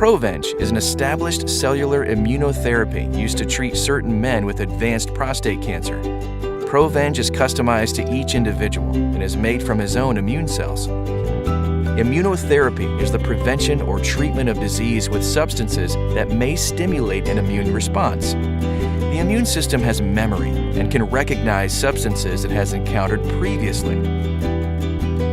Provenge is an established cellular immunotherapy used to treat certain men with advanced prostate cancer. Provenge is customized to each individual and is made from his own immune cells. Immunotherapy is the prevention or treatment of disease with substances that may stimulate an immune response. The immune system has memory and can recognize substances it has encountered previously.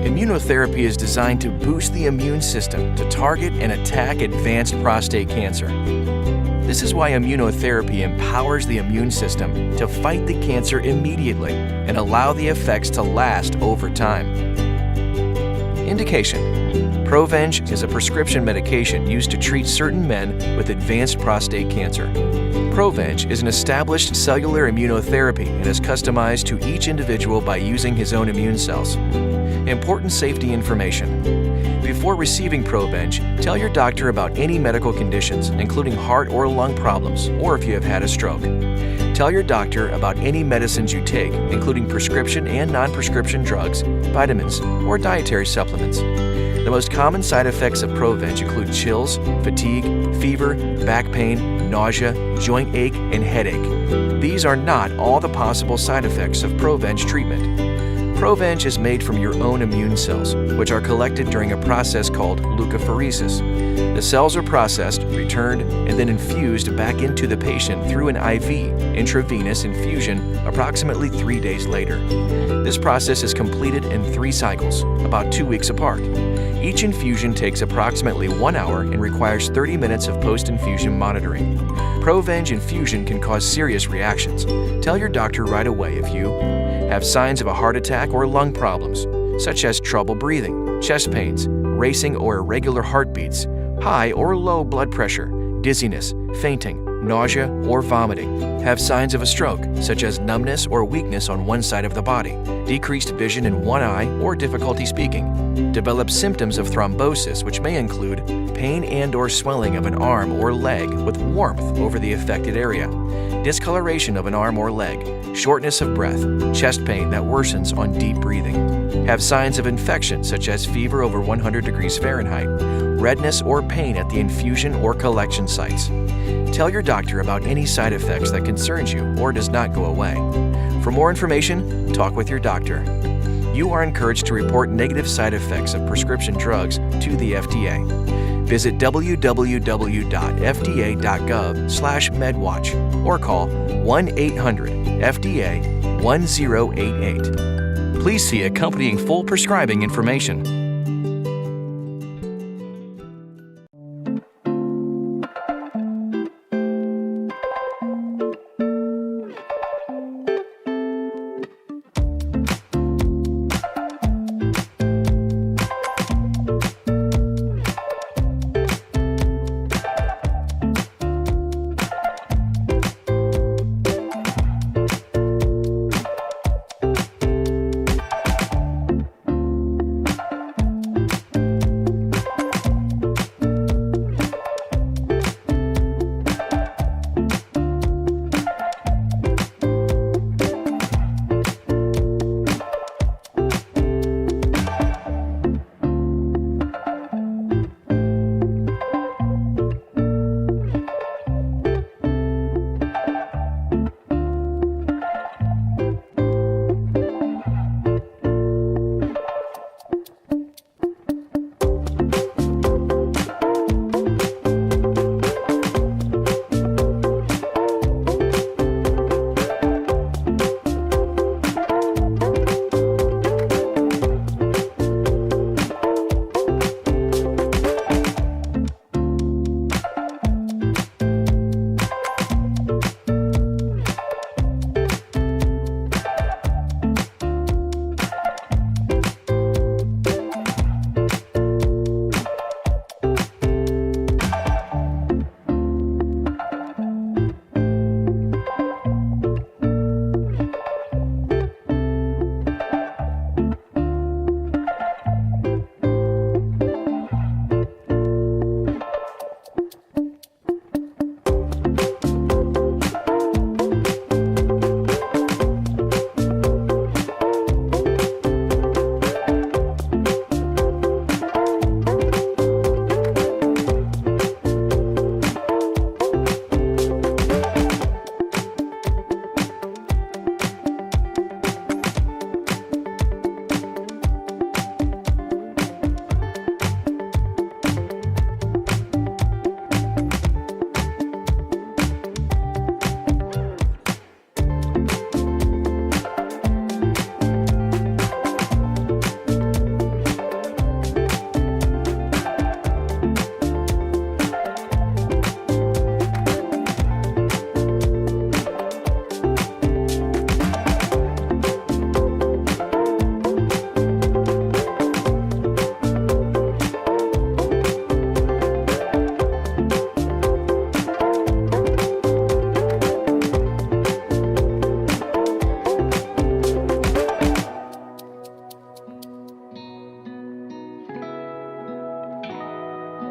Immunotherapy is designed to boost the immune system to target and attack advanced prostate cancer. This is why immunotherapy empowers the immune system to fight the cancer immediately and allow the effects to last over time. Indication: Provenge is a prescription medication used to treat certain men with advanced prostate cancer. Provenge is an established cellular immunotherapy and is customized to each individual by using his own immune cells. Important safety information. Before receiving Provenge, tell your doctor about any medical conditions, including heart or lung problems, or if you have had a stroke. Tell your doctor about any medicines you take, including prescription and non-prescription drugs, vitamins, or dietary supplements. The most common side effects of Provenge include chills, fatigue, fever, back pain, nausea, joint ache, and headache. These are not all the possible side effects of Provenge treatment. Provenge is made from your own immune cells, which are collected during a process called leukapheresis. The cells are processed, returned, and then infused back into the patient through an IV, intravenous infusion, approximately 3 days later. This process is completed in 3 cycles, about 2 weeks apart. Each infusion takes approximately 1 hour and requires 30 minutes of post-infusion monitoring. Provenge infusion can cause serious reactions. Tell your doctor right away if you have signs of a heart attack or lung problems, such as trouble breathing, chest pains, racing or irregular heartbeats, high or low blood pressure, dizziness, fainting, nausea, or vomiting. Have signs of a stroke, such as numbness or weakness on one side of the body, decreased vision in one eye, or difficulty speaking. Develop symptoms of thrombosis, which may include pain and/or swelling of an arm or leg with warmth over the affected area, discoloration of an arm or leg, shortness of breath, chest pain that worsens on deep breathing. Have signs of infection, such as fever over 100 degrees Fahrenheit, redness or pain at the infusion or collection sites. Tell your doctor about any side effects that concerns you or does not go away. For more information, talk with your doctor. You are encouraged to report negative side effects of prescription drugs to the FDA. Visit www.fda.gov/medwatch or call 1-800-FDA-1088. Please see accompanying full prescribing information.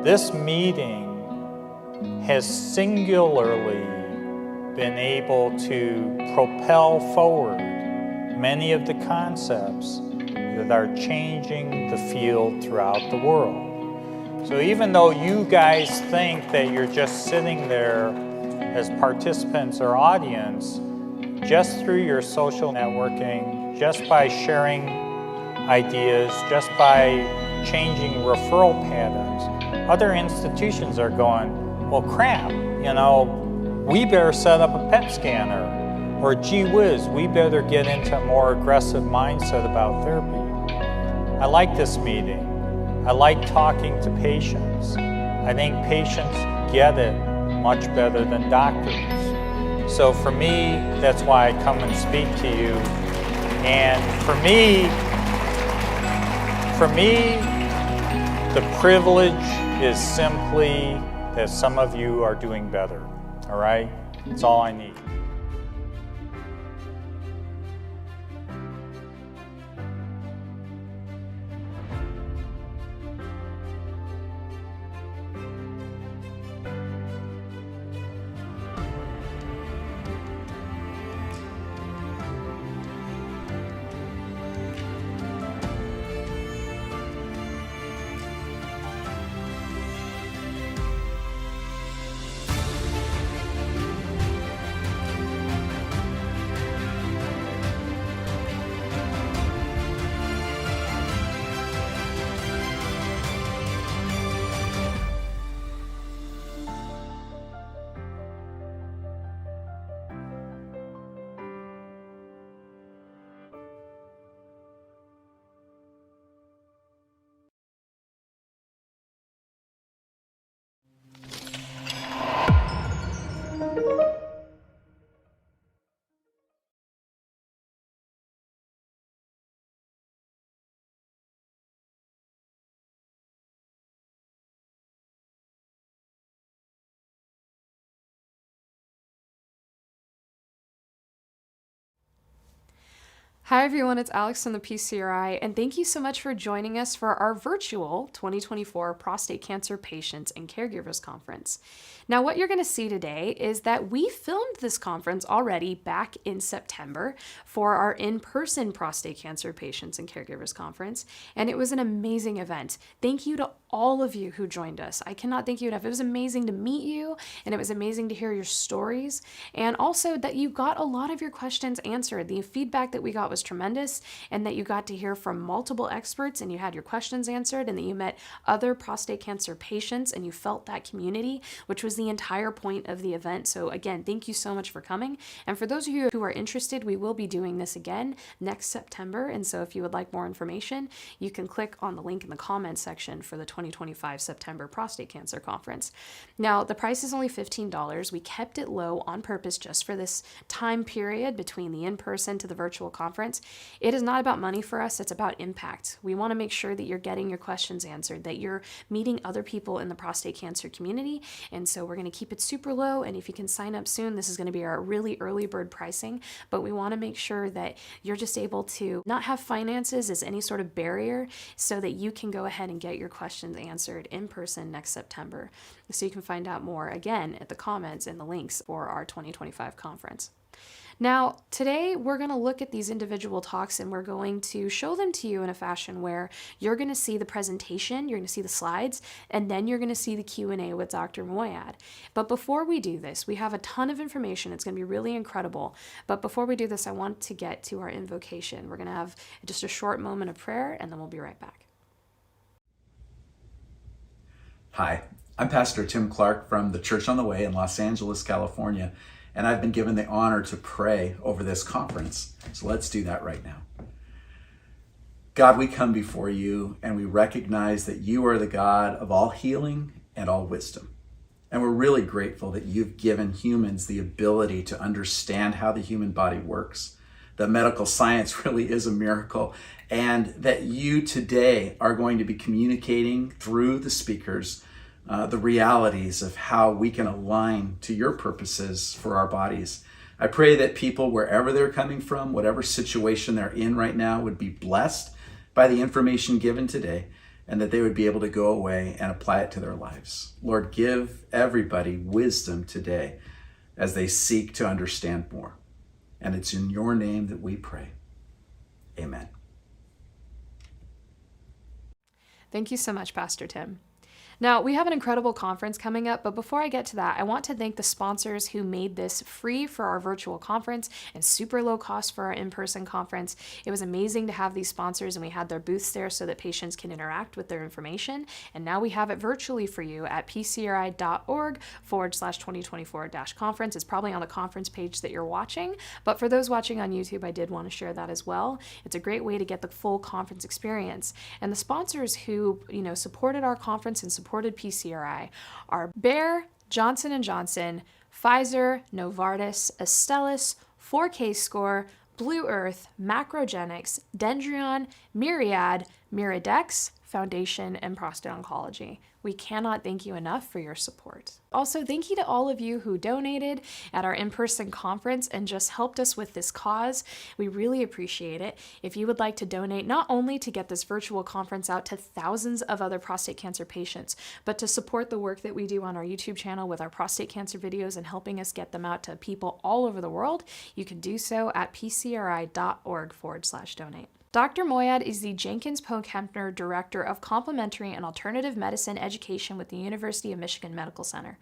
This meeting has singularly been able to propel forward many of the concepts that are changing the field throughout the world. So even though you guys think that you're just sitting there as participants or audience, just through your social networking, just by sharing ideas, just by changing referral patterns, other institutions are going, well, crap, we better set up a PET scanner, or gee whiz, we better get into a more aggressive mindset about therapy. I like this meeting. I like talking to patients. I think patients get it much better than doctors. So for me, that's why I come and speak to you. And for me, the privilege is simply that some of you are doing better, all right? That's all I need. Hi everyone, it's Alex from the PCRI, and thank you so much for joining us for our virtual 2024 Prostate Cancer Patients and Caregivers Conference. Now, what you're going to see today is that we filmed this conference already back in September for our in-person Prostate Cancer Patients and Caregivers Conference, and it was an amazing event. Thank you to all of you who joined us. I cannot thank you enough. It was amazing to meet you, and it was amazing to hear your stories, and also that you got a lot of your questions answered. The feedback that we got was tremendous, and that you got to hear from multiple experts and you had your questions answered, and that you met other prostate cancer patients and you felt that community, which was the entire point of the event. So again, thank you so much for coming. And for those of you who are interested, we will be doing this again next September. And so if you would like more information, you can click on the link in the comments section for the 2025 September Prostate Cancer Conference. Now, the price is only $15. We kept it low on purpose just for this time period between the in-person to the virtual conference. It is not about money for us, it's about impact. We want to make sure that you're getting your questions answered, that you're meeting other people in the prostate cancer community. And so we're going to keep it super low. And if you can sign up soon, this is going to be our really early bird pricing. But we want to make sure that you're just able to not have finances as any sort of barrier so that you can go ahead and get your questions answered in person next September. So you can find out more again at the comments and the links for our 2025 conference. Now, today we're going to look at these individual talks and we're going to show them to you in a fashion where you're going to see the presentation, you're going to see the slides, and then you're going to see the Q&A with Dr. Moyad. But before we do this, we have a ton of information. It's going to be really incredible. But before we do this, I want to get to our invocation. We're going to have just a short moment of prayer, and then we'll be right back. Hi, I'm Pastor Tim Clark from the Church on the Way in Los Angeles, California. And I've been given the honor to pray over this conference. So let's do that right now. God, we come before you and we recognize that you are the God of all healing and all wisdom. And we're really grateful that you've given humans the ability to understand how the human body works, that medical science really is a miracle, and that you today are going to be communicating through the speakers the realities of how we can align to your purposes for our bodies. I pray that people, wherever they're coming from, whatever situation they're in right now, would be blessed by the information given today, and that they would be able to go away and apply it to their lives. Lord, give everybody wisdom today as they seek to understand more. And it's in your name that we pray. Amen. Thank you so much, Pastor Tim. Now, we have an incredible conference coming up, but before I get to that, I want to thank the sponsors who made this free for our virtual conference and super low cost for our in-person conference. It was amazing to have these sponsors, and we had their booths there so that patients can interact with their information. And now we have it virtually for you at pcri.org/2024-conference. It's probably on the conference page that you're watching, but for those watching on YouTube, I did want to share that as well. It's a great way to get the full conference experience. And the sponsors who, supported our conference and supported PCRI are Bayer, Johnson & Johnson, Pfizer, Novartis, Astellas, 4K Score, Blue Earth, Macrogenics, Dendreon, Myriad, Miradex, Foundation, and Prostate Oncology. We cannot thank you enough for your support. Also, thank you to all of you who donated at our in-person conference and just helped us with this cause. We really appreciate it. If you would like to donate, not only to get this virtual conference out to thousands of other prostate cancer patients, but to support the work that we do on our YouTube channel with our prostate cancer videos and helping us get them out to people all over the world, you can do so at pcri.org/donate. Dr. Moyad is the Jenkins-Polk-Hempner Director of Complementary and Alternative Medicine Education with the University of Michigan Medical Center.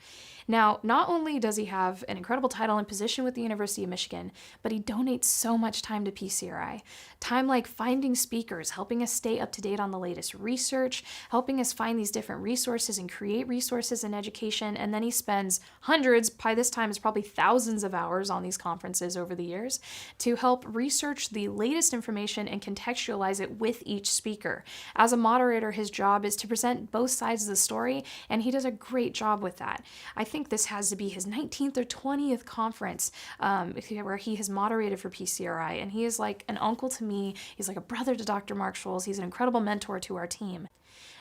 Now, not only does he have an incredible title and position with the University of Michigan, but he donates so much time to PCRI. Time like finding speakers, helping us stay up to date on the latest research, helping us find these different resources and create resources in education, and then he spends hundreds, by this time it's probably thousands of hours on these conferences over the years, to help research the latest information and contextualize it with each speaker. As a moderator, his job is to present both sides of the story, and he does a great job with that. I think this has to be his 19th or 20th conference where he has moderated for PCRI, and he is like an uncle to me. He's like a brother to Dr. Mark Scholz. He's an incredible mentor to our team.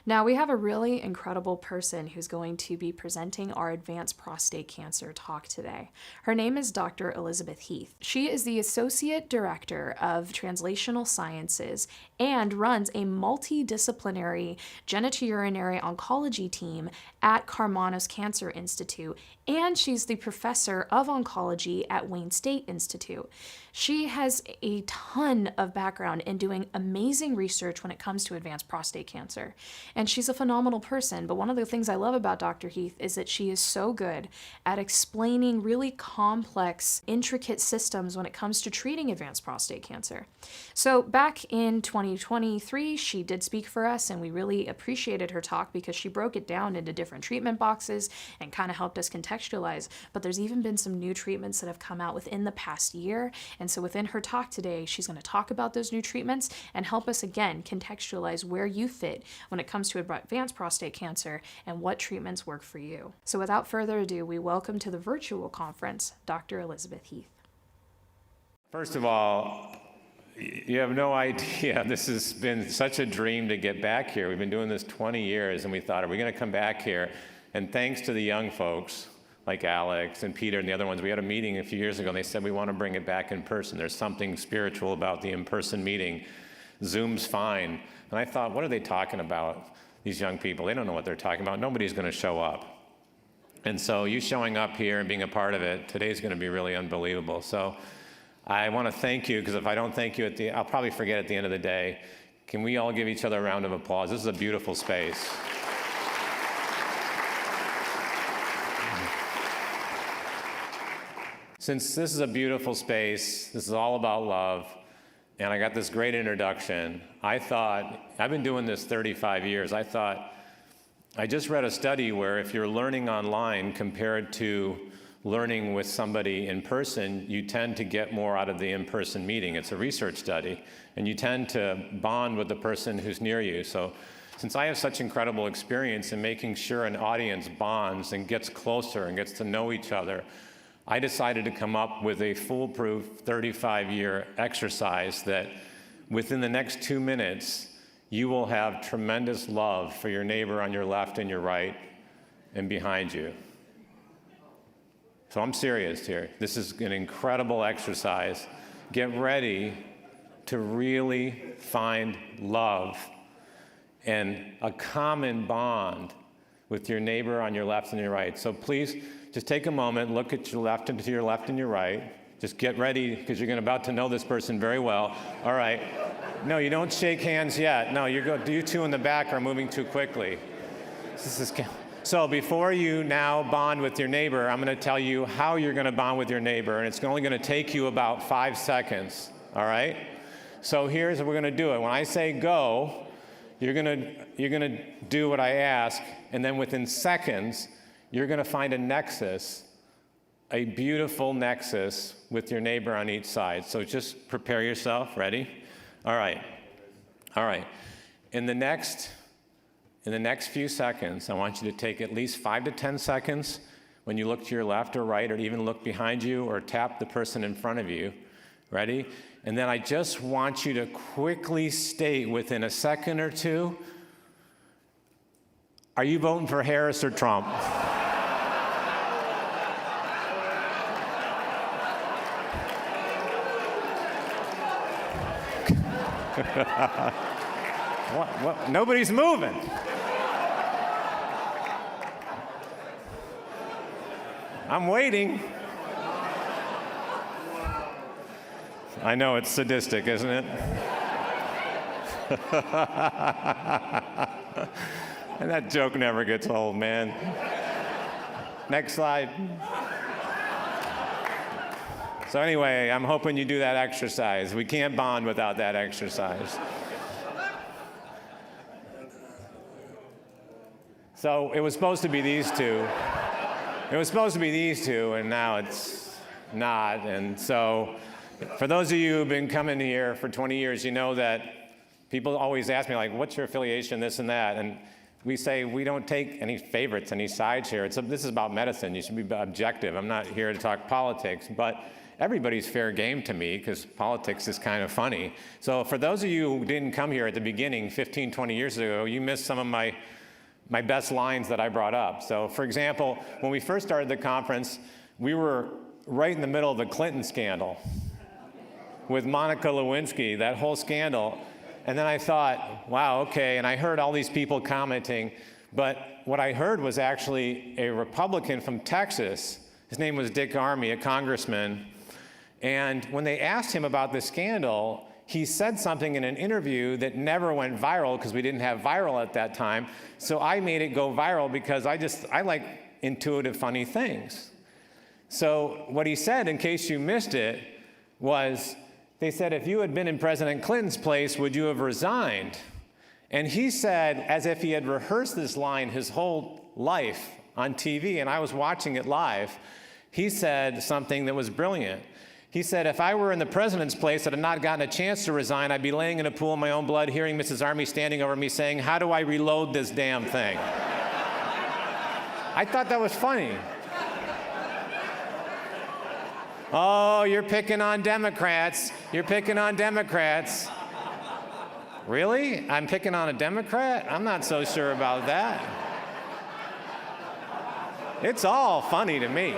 Now, we have a really incredible person who's going to be presenting our advanced prostate cancer talk today. Her name is Dr. Elisabeth Heath. She is the Associate Director of Translational Sciences and runs a multidisciplinary genitourinary oncology team at Karmanos Cancer Institute, and she's the Professor of Oncology at Wayne State Institute. She has a ton of background in doing amazing research when it comes to advanced prostate cancer. And she's a phenomenal person, but one of the things I love about Dr. Heath is that she is so good at explaining really complex, intricate systems when it comes to treating advanced prostate cancer. So back in 2023, she did speak for us, and we really appreciated her talk because she broke it down into different treatment boxes and kind of helped us contextualize. But there's even been some new treatments that have come out within the past year. And so within her talk today, she's going to talk about those new treatments and help us again contextualize where you fit when it comes to advanced prostate cancer and what treatments work for you. So without further ado, we welcome to the virtual conference, Dr. Elisabeth Heath. First of all, you have no idea. This has been such a dream to get back here. We've been doing this 20 years, and we thought, are we going to come back here? And thanks to the young folks like Alex and Peter and the other ones, we had a meeting a few years ago, and they said, we want to bring it back in person. There's something spiritual about the in-person meeting. Zoom's fine. And I thought, what are they talking about, these young people? They don't know what they're talking about. Nobody's going to show up. And so you showing up here and being a part of it, today's going to be really unbelievable. So I want to thank you, because if I don't thank you I'll probably forget at the end of the day. Can we all give each other a round of applause? This is a beautiful space. Since this is a beautiful space, this is all about love, and I got this great introduction, I thought, I've been doing this 35 years, I just read a study where if you're learning online compared to learning with somebody in person, you tend to get more out of the in-person meeting. It's a research study, and you tend to bond with the person who's near you. So since I have such incredible experience in making sure an audience bonds and gets closer and gets to know each other, I decided to come up with a foolproof 35-year exercise that within the next 2 minutes, you will have tremendous love for your neighbor on your left and your right and behind you. So I'm serious here. This is an incredible exercise. Get ready to really find love and a common bond with your neighbor on your left and your right. So please just take a moment, look at your left and to your left and your right. Just get ready, because you're about to know this person very well. All right. No, you don't shake hands yet. No, you two in the back are moving too quickly. So before you now bond with your neighbor, I'm going to tell you how you're going to bond with your neighbor, and it's only going to take you about 5 seconds. All right? So here's what we're going to do it. When I say go, you're going to do what I ask, and then within seconds, you're going to find a nexus, a beautiful nexus with your neighbor on each side. So just prepare yourself. Ready? All right. All right. In the next few seconds, I want you to take at least 5 to 10 seconds when you look to your left or right, or even look behind you or tap the person in front of you. Ready? And then I just want you to quickly state within a second or two, are you voting for Harris or Trump? What? Nobody's moving. I'm waiting. I know, it's sadistic, isn't it? And that joke never gets old, man. Next slide. So anyway, I'm hoping you do that exercise. We can't bond without that exercise. So it was supposed to be these two. It was supposed to be these two, and now it's not. And so for those of you who've been coming here for 20 years, you know that people always ask me, like, what's your affiliation, this and that? And we say we don't take any favorites, any sides here. This is about medicine. You should be objective. I'm not here to talk politics, but everybody's fair game to me, because politics is kind of funny. So for those of you who didn't come here at the beginning 15, 20 years ago, you missed some of my best lines that I brought up. So for example, when we first started the conference, we were right in the middle of the Clinton scandal with Monica Lewinsky, that whole scandal. And then I thought, wow, okay, and I heard all these people commenting, but what I heard was actually a Republican from Texas. His name was Dick Armey, a congressman. And when they asked him about the scandal, he said something in an interview that never went viral, because we didn't have viral at that time. So I made it go viral because I like intuitive, funny things. So what he said, in case you missed it, was, they said, if you had been in President Clinton's place, would you have resigned? And he said, as if he had rehearsed this line his whole life on TV, and I was watching it live, he said something that was brilliant. He said, if I were in the president's place and had not gotten a chance to resign, I'd be laying in a pool of my own blood, hearing Mrs. Armey standing over me saying, how do I reload this damn thing? I thought that was funny. Oh, you're picking on Democrats. You're picking on Democrats. Really? I'm picking on a Democrat? I'm not so sure about that. It's all funny to me.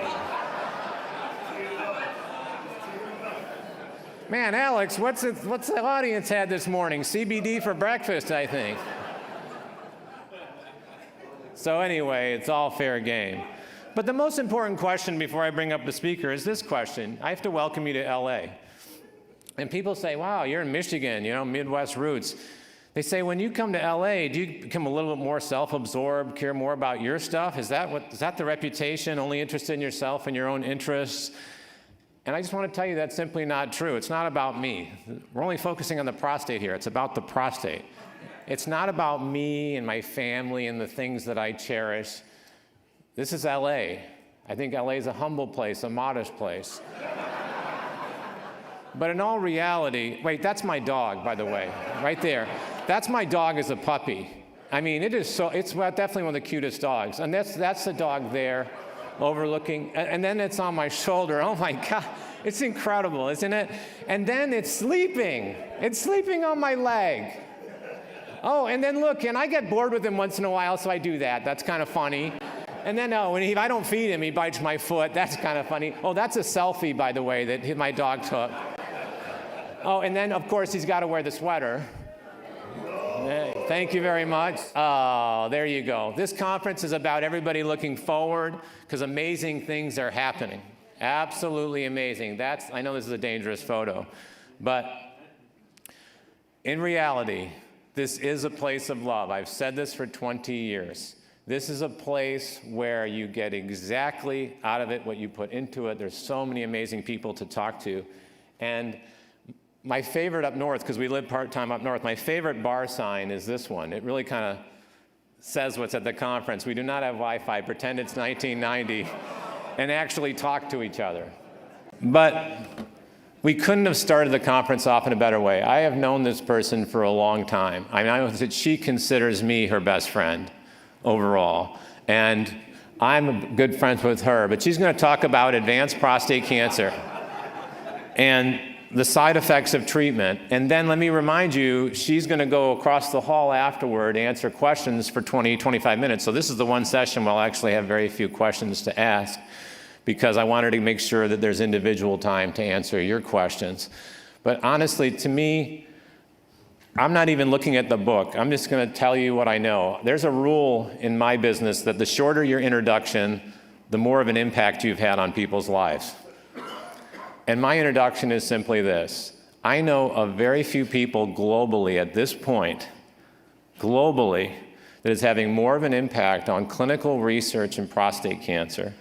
Man, Alex, what's the audience had this morning? CBD for breakfast, I think. So anyway, it's all fair game. But the most important question before I bring up the speaker is this question. I have to welcome you to LA. And people say, wow, you're in Michigan, Midwest roots. They say, when you come to LA, do you become a little bit more self-absorbed, care more about your stuff? Is that the reputation, only interested in yourself and your own interests? And I just want to tell you that's simply not true. It's not about me. We're only focusing on the prostate here. It's about the prostate. It's not about me and my family and the things that I cherish. This is LA. I think LA is a humble place, a modest place. But in all reality, wait, that's my dog, by the way, right there. That's my dog as a puppy. I mean, it's definitely one of the cutest dogs. And that's the dog there, overlooking, and then it's on my shoulder. Oh my God, it's incredible, isn't it? And then it's sleeping. It's sleeping on my leg. Oh, and then look, and I get bored with him once in a while, so I do that. That's kind of funny. And then, if I don't feed him, he bites my foot. That's kind of funny. Oh, that's a selfie, by the way, that my dog took. Oh, and then, of course, he's got to wear the sweater. Thank you very much. Oh, there you go. This conference is about everybody looking forward because amazing things are happening. Absolutely amazing. I know this is a dangerous photo, but in reality, this is a place of love. I've said this for 20 years. This is a place where you get exactly out of it what you put into it. There's so many amazing people to talk to. And my favorite up north, because we live part-time up north, my favorite bar sign is this one. It really kind of says what's at the conference. We do not have Wi-Fi. Pretend it's 1990 and actually talk to each other. But we couldn't have started the conference off in a better way. I have known this person for a long time. I know that she considers me her best friend overall. And I'm good friends with her. But she's going to talk about advanced prostate cancer and the side effects of treatment. And then let me remind you, she's going to go across the hall afterward, answer questions for 20, 25 minutes. So this is the one session where I'll actually have very few questions to ask because I wanted to make sure that there's individual time to answer your questions. But honestly, to me, I'm not even looking at the book. I'm just going to tell you what I know. There's a rule in my business that the shorter your introduction, the more of an impact you've had on people's lives. And my introduction is simply this. I know of very few people globally at this point, globally, that is having more of an impact on clinical research in prostate cancer,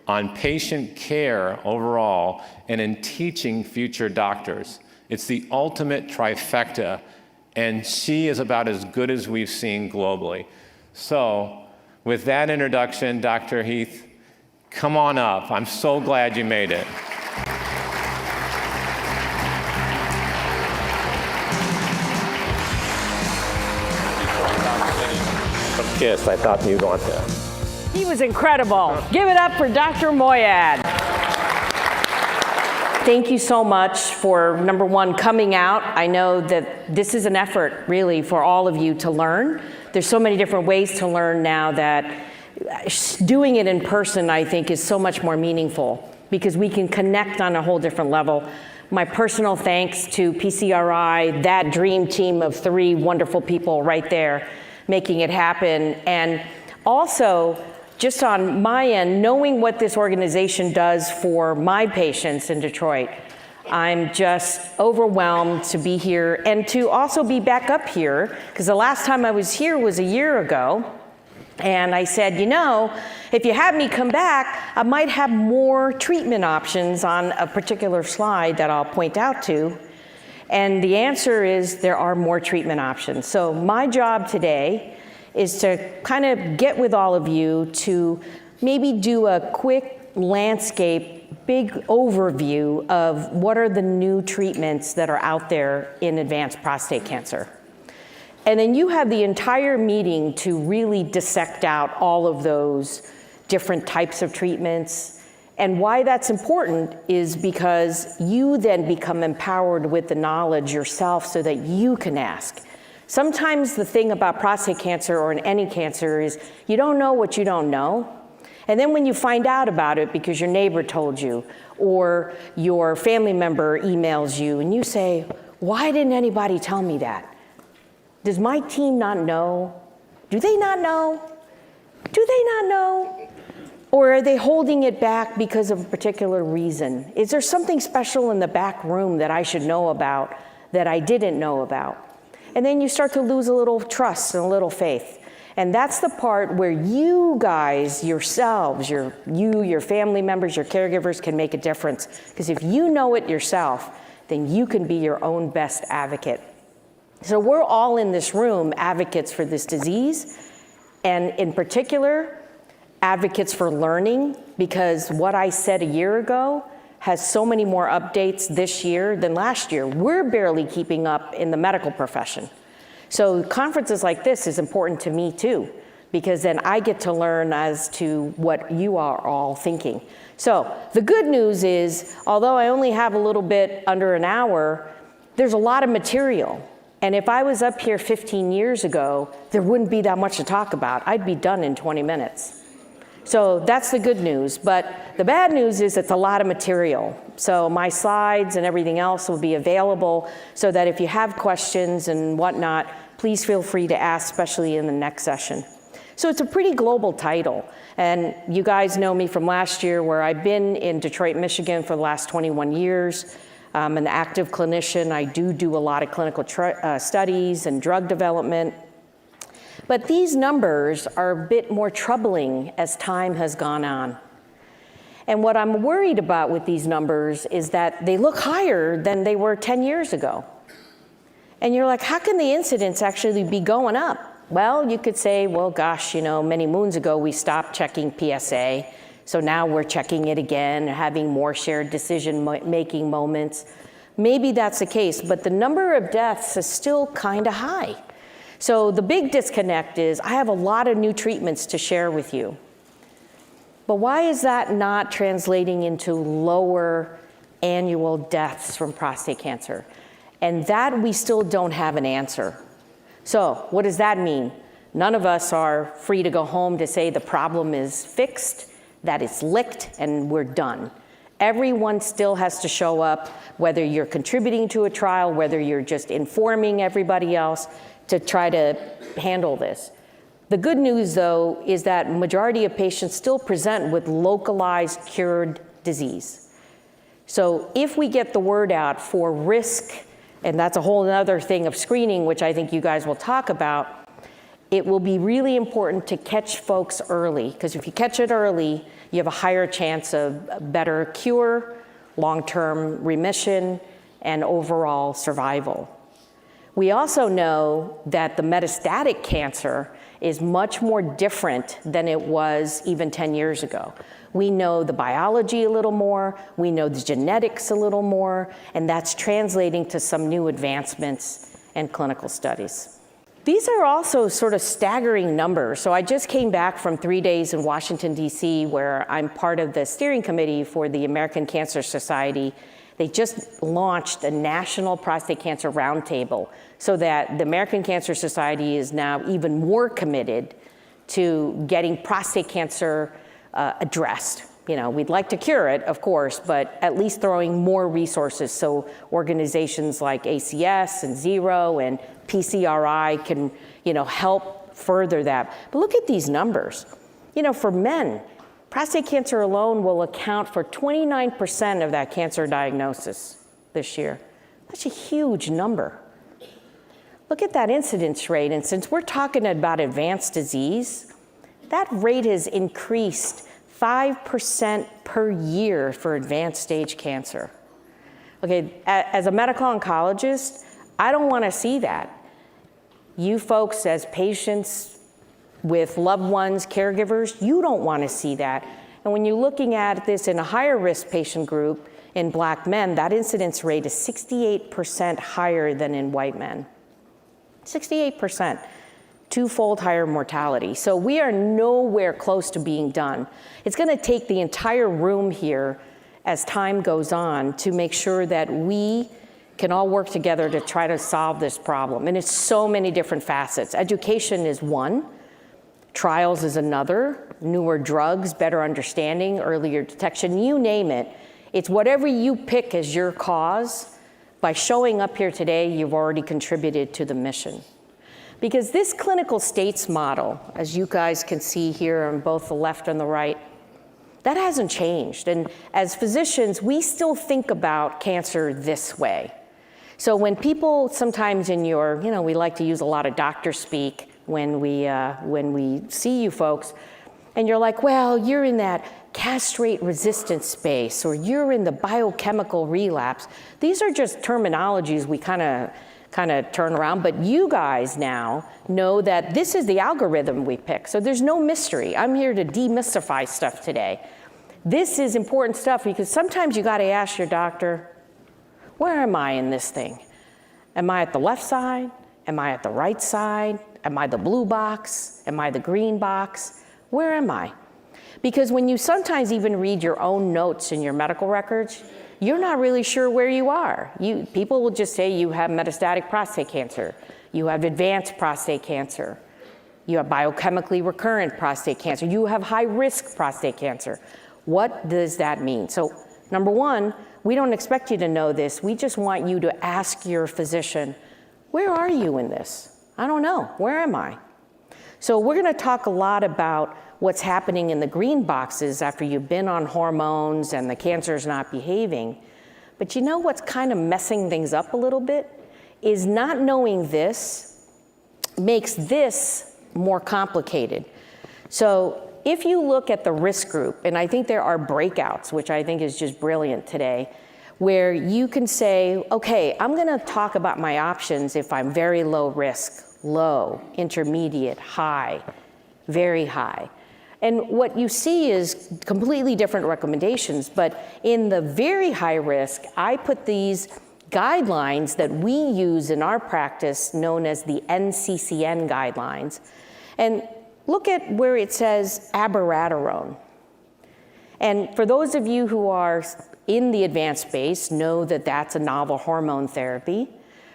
on patient care overall, and in teaching future doctors. It's the ultimate trifecta, and she is about as good as we've seen globally. So, with that introduction, Dr. Heath, come on up. I'm so glad you made it. Kiss, I thought you'd want to. He was incredible. Give it up for Dr. Moyad. Thank you so much for, number one, coming out. I know that this is an effort, really, for all of you to learn. There's so many different ways to learn now that doing it in person, I think, is so much more meaningful because we can connect on a whole different level. My personal thanks to PCRI, that dream team of 3 wonderful people right there, making it happen. And also, just on my end, knowing what this organization does for my patients in Detroit, I'm just overwhelmed to be here and to also be back up here, because the last time I was here was a year ago. And I said, you know, if you have me come back, I might have more treatment options on a particular slide that I'll point out to. And the answer is there are more treatment options. So my job today is to kind of get with all of you to maybe do a quick landscape, big overview of what are the new treatments that are out there in advanced prostate cancer. And then you have the entire meeting to really dissect out all of those different types of treatments. And why that's important is because you then become empowered with the knowledge yourself so that you can ask. Sometimes the thing about prostate cancer or in any cancer is you don't know what you don't know. And then when you find out about it because your neighbor told you or your family member emails you and you say, why didn't anybody tell me that? Does my team not know? Do they not know? Do they not know? Or are they holding it back because of a particular reason? Is there something special in the back room that I should know about that I didn't know about? And then you start to lose a little trust and a little faith. And that's the part where you guys, yourselves, your family members, your caregivers can make a difference. Because if you know it yourself, then you can be your own best advocate. So we're all in this room advocates for this disease, and in particular, advocates for learning, because what I said a year ago has so many more updates this year than last year. We're barely keeping up in the medical profession. So conferences like this is important to me too, because then I get to learn as to what you are all thinking. So the good news is, although I only have a little bit under an hour, there's a lot of material. And if I was up here 15 years ago, there wouldn't be that much to talk about. I'd be done in 20 minutes. So that's the good news. But the bad news is it's a lot of material. So my slides and everything else will be available so that if you have questions and whatnot, please feel free to ask, especially in the next session. So it's a pretty global title. And you guys know me from last year, where I've been in Detroit, Michigan for the last 21 years. I'm an active clinician. I do a lot of clinical studies and drug development. But these numbers are a bit more troubling as time has gone on. And what I'm worried about with these numbers is that they look higher than they were 10 years ago. And you're like, how can the incidence actually be going up? Well, you could say, well, gosh, many moons ago we stopped checking PSA, so now we're checking it again, having more shared decision-making moments. Maybe that's the case, but the number of deaths is still kind of high. So the big disconnect is I have a lot of new treatments to share with you. But why is that not translating into lower annual deaths from prostate cancer? And that we still don't have an answer. So what does that mean? None of us are free to go home to say the problem is fixed, that it's licked, and we're done. Everyone still has to show up, whether you're contributing to a trial, whether you're just informing everybody else, to try to handle this. The good news, though, is that majority of patients still present with localized cured disease. So if we get the word out for risk, and that's a whole other thing of screening, which I think you guys will talk about, it will be really important to catch folks early, because if you catch it early, you have a higher chance of better cure, long-term remission, and overall survival. We also know that the metastatic cancer is much more different than it was even 10 years ago. We know the biology a little more, we know the genetics a little more, and that's translating to some new advancements and clinical studies. These are also sort of staggering numbers. So I just came back from 3 days in Washington, D.C., where I'm part of the steering committee for the American Cancer Society. They just launched a national prostate cancer roundtable so that the American Cancer Society is now even more committed to getting prostate cancer addressed. We'd like to cure it, of course, but at least throwing more resources so organizations like ACS and Zero and PCRI can, help further that. But look at these numbers. For men, prostate cancer alone will account for 29% of that cancer diagnosis this year. That's a huge number. Look at that incidence rate, and since we're talking about advanced disease, that rate has increased 5% per year for advanced stage cancer. Okay, as a medical oncologist, I don't want to see that. You folks as patients with loved ones, caregivers, you don't want to see that. And when you're looking at this in a higher risk patient group in Black men, that incidence rate is 68% higher than in white men. 68%, twofold higher mortality. So we are nowhere close to being done. It's going to take the entire room here as time goes on to make sure that we can all work together to try to solve this problem. And it's so many different facets. Education is one, trials is another, newer drugs, better understanding, earlier detection, you name it. It's whatever you pick as your cause. By showing up here today, you've already contributed to the mission. Because this clinical states model, as you guys can see here on both the left and the right, that hasn't changed. And as physicians, we still think about cancer this way. So when people sometimes in your, we like to use a lot of doctor speak when we see you folks, and you're like, well, you're in that castrate resistant space, or you're in the biochemical relapse. These are just terminologies we kind of turn around, but you guys now know that this is the algorithm we pick, so there's no mystery. I'm here to demystify stuff today. This is important stuff because sometimes you gotta ask your doctor, where am I in this thing? Am I at the left side? Am I at the right side? Am I the blue box? Am I the green box? Where am I? Because when you sometimes even read your own notes in your medical records, you're not really sure where you are. People will just say you have metastatic prostate cancer, you have advanced prostate cancer, you have biochemically recurrent prostate cancer, you have high-risk prostate cancer. What does that mean? So, number one, we don't expect you to know this. We just want you to ask your physician, where are you in this? I don't know. Where am I? So we're going to talk a lot about what's happening in the green boxes after you've been on hormones and the cancer is not behaving. But you know what's kind of messing things up a little bit is not knowing this makes this more complicated. So if you look at the risk group, and I think there are breakouts, which I think is just brilliant today, where you can say, okay, I'm gonna talk about my options if I'm very low risk, low, intermediate, high, very high. And what you see is completely different recommendations, but in the very high risk, I put these guidelines that we use in our practice known as the NCCN guidelines. And look at where it says abiraterone. And for those of you who are in the advanced space, know that that's a novel hormone therapy.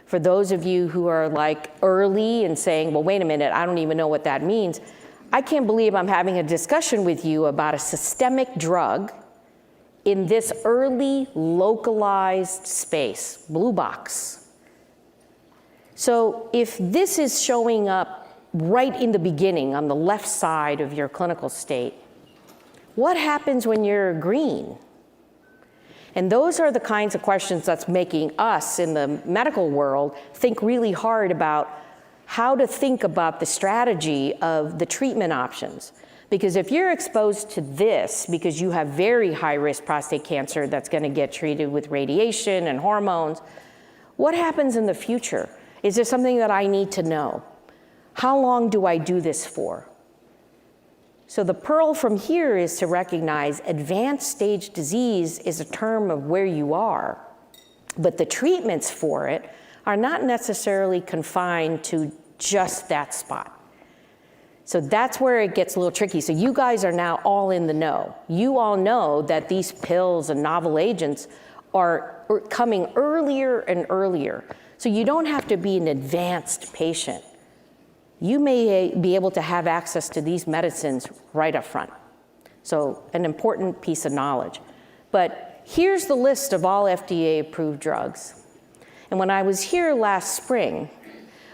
For those of you who are like early and saying, well, wait a minute, I don't even know what that means. I can't believe I'm having a discussion with you about a systemic drug in this early localized space, blue box. So if this is showing up right in the beginning on the left side of your clinical state, what happens when you're green? And those are the kinds of questions that's making us in the medical world think really hard about how to think about the strategy of the treatment options. Because if you're exposed to this because you have very high risk prostate cancer that's going to get treated with radiation and hormones, what happens in the future? Is there something that I need to know? How long do I do this for? So the pearl from here is to recognize advanced stage disease is a term of where you are, but the treatments for it are not necessarily confined to just that spot. So that's where it gets a little tricky. So you guys are now all in the know. You all know that these pills and novel agents are coming earlier and earlier. So you don't have to be an advanced patient. You may be able to have access to these medicines right up front. So an important piece of knowledge. But here's the list of all FDA-approved drugs. And when I was here last spring,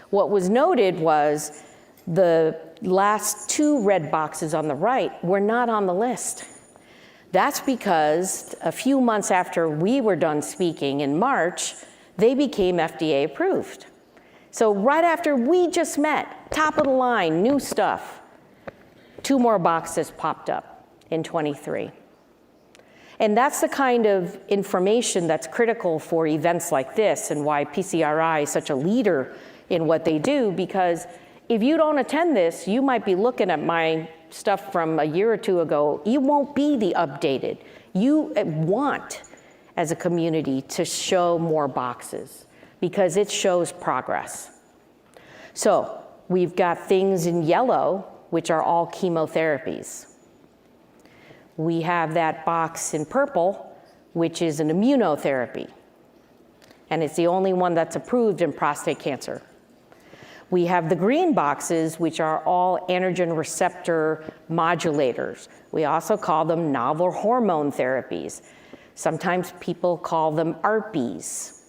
what was noted was the last two red boxes on the right were not on the list. That's because a few months after we were done speaking in March, they became FDA approved. So right after we just met, top of the line, new stuff, 2 more boxes popped up in 23. And that's the kind of information that's critical for events like this and why PCRI is such a leader in what they do, because if you don't attend this, you might be looking at my stuff from a year or two ago. You won't be the updated. You want, as a community, to show more boxes because it shows progress. So we've got things in yellow, which are all chemotherapies. We have that box in purple, which is an immunotherapy. And it's the only one that's approved in prostate cancer. We have the green boxes, which are all androgen receptor modulators. We also call them novel hormone therapies. Sometimes people call them ARPs.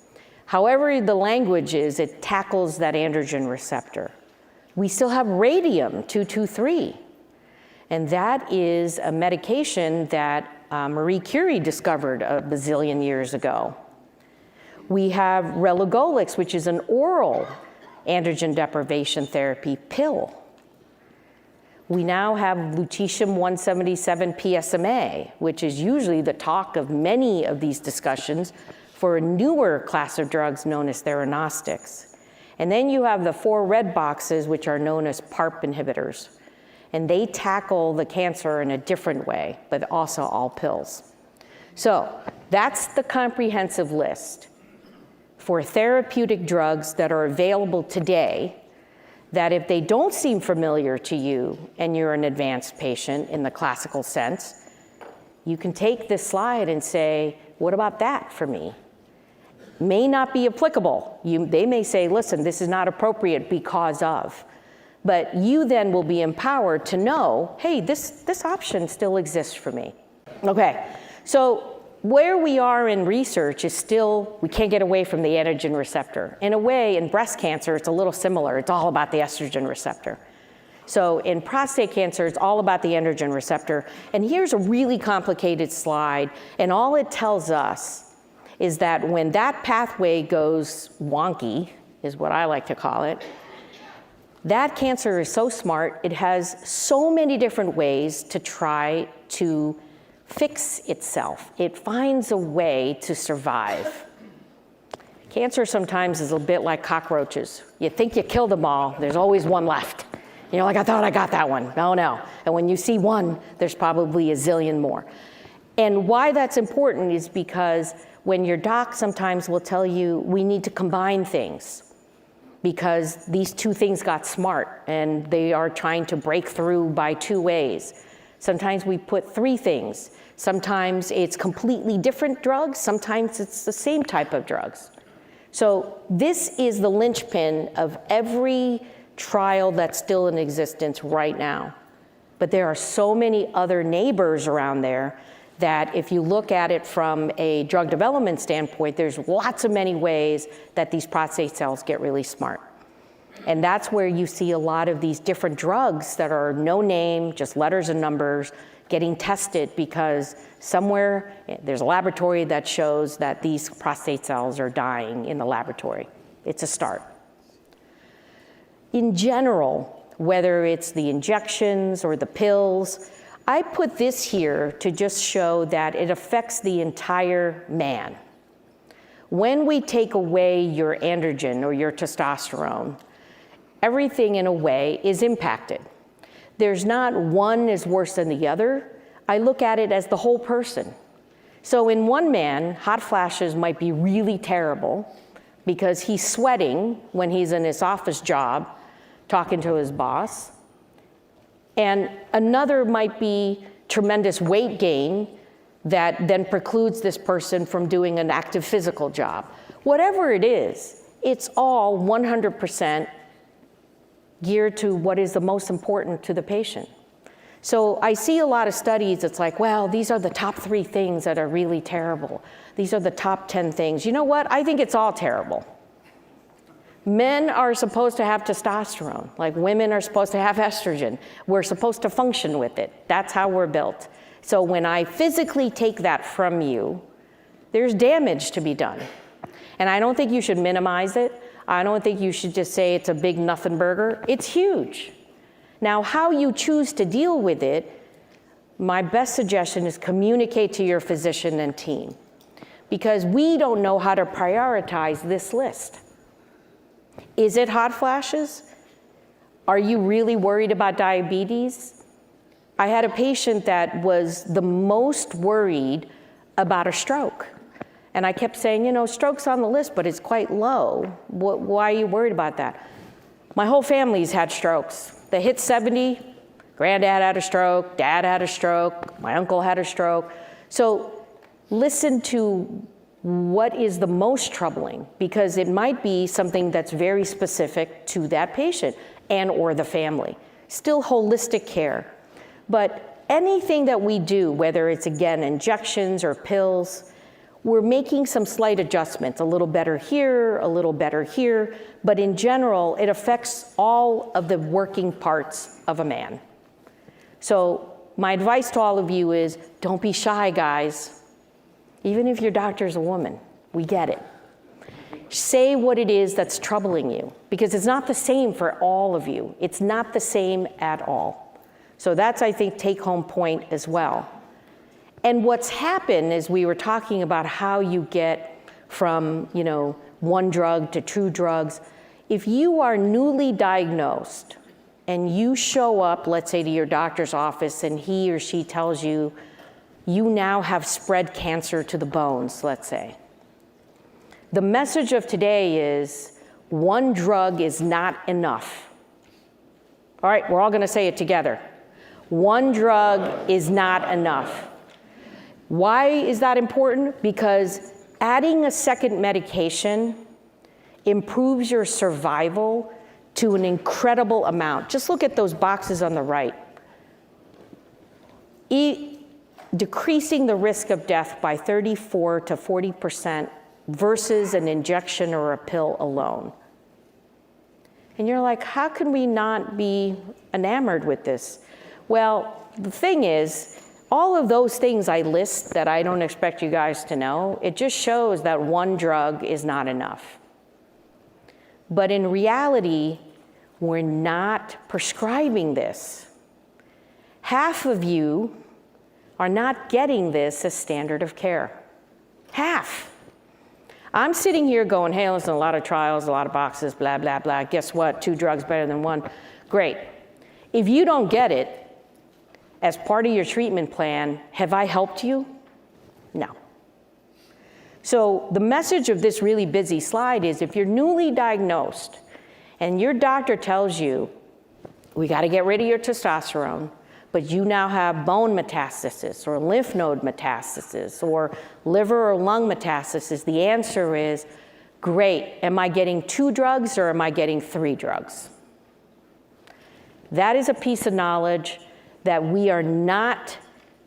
However the language is, it tackles that androgen receptor. We still have radium-223. And that is a medication that Marie Curie discovered a bazillion years ago. We have relugolix, which is an oral androgen deprivation therapy pill. We now have lutetium-177 PSMA, which is usually the talk of many of these discussions for a newer class of drugs known as theranostics. And then you have the 4 red boxes, which are known as PARP inhibitors. And they tackle the cancer in a different way, but also all pills. So that's the comprehensive list for therapeutic drugs that are available today, that if they don't seem familiar to you and you're an advanced patient in the classical sense, you can take this slide and say, what about that for me? May not be applicable. They may say, listen, this is not appropriate because of. But you then will be empowered to know, hey, this option still exists for me. Okay, so where we are in research is still, we can't get away from the androgen receptor. In a way, in breast cancer, it's a little similar. It's all about the estrogen receptor. So in prostate cancer, it's all about the androgen receptor. And here's a really complicated slide. And all it tells us is that when that pathway goes wonky, is what I like to call it, that cancer is so smart, it has so many different ways to try to fix itself. It finds a way to survive. Cancer sometimes is a bit like cockroaches. You think you killed them all, there's always one left. And you're like, I thought I got that one. No. And when you see one, there's probably a zillion more. And why that's important is because when your doc sometimes will tell you, we need to combine things because these two things got smart and they are trying to break through by two ways. Sometimes we put three things. Sometimes it's completely different drugs. Sometimes it's the same type of drugs. So this is the linchpin of every trial that's still in existence right now. But there are so many other neighbors around there that if you look at it from a drug development standpoint, there's lots of many ways that these prostate cells get really smart. And that's where you see a lot of these different drugs that are no name, just letters and numbers, getting tested because somewhere there's a laboratory that shows that these prostate cells are dying in the laboratory. It's a start. In general, whether it's the injections or the pills, I put this here to just show that it affects the entire man. When we take away your androgen or your testosterone, everything in a way is impacted. There's not one is worse than the other. I look at it as the whole person. So in one man, hot flashes might be really terrible because he's sweating when he's in his office job, talking to his boss. And another might be tremendous weight gain that then precludes this person from doing an active physical job. Whatever it is, it's all 100% geared to what is the most important to the patient. So I see a lot of studies, it's like, well, these are the top 3 things that are really terrible. These are the top 10 things. You know what? I think it's all terrible. Men are supposed to have testosterone, like women are supposed to have estrogen. We're supposed to function with it. That's how we're built. So when I physically take that from you, there's damage to be done. And I don't think you should minimize it. I don't think you should just say it's a big nothing burger. It's huge. Now, how you choose to deal with it, my best suggestion is communicate to your physician and team, because we don't know how to prioritize this list. Is it hot flashes? Are you really worried about diabetes? I had a patient that was the most worried about a stroke. And I kept saying, you know, stroke's on the list, but it's quite low. Why are you worried about that? My whole family's had strokes. They hit 70, granddad had a stroke, dad had a stroke, my uncle had a stroke. So listen to what is the most troubling, because it might be something that's very specific to that patient and or the family. Still holistic care. But anything that we do, whether it's again injections or pills, we're making some slight adjustments, a little better here, a little better here, but in general, it affects all of the working parts of a man. So my advice to all of you is, don't be shy, guys. Even if your doctor's a woman, we get it. Say what it is that's troubling you, because it's not the same for all of you. It's not the same at all. So that's, I think, take-home point as well. And what's happened is we were talking about how you get from, you know, one drug to 2 drugs. If you are newly diagnosed and you show up, let's say, to your doctor's office and he or she tells you, you now have spread cancer to the bones, let's say. The message of today is one drug is not enough. All right, we're all gonna say it together. One drug is not enough. Why is that important? Because adding a second medication improves your survival to an incredible amount. Just look at those boxes on the right. decreasing the risk of death by 34 to 40% versus an injection or a pill alone. And you're like, how can we not be enamored with this? Well, the thing is, all of those things I list that I don't expect you guys to know, it just shows that one drug is not enough. But in reality, we're not prescribing this. Half of you are not getting this as standard of care. Half. I'm sitting here going, hey, listen, a lot of trials, a lot of boxes, blah, blah, blah. Guess what? 2 drugs better than 1. Great. If you don't get it as part of your treatment plan, have I helped you? No. So the message of this really busy slide is if you're newly diagnosed and your doctor tells you, we got to get rid of your testosterone, but you now have bone metastasis or lymph node metastasis or liver or lung metastasis, the answer is, great, am I getting 2 drugs or am I getting 3 drugs? That is a piece of knowledge that we are not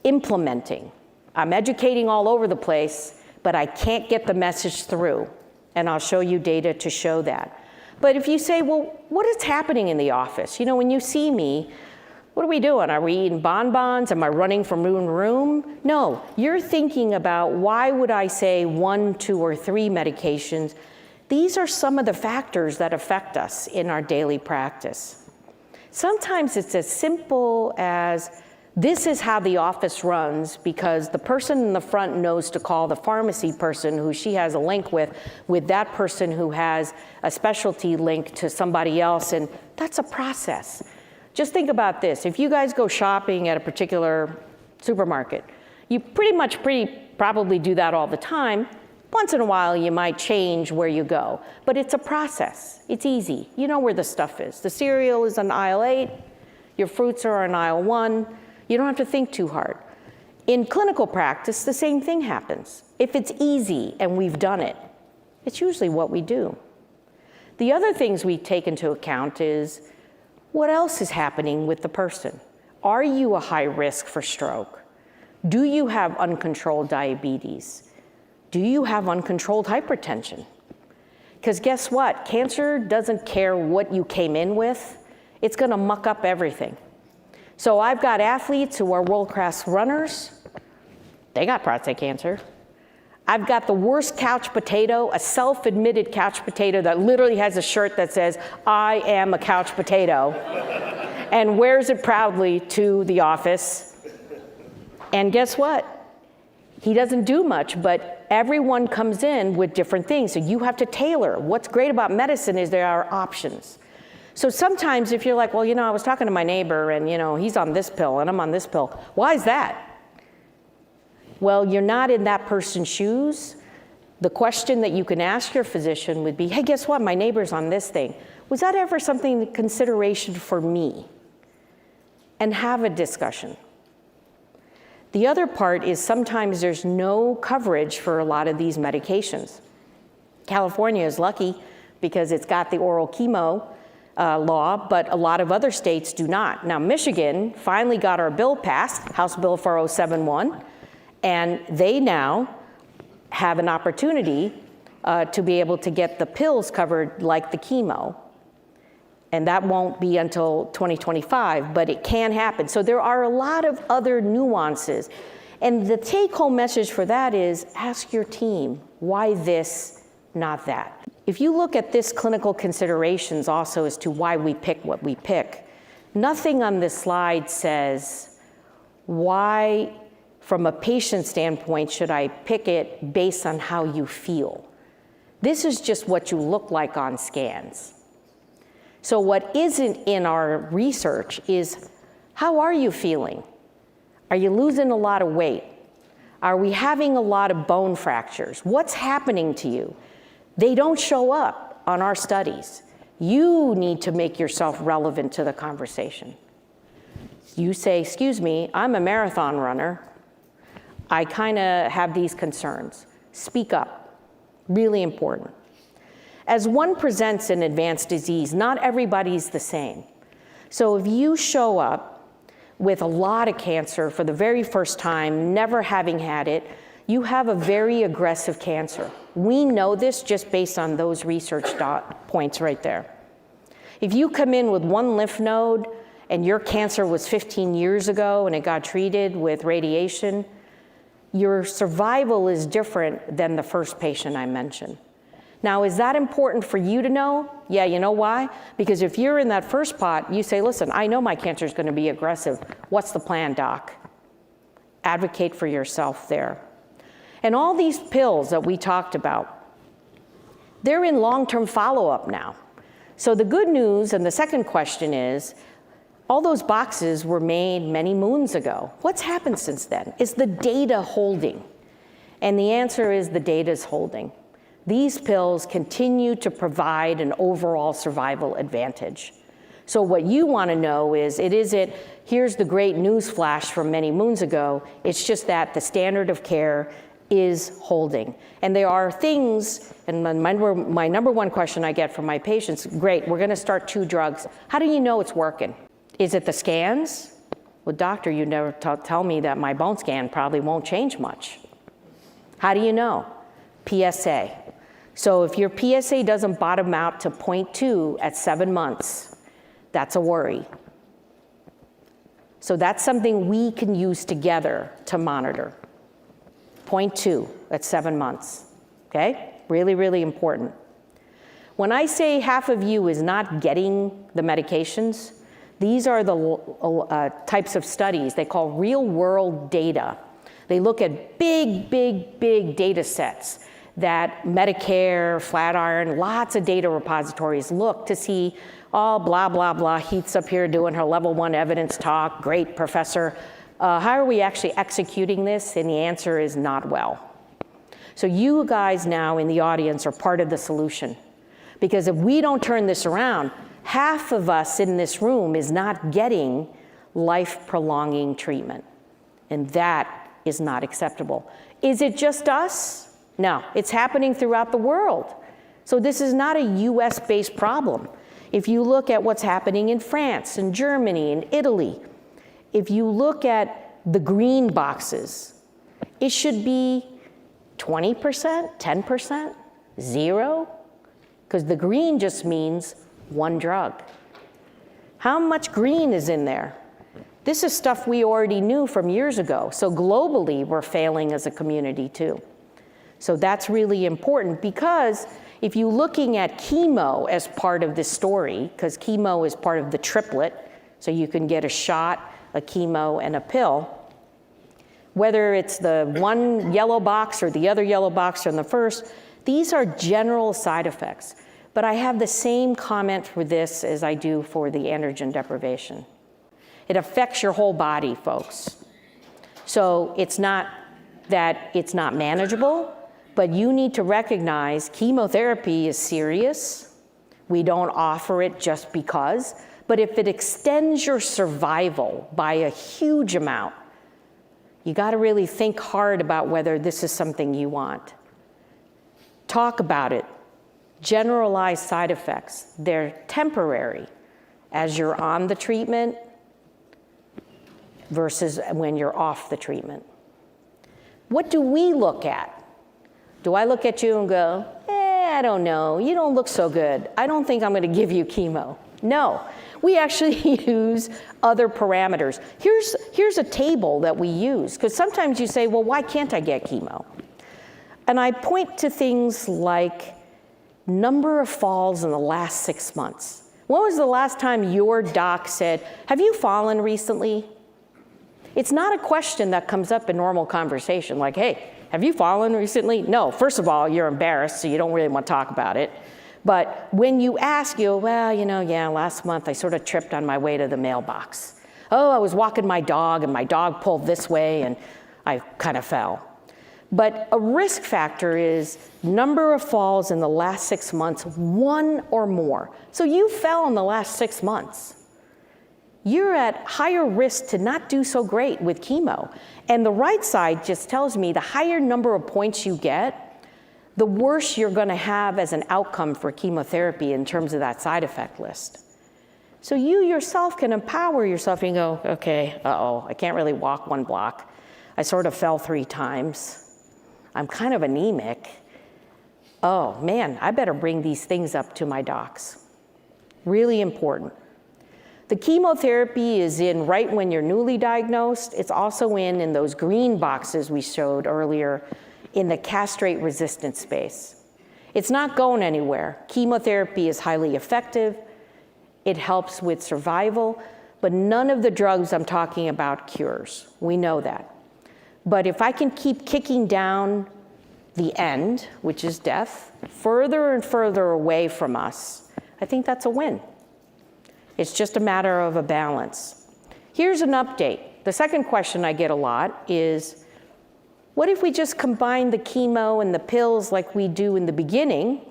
implementing. I'm educating all over the place, but I can't get the message through, and I'll show you data to show that. But if you say, well, what is happening in the office? You know, when you see me, what are we doing? Are we eating bonbons? Am I running from room to room? No, you're thinking about why would I say 1, 2, or 3 medications? These are some of the factors that affect us in our daily practice. Sometimes it's as simple as this is how the office runs because the person in the front knows to call the pharmacy person who she has a link with that person who has a specialty link to somebody else, and that's a process. Just think about this. If you guys go shopping at a particular supermarket, you probably do that all the time. Once in a while, you might change where you go, but it's a process. It's easy. You know where the stuff is. The cereal is on aisle 8. Your fruits are on aisle 1. You don't have to think too hard. In clinical practice, the same thing happens. If it's easy and we've done it, it's usually what we do. The other things we take into account is what else is happening with the person? Are you a high risk for stroke? Do you have uncontrolled diabetes? Do you have uncontrolled hypertension? Because guess what? Cancer doesn't care what you came in with. It's going to muck up everything. So I've got athletes who are world-class runners. They got prostate cancer. I've got the worst couch potato, a self-admitted couch potato that literally has a shirt that says, I am a couch potato, and wears it proudly to the office. And guess what? He doesn't do much, but everyone comes in with different things, so you have to tailor. What's great about medicine is there are options. So sometimes if you're like, well, you know, I was talking to my neighbor and, you know, he's on this pill and I'm on this pill. Why is that? Well, you're not in that person's shoes. The question that you can ask your physician would be, hey, guess what? My neighbor's on this thing. Was that ever something consideration for me? And have a discussion. The other part is sometimes there's no coverage for a lot of these medications. California is lucky because it's got the oral chemo law, but a lot of other states do not. Now, Michigan finally got our bill passed, House Bill 4071, and they now have an opportunity to be able to get the pills covered like the chemo. And that won't be until 2025, but it can happen. So there are a lot of other nuances. And the take-home message for that is ask your team, why this, not that? If you look at this clinical considerations also as to why we pick what we pick, nothing on this slide says why, from a patient standpoint, should I pick it based on how you feel. This is just what you look like on scans. So what isn't in our research is, how are you feeling? Are you losing a lot of weight? Are we having a lot of bone fractures? What's happening to you? They don't show up on our studies. You need to make yourself relevant to the conversation. You say, excuse me, I'm a marathon runner. I kind of have these concerns. Speak up, really important. As one presents an advanced disease, not everybody's the same. So if you show up with a lot of cancer for the very first time, never having had it, you have a very aggressive cancer. We know this just based on those research points right there. If you come in with one lymph node and your cancer was 15 years ago and it got treated with radiation, your survival is different than the first patient I mentioned. Now, is that important for you to know? Yeah, you know why? Because if you're in that first pot, you say, listen, I know my cancer is going to be aggressive. What's the plan, doc? Advocate for yourself there. And all these pills that we talked about, they're in long-term follow-up now. So the good news, and the second question is, all those boxes were made many moons ago. What's happened since then? Is the data holding? And the answer is the data is holding. These pills continue to provide an overall survival advantage. So what you want to know is, it isn't, here's the great news flash from many moons ago, it's just that the standard of care is holding. And there are things, and my number one question I get from my patients, great, we're going to start 2 drugs. How do you know it's working? Is it the scans? Well, doctor, you never tell me that my bone scan probably won't change much. How do you know? PSA. So if your PSA doesn't bottom out to 0.2 at 7 months, that's a worry. So that's something we can use together to monitor. 0.2 at 7 months, okay? Really, really important. When I say half of you is not getting the medications, these are the types of studies they call real-world data. They look at big, big, big data sets that Medicare, Flatiron, lots of data repositories look to see, oh, blah, blah, blah, Heath's up here doing her level 1 evidence talk, great professor. How are we actually executing this? And the answer is not well. So you guys now in the audience are part of the solution. Because if we don't turn this around, half of us in this room is not getting life-prolonging treatment. And that is not acceptable. Is it just us? No, it's happening throughout the world. So this is not a US-based problem. If you look at what's happening in France and Germany and Italy, if you look at the green boxes, it should be 20%, 10%, 0, because the green just means 1 drug. How much green is in there? This is stuff we already knew from years ago. So globally, we're failing as a community too. So that's really important, because if you're looking at chemo as part of this story, because chemo is part of the triplet, so you can get a shot, a chemo, and a pill, whether it's the one yellow box or the other yellow box on the first, these are general side effects. But I have the same comment for this as I do for the androgen deprivation. It affects your whole body, folks. So it's not that it's not manageable, but you need to recognize chemotherapy is serious. We don't offer it just because. But if it extends your survival by a huge amount, you got to really think hard about whether this is something you want. Talk about it. Generalized side effects. They're temporary as you're on the treatment versus when you're off the treatment. What do we look at? Do I look at you and go, I don't know, you don't look so good. I don't think I'm going to give you chemo. No, we actually use other parameters. Here's a table that we use, because sometimes you say, well, why can't I get chemo? And I point to things like number of falls in the last 6 months. When was the last time your doc said, have you fallen recently? It's not a question that comes up in normal conversation, like, hey, have you fallen recently? No, first of all, you're embarrassed, so you don't really want to talk about it. But when you ask, well, yeah, last month I sort of tripped on my way to the mailbox. Oh, I was walking my dog and my dog pulled this way and I kind of fell. But a risk factor is number of falls in the last 6 months, 1 or more. So you fell in the last 6 months. You're at higher risk to not do so great with chemo. And the right side just tells me the higher number of points you get, the worse you're going to have as an outcome for chemotherapy in terms of that side effect list. So you yourself can empower yourself and go, okay, I can't really walk 1 block. I sort of fell 3 times. I'm kind of anemic. Oh man, I better bring these things up to my docs. Really important. The chemotherapy is in right when you're newly diagnosed. It's also in those green boxes we showed earlier in the castrate-resistant space. It's not going anywhere. Chemotherapy is highly effective. It helps with survival, but none of the drugs I'm talking about cures. We know that. But if I can keep kicking down the end, which is death, further and further away from us, I think that's a win. It's just a matter of a balance. Here's an update. The second question I get a lot is, what if we just combine the chemo and the pills like we do in the beginning,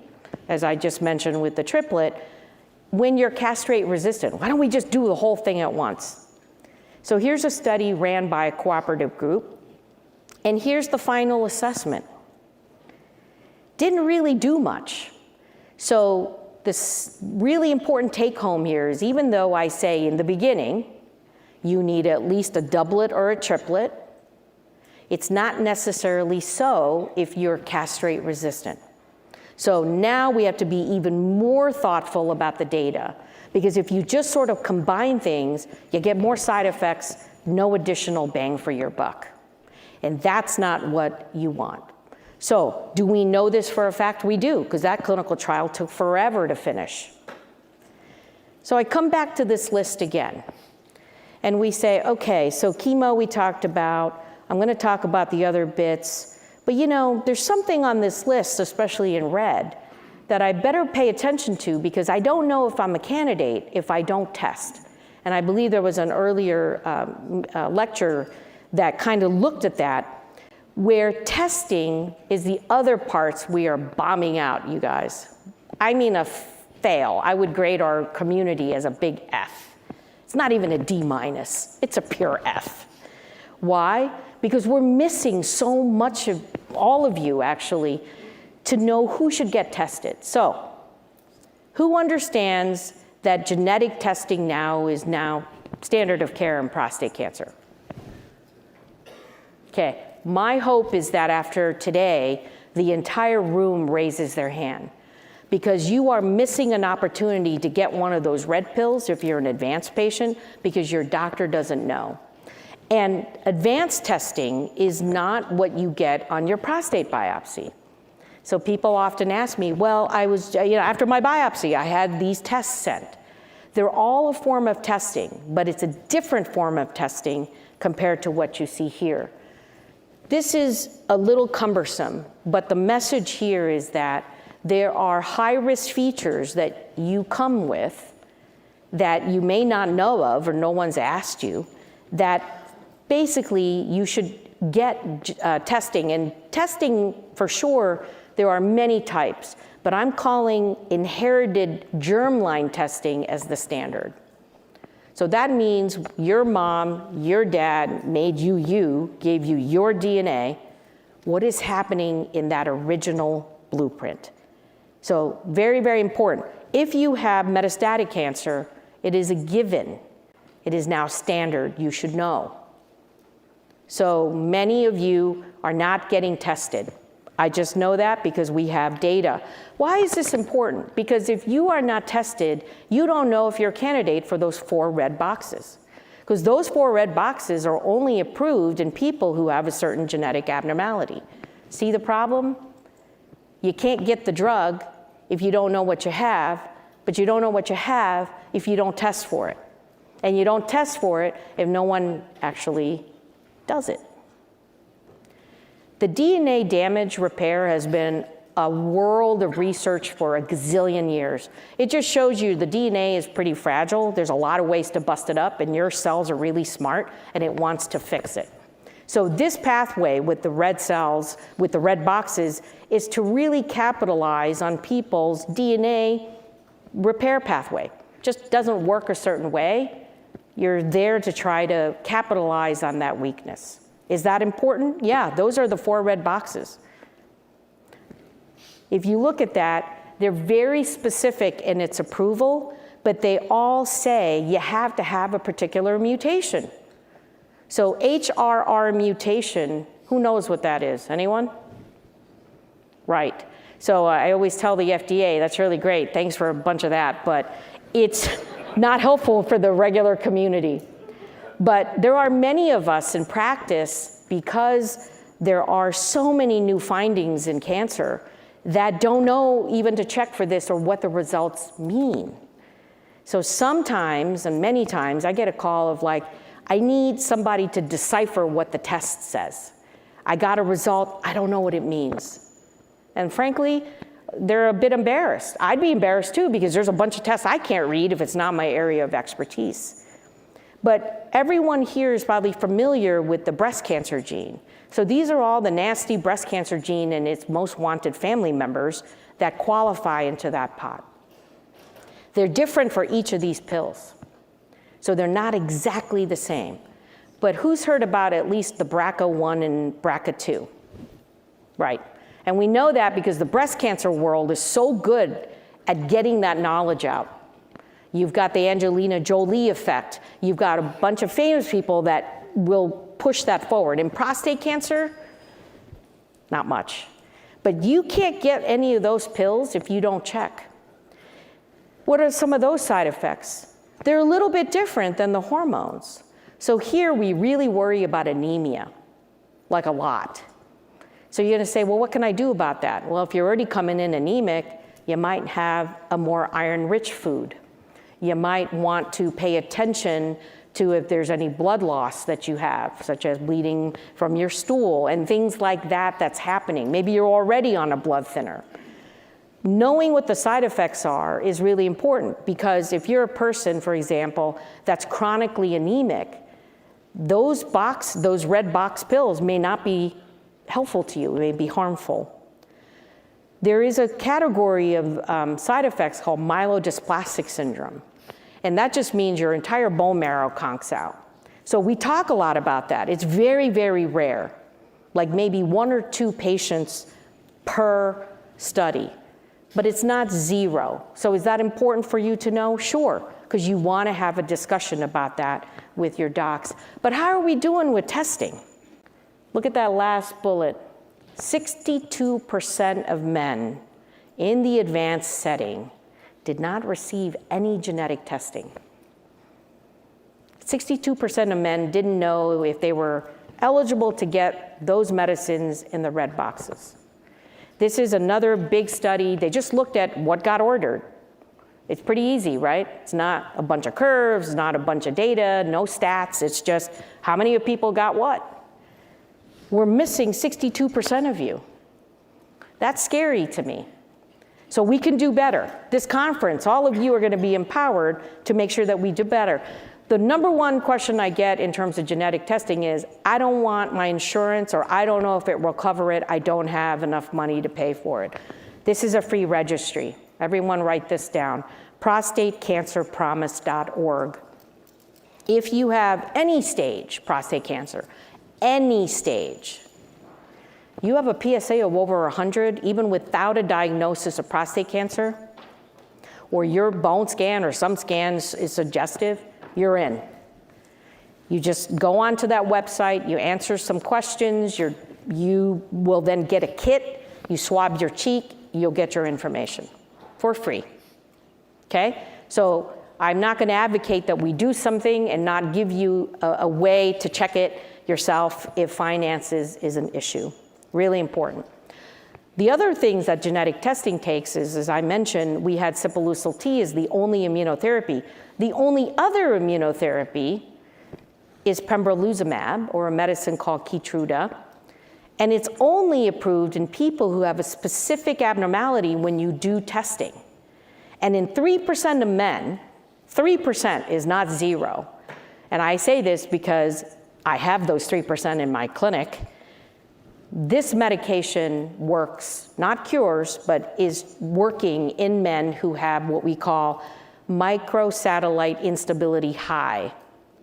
as I just mentioned with the triplet, when you're castrate resistant? Why don't we just do the whole thing at once? So here's a study ran by a cooperative group, and here's the final assessment. Didn't really do much. So this really important take home here is, even though I say in the beginning, you need at least a doublet or a triplet, it's not necessarily so if you're castrate resistant. So now we have to be even more thoughtful about the data, because if you just sort of combine things, you get more side effects, no additional bang for your buck. And that's not what you want. So do we know this for a fact? We do, because that clinical trial took forever to finish. So I come back to this list again, and we say, okay, so chemo we talked about. I'm going to talk about the other bits, but there's something on this list, especially in red, that I better pay attention to, because I don't know if I'm a candidate if I don't test. And I believe there was an earlier lecture that kind of looked at that, where testing is the other parts we are bombing out, you guys. I mean a fail. I would grade our community as a big F. It's not even a D-, it's a pure F. Why? Because we're missing so much of, all of you actually, to know who should get tested. So, who understands that genetic testing is standard of care in prostate cancer? Okay. My hope is that after today, the entire room raises their hand, because you are missing an opportunity to get one of those red pills if you're an advanced patient, because your doctor doesn't know. And advanced testing is not what you get on your prostate biopsy. So people often ask me, well, I was, after my biopsy, I had these tests sent. They're all a form of testing, but it's a different form of testing compared to what you see here. This is a little cumbersome, but the message here is that there are high-risk features that you come with that you may not know of, or no one's asked you, that basically you should get testing. And testing, for sure, there are many types, but I'm calling inherited germline testing as the standard. So that means your mom, your dad made you, gave you your DNA. What is happening in that original blueprint? So very, very important. If you have metastatic cancer, it is a given. It is now standard. You should know. So many of you are not getting tested. I just know that because we have data. Why is this important? Because if you are not tested, you don't know if you're a candidate for those 4 red boxes. Because those 4 red boxes are only approved in people who have a certain genetic abnormality. See the problem? You can't get the drug if you don't know what you have, but you don't know what you have if you don't test for it. And you don't test for it if no one actually does it. The DNA damage repair has been a world of research for a gazillion years. It just shows you the DNA is pretty fragile. There's a lot of ways to bust it up, and your cells are really smart, and it wants to fix it. So this pathway with the red cells, with the red boxes, is to really capitalize on people's DNA repair pathway. Just doesn't work a certain way. You're there to try to capitalize on that weakness. Is that important? Yeah, those are the 4 red boxes. If you look at that, they're very specific in its approval, but they all say you have to have a particular mutation. So HRR mutation, who knows what that is? Anyone? Right. So I always tell the FDA, that's really great, thanks for a bunch of that, but it's not helpful for the regular community. But there are many of us in practice, because there are so many new findings in cancer, that don't know even to check for this or what the results mean. So sometimes, and many times, I get a call of like, I need somebody to decipher what the test says. I got a result, I don't know what it means. And frankly, they're a bit embarrassed. I'd be embarrassed too, because there's a bunch of tests I can't read if it's not my area of expertise. But everyone here is probably familiar with the breast cancer gene. So these are all the nasty breast cancer gene and its most wanted family members that qualify into that pot. They're different for each of these pills. So they're not exactly the same. But who's heard about at least the BRCA1 and BRCA2? Right. And we know that because the breast cancer world is so good at getting that knowledge out. You've got the Angelina Jolie effect. You've got a bunch of famous people that will push that forward. In prostate cancer, not much. But you can't get any of those pills if you don't check. What are some of those side effects? They're a little bit different than the hormones. So here we really worry about anemia, like a lot. So you're gonna say, well, what can I do about that? Well, if you're already coming in anemic, you might have a more iron-rich food. You might want to pay attention to if there's any blood loss that you have, such as bleeding from your stool and things like that that's happening. Maybe you're already on a blood thinner. Knowing what the side effects are is really important, because if you're a person, for example, that's chronically anemic, those red box pills may not be helpful to you, it may be harmful. There is a category of side effects called myelodysplastic syndrome. And that just means your entire bone marrow conks out. So we talk a lot about that. It's very, very rare, like maybe 1 or 2 patients per study, but it's not 0. So is that important for you to know? Sure, because you want to have a discussion about that with your docs. But how are we doing with testing? Look at that last bullet. 62% of men in the advanced setting did not receive any genetic testing. 62% of men didn't know if they were eligible to get those medicines in the red boxes. This is another big study. They just looked at what got ordered. It's pretty easy, right? It's not a bunch of curves, not a bunch of data, no stats. It's just how many people got what. We're missing 62% of you. That's scary to me. So we can do better. This conference, all of you are going to be empowered to make sure that we do better. The number one question I get in terms of genetic testing is, I don't want my insurance, or I don't know if it will cover it, I don't have enough money to pay for it. This is a free registry. Everyone write this down, prostatecancerpromise.org. If you have any stage prostate cancer, any stage, you have a PSA of over 100, even without a diagnosis of prostate cancer, or your bone scan or some scans is suggestive, you're in. You just go onto that website, you answer some questions, you will then get a kit, you swab your cheek, you'll get your information for free, okay? So I'm not gonna advocate that we do something and not give you a way to check it yourself if finances is an issue. Really important. The other things that genetic testing takes is, as I mentioned, we had sipuleucel T as the only immunotherapy. The only other immunotherapy is pembrolizumab, or a medicine called Keytruda, and it's only approved in people who have a specific abnormality when you do testing. And in 3% of men, 3% is not 0. And I say this because I have those 3% in my clinic. This medication works, not cures, but is working in men who have what we call microsatellite instability high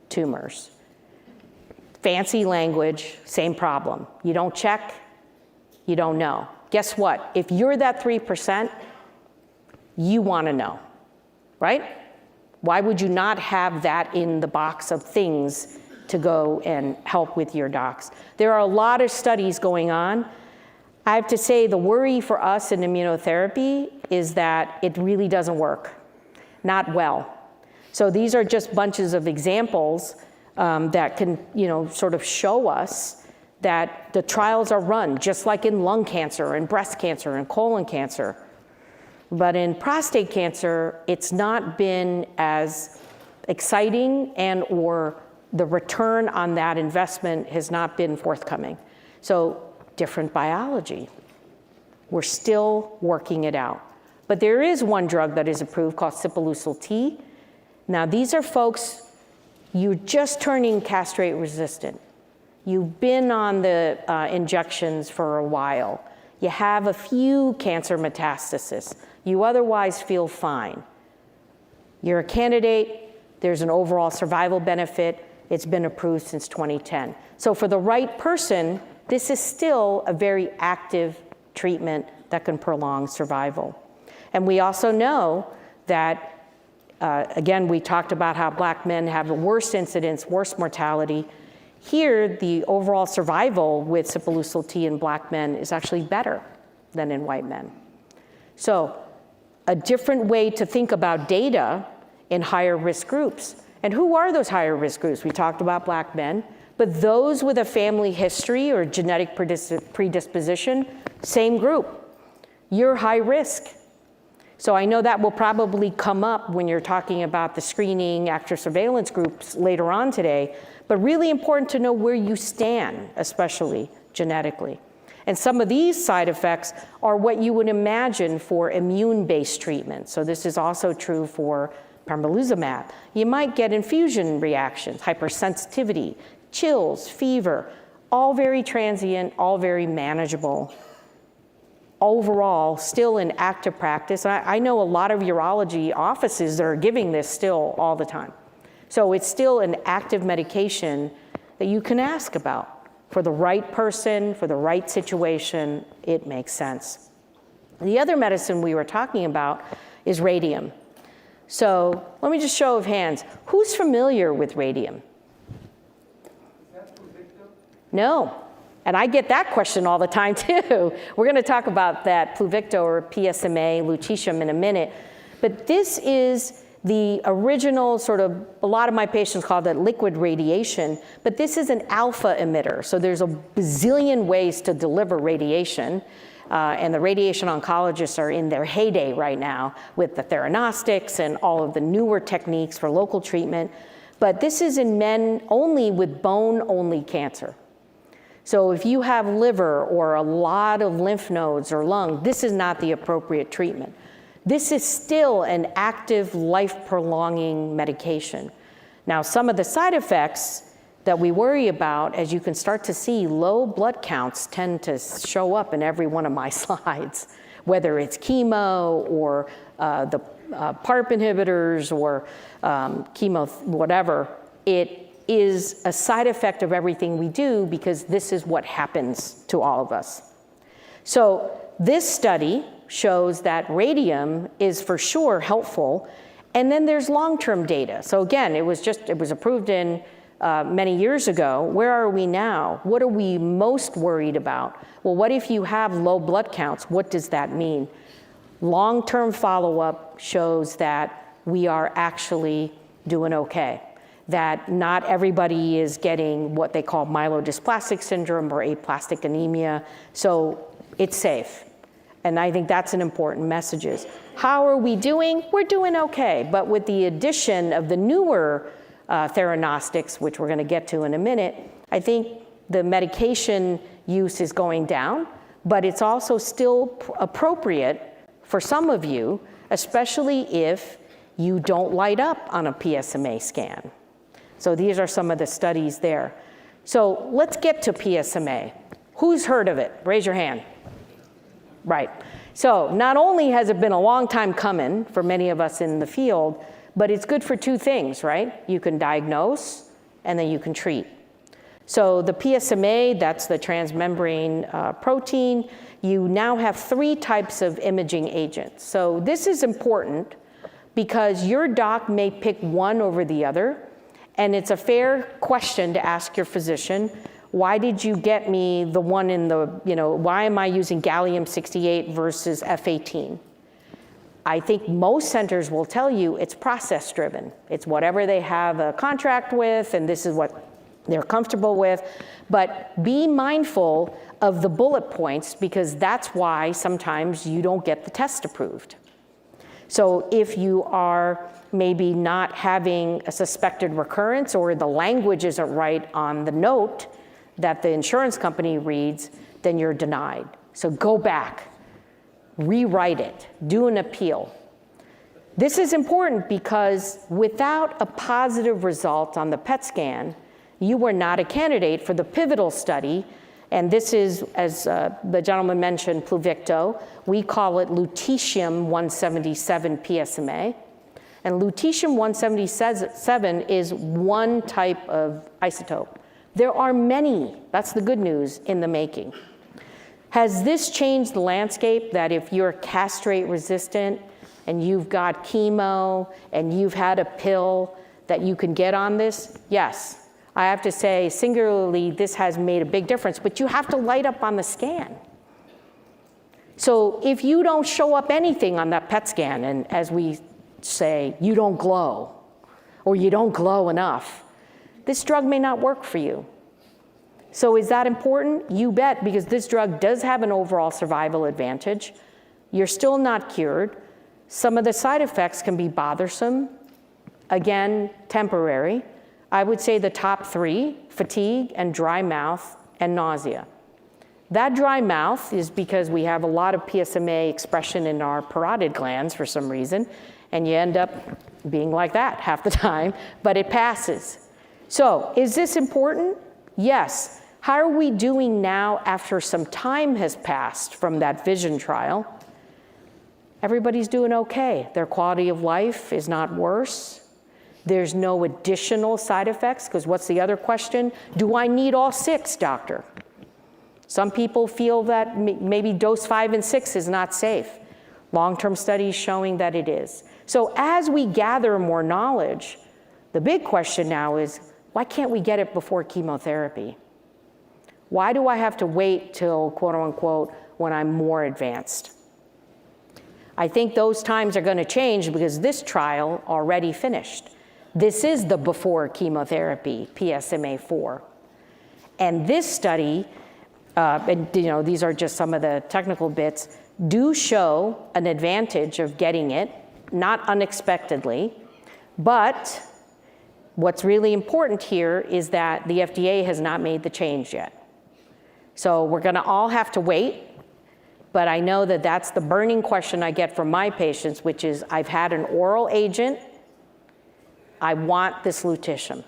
tumors. Fancy language, same problem. You don't check, you don't know. Guess what? If you're that 3%, you want to know, right? Why would you not have that in the box of things to go and help with your docs? There are a lot of studies going on. I have to say the worry for us in immunotherapy is that it really doesn't work, not well. So these are just bunches of examples that can, sort of show us that the trials are run just like in lung cancer and breast cancer and colon cancer. But in prostate cancer, it's not been as exciting, and or the return on that investment has not been forthcoming. So different biology. We're still working it out. But there is one drug that is approved called sipuleucel T. Now these are folks, you're just turning castrate resistant. You've been on the injections for a while. You have a few cancer metastases. You otherwise feel fine. You're a candidate. There's an overall survival benefit. It's been approved since 2010. So for the right person, this is still a very active treatment that can prolong survival. And we also know that, again, we talked about how Black men have the worst incidence, worst mortality. Here, the overall survival with sipuleucel T in Black men is actually better than in white men. So a different way to think about data in higher risk groups. And who are those higher risk groups? We talked about Black men, but those with a family history or genetic predisposition, same group. You're high risk. So I know that will probably come up when you're talking about the screening active surveillance groups later on today, but really important to know where you stand, especially genetically. And some of these side effects are what you would imagine for immune-based treatment. So this is also true for pembrolizumab. You might get infusion reactions, hypersensitivity, chills, fever, all very transient, all very manageable. Overall, still in active practice. I know a lot of urology offices that are giving this still all the time. So it's still an active medication that you can ask about. For the right person, for the right situation, it makes sense. The other medicine we were talking about is radium. So let me just show of hands. Who's familiar with radium? No. And I get that question all the time too. We're going to talk about that Pluvicto or PSMA, lutetium in a minute. But this is the original sort of, a lot of my patients call that liquid radiation, but this is an alpha emitter. So there's a bazillion ways to deliver radiation. And the radiation oncologists are in their heyday right now with the theranostics and all of the newer techniques for local treatment. But this is in men only with bone-only cancer. So if you have liver or a lot of lymph nodes or lung, this is not the appropriate treatment. This is still an active, life-prolonging medication. Now, some of the side effects that we worry about, as you can start to see, low blood counts tend to show up in every one of my slides, whether it's chemo or the PARP inhibitors or chemo, whatever. It is a side effect of everything we do because this is what happens to all of us. So this study shows that radium is for sure helpful, and then there's long-term data. So again, it was approved in many years ago. Where are we now? What are we most worried about? Well, what if you have low blood counts? What does that mean? Long-term follow-up shows that we are actually doing okay, that not everybody is getting what they call myelodysplastic syndrome or aplastic anemia, so it's safe. And I think that's an important message. How are we doing? We're doing okay, but with the addition of the newer theranostics, which we're gonna get to in a minute, I think the medication use is going down, but it's also still appropriate for some of you, especially if you don't light up on a PSMA scan. So these are some of the studies there. So let's get to PSMA. Who's heard of it? Raise your hand. Right. So not only has it been a long time coming for many of us in the field, but it's good for two things, right? You can diagnose and then you can treat. So the PSMA, that's the transmembrane protein, you now have 3 types of imaging agents. So this is important because your doc may pick one over the other, and it's a fair question to ask your physician, why did you get me the one in the, why am I using gallium-68 versus F-18? I think most centers will tell you it's process-driven. It's whatever they have a contract with, and this is what they're comfortable with. But be mindful of the bullet points, because that's why sometimes you don't get the test approved. So if you are maybe not having a suspected recurrence, or the language isn't right on the note that the insurance company reads, then you're denied. So go back, rewrite it, do an appeal. This is important because without a positive result on the PET scan, you were not a candidate for the pivotal study. And this is, as the gentleman mentioned, Pluvicto. We call it lutetium-177 PSMA. And lutetium-177 is one type of isotope. There are many, that's the good news, in the making. Has this changed the landscape, that if you're castrate resistant and you've got chemo and you've had a pill, that you can get on this? Yes. I have to say, singularly, this has made a big difference, but you have to light up on the scan. So if you don't show up anything on that PET scan, and as we say, you don't glow, or you don't glow enough, this drug may not work for you. So is that important? You bet, because this drug does have an overall survival advantage. You're still not cured. Some of the side effects can be bothersome. Again, temporary. I would say the top three: fatigue and dry mouth and nausea. That dry mouth is because we have a lot of PSMA expression in our parotid glands for some reason, and you end up being like that half the time, but it passes. So, is this important? Yes. How are we doing now after some time has passed from that vision trial? Everybody's doing okay. Their quality of life is not worse. There's no additional side effects, because what's the other question? Do I need all 6, doctor? Some people feel that maybe dose 5 and 6 is not safe. Long-term studies showing that it is. So as we gather more knowledge, the big question now is, why can't we get it before chemotherapy? Why do I have to wait till, quote unquote, when I'm more advanced? I think those times are going to change, because this trial already finished. This is the before chemotherapy, PSMA-4. And this study, and these are just some of the technical bits, do show an advantage of getting it, not unexpectedly, but what's really important here is that the FDA has not made the change yet. So we're going to all have to wait, but I know that that's the burning question I get from my patients, which is, I've had an oral agent, I want this lutetium.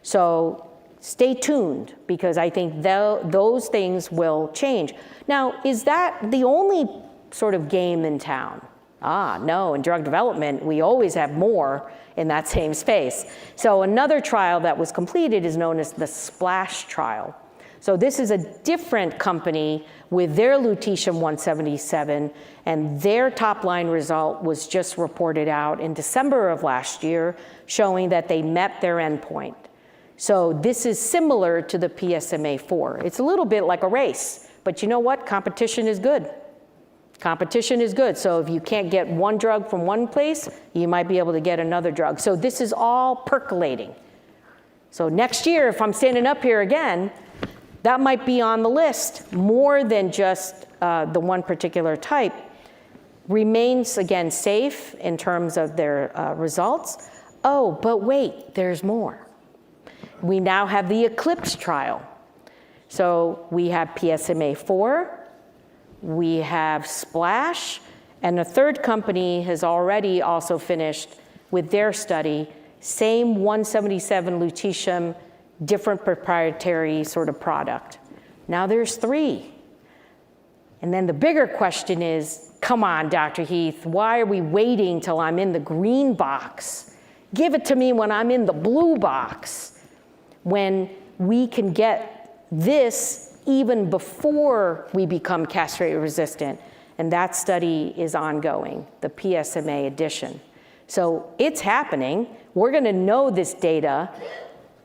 So stay tuned, because I think those things will change. Now, is that the only sort of game in town? No, in drug development, we always have more in that same space. So another trial that was completed is known as the SPLASH trial. So this is a different company with their lutetium-177, and their top-line result was just reported out in December of last year, showing that they met their endpoint. So this is similar to the PSMA-4. It's a little bit like a race, but you know what? Competition is good. Competition is good. So if you can't get one drug from one place, you might be able to get another drug. So this is all percolating. So next year, if I'm standing up here again, that might be on the list, more than just the one particular type. Remains, again, safe in terms of their results. Oh, but wait, there's more. We now have the ECLIPSE trial. So we have PSMA-4, we have SPLASH, and a third company has already also finished with their study, same 177 lutetium, different proprietary sort of product. Now there's 3. And then the bigger question is, come on, Dr. Heath, why are we waiting till I'm in the green box? Give it to me when I'm in the blue box, when we can get this even before we become castrate resistant. And that study is ongoing, the PSMA edition. So it's happening. We're going to know this data,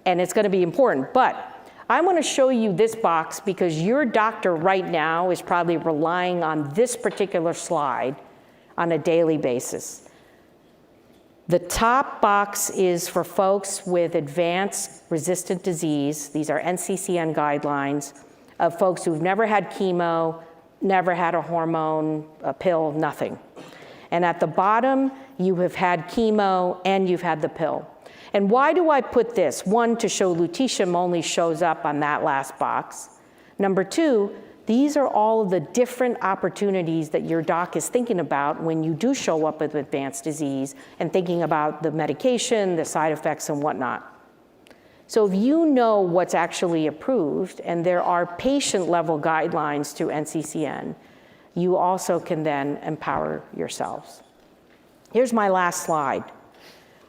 and it's going to be important. But I want to show you this box because your doctor right now is probably relying on this particular slide on a daily basis. The top box is for folks with advanced resistant disease. These are NCCN guidelines of folks who've never had chemo, never had a hormone, a pill, nothing. And at the bottom, you have had chemo and you've had the pill. And why do I put this? One, to show lutetium only shows up on that last box. Number two, these are all of the different opportunities that your doc is thinking about when you do show up with advanced disease and thinking about the medication, the side effects, and whatnot. So if you know what's actually approved, and there are patient-level guidelines through NCCN, you also can then empower yourselves. Here's my last slide.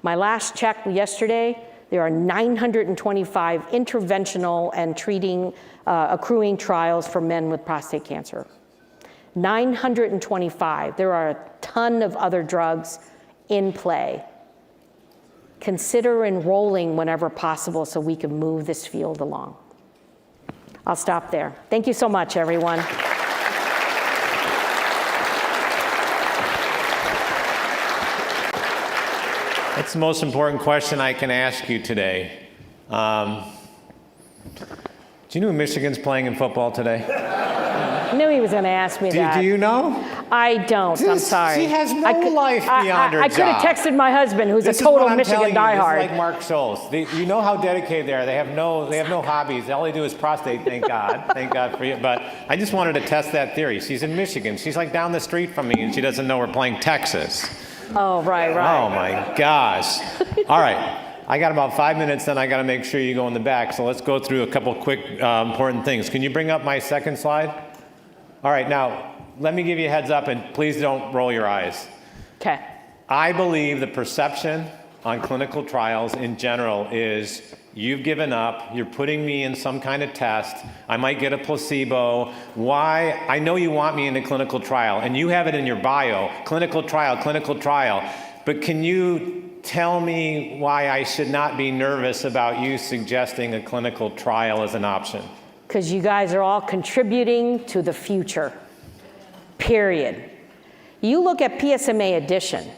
My last check yesterday, there are 925 interventional and treating, accruing trials for men with prostate cancer. 925. There are a ton of other drugs in play. Consider enrolling whenever possible so we can move this field along. I'll stop there. Thank you so much, everyone. That's the most important question I can ask you today. Do you know Michigan's playing in football today? I knew he was going to ask me that. Do you know? I don't. I'm sorry. She has no life beyond her job. I could have texted my husband, who's This a total is Michigan diehard. This is like Mark Scholz. You know how dedicated they are. They have no hobbies. All they do is prostate. Thank God. Thank God for you. But I just wanted to test that theory. She's in Michigan. She's like down the street from me, and she doesn't know we're playing Texas. Oh, right. Oh my gosh. All right. I got about 5 minutes, then I got to make sure you go in the back. So let's go through a couple quick important things. Can you bring up my second slide? All right, now, let me give you a heads up, and please don't roll your eyes. Okay. I believe the perception on clinical trials in general is you've given up, you're putting me in some kind of test, I might get a placebo. Why? I know you want me in a clinical trial, and you have it in your bio, clinical trial. But can you tell me why I should not be nervous about you suggesting a clinical trial as an option? Because you guys are all contributing to the future, period. You look at PSMA edition,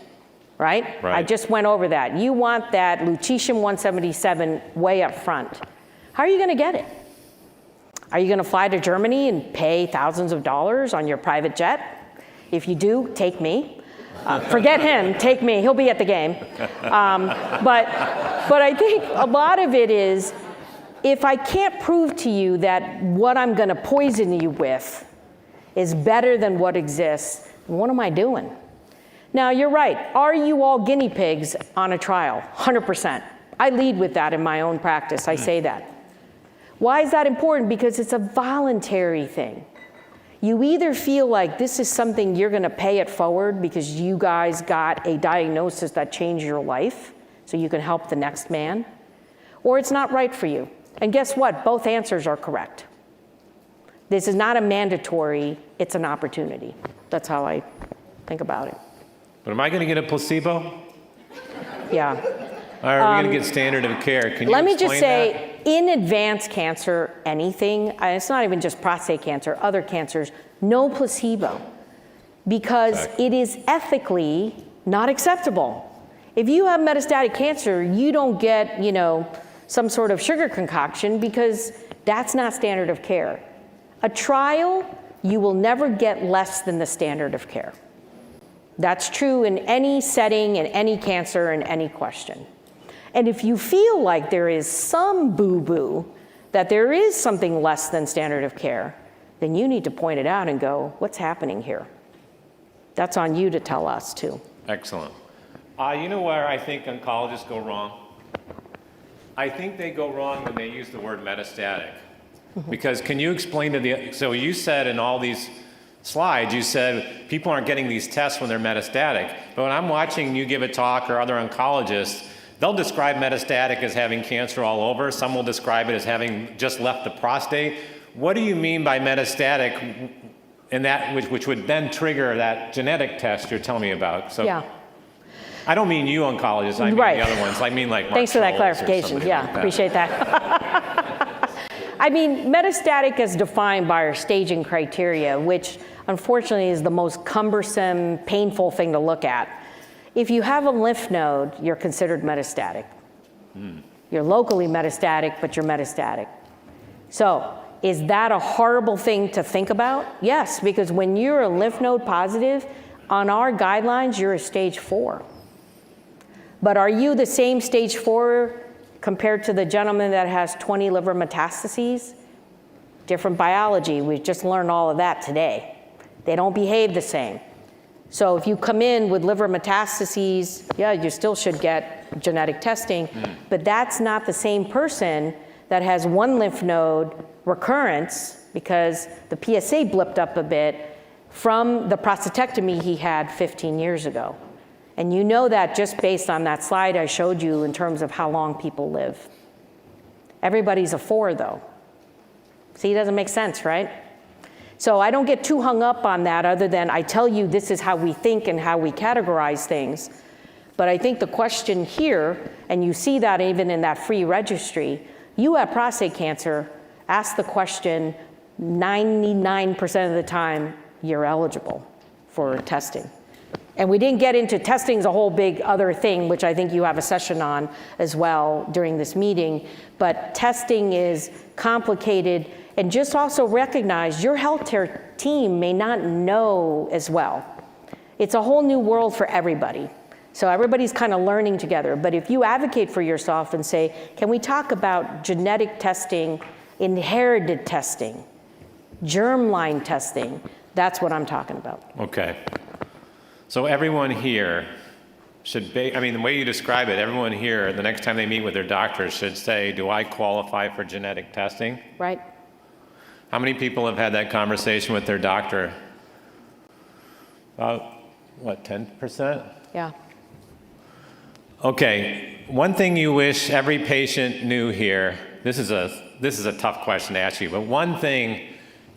right? I just went over that. You want that lutetium-177 way up front. How are you going to get it? Are you going to fly to Germany and pay thousands of dollars on your private jet? If you do, take me. Forget him, take me. He'll be at the game. But I think a lot of it is, if I can't prove to you that what I'm going to poison you with is better than what exists, what am I doing? Now, you're right. Are you all guinea pigs on a trial? 100%. I lead with that in my own practice. I say that. Why is that important? Because it's a voluntary thing. You either feel like this is something you're going to pay it forward because you guys got a diagnosis that changed your life so you can help the next man, or it's not right for you. And guess what? Both answers are correct. This is not a mandatory, it's an opportunity. That's how I think about it. But am I going to get a placebo? Yeah. All right, we're going to get standard of care. Can you Let me explain just say, that? in advanced cancer, anything, it's not even just prostate cancer, other cancers, no placebo. Because it is ethically not acceptable. If you have metastatic cancer, you don't get, some sort of sugar concoction because that's not standard of care. A trial, you will never get less than the standard of care. That's true in any setting, in any cancer, in any question. And if you feel like there is some boo-boo, that there is something less than standard of care, then you need to point it out and go, what's happening here? That's on you to tell us too. Excellent. You know where I think oncologists go wrong? I think they go wrong when they use the word metastatic. Because can you explain so you said in all these slides, you said people aren't getting these tests when they're metastatic. But when I'm watching you give a talk or other oncologists, they'll describe metastatic as having cancer all over. Some will describe it as having just left the prostate. What do you mean by metastatic and that which would then trigger that genetic test you're telling me about. So Yeah. I don't mean you oncologists, I mean Right. the other ones. I mean like Mark Thanks for that Scholz or clarification. somebody Yeah, like that. appreciate that. I mean, metastatic is defined by our staging criteria, which unfortunately is the most cumbersome, painful thing to look at. If you have a lymph node, you're considered metastatic. You're locally metastatic, but you're metastatic. So, is that a horrible thing to think about? Yes, because when you're a lymph node positive, on our guidelines, you're a stage 4. But are you the same stage 4 compared to the gentleman that has 20 liver metastases? Different biology. We've just learned all of that today. They don't behave the same. So if you come in with liver metastases, yeah, you still should get genetic testing, but that's not the same person that has one lymph node recurrence because the PSA blipped up a bit from the prostatectomy he had 15 years ago. And you know that just based on that slide I showed you in terms of how long people live. Everybody's a 4 though. See, it doesn't make sense, right? So I don't get too hung up on that other than I tell you this is how we think and how we categorize things. But I think the question here, and you see that even in that free registry, you have prostate cancer, ask the question 99% of the time you're eligible for testing. And we didn't get into testing is a whole big other thing, which I think you have a session on as well during this meeting. But testing is complicated, and just also recognize your healthcare team may not know as well. It's a whole new world for everybody. So everybody's kind of learning together. But if you advocate for yourself and say, can we talk about genetic testing, inherited testing, germline testing, that's what I'm talking about. Okay. So everyone here should be, I mean, the way you describe it, everyone here, the next time they meet with their doctor should say, do I qualify for genetic testing? Right? How many people have had that conversation with their doctor? About, what, 10%? Yeah. Okay, one thing you wish every patient knew here, this is a tough question to ask you, but one thing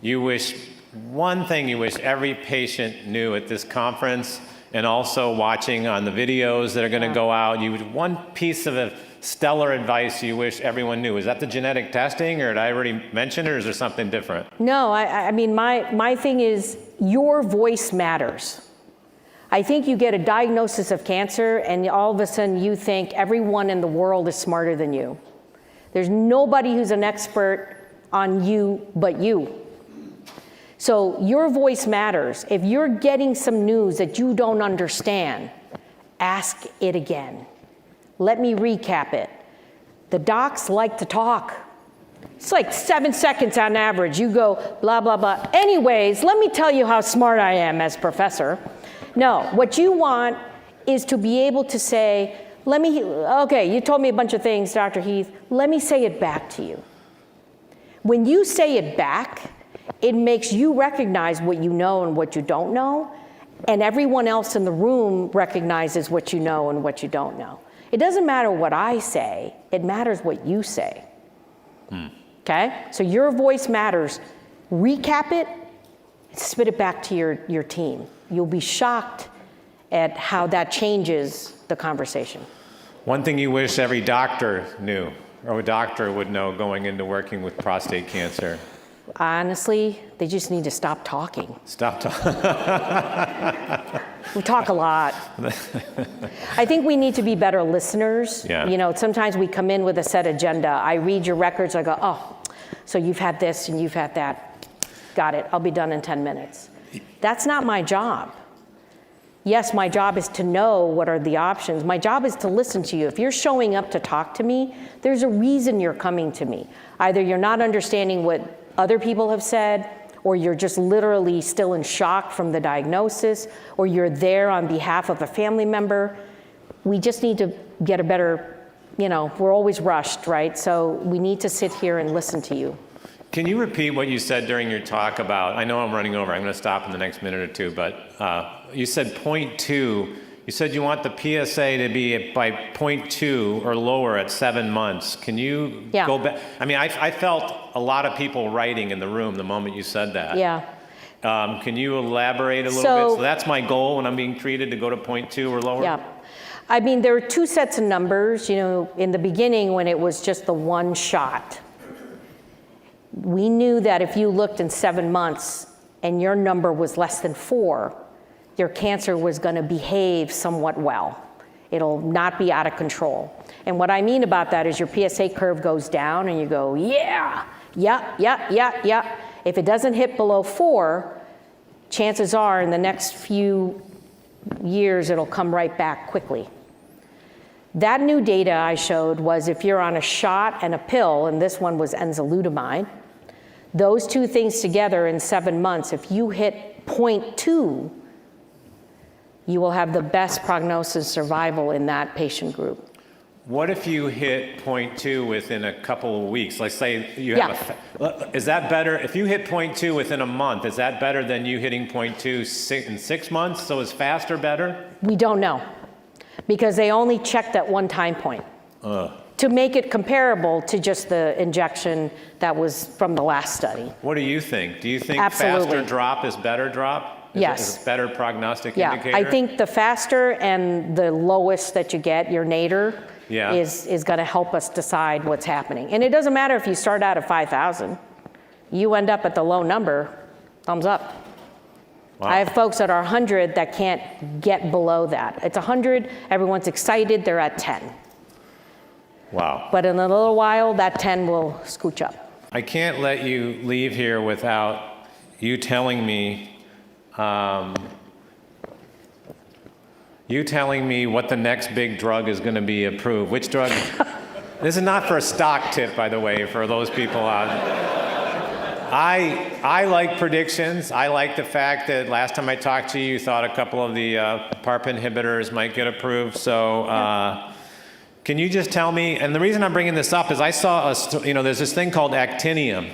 you wish every patient knew at this conference and also watching on the videos that are going to go out, one piece of stellar advice you wish everyone knew. Is that the genetic testing, or did I already mention it, or is there something different? No, I mean, my thing is your voice matters. I think you get a diagnosis of cancer and all of a sudden you think everyone in the world is smarter than you. There's nobody who's an expert on you but you. So your voice matters. If you're getting some news that you don't understand, ask it again. Let me recap it. The docs like to talk. It's like 7 seconds on average. You go blah, blah, blah. Anyways, let me tell you how smart I am as professor. No, what you want is to be able to say, okay, you told me a bunch of things, Dr. Heath, let me say it back to you. When you say it back, it makes you recognize what you know and what you don't know, and everyone else in the room recognizes what you know and what you don't know. It doesn't matter what I say, it matters what you say. Okay? So your voice matters. Recap it, spit it back to your team. You'll be shocked at how that changes the conversation. One thing you wish every doctor knew, or a doctor would know going into working with prostate cancer. Honestly, they just need to stop talking. Stop talking. We talk a lot. I think we need to be better listeners. Yeah. You know, sometimes we come in with a set agenda. I read your records, I go, oh, so you've had this and you've had that. Got it, I'll be done in 10 minutes. That's not my job. Yes, my job is to know what are the options. My job is to listen to you. If you're showing up to talk to me, there's a reason you're coming to me. Either you're not understanding what other people have said, or you're just literally still in shock from the diagnosis, or you're there on behalf of a family member. We just need to get a better, we're always rushed, right? So we need to sit here and listen to you. Can you repeat what you said during your talk about, I know I'm running over, I'm going to stop in the next minute or two, but you said point 2, you said you want the PSA to be by 0.2 or lower at 7 months. Can you go back? I mean, I felt a lot of people writing in the room the moment you said that. Yeah. Can you elaborate a little bit? So that's my goal when I'm being treated, to go to 0.2 or lower? Yeah. I mean, there are two sets of numbers. You know, in the beginning, when it was just the one shot, we knew that if you looked in 7 months and your number was less than 4, your cancer was going to behave somewhat well. It'll not be out of control. And what I mean about that is your PSA curve goes down and you go, yeah. If it doesn't hit below 4, chances are in the next few years it'll come right back quickly. That new data I showed was if you're on a shot and a pill, and this one was enzalutamide, those two things together in 7 months, if you hit 0.2, you will have the best prognosis survival in that patient group. What if you hit 0.2 within a couple of weeks? Let's say you have is that better? If you hit 0.2 within a month, is that better than you hitting 0.2 in 6 months? So is faster better? We don't know, because they only checked at one time point to make it comparable to just the injection that was from the last study. What do you think? Do you think Absolutely. faster drop is better drop? Yes. Is better prognostic Yeah, indicator? I think the faster and the lowest that you get, your nadir, is going to help us decide what's happening. And it doesn't matter if you start out at 5,000. You end up at the low number, thumbs up. Wow. I have folks that are 100 that can't get below that. It's 100, everyone's excited, they're at 10. Wow. But in a little while, that 10 will scooch up. I can't let you leave here without you telling me what the next big drug is going to be approved. Which drug? This is not for a stock tip, by the way, for those people out. I like predictions. I like the fact that last time I talked to you, you thought a couple of the PARP inhibitors might get approved. So can you just tell me, and the reason I'm bringing this up is I saw, there's this thing called actinium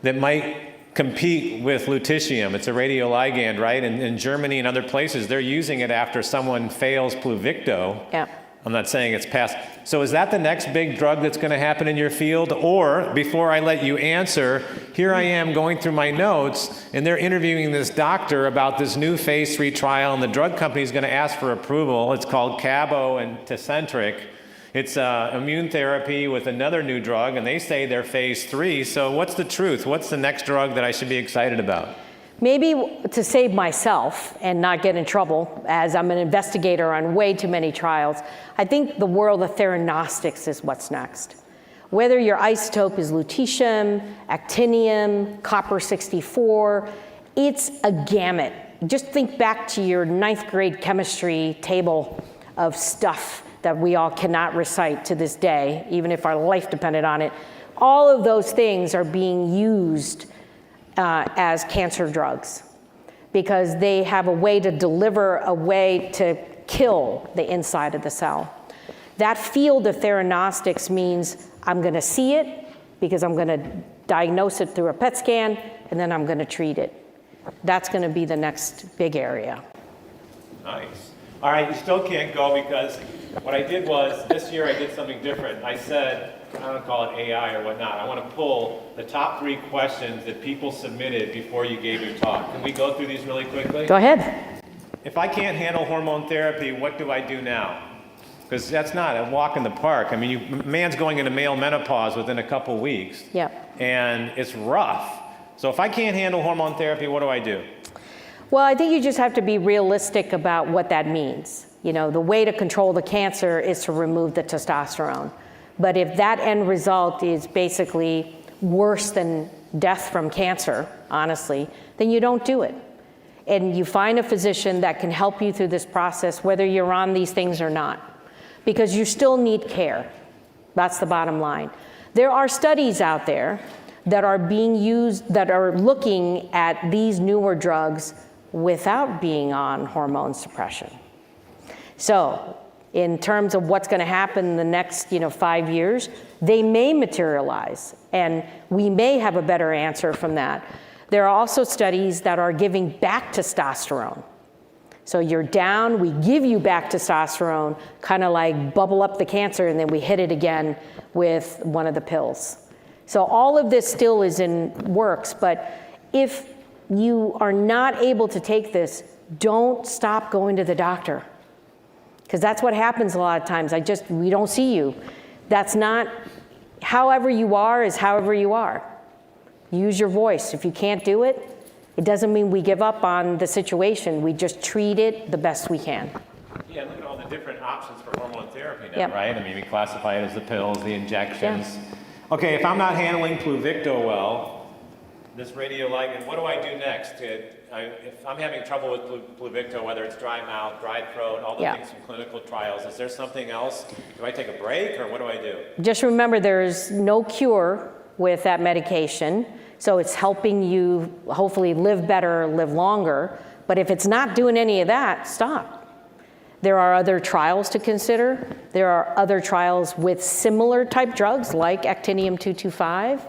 that might compete with lutetium. It's a radioligand, right? And in Germany and other places, they're using it after someone fails Pluvicto. Yeah. I'm not saying it's past. So is that the next big drug that's going to happen in your field? Or, before I let you answer, here I am going through my notes, and they're interviewing this doctor about this new phase 3 trial, and the drug company is going to ask for approval. It's called Cabo and Tecentriq. It's immune therapy with another new drug, and they say they're phase 3. So what's the truth? What's the next drug that I should be excited about? Maybe to save myself and not get in trouble, as I'm an investigator on way too many trials, I think the world of theranostics is what's next. Whether your isotope is lutetium, actinium, copper-64, it's a gamut. Just think back to your 9th grade chemistry table of stuff that we all cannot recite to this day, even if our life depended on it. All of those things are being used as cancer drugs because they have a way to deliver a way to kill the inside of the cell. That field of theranostics means I'm going to see it because I'm going to diagnose it through a PET scan, and then I'm going to treat it. That's going to be the next big area. Nice. All right, you still can't go because what I did was, this year I did something different. I said, I don't call it AI or whatnot, I want to pull the top 3 questions that people submitted before you gave your talk. Can we go through these really quickly? Go ahead. If I can't handle hormone therapy, what do I do now? Because that's not a walk in the park. I mean, man's going into male menopause within a couple weeks. Yeah. And it's rough. So if I can't handle hormone therapy, what do I do? Well, I think you just have to be realistic about what that means. You know, the way to control the cancer is to remove the testosterone. But if that end result is basically worse than death from cancer, honestly, then you don't do it. And you find a physician that can help you through this process, whether you're on these things or not, because you still need care. That's the bottom line. There are studies out there that are being used, that are looking at these newer drugs without being on hormone suppression. So in terms of what's going to happen in the next 5 years, they may materialize, and we may have a better answer from that. There are also studies that are giving back testosterone. So you're down, we give you back testosterone, kind of like bubble up the cancer, and then we hit it again with one of the pills. So all of this still is in works, but if you are not able to take this, don't stop going to the doctor. Because that's what happens a lot of times. We don't see you. That's not, however you are is however you are. Use your voice. If you can't do it, it doesn't mean we give up on the situation. We just treat it the best we can. Yeah, look at all the different options for hormone therapy now, Yep. right? I mean, we classify it as the pills, the injections. Yeah. Okay, if I'm not handling Pluvicto well, this radioligand, what do I do next? If I'm having trouble with Pluvicto, whether it's dry mouth, dry throat, all the Yeah. things from clinical trials, is there something else? Do I take a break, or what do I do? Just remember, there's no cure with that medication, so it's helping you hopefully live better, live longer. But if it's not doing any of that, stop. There are other trials to consider. There are other trials with similar type drugs like actinium-225.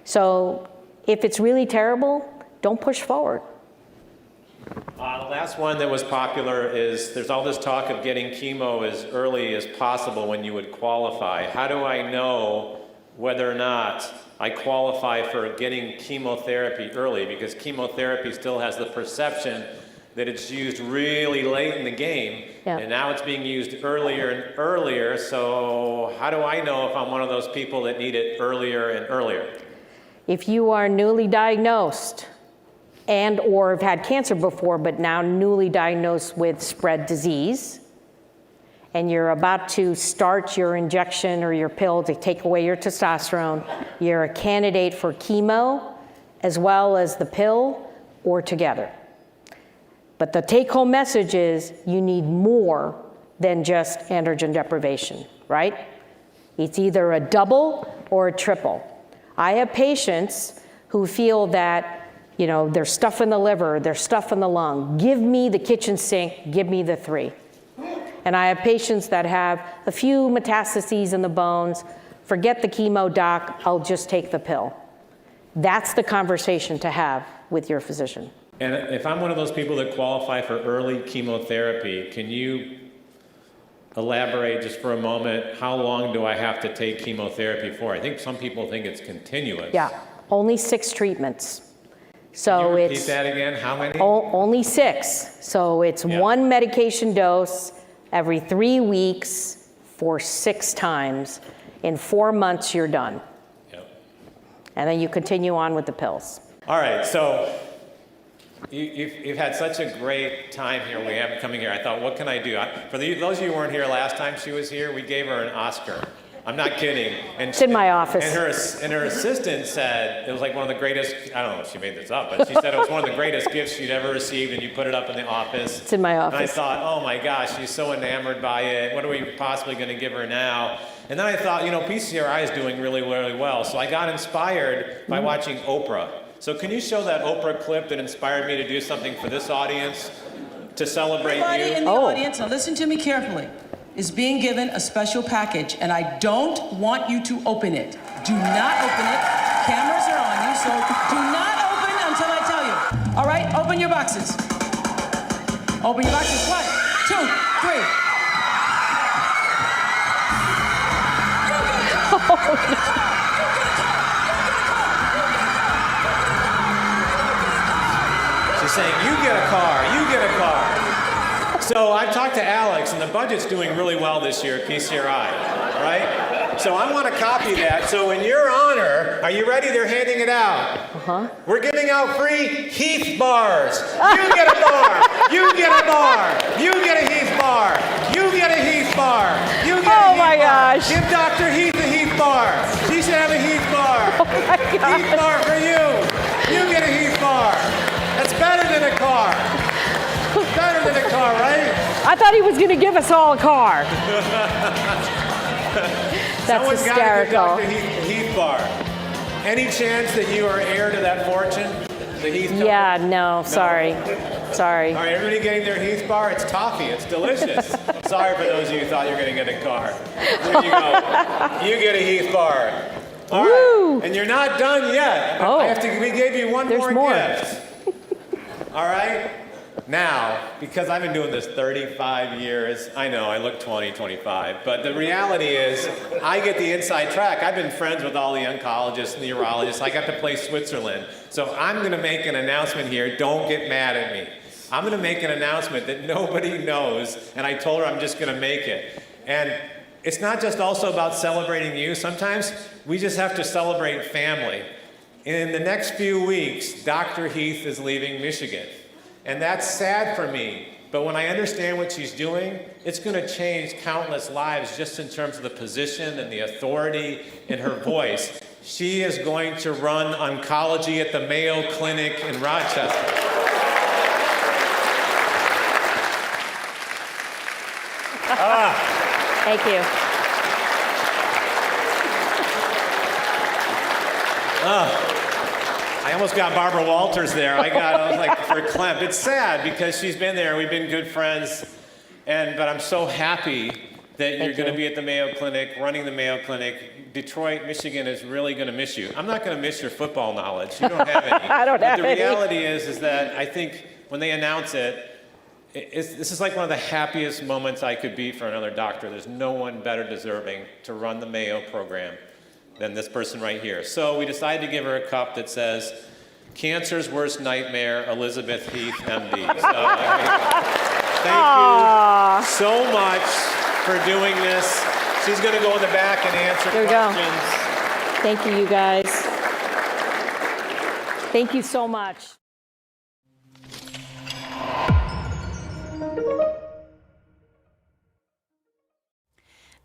So if it's really terrible, don't push forward. The last one that was popular is, there's all this talk of getting chemo as early as possible when you would qualify. How do I know whether or not I qualify for getting chemotherapy early? Because chemotherapy still has the perception that it's used really late in the game, Yeah. and now it's being used earlier and earlier. So how do I know if I'm one of those people that need it earlier and earlier? If you are newly diagnosed and or have had cancer before, but now newly diagnosed with spread disease, and you're about to start your injection or your pill to take away your testosterone, you're a candidate for chemo as well as the pill or together. But the take-home message is you need more than just androgen deprivation, right? It's either a double or a triple. I have patients who feel that, there's stuff in the liver, there's stuff in the lung. Give me the kitchen sink, give me the 3. And I have patients that have a few metastases in the bones. Forget the chemo, doc, I'll just take the pill. That's the conversation to have with your physician. And if I'm one of those people that qualify for early chemotherapy, can you elaborate just for a moment, how long do I have to take chemotherapy for? I think some people think it's continuous. Yeah, only 6 treatments. So Can you repeat it's that again? How many? only 6. So it's Yeah. 1 medication dose every 3 weeks for 6 times. In 4 months, you're done. Yep. And then you continue on with the pills. All right, so you've had such a great time here. We haven't coming here. I thought, what can I do? For those of you who weren't here last time she was here, we gave her an Oscar. I'm not kidding. And It's in my office. And her assistant said it was like one of the greatest, I don't know if she made this up, but she said it was one of the greatest gifts she'd ever received, and you put it up in the office. It's in my office. And I thought, oh my gosh, she's so enamored by it. What are we possibly going to give her now? And then I thought, PCRI is doing really, really well. So I got inspired by watching Oprah. So can you show that Oprah clip that inspired me to do something for this audience to celebrate Everybody you? in the audience, now listen to me carefully, is being given a special package, and I don't want you to open it. Do not open it. Cameras are on you, so do not open until I tell you. All right, open your boxes. Open your boxes. 1, 2, 3. She's saying, you get a car, you get a car. So I've talked to Alex, and the budget's doing really well this year at PCRI, right? So I want to copy that. So in your honor, are you ready? They're handing it out. We're giving out free Heath bars. You get a bar. You get a bar. You get a Heath bar. You get a Heath bar. You get a Heath bar. Oh my gosh. Give Dr. Heath a Heath bar. She should have a Heath bar. Oh my gosh. Heath bar for you. You get a Heath bar. That's better than a car. Better than a car, right? I thought he was going to give us all a car. That's Someone's hysterical. got to give Dr. Heath bar. Any chance that you are heir to that fortune? The Heath company? Yeah, no, sorry. Sorry. All right, everybody getting their Heath bar? It's toffee. It's delicious. Sorry for those of you who thought you were going to get a car. There you go. You get a Heath bar. All Woo! right. And you're not done yet. Oh. We gave you one There's more. gift. All right? Now, because I've been doing this 35 years, I know I look 20, 25, but the reality is I get the inside track. I've been friends with all the oncologists and the urologists. I got to play Switzerland. So I'm going to make an announcement here. Don't get mad at me. I'm going to make an announcement that nobody knows, and I told her I'm just going to make it. And it's not just also about celebrating you. Sometimes we just have to celebrate family. In the next few weeks, Dr. Heath is leaving Michigan. And that's sad for me. But when I understand what she's doing, it's going to change countless lives just in terms of the position and the authority in her voice. She is going to run oncology at the Mayo Clinic in Rochester. Thank you. I almost got Barbara Walters there. I was like verklempt. It's sad because she's been there. We've been good friends. But I'm so happy that you're going to be at the Mayo Clinic, running the Mayo Clinic. Detroit, Michigan is really going to miss you. I'm not going to miss your football knowledge. You don't have any. I don't have any. But the reality is that I think when they announce it, this is like one of the happiest moments I could be for another doctor. There's no one better deserving to run the Mayo program than this person right here. So we decided to give her a cup that says, "Cancer's worst nightmare, Elisabeth Heath, MD." So thank you so much for doing this. She's going to go in the back and answer questions. Thank you, you guys. Thank you so much.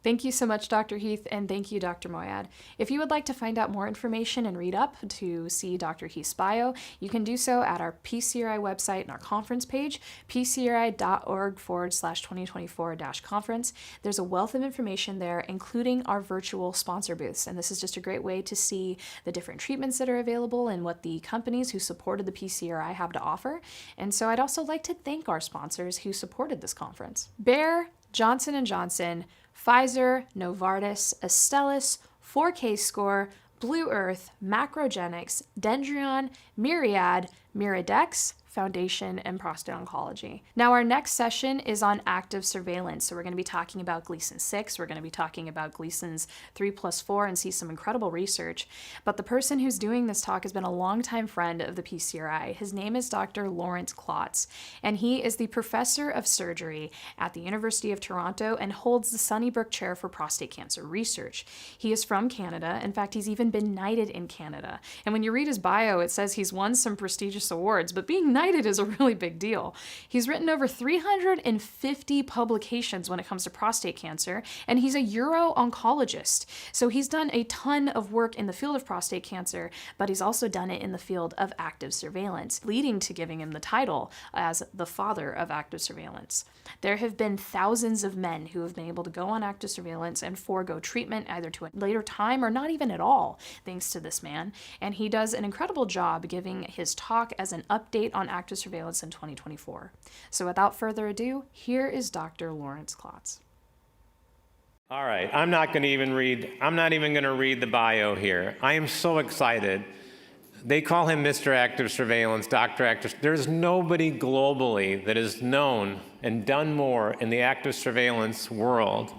Thank you so much, Dr. Heath, and thank you, Dr. Moyad. If you would like to find out more information and read up to see Dr. Heath's bio, you can do so at our PCRI website and our conference page, pcri.org/2024-conference. There's a wealth of information there, including our virtual sponsor booths, and this is just a great way to see the different treatments that are available and what the companies who supported the PCRI have to offer. And so I'd also like to thank our sponsors who supported this conference. Bayer, Johnson & Johnson, Pfizer, Novartis, Astellas, 4K Score, Blue Earth, Macrogenics, Dendreon, Myriad, Miradex, Foundation, and Prostate Oncology. Now, our next session is on active surveillance. So we're going to be talking about Gleason 6. We're going to be talking about Gleason's 3+4 and see some incredible research. But the person who's doing this talk has been a longtime friend of the PCRI. His name is Dr. Laurence Klotz, and he is the professor of surgery at the University of Toronto and holds the Sunnybrook Chair for Prostate Cancer Research. He is from Canada. In fact, he's even been knighted in Canada. And when you read his bio, it says he's won some prestigious awards, but being knighted is a really big deal. He's written over 350 publications when it comes to prostate cancer, and he's a uro-oncologist. So he's done a ton of work in the field of prostate cancer, but he's also done it in the field of active surveillance, leading to giving him the title as the father of active surveillance. There have been thousands of men who have been able to go on active surveillance and forego treatment either to a later time or not even at all, thanks to this man. And he does an incredible job giving his talk as an update on active surveillance in 2024. So without further ado, here is Dr. Laurence Klotz. All right, I'm not even going to read the bio here. I am so excited. They call him Mr. Active Surveillance, Dr. Active. There's nobody globally that is known and done more in the active surveillance world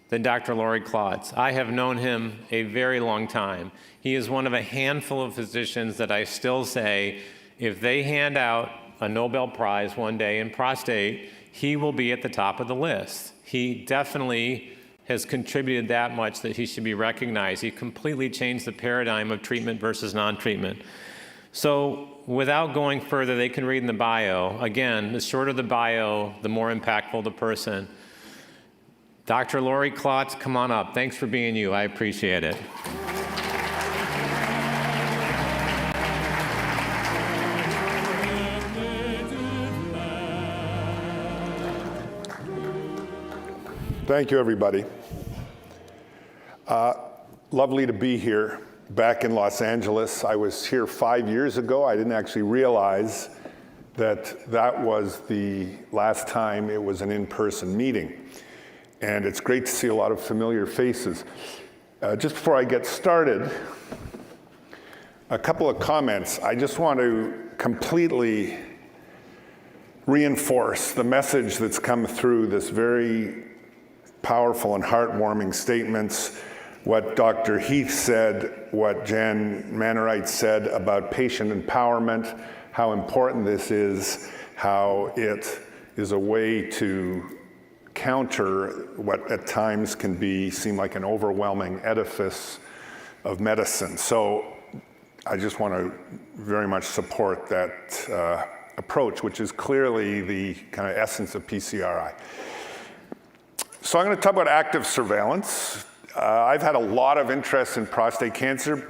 than Dr. Laurie Klotz. I have known him a very long time. He is one of a handful of physicians that I still say, if they hand out a Nobel Prize one day in prostate, he will be at the top of the list. He definitely has contributed that much that he should be recognized. He completely changed the paradigm of treatment versus non-treatment. So without going further, they can read in the bio. Again, the shorter the bio, the more impactful the person. Dr. Laurie Klotz, come on up. Thanks for being you. I appreciate it. Thank you, everybody. Lovely to be here back in Los Angeles. I was here 5 years ago. I didn't actually realize that that was the last time it was an in-person meeting. And it's great to see a lot of familiar faces. Just before I get started, a couple of comments. I just want to completely reinforce the message that's come through this very powerful and heartwarming statements, what Dr. Heath said, what Jan Manarite said about patient empowerment, how important this is, how it is a way to counter what at times can seem like an overwhelming edifice of medicine. So I just want to very much support that approach, which is clearly the kind of essence of PCRI. So I'm going to talk about active surveillance. I've had a lot of interest in prostate cancer,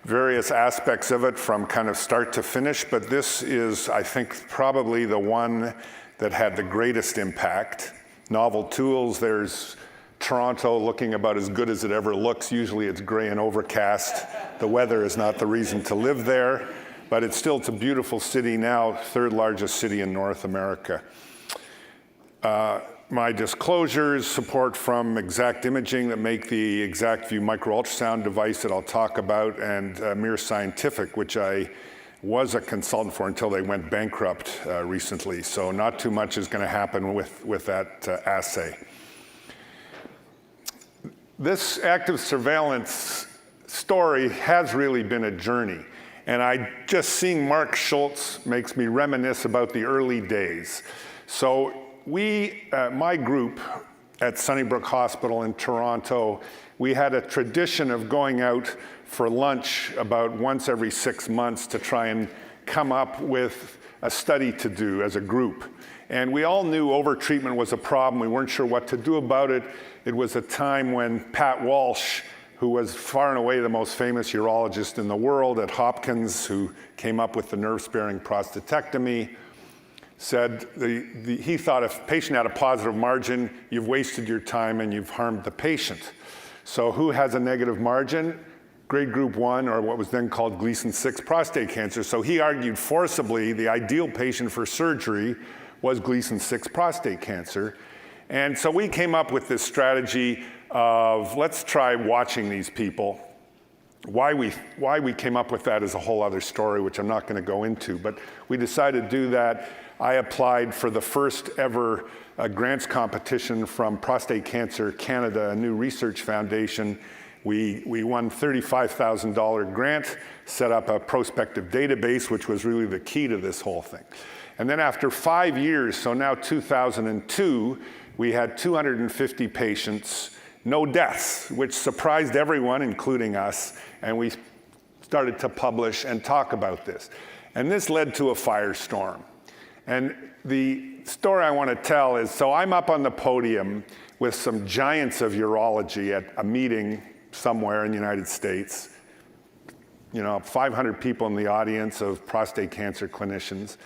various aspects of it from kind of start to finish, but this is, I think, probably the one that had the greatest impact. Novel tools, there's Toronto looking about as good as it ever looks. Usually it's gray and overcast. The weather is not the reason to live there, but it's a beautiful city now, third largest city in North America. My disclosures, support from Exact Imaging that make the Exact View micro-ultrasound device that I'll talk about, and Mir Scientific, which I was a consultant for until they went bankrupt recently. So not too much is going to happen with that assay. This active surveillance story has really been a journey. And just seeing Mark Scholz makes me reminisce about the early days. So my group at Sunnybrook Hospital in Toronto, we had a tradition of going out for lunch about once every 6 months to try and come up with a study to do as a group. And we all knew overtreatment was a problem. We weren't sure what to do about it. It was a time when Pat Walsh, who was far and away the most famous urologist in the world at Hopkins, who came up with the nerve-sparing prostatectomy, said he thought if a patient had a positive margin, you've wasted your time and you've harmed the patient. So who has a negative margin? Grade group 1, or what was then called Gleason 6 prostate cancer. So he argued forcibly the ideal patient for surgery was Gleason 6 prostate cancer. And so we came up with this strategy of let's try watching these people. Why we came up with that is a whole other story, which I'm not going to go into, but we decided to do that. I applied for the first ever grants competition from Prostate Cancer Canada, a new research foundation. We won $35,000 grant, set up a prospective database, which was really the key to this whole thing. And then after 5 years, so now 2002, we had 250 patients, no deaths, which surprised everyone, including us, and we started to publish and talk about this. And this led to a firestorm. And the story I want to tell is, so I'm up on the podium with some giants of urology at a meeting somewhere in the United States, 500 people in the audience of prostate cancer clinicians.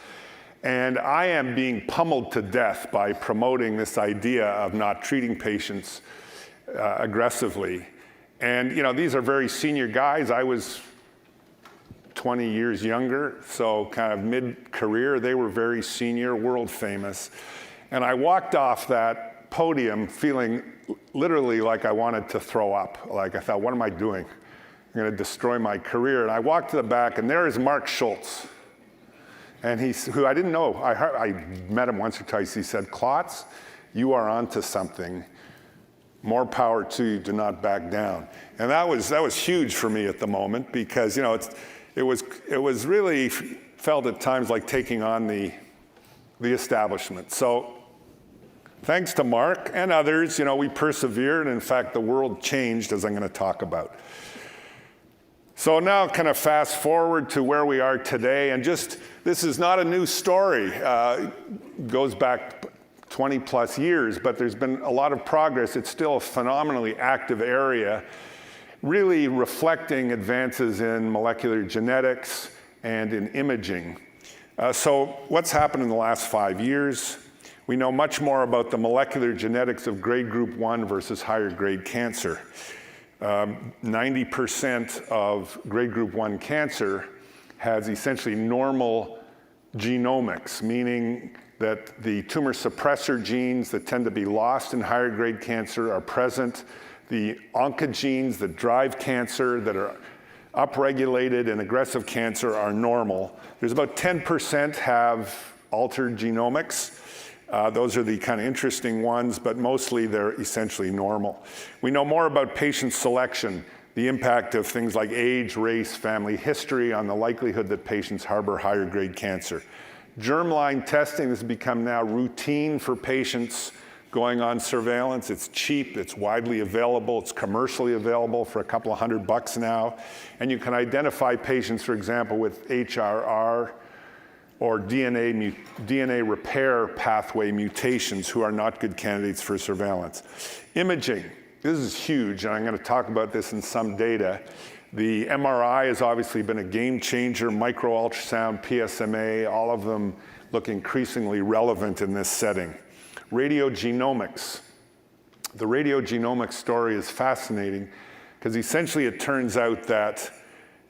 And I am being pummeled to death by promoting this idea of not treating patients aggressively. And these are very senior guys. I was 20 years younger, so kind of mid-career. They were very senior, world famous. And I walked off that podium feeling literally like I wanted to throw up. Like I thought, what am I doing? I'm going to destroy my career. And I walked to the back, and there is Mark Scholz. And who I didn't know. I met him once or twice. He said, Klotz, you are onto something. More power to you, do not back down. And that was huge for me at the moment, because it was really felt at times like taking on the establishment. So thanks to Mark and others, we persevered, and in fact the world changed, as I'm going to talk about. So now kind of fast forward to where we are today, and this is not a new story. It goes back 20 plus years, but there's been a lot of progress. It's still a phenomenally active area, really reflecting advances in molecular genetics and in imaging. So what's happened in the last 5 years? We know much more about the molecular genetics of grade group 1 versus higher grade cancer. 90% of grade group 1 cancer has essentially normal genomics, meaning that the tumor suppressor genes that tend to be lost in higher grade cancer are present. The oncogenes that drive cancer, that are upregulated in aggressive cancer, are normal. There's about 10% have altered genomics. Those are the kind of interesting ones, but mostly they're essentially normal. We know more about patient selection, the impact of things like age, race, family history on the likelihood that patients harbor higher grade cancer. Germline testing has become now routine for patients going on surveillance. It's cheap, it's widely available, it's commercially available for a couple of $100 now. And you can identify patients, for example, with HRR or DNA repair pathway mutations who are not good candidates for surveillance. Imaging, this is huge, and I'm going to talk about this in some data. The MRI has obviously been a game changer, micro-ultrasound, PSMA, all of them look increasingly relevant in this setting. Radiogenomics. The radiogenomics story is fascinating because essentially it turns out that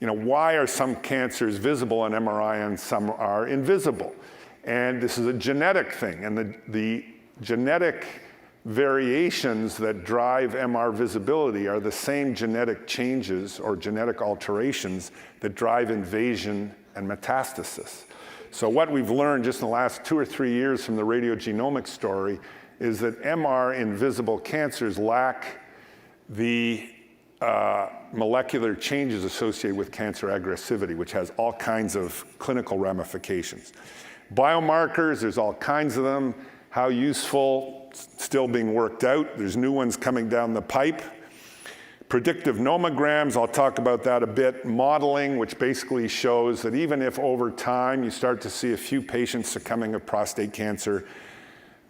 why are some cancers visible on MRI and some are invisible? And this is a genetic thing, and the genetic variations that drive MR visibility are the same genetic changes or genetic alterations that drive invasion and metastasis. So what we've learned just in the last 2 or 3 years from the radiogenomics story is that MR invisible cancers lack the molecular changes associated with cancer aggressivity, which has all kinds of clinical ramifications. Biomarkers, there's all kinds of them. How useful, still being worked out. There's new ones coming down the pipe. Predictive nomograms, I'll talk about that a bit. Modeling, which basically shows that even if over time you start to see a few patients succumbing to prostate cancer,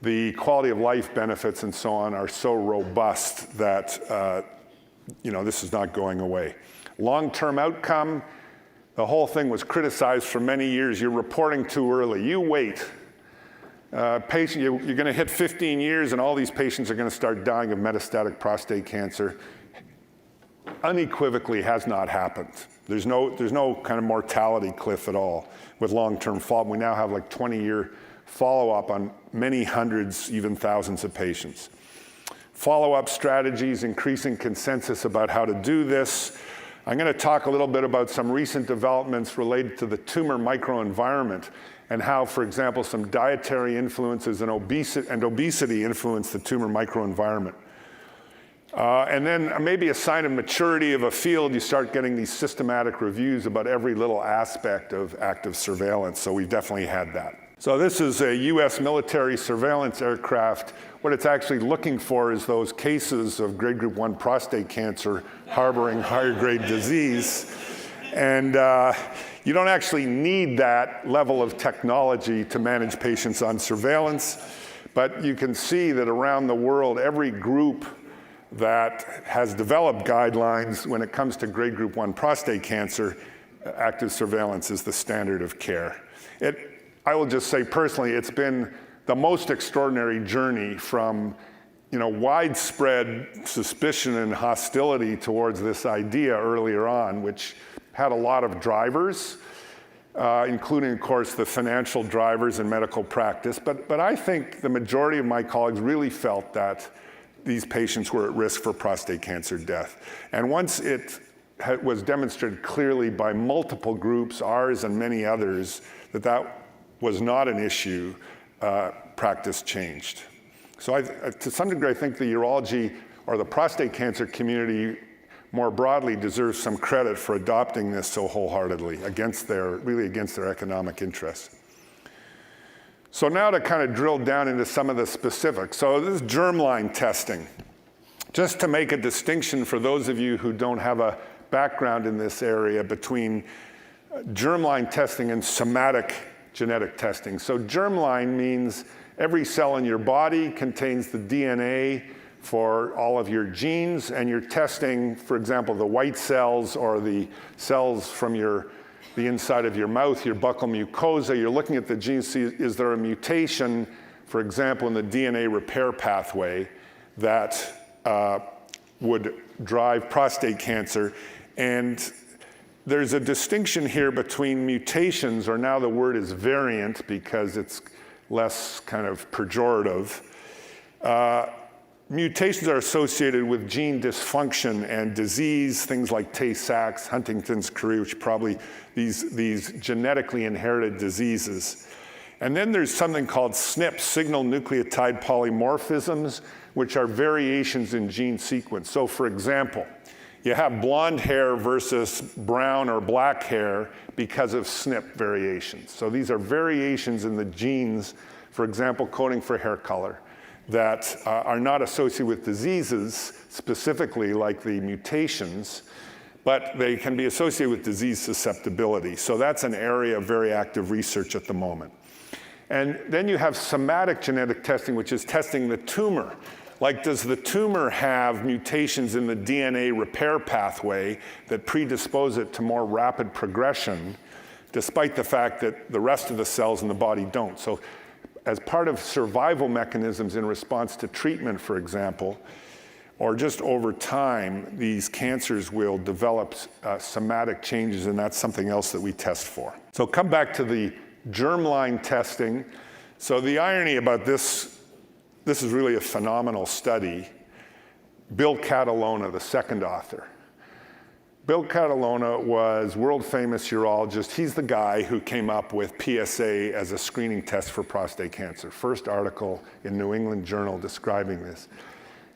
the quality of life benefits and so on are so robust that this is not going away. Long-term outcome, the whole thing was criticized for many years. You're reporting too early. You wait. You're going to hit 15 years and all these patients are going to start dying of metastatic prostate cancer. Unequivocally has not happened. There's no kind of mortality cliff at all with long-term follow-up. We now have like 20-year follow-up on many hundreds, even thousands of patients. Follow-up strategies, increasing consensus about how to do this. I'm going to talk a little bit about some recent developments related to the tumor microenvironment and how, for example, some dietary influences and obesity influence the tumor microenvironment. And then maybe a sign of maturity of a field, you start getting these systematic reviews about every little aspect of active surveillance. So we've definitely had that. So this is a US military surveillance aircraft. What it's actually looking for is those cases of grade group 1 prostate cancer harboring higher grade disease. And you don't actually need that level of technology to manage patients on surveillance. But you can see that around the world, every group that has developed guidelines when it comes to grade group 1 prostate cancer, active surveillance is the standard of care. I will just say personally, it's been the most extraordinary journey from widespread suspicion and hostility towards this idea earlier on, which had a lot of drivers, including, of course, the financial drivers in medical practice. But I think the majority of my colleagues really felt that these patients were at risk for prostate cancer death. And once it was demonstrated clearly by multiple groups, ours and many others, that was not an issue, practice changed. So to some degree, I think the urology or the prostate cancer community more broadly deserves some credit for adopting this so wholeheartedly against their economic interests. So now to kind of drill down into some of the specifics. So this is germline testing. Just to make a distinction for those of you who don't have a background in this area between germline testing and somatic genetic testing. So germline means every cell in your body contains the DNA for all of your genes, and you're testing, for example, the white cells or the cells from the inside of your mouth, your buccal mucosa. You're looking at the genes, see, is there a mutation, for example, in the DNA repair pathway that would drive prostate cancer? And there's a distinction here between mutations, or now the word is variant because it's less kind of pejorative. Mutations are associated with gene dysfunction and disease, things like Tay-Sachs, Huntington's chorea, which probably these genetically inherited diseases. And then there's something called SNP, signal nucleotide polymorphisms, which are variations in gene sequence. So for example, you have blonde hair versus brown or black hair because of SNP variations. So these are variations in the genes, for example, coding for hair color, that are not associated with diseases specifically like the mutations, but they can be associated with disease susceptibility. So that's an area of very active research at the moment. And then you have somatic genetic testing, which is testing the tumor. Like, does the tumor have mutations in the DNA repair pathway that predispose it to more rapid progression, despite the fact that the rest of the cells in the body don't? So as part of survival mechanisms in response to treatment, for example, or just over time, these cancers will develop somatic changes, and that's something else that we test for. So come back to the germline testing. So the irony about this is really a phenomenal study. Bill Catalona, the second author. Bill Catalona was world famous urologist. He's the guy who came up with PSA as a screening test for prostate cancer. First article in New England Journal describing this.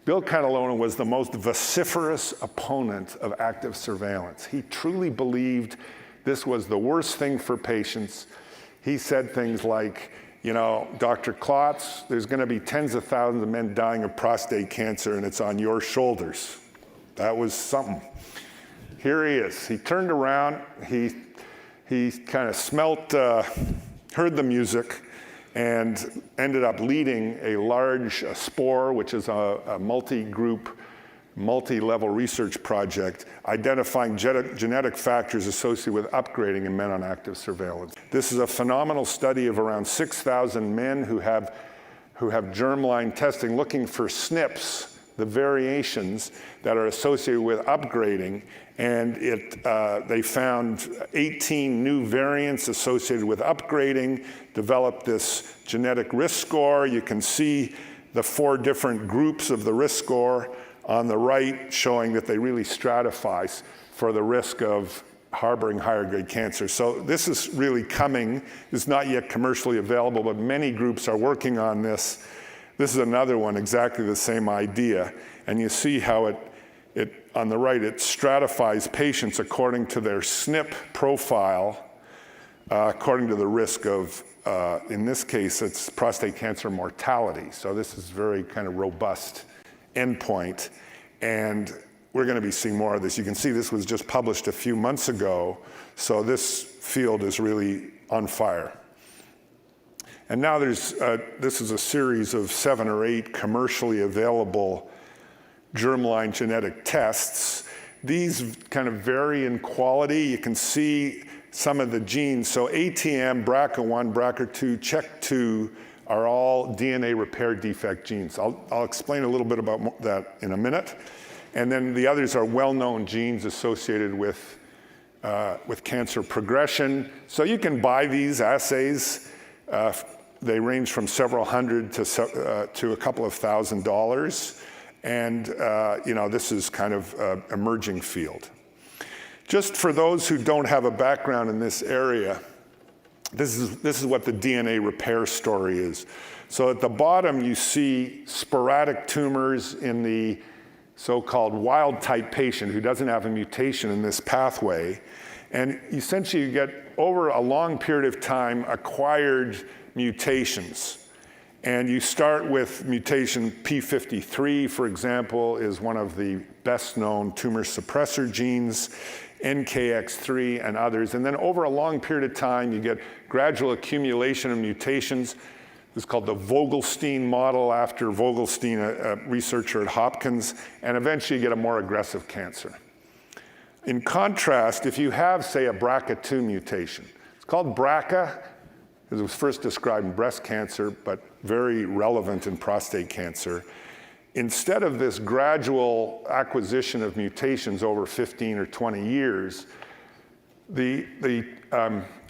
Bill Catalona was the most vociferous opponent of active surveillance. He truly believed this was the worst thing for patients. He said things like, you know, Dr. Klotz, there's going to be tens of thousands of men dying of prostate cancer, and it's on your shoulders. That was something. Here he is. He turned around. He kind of smelt, heard the music, and ended up leading a large SPORE, which is a multi-group, multi-level research project identifying genetic factors associated with upgrading in men on active surveillance. This is a phenomenal study of around 6,000 men who have germline testing looking for SNPs, the variations that are associated with upgrading, and they found 18 new variants associated with upgrading, developed this genetic risk score. You can see the 4 different groups of the risk score on the right, showing that they really stratify for the risk of harboring higher grade cancer. So this is really coming. It's not yet commercially available, but many groups are working on this. This is another one, exactly the same idea. And you see how it on the right, it stratifies patients according to their SNP profile, according to the risk of, in this case, it's prostate cancer mortality. So this is very kind of robust endpoint, and we're going to be seeing more of this. You can see this was just published a few months ago, so this field is really on fire. And now this is a series of 7 or 8 commercially available germline genetic tests. These kind of vary in quality. You can see some of the genes. So ATM, BRCA1, BRCA2, CHEK2 are all DNA repair defect genes. I'll explain a little bit about that in a minute. And then the others are well-known genes associated with cancer progression. So you can buy these assays. They range from several hundred to a couple of $1,000s. And this is kind of an emerging field. Just for those who don't have a background in this area, this is what the DNA repair story is. So at the bottom, you see sporadic tumors in the so-called wild-type patient who doesn't have a mutation in this pathway. And essentially, you get, over a long period of time, acquired mutations. And you start with mutation P53, for example, is one of the best-known tumor suppressor genes, NKX3 and others. And then over a long period of time, you get gradual accumulation of mutations. This is called the Vogelstein model, after Vogelstein, a researcher at Hopkins, and eventually you get a more aggressive cancer. In contrast, if you have, say, a BRCA2 mutation, it's called BRCA, because it was first described in breast cancer, but very relevant in prostate cancer. Instead of this gradual acquisition of mutations over 15 or 20 years, the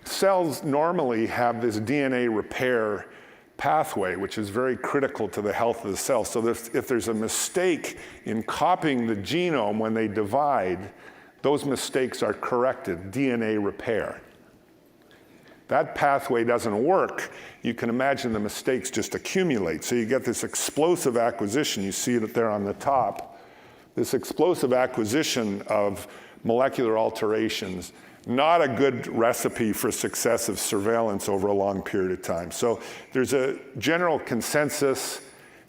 cells normally have this DNA repair pathway, which is very critical to the health of the cell. So if there's a mistake in copying the genome when they divide, those mistakes are corrected, DNA repair. that pathway doesn't work, you can imagine the mistakes just accumulate. So you get this explosive acquisition. You see it there on the top. This explosive acquisition of molecular alterations, not a good recipe for successive surveillance over a long period of time. So there's a general consensus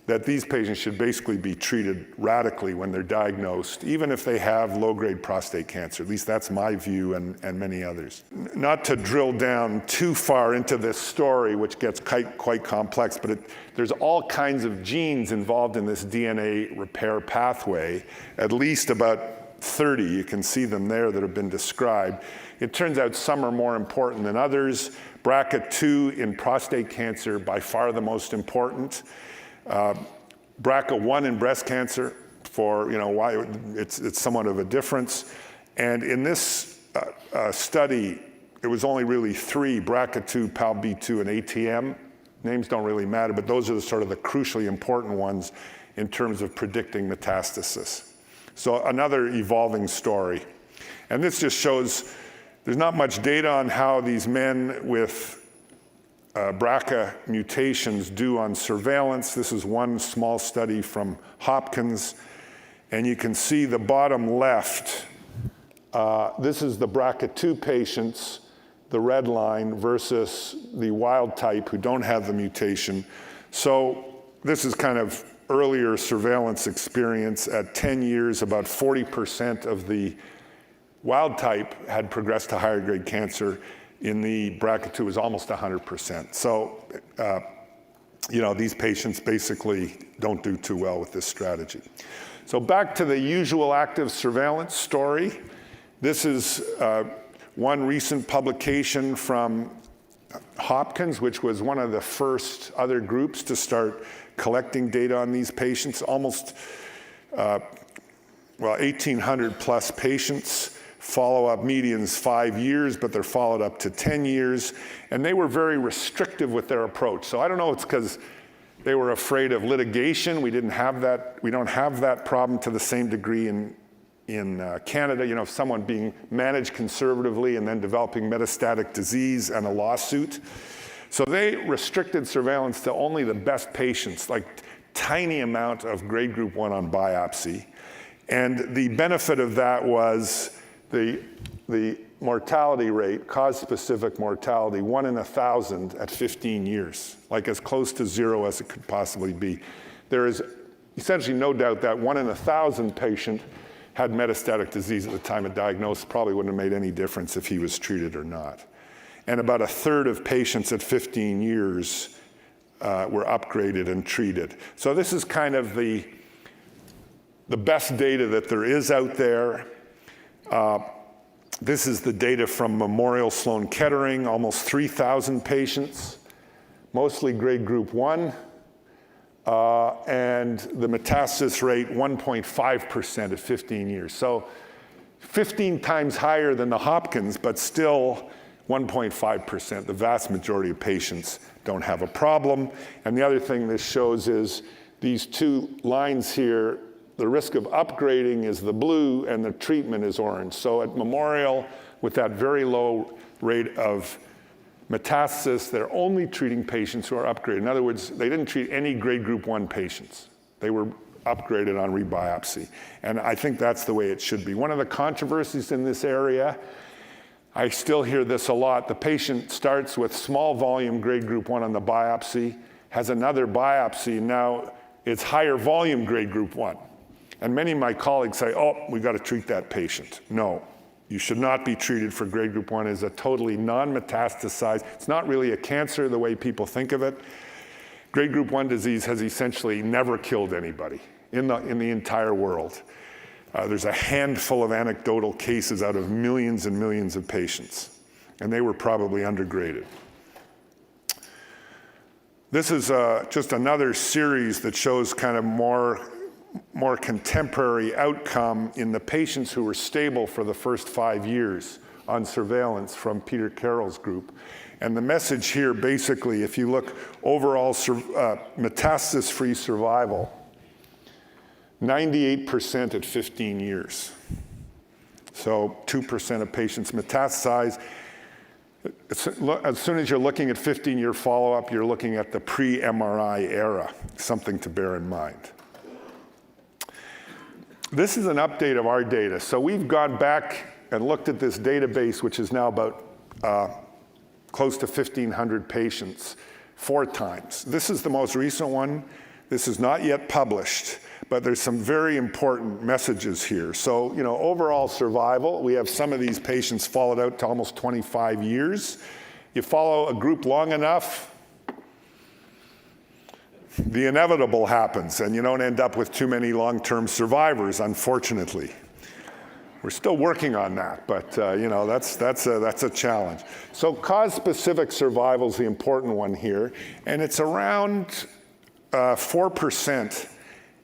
that these patients should basically be treated radically when they're diagnosed, even if they have low-grade prostate cancer. At least that's my view and many others. Not to drill down too far into this story, which gets quite complex, but there's all kinds of genes involved in this DNA repair pathway, at least about 30. You can see them there that have been described. It turns out some are more important than others. BRCA2 in prostate cancer, by far the most important. BRCA1 in breast cancer, for why it's somewhat of a difference. And in this study, it was only really 3, BRCA2, PALB2, and ATM. Names don't really matter, but those are the crucially important ones in terms of predicting metastasis. So another evolving story. And this just shows there's not much data on how these men with BRCA mutations do on surveillance. This is one small study from Hopkins. And you can see the bottom left, this is the BRCA2 patients, the red line, versus the wild type who don't have the mutation. So this is kind of earlier surveillance experience. At 10 years, about 40% of the wild type had progressed to higher grade cancer. In the BRCA2 was almost 100%. So, these patients basically don't do too well with this strategy. So back to the usual active surveillance story. This is one recent publication from Hopkins, which was one of the first other groups to start collecting data on these patients. Almost, 1,800 plus patients. Follow-up median's 5 years, but they're followed up to 10 years. And they were very restrictive with their approach. So I don't know if it's because they were afraid of litigation. We don't have that problem to the same degree in Canada, someone being managed conservatively and then developing metastatic disease and a lawsuit. So they restricted surveillance to only the best patients, like tiny amount of grade group 1 on biopsy. And the benefit of that was the mortality rate, cause-specific mortality, 1 in 1,000 at 15 years, like as close to 0 as it could possibly be. There is essentially no doubt that 1 in 1,000 patient had metastatic disease at the time of diagnosis. Probably wouldn't have made any difference if he was treated or not. And about 1/3 of patients at 15 years were upgraded and treated. So this is kind of the best data that there is out there. This is the data from Memorial Sloan Kettering, almost 3,000 patients, mostly grade group 1, and the metastasis rate 1.5% at 15 years. So 15 times higher than the Hopkins, but still 1.5%. The vast majority of patients don't have a problem. And the other thing this shows is these 2 lines here. The risk of upgrading is the blue and the treatment is orange. So at Memorial, with that very low rate of metastasis, they're only treating patients who are upgraded. In other words, they didn't treat any grade group 1 patients. They were upgraded on rebiopsy. And I think that's the way it should be. One of the controversies in this area, I still hear this a lot, the patient starts with small volume grade group 1 on the biopsy, has another biopsy, now it's higher volume grade group 1. And many of my colleagues say, we got to treat that patient. No, you should not be treated for grade group 1 as a totally non-metastasized. It's not really a cancer the way people think of it. Grade group 1 disease has essentially never killed anybody in the entire world. There's a handful of anecdotal cases out of millions and millions of patients, and they were probably undergraded. This is just another series that shows kind of more contemporary outcome in the patients who were stable for the first 5 years on surveillance from Peter Carroll's group. And the message here, basically, if you look overall metastasis-free survival, 98% at 15 years. So 2% of patients metastasize. As soon as you're looking at 15-year follow-up, you're looking at the pre-MRI era, something to bear in mind. This is an update of our data. So we've gone back and looked at this database, which is now about close to 1,500 patients, 4 times. This is the most recent one. This is not yet published, but there's some very important messages here. So, overall survival, we have some of these patients followed out to almost 25 years. You follow a group long enough, the inevitable happens, and you don't end up with too many long-term survivors, unfortunately. We're still working on that, but that's a challenge. So cause-specific survival is the important one here, and it's around 4%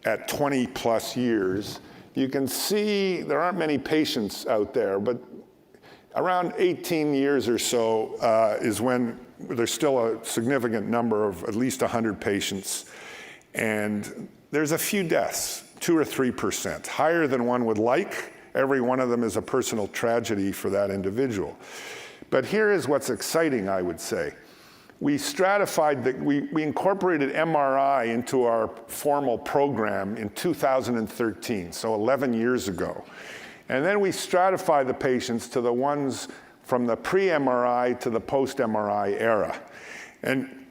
at 20 plus years. You can see there aren't many patients out there, but around 18 years or so is when there's still a significant number of at least 100 patients, and there's a few deaths, 2 or 3%, higher than one would like. Every one of them is a personal tragedy for that individual. But here is what's exciting, I would say. We stratified, we incorporated MRI into our formal program in 2013, so 11 years ago. And then we stratified the patients to the ones from the pre-MRI to the post-MRI era. And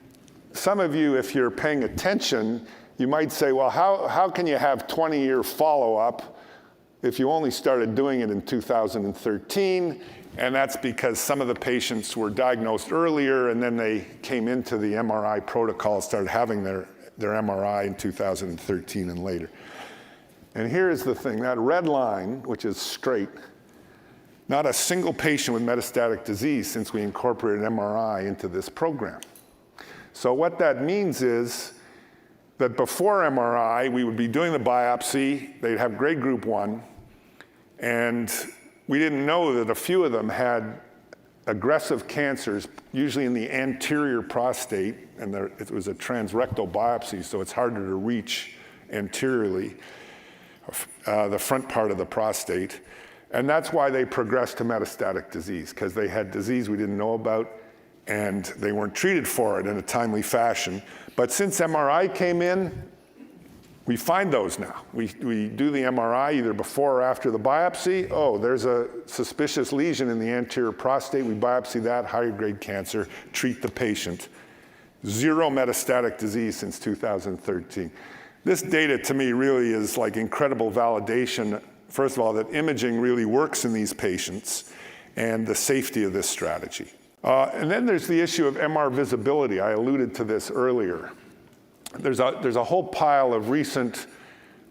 some of you, if you're paying attention, you might say, well, how can you have 20-year follow-up if you only started doing it in 2013? And that's because some of the patients were diagnosed earlier, and then they came into the MRI protocol, started having their MRI in 2013 and later. And here's the thing, that red line, which is straight, not a single patient with metastatic disease since we incorporated MRI into this program. So what that means is that before MRI, we would be doing the biopsy, they'd have grade group 1, and we didn't know that a few of them had aggressive cancers, usually in the anterior prostate, and it was a transrectal biopsy, so it's harder to reach anteriorly, the front part of the prostate. And that's why they progressed to metastatic disease, because they had disease we didn't know about, and they weren't treated for it in a timely fashion. But since MRI came in, we find those now. We do the MRI either before or after the biopsy. Oh, there's a suspicious lesion in the anterior prostate. We biopsy that, higher grade cancer, treat the patient. 0 metastatic disease since 2013. This data to me really is like incredible validation, first of all, that imaging really works in these patients and the safety of this strategy. And then there's the issue of MR visibility. I alluded to this earlier. There's a whole pile of recent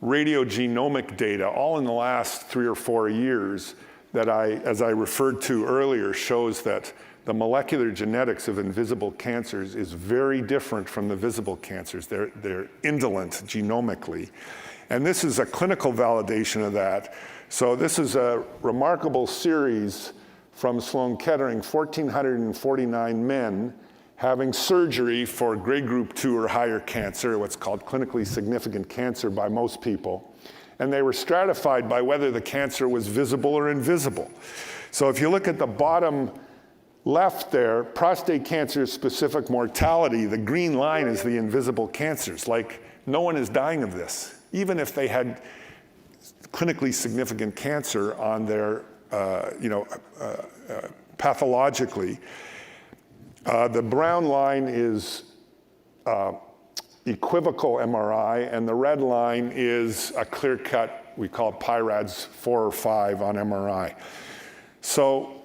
radiogenomic data, all in the last 3 or 4 years, that as I referred to earlier, shows that the molecular genetics of invisible cancers is very different from the visible cancers. They're indolent genomically. And this is a clinical validation of that. So this is a remarkable series from Sloan Kettering, 1,449 men having surgery for grade group 2 or higher cancer, what's called clinically significant cancer by most people. And they were stratified by whether the cancer was visible or invisible. So if you look at the bottom left there, prostate cancer specific mortality, the green line is the invisible cancers. Like, no one is dying of this, even if they had clinically significant cancer on their, pathologically. The brown line is equivocal MRI, and the red line is a clear-cut, we call it PIRADS 4 or 5 on MRI. So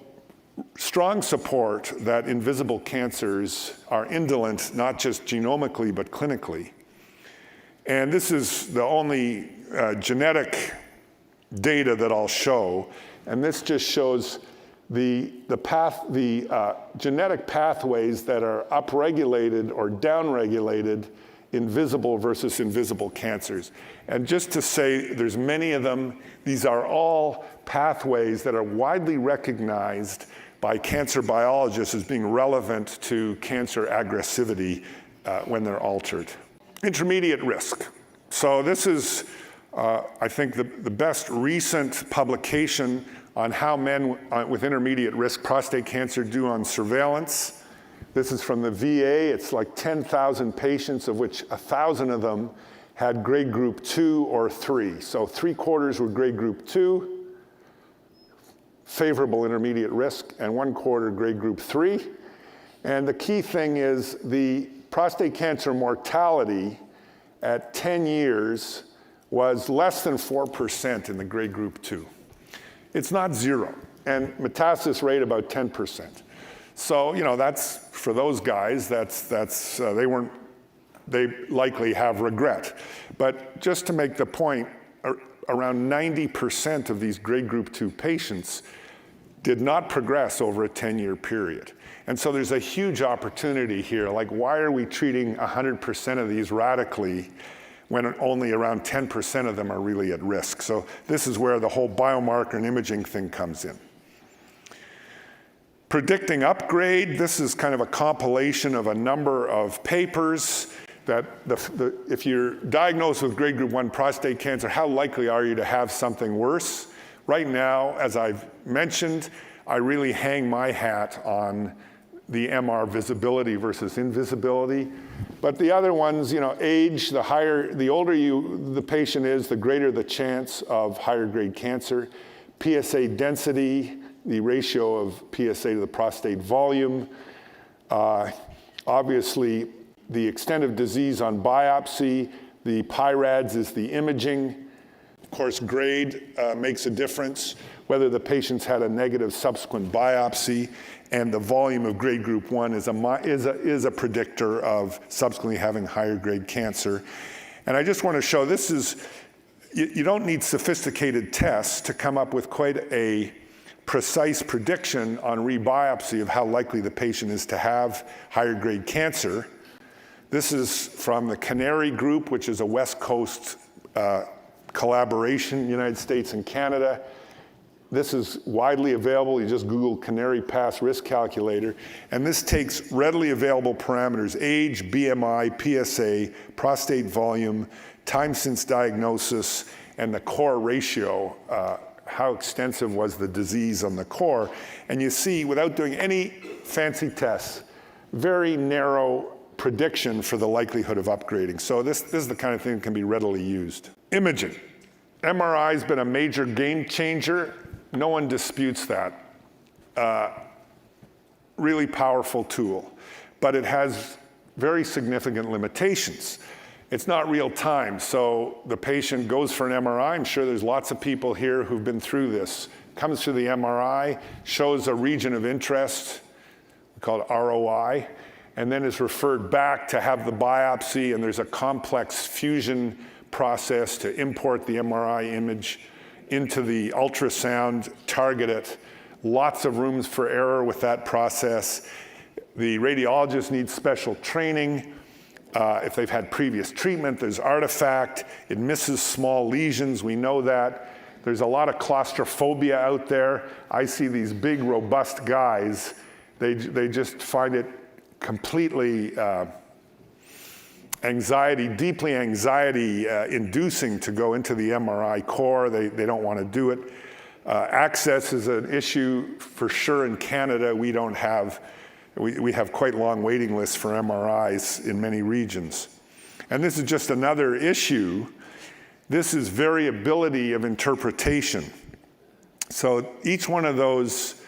strong support that invisible cancers are indolent, not just genomically, but clinically. And this is the only genetic data that I'll show, and this just shows the genetic pathways that are upregulated or downregulated in visible versus invisible cancers. And just to say, there's many of them. These are all pathways that are widely recognized by cancer biologists as being relevant to cancer aggressivity when they're altered. Intermediate risk. So this is, I think, the best recent publication on how men with intermediate risk prostate cancer do on surveillance. This is from the VA. It's like 10,000 patients, of which 1,000 of them had grade group 2 or 3. So 3/4 were grade group 2, favorable intermediate risk, and 1/4 grade group 3. And the key thing is the prostate cancer mortality at 10 years was less than 4% in the grade group 2. It's not 0, and metastasis rate about 10%. So, you know, that's, for those guys, they likely have regret. But just to make the point, around 90% of these grade group 2 patients did not progress over a 10-year period. And so there's a huge opportunity here. Like, why are we treating 100% of these radically when only around 10% of them are really at risk? So this is where the whole biomarker and imaging thing comes in. Predicting upgrade, this is kind of a compilation of a number of papers that if you're diagnosed with grade group 1 prostate cancer, how likely are you to have something worse? Right now, as I've mentioned, I really hang my hat on the MR visibility versus invisibility. But the other ones, you know, age, the older the patient is, the greater the chance of higher grade cancer. PSA density, the ratio of PSA to the prostate volume. Obviously, the extent of disease on biopsy. The PIRADS is the imaging. Of course, grade makes a difference, whether the patient's had a negative subsequent biopsy, and the volume of grade group 1 is a predictor of subsequently having higher grade cancer. And I just want to show, this is, you don't need sophisticated tests to come up with quite a precise prediction on rebiopsy of how likely the patient is to have higher grade cancer. This is from the Canary group, which is a West Coast collaboration, United States and Canada. This is widely available. You just Google Canary Pass Risk Calculator, and this takes readily available parameters: age, BMI, PSA, prostate volume, time since diagnosis, and the core ratio. How extensive was the disease on the core? And you see, without doing any fancy tests, very narrow prediction for the likelihood of upgrading. So this is the kind of thing that can be readily used. Imaging. MRI has been a major game changer. No one disputes that. Really powerful tool, but it has very significant limitations. It's not real time, so the patient goes for an MRI. I'm sure there's lots of people here who've been through this. Comes through the MRI, shows a region of interest, we call it ROI, and then is referred back to have the biopsy, and there's a complex fusion process to import the MRI image into the ultrasound, target it. Lots of rooms for error with that process. The radiologist needs special training. If they've had previous treatment, there's artifact. It misses small lesions, we know that. There's a lot of claustrophobia out there. I see these big, robust guys. They just find it completely deeply anxiety inducing to go into the MRI core. They don't want to do it. Access is an issue for sure in Canada. We have quite long waiting lists for MRIs in many regions. And this is just another issue. This is variability of interpretation. So each one of those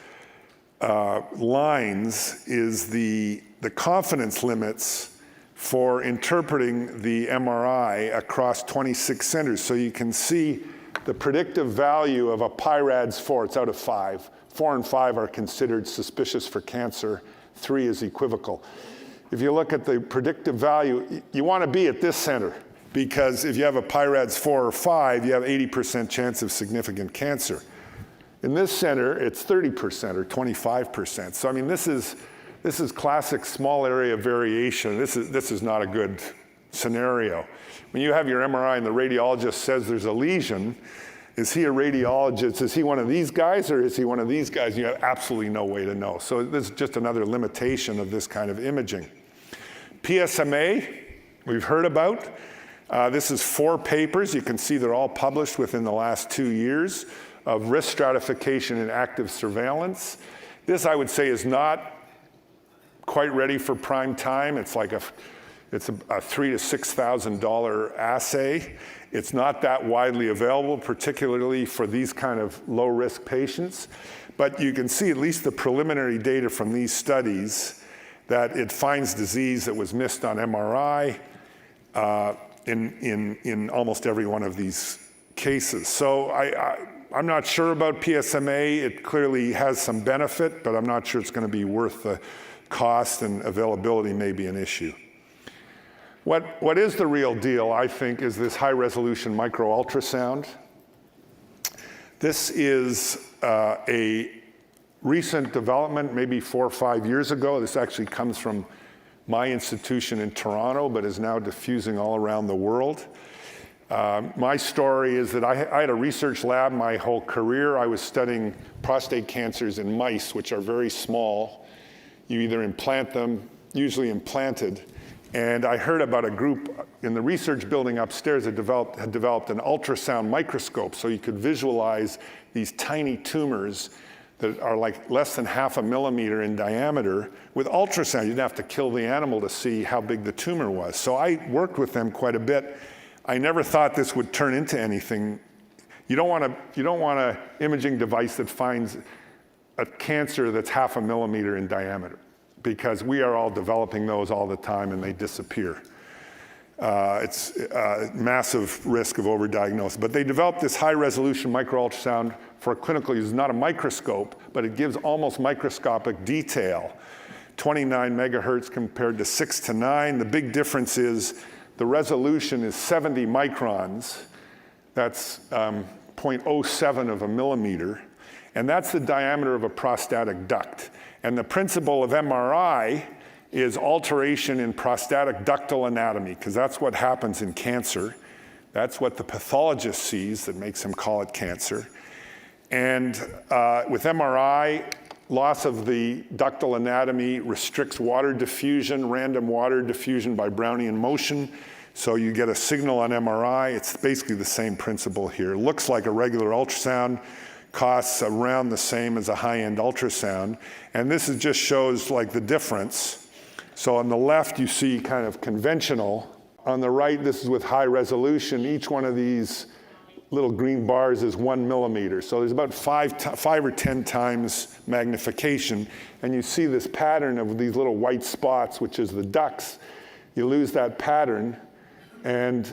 lines is the confidence limits for interpreting the MRI across 26 centers. So you can see the predictive value of a PIRADS 4, it's out of 5. 4 and 5 are considered suspicious for cancer. 3 is equivocal. If you look at the predictive value, you want to be at this center, because if you have a PIRADS 4 or 5, you have 80% chance of significant cancer. In this center, it's 30% or 25%. So I mean, this is classic small area variation. This is not a good scenario. When you have your MRI and the radiologist says there's a lesion, is he a radiologist? Is he one of these guys, or is he one of these guys? You have absolutely no way to know. So this is just another limitation of this kind of imaging. PSMA, we've heard about. This is 4 papers. You can see they're all published within the last 2 years. of risk stratification and active surveillance. This, I would say, is not quite ready for prime time. It's like it's a $3,000 to $6,000 assay. It's not that widely available, particularly for these kind of low-risk patients. But you can see at least the preliminary data from these studies that it finds disease that was missed on MRI in almost every one of these cases. So I'm not sure about PSMA. It clearly has some benefit, but I'm not sure it's going to be worth the cost, and availability may be an issue. What is the real deal, I think, is this high-resolution micro-ultrasound. This is a recent development, maybe 4 or 5 years ago. This actually comes from my institution in Toronto, but is now diffusing all around the world. My story is that I had a research lab my whole career. I was studying prostate cancers in mice, which are very small. You either implant them, usually implanted. And I heard about a group in the research building upstairs that had developed an ultrasound microscope, so you could visualize these tiny tumors that are like less than 0.5 millimeter in diameter with ultrasound. You didn't have to kill the animal to see how big the tumor was. So I worked with them quite a bit. I never thought this would turn into anything. You don't want an imaging device that finds a cancer that's 0.5 millimeter in diameter, because we are all developing those all the time and they disappear. It's a massive risk of overdiagnosis. But they developed this high-resolution micro-ultrasound for clinical use. It's not a microscope, but it gives almost microscopic detail. 29 megahertz compared to 6 to 9. The big difference is the resolution is 70 microns. That's 0.07 of a millimeter. And that's the diameter of a prostatic duct. And the principle of MRI is alteration in prostatic ductal anatomy, because that's what happens in cancer. That's what the pathologist sees that makes him call it cancer. And with MRI, loss of the ductal anatomy restricts water diffusion, random water diffusion by Brownian motion. So you get a signal on MRI. It's basically the same principle here. It looks like a regular ultrasound, costs around the same as a high-end ultrasound. And this just shows like the difference. So on the left, you see kind of conventional. On the right, this is with high resolution. Each one of these little green bars is 1 millimeter. So there's about 5 or 10 times magnification. And you see this pattern of these little white spots, which is the ducts. You lose that pattern, and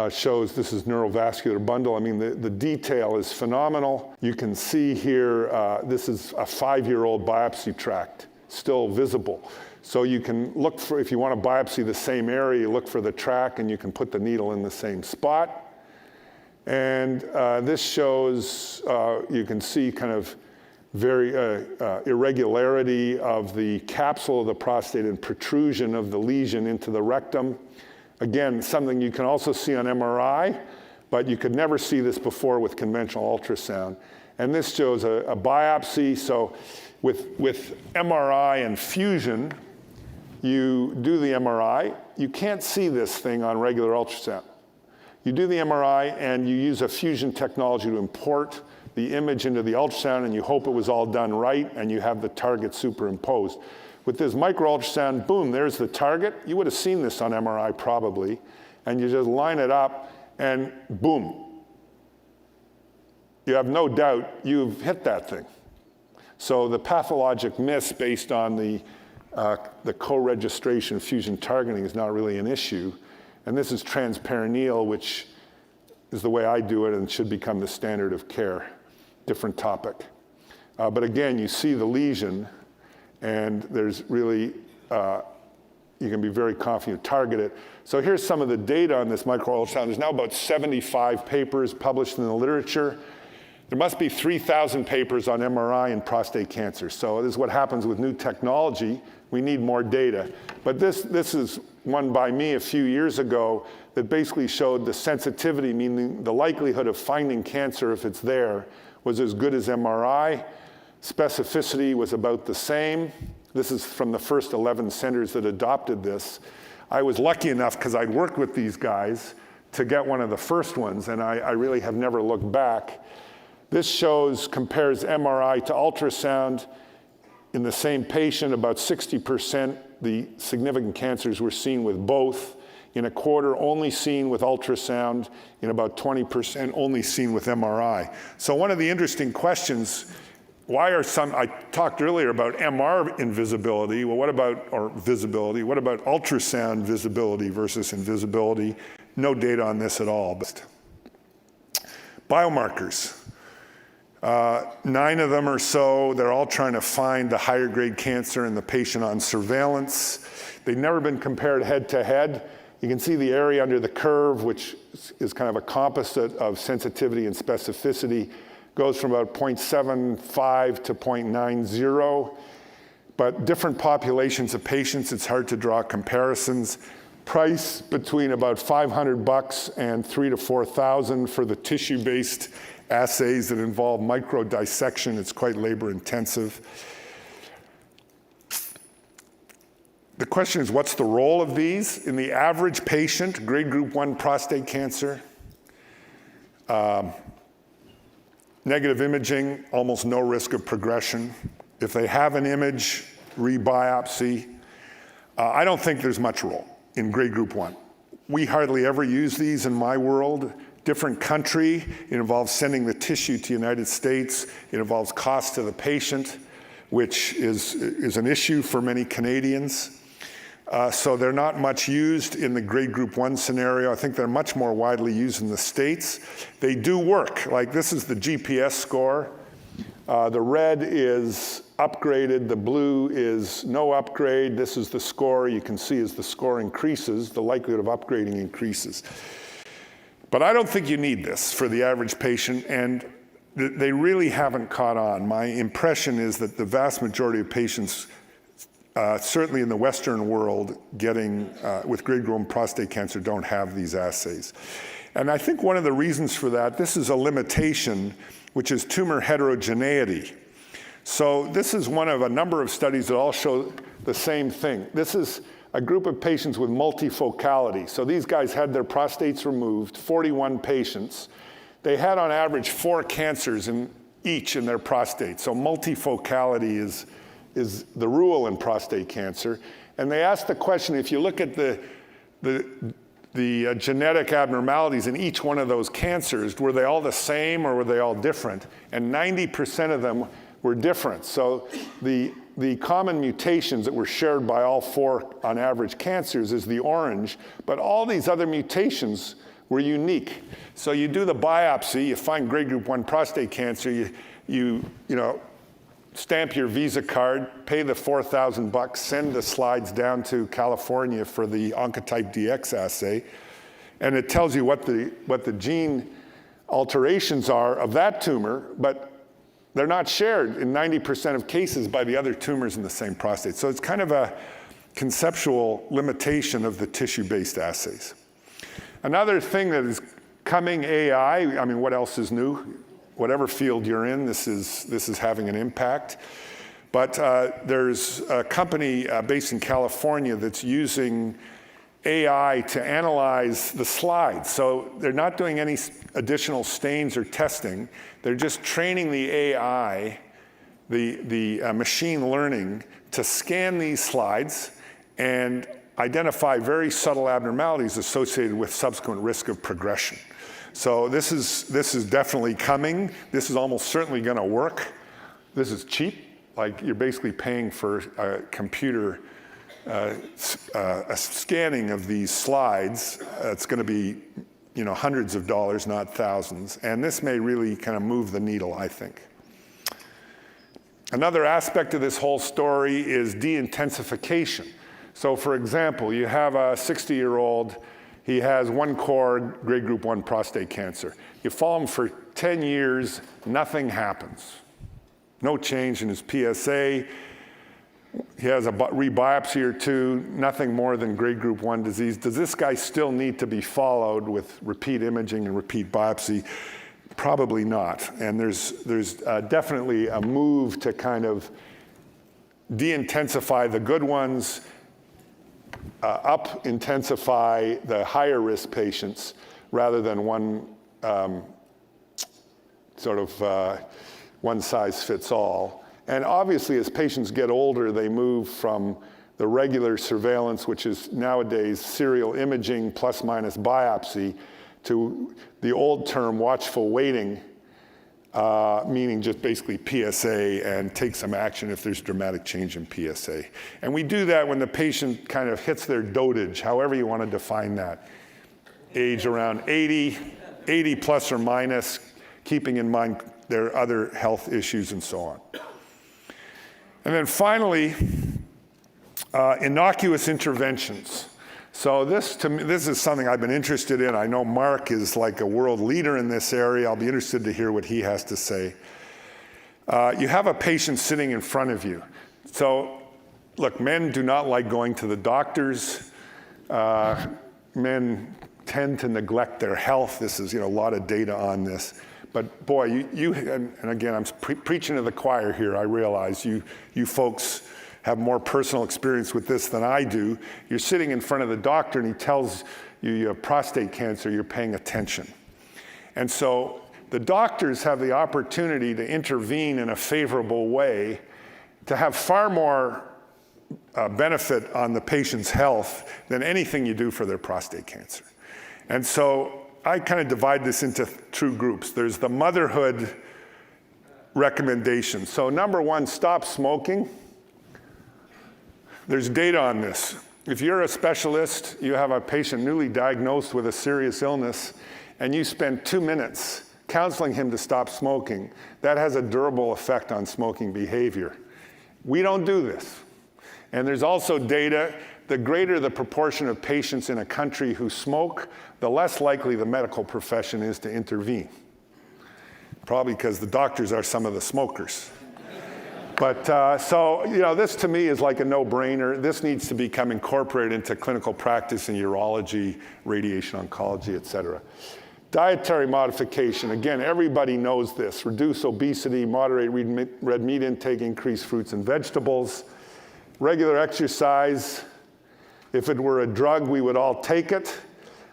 shows this is neurovascular bundle. I mean, the detail is phenomenal. You can see here, this is a 5-year-old biopsy tract, still visible. So you can look for, if you want to biopsy the same area, you look for the tract and you can put the needle in the same spot. And this shows, you can see kind of very irregularity of the capsule of the prostate and protrusion of the lesion into the rectum. Again, something you can also see on MRI, but you could never see this before with conventional ultrasound. And this shows a biopsy. So with MRI and fusion, you do the MRI. You can't see this thing on regular ultrasound. You do the MRI and you use a fusion technology to import the image into the ultrasound, and you hope it was all done right, and you have the target superimposed. With this micro-ultrasound, boom, there's the target. You would have seen this on MRI probably, and you just line it up, and boom. You have no doubt you've hit that thing. So the pathologic miss based on the co-registration fusion targeting is not really an issue. And this is transperineal, which is the way I do it and should become the standard of care. Different topic. But again, you see the lesion, and there's really, you can be very confident you target it. So here's some of the data on this micro-ultrasound. There's now about 75 papers published in the literature. There must be 3,000 papers on MRI and prostate cancer. So this is what happens with new technology. We need more data. But this is one by me a few years ago that basically showed the sensitivity, meaning the likelihood of finding cancer if it's there, was as good as MRI. Specificity was about the same. This is from the first 11 centers that adopted this. I was lucky enough, because I'd worked with these guys, to get one of the first ones, and I really have never looked back. This compares MRI to ultrasound in the same patient. About 60% the significant cancers were seen with both. In a quarter, only seen with ultrasound. In about 20%, only seen with MRI. So one of the interesting questions, I talked earlier about MR invisibility. Well, visibility? What about ultrasound visibility versus invisibility? No data on this at all. Biomarkers. 9 of them or so, they're all trying to find the higher grade cancer in the patient on surveillance. They've never been compared head to head. You can see the area under the curve, which is kind of a composite of sensitivity and specificity, goes from about 0.75 to 0.90. But different populations of patients, it's hard to draw comparisons. Price between about $500 and $3,000 to $4,000 for the tissue-based assays that involve microdissection. It's quite labor intensive. The question is, what's the role of these? In the average patient, grade group 1 prostate cancer, negative imaging, almost no risk of progression. If they have an image, rebiopsy. I don't think there's much role in grade group 1. We hardly ever use these in my world. Different country, it involves sending the tissue to the United States. It involves cost to the patient, which is an issue for many Canadians. So they're not much used in the grade group 1 scenario. I think they're much more widely used in the States. They do work. Like, this is the GPS score. The red is upgraded, the blue is no upgrade. This is the score. You can see as the score increases, the likelihood of upgrading increases. But I don't think you need this for the average patient, and they really haven't caught on. My impression is that the vast majority of patients, certainly in the Western world, getting with grade group 1 prostate cancer don't have these assays. And I think one of the reasons for that, this is a limitation, which is tumor heterogeneity. So this is one of a number of studies that all show the same thing. This is a group of patients with multifocality. So these guys had their prostates removed, 41 patients. They had on average 4 cancers each in their prostate. So multifocality is the rule in prostate cancer. And they asked the question, if you look at the genetic abnormalities in each one of those cancers, were they all the same or were they all different? And 90% of them were different. So the common mutations that were shared by all 4 on average cancers is the orange, but all these other mutations were unique. So you do the biopsy, you find grade group 1 prostate cancer, you stamp your Visa card, pay the $4,000, send the slides down to California for the Oncotype DX assay, and it tells you what the gene alterations are of that tumor, but they're not shared in 90% of cases by the other tumors in the same prostate. So it's kind of a conceptual limitation of the tissue-based assays. Another thing that is coming, AI, I mean, what else is new? Whatever field you're in, this is having an impact. But there's a company based in California that's using AI to analyze the slides. So they're not doing any additional stains or testing. They're just training the AI, the machine learning, to scan these slides and identify very subtle abnormalities associated with subsequent risk of progression. So this is definitely coming. This is almost certainly going to work. This is cheap. Like, you're basically paying for a computer a scanning of these slides. It's going to be, hundreds of dollars, not thousands. And this may really kind of move the needle, I think. Another aspect of this whole story is de-intensification. So, for example, you have a 60-year-old. He has 1 core grade group 1 prostate cancer. You follow him for 10 years, nothing happens. No change in his PSA. He has a rebiopsy or 2, nothing more than grade group 1 disease. Does this guy still need to be followed with repeat imaging and repeat biopsy? Probably not. And there's definitely a move to kind of de-intensify the good ones, up-intensify the higher risk patients. rather than one one size fits all. And obviously, as patients get older, they move from the regular surveillance, which is nowadays serial imaging plus minus biopsy, to the old term watchful waiting, meaning just basically PSA and take some action if there's dramatic change in PSA. And we do that when the patient kind of hits their dotage, however you want to define that. Age around 80 plus or minus, keeping in mind there are other health issues and so on. And then finally, innocuous interventions. So this is something I've been interested in. I know Mark is like a world leader in this area. I'll be interested to hear what he has to say. You have a patient sitting in front of you. So look, men do not like going to the doctors. Men tend to neglect their health. This is, a lot of data on this. But boy, and again, I'm preaching to the choir here. I realize you folks have more personal experience with this than I do. You're sitting in front of the doctor and he tells you you have prostate cancer, you're paying attention. And so the doctors have the opportunity to intervene in a favorable way to have far more benefit on the patient's health than anything you do for their prostate cancer. And so I kind of divide this into two groups. There's the motherhood recommendations. So number one, stop smoking. There's data on this. If you're a specialist, you have a patient newly diagnosed with a serious illness, and you spend 2 minutes counseling him to stop smoking, that has a durable effect on smoking behavior. We don't do this. And there's also data, the greater the proportion of patients in a country who smoke, the less likely the medical profession is to intervene. Probably because the doctors are some of the smokers. But this to me is like a no-brainer. This needs to become incorporated into clinical practice in urology, radiation oncology, et cetera. Dietary modification, again, everybody knows this. Reduce obesity, moderate red meat intake, increase fruits and vegetables. Regular exercise, if it were a drug, we would all take it.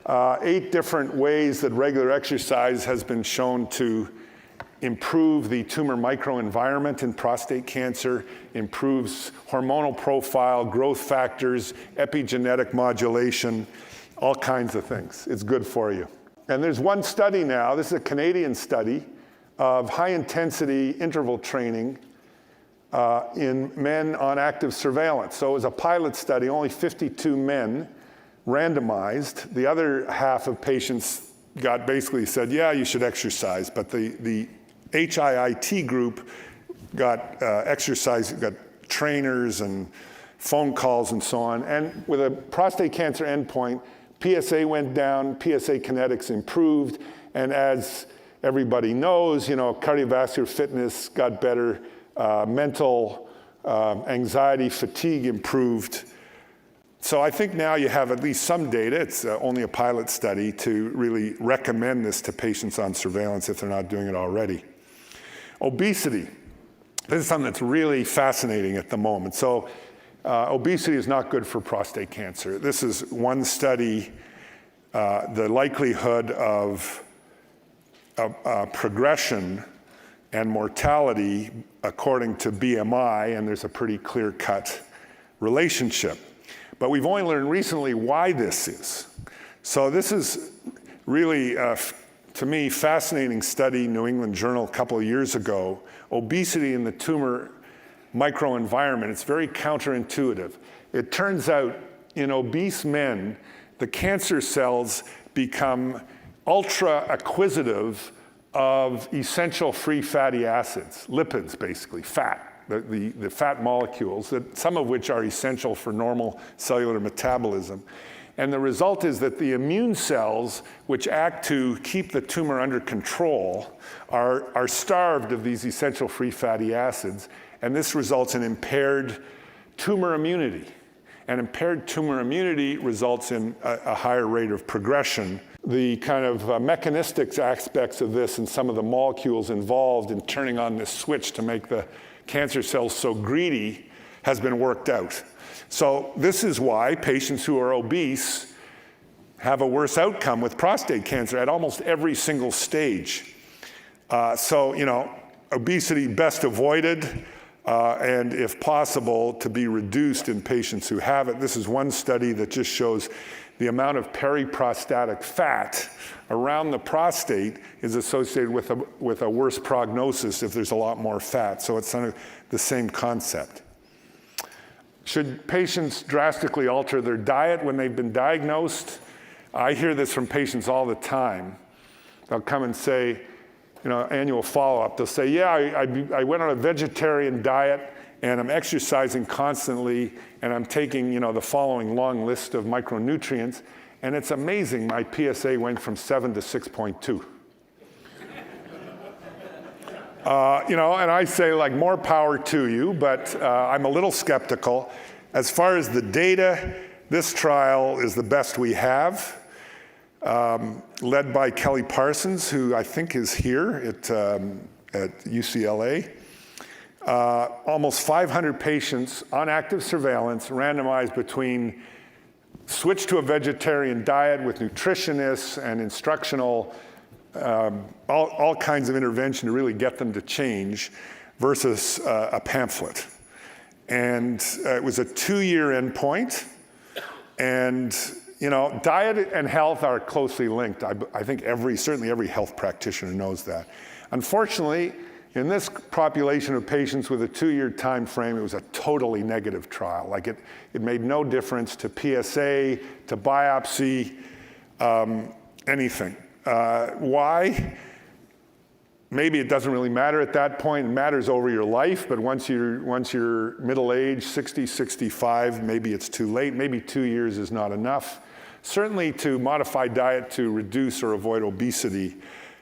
8 different ways that regular exercise has been shown to improve the tumor microenvironment in prostate cancer, improves hormonal profile, growth factors, epigenetic modulation, all kinds of things. It's good for you. And there's one study now, this is a Canadian study, of high-intensity interval training in men on active surveillance. So it was a pilot study, only 52 men randomized. The other half of patients got basically said, yeah, you should exercise, but the HIIT group got exercise, got trainers and phone calls and so on. And with a prostate cancer endpoint, PSA went down, PSA kinetics improved, and as everybody knows, cardiovascular fitness got better, mental anxiety, fatigue improved. So I think now you have at least some data, it's only a pilot study, to really recommend this to patients on surveillance if they're not doing it already. Obesity. This is something that's really fascinating at the moment. So obesity is not good for prostate cancer. This is one study, the likelihood of progression and mortality according to BMI, and there's a pretty clear-cut relationship. But we've only learned recently why this is. So this is really, to me, fascinating study, New England Journal a couple of years ago, obesity in the tumor microenvironment. It's very counterintuitive. It turns out in obese men, the cancer cells become ultra acquisitive of essential free fatty acids, lipids basically, fat, the fat molecules, some of which are essential for normal cellular metabolism. And the result is that the immune cells, which act to keep the tumor under control, are starved of these essential free fatty acids, and this results in impaired tumor immunity. And impaired tumor immunity results in a higher rate of progression. The kind of mechanistic aspects of this and some of the molecules involved in turning on this switch to make the cancer cells so greedy has been worked out. So this is why patients who are obese have a worse outcome with prostate cancer at almost every single stage. So, obesity best avoided, and if possible, to be reduced in patients who have it. This is one study that just shows the amount of periprostatic fat around the prostate is associated with a worse prognosis if there's a lot more fat. So it's kind of the same concept. Should patients drastically alter their diet when they've been diagnosed? I hear this from patients all the time. They'll come and say, annual follow-up, they'll say, yeah, I went on a vegetarian diet and I'm exercising constantly and I'm taking, the following long list of micronutrients, and it's amazing, my PSA went from 7 to 6.2. And I say, more power to you, but I'm a little skeptical. As far as the data, this trial is the best we have, led by Kelly Parsons, who I think is here at UCLA. Almost 500 patients on active surveillance, randomized between switch to a vegetarian diet with nutritionists and instructional, all kinds of intervention to really get them to change, versus a pamphlet. And it was a 2-year endpoint. And, diet and health are closely linked. I think certainly every health practitioner knows that. Unfortunately, in this population of patients with a 2-year time frame, it was a totally negative trial. It made no difference to PSA, to biopsy, anything. Why? Maybe it doesn't really matter at that point. It matters over your life, but once you're middle-aged, 60, 65, maybe it's too late. Maybe 2 years is not enough. Certainly to modify diet to reduce or avoid obesity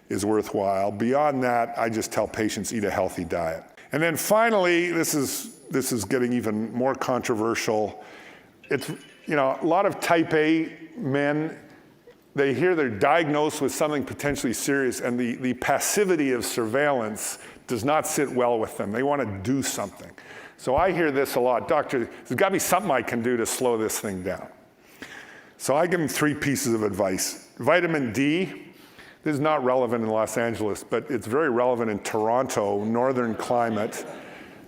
is worthwhile. Beyond that, I just tell patients eat a healthy diet. And then finally, this is getting even more controversial. It's, a lot of type A men, they hear they're diagnosed with something potentially serious, and the passivity of surveillance does not sit well with them. They want to do something. So I hear this a lot. Doctor, there's got to be something I can do to slow this thing down. So I give them 3 pieces of advice. Vitamin D. This is not relevant in Los Angeles, but it's very relevant in Toronto, northern climate.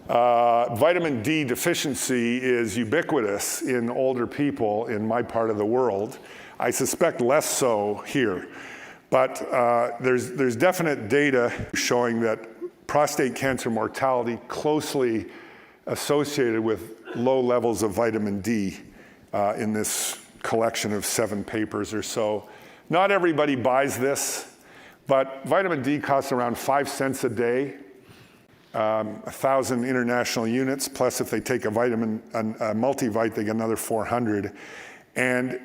Vitamin D deficiency is ubiquitous in older people in my part of the world. I suspect less so here. But there's definite data showing that prostate cancer mortality closely associated with low levels of vitamin D in this collection of 7 papers or so. Not everybody buys this, but vitamin D costs around 5 cents a day, 1,000 international units, plus if they take a multivite, they get another 400. And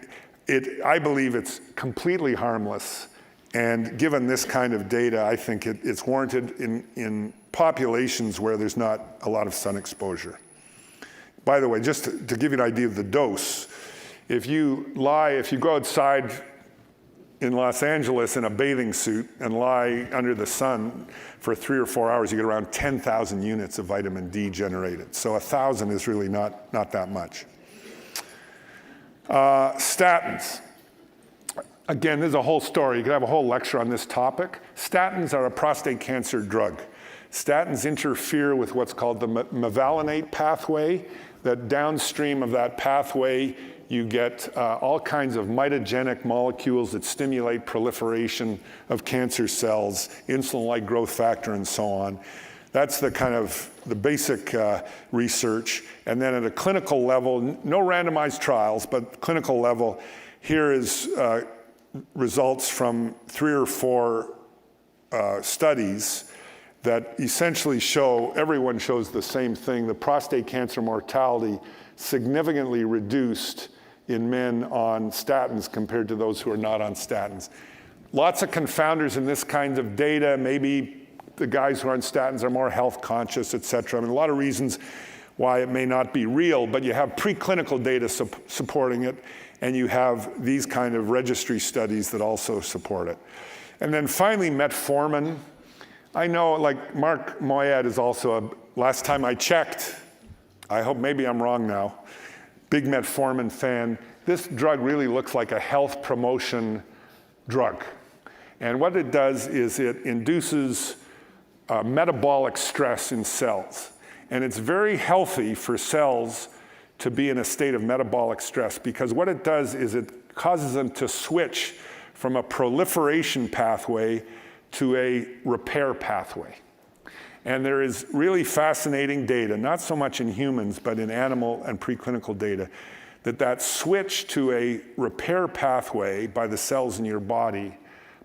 I believe it's completely harmless. And given this kind of data, I think it's warranted in populations where there's not a lot of sun exposure. By the way, just to give you an idea of the dose, if you go outside in Los Angeles in a bathing suit and lie under the sun for 3 or 4 hours, you get around 10,000 units of vitamin D generated. So 1,000 is really not that much. Statins. Again, there's a whole story. You could have a whole lecture on this topic. Statins are a prostate cancer drug. Statins interfere with what's called the mevalonate pathway. That downstream of that pathway, you get all kinds of mitogenic molecules that stimulate proliferation of cancer cells, insulin-like growth factor, and so on. That's the basic research. And then at a clinical level, no randomized trials, but clinical level, here is results from 3 or 4 studies that essentially everyone shows the same thing. The prostate cancer mortality significantly reduced in men on statins compared to those who are not on statins. Lots of confounders in this kind of data. Maybe the guys who are on statins are more health conscious, et cetera. A lot of reasons why it may not be real, but you have preclinical data supporting it, and you have these kind of registry studies that also support it. And then finally, metformin. I know, Mark Moyad is also last time I checked, I hope maybe I'm wrong now, big metformin fan. This drug really looks like a health promotion drug. And what it does is it induces metabolic stress in cells. And it's very healthy for cells to be in a state of metabolic stress, because what it does is it causes them to switch from a proliferation pathway to a repair pathway. And there is really fascinating data, not so much in humans, but in animal and preclinical data, that switch to a repair pathway by the cells in your body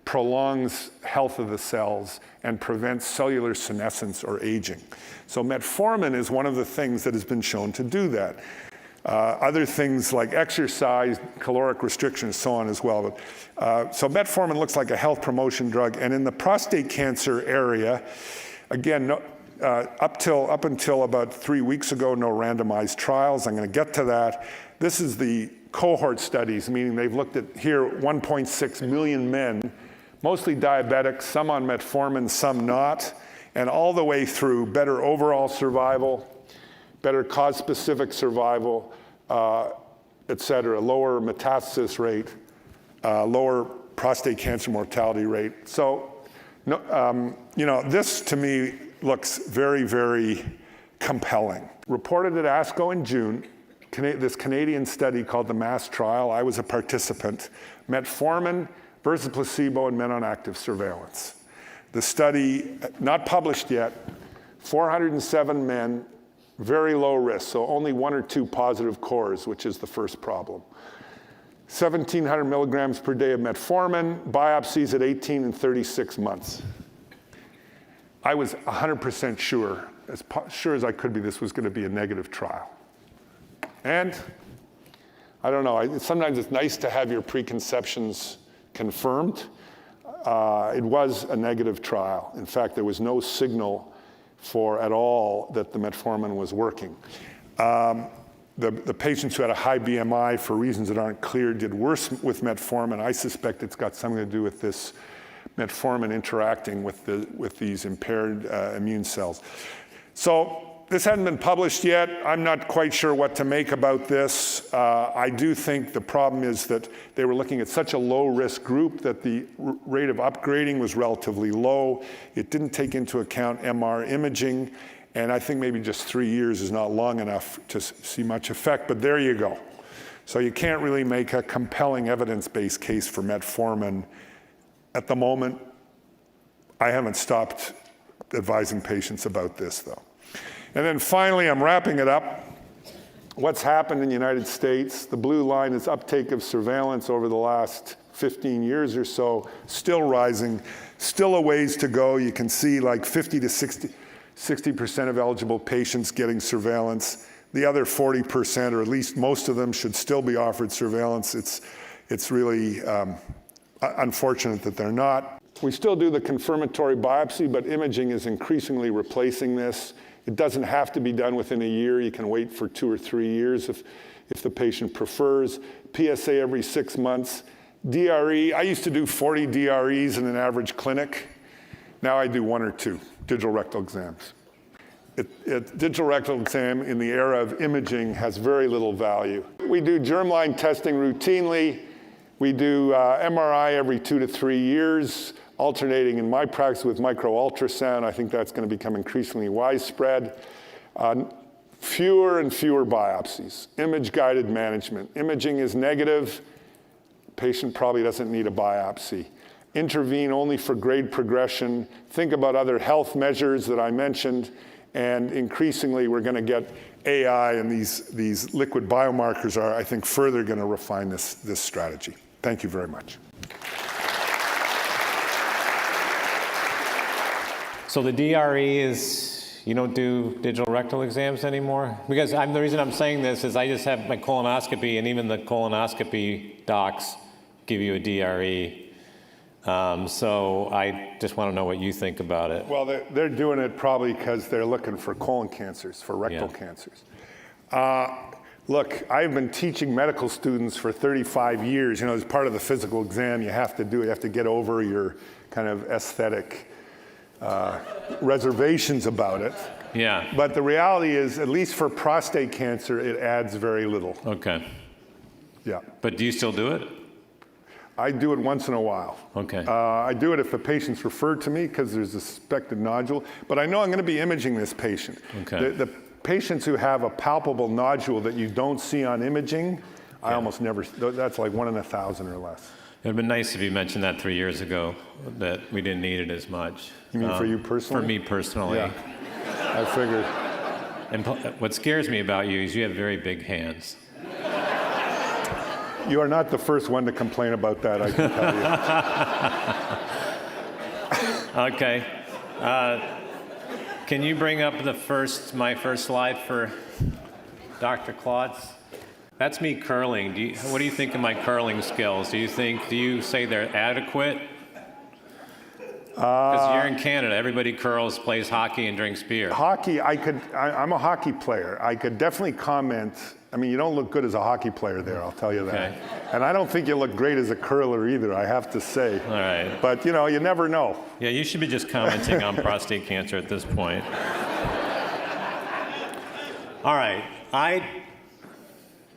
prolongs health of the cells and prevents cellular senescence or aging. So metformin is one of the things that has been shown to do that. Other things like exercise, caloric restriction, and so on as well. So metformin looks like a health promotion drug. And in the prostate cancer area, again, up until about 3 weeks ago, no randomized trials. I'm going to get to that. This is the cohort studies, meaning they've looked at here 1.6 million men, mostly diabetics, some on metformin, some not, and all the way through better overall survival, better cause-specific survival, et cetera, lower metastasis rate, lower prostate cancer mortality rate. So, this to me looks very, very compelling. Reported at ASCO in June, this Canadian study called the MASS trial. I was a participant. Metformin versus placebo in men on active surveillance. The study, not published yet, 407 men, very low risk, so only 1 or 2 positive cores, which is the first problem. 1,700 milligrams per day of metformin, biopsies at 18 and 36 months. I was 100% sure, as sure as I could be, this was going to be a negative trial. And I don't know, sometimes it's nice to have your preconceptions confirmed. It was a negative trial. In fact, there was no signal at all that the metformin was working. The patients who had a high BMI, for reasons that aren't clear, did worse with metformin. I suspect it's got something to do with this metformin interacting with these impaired immune cells. So this hadn't been published yet. I'm not quite sure what to make about this. I do think the problem is that they were looking at such a low-risk group that the rate of upgrading was relatively low. It didn't take into account MR imaging, and I think maybe just 3 years is not long enough to see much effect, but there you go. So you can't really make a compelling evidence-based case for metformin at the moment. I haven't stopped advising patients about this, though. And then finally, I'm wrapping it up. What's happened in the United States? The blue line is uptake of surveillance over the last 15 years or so, still rising, still a ways to go. You can see like 50 to 60% of eligible patients getting surveillance. The other 40%, or at least most of them, should still be offered surveillance. It's really unfortunate that they're not. We still do the confirmatory biopsy, but imaging is increasingly replacing this. It doesn't have to be done within a year. You can wait for 2 or 3 years if the patient prefers. PSA every 6 months. DRE, I used to do 40 DREs in an average clinic. Now I do 1 or 2 digital rectal exams. Digital rectal exam in the era of imaging has very little value. We do germline testing routinely. We do MRI every 2 to 3 years. Alternating in my practice with micro-ultrasound. I think that's going to become increasingly widespread. Fewer and fewer biopsies. Image-guided management. Imaging is negative. Patient probably doesn't need a biopsy. Intervene only for grade progression. Think about other health measures that I mentioned. And increasingly, we're going to get AI, and these liquid biomarkers are, I think, further going to refine this strategy. Thank you very much. So the DRE is, you don't do digital rectal exams anymore? Because the reason I'm saying this is I just have my colonoscopy, and even the colonoscopy docs give you a DRE. So I just want to know what you think about it. Well, they're doing it probably because they're looking for colon cancers, for rectal cancers. Look, I've been teaching medical students for 35 years. You know, as part of the physical exam, you have to do it. You have to get over your kind of aesthetic reservations about it. Yeah. But the reality is, at least for prostate cancer, it adds very little. Okay. Yeah. But do you still do it? I do it once in a while. Okay. I do it if the patient's referred to me because there's a suspected nodule, but I know I'm going to be imaging this patient. Okay. The patients who have a palpable nodule that you don't see on imaging, I almost never, that's like 1 in 1,000 or less. It would have been nice if you mentioned that 3 years ago, that we didn't need it as much. You mean for you personally? For me personally. Yeah, I figured. And what scares me about you is you have very big hands. You are not the first one to complain about that, I can tell you. Okay. Can you bring up my first slide for Dr. Klotz? That's me curling. What do you think of my curling skills? Do you say they're adequate? Because you're in Canada, everybody curls, plays hockey, and drinks beer. Hockey, I'm a hockey player. I could definitely comment. I mean, you don't look good as a hockey player there, I'll tell you that. Okay. And I don't think you look great as a curler either, I have to say. All right. But, you never know. Yeah, you should be just commenting on prostate cancer at this point. All right.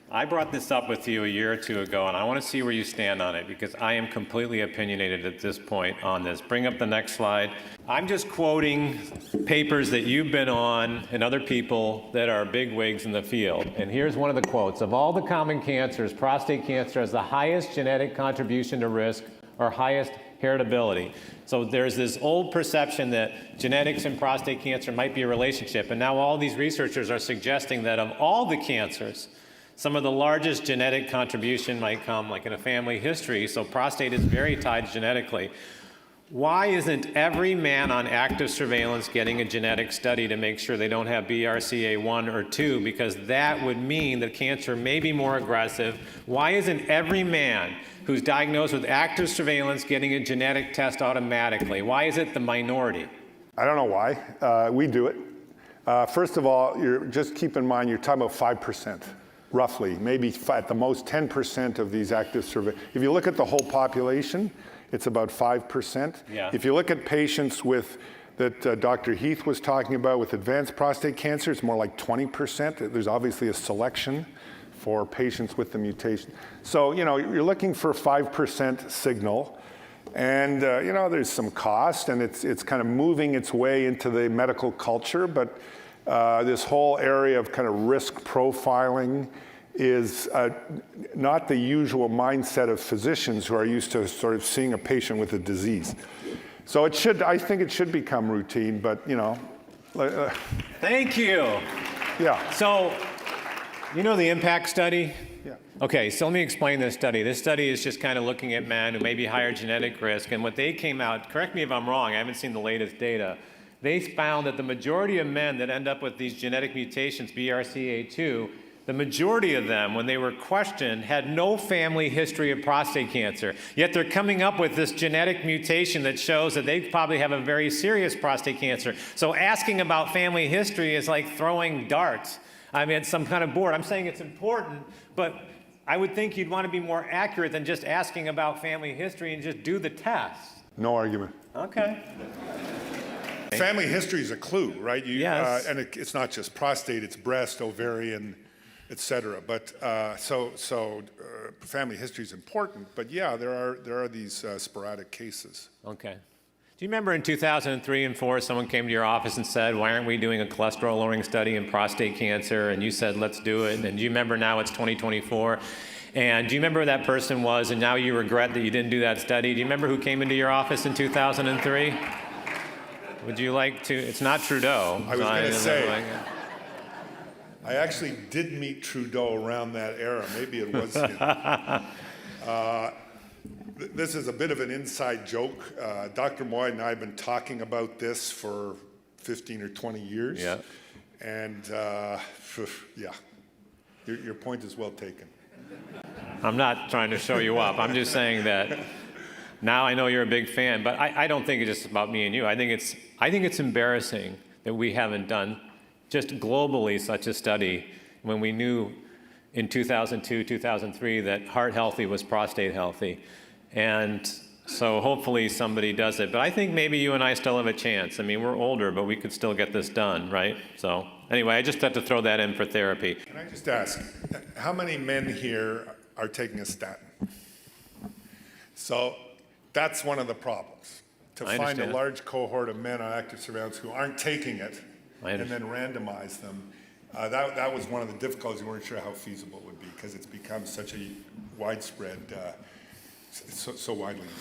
I brought this up with you a year or two ago, and I want to see where you stand on it, because I am completely opinionated at this point on this. Bring up the next slide. I'm just quoting papers that you've been on and other people that are bigwigs in the field. And here's one of the quotes. Of all the common cancers, prostate cancer has the highest genetic contribution to risk or highest heritability. So there's this old perception that genetics and prostate cancer might be a relationship, and now all these researchers are suggesting that of all the cancers, some of the largest genetic contribution might come like in a family history, so prostate is very tied genetically. Why isn't every man on active surveillance getting a genetic study to make sure they don't have BRCA1 or 2? Because that would mean that cancer may be more aggressive. Why isn't every man who's diagnosed with active surveillance getting a genetic test automatically? Why is it the minority? I don't know why. We do it. First of all, just keep in mind, you're talking about 5%. Roughly, maybe at the most 10% of these active surveillance. If you look at the whole population, it's about 5%. Yeah. If you look at patients that Dr. Heath was talking about with advanced prostate cancer, it's more like 20%. There's obviously a selection for patients with the mutation. So, you're looking for 5% signal. And, there's some cost, and it's kind of moving its way into the medical culture, but this whole area of kind of risk profiling is not the usual mindset of physicians who are used to sort of seeing a patient with a disease. So I think it should become routine, but Thank you. Yeah. So, the impact study? Yeah. Okay, so let me explain this study. This study is just kind of looking at men who may be higher genetic risk, and what they came out, correct me if I'm wrong, I haven't seen the latest data, they found that the majority of men that end up with these genetic mutations, BRCA2, the majority of them, when they were questioned, had no family history of prostate cancer. Yet they're coming up with this genetic mutation that shows that they probably have a very serious prostate cancer. So asking about family history is like throwing darts. At some kind of board. I'm saying it's important, but I would think you'd want to be more accurate than just asking about family history and just do the test. No argument. Okay. Family history is a clue, right? Yes. And it's not just prostate, it's breast, ovarian, et cetera. But family history is important, but yeah, there are these sporadic cases. Okay. Do you remember in 2003 and 4, someone came to your office and said, why aren't we doing a cholesterol lowering study in prostate cancer? And you said, let's do it. And do you remember now it's 2024? And do you remember who that person was, and now you regret that you didn't do that study? Do you remember who came into your office in 2003? Would you like to? It's not Trudeau. I was going to say, I actually did meet Trudeau around that era. Maybe it was him. This is a bit of an inside joke. Dr. Moyad and I have been talking about this for 15 or 20 years. Yeah. And yeah, your point is well taken. I'm not trying to show you up. I'm just saying that now I know you're a big fan, but I don't think it's just about me and you. I think it's embarrassing that we haven't done just globally such a study when we knew in 2002, 2003 that heart healthy was prostate healthy. And So hopefully somebody does it. But I think maybe you and I still have a chance. I mean, we're older, but we could still get this done, right? So anyway, I just had to throw that in for therapy. Can I just ask, how many men here are taking a statin? So that's one of the problems. To I find a understand. large cohort of men on active surveillance who aren't taking it I and then understand. randomize them, that was one of the difficulties. We weren't sure how feasible it would be because it's become such a widespread, so widely used.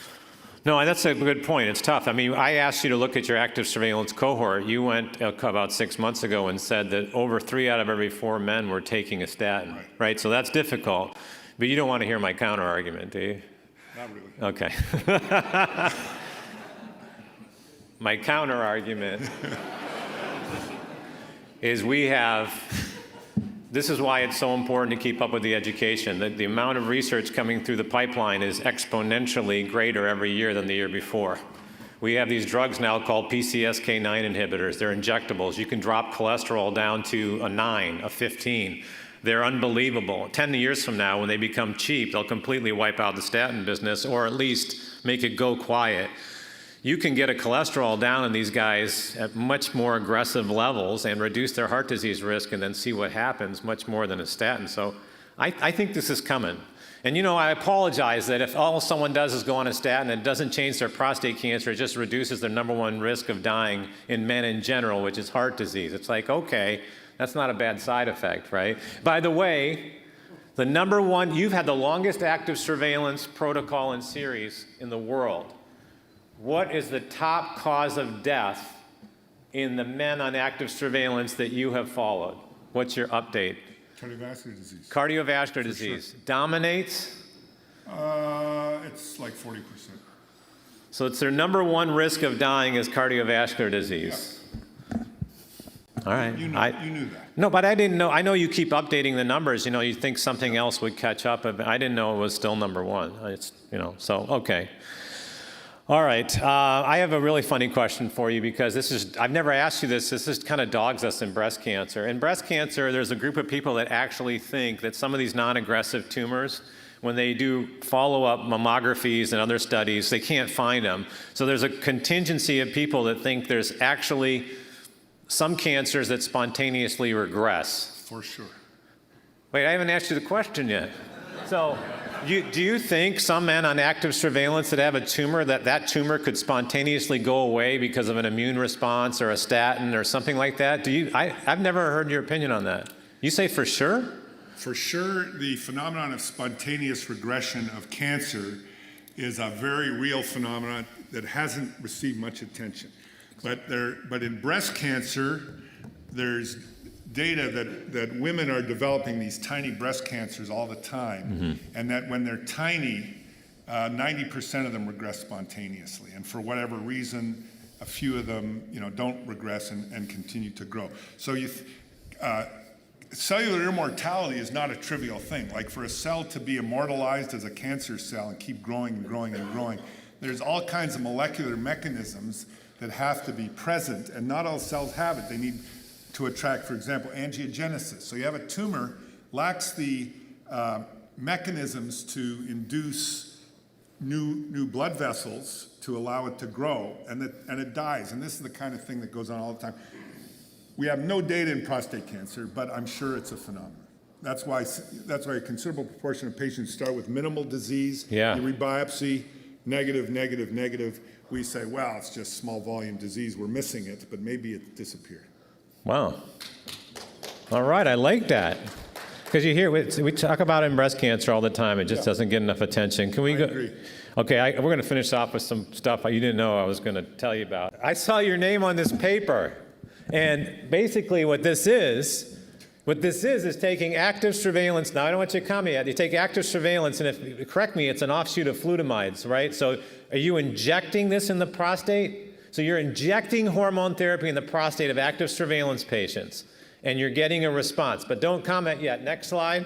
No, that's a good point. It's tough. I mean, I asked you to look at your active surveillance cohort. You went about 6 months ago and said that over 3 out of every 4 men were taking a statin, right? So that's difficult. But you don't want to hear my counter argument, do you? Not really. Okay. My counter argument is this is why it's so important to keep up with the education. The amount of research coming through the pipeline is exponentially greater every year than the year before. We have these drugs now called PCSK9 inhibitors. They're injectables. You can drop cholesterol down to a 9, a 15. They're unbelievable. 10 years from now, when they become cheap, they'll completely wipe out the statin business or at least make it go quiet. You can get a cholesterol down in these guys at much more aggressive levels and reduce their heart disease risk and then see what happens much more than a statin. So I think this is coming. And I apologize that if all someone does is go on a statin and it doesn't change their prostate cancer, it just reduces their #1 risk of dying in men in general, which is heart disease. It's like, okay, that's not a bad side effect, right? By the way, the #1, you've had the longest active surveillance protocol and series in the world. What is the top cause of death in the men on active surveillance that you have followed? What's your update? Cardiovascular disease. Cardiovascular disease. Sure. Dominates? It's like 40%. So it's their #1 risk of dying is cardiovascular disease. Yeah. All right. You knew that. No, but I didn't know. I know you keep updating the numbers. You think something else would catch up. But I didn't know it was still #1. So, okay. All right. I have a really funny question for you because I've never asked you this. This kind of dogs us in breast cancer. In breast cancer, there's a group of people that actually think that some of these non-aggressive tumors, when they do follow-up mammographies and other studies, they can't find them. So there's a contingency of people that think there's actually some cancers that spontaneously regress. For sure. Wait, I haven't asked you the question yet. So do you think some men on active surveillance that have a tumor, that tumor could spontaneously go away because of an immune response or a statin or something like that? I've never heard your opinion on that. You say for sure? For sure, the phenomenon of spontaneous regression of cancer is a very real phenomenon that hasn't received much attention. But in breast cancer, there's data that women are developing these tiny breast cancers all the time, and that when they're tiny, 90% of them regress spontaneously. And for whatever reason, a few of them don't regress and continue to grow. So cellular immortality is not a trivial thing. Like for a cell to be immortalized as a cancer cell and keep growing and growing and growing, there's all kinds of molecular mechanisms that have to be present, and not all cells have it. They need to attract, for example, angiogenesis. So you have a tumor, lacks the mechanisms to induce new blood vessels to allow it to grow, and it dies. And this is the kind of thing that goes on all the time. We have no data in prostate cancer, but I'm sure it's a phenomenon. That's why a considerable proportion of patients start with minimal disease. Yeah. You rebiopsy, negative, negative, negative. We say, well, it's just small volume disease. We're missing it, but maybe it disappeared. Wow. All right, I like that. Because you hear, we talk about it in breast cancer all the time. It just doesn't get enough attention. Can we go? Agree. Okay, we're going to finish off with some stuff you didn't know I was going to tell you about. I saw your name on this paper. And basically what this is taking active surveillance. Now, I don't want you to comment yet. You take active surveillance, and correct me, it's an offshoot of flutamides, right? So are you injecting this in the prostate? So you're injecting hormone therapy in the prostate of active surveillance patients, and you're getting a response. But don't comment yet. Next slide.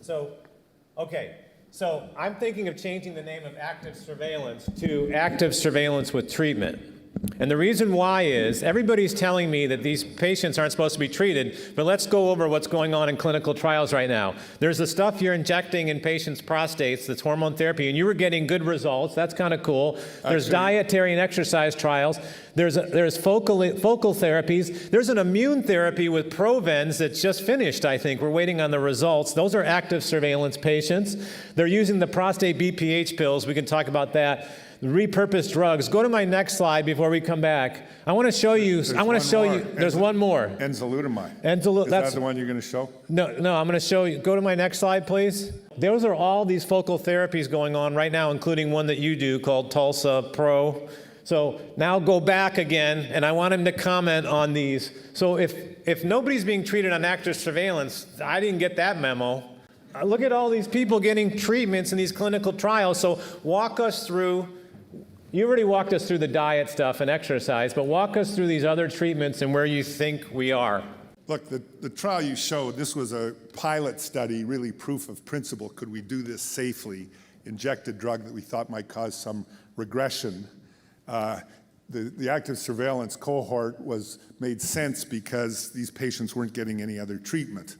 So I'm thinking of changing the name of active surveillance to active surveillance with treatment. And the reason why is everybody's telling me that these patients aren't supposed to be treated, but let's go over what's going on in clinical trials right now. There's the stuff you're injecting in patients' prostates that's hormone therapy, and you were getting good results. That's kind of cool. There's dietary and exercise trials. There's focal therapies. There's an immune therapy with Provenge that's just finished, I think. We're waiting on the results. Those are active surveillance patients. They're using the prostate BPH pills. We can talk about that. Repurposed drugs. Go to my next slide before we come back. I want to show you. There's one more. Enzalutamide. That's that the one you're going to show? No. I'm going to show you. Go to my next slide, please. Those are all these focal therapies going on right now, including one that you do called Tulsa Pro. So now go back again, and I want him to comment on these. So if nobody's being treated on active surveillance, I didn't get that memo. Look at all these people getting treatments in these clinical trials. So walk us through. You already walked us through the diet stuff and exercise, but walk us through these other treatments and where you think we are. Look, the trial you showed, this was a pilot study, really proof of principle. Could we do this safely? Inject a drug that we thought might cause some regression. The active surveillance cohort made sense because these patients weren't getting any other treatment.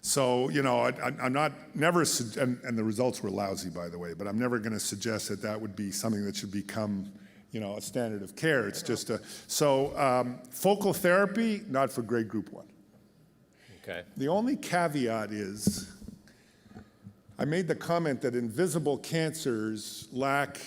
So, I'm never, and the results were lousy, by the way, but I'm never going to suggest that that would be something that should become, a standard of care. It's just focal therapy, not for grade group 1. Okay. The only caveat is, I made the comment that invisible cancers lack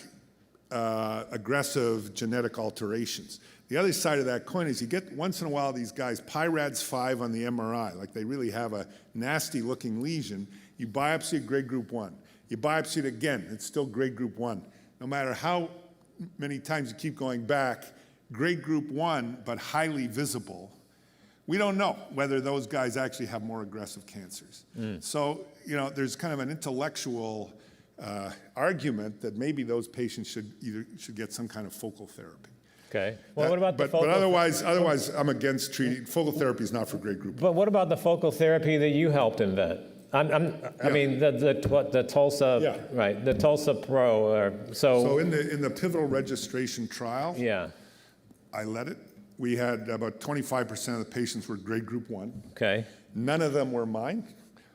aggressive genetic alterations. The other side of that coin is you get once in a while these guys, PIRADS 5 on the MRI, like they really have a nasty looking lesion. You biopsy it, grade group 1. You biopsy it again, it's still grade group 1. No matter how many times you keep going back, grade group 1, but highly visible. We don't know whether those guys actually have more aggressive cancers. So, there's kind of an intellectual argument that maybe those patients should get some kind of focal therapy. Okay. Well, what about the focal? But otherwise, I'm against treating. Focal therapy is not for grade group. But what about the focal therapy that you helped invent? I mean, the Tulsa, right? The Tulsa Pro. So in the pivotal registration trial, yeah, I led it. We had about 25% of the patients were grade group 1. Okay. None of them were mine.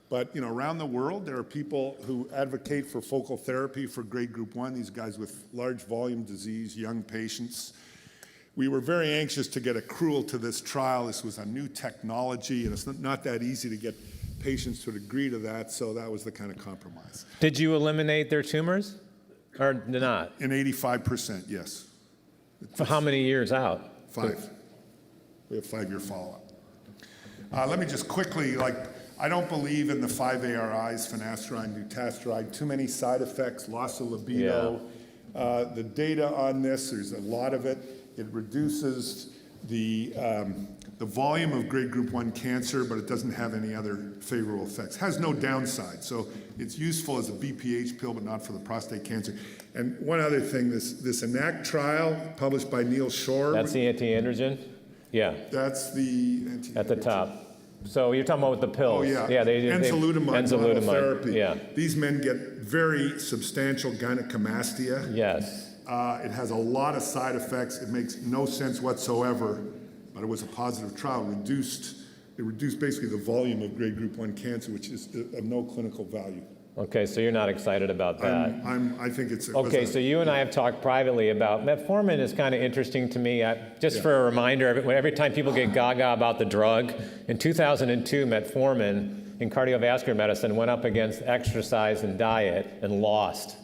But around the world, there are people who advocate for focal therapy for grade group 1. These guys with large volume disease, young patients. We were very anxious to get accrual to this trial. This was a new technology, and it's not that easy to get patients to agree to that, so that was the kind of compromise. Did you eliminate their tumors, or not? In 85%, yes. For how many years out? 5. We have 5-year follow-up. Let me just quickly, I don't believe in the 5 ARIs, finasteride, dutasteride, too many side effects, loss of libido. Yeah. The data on this, there's a lot of it. It reduces the volume of grade group 1 cancer, but it doesn't have any other favorable effects. It has no downside, so it's useful as a BPH pill, but not for the prostate cancer. And one other thing, this ENACT trial published by Neil Shore. That's the anti-androgen? Yeah. That's the anti-androgen. At the top. So you're talking about with the pills? Oh, yeah. Yeah, enzalutamide monotherapy. Yeah. These men get very substantial gynecomastia. Yes. It has a lot of side effects. It makes no sense whatsoever, but it was a positive trial. It reduced basically the volume of grade group 1 cancer, which is of no clinical value. Okay, so you're not excited about that. I think it's... Okay, so you and I have talked privately about metformin is kind of interesting to me. Just for a reminder, every time people get gaga about the drug, in 2002, metformin in cardiovascular medicine went up against exercise and diet and lost.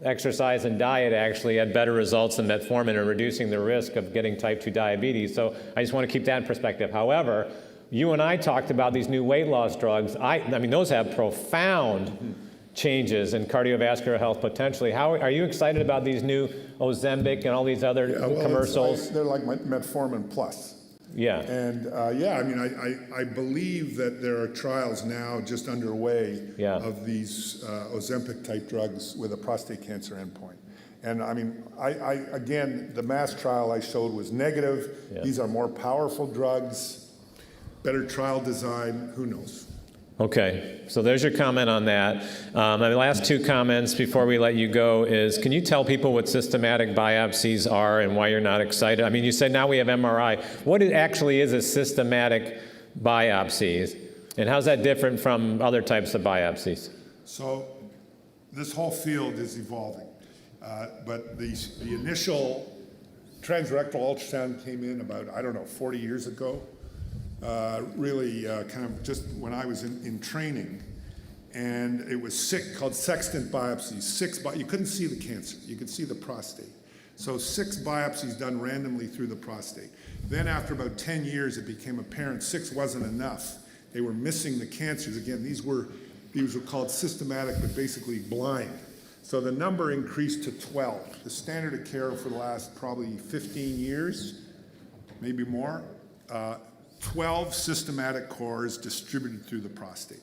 Exercise and diet actually had better results than metformin in reducing the risk of getting type 2 diabetes. So I just want to keep that in perspective. However, you and I talked about these new weight loss drugs. I mean, those have profound changes in cardiovascular health potentially. How are you excited about these new Ozempic and all these other commercials? They're like metformin plus. Yeah. And I believe that there are trials now just underway of these Ozempic type drugs with a prostate cancer endpoint. And again, the MASS trial I showed was negative. Yeah. These are more powerful drugs, better trial design, who knows? Okay, so there's your comment on that. My last two comments before we let you go is, can you tell people what systematic biopsies are and why you're not excited? I mean, you said now we have MRI. What it actually is a systematic biopsy, and how's that different from other types of biopsies? So this whole field is evolving, but the initial transrectal ultrasound came in about, 40 years ago. Really kind of just when I was in training, and it was called sextant biopsies. You couldn't see the cancer, you could see the prostate. So 6 biopsies done randomly through the prostate. Then after about 10 years, it became apparent 6 wasn't enough. They were missing the cancers. Again, these were called systematic, but basically blind. So the number increased to 12. The standard of care for the last probably 15 years, maybe more, 12 systematic cores distributed through the prostate.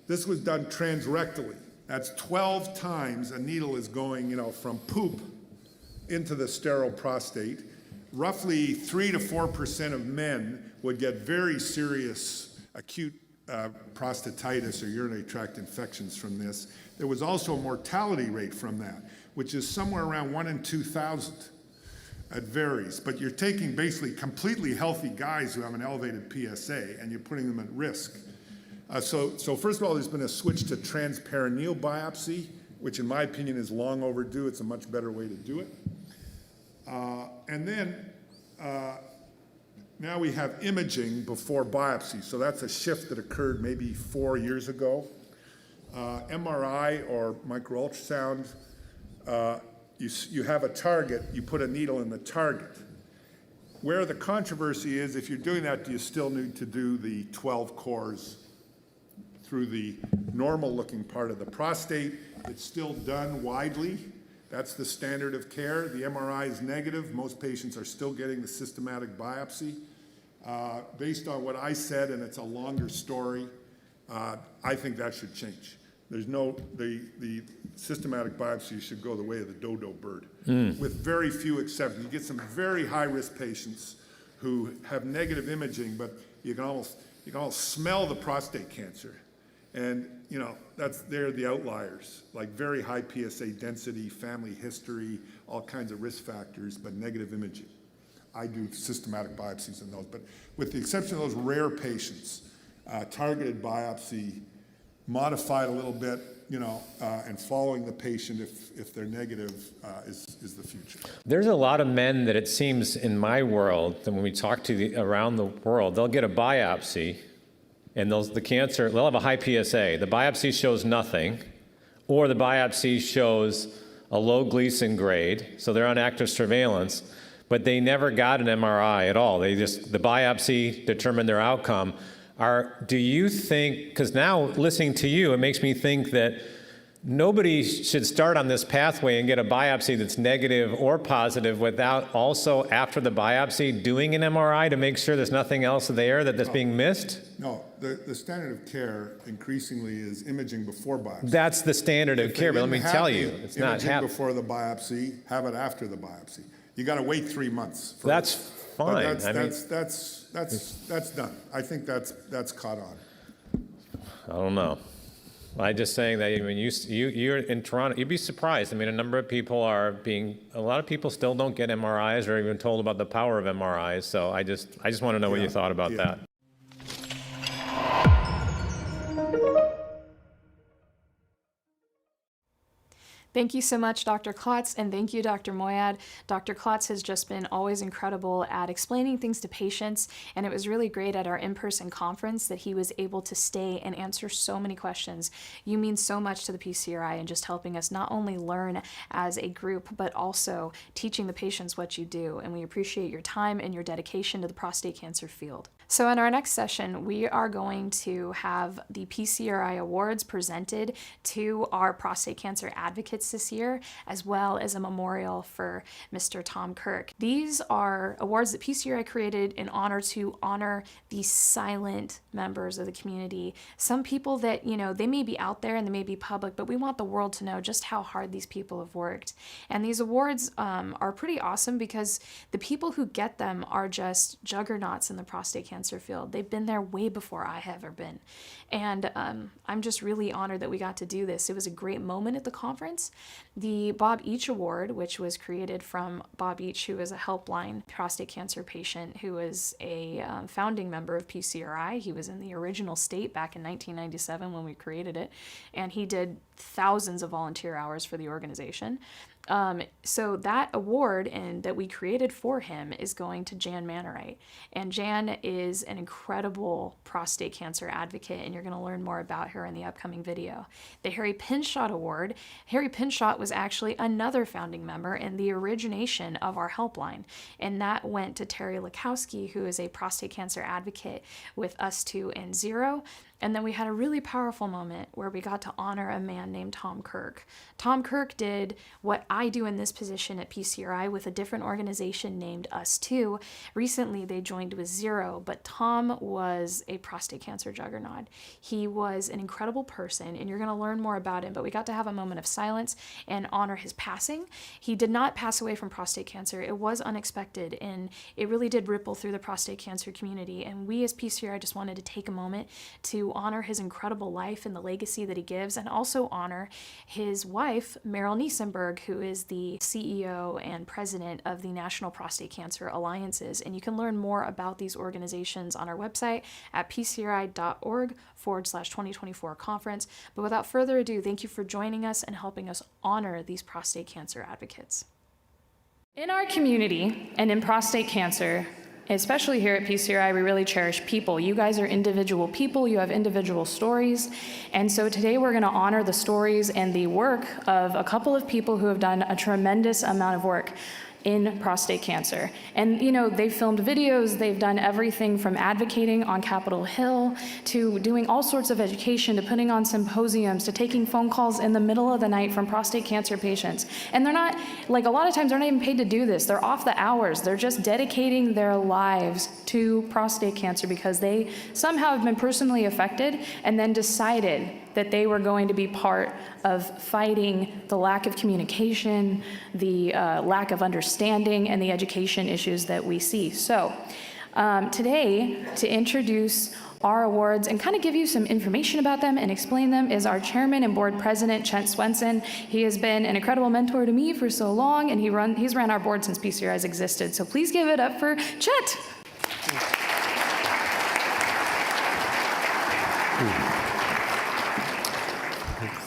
This was done transrectally. That's 12 times a needle is going, from poop into the sterile prostate. Roughly 3 to 4% of men would get very serious acute prostatitis or urinary tract infections from this. There was also a mortality rate from that, which is somewhere around 1 in 2,000. It varies, but you're taking basically completely healthy guys who have an elevated PSA and you're putting them at risk. So first of all, there's been a switch to transperineal biopsy, which in my opinion is long overdue. It's a much better way to do it. And then now we have imaging before biopsy. So that's a shift that occurred maybe 4 years ago. MRI or microultrasound, you have a target, you put a needle in the target. Where the controversy is, if you're doing that, do you still need to do the 12 cores through the normal looking part of the prostate? It's still done widely. That's the standard of care. The MRI is negative. Most patients are still getting the systematic biopsy. Based on what I said, and it's a longer story, I think that should change. There's the systematic biopsy should go the way of the dodo bird, with very few exceptions. You get some very high-risk patients who have negative imaging, but you can almost smell the prostate cancer. And, they're the outliers, like very high PSA density, family history, all kinds of risk factors, but negative imaging. I do systematic biopsies in those, but with the exception of those rare patients, targeted biopsy, modified a little bit, and following the patient if they're negative is the future. There's a lot of men that it seems in my world, and when we talk to around the world, they'll get a biopsy, and they'll have a high PSA. The biopsy shows nothing, or the biopsy shows a low Gleason grade, so they're on active surveillance, but they never got an MRI at all. The biopsy determined their outcome. Do you think, because now listening to you, it makes me think that nobody should start on this pathway and get a biopsy that's negative or positive without also, after the biopsy, doing an MRI to make sure there's nothing else there that's being missed? No, the standard of care increasingly is imaging before biopsy. That's the standard of care, but let me tell you, it's not happening. Imaging before the biopsy, have it after the biopsy. You got to wait 3 months. That's fine. That's done. I think that's caught on. I don't know. I'm just saying that you're in Toronto, you'd be surprised. A number of people a lot of people still don't get MRIs or even told about the power of MRIs. So I just want to know what you thought about that. Thank you so much, Dr. Klotz, and thank you, Dr. Moyad. Dr. Klotz has just been always incredible at explaining things to patients, and it was really great at our in-person conference that he was able to stay and answer so many questions. You mean so much to the PCRI and just helping us not only learn as a group, but also teaching the patients what you do, and we appreciate your time and your dedication to the prostate cancer field. So in our next session, we are going to have the PCRI Awards presented to our prostate cancer advocates advocates this year, as well as a memorial for Mr. Tom Kirk. These are awards that PCRI created in honor to honor the silent members of the community. Some people that, they may be out there and they may be public, but we want the world to know just how hard these people have worked. And these awards are pretty awesome because the people who get them are just juggernauts in the prostate cancer field. They've been there way before I have ever been. And I'm just really honored that we got to do this. It was a great moment at the conference. The Bob Each Award, which was created from Bob Each, who is a helpline prostate cancer patient who was a founding member of PCRI. He was in the original state back in 1997 when we created it, and he did thousands of volunteer hours for the organization. So that award and that we created for him is going to Jan Manarite. And Jan is an incredible prostate cancer advocate, and you're going to learn more about her in the upcoming video. The Harry Pinchot Award, Harry Pinchot was actually another founding member and the origination of our helpline. And that went to Terri Likowski, who is a prostate cancer advocate with us two and Zero. And then we had a really powerful moment where we got to honor a man named Tom Kirk. Tom Kirk did what I do in this position at PCRI with a different organization named Us Too. Recently, they joined with Zero, but Tom was a prostate cancer juggernaut. He was an incredible person, and you're going to learn more about him, but we got to have a moment of silence and honor his passing. He did not pass away from prostate cancer. It was unexpected, and it really did ripple through the prostate cancer community, and we as PCRI just wanted to take a moment to honor his incredible life and the legacy that he gives, and also honor his wife, Meryl Niesenberg, who is the CEO and president of the National Prostate Cancer Alliances. And you can learn more about these organizations on our website at pcri.org/2024 conference. But without further ado, thank you for joining us and helping us honor these prostate cancer advocates. In our community and in prostate cancer, especially here at PCRI, we really cherish people. You guys are individual people, you have individual stories. And so today we're gonna honor the stories and the work of a couple of people who have done a tremendous amount of work in prostate cancer. And they've filmed videos, they've done everything from advocating on Capitol Hill to doing all sorts of education, to putting on symposiums, to taking phone calls in the middle of the night from prostate cancer patients. And they're not, a lot of times they're not even paid to do this. They're off the hours. They're just dedicating their lives to prostate cancer because they somehow have been personally affected and then decided that they were going to be part of fighting the lack of communication, the lack of understanding, and the education issues that we see. So today, to introduce our awards and kind of give you some information about them and explain them is our chairman and board president, Chet Swenson. He has been an incredible mentor to me for so long, and he's ran our board since PCRI has existed. So please give it up for Chet.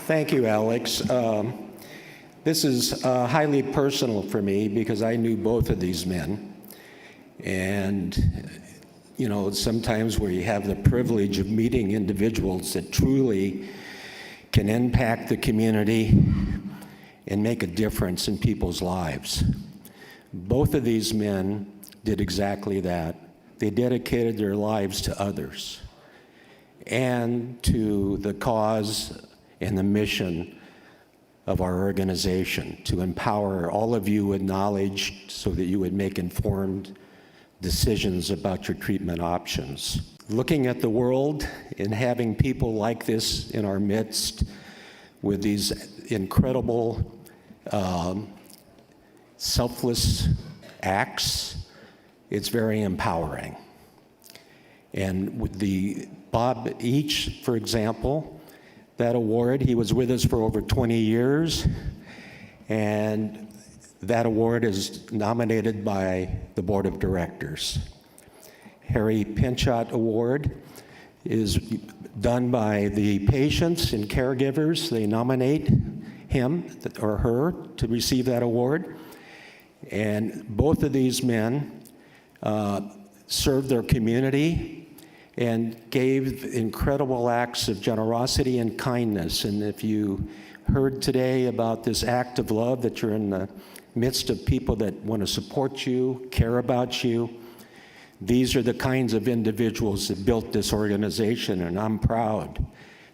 Thank you, Alex. This is highly personal for me because I knew both of these men. And, sometimes where you have the privilege of meeting individuals that truly can impact the community and make a difference in people's lives. Both of these men did exactly that. They dedicated their lives to others and to the cause and the mission of our organization, to empower all of you with knowledge so that you would make informed decisions about your treatment options. Looking at the world and having people like this in our midst with these incredible selfless acts, it's very empowering. And with the Bob Each, for example, that award, he was with us for over 20 years, and that award is nominated by the board of directors. Harry Pinchot Award is done by the patients and caregivers. They nominate him or her to receive that award. And both of these men served their community and gave incredible acts of generosity and kindness. And if you heard today about this act of love, that you're in the midst of people that want to support you, care about you, these are the kinds of individuals that built this organization, and I'm proud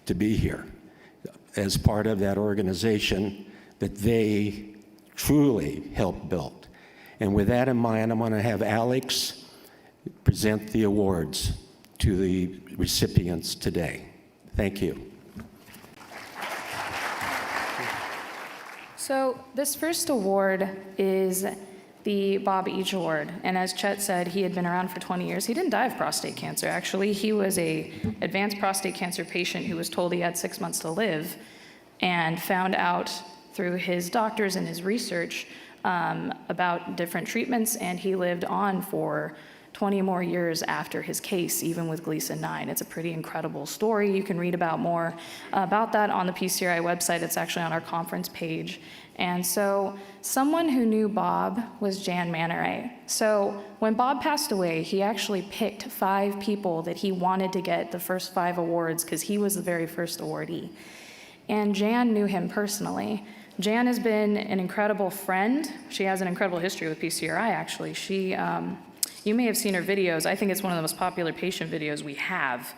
to be here as part of that organization that they truly helped build. And with that in mind, I'm going to have Alex present the awards to the recipients today. Thank you. So this first award is the Bob Each Award. And as Chet said, he had been around for 20 years. He didn't die of prostate cancer, actually. He was an advanced prostate cancer patient who was told he had 6 months to live and found out through his doctors and his research about different treatments, and he lived on for 20 more years after his case, even with Gleason 9. It's a pretty incredible story. You can read about more about that on the PCRI website. It's actually on our conference page. And so someone who knew Bob was Jan Manarite. So when Bob passed away, he actually picked 5 people that he wanted to get the first 5 awards because he was the very first awardee. And Jan knew him personally. Jan has been an incredible friend. She has an incredible history with PCRI, actually. You may have seen her videos. I think it's one of the most popular patient videos we have.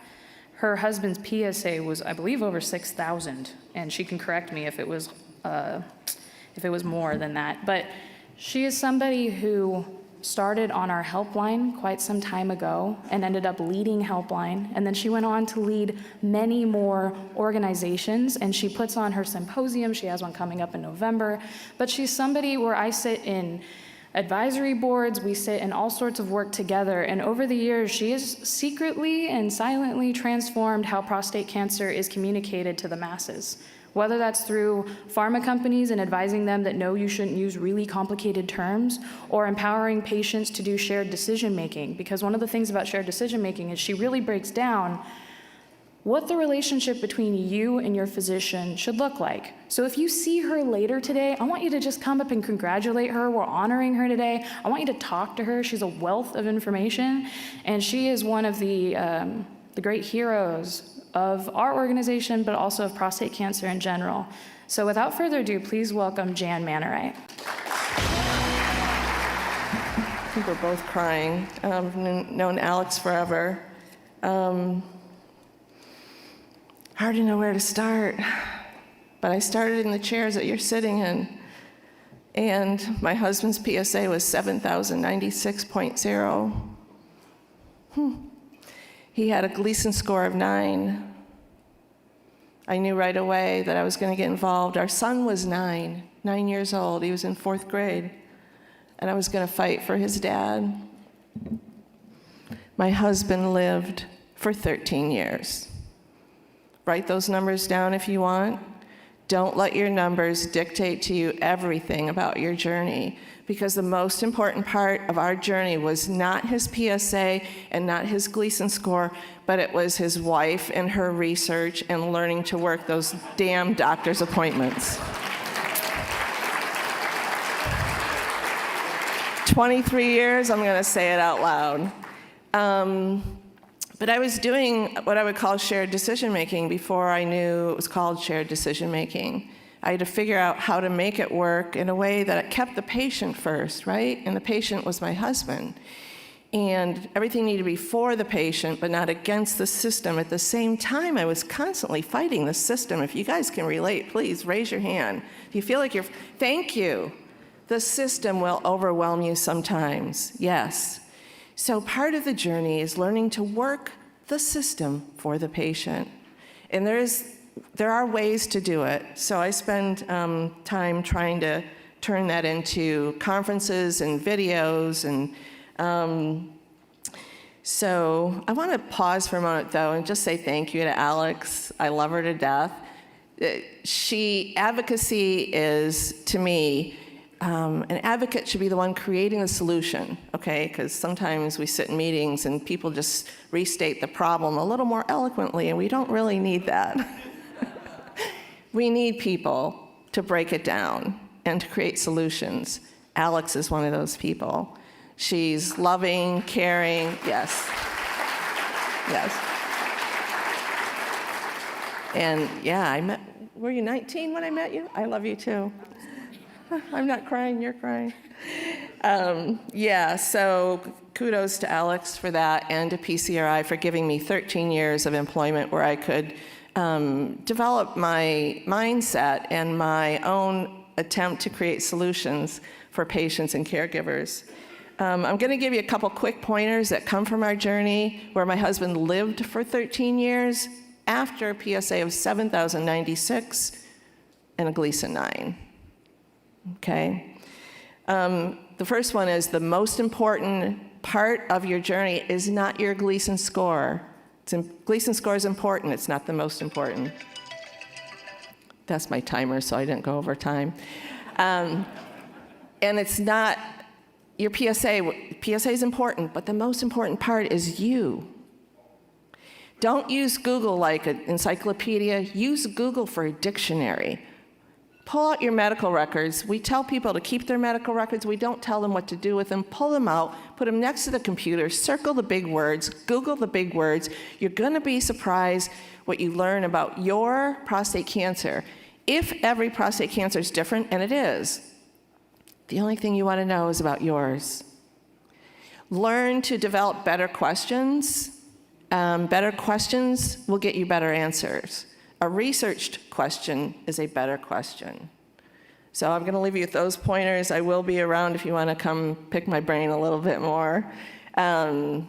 Her husband's PSA was, I believe, over 6,000, and she can correct me if it was more than that. But she is somebody who started on our helpline quite some time ago and ended up leading helpline, and then she went on to lead many more organizations, and she puts on her symposium. She has one coming up in November. But she's somebody where I sit in advisory boards, we sit in all sorts of work together, and over the years she has secretly and silently transformed how prostate cancer is communicated to the masses. Whether that's through pharma companies and advising them that no, you shouldn't use really complicated terms, or empowering patients to do shared decision making, because one of the things about shared decision making is she really breaks down what the relationship between you and your physician should look like. So if you see her later today, I want you to just come up and congratulate her. We're honoring her today. I want you to talk to her. She's a wealth of information, and she is one of the great heroes of our organization, but also of prostate cancer in general. So without further ado, please welcome Jan Manarite. I think we're both crying. I've known Alex forever. Hard to know where to start, but I started in the chairs that you're sitting in, and my husband's PSA was 7,096.0. He had a Gleason score of 9. I knew right away that I was going to get involved. Our son was 9 years old. He was in 4th grade, and I was going to fight for his dad. My husband lived for 13 years. Write those numbers down if you want. Don't let your numbers dictate to you everything about your journey, because the most important part of our journey was not his PSA and not his Gleason score, but it was his wife and her research and learning to work those damn doctor's appointments. 23 years, I'm going to say it out loud. But I was doing what I would call shared decision-making before I knew it was called shared decision-making. I had to figure out how to make it work in a way that it kept the patient first, right? And the patient was my husband. And everything needed to be for the patient, but not against the system. At the same time, I was constantly fighting the system. If you guys can relate, please raise your hand. Do you feel like you're, thank you. The system will overwhelm you sometimes, yes. So part of the journey is learning to work the system for the patient. And there are ways to do it. So I spend time trying to turn that into conferences and videos. And so I want to pause for a moment, though, and just say thank you to Alex. I love her to death. Advocacy is, to me, an advocate should be the one creating the solution, okay? Because sometimes we sit in meetings and people just restate the problem a little more eloquently, and we don't really need that. We need people to break it down and to create solutions. Alex is one of those people. She's loving, caring, yes. Yes. And yeah, were you 19 when I met you? I love you too. I'm not crying, you're crying. Yeah, so kudos to Alex for that, and to PCRI for giving me 13 years of employment where I could develop my mindset and my own attempt to create solutions for patients and caregivers. I'm going to give you a couple quick pointers that come from our journey, where my husband lived for 13 years after a PSA of 7,096 and a Gleason 9. Okay? The first one is the most important part of your journey is not your Gleason score. Gleason score is important, it's not the most important. That's my timer, so I didn't go over time. And it's not your PSA. PSA is important, but the most important part is you. Don't use Google like an encyclopedia. Use Google for a dictionary. Pull out your medical records. We tell people to keep their medical records. We don't tell them what to do with them. Pull them out, put them next to the computer, circle the big words, Google the big words. You're going to be surprised what you learn about your prostate cancer. If every prostate cancer is different, and it is, the only thing you want to know is about yours. Learn to develop better questions. Better questions will get you better answers. A researched question is a better question. So I'm going to leave you with those pointers. I will be around if you want to come pick my brain a little bit more. I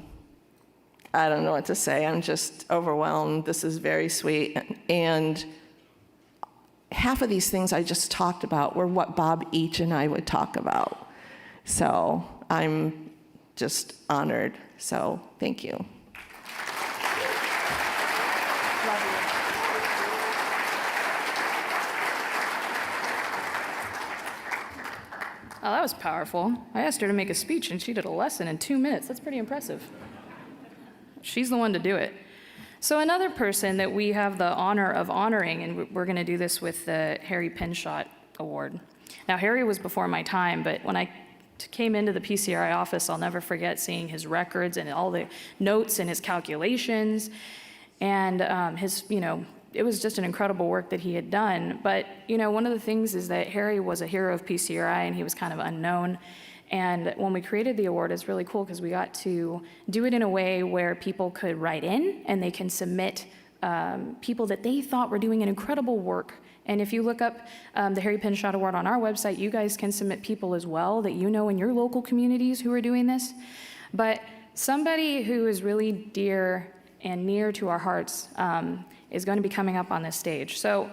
don't know what to say. I'm just overwhelmed. This is very sweet. And half of these things I just talked about were what Bob Each and I would talk about. So I'm just honored. So thank you. Oh, that was powerful. I asked her to make a speech, and she did a lesson in 2 minutes. That's pretty impressive. She's the one to do it. So another person that we have the honor of honoring, and we're going to do this with the Harry Pinchot Award. Now, Harry was before my time, but when I came into the PCRI office, I'll never forget seeing his records and all the notes and his calculations, and his, it was just an incredible work that he had done. But, one of the things is that Harry was a hero of PCRI, and he was kind of unknown. And when we created the award, it's really cool because we got to do it in a way where people could write in and they can submit people that they thought were doing an incredible work. And if you look up the Harry Pinchot Award on our website, you guys can submit people as well that you know in your local communities who are doing this. But somebody who is really dear and near to our hearts is going to be coming up on this stage. So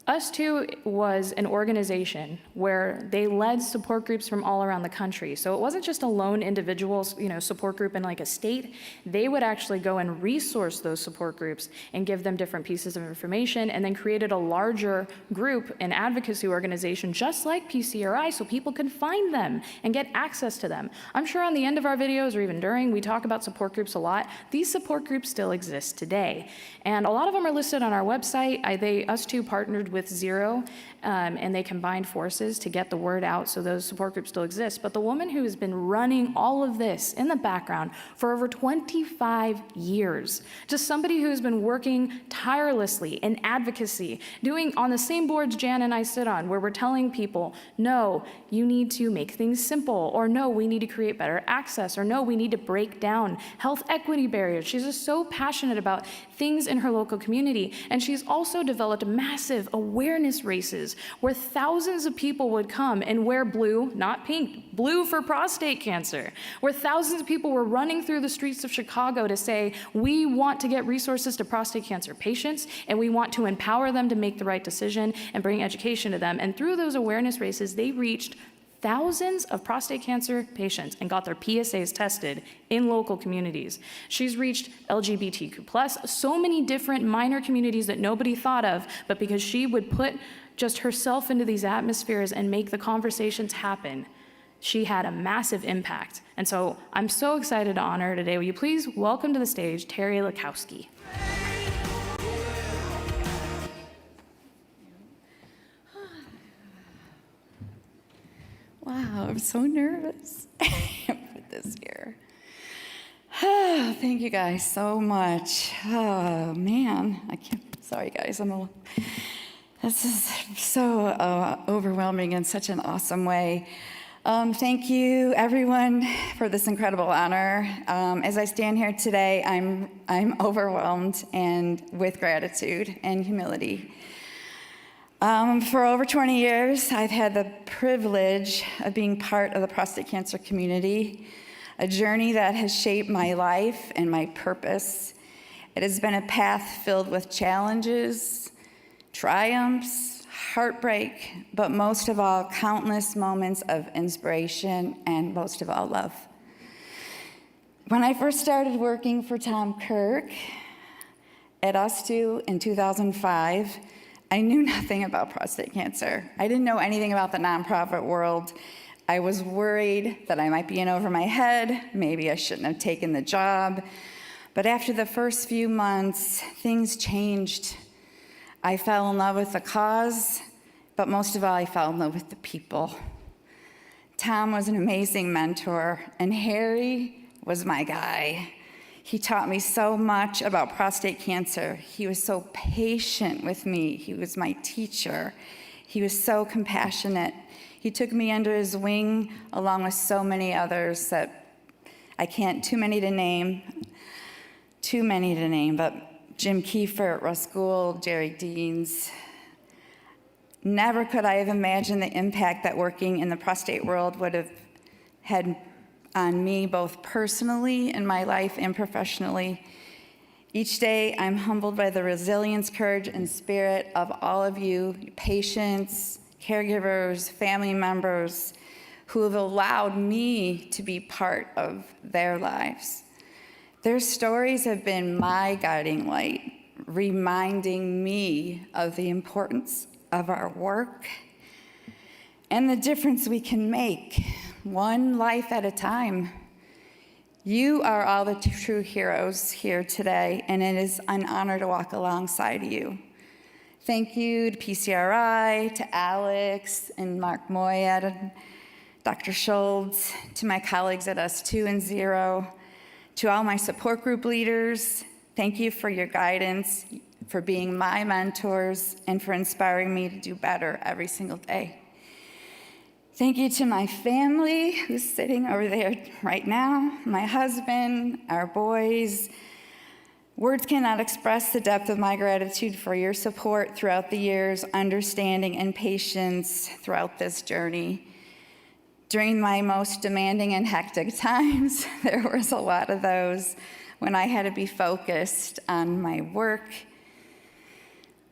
Us Too was an organization where they led support groups from all around the country. So it wasn't just a lone individual, support group in like a state. They would actually go and resource those support groups and give them different pieces of information, and then created a larger group, an advocacy organization, just like PCRI, so people can find them and get access to them. I'm sure on the end of our videos or even during, we talk about support groups a lot. These support groups still exist today. And a lot of them are listed on our website. Us Too partnered with Zero, and they combined forces to get the word out, so those support groups still exist. But the woman who has been running all of this in the background for over 25 years, just somebody who has been working tirelessly in advocacy, doing on the same boards Jan and I sit on, where we're telling people, no, you need to make things simple, or no, we need to create better access, or no, we need to break down health equity barriers. She's just so passionate about things in her local community, and she's also developed massive awareness races where thousands of people would come and wear blue, not pink, blue for prostate cancer, where thousands of people were running through the streets of Chicago to say, we want to get resources to prostate cancer patients, and we want to empower them to make the right decision and bring education to them. And through those awareness races, they reached thousands of prostate cancer patients and got their PSAs tested in local communities. She's reached LGBTQ+, so many different minor communities that nobody thought of, but because she would put just herself into these atmospheres and make the conversations happen, she had a massive impact. And so I'm so excited to honor her today. Will you please welcome to the stage Terri Likowski. Wow, I'm so nervous for this year. Thank you guys so much. Oh, man, sorry guys, this is so overwhelming in such an awesome way. Thank you everyone for this incredible honor. As I stand here today, I'm overwhelmed and with gratitude and humility. For over 20 years, I've had the privilege of being part of the prostate cancer community, a journey that has shaped my life and my purpose. It has been a path filled with challenges, triumphs, heartbreak, but most of all, countless moments of inspiration and most of all, love. When I first started working for Tom Kirk at US2 in 2005, I knew nothing about prostate cancer. I didn't know anything about the nonprofit world. I was worried that I might be in over my head. Maybe I shouldn't have taken the job. But after the first few months, things changed. I fell in love with the cause, but most of all, I fell in love with the people. Tom was an amazing mentor, and Harry was my guy. He taught me so much about prostate cancer. He was so patient with me. He was my teacher. He was so compassionate. He took me under his wing along with so many others that I can't, too many to name, but Jim Kiefer, Russ Gould, Jerry Deans. Never could I have imagined the impact that working in the prostate world would have had on me, both personally in my life and professionally. Each day, I'm humbled by the resilience, courage, and spirit of all of you, patients, caregivers, family members, who have allowed me to be part of their lives. Their stories have been my guiding light, reminding me of the importance of our work and the difference we can make, one life at a time. You are all the true heroes here today, and it is an honor to walk alongside you. Thank you to PCRI, to Alex and Mark Moyad, and Dr. Scholz, to my colleagues at US2 and 0, to all my support group leaders. Thank you for your guidance, for being my mentors, and for inspiring me to do better every single day. Thank you to my family, who's sitting over there right now, my husband, our boys. Words cannot express the depth of my gratitude for your support throughout the years, understanding, and patience throughout this journey. During my most demanding and hectic times, there was a lot of those when I had to be focused on my work.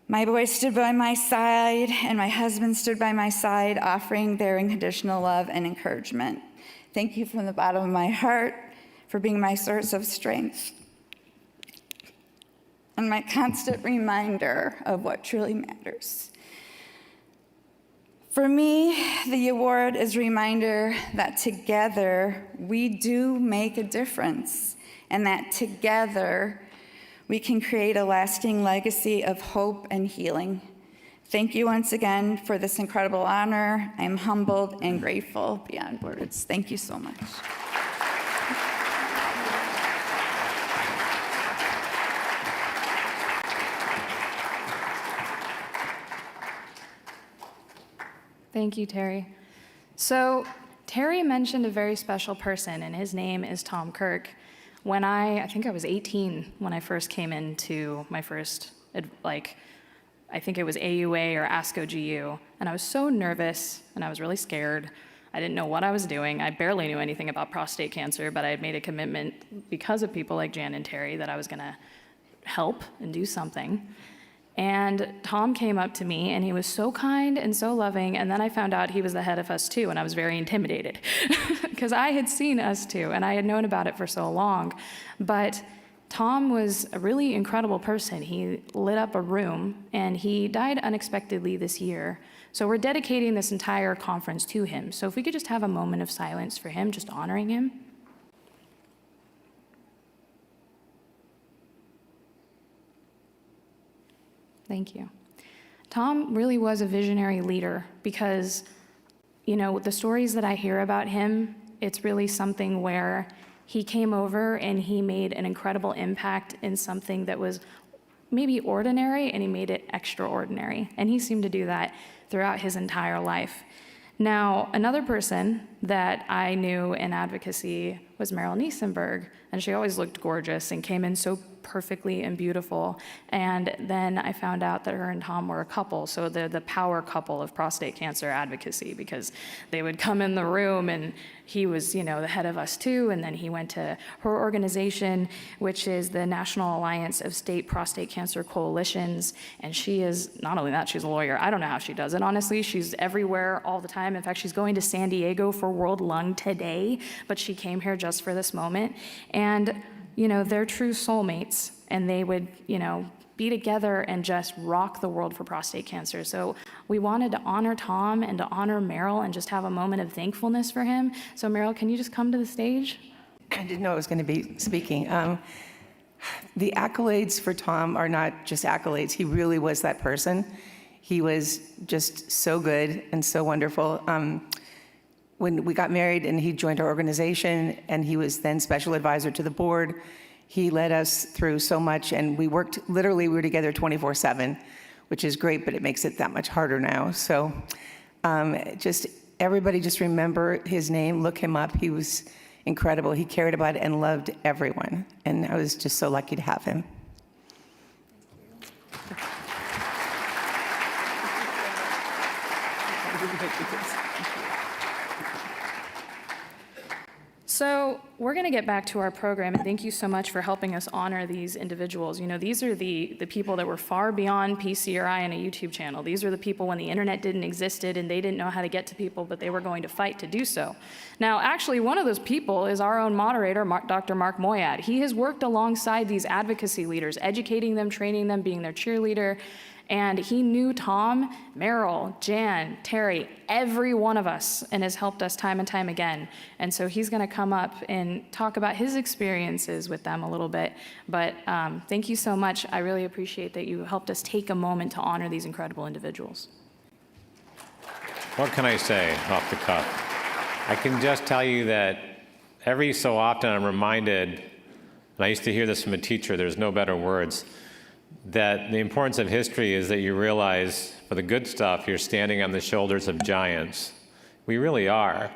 My boys stood by my side, and my husband stood by my side, offering their unconditional love and encouragement. Thank you from the bottom of my heart for being my source of strength and my constant reminder of what truly matters. For me, the award is a reminder that together we do make a difference, and that together we can create a lasting legacy of hope and healing. Thank you once again for this incredible honor. I am humbled and grateful beyond words. Thank you so much. Thank you, Terri. So Terri mentioned a very special person, and his name is Tom Kirk. When I think I was 18 when I first came into my first, I think it was AUA or ASCO GU, and I was so nervous, and I was really scared. I didn't know what I was doing. I barely knew anything about prostate cancer, but I had made a commitment because of people like Jan and Terri that I was gonna help and do something. And Tom came up to me, and he was so kind and so loving, and then I found out he was the head of US2, and I was very intimidated because I had seen US2, and I had known about it for so long. But Tom was a really incredible person. He lit up a room, and he died unexpectedly this year. So we're dedicating this entire conference to him. So if we could just have a moment of silence for him, just honoring him. Thank you. Tom really was a visionary leader because, you know, the stories that I hear about him, it's really something where he came over and he made an incredible impact in something that was maybe ordinary, and he made it extraordinary. And he seemed to do that throughout his entire life. Now, another person that I knew in advocacy was Meryl Niesenberg, and she always looked gorgeous and came in so perfectly and beautiful. And then I found out that her and Tom were a couple, so they're the power couple of prostate cancer advocacy, because they would come in the room and he was, the head of us too, and then he went to her organization, which is the National Alliance of State Prostate Cancer Coalitions, and she is, not only that, she's a lawyer. I don't know how she does it, honestly. She's everywhere all the time. In fact, she's going to San Diego for World Lung today, but she came here just for this moment. And they're true soulmates, and they would, be together and just rock the world for prostate cancer. So we wanted to honor Tom and to honor Meryl and just have a moment of thankfulness for him. So Meryl, can you just come to the stage? I didn't know I was going to be speaking. The accolades for Tom are not just accolades. He really was that person. He was just so good and so wonderful. When we got married and he joined our organization, and he was then special advisor to the board, he led us through so much, and we were together 24/7, which is great, but it makes it that much harder now. So everybody just remember his name, look him up. He was incredible. He cared about and loved everyone, and I was just so lucky to have him. So we're going to get back to our program, and thank you so much for helping us honor these individuals. These are the people that were far beyond PCRI and a YouTube channel. These are the people when the internet didn't exist and they didn't know how to get to people, but they were going to fight to do so. Now, actually, one of those people is our own moderator, Dr. Mark Moyad. He has worked alongside these advocacy leaders, educating them, training them, being their cheerleader. And he knew Tom, Meryl, Jan, Terri, every one of us, and has helped us time and time again. And so he's going to come up and talk about his experiences with them a little bit. But thank you so much. I really appreciate that you helped us take a moment to honor these incredible individuals. What can I say off the cuff? I can just tell you that every so often I'm reminded, and I used to hear this from a teacher, there's no better words, that the importance of history is that you realize, for the good stuff, you're standing on the shoulders of giants. We really are.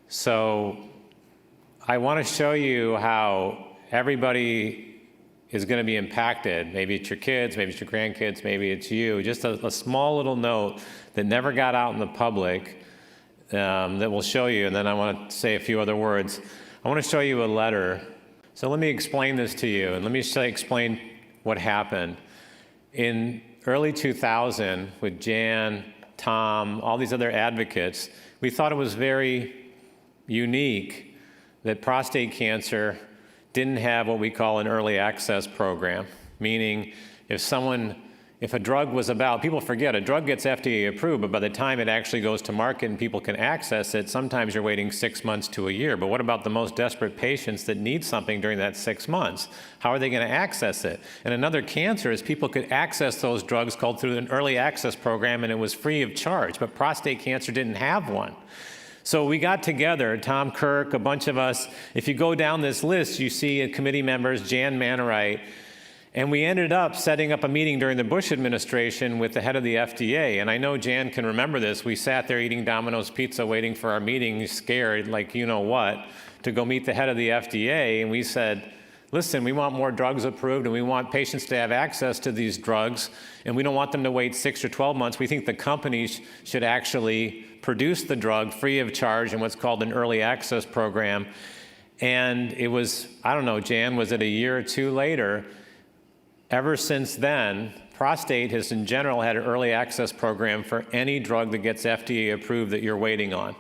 So I want to show you how everybody is going to be impacted. Maybe it's your kids, maybe it's your grandkids, maybe it's you. Just a small little note that never got out in the public that will show you, and then I want to say a few other words. I want to show you a letter. So let me explain this to you, and let me explain what happened. In early 2000, with Jan, Tom, all these other advocates, we thought it was very unique that prostate cancer didn't have what we call an early access program, meaning if a drug was people forget, a drug gets FDA approved, but by the time it actually goes to market and people can access it, sometimes you're waiting 6 months to a year. But what about the most desperate patients that need something during that 6 months? How are they going to access it? And another cancer is people could access those drugs called through an early access program, and it was free of charge, but prostate cancer didn't have one. So we got together, Tom, Kirk, a bunch of us. If you go down this list, you see committee members, Jan Manarite, and we ended up setting up a meeting during the Bush administration with the head of the FDA. And I know Jan can remember this. We sat there eating Domino's pizza, waiting for our meeting, scared like you know what, to go meet the head of the FDA. And we said, listen, we want more drugs approved, and we want patients to have access to these drugs, and we don't want them to wait 6 or 12 months. We think the companies should actually produce the drug free of charge in what's called an early access program. And it was, I don't know, Jan, was it a year or two later? Ever since then, Prostate has in general had an early access program for any drug that gets FDA approved that you're waiting on.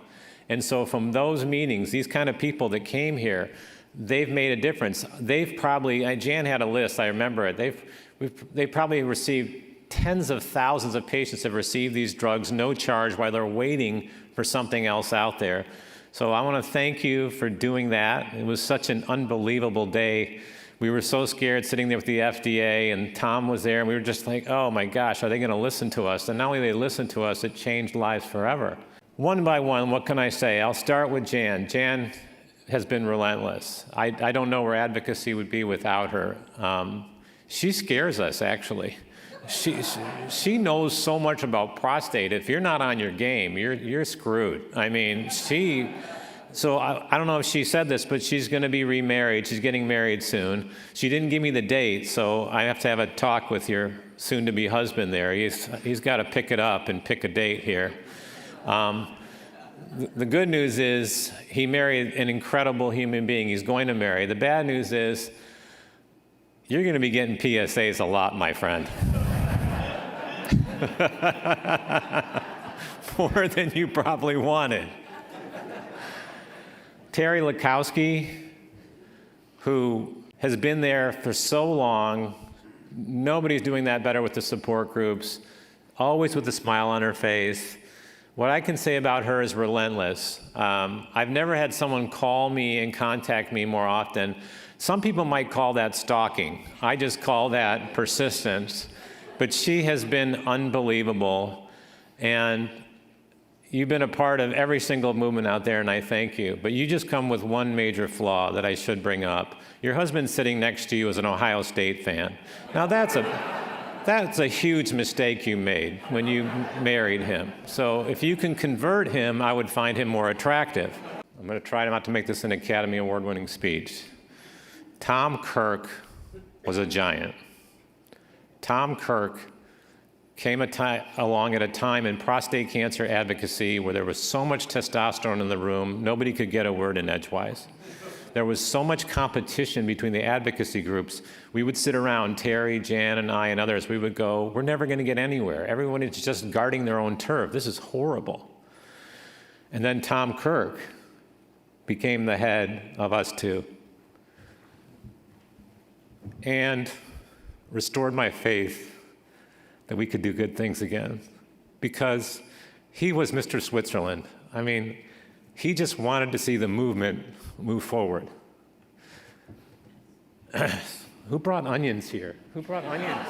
And so from those meetings, these kind of people that came here, they've made a difference. They've probably, Jan had a list, I remember it, they've probably received tens of thousands of patients have received these drugs, no charge, while they're waiting for something else out there. So I want to thank you for doing that. It was such an unbelievable day. We were so scared sitting there with the FDA, and Tom was there, and we were just like, oh my gosh, are they going to listen to us? And not only they listened to us, it changed lives forever. One by one, what can I say? I'll start with Jan. Jan has been relentless. I don't know where advocacy would be without her. She scares us, actually. She knows so much about prostate. If you're not on your game, you're screwed. I mean, So I don't know if she said this, but she's going to be remarried. She's getting married soon. She didn't give me the date, so I have to have a talk with your soon-to-be husband there. He's got to pick it up and pick a date here. The good news is he married an incredible human being he's going to marry. The bad news is you're going to be getting PSAs a lot, my friend. More than you probably wanted. Terri Likowski, who has been there for so long, nobody's doing that better with the support groups, always with a smile on her face. What I can say about her is relentless. I've never had someone call me and contact me more often. Some people might call that stalking. I just call that persistence. But she has been unbelievable. And you've been a part of every single movement out there, and I thank you. But you just come with one major flaw that I should bring up. Your husband sitting next to you is an Ohio State fan. Now that's a huge mistake you made when you married him. So if you can convert him, I would find him more attractive. I'm going to try not to make this an Academy Award-winning speech. Tom Kirk was a giant. Tom Kirk came along at a time in prostate cancer advocacy where there was so much testosterone in the room, nobody could get a word in edgewise. There was so much competition between the advocacy groups. We would sit around, Terri, Jan, and I, and others, we would go, we're never going to get anywhere. Everyone is just guarding their own turf. This is horrible. And then Tom Kirk became the head of us two and restored my faith that we could do good things again, because he was Mr. Switzerland. I mean, he just wanted to see the movement move forward. Who brought onions here? Who brought onions?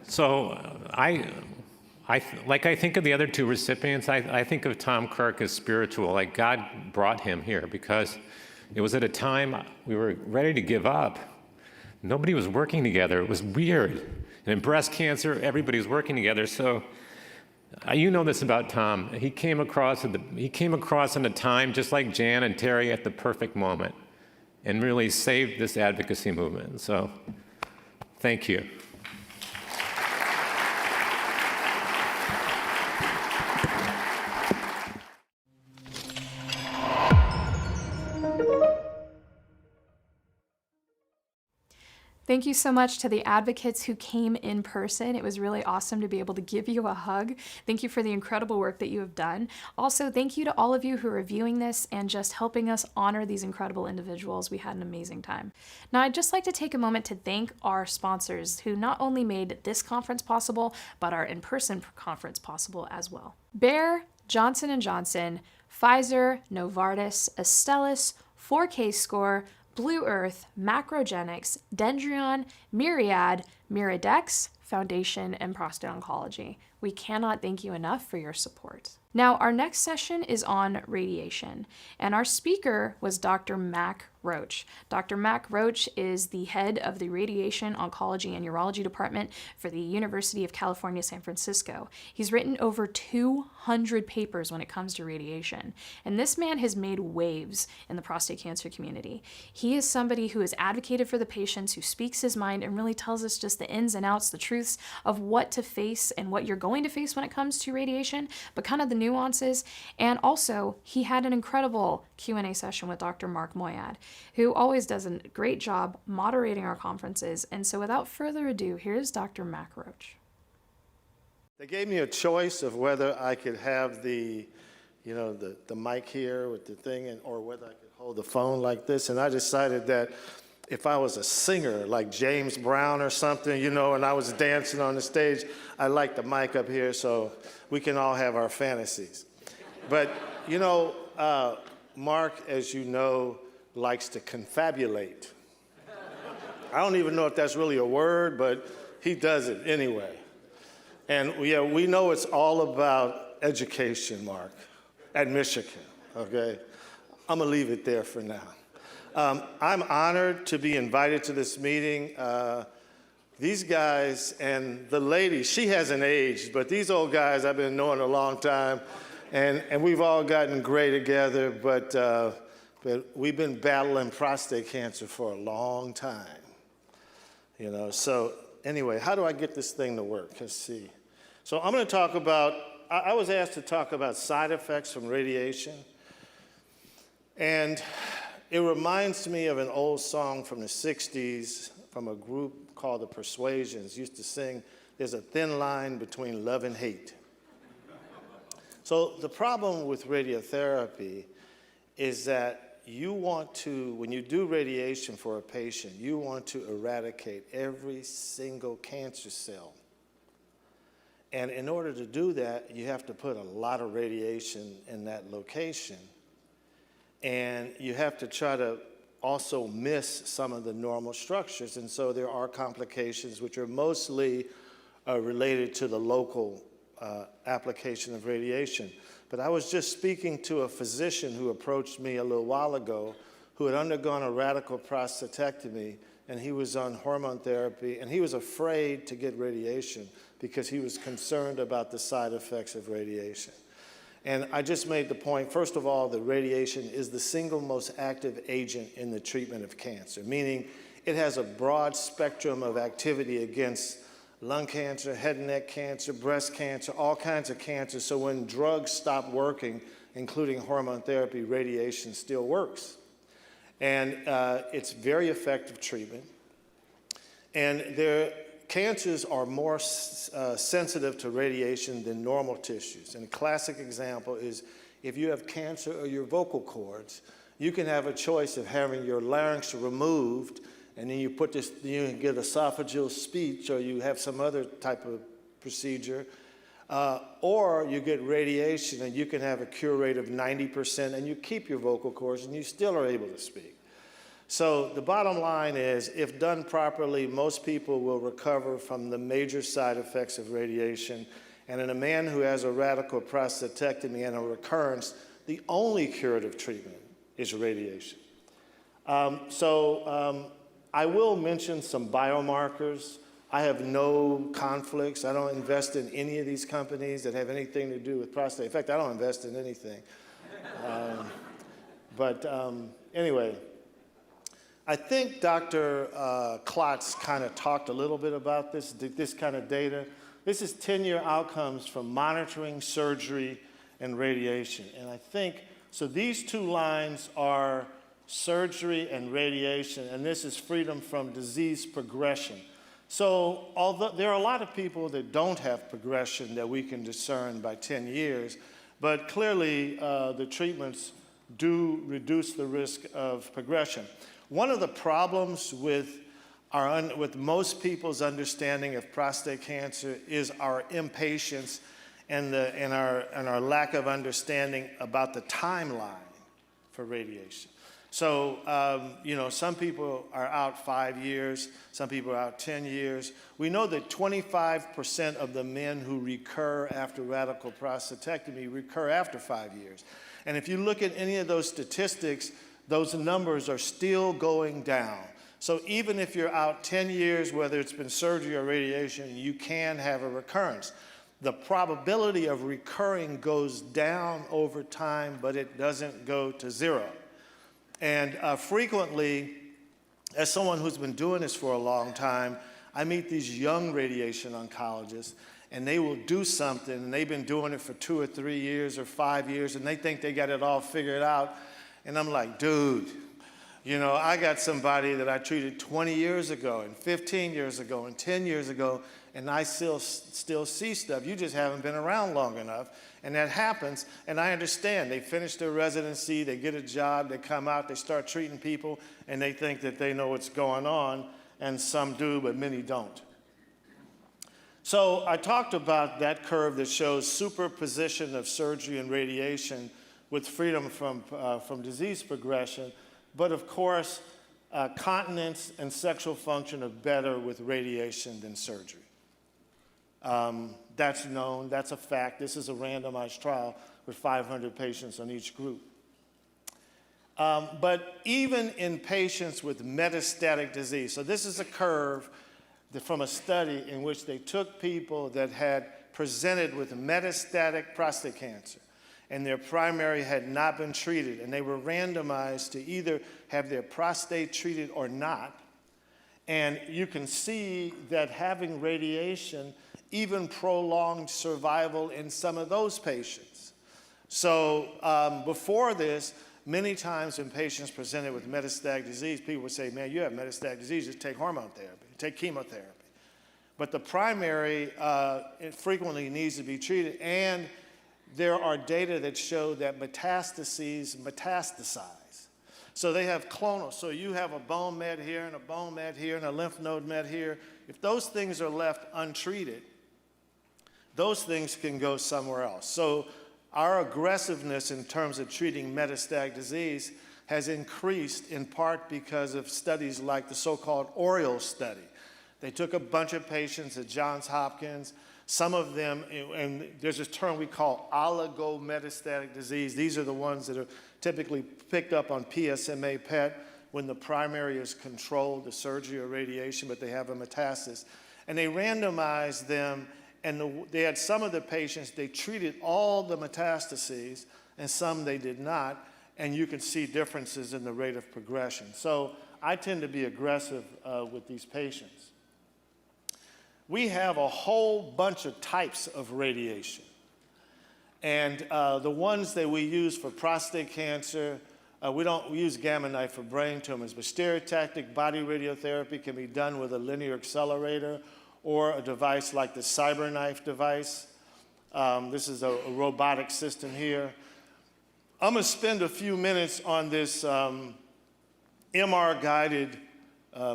So I think of the other two recipients, I think of Tom Kirk as spiritual, like God brought him here because it was at a time we were ready to give up. Nobody was working together. It was weird. And in breast cancer, everybody was working together. So you know this about Tom. He came across in a time just like Jan and Terri at the perfect moment and really saved this advocacy movement. So thank you. Thank you so much to the advocates who came in person. It was really awesome to be able to give you a hug. Thank you for the incredible work that you have done. Also, thank you to all of you who are viewing this and just helping us honor these incredible individuals. We had an amazing time. Now, I'd just like to take a moment to thank our sponsors who not only made this conference possible, but our in-person conference possible as well. Bayer, Johnson & Johnson, Pfizer, Novartis, Astellas, 4K Score, Blue Earth, Macrogenics, Dendrion, Myriad, Miradex, Foundation, and Prostate Oncology. We cannot thank you enough for your support. Now, our next session is on radiation, and our speaker was Dr. Mack Roach. Dr. Mack Roach is the head of the Radiation Oncology and Urology Department for the University of California, San Francisco. He's written over 200 papers when it comes to radiation, and this man has made waves in the prostate cancer community. He is somebody who has advocated for the patients, who speaks his mind, and really tells us just the ins and outs, the truths of what to face and what you're going to face when it comes to radiation, but kind of the nuances. And also, he had an incredible Q&A session with Dr. Mark Moyad, who always does a great job moderating our conferences. And so without further ado, here's Dr. Mack Roach. They gave me a choice of whether I could have the mic here with the thing, or whether I could hold the phone like this. And I decided that if I was a singer like James Brown or something, and I was dancing on the stage, I like the mic up here so we can all have our fantasies. But, Mark, as you know, likes to confabulate. I don't even know if that's really a word, but he does it anyway. And yeah, we know it's all about education, Mark, at Michigan, okay? I'm gonna leave it there for now. I'm honored to be invited to this meeting. These guys and the lady, she hasn't aged, but these old guys I've been knowing a long time, And we've all gotten gray together, but we've been battling prostate cancer for a long time. You know, so anyway, how do I get this thing to work? Let's see. So I'm going to talk about, I was asked to talk about side effects from radiation. And it reminds me of an old song from the 60s from a group called the Persuasions. Used to sing, "There's a thin line between love and hate." So the problem with radiotherapy is that you want to, when you do radiation for a patient, you want to eradicate every single cancer cell. And in order to do that, you have to put a lot of radiation in that location. And you have to try to also miss some of the normal structures. And so there are complications which are mostly related to the local application of radiation. But I was just speaking to a physician who approached me a little while ago who had undergone a radical prostatectomy, and he was on hormone therapy, and he was afraid to get radiation because he was concerned about the side effects of radiation. And I just made the point, first of all, that radiation is the single most active agent in the treatment of cancer, meaning it has a broad spectrum of activity against lung cancer, head and neck cancer, breast cancer, all kinds of cancer. So when drugs stop working, including hormone therapy, radiation still works. And it's very effective treatment. And cancers are more sensitive to radiation than normal tissues. And a classic example is if you have cancer of your vocal cords, you can have a choice of having your larynx removed, and then you put this, you can get esophageal speech, or you have some other type of procedure, or you get radiation and you can have a cure rate of 90% and you keep your vocal cords and you still are able to speak. So the bottom line is, if done properly, most people will recover from the major side effects of radiation. And in a man who has a radical prostatectomy and a recurrence, the only curative treatment is radiation. I will mention some biomarkers. I have no conflicts. I don't invest in any of these companies that have anything to do with prostate. In fact, I don't invest in anything. Anyway, I think Dr. Klotz kind of talked a little bit about this kind of data. This is 10-year outcomes from monitoring, surgery, and radiation. And I think, so these two lines are surgery and radiation, and this is freedom from disease progression. So although there are a lot of people that don't have progression that we can discern by 10 years, but clearly the treatments do reduce the risk of progression. One of the problems with most people's understanding of prostate cancer is our impatience and our lack of understanding about the timeline for radiation. So, some people are out 5 years, some people are out 10 years. We know that 25% of the men who recur after radical prostatectomy recur after 5 years. And if you look at any of those statistics, those numbers are still going down. So even if you're out 10 years, whether it's been surgery or radiation, you can have a recurrence. The probability of recurring goes down over time, but it doesn't go to zero. And frequently, as someone who's been doing this for a long time, I meet these young radiation oncologists, and they will do something, and they've been doing it for 2 or 3 years or 5 years, and they think they got it all figured out. And I'm like, dude, I got somebody that I treated 20 years ago, and 15 years ago, and 10 years ago, and I still see stuff. You just haven't been around long enough. And that happens, and I understand. They finish their residency, they get a job, they come out, they start treating people, and they think that they know what's going on, and some do, but many don't. So I talked about that curve that shows superposition of surgery and radiation with freedom from disease progression, but of course, continence and sexual function are better with radiation than surgery. That's known, that's a fact. This is a randomized trial with 500 patients on each group. But even in patients with metastatic disease, so this is a curve from a study in which they took people that had presented with metastatic prostate cancer, and their primary had not been treated, and they were randomized to either have their prostate treated or not. And you can see that having radiation even prolonged survival in some of those patients. So before this, many times when patients presented with metastatic disease, people would say, man, you have metastatic disease, just take hormone therapy, take chemotherapy. But the primary it frequently needs to be treated, and there are data that show that metastases metastasize. So they have clonal. So you have a bone met here and a bone met here and a lymph node met here. If those things are left untreated, those things can go somewhere else. So our aggressiveness in terms of treating metastatic disease has increased in part because of studies like the so-called Oriole study. They took a bunch of patients at Johns Hopkins. Some of them, and there's a term we call oligometastatic disease. These are the ones that are typically picked up on PSMA PET when the primary is controlled, the surgery or radiation, but they have a metastasis. And they randomized them, and they had some of the patients, they treated all the metastases, and some they did not, and you can see differences in the rate of progression. So I tend to be aggressive with these patients. We have a whole bunch of types of radiation. And the ones that we use for prostate cancer, we don't use gamma knife for brain tumors, but stereotactic body radiotherapy can be done with a linear accelerator or a device like the CyberKnife device. This is a robotic system here. I'm going to spend a few minutes on this MR-guided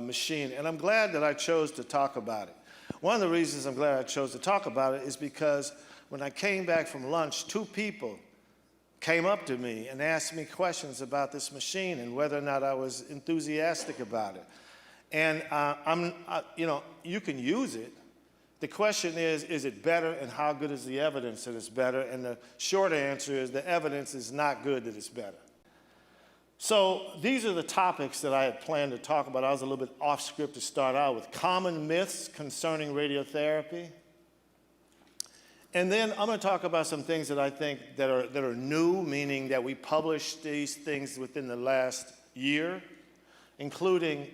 machine, and I'm glad that I chose to talk about it. One of the reasons I'm glad I chose to talk about it is because when I came back from lunch, 2 people came up to me and asked me questions about this machine and whether or not I was enthusiastic about it. And you can use it. The question is it better, and how good is the evidence that it's better? And the short answer is the evidence is not good that it's better. So these are the topics that I had planned to talk about. I was a little bit off script to start out with. Common myths concerning radiotherapy. And then I'm going to talk about some things that I think that are new, meaning that we published these things within the last year, including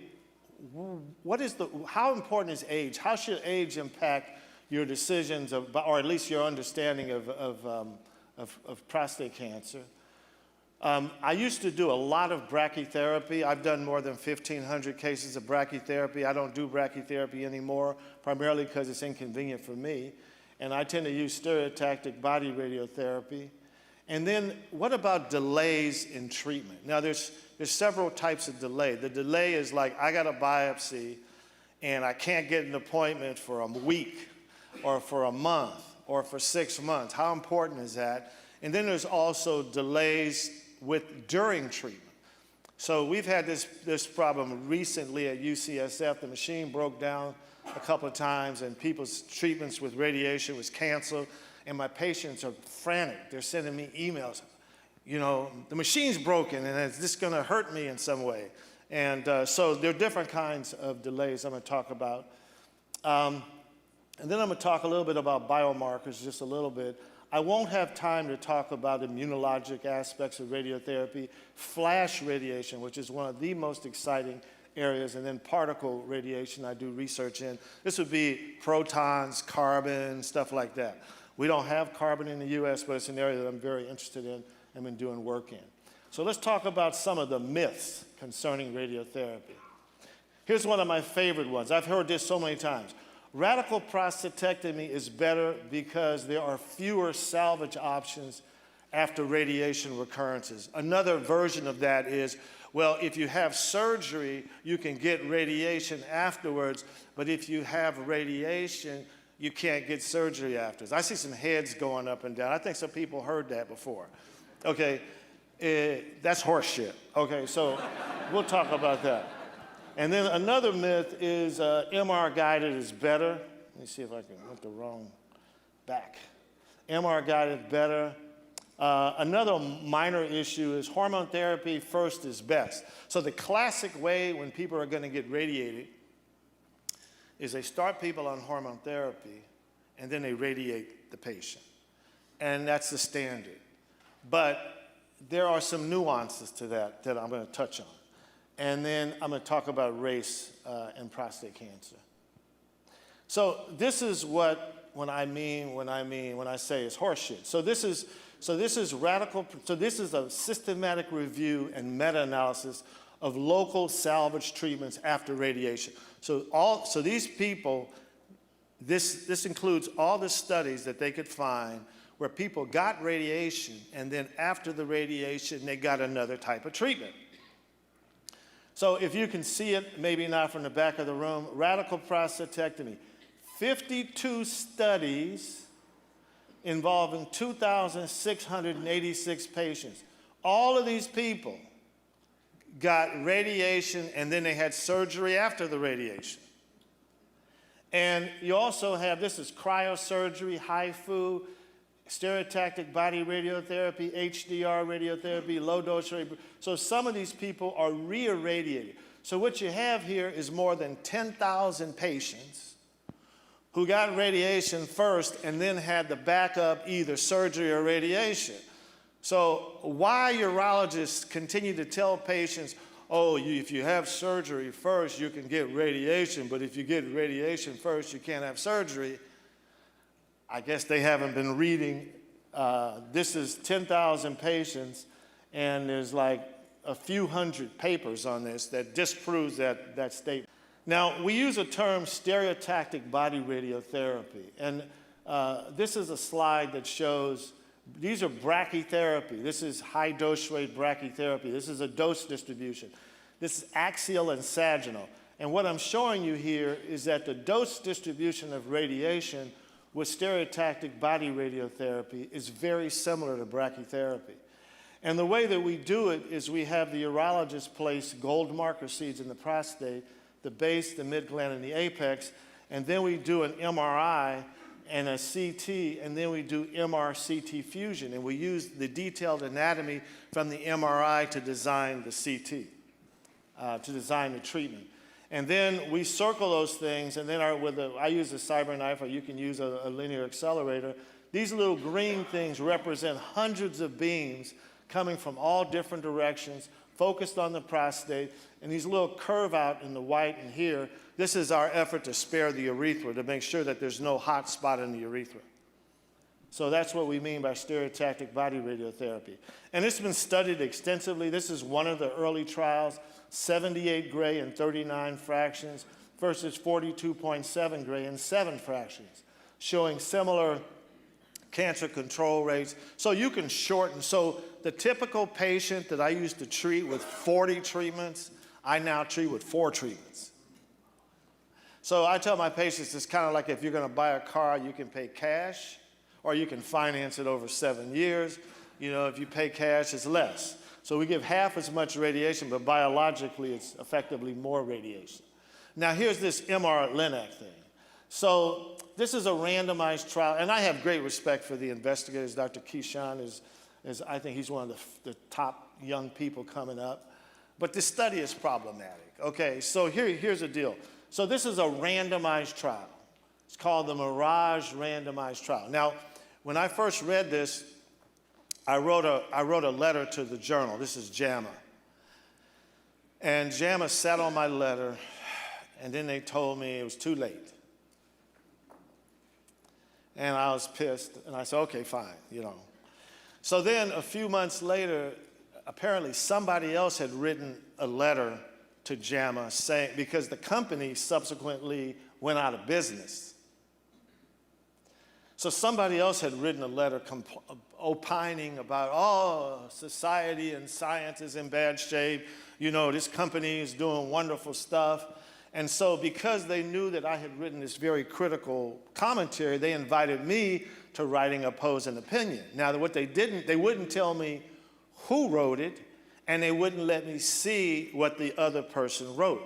how important is age? How should age impact your decisions, or at least your understanding of prostate cancer? I used to do a lot of brachytherapy. I've done more than 1,500 cases of brachytherapy. I don't do brachytherapy anymore, primarily because it's inconvenient for me. And I tend to use stereotactic body radiotherapy. And then what about delays in treatment? Now, there's several types of delay. The delay is like, I got a biopsy, and I can't get an appointment for a week, or for a month, or for 6 months. How important is that? And then there's also delays during treatment. So we've had this problem recently at UCSF. The machine broke down a couple of times, and people's treatments with radiation was canceled, and my patients are frantic. They're sending me emails. The machine's broken, and is this going to hurt me in some way? And so there are different kinds of delays I'm going to talk about. And then I'm going to talk a little bit about biomarkers, just a little bit. I won't have time to talk about immunologic aspects of radiotherapy, flash radiation, which is one of the most exciting areas, and then particle radiation I do research in. This would be protons, carbon, stuff like that. We don't have carbon in the US, but it's an area that I'm very interested in and been doing work in. So let's talk about some of the myths concerning radiotherapy. Here's one of my favorite ones. I've heard this so many times. Radical prostatectomy is better because there are fewer salvage options after radiation recurrences. Another version of that is, well, if you have surgery, you can get radiation afterwards, but if you have radiation, you can't get surgery afterwards. I see some heads going up and down. I think some people heard that before. Okay, that's horse shit. Okay, so we'll talk about that. And then another myth is MR-guided is better. Let me see if I can went the wrong back. MR-guided better. Another minor issue is hormone therapy first is best. So the classic way when people are going to get radiated is they start people on hormone therapy and then they radiate the patient. And that's the standard. But there are some nuances to that I'm going to touch on. And then I'm going to talk about race and prostate cancer. So this is what when I say it's horseshit. So this is a systematic review and meta-analysis of local salvage treatments after radiation. So these people, this includes all the studies that they could find where people got radiation, and then after the radiation, they got another type of treatment. So if you can see it, maybe not from the back of the room, radical prostatectomy. 52 studies involving 2,686 patients. All of these people got radiation, and then they had surgery after the radiation. And you also have, this is cryosurgery, HIFU, stereotactic body radiotherapy, HDR radiotherapy, low-dose radiotherapy. So some of these people are re-irradiated. So what you have here is more than 10,000 patients who got radiation first and then had the backup either surgery or radiation. So why urologists continue to tell patients, oh, if you have surgery first, you can get radiation, but if you get radiation first, you can't have surgery, I guess they haven't been reading. This is 10,000 patients, and there's like a few hundred papers on this that disproves that statement. Now, we use a term stereotactic body radiotherapy, and this is a slide that shows these are brachytherapy. This is high dose rate brachytherapy. This is a dose distribution. This is axial and sagittal. And what I'm showing you here is that the dose distribution of radiation with stereotactic body radiotherapy is very similar to brachytherapy. And the way that we do it is we have the urologist place gold marker seeds in the prostate, the base, the midgland, and the apex, and then we do an MRI and a CT, and then we do MR-CT fusion, and we use the detailed anatomy from the MRI to design the CT, to design the treatment. And then we circle those things, and then I use a CyberKnife, or you can use a linear accelerator. These little green things represent hundreds of beams coming from all different directions, focused on the prostate, and these little curve out in the white and here, this is our effort to spare the urethra, to make sure that there's no hot spot in the urethra. So that's what we mean by stereotactic body radiotherapy. And it's been studied extensively. This is one of the early trials, 78 gray and 39 fractions versus 42.7 gray and 7 fractions, showing similar cancer control rates. So you can shorten. So the typical patient that I used to treat with 40 treatments, I now treat with 4 treatments. So I tell my patients it's kind of like if you're going to buy a car, you can pay cash, or you can finance it over 7 years. You know, if you pay cash, it's less. So we give half as much radiation, but biologically, it's effectively more radiation. Now, here's this MR-Linac thing. So this is a randomized trial, and I have great respect for the investigators. Dr. Keyshawn is I think he's one of the top young people coming up. But this study is problematic. Okay, so here's the deal. So this is a randomized trial. It's called the Mirage randomized trial. Now, when I first read this, I wrote a letter to the journal. This is JAMA. And JAMA sat on my letter, and then they told me it was too late. And I was pissed, and I said, okay, fine, you know. So then a few months later, apparently somebody else had written a letter to JAMA saying, because the company subsequently went out of business. So somebody else had written a letter opining about, oh, society and science is in bad shape. You know, this company is doing wonderful stuff. And so because they knew that I had written this very critical commentary, they invited me to writing opposing opinion. Now, what they didn't, they wouldn't tell me who wrote it, and they wouldn't let me see what the other person wrote.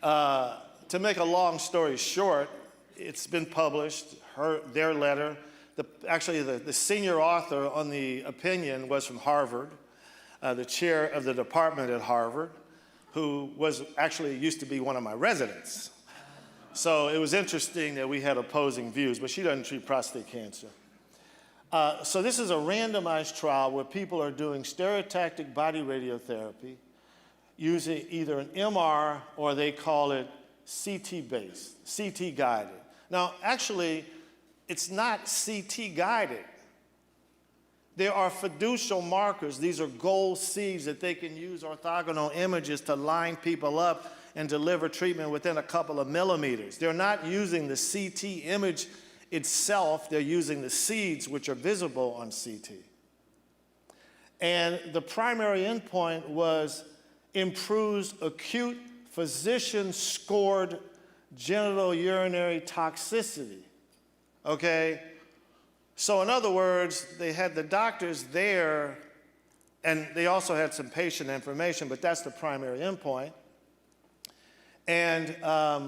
To make a long story short, it's been published, their letter. Actually, the senior author on the opinion was from Harvard, the chair of the department at Harvard, who was actually used to be one of my residents. So it was interesting that we had opposing views, but she doesn't treat prostate cancer. So this is a randomized trial where people are doing stereotactic body radiotherapy using either an MR or they call it CT-based, CT-guided. Now, actually, it's not CT-guided. There are fiducial markers. These are gold seeds that they can use orthogonal images to line people up and deliver treatment within a couple of millimeters. They're not using the CT image itself. They're using the seeds, which are visible on CT. And the primary endpoint was improved acute physician-scored genital urinary toxicity, okay? So in other words, they had the doctors there, and they also had some patient information, but that's the primary endpoint. And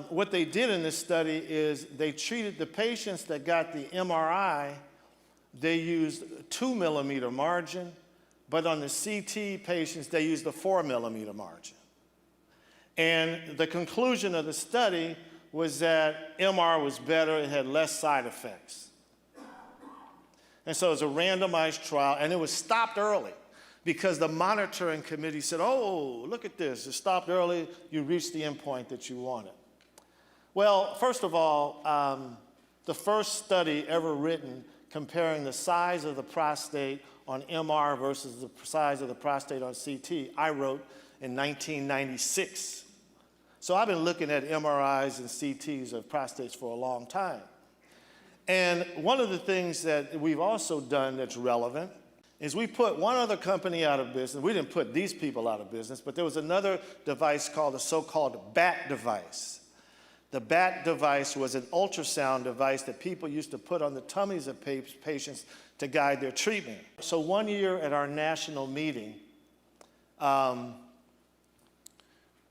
what they did in this study is they treated the patients that got the MRI, they used 2 millimeter margin, but on the CT patients, they used the 4 millimeter margin. And the conclusion of the study was that MR was better, it had less side effects. And so it was a randomized trial, and it was stopped early because the monitoring committee said, oh, look at this, it stopped early, you reached the endpoint that you wanted. Well, first of all, the first study ever written comparing the size of the prostate on MR versus the size of the prostate on CT, I wrote in 1996. So I've been looking at MRIs and CTs of prostates for a long time. And one of the things that we've also done that's relevant is we put one other company out of business. We didn't put these people out of business, but there was another device called the so-called BAT device. The BAT device was an ultrasound device that people used to put on the tummies of patients to guide their treatment. So one year at our national meeting,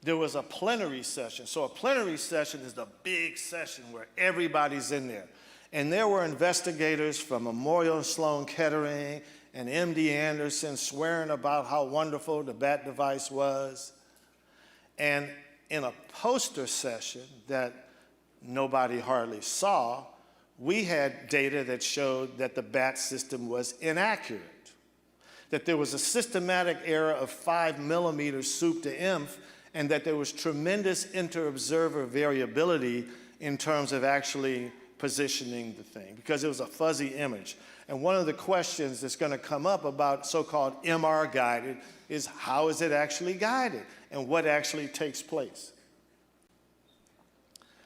there was a plenary session. So a plenary session is the big session where everybody's in there. And there were investigators from Memorial Sloan Kettering and MD Anderson swearing about how wonderful the BAT device was. And in a poster session that nobody hardly saw, we had data that showed that the BAT system was inaccurate, that there was a systematic error of 5 millimeters soup to inf, and that there was tremendous inter-observer variability in terms of actually positioning the thing, because it was a fuzzy image. And one of the questions that's going to come up about so-called MR guided is how is it actually guided and what actually takes place?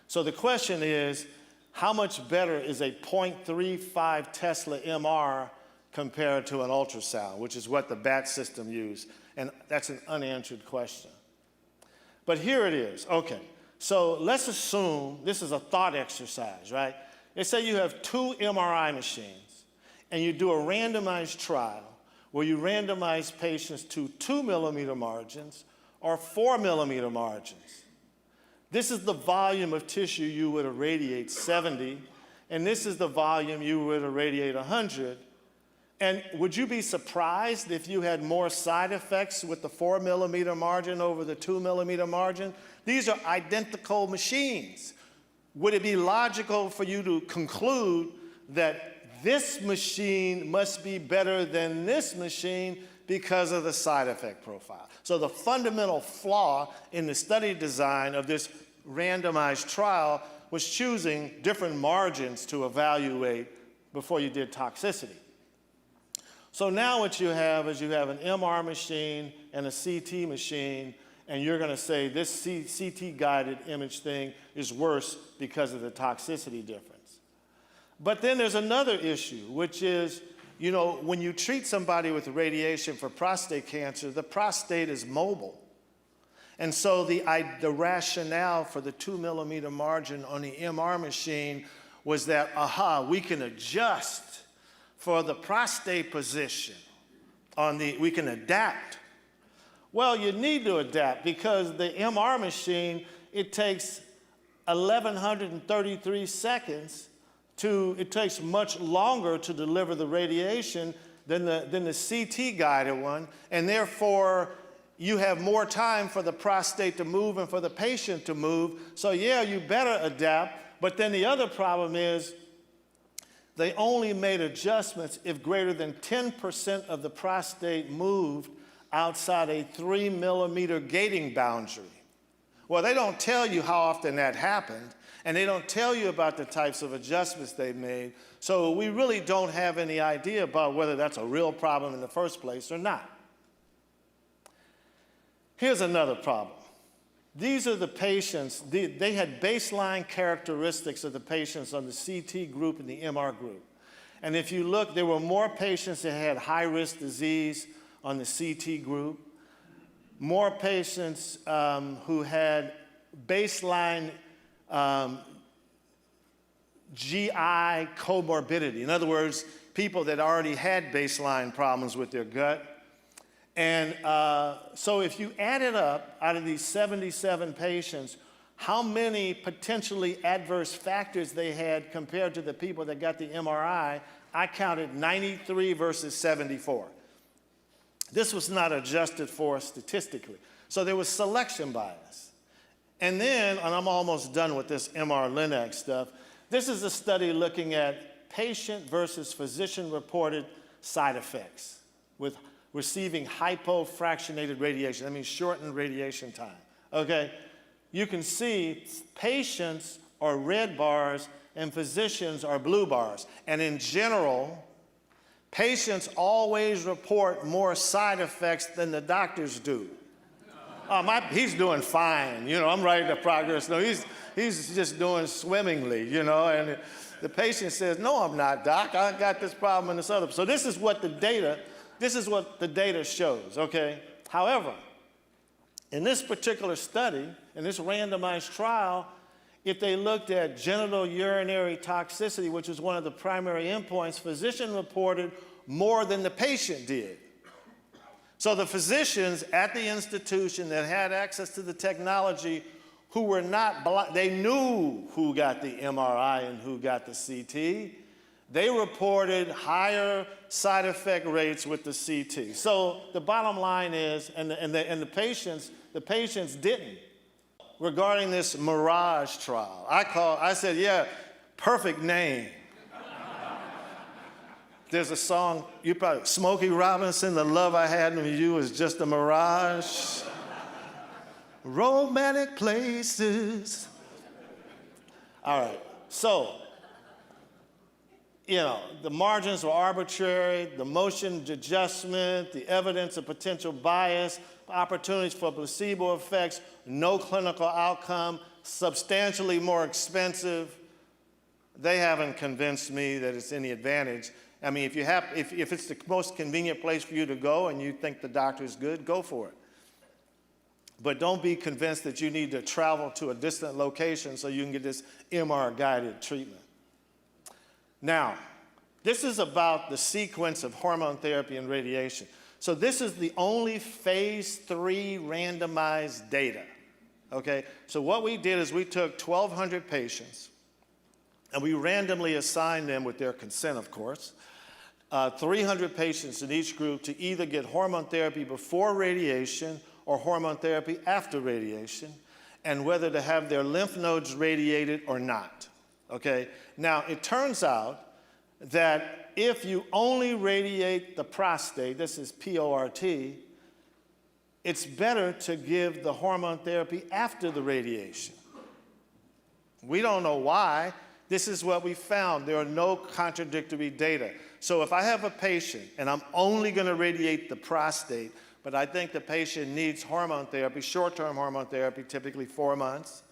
So the question is, how much better is a 0.35 Tesla MR compared to an ultrasound, which is what the BAT system used? And that's an unanswered question. But here it is. Okay, so let's assume this is a thought exercise, right? Let's say you have 2 MRI machines and you do a randomized trial where you randomize patients to 2 millimeter margins or 4 millimeter margins. This is the volume of tissue you would irradiate, 70, and this is the volume you would irradiate, 100. And would you be surprised if you had more side effects with the 4 millimeter margin over the 2 millimeter margin? These are identical machines. Would it be logical for you to conclude that this machine must be better than this machine because of the side effect profile? So the fundamental flaw in the study design of this randomized trial was choosing different margins to evaluate before you did toxicity. So now what you have is you have an MR machine and a CT machine, and you're going to say this CT-guided image thing is worse because of the toxicity difference. But then there's another issue, which is, you know, when you treat somebody with radiation for prostate cancer, the prostate is mobile. And so the rationale for the 2 millimeter margin on the MR machine was that, we can adjust for the prostate position we can adapt. Well, you need to adapt because the MR machine, it takes 1,133 seconds it takes much longer to deliver the radiation than the CT-guided one, and therefore you have more time for the prostate to move and for the patient to move. So yeah, you better adapt, but then the other problem is they only made adjustments if greater than 10% of the prostate moved outside a 3 millimeter gating boundary. Well, they don't tell you how often that happened, and they don't tell you about the types of adjustments they made, so we really don't have any idea about whether that's a real problem in the first place or not. Here's another problem. These are the patients, they had baseline characteristics of the patients on the CT group and the MR group. And if you look, there were more patients that had high-risk disease on the CT group, more patients who had baseline GI comorbidity. In other words, people that already had baseline problems with their gut. And so if you add it up, out of these 77 patients, how many potentially adverse factors they had compared to the people that got the MRI, I counted 93 versus 74. This was not adjusted for statistically. So there was selection bias. And then, and I'm almost done with this MR-Linac stuff, this is a study looking at patient versus physician-reported side effects with receiving hypofractionated radiation. That means shortened radiation time, okay? You can see patients are red bars and physicians are blue bars. And in general, patients always report more side effects than the doctors do. He's doing fine, you know, I'm writing the progress. No, he's just doing swimmingly, you know, and the patient says, no, I'm not, doc, I got this problem and this other. So this is what the data shows, okay? However, in this particular study, in this randomized trial, if they looked at genital urinary toxicity, which is one of the primary endpoints, physician reported more than the patient did. So the physicians at the institution that had access to the technology who were not blind, they knew who got the MRI and who got the CT. They reported higher side effect rates with the CT. So the bottom line is, and the patients didn't. Regarding this Mirage trial, I said, yeah, perfect name. There's a song, you probably, Smokey Robinson, The Love I Had with You is Just a Mirage. Romantic places. All right, so, you know, the margins were arbitrary, the motion adjustment, the evidence of potential bias, opportunities for placebo effects, no clinical outcome, substantially more expensive. They haven't convinced me that it's any advantage. I mean, if it's the most convenient place for you to go and you think the doctor is good, go for it. But don't be convinced that you need to travel to a distant location so you can get this MR-guided treatment. Now, this is about the sequence of hormone therapy and radiation. So this is the only phase 3 randomized data, okay? So what we did is we took 1,200 patients and we randomly assigned them with their consent, of course, 300 patients in each group to either get hormone therapy before radiation or hormone therapy after radiation, and whether to have their lymph nodes radiated or not, okay? Now, it turns out that if you only radiate the prostate, this is PORT, it's better to give the hormone therapy after the radiation. We don't know why. This is what we found. There are no contradictory data. So if I have a patient and I'm only going to radiate the prostate, but I think the patient needs hormone therapy, short-term hormone therapy, typically 4 months,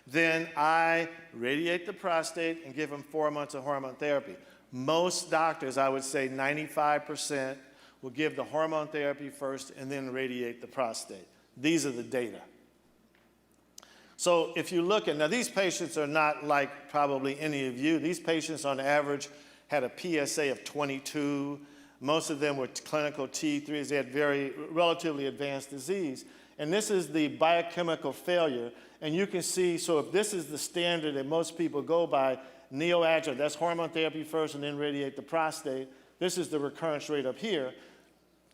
then I radiate the prostate and give them 4 months of hormone therapy. Most doctors, I would say 95%, will give the hormone therapy first and then radiate the prostate. These are the data. So if you look at, now these patients are not like probably any of you. These patients on average had a PSA of 22. Most of them were clinical T3s. They had relatively advanced disease. And this is the biochemical failure. And you can see, so if this is the standard that most people go by, neoadjuvant, that's hormone therapy first and then radiate the prostate. This is the recurrence rate up here.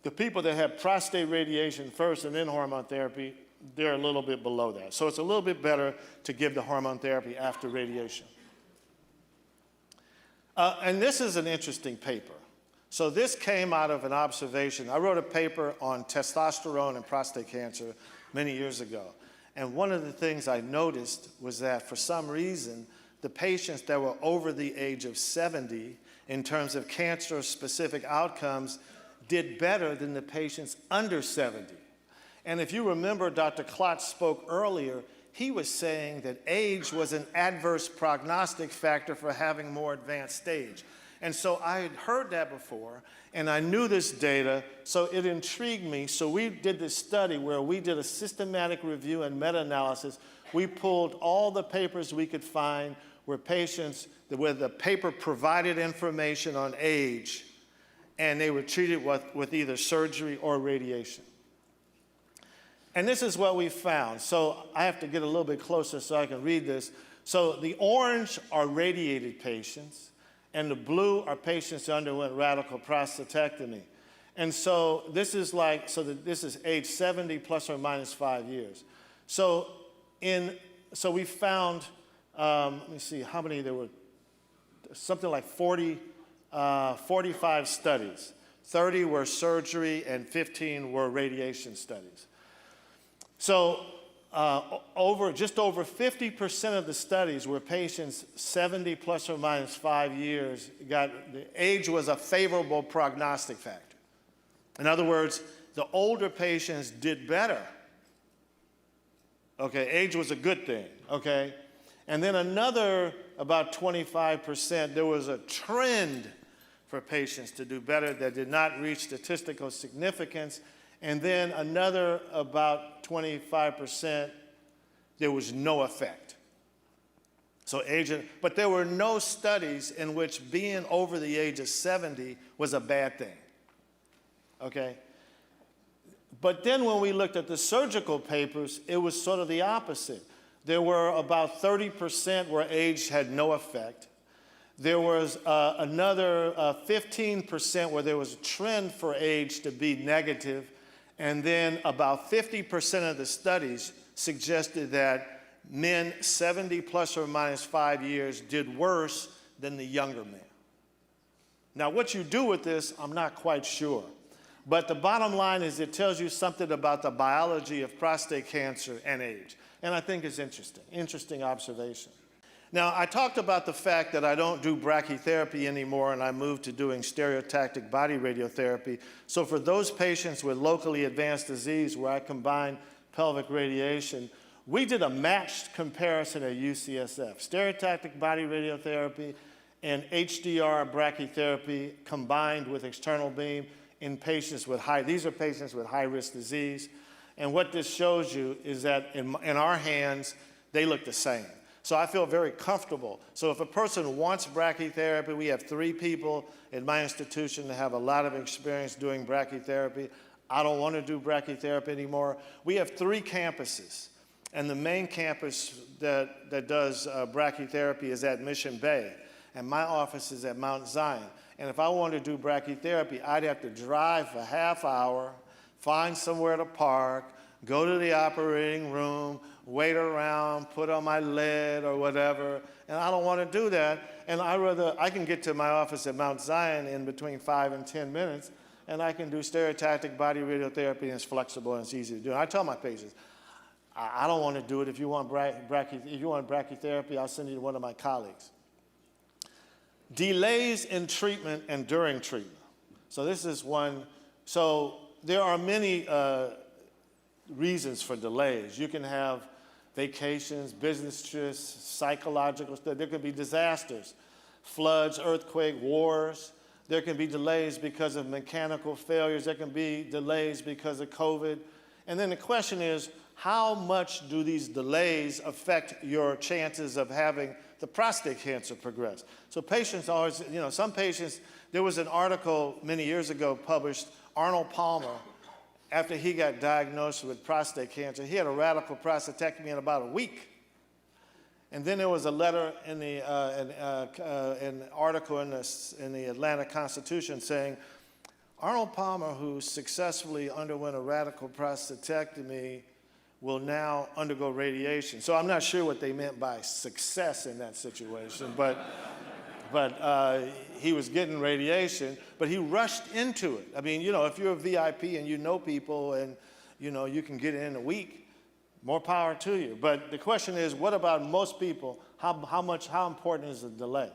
The people that have prostate radiation first and then hormone therapy, they're a little bit below that. So it's a little bit better to give the hormone therapy after radiation. And this is an interesting paper. So this came out of an observation. I wrote a paper on testosterone and prostate cancer many years ago. And one of the things I noticed was that for some reason, the patients that were over the age of 70 in terms of cancer-specific outcomes did better than the patients under 70. And if you remember, Dr. Klotz spoke earlier, he was saying that age was an adverse prognostic factor for having more advanced stage. And so I had heard that before, and I knew this data, so it intrigued me. So we did this study where we did a systematic review and meta-analysis. We pulled all the papers we could find where the paper provided information on age, and they were treated with either surgery or radiation. And this is what we found. So I have to get a little bit closer so I can read this. So the orange are radiated patients, and the blue are patients who underwent radical prostatectomy. And so this is this is age 70 plus or minus 5 years. So we found, let me see how many there were, something like 45 studies. 30 were surgery and 15 were radiation studies. So just over 50% of the studies were patients 70 plus or minus 5 years. The age was a favorable prognostic factor. In other words, the older patients did better. Okay, age was a good thing, okay? And then another about 25%, there was a trend for patients to do better that did not reach statistical significance. And then another about 25%, there was no effect. So but there were no studies in which being over the age of 70 was a bad thing, okay? But then when we looked at the surgical papers, it was sort of the opposite. There were about 30% where age had no effect. There was another 15% where there was a trend for age to be negative. And then about 50% of the studies suggested that men 70 plus or minus 5 years did worse than the younger men. Now, what you do with this, I'm not quite sure. But the bottom line is it tells you something about the biology of prostate cancer and age. And I think it's interesting observation. Now, I talked about the fact that I don't do brachytherapy anymore, and I moved to doing stereotactic body radiotherapy. So for those patients with locally advanced disease where I combine pelvic radiation, we did a matched comparison at UCSF. Stereotactic body radiotherapy and HDR brachytherapy combined with external beam in patients with these are patients with high-risk disease. And what this shows you is that in our hands, they look the same. So I feel very comfortable. So if a person wants brachytherapy, we have 3 people in my institution that have a lot of experience doing brachytherapy. I don't want to do brachytherapy anymore. We have 3 campuses. And the main campus that does brachytherapy is at Mission Bay. And my office is at Mount Zion. And if I wanted to do brachytherapy, I'd have to drive for half hour, find somewhere to park, go to the operating room, wait around, put on my lead or whatever, and I don't want to do that. And I can get to my office at Mount Zion in between 5 and 10 minutes, and I can do stereotactic body radiotherapy, and it's flexible and it's easy to do. And I tell my patients, I don't want to do it. If you want brachytherapy, I'll send you to one of my colleagues. Delays in treatment and during treatment. So this is one. So there are many reasons for delays. You can have vacations, business trips, psychological stuff. There could be disasters, floods, earthquake, wars. There can be delays because of mechanical failures. There can be delays because of COVID. And then the question is, how much do these delays affect your chances of having the prostate cancer progress? So patients always, some patients, there was an article many years ago published, Arnold Palmer, after he got diagnosed with prostate cancer, he had a radical prostatectomy in about a week. And then there was a letter in an article in the Atlanta Constitution saying, Arnold Palmer, who successfully underwent a radical prostatectomy, will now undergo radiation. So I'm not sure what they meant by success in that situation, but but he was getting radiation, but he rushed into it. I mean, you know, if you're a VIP and you know people and, you know, you can get it in a week, more power to you. But the question is, what about most people? How important is the delay?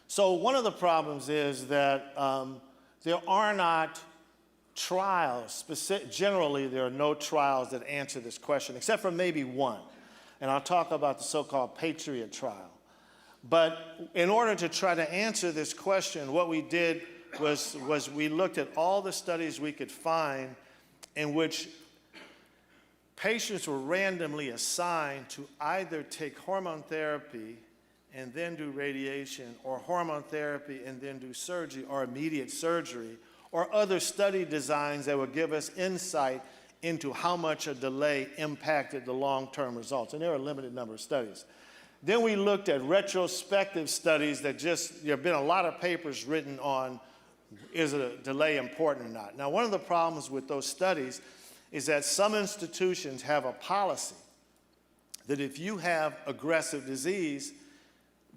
So one of the problems is that there are not trials, generally there are no trials that answer this question, except for maybe one. And I'll talk about the so-called Patriot trial. But in order to try to answer this question, what we did was we looked at all the studies we could find in which patients were randomly assigned to either take hormone therapy and then do radiation, or hormone therapy and then do surgery, or immediate surgery, or other study designs that would give us insight into how much a delay impacted the long-term results. And there are a limited number of studies. Then we looked at retrospective studies that there have been a lot of papers written on, is a delay important or not? Now, one of the problems with those studies is that some institutions have a policy that if you have aggressive disease,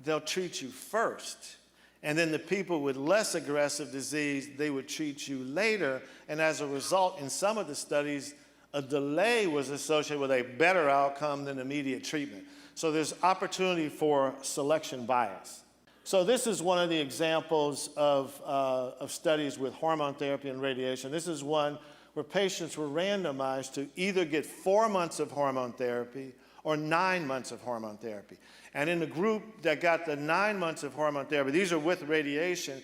they'll treat you first. And then the people with less aggressive disease, they would treat you later. And as a result, in some of the studies, a delay was associated with a better outcome than immediate treatment. So there's opportunity for selection bias. So this is one of the examples of studies with hormone therapy and radiation. This is one where patients were randomized to either get 4 months of hormone therapy or 9 months of hormone therapy. And in the group that got the 9 months of hormone therapy, these are with radiation,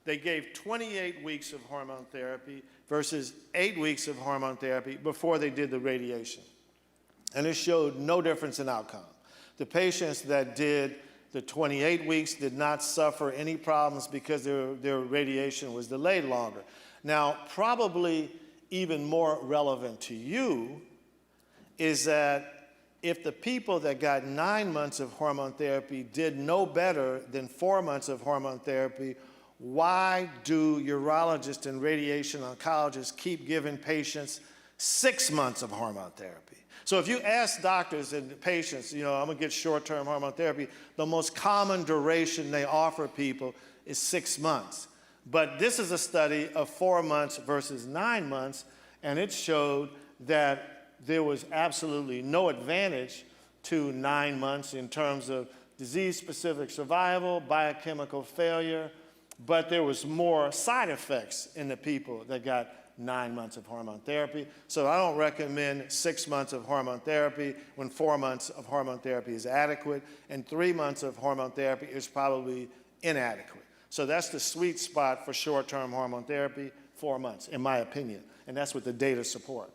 they gave 28 weeks of hormone therapy versus 8 weeks of hormone therapy before they did the radiation. And it showed no difference in outcome. The patients that did the 28 weeks did not suffer any problems because their radiation was delayed longer. Now, probably even more relevant to you is that if the people that got 9 months of hormone therapy did no better than 4 months of hormone therapy, why do urologists and radiation oncologists keep giving patients 6 months of hormone therapy? So if you ask doctors and patients, you know, I'm gonna get short-term hormone therapy, the most common duration they offer people is 6 months. But this is a study of 4 months versus 9 months, and it showed that there was absolutely no advantage to 9 months in terms of disease-specific survival, biochemical failure, but there was more side effects in the people that got 9 months of hormone therapy. So I don't recommend 6 months of hormone therapy when 4 months of hormone therapy is adequate, and 3 months of hormone therapy is probably inadequate. So that's the sweet spot for short-term hormone therapy, 4 months, in my opinion, and that's what the data support.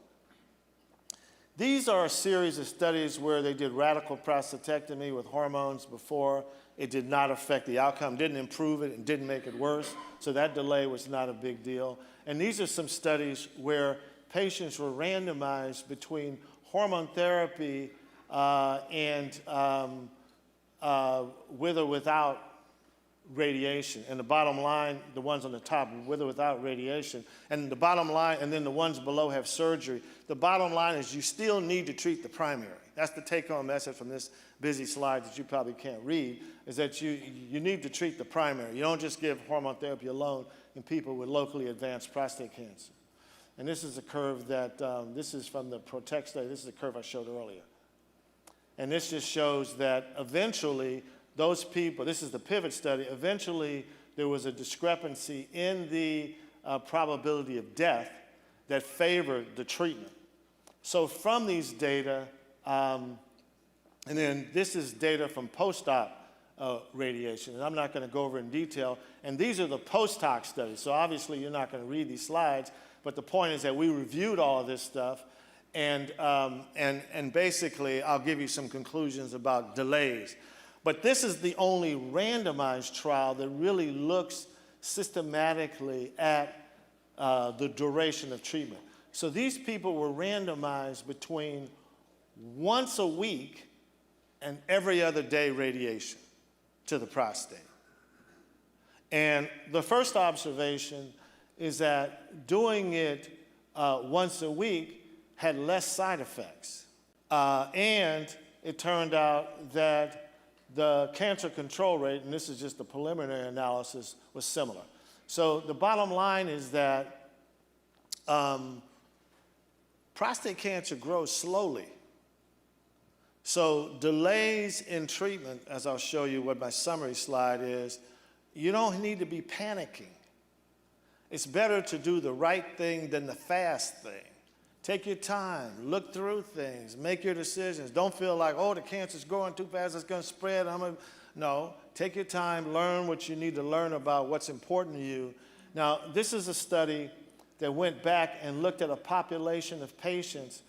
These are a series of studies where they did radical prostatectomy with hormones before. It did not affect the outcome, didn't improve it, and didn't make it worse. So that delay was not a big deal. And these are some studies where patients were randomized between hormone therapy and with or without radiation. And the bottom line, the ones on the top, with or without radiation. And the bottom line, and then the ones below have surgery. The bottom line is you still need to treat the primary. That's the take-home message from this busy slide that you probably can't read, is that you need to treat the primary. You don't just give hormone therapy alone in people with locally advanced prostate cancer. And this is a curve that, this is from the PROTECT study. This is a curve I showed earlier. And this just shows that eventually those people, this is the PIVOT study, eventually there was a discrepancy in the probability of death that favored the treatment. So from these data, and then this is data from post-op radiation, and I'm not going to go over in detail, and these are the post-hoc studies, so obviously you're not going to read these slides, but the point is that we reviewed all of this stuff, and basically I'll give you some conclusions about delays. But this is the only randomized trial that really looks systematically at the duration of treatment. So these people were randomized between once a week and every other day radiation to the prostate. And the first observation is that doing it once a week had less side effects. And it turned out that the cancer control rate, and this is just the preliminary analysis, was similar. So the bottom line is that prostate cancer grows slowly. So delays in treatment, as I'll show you what my summary slide is, you don't need to be panicking. It's better to do the right thing than the fast thing. Take your time, look through things, make your decisions. Don't feel like, oh, the cancer's growing too fast, it's gonna spread. No, take your time, learn what you need to learn about what's important to you. Now, this is a study that went back and looked at a population of patients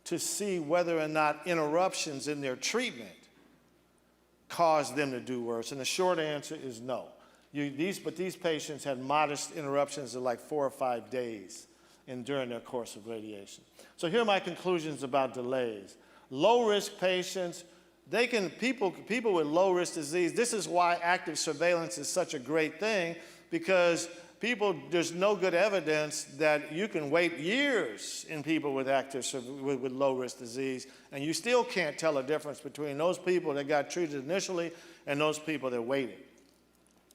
to see whether or not interruptions in their treatment caused them to do worse. And the short answer is no. But these patients had modest interruptions of like 4 or 5 days during their course of radiation. So here are my conclusions about delays. Low-risk patients, people with low-risk disease, this is why active surveillance is such a great thing, because there's no good evidence that you can wait years in people with with low-risk disease, and you still can't tell a difference between those people that got treated initially and those people that waited.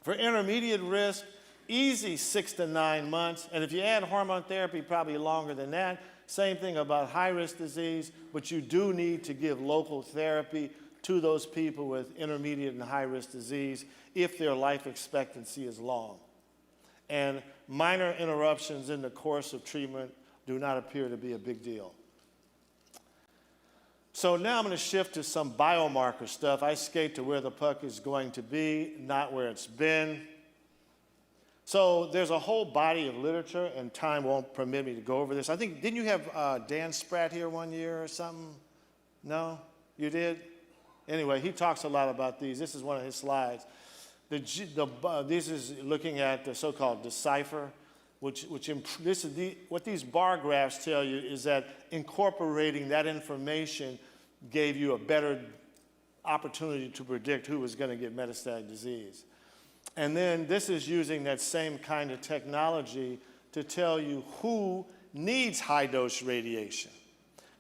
For intermediate risk, easy 6 to 9 months, and if you add hormone therapy, probably longer than that. Same thing about high-risk disease, but you do need to give local therapy to those people with intermediate and high-risk disease if their life expectancy is long. And minor interruptions in the course of treatment do not appear to be a big deal. So now I'm going to shift to some biomarker stuff. I skate to where the puck is going to be, not where it's been. So there's a whole body of literature, and time won't permit me to go over this. I think, didn't you have Dan Spratt here one year or something? No? You did? Anyway, he talks a lot about these. This is one of his slides. This is looking at the so-called decipher, what these bar graphs tell you is that incorporating that information gave you a better opportunity to predict who was going to get metastatic disease. And then this is using that same kind of technology to tell you who needs high-dose radiation.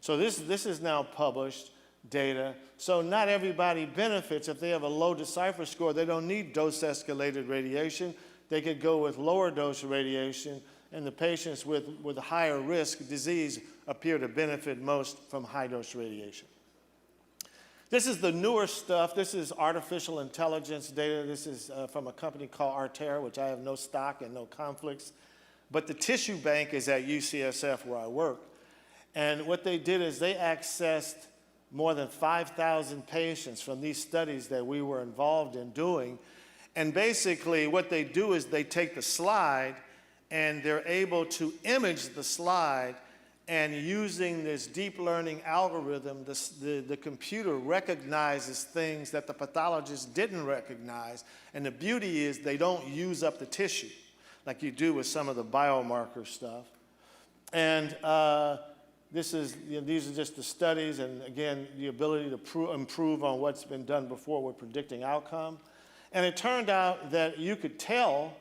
So this is now published data. So not everybody benefits. If they have a low decipher score, they don't need dose-escalated radiation. They could go with lower dose radiation, and the patients with higher risk disease appear to benefit most from high-dose radiation. This is the newer stuff. This is artificial intelligence data. This is from a company called Artera, which I have no stock and no conflicts. But the tissue bank is at UCSF where I work. And what they did is they accessed more than 5,000 patients from these studies that we were involved in doing. And basically what they do is they take the slide and they're able to image the slide, and using this deep learning algorithm, the computer recognizes things that the pathologist didn't recognize. And the beauty is they don't use up the tissue like you do with some of the biomarker stuff. And these are just the studies, and again, the ability to improve on what's been done before with predicting outcome. And it turned out that you could tell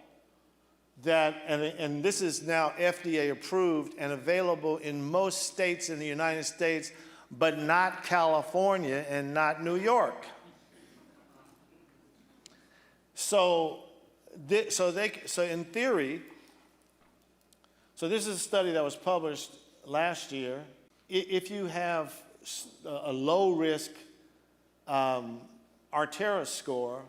that, and this is now FDA approved and available in most states in the United States, but not California and not New York. So in theory, so this is a study that was published last year. If you have a low risk Artera score,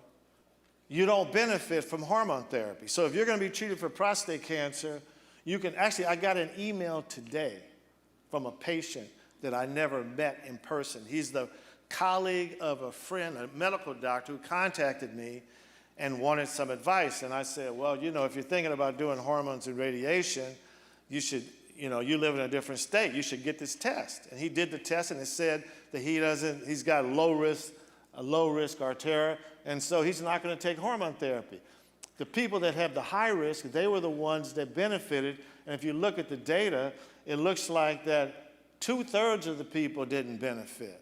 you don't benefit from hormone therapy. So if you're going to be treated for prostate cancer, you can actually, I got an email today from a patient that I never met in person. He's the colleague of a friend, a medical doctor, who contacted me and wanted some advice. And I said, well, you know, if you're thinking about doing hormones and radiation, you should, you know, you live in a different state, you should get this test. And he did the test, and it said that he's got a low risk Artera, and so he's not going to take hormone therapy. The people that have the high risk, they were the ones that benefited, and if you look at the data, it looks like that 2/3 of the people didn't benefit.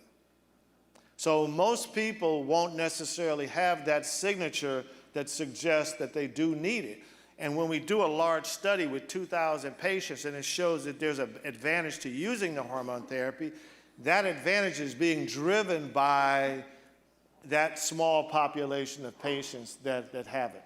So most people won't necessarily have that signature that suggests that they do need it. And when we do a large study with 2,000 patients and it shows that there's an advantage to using the hormone therapy, that advantage is being driven by that small population of patients that have it.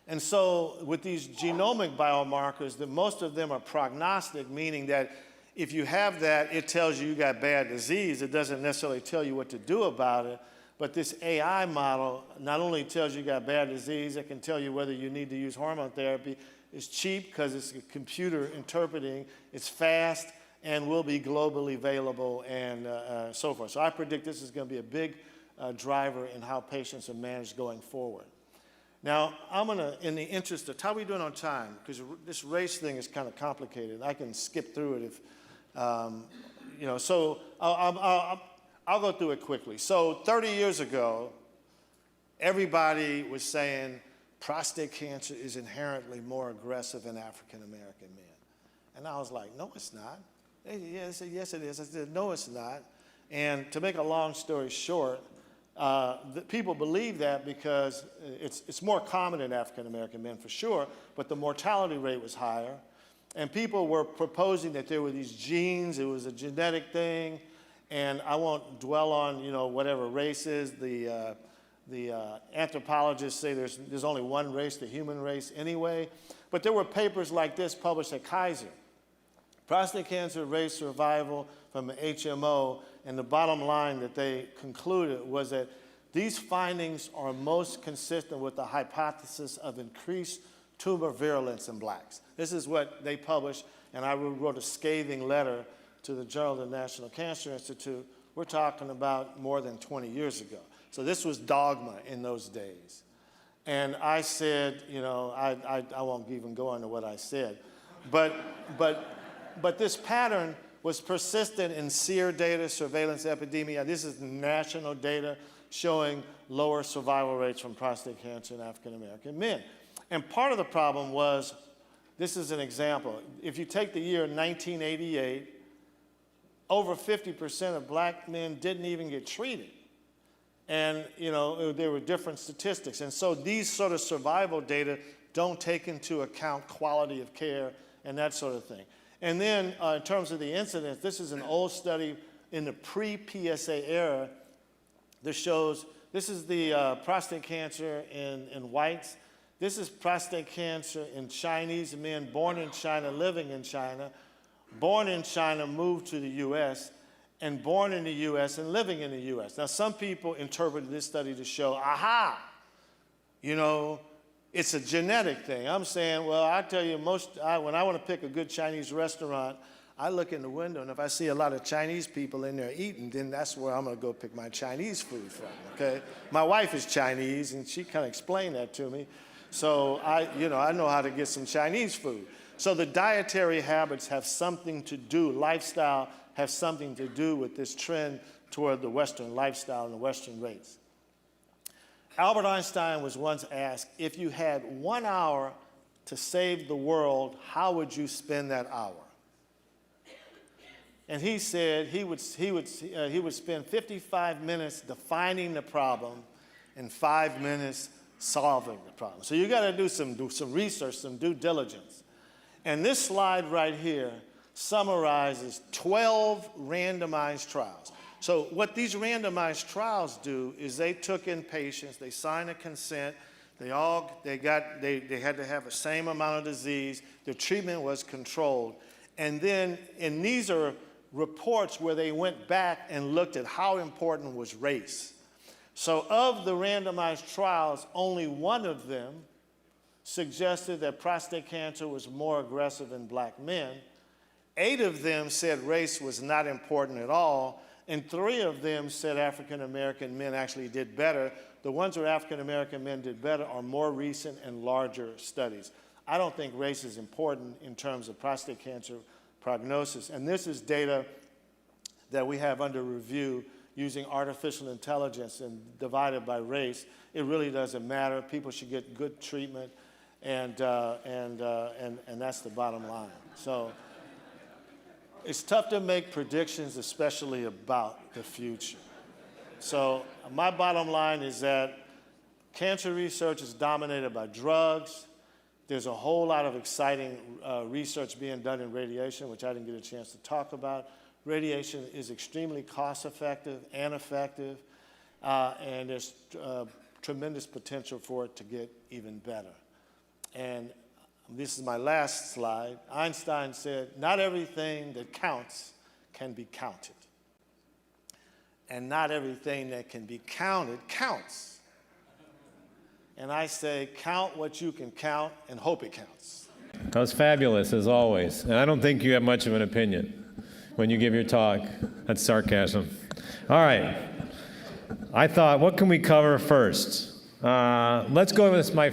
And so with these genomic biomarkers, most of them are prognostic, meaning that if you have that, it tells you got bad disease. It doesn't necessarily tell you what to do about it. But this AI model not only tells you got bad disease, it can tell you whether you need to use hormone therapy. It's cheap because it's computer interpreting. It's fast and will be globally available and so forth. So I predict this is going to be a big driver in how patients are managed going forward. Now, I'm going to, in the interest of, how are we doing on time? Because this race thing is kind of complicated. I can skip through it if, you know, so I'll go through it quickly. So 30 years ago, everybody was saying prostate cancer is inherently more aggressive in African American men. And I was like, no, it's not. They said, yes, it is. I said, no, it's not. And to make a long story short, people believe that because it's more common in African American men for sure, but the mortality rate was higher. And people were proposing that there were these genes, it was a genetic thing, and I won't dwell on, you know, whatever race is. The anthropologists say there's only one race, the human race anyway. But there were papers like this published at Kaiser. Prostate cancer race survival from an HMO, and the bottom line that they concluded was that these findings are most consistent with the hypothesis of increased tumor virulence in blacks. This is what they published, and I wrote a scathing letter to the Journal of the National Cancer Institute. We're talking about more than 20 years ago. So this was dogma in those days. And I said, you know, I won't even go into what I said, but this pattern was persistent in SEER data, surveillance epidemia. This is national data showing lower survival rates from prostate cancer in African American men. And part of the problem was, this is an example. If you take the year 1988, over 50% of black men didn't even get treated. And, you know, there were different statistics. And so these sort of survival data don't take into account quality of care and that sort of thing. And then in terms of the incidence, this is an old study in the pre-PSA era that shows, this is the prostate cancer in whites. This is prostate cancer in Chinese men born in China, living in China, born in China, moved to the US, and born in the US and living in the US. Now, some people interpreted this study to show, aha, you know, it's a genetic thing. I'm saying, well, I tell you, when I want to pick a good Chinese restaurant, I look in the window, and if I see a lot of Chinese people in there eating, then that's where I'm going to go pick my Chinese food from, okay? My wife is Chinese, and she kind of explained that to me. So I know how to get some Chinese food. So the dietary habits have something to do, lifestyle has something to do with this trend toward the Western lifestyle and the Western race. Albert Einstein was once asked, if you had 1 hour to save the world, how would you spend that hour? And he said he would spend 55 minutes defining the problem and 5 minutes solving the problem. So you got to do some research, some due diligence. And this slide right here summarizes 12 randomized trials. So what these randomized trials do is they took in patients, they signed a consent, they had to have the same amount of disease, their treatment was controlled. And these are reports where they went back and looked at how important was race. So of the randomized trials, only one of them suggested that prostate cancer was more aggressive in black men. 8 of them said race was not important at all, and 3 of them said African American men actually did better. The ones where African American men did better are more recent and larger studies. I don't think race is important in terms of prostate cancer prognosis, and this is data that we have under review using artificial intelligence and divided by race. It really doesn't matter. People should get good treatment, and that's the bottom line. So it's tough to make predictions, especially about the future. So my bottom line is that cancer research is dominated by drugs. There's a whole lot of exciting research being done in radiation, which I didn't get a chance to talk about. Radiation is extremely cost-effective and effective. and there's tremendous potential for it to get even better. And this is my last slide. Einstein said, not everything that counts can be counted. And not everything that can be counted counts. And I say, count what you can count and hope it counts. That was fabulous, as always. And I don't think you have much of an opinion when you give your talk. That's sarcasm. All right. I thought, what can we cover first? Let's go with my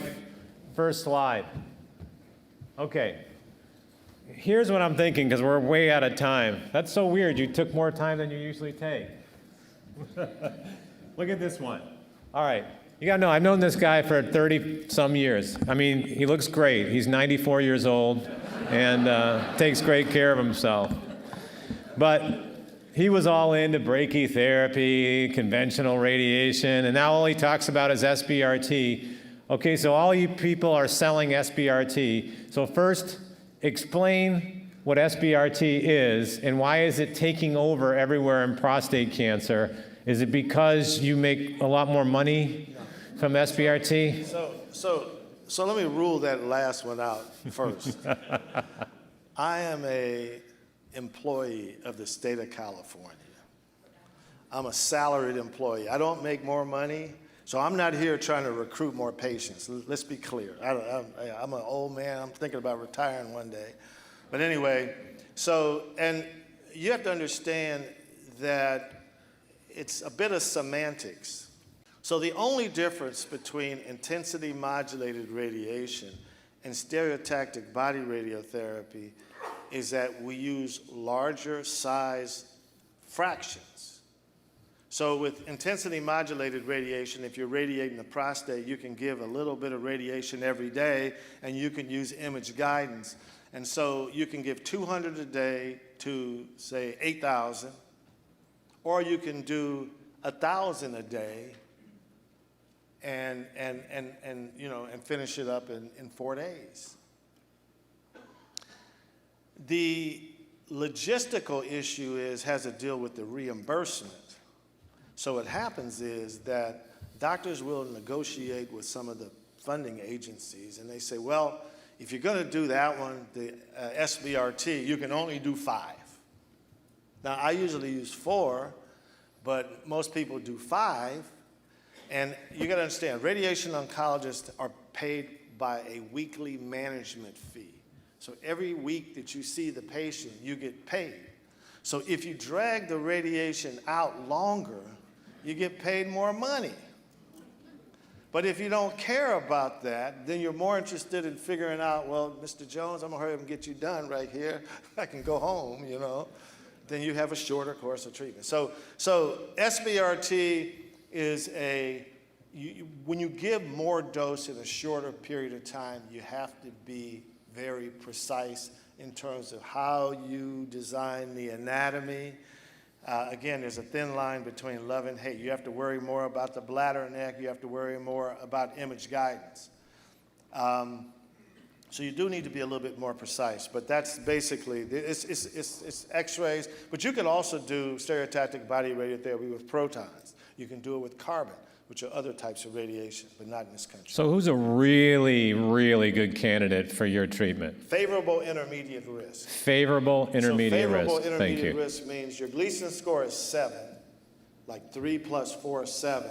first slide. Okay. Here's what I'm thinking, because we're way out of time. That's so weird. You took more time than you usually take. Look at this one. All right. You got to know, I've known this guy for 30-some years. I mean, he looks great. He's 94 years old and takes great care of himself. But he was all into brachytherapy, conventional radiation, and now all he talks about is SBRT. Okay, so all you people are selling SBRT. So first, explain what SBRT is and why is it taking over everywhere in prostate cancer? Is it because you make a lot more money from SBRT? So let me rule that last one out first. I am an employee of the state of California. I'm a salaried employee. I don't make more money, so I'm not here trying to recruit more patients. Let's be clear. I'm an old man. I'm thinking about retiring one day. But anyway, and you have to understand that it's a bit of semantics. So the only difference between intensity modulated radiation and stereotactic body radiotherapy is that we use larger size fractions. So with intensity modulated radiation, if you're radiating the prostate, you can give a little bit of radiation every day and you can use image guidance. And so you can give 200 a day to, say, 8,000, or you can do 1,000 a day and finish it up in 4 days. The logistical issue has to deal with the reimbursement. So what happens is that doctors will negotiate with some of the funding agencies, and they say, well, if you're going to do that one, the SBRT, you can only do 5. Now, I usually use 4, but most people do 5. And you got to understand, radiation oncologists are paid by a weekly management fee. So every week that you see the patient, you get paid. So if you drag the radiation out longer, you get paid more money. But if you don't care about that, then you're more interested in figuring out, well, Mr. Jones, I'm going to hurry up and get you done right here. I can go home, Then you have a shorter course of treatment. So SBRT is when you give more dose in a shorter period of time, you have to be very precise in terms of how you design the anatomy. Again, there's a thin line between love and hate. You have to worry more about the bladder and neck. You have to worry more about image guidance. So you do need to be a little bit more precise, but that's basically, it's x-rays, but you can also do stereotactic body radiotherapy with protons. You can do it with carbon, which are other types of radiation, but not in this country. So who's a really, really good candidate for your treatment? Favorable intermediate risk. Favorable intermediate risk. Favorable intermediate risk means your Gleason score is 7, like 3 + 4 is 7,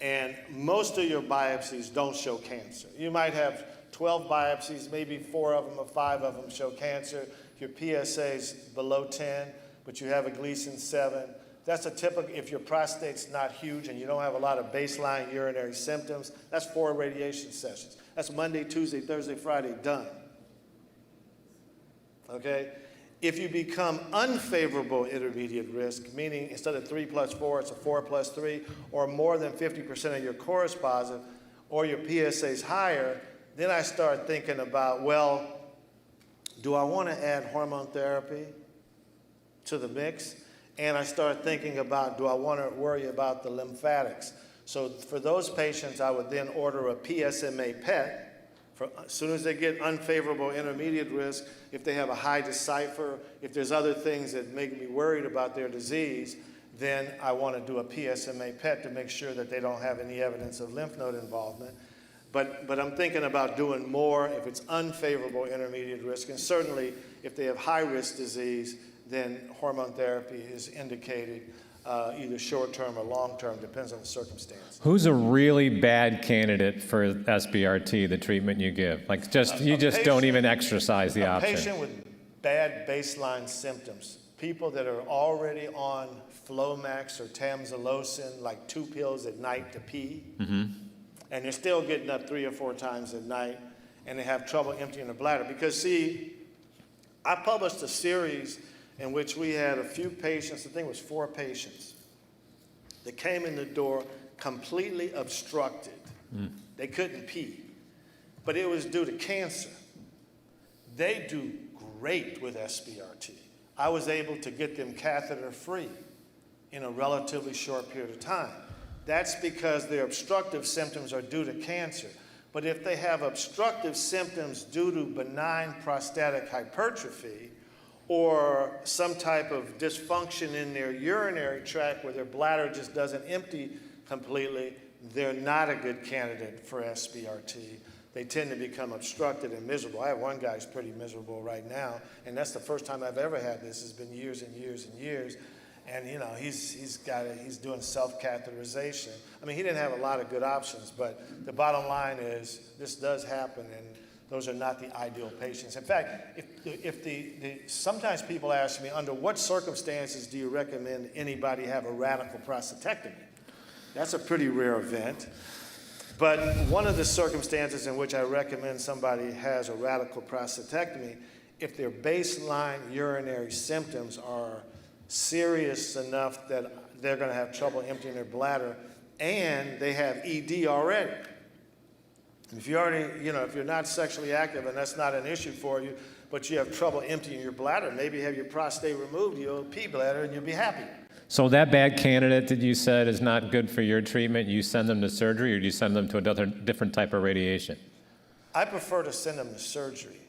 and most of your biopsies don't show cancer. You might have 12 biopsies, maybe 4 of them or 5 of them show cancer. Your PSA is below 10, but you have a Gleason 7. That's a typical, if your prostate's not huge and you don't have a lot of baseline urinary symptoms, that's 4 radiation sessions. That's Monday, Tuesday, Thursday, Friday, done. Okay? If you become unfavorable intermediate risk, meaning instead of 3 + 4, it's a 4 + 3, or more than 50% of your core is positive, or your PSA is higher, then I start thinking about, well, do I want to add hormone therapy to the mix? And I start thinking about, do I want to worry about the lymphatics? So for those patients, I would then order a PSMA PET. As soon as they get unfavorable intermediate risk, if they have a high decipher, if there's other things that make me worried about their disease, then I want to do a PSMA PET to make sure that they don't have any evidence of lymph node involvement. But I'm thinking about doing more if it's unfavorable intermediate risk, and certainly if they have high-risk disease, then hormone therapy is indicated, either short-term or long-term, depends on the circumstance. Who's a really bad candidate for SBRT, the treatment you give? Like you just don't even exercise the option. A patient with bad baseline symptoms, people that are already on Flomax or tamsulosin, like 2 pills at night to pee, and they're still getting up 3 or 4 times at night, and they have trouble emptying their bladder. Because see, I published a series in which we had a few patients, I think it was 4 patients, that came in the door completely obstructed. They couldn't pee, but it was due to cancer. They do great with SBRT. I was able to get them catheter-free in a relatively short period of time. That's because their obstructive symptoms are due to cancer. But if they have obstructive symptoms due to benign prostatic hypertrophy or some type of dysfunction in their urinary tract where their bladder just doesn't empty completely, they're not a good candidate for SBRT. They tend to become obstructed and miserable. I have one guy who's pretty miserable right now, and that's the first time I've ever had this. It's been years and years and years. And you know, he's doing self-catheterization. I mean, he didn't have a lot of good options, but the bottom line is this does happen, and those are not the ideal patients. In fact, sometimes people ask me, under what circumstances do you recommend anybody have a radical prostatectomy? That's a pretty rare event. But one of the circumstances in which I recommend somebody has a radical prostatectomy, if their baseline urinary symptoms are serious enough that they're going to have trouble emptying their bladder, and they have ED already. If you already, if you're not sexually active and that's not an issue for you, but you have trouble emptying your bladder, maybe have your prostate removed, you'll pee bladder and you'll be happy. So that bad candidate that you said is not good for your treatment, you send them to surgery, or do you send them to another different type of radiation? I prefer to send them to surgery.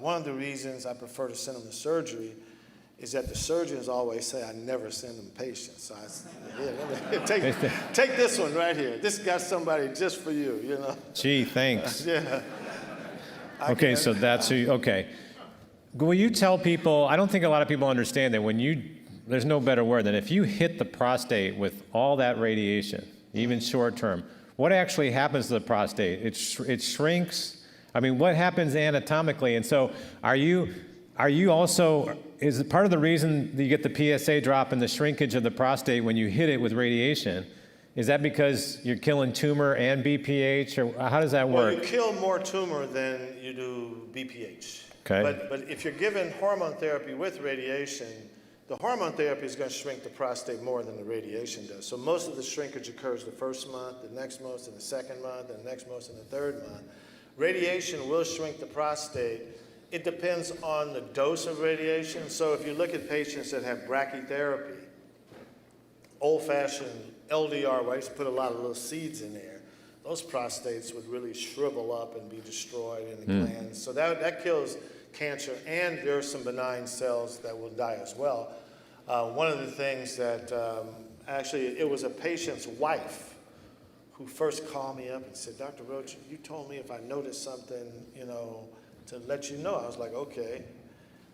One of the reasons I prefer to send them to surgery is that the surgeons always say, I never send them patients. So take this one right here. This got somebody just for you, Gee, thanks. Yeah. Okay, so that's okay. Will you tell people, I don't think a lot of people understand that there's no better word than if you hit the prostate with all that radiation, even short term, what actually happens to the prostate? It shrinks. I mean, what happens anatomically? And so are you also, is part of the reason that you get the PSA drop and the shrinkage of the prostate when you hit it with radiation, is that because you're killing tumor and BPH, or how does that work? Well, you kill more tumor than you do BPH. Okay. But if you're given hormone therapy with radiation, the hormone therapy is going to shrink the prostate more than the radiation does. So most of the shrinkage occurs the first month, the next most in the second month, and the next most in the third month. Radiation will shrink the prostate. It depends on the dose of radiation. So if you look at patients that have brachytherapy, old-fashioned LDR, where I used to put a lot of little seeds in there, those prostates would really shrivel up and be destroyed in the glands. So that kills cancer, and there are some benign cells that will die as well. One of the things that, actually, it was a patient's wife who first called me up and said, Dr. Roach, you told me if I noticed something, to let you know. I was like, okay.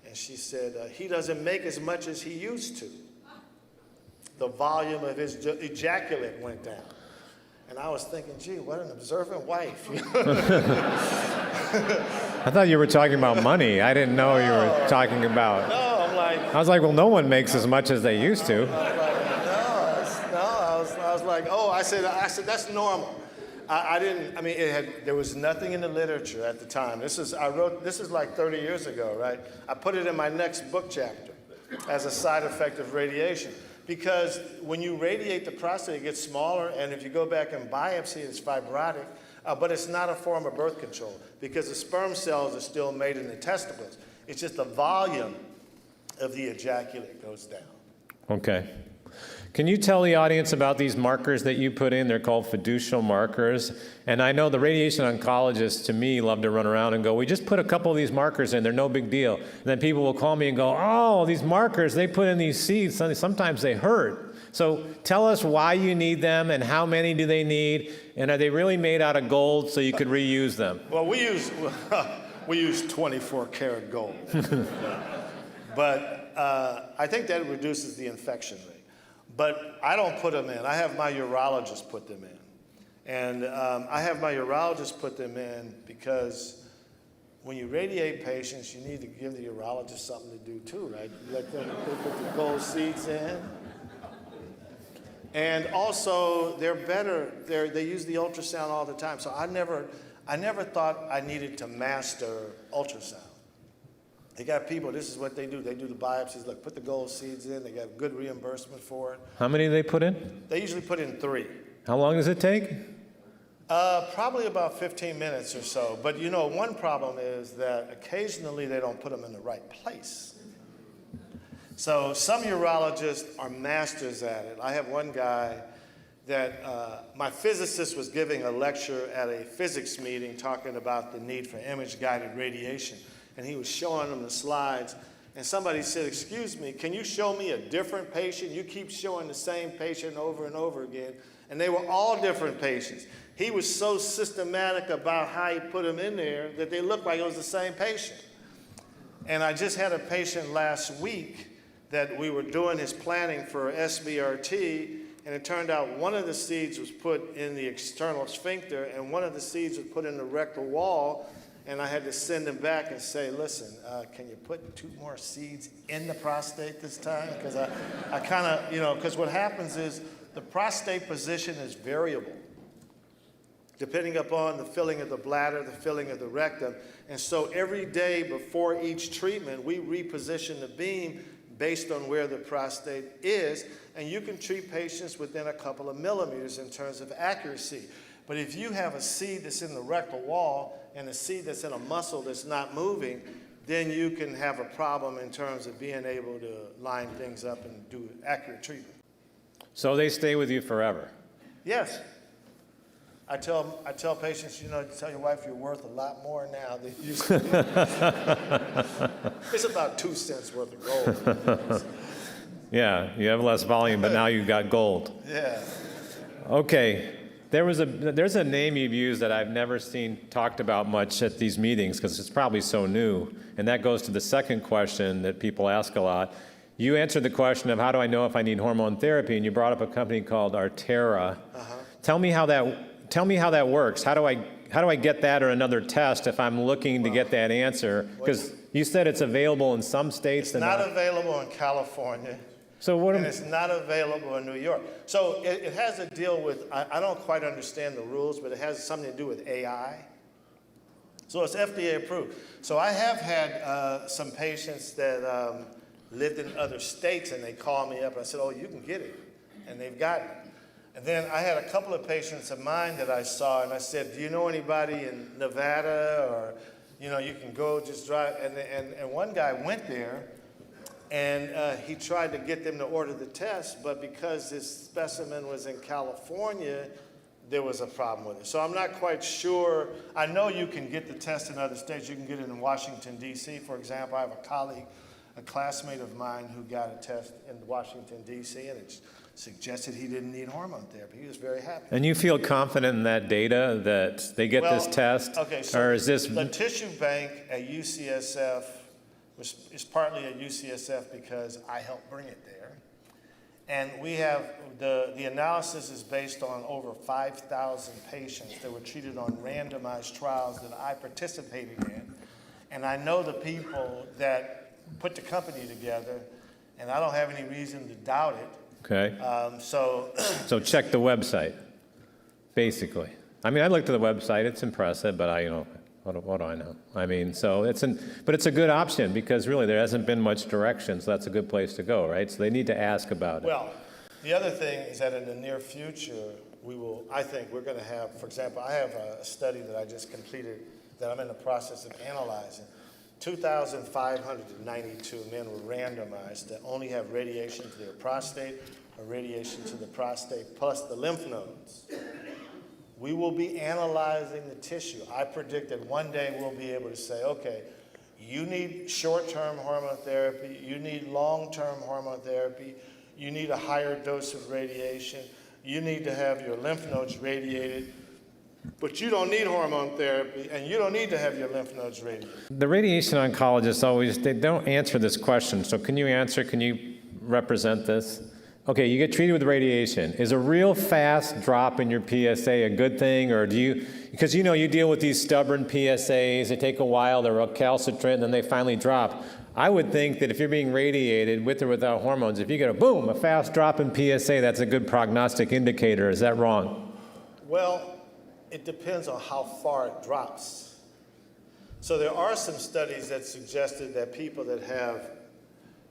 And she said, he doesn't make as much as he used to. The volume of his ejaculate went down. And I was thinking, gee, what an observant wife. I thought you were talking about money. I didn't know you were talking about. No, I'm like. I was like, well, no one makes as much as they used to. I was like, oh, I said, that's normal. There was nothing in the literature at the time. This is like 30 years ago, right? I put it in my next book chapter as a side effect of radiation. Because when you radiate the prostate, it gets smaller, and if you go back and biopsy, it's fibrotic, but it's not a form of birth control because the sperm cells are still made in the testicles. It's just the volume of the ejaculate goes down. Okay. Can you tell the audience about these markers that you put in? They're called fiducial markers. And I know the radiation oncologists, to me, love to run around and go, we just put a couple of these markers in, they're no big deal. And then people will call me and go, oh, these markers, they put in these seeds, sometimes they hurt. So tell us why you need them and how many do they need, and are they really made out of gold so you could reuse them? Well, we use 24 karat gold. But I think that reduces the infection rate. But I don't put them in. I have my urologist put them in. And I have my urologist put them in because when you radiate patients, you need to give the urologist something to do too, right? You let them put the gold seeds in. And also, they're better. They use the ultrasound all the time. So I never thought I needed to master ultrasound. They got people, this is what they do. They do the biopsies. Look, put the gold seeds in. They got good reimbursement for it. How many do they put in? They usually put in 3. How long does it take? Probably about 15 minutes or so. But you know, one problem is that occasionally they don't put them in the right place. So some urologists are masters at it. I have one guy that my physicist was giving a lecture at a physics meeting talking about the need for image-guided radiation. And he was showing them the slides. And somebody said, excuse me, can you show me a different patient? You keep showing the same patient over and over again. And they were all different patients. He was so systematic about how he put them in there that they looked like it was the same patient. And I just had a patient last week that we were doing his planning for SBRT, and it turned out one of the seeds was put in the external sphincter and one of the seeds was put in the rectal wall, and I had to send him back and say, listen, can you put 2 more seeds in the prostate this time? Because I kind of, because what happens is the prostate position is variable, depending upon the filling of the bladder, the filling of the rectum. And so every day before each treatment, we reposition the beam based on where the prostate is, and you can treat patients within a couple of millimeters in terms of accuracy. But if you have a seed that's in the rectal wall and a seed that's in a muscle that's not moving, then you can have a problem in terms of being able to line things up and do accurate treatment. So they stay with you forever? Yes. I tell patients, tell your wife you're worth a lot more now than you used to be. It's about 2 cents worth of gold. Yeah, you have less volume, but now you've got gold. Yeah. Okay. There's a name you've used that I've never seen talked about much at these meetings because it's probably so new, and that goes to the second question that people ask a lot. You answered the question of how do I know if I need hormone therapy, and you brought up a company called Artera. Tell me how that works. How do I get that or another test if I'm looking to get that answer? Because you said it's available in some states. It's not available in California. And it's not available in New York. So it has to deal with, I don't quite understand the rules, but it has something to do with AI. So it's FDA approved. So I have had some patients that lived in other states, and they called me up and I said, oh, you can get it. And they've gotten it. And then I had a couple of patients of mine that I saw, and I said, do you know anybody in Nevada, or, you can go just drive. And one guy went there, and he tried to get them to order the test, but because this specimen was in California, there was a problem with it. So I'm not quite sure. I know you can get the test in other states. You can get it in Washington, D.C., for example. I have a colleague, a classmate of mine who got a test in Washington, D.C., and it suggested he didn't need hormone therapy. He was very happy. And you feel confident in that data that they get this test? Okay, so or is this... the tissue bank at UCSF is partly at UCSF because I helped bring it there. And we have, the analysis is based on over 5,000 patients that were treated on randomized trials that I participated in. And I know the people that put the company together, and I don't have any reason to doubt it. Okay. So check the website, basically. I mean, I looked at the website. It's impressive, but what do I know? I mean, but it's a good option because really there hasn't been much direction, so that's a good place to go, right? So they need to ask about it. Well, the other thing is that in the near future, I think we're going to have, for example, I have a study that I just completed that I'm in the process of analyzing. 2,592 men were randomized that only have radiation to their prostate or radiation to the prostate plus the lymph nodes. We will be analyzing the tissue. I predict that one day we'll be able to say, okay, you need short-term hormone therapy, you need long-term hormone therapy, you need a higher dose of radiation, you need to have your lymph nodes radiated, but you don't need hormone therapy, and you don't need to have your lymph nodes radiated. The radiation oncologists always, they don't answer this question. So can you answer, can you represent this? Okay, you get treated with radiation. Is a real fast drop in your PSA a good thing, or do you, because you know you deal with these stubborn PSAs, they take a while, they're recalcitrant, and then they finally drop. I would think that if you're being radiated with or without hormones, if you get a fast drop in PSA, that's a good prognostic indicator. Is that wrong? Well, it depends on how far it drops. So there are some studies that suggested that people that have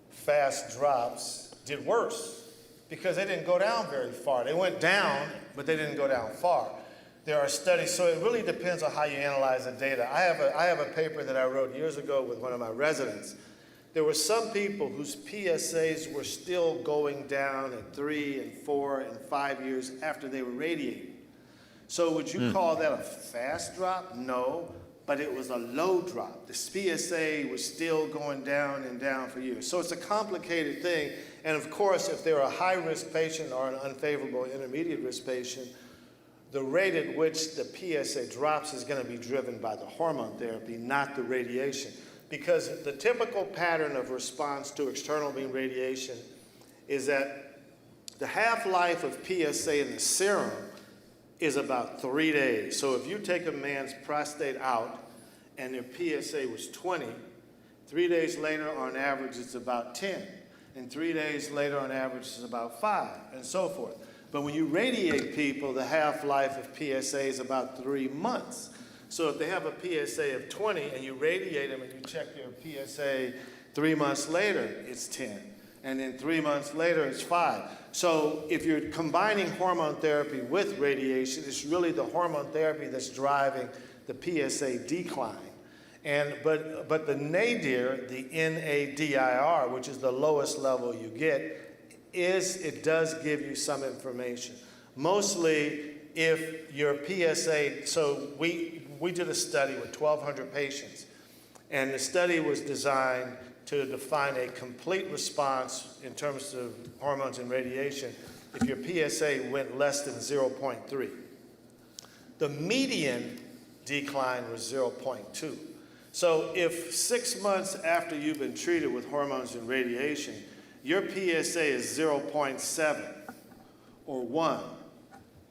fast drops did worse because they didn't go down very far. They went down, but they didn't go down far. There are studies, so it really depends on how you analyze the data. I have a paper that I wrote years ago with one of my residents. There were some people whose PSAs were still going down at 3 and 4 and 5 years after they were radiated. So would you call that a fast drop? No, but it was a low drop. The PSA was still going down and down for years. So it's a complicated thing. And of course, if they're a high-risk patient or an unfavorable intermediate-risk patient, the rate at which the PSA drops is going to be driven by the hormone therapy, not the radiation. Because the typical pattern of response to external beam radiation is that the half-life of PSA in the serum is about 3 days. So if you take a man's prostate out and their PSA was 20, 3 days later on average it's about 10. And 3 days later on average it's about 5, and so forth. But when you radiate people, the half-life of PSA is about 3 months. So if they have a PSA of 20 and you radiate them and you check their PSA 3 months later, it's 10. And then 3 months later, it's 5. So if you're combining hormone therapy with radiation, it's really the hormone therapy that's driving the PSA decline. But the nadir, the NADIR, which is the lowest level you get, it does give you some information. Mostly if your PSA, so we did a study with 1,200 patients, and the study was designed to define a complete response in terms of hormones and radiation if your PSA went less than 0.3. The median decline was 0.2. So if 6 months after you've been treated with hormones and radiation, your PSA is 0.7 or 1,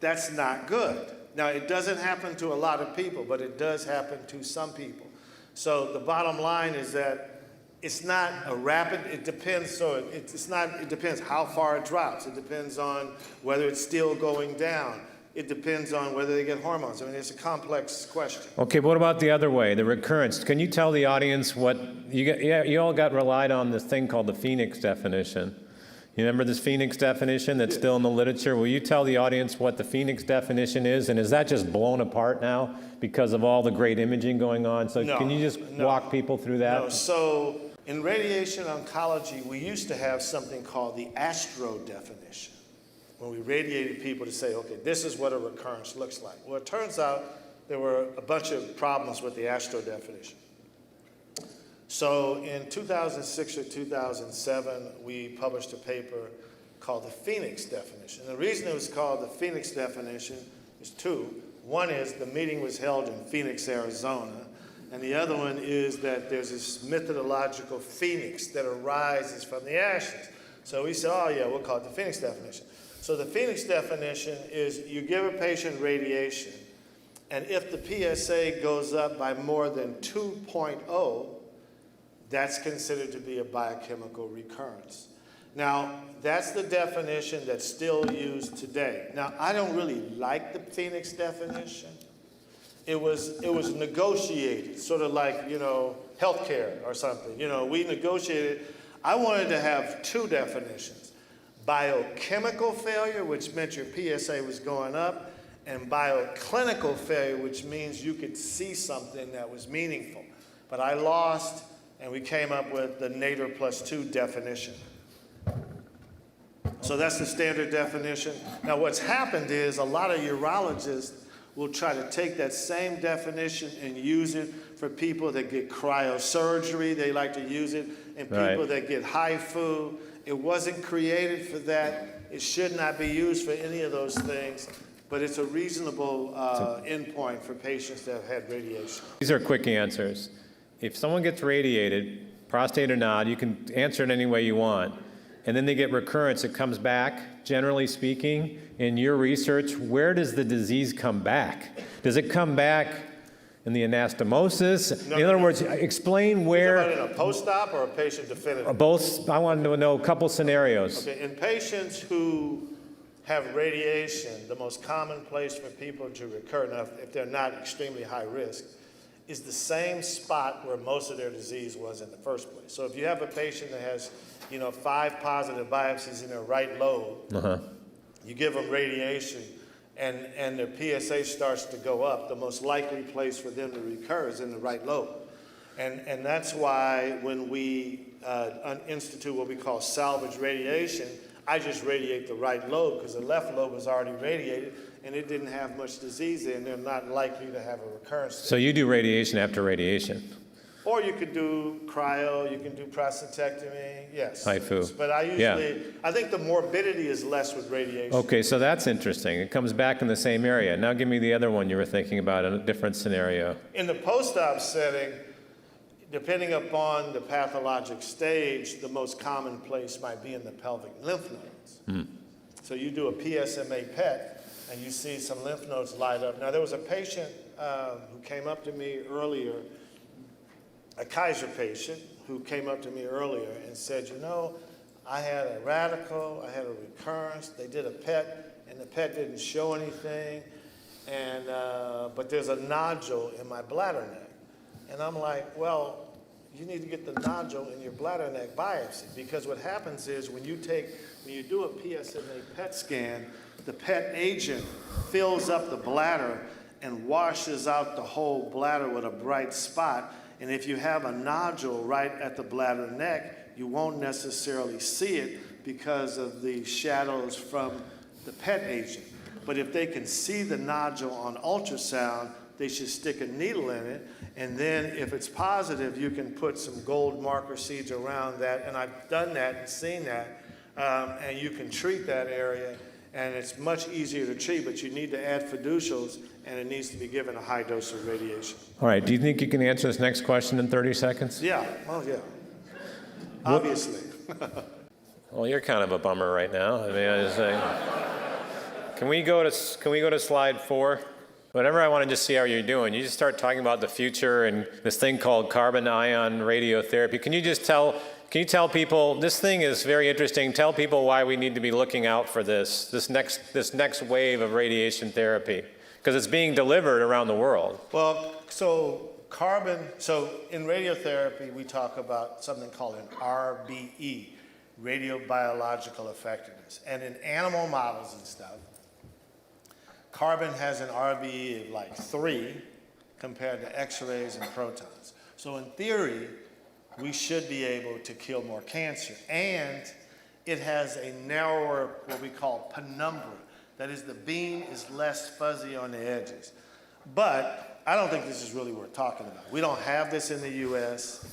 that's not good. Now, it doesn't happen to a lot of people, but it does happen to some people. So the bottom line is that it's not a rapid, it depends, so it depends how far it drops. It depends on whether it's still going down. It depends on whether they get hormones. I mean, it's a complex question. Okay, but what about the other way, the recurrence? Can you tell the audience what, you all got relied on this thing called the Phoenix definition. You remember this Phoenix definition that's still in the literature? Will you tell the audience what the Phoenix definition is? And is that just blown apart now because of all the great imaging going on? So can you just walk people through that? No, so in radiation oncology, we used to have something called the ASTRO definition, when we radiated people to say, okay, this is what a recurrence looks like. Well, it turns out there were a bunch of problems with the ASTRO definition. So in 2006 or 2007, we published a paper called the Phoenix definition. And the reason it was called the Phoenix definition is two. One is the meeting was held in Phoenix, Arizona. And the other one is that there's this methodological phoenix that arises from the ashes. So we said, oh yeah, we'll call it the Phoenix definition. So the Phoenix definition is you give a patient radiation, and if the PSA goes up by more than 2.0, that's considered to be a biochemical recurrence. Now, that's the definition that's still used today. Now, I don't really like the Phoenix definition. It was negotiated, sort of like, healthcare or something. We negotiated. I wanted to have two definitions: biochemical failure, which meant your PSA was going up, and bioclinical failure, which means you could see something that was meaningful. But I lost, and we came up with the nadir plus 2 definition. So that's the standard definition. Now what's happened is a lot of urologists will try to take that same definition and use it for people that get cryosurgery. They like to use it, and people that get HIFU, It wasn't created for that. It should not be used for any of those things, but it's a reasonable endpoint for patients that have had radiation. These are quick answers. If someone gets radiated, prostate or not, you can answer it any way you want, and then they get recurrence, it comes back, generally speaking, in your research, where does the disease come back? Does it come back in the anastomosis? In other words, explain where... Are you talking about in a post-op or a patient definitive? Both. I wanted to know a couple scenarios. Okay, in patients who have radiation, the most common place for people to recur, now if they're not extremely high risk, is the same spot where most of their disease was in the first place. So if you have a patient that has, 5 positive biopsies in their right lobe, you give them radiation, and their PSA starts to go up, the most likely place for them to recur is in the right lobe. And that's why when we institute what we call salvage radiation, I just radiate the right lobe because the left lobe is already radiated and it didn't have much disease there and they're not likely to have a recurrence there. So you do radiation after radiation? Or you could do cryo, you can do prostatectomy, yes. HIFU. But I think the morbidity is less with radiation. Okay, so that's interesting. It comes back in the same area. Now give me the other one you were thinking about in a different scenario. In the post-op setting, depending upon the pathologic stage, the most common place might be in the pelvic lymph nodes. So you do a PSMA PET and you see some lymph nodes light up. Now there was a patient who came up to me earlier, a Kaiser patient who came up to me earlier and said, I had a radical, I had a recurrence, they did a PET and the PET didn't show anything, and but there's a nodule in my bladder neck. And I'm like, well, you need to get the nodule in your bladder neck biopsy, because what happens is when you do a PSMA PET scan, the PET agent fills up the bladder and washes out the whole bladder with a bright spot. And if you have a nodule right at the bladder neck, you won't necessarily see it because of the shadows from the PET agent. But if they can see the nodule on ultrasound, they should stick a needle in it, and then if it's positive, you can put some gold marker seeds around that, and I've done that and seen that, and you can treat that area, and it's much easier to treat, but you need to add fiducials, and it needs to be given a high dose of radiation. All right, do you think you can answer this next question in 30 seconds? Yeah, obviously. Well, you're kind of a bummer right now. I mean, I just say, can we go to slide 4? Whenever I want to just see how you're doing, you just start talking about the future and this thing called carbon ion radiotherapy. Can you tell people, this thing is very interesting, tell people why we need to be looking out for this next wave of radiation therapy, because it's being delivered around the world. Well, so in radiotherapy, we talk about something called an RBE, radiobiological effectiveness. And in animal models and stuff, carbon has an RBE of like 3 compared to X-rays and protons. So in theory, we should be able to kill more cancer. And it has a narrower, what we call penumbra. That is, the beam is less fuzzy on the edges. But I don't think this is really worth talking about. We don't have this in the US.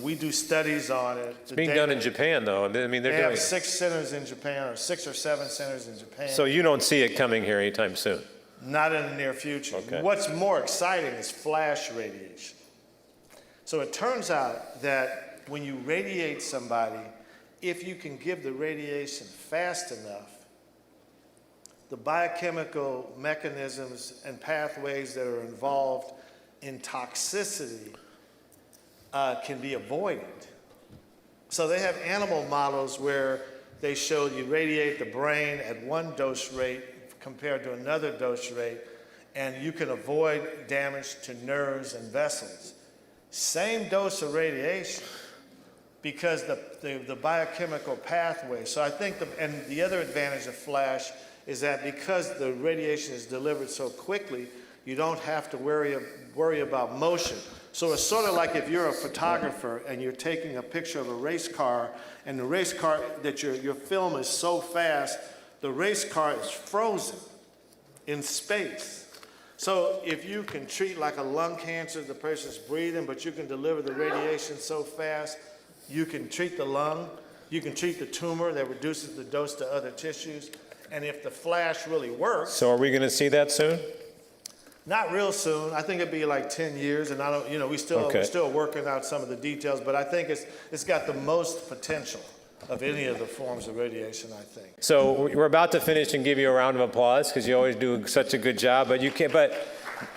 We do studies on it. It's being done in Japan, though. I mean, they have 6 centers in Japan, or 6 or 7 centers in Japan. So you don't see it coming here anytime soon? Not in the near future. Okay. What's more exciting is flash radiation. So it turns out that when you radiate somebody, if you can give the radiation fast enough, the biochemical mechanisms and pathways that are involved in toxicity can be avoided. So they have animal models where they show you radiate the brain at one dose rate compared to another dose rate, and you can avoid damage to nerves and vessels. Same dose of radiation, because the biochemical pathway. So I think, and the other advantage of flash is that because the radiation is delivered so quickly, you don't have to worry about motion. So it's sort of like if you're a photographer and you're taking a picture of a race car, and the race car that your film is so fast, the race car is frozen in space. So if you can treat like a lung cancer, the person's breathing, but you can deliver the radiation so fast, you can treat the lung. You can treat the tumor that reduces the dose to other tissues. And if the flash really works. So are we going to see that soon? Not real soon. I think it'd be like 10 years, and I don't, we're still working out some of the details, but I think it's got the most potential of any of the forms of radiation, I think. So we're about to finish and give you a round of applause because you always do such a good job, but you can't. But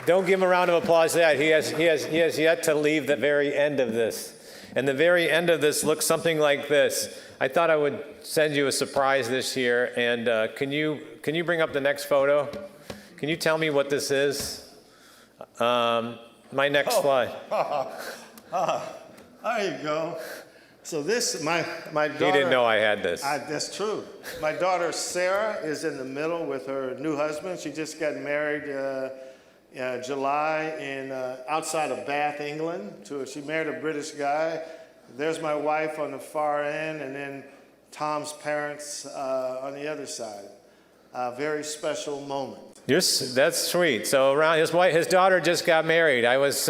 don't give him a round of applause yet. He has yet to leave the very end of this, and the very end of this looks something like this. I thought I would send you a surprise this year, and can you bring up the next photo? Can you tell me what this is? My next slide. There you go. So this, my daughter. He didn't know I had this. That's true. My daughter Sarah is in the middle with her new husband. She just got married July outside of Bath, England. She married a British guy. There's my wife on the far end, and then Tom's parents on the other side. A very special moment. That's sweet. So around his daughter just got married. I was.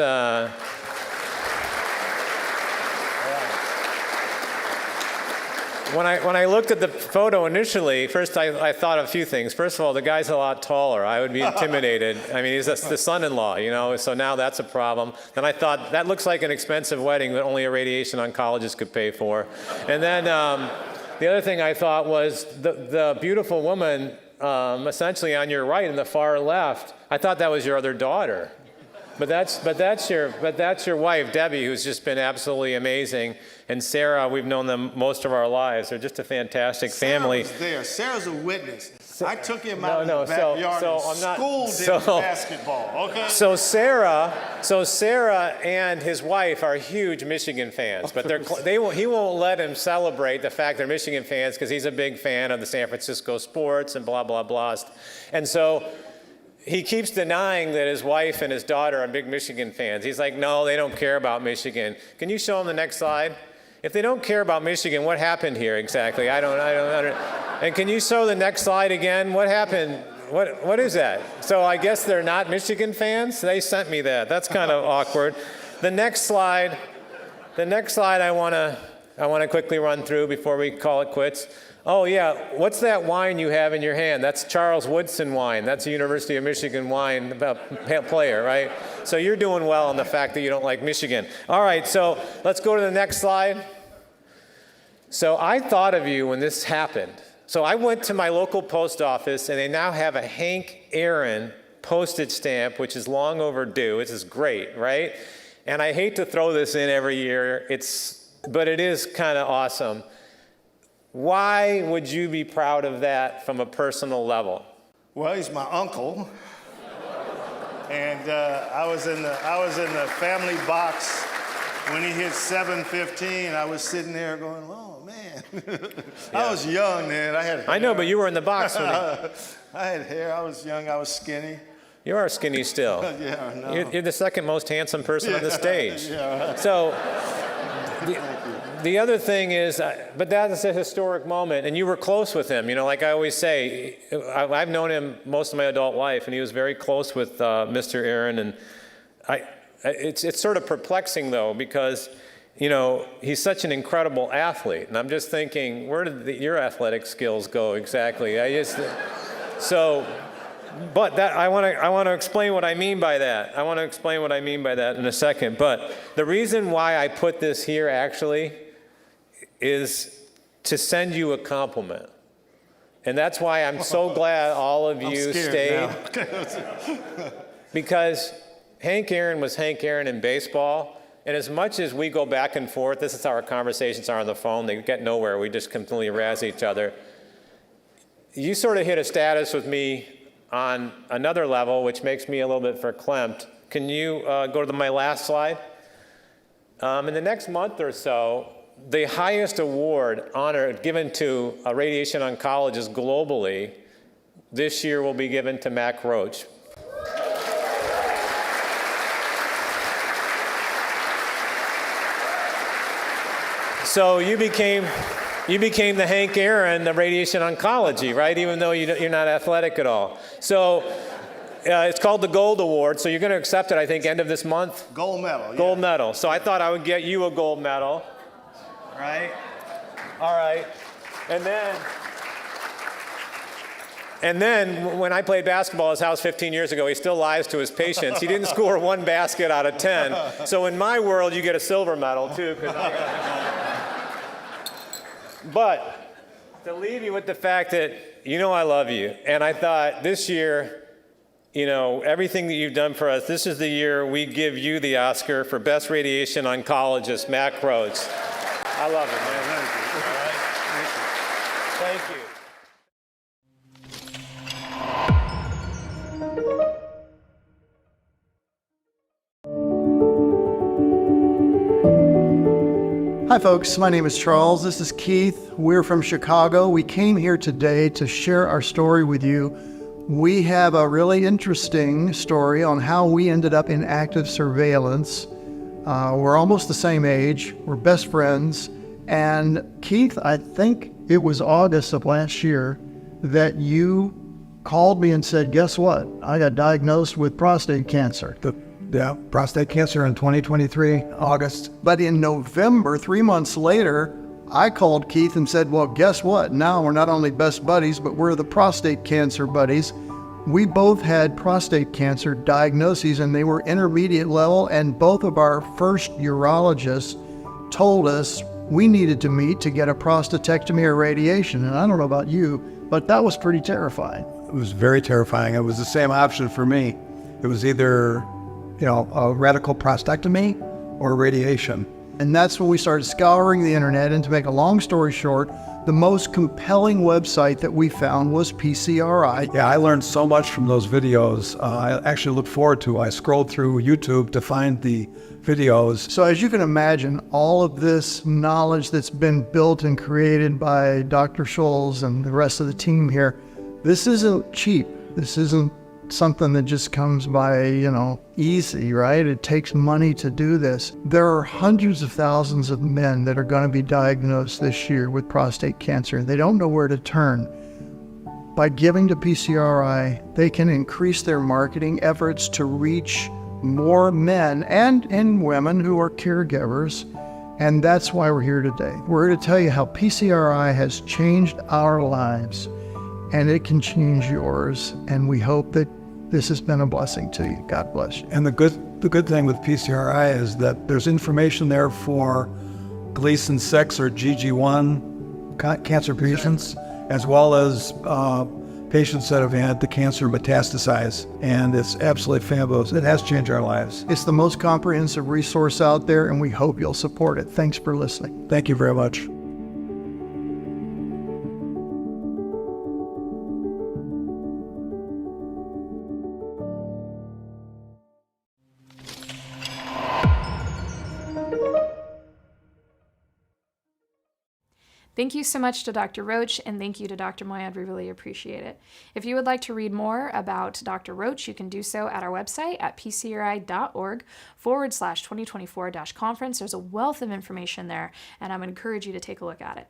When I looked at the photo initially, first I thought a few things. First of all, the guy's a lot taller. I would be intimidated. I mean, he's the son-in-law, so now that's a problem. Then I thought, that looks like an expensive wedding that only a radiation oncologist could pay for. And then the other thing I thought was the beautiful woman essentially on your right and the far left. I thought that was your other daughter. But that's your wife, Debbie, who's just been absolutely amazing. And Sarah, we've known them most of our lives. They're just a fantastic family. Sarah was there. Sarah's a witness. I took him out in the backyard and schooled him in basketball. Okay. So Sarah and his wife are huge Michigan fans, but he won't let him celebrate the fact they're Michigan fans because he's a big fan of the San Francisco sports and blah blah blah. And so he keeps denying that his wife and his daughter are big Michigan fans. He's like, no, they don't care about Michigan. Can you show him the next slide? If they don't care about Michigan, what happened here exactly? I don't and can you show the next slide again? What happened? What is that? So I guess they're not Michigan fans? They sent me that. That's kind of awkward. The next slide I want to quickly run through before we call it quits. Oh yeah, what's that wine you have in your hand? That's Charles Woodson wine. That's a University of Michigan wine player, right? So you're doing well on the fact that you don't like Michigan. All right, so let's go to the next slide. So I thought of you when this happened. So I went to my local post office, and they now have a Hank Aaron postage stamp, which is long overdue. This is great, right? And I hate to throw this in every year, but it is kind of awesome. Why would you be proud of that from a personal level? Well, he's my uncle, and I was in the family box when he hit 7:15. I was sitting there going, "Oh man!" I was young then. I had hair. I know, but you were in the box when I had hair. I was young. I was skinny. You are skinny still. Yeah, I know. You're the second most handsome person on the stage. Yeah, right. So. The other thing is, but that is a historic moment, and you were close with him. Like I always say, I've known him most of my adult life, and he was very close with Mr. Aaron. And it's sort of perplexing though, because he's such an incredible athlete, and I'm just thinking, where did your athletic skills go exactly? But I want to explain what I mean by that. I want to explain what I mean by that in a second. But the reason why I put this here actually is to send you a compliment. And that's why I'm so glad all of you stayed. Because Hank Aaron was Hank Aaron in baseball. And as much as we go back and forth, this is how our conversations are on the phone. They get nowhere. We just completely razz each other. You sort of hit a status with me on another level, which makes me a little bit verklempt. Can you go to my last slide? In the next month or so, the highest award honor given to a radiation oncologist globally this year will be given to Mack Roach. So you became the Hank Aaron of radiation oncology, right? Even though you're not athletic at all. So it's called the Gold Award. So you're going to accept it, I think, end of this month? Gold medal. Gold medal. So I thought I would get you a gold medal, right? All right. And then when I played basketball at his house 15 years ago, he still lies to his patients. He didn't score 1 basket out of 10. So in my world, you get a silver medal too. But to leave you with the fact that, I love you. And I thought this year, everything that you've done for us, this is the year we give you the Oscar for Best Radiation Oncologist, Mack. I love it, man. Thank you. All right? Thank you. Hi folks, my name is Charles. This is Keith. We're from Chicago. We came here today to share our story with you. We have a really interesting story on how we ended up in active surveillance. We're almost the same age. We're best friends. And Keith, I think it was August of last year that you called me and said, guess what? I got diagnosed with prostate cancer. Yeah, prostate cancer in 2023, August. But in November, 3 months later, I called Keith and said, well, guess what? Now we're not only best buddies, but we're the prostate cancer buddies. We both had prostate cancer diagnoses, and they were intermediate level, and both of our first urologists told us we needed to meet to get a prostatectomy or radiation. And I don't know about you, but that was pretty terrifying. It was very terrifying. It was the same option for me. It was either a radical prostatectomy or radiation. And that's when we started scouring the internet. And to make a long story short, the most compelling website that we found was PCRI. Yeah, I learned so much from those videos. I actually look forward to. I scrolled through YouTube to find the videos. So as you can imagine, all of this knowledge that's been built and created by Dr. Scholz and the rest of the team here, this isn't cheap. This isn't something that just comes by, easy, right? It takes money to do this. There are hundreds of thousands of men that are going to be diagnosed this year with prostate cancer. They don't know where to turn. By giving to PCRI, they can increase their marketing efforts to reach more men and women who are caregivers. And that's why we're here today. We're here to tell you how PCRI has changed our lives, and it can change yours. And we hope that this has been a blessing to you. God bless you. And the good thing with PCRI is that there's information there for Gleason 6 or GG1 cancer patients, as well as patients that have had the cancer metastasize. And it's absolutely fabulous. It has changed our lives. It's the most comprehensive resource out there, and we hope you'll support it. Thanks for listening. Thank you very much. Thank you so much to Dr. Roach, and thank you to Dr. Moyad. We really appreciate it. If you would like to read more about Dr. Roach, you can do so at our website at pcri.org/2024-conference. There's a wealth of information there, and I would encourage you to take a look at it.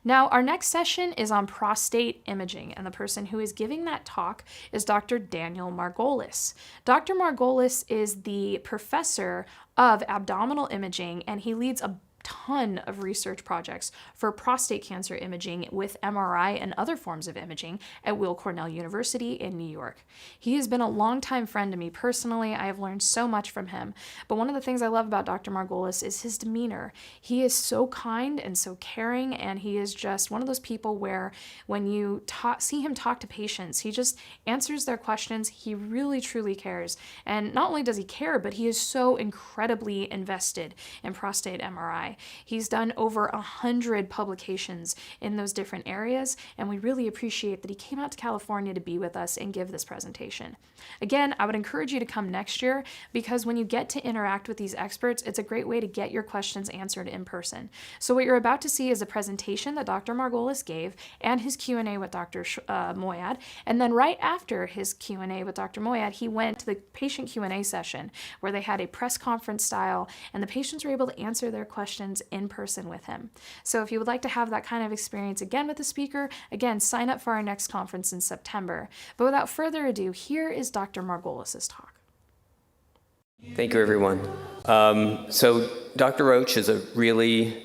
Now, our next session is on prostate imaging, and the person who is giving that talk is Dr. Daniel Margolis. Dr. Margolis is the professor of abdominal imaging, and he leads a ton of research projects for prostate cancer imaging with MRI and other forms of imaging at Weill Cornell University in New York. He has been a longtime friend to me personally. I have learned so much from him. But one of the things I love about Dr. Margolis is his demeanor. He is so kind and so caring, and he is just one of those people where when you see him talk to patients, he just answers their questions. He really, truly cares. And not only does he care, but he is so incredibly invested in prostate MRI. He's done over 100 publications in those different areas, and we really appreciate that he came out to California to be with us and give this presentation. Again, I would encourage you to come next year, because when you get to interact with these experts, it's a great way to get your questions answered in person. So what you're about to see is a presentation that Dr. Margolis gave and his Q&A with Dr. Moyad, and then right after his Q&A with Dr. Moyad, he went to the patient Q&A session where they had a press conference style, and the patients were able to answer their questions in person with him. So if you would like to have that kind of experience again with the speaker, again, sign up for our next conference in September. But without further ado, here is Dr. Margolis' talk. Thank you, everyone. So Dr. Roach is a really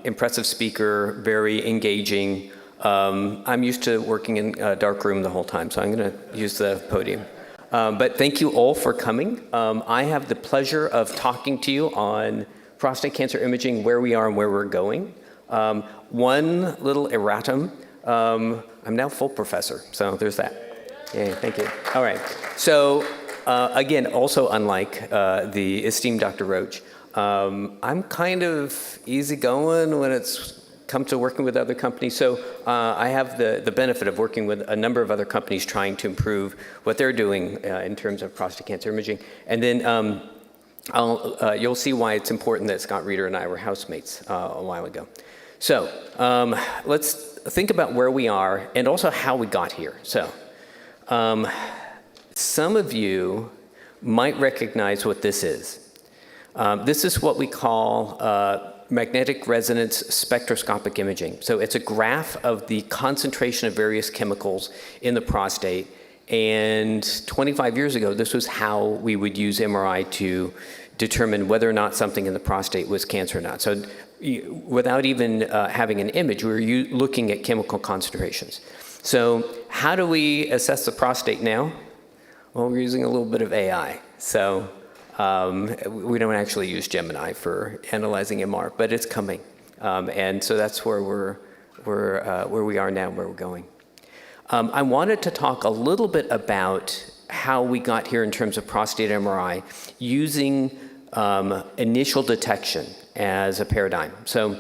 impressive speaker, very engaging. I'm used to working in a dark room the whole time, so I'm going to use the podium. But thank you all for coming. I have the pleasure of talking to you on prostate cancer imaging, where we are and where we're going. One little erratum, I'm now full professor, so there's that. Yeah, thank you. All right, so again, also unlike the esteemed Dr. Roach, I'm kind of easygoing when it's come to working with other companies. So I have the benefit of working with a number of other companies trying to improve what they're doing in terms of prostate cancer imaging. And then you'll see why it's important that Scott Reeder and I were housemates a while ago. So let's think about where we are and also how we got here. So some of you might recognize what this is. This is what we call magnetic resonance spectroscopic imaging. So it's a graph of the concentration of various chemicals in the prostate. And 25 years ago, this was how we would use MRI to determine whether or not something in the prostate was cancer or not. So without even having an image, we were looking at chemical concentrations. So how do we assess the prostate now? Well, we're using a little bit of AI. So we don't actually use Gemini for analyzing MR, but it's coming. And so that's where we are now, where we're going. I wanted to talk a little bit about how we got here in terms of prostate MRI using initial detection as a paradigm. So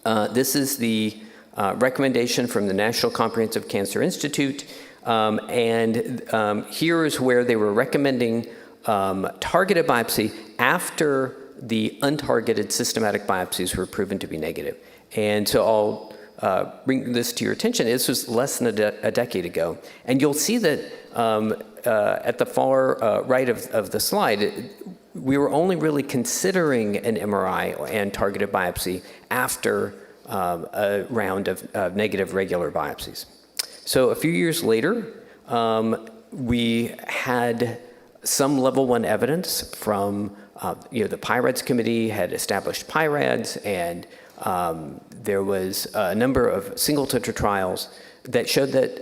this is the recommendation from the National Comprehensive Cancer Institute. And here is where they were recommending targeted biopsy after the untargeted systematic biopsies were proven to be negative. And so I'll bring this to your attention. This was less than a decade ago. And you'll see that at the far right of the slide, we were only really considering an MRI and targeted biopsy after a round of negative regular biopsies. So a few years later, we had some level 1 evidence from, the PIRADS committee had established PIRADS, and there was a number of single center trials that showed that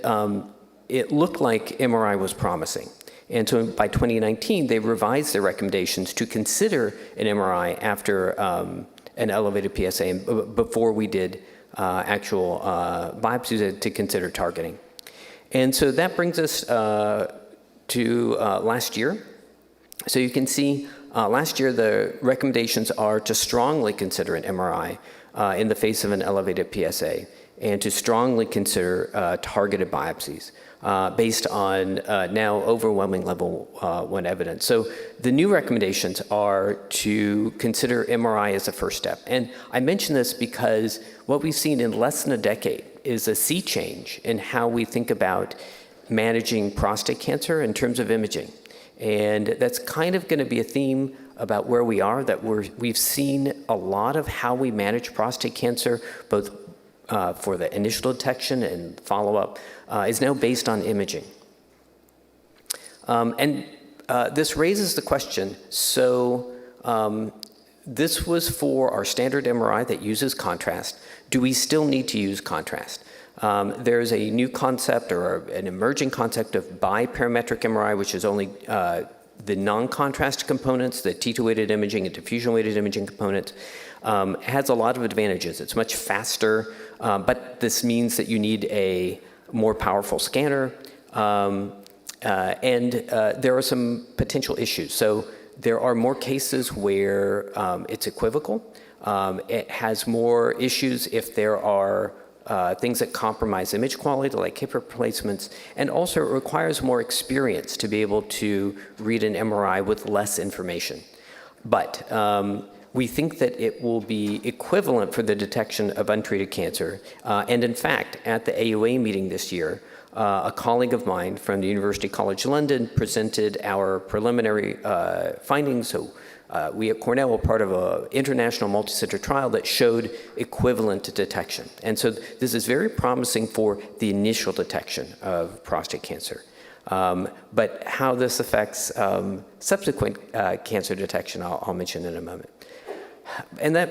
it looked like MRI was promising. And so by 2019, they revised their recommendations to consider an MRI after an elevated PSA and before we did actual biopsies to consider targeting. And so that brings us to last year. So you can see last year the recommendations are to strongly consider an MRI in the face of an elevated PSA and to strongly consider targeted biopsies based on now overwhelming level 1 evidence. So the new recommendations are to consider MRI as a first step. And I mention this because what we've seen in less than a decade is a sea change in how we think about managing prostate cancer in terms of imaging. And that's kind of going to be a theme about where we are, that we've seen a lot of how we manage prostate cancer, both for the initial detection and follow-up, is now based on imaging. And this raises the question, so this was for our standard MRI that uses contrast. Do we still need to use contrast? There's a new concept or an emerging concept of biparametric MRI, which is only the non-contrast components, the T2-weighted imaging and diffusion-weighted imaging components. Has a lot of advantages. It's much faster, but this means that you need a more powerful scanner, and there are some potential issues. So there are more cases where it's equivocal. It has more issues if there are things that compromise image quality, like hip replacements, and also it requires more experience to be able to read an MRI with less information. But we think that it will be equivalent for the detection of untreated cancer. And in fact, at the AUA meeting this year, a colleague of mine from the University College London presented our preliminary findings. So we at Cornell were part of an international multi-center trial that showed equivalent detection. And so this is very promising for the initial detection of prostate cancer. But how this affects subsequent cancer detection, I'll mention in a moment. And that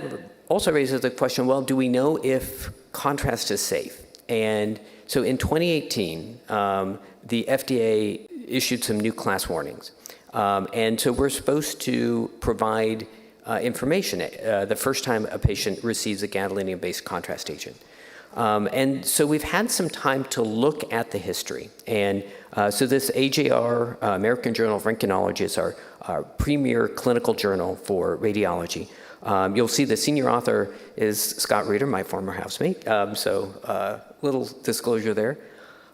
also raises the question, well, do we know if contrast is safe? And so in 2018, the FDA issued some new class warnings. And so we're supposed to provide information the first time a patient receives a gadolinium-based contrast agent. And so we've had some time to look at the history. And so this AJR, American Journal of Röntgenology, is our premier clinical journal for radiology. You'll see the senior author is Scott Reeder, my former housemate, so little disclosure there.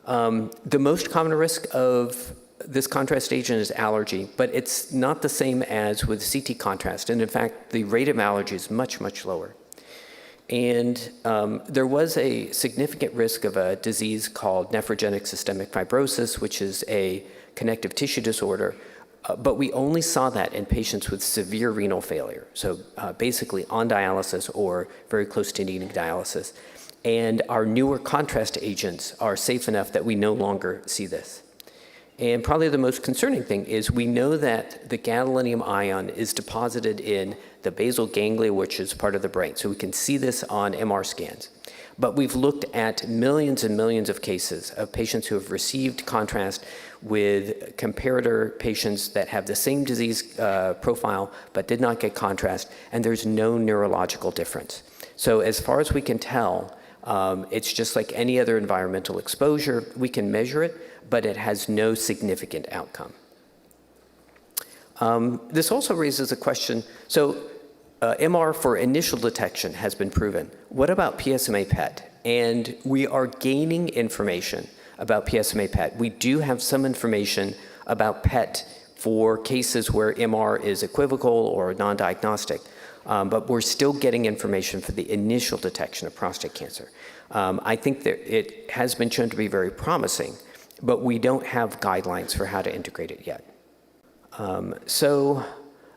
The most common risk of this contrast agent is allergy, but it's not the same as with CT contrast, and in fact, the rate of allergy is much, much lower. And there was a significant risk of a disease called nephrogenic systemic fibrosis, which is a connective tissue disorder, but we only saw that in patients with severe renal failure, so basically on dialysis or very close to needing dialysis. And our newer contrast agents are safe enough that we no longer see this. And probably the most concerning thing is we know that the gadolinium ion is deposited in the basal ganglia, which is part of the brain. So we can see this on MR scans. But we've looked at millions and millions of cases of patients who have received contrast with comparator patients that have the same disease profile but did not get contrast, and there's no neurological difference. So as far as we can tell, it's just like any other environmental exposure. We can measure it, but it has no significant outcome. This also raises a question. So MR for initial detection has been proven. What about PSMA PET? And we are gaining information about PSMA PET. We do have some information about PET for cases where MR is equivocal or non-diagnostic. But we're still getting information for the initial detection of prostate cancer. I think that it has been shown to be very promising, but we don't have guidelines for how to integrate it yet. So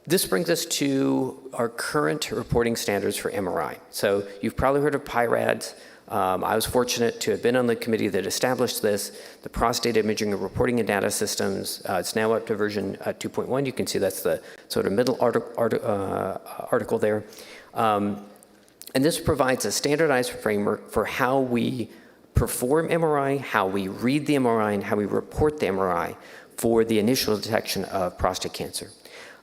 this brings us to our current reporting standards for MRI. So you've probably heard of PIRADS. I was fortunate to have been on the committee that established this, the Prostate Imaging and Reporting and Data Systems. It's now up to version 2.1. You can see that's the sort of middle article there. And this provides a standardized framework for how we perform MRI, how we read the MRI, and how we report the MRI for the initial detection of prostate cancer.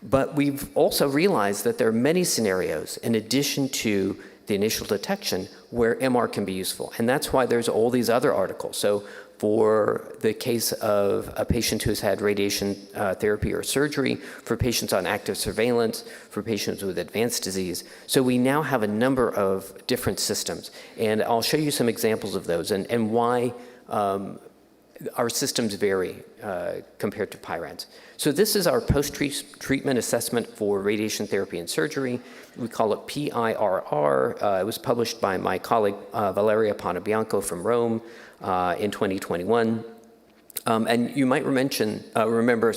But we've also realized that there are many scenarios in addition to the initial detection where MR can be useful. And that's why there's all these other articles. So for the case of a patient who's had radiation therapy or surgery, for patients on active surveillance, for patients with advanced disease. So we now have a number of different systems. And I'll show you some examples of those and why our systems vary compared to PIRADS. So this is our post-treatment assessment for radiation therapy and surgery. We call it PIRR. It was published by my colleague Valeria Panebianco from Rome in 2021. And you might remember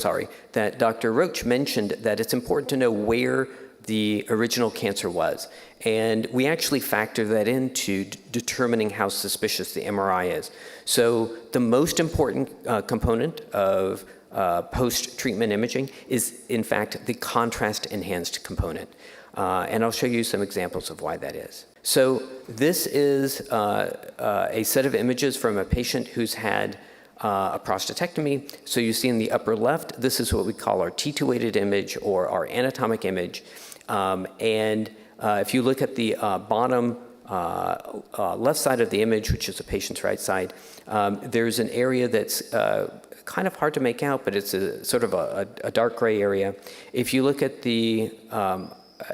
that Dr. Roach mentioned that it's important to know where the original cancer was. And we actually factor that into determining how suspicious the MRI is. So the most important component of post-treatment imaging is, in fact, the contrast-enhanced component. And I'll show you some examples of why that is. So this is a set of images from a patient who's had a prostatectomy. So you see in the upper left, this is what we call our T2-weighted image or our anatomic image. And if you look at the bottom left side of the image, which is the patient's right side, there's an area that's kind of hard to make out, but it's a sort of a dark gray area. If you look at the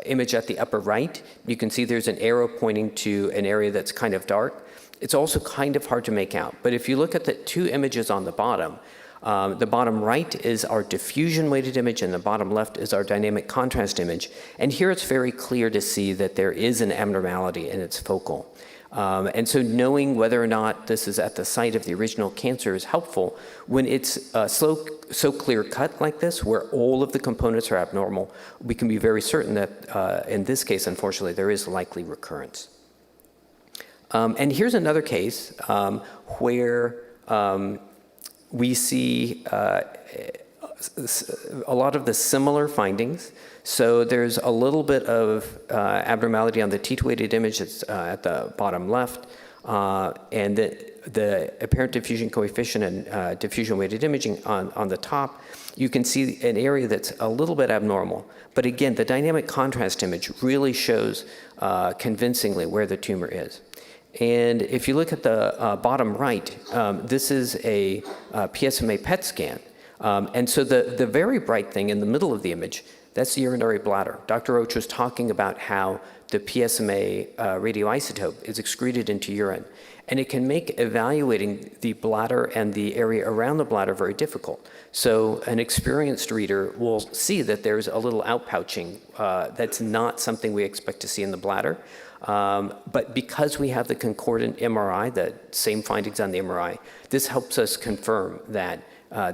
image at the upper right, you can see there's an arrow pointing to an area that's kind of dark. It's also kind of hard to make out. But if you look at the two images on the bottom right is our diffusion-weighted image, and the bottom left is our dynamic contrast image. And here it's very clear to see that there is an abnormality in its focal. And so knowing whether or not this is at the site of the original cancer is helpful. When it's so clear-cut like this, where all of the components are abnormal, we can be very certain that in this case, unfortunately, there is likely recurrence. And here's another case where we see a lot of the similar findings. So there's a little bit of abnormality on the T2-weighted image that's at the bottom left, and the apparent diffusion coefficient and diffusion-weighted imaging on the top. You can see an area that's a little bit abnormal. But again, the dynamic contrast image really shows convincingly where the tumor is. And if you look at the bottom right, this is a PSMA PET scan. And so the very bright thing in the middle of the image, that's the urinary bladder. Dr. Roach was talking about how the PSMA radioisotope is excreted into urine. And it can make evaluating the bladder and the area around the bladder very difficult. So an experienced reader will see that there's a little outpouching that's not something we expect to see in the bladder. But because we have the concordant MRI, the same findings on the MRI, this helps us confirm that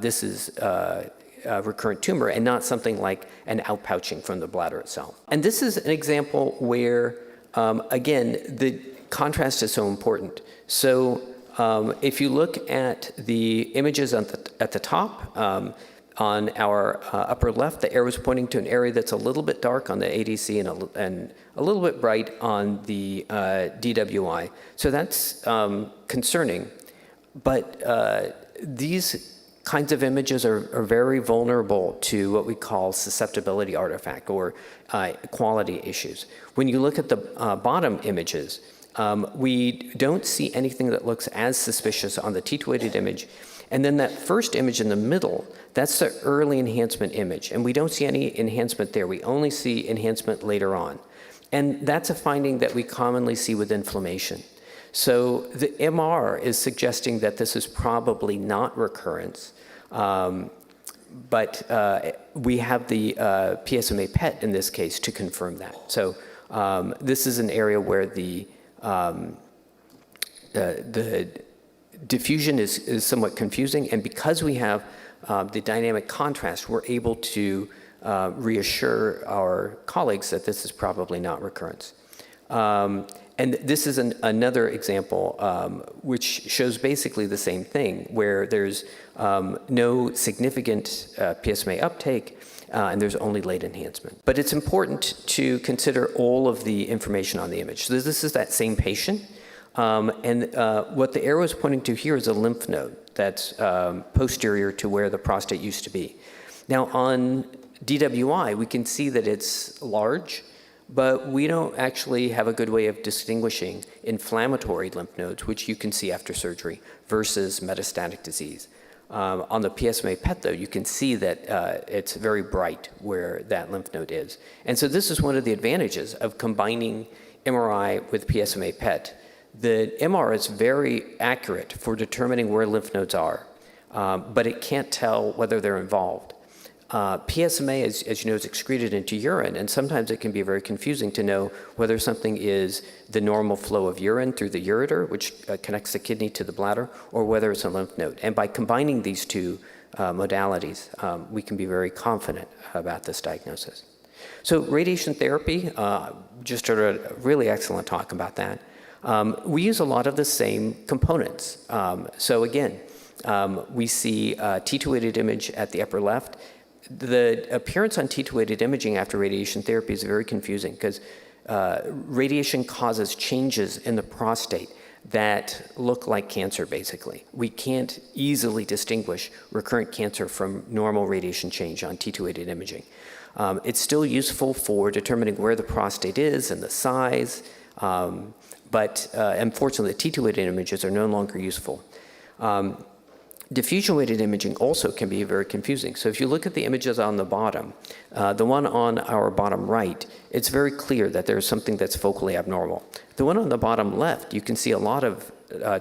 this is a recurrent tumor and not something like an outpouching from the bladder itself. And this is an example where, again, the contrast is so important. So if you look at the images at the top, on our upper left, the arrow is pointing to an area that's a little bit dark on the ADC and a little bit bright on the DWI. So that's concerning. But these kinds of images are very vulnerable to what we call susceptibility artifact or quality issues. When you look at the bottom images, we don't see anything that looks as suspicious on the T2-weighted image. And then that first image in the middle, that's the early enhancement image. And we don't see any enhancement there. We only see enhancement later on. And that's a finding that we commonly see with inflammation. So the MR is suggesting that this is probably not recurrence. But we have the PSMA PET in this case to confirm that. So this is an area where the diffusion is somewhat confusing, and because we have the dynamic contrast, we're able to reassure our colleagues that this is probably not recurrence. And this is another example which shows basically the same thing, where there's no significant PSMA uptake, and there's only late enhancement. But it's important to consider all of the information on the image. So this is that same patient. And what the arrow is pointing to here is a lymph node that's posterior to where the prostate used to be. Now on DWI, we can see that it's large, but we don't actually have a good way of distinguishing inflammatory lymph nodes, which you can see after surgery, versus metastatic disease. On the PSMA PET, though, you can see that it's very bright where that lymph node is. And so this is one of the advantages of combining MRI with PSMA PET. The MR is very accurate for determining where lymph nodes are, but it can't tell whether they're involved. PSMA, as you know, is excreted into urine, and sometimes it can be very confusing to know whether something is the normal flow of urine through the ureter, which connects the kidney to the bladder, or whether it's a lymph node. And by combining these two modalities, we can be very confident about this diagnosis. So radiation therapy, just heard a really excellent talk about that. We use a lot of the same components. So again, we see T2-weighted image at the upper left. The appearance on T2-weighted imaging after radiation therapy is very confusing because radiation causes changes in the prostate that look like cancer, basically. We can't easily distinguish recurrent cancer from normal radiation change on T2-weighted imaging. It's still useful for determining where the prostate is and the size, but unfortunately, the T2-weighted images are no longer useful. Diffusion-weighted imaging also can be very confusing. So if you look at the images on the bottom, the one on our bottom right, it's very clear that there's something that's focally abnormal. The one on the bottom left, you can see a lot of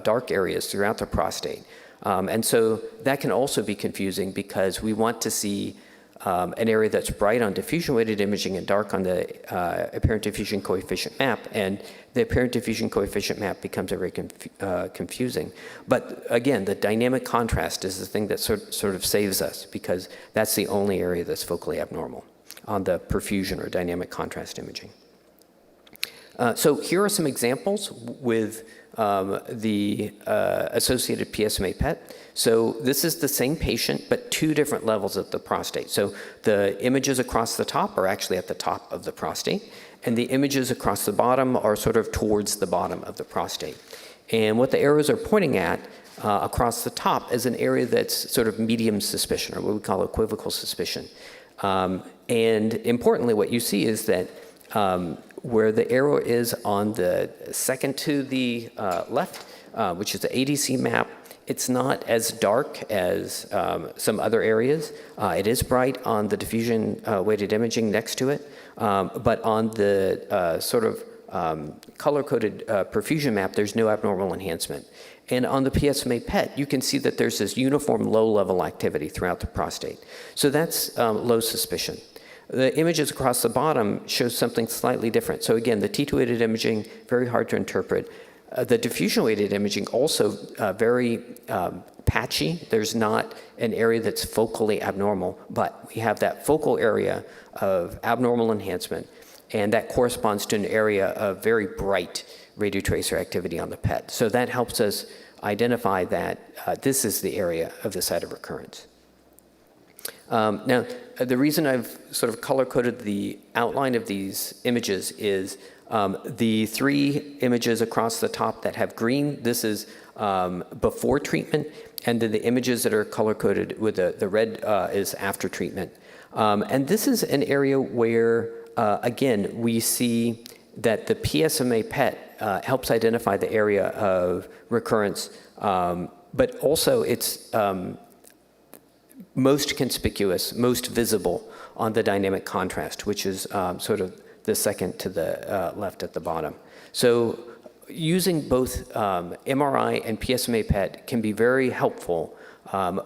dark areas throughout the prostate. And so that can also be confusing because we want to see an area that's bright on diffusion-weighted imaging and dark on the apparent diffusion coefficient map, and the apparent diffusion coefficient map becomes very confusing. But again, the dynamic contrast is the thing that sort of saves us because that's the only area that's focally abnormal on the perfusion or dynamic contrast imaging. So here are some examples with the associated PSMA PET. So this is the same patient, but two different levels of the prostate. So the images across the top are actually at the top of the prostate, and the images across the bottom are sort of towards the bottom of the prostate. And what the arrows are pointing at across the top is an area that's sort of medium suspicion, or what we call equivocal suspicion. And importantly, what you see is that where the arrow is on the second to the left, which is the ADC map, it's not as dark as some other areas. It is bright on the diffusion weighted imaging next to it, but on the sort of color-coded perfusion map, there's no abnormal enhancement. And on the PSMA PET, you can see that there's this uniform low-level activity throughout the prostate. So that's low suspicion. The images across the bottom show something slightly different. So again, the T2-weighted imaging, very hard to interpret. The diffusion-weighted imaging also very patchy. There's not an area that's focally abnormal, but we have that focal area of abnormal enhancement, and that corresponds to an area of very bright radiotracer activity on the PET. So that helps us identify that this is the area of the site of recurrence. Now, the reason I've sort of color-coded the outline of these images is the three images across the top that have green, this is before treatment, and then the images that are color-coded with the red is after treatment. And this is an area where, again, we see that the PSMA PET helps identify the area of recurrence, but also it's most conspicuous, most visible on the dynamic contrast, which is sort of the second to the left at the bottom. So using both MRI and PSMA PET can be very helpful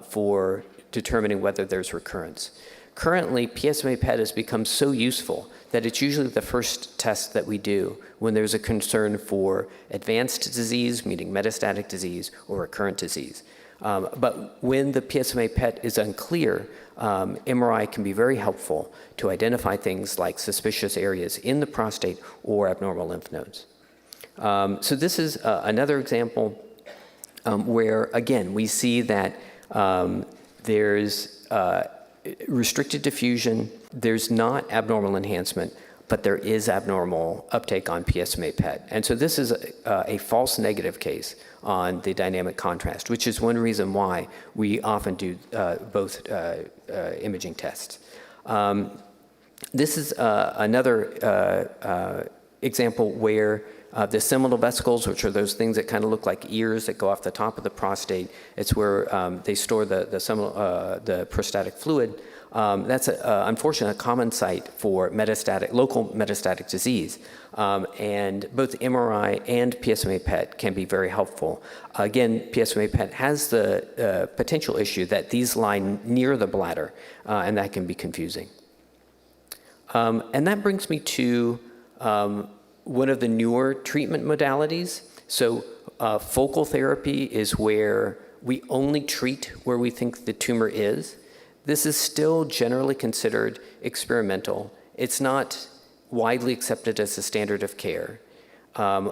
for determining whether there's recurrence. Currently, PSMA PET has become so useful that it's usually the first test that we do when there's a concern for advanced disease, meaning metastatic disease, or recurrent disease. But when the PSMA PET is unclear, MRI can be very helpful to identify things like suspicious areas in the prostate or abnormal lymph nodes. So this is another example where, again, we see that there's restricted diffusion, there's not abnormal enhancement, but there is abnormal uptake on PSMA PET. And so this is a false negative case on the dynamic contrast, which is one reason why we often do both imaging tests. This is another example where the seminal vesicles, which are those things that kind of look like ears that go off the top of the prostate, it's where they store the prostatic fluid. That's unfortunately a common site for local metastatic disease. And both MRI and PSMA PET can be very helpful. Again, PSMA PET has the potential issue that these lie near the bladder, and that can be confusing. And that brings me to one of the newer treatment modalities. So focal therapy is where we only treat where we think the tumor is. This is still generally considered experimental. It's not widely accepted as a standard of care.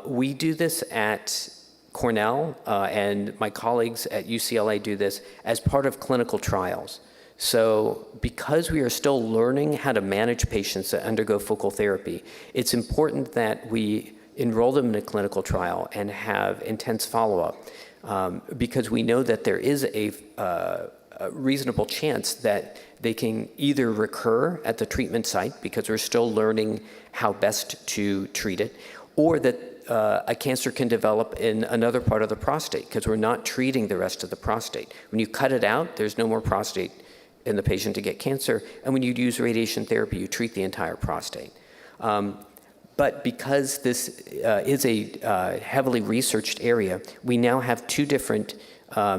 We do this at Cornell, and my colleagues at UCLA do this as part of clinical trials. So because we are still learning how to manage patients that undergo focal therapy, it's important that we enroll them in a clinical trial and have intense follow-up, because we know that there is a reasonable chance that they can either recur at the treatment site because we're still learning how best to treat it, or that a cancer can develop in another part of the prostate because we're not treating the rest of the prostate. When you cut it out, there's no more prostate in the patient to get cancer, and when you use radiation therapy, you treat the entire prostate. But because this is a heavily researched area, we now have two different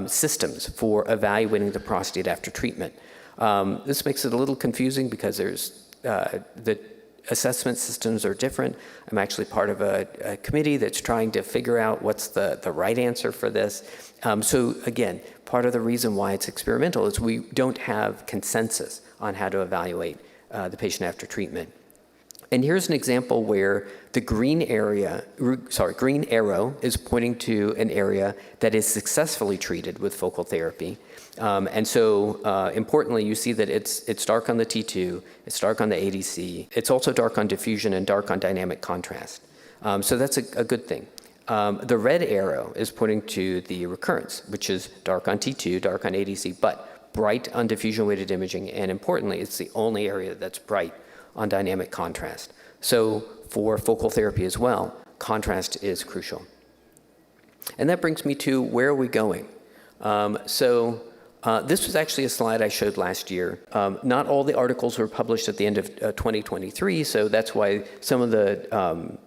systems for evaluating the prostate after treatment. This makes it a little confusing because there's the assessment systems are different. I'm actually part of a committee that's trying to figure out what's the right answer for this. So again, part of the reason why it's experimental is we don't have consensus on how to evaluate the patient after treatment. And here's an example where the green arrow is pointing to an area that is successfully treated with focal therapy. Importantly, you see that it's dark on the T2, it's dark on the ADC, it's also dark on diffusion and dark on dynamic contrast. So that's a good thing. The red arrow is pointing to the recurrence, which is dark on T2, dark on ADC, but bright on diffusion-weighted imaging, and importantly, it's the only area that's bright on dynamic contrast. So for focal therapy as well, contrast is crucial. And that brings me to where are we going? This was actually a slide I showed last year. Not all the articles were published at the end of 2023, so that's why some of the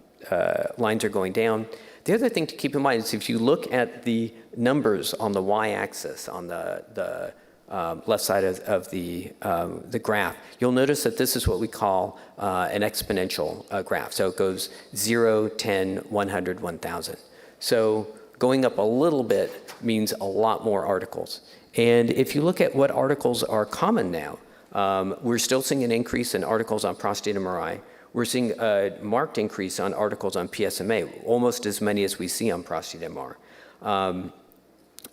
lines are going down. The other thing to keep in mind is if you look at the numbers on the y-axis, on the left side of the graph, you'll notice that this is what we call an exponential graph. So it goes 0, 10, 100, 1,000. So going up a little bit means a lot more articles. And if you look at what articles are common now, we're still seeing an increase in articles on prostate MRI. We're seeing a marked increase on articles on PSMA, almost as many as we see on prostate MR.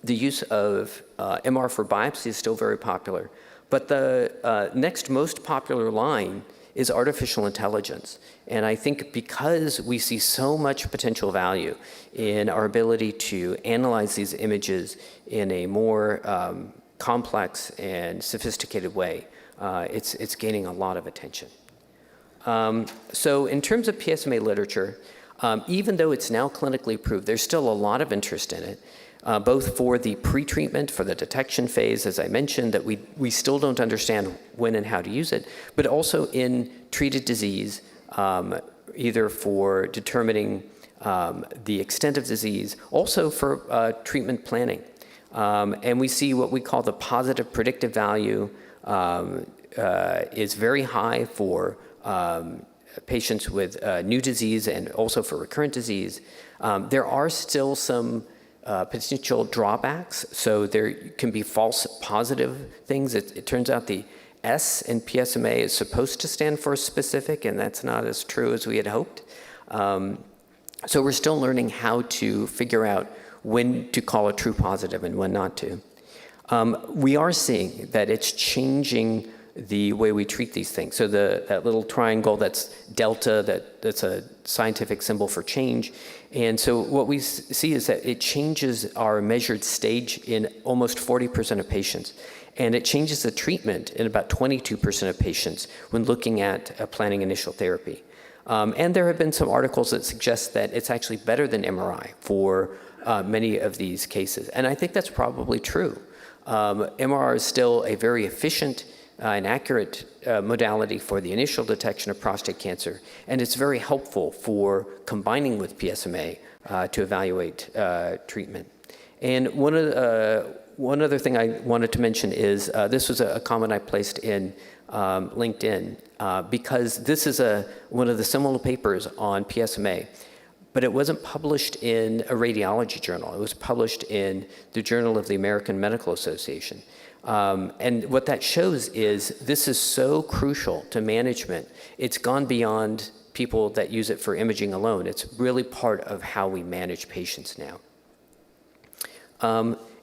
The use of MR for biopsy is still very popular. But the next most popular line is artificial intelligence. And I think because we see so much potential value in our ability to analyze these images in a more complex and sophisticated way, it's gaining a lot of attention. So in terms of PSMA literature, even though it's now clinically approved, there's still a lot of interest in it, both for the pre-treatment, for the detection phase, as I mentioned, that we still don't understand when and how to use it, but also in treated disease, either for determining the extent of disease, also for treatment planning. And we see what we call the positive predictive value is very high for patients with new disease and also for recurrent disease. There are still some potential drawbacks. So there can be false positive things. It turns out the S in PSMA is supposed to stand for specific, and that's not as true as we had hoped. So we're still learning how to figure out when to call a true positive and when not to. We are seeing that it's changing the way we treat these things. So that little triangle, that's delta, that's a scientific symbol for change. And so what we see is that it changes our measured stage in almost 40% of patients. And it changes the treatment in about 22% of patients when looking at planning initial therapy. And there have been some articles that suggest that it's actually better than MRI for many of these cases. And I think that's probably true. MRI is still a very efficient and accurate modality for the initial detection of prostate cancer, and it's very helpful for combining with PSMA to evaluate treatment. And one other thing I wanted to mention is this was a comment I placed in LinkedIn because this is one of the seminal papers on PSMA, but it wasn't published in a radiology journal. It was published in the Journal of the American Medical Association. And what that shows is this is so crucial to management. It's gone beyond people that use it for imaging alone. It's really part of how we manage patients now.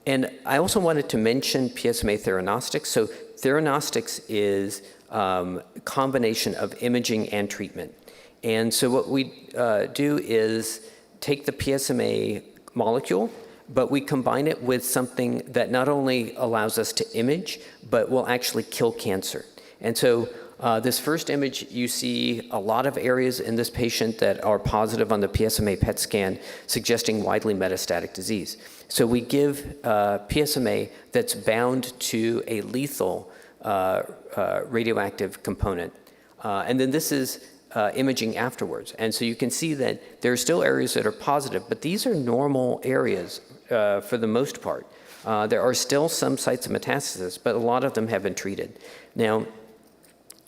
And I also wanted to mention PSMA theranostics. So theranostics is a combination of imaging and treatment. And so what we do is take the PSMA molecule, but we combine it with something that not only allows us to image, but will actually kill cancer. And so this first image, you see a lot of areas in this patient that are positive on the PSMA PET scan, suggesting widely metastatic disease. So we give PSMA that's bound to a lethal radioactive component. And then this is imaging afterwards. And so you can see that there are still areas that are positive, but these are normal areas for the most part. There are still some sites of metastasis, but a lot of them have been treated. Now,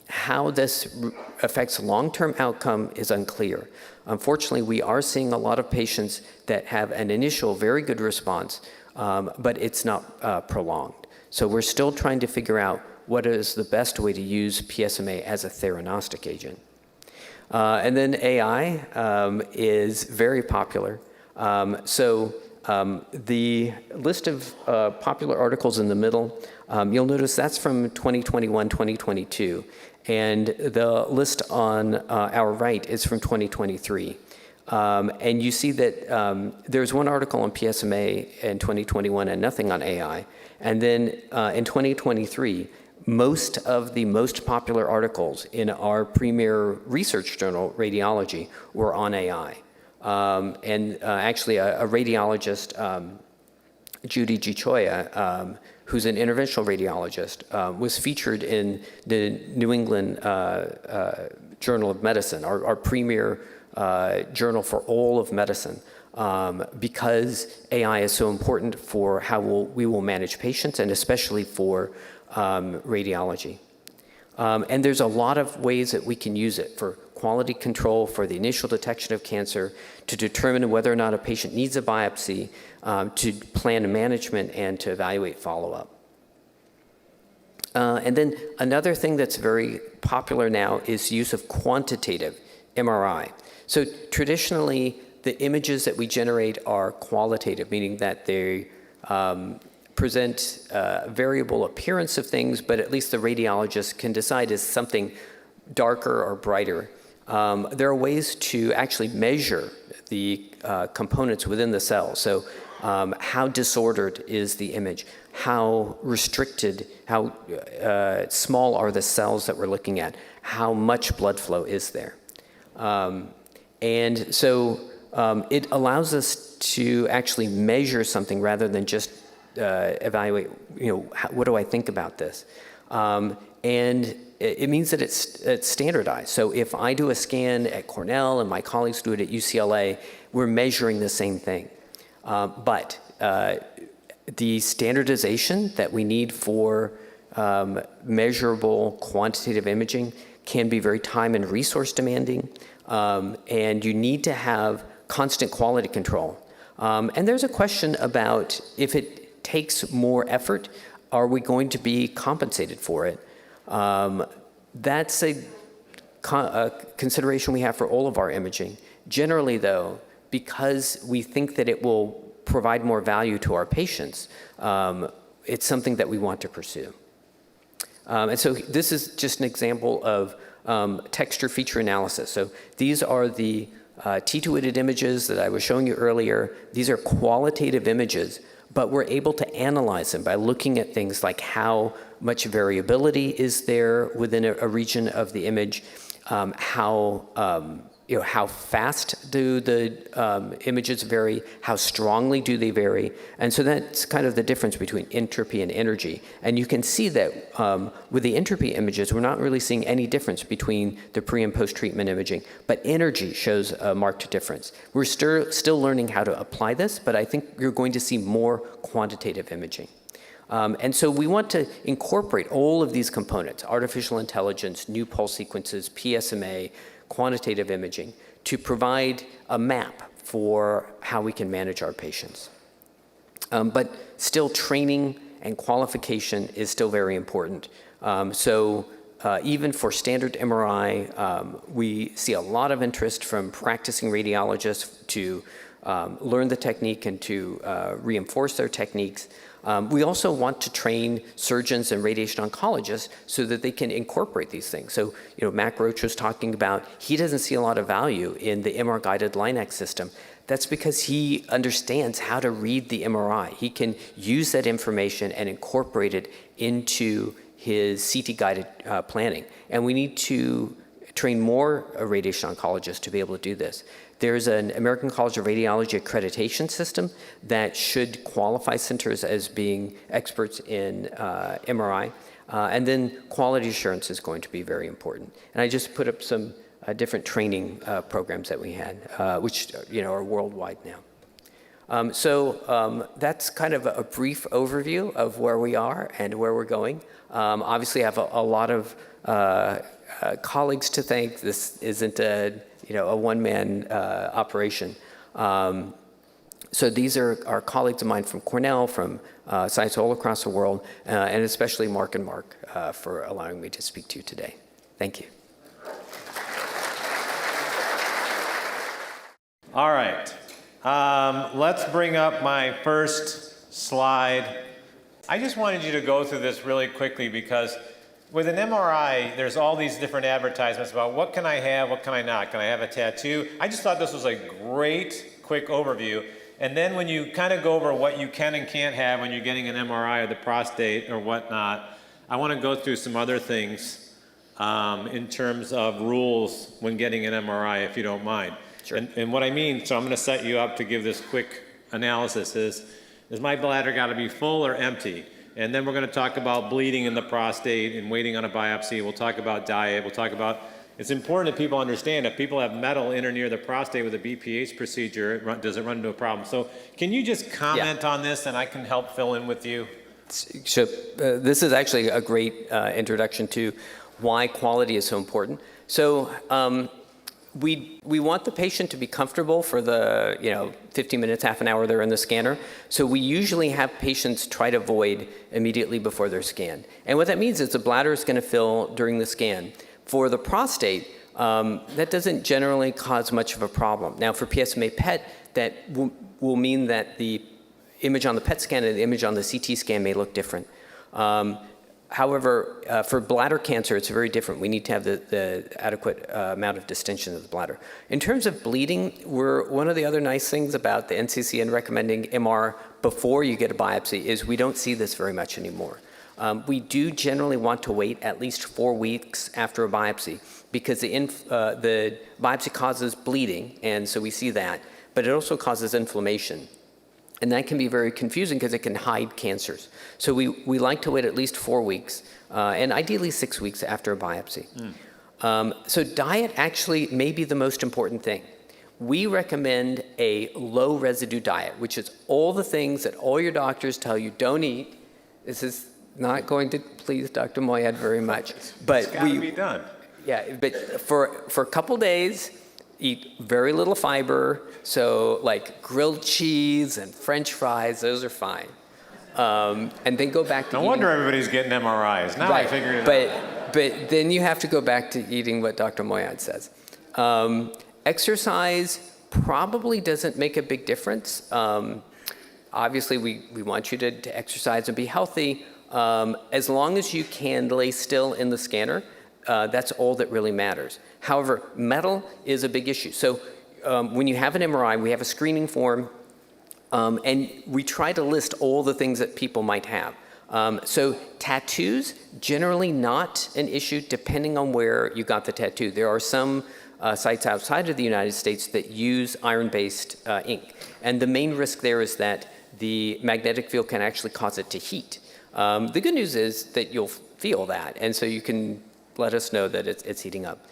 how this affects long-term outcome is unclear. Unfortunately, we are seeing a lot of patients that have an initial very good response, but it's not prolonged. So we're still trying to figure out what is the best way to use PSMA as a theranostic agent. And then AI is very popular. The list of popular articles in the middle, you'll notice that's from 2021, 2022. And the list on our right is from 2023. And you see that there's one article on PSMA in 2021 and nothing on AI. And then in 2023, most of the most popular articles in our premier research journal, Radiology, were on AI. Actually, a radiologist, Judy Gichoya, who's an interventional radiologist, was featured in the New England Journal of Medicine, our premier journal for all of medicine, because AI is so important for how we will manage patients, and especially for radiology. And there's a lot of ways that we can use it for quality control, for the initial detection of cancer, to determine whether or not a patient needs a biopsy, to plan management, and to evaluate follow-up. And then another thing that's very popular now is use of quantitative MRI. So traditionally, the images that we generate are qualitative, meaning that they present variable appearance of things, but at least the radiologist can decide is something darker or brighter. There are ways to actually measure the components within the cell. So how disordered is the image? How restricted, how small are the cells that we're looking at? How much blood flow is there? And so it allows us to actually measure something rather than just evaluate, what do I think about this? And it means that it's standardized. So if I do a scan at Cornell and my colleagues do it at UCLA, we're measuring the same thing. But the standardization that we need for measurable quantitative imaging can be very time and resource demanding, and you need to have constant quality control. And there's a question about if it takes more effort, are we going to be compensated for it? That's a consideration we have for all of our imaging. Generally, though, because we think that it will provide more value to our patients, it's something that we want to pursue. And so this is just an example of texture feature analysis. So these are the T2-weighted images that I was showing you earlier. These are qualitative images, but we're able to analyze them by looking at things like how much variability is there within a region of the image, how fast do the images vary, how strongly do they vary, and so that's kind of the difference between entropy and energy. And you can see that with the entropy images, we're not really seeing any difference between the pre and post-treatment imaging, but energy shows a marked difference. We're still learning how to apply this, but I think you're going to see more quantitative imaging. And so we want to incorporate all of these components, artificial intelligence, new pulse sequences, PSMA, quantitative imaging, to provide a map for how we can manage our patients. But still, training and qualification is still very important. Even for standard MRI, we see a lot of interest from practicing radiologists to learn the technique and to reinforce their techniques. We also want to train surgeons and radiation oncologists so that they can incorporate these things. So, Mack Roach was talking about, he doesn't see a lot of value in the MR-guided LINAC system. That's because he understands how to read the MRI. He can use that information and incorporate it into his CT-guided planning. And we need to train more radiation oncologists to be able to do this. There's an American College of Radiology accreditation system that should qualify centers as being experts in MRI. And then quality assurance is going to be very important. And I just put up some different training programs that we had, which are worldwide now. That's kind of a brief overview of where we are and where we're going. Obviously, I have a lot of colleagues to thank. This isn't a one-man operation. So these are our colleagues of mine from Cornell, from sites all across the world, and especially Mark and Mark for allowing me to speak to you today. Thank you. All right. Let's bring up my first slide. I just wanted you to go through this really quickly because with an MRI, there's all these different advertisements about what can I have, what can I not? Can I have a tattoo? I just thought this was a great, quick overview. And then when you kind of go over what you can and can't have when you're getting an MRI of the prostate or whatnot, I want to go through some other things in terms of rules when getting an MRI, if you don't mind. Sure. And what I mean, so I'm going to set you up to give this quick analysis is my bladder got to be full or empty? And then we're going to talk about bleeding in the prostate and waiting on a biopsy. We'll talk about diet. We'll talk about, it's important that people understand if people have metal in or near the prostate with a BPH procedure, does it run into a problem? So can you just comment on this and I can help fill in with you? So this is actually a great introduction to why quality is so important. So we want the patient to be comfortable for the 15 minutes, half an hour they're in the scanner. So we usually have patients try to void immediately before they're scanned. And what that means is the bladder is going to fill during the scan. For the prostate, that doesn't generally cause much of a problem. Now for PSMA PET, that will mean that the image on the PET scan and the image on the CT scan may look different. However, for bladder cancer, it's very different. We need to have the adequate amount of distension of the bladder. In terms of bleeding, one of the other nice things about the NCCN recommending MR before you get a biopsy is we don't see this very much anymore. We do generally want to wait at least 4 weeks after a biopsy because the biopsy causes bleeding, and so we see that, but it also causes inflammation. And that can be very confusing because it can hide cancers. So we like to wait at least 4 weeks, and ideally 6 weeks after a biopsy. So diet actually may be the most important thing. We recommend a low residue diet, which is all the things that all your doctors tell you don't eat. This is not going to please Dr. Moyad very much. But it's got to be done. Yeah, but for a couple days, eat very little fiber, so like grilled cheese and French fries, those are fine. And then go back to No wonder everybody's getting MRIs. Now right. I figured it out. But then you have to go back to eating what Dr. Moyad says. Exercise probably doesn't make a big difference. Obviously, we want you to exercise and be healthy. As long as you can lay still in the scanner, that's all that really matters. However, metal is a big issue. So when you have an MRI, we have a screening form, and we try to list all the things that people might have. So tattoos, generally not an issue depending on where you got the tattoo. There are some sites outside of the United States that use iron-based ink. And the main risk there is that the magnetic field can actually cause it to heat. The good news is that you'll feel that, and so you can let us know that it's heating up.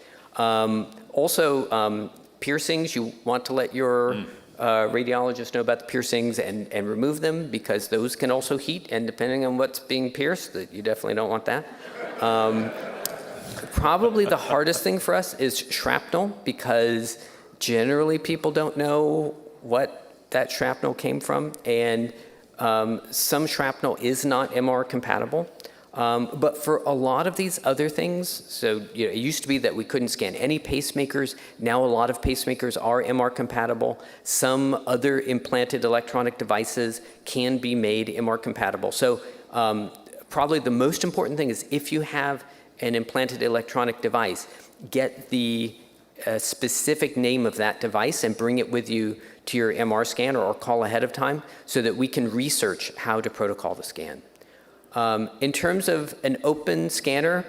Also, piercings, you want to let your radiologist know about the piercings and remove them because those can also heat, and depending on what's being pierced, you definitely don't want that. Probably the hardest thing for us is shrapnel because generally people don't know what that shrapnel came from, and some shrapnel is not MR compatible. But for a lot of these other things, so it used to be that we couldn't scan any pacemakers. Now a lot of pacemakers are MR compatible. Some other implanted electronic devices can be made MR compatible. So probably the most important thing is if you have an implanted electronic device, get the specific name of that device and bring it with you to your MR scanner or call ahead of time so that we can research how to protocol the scan. In terms of an open scanner,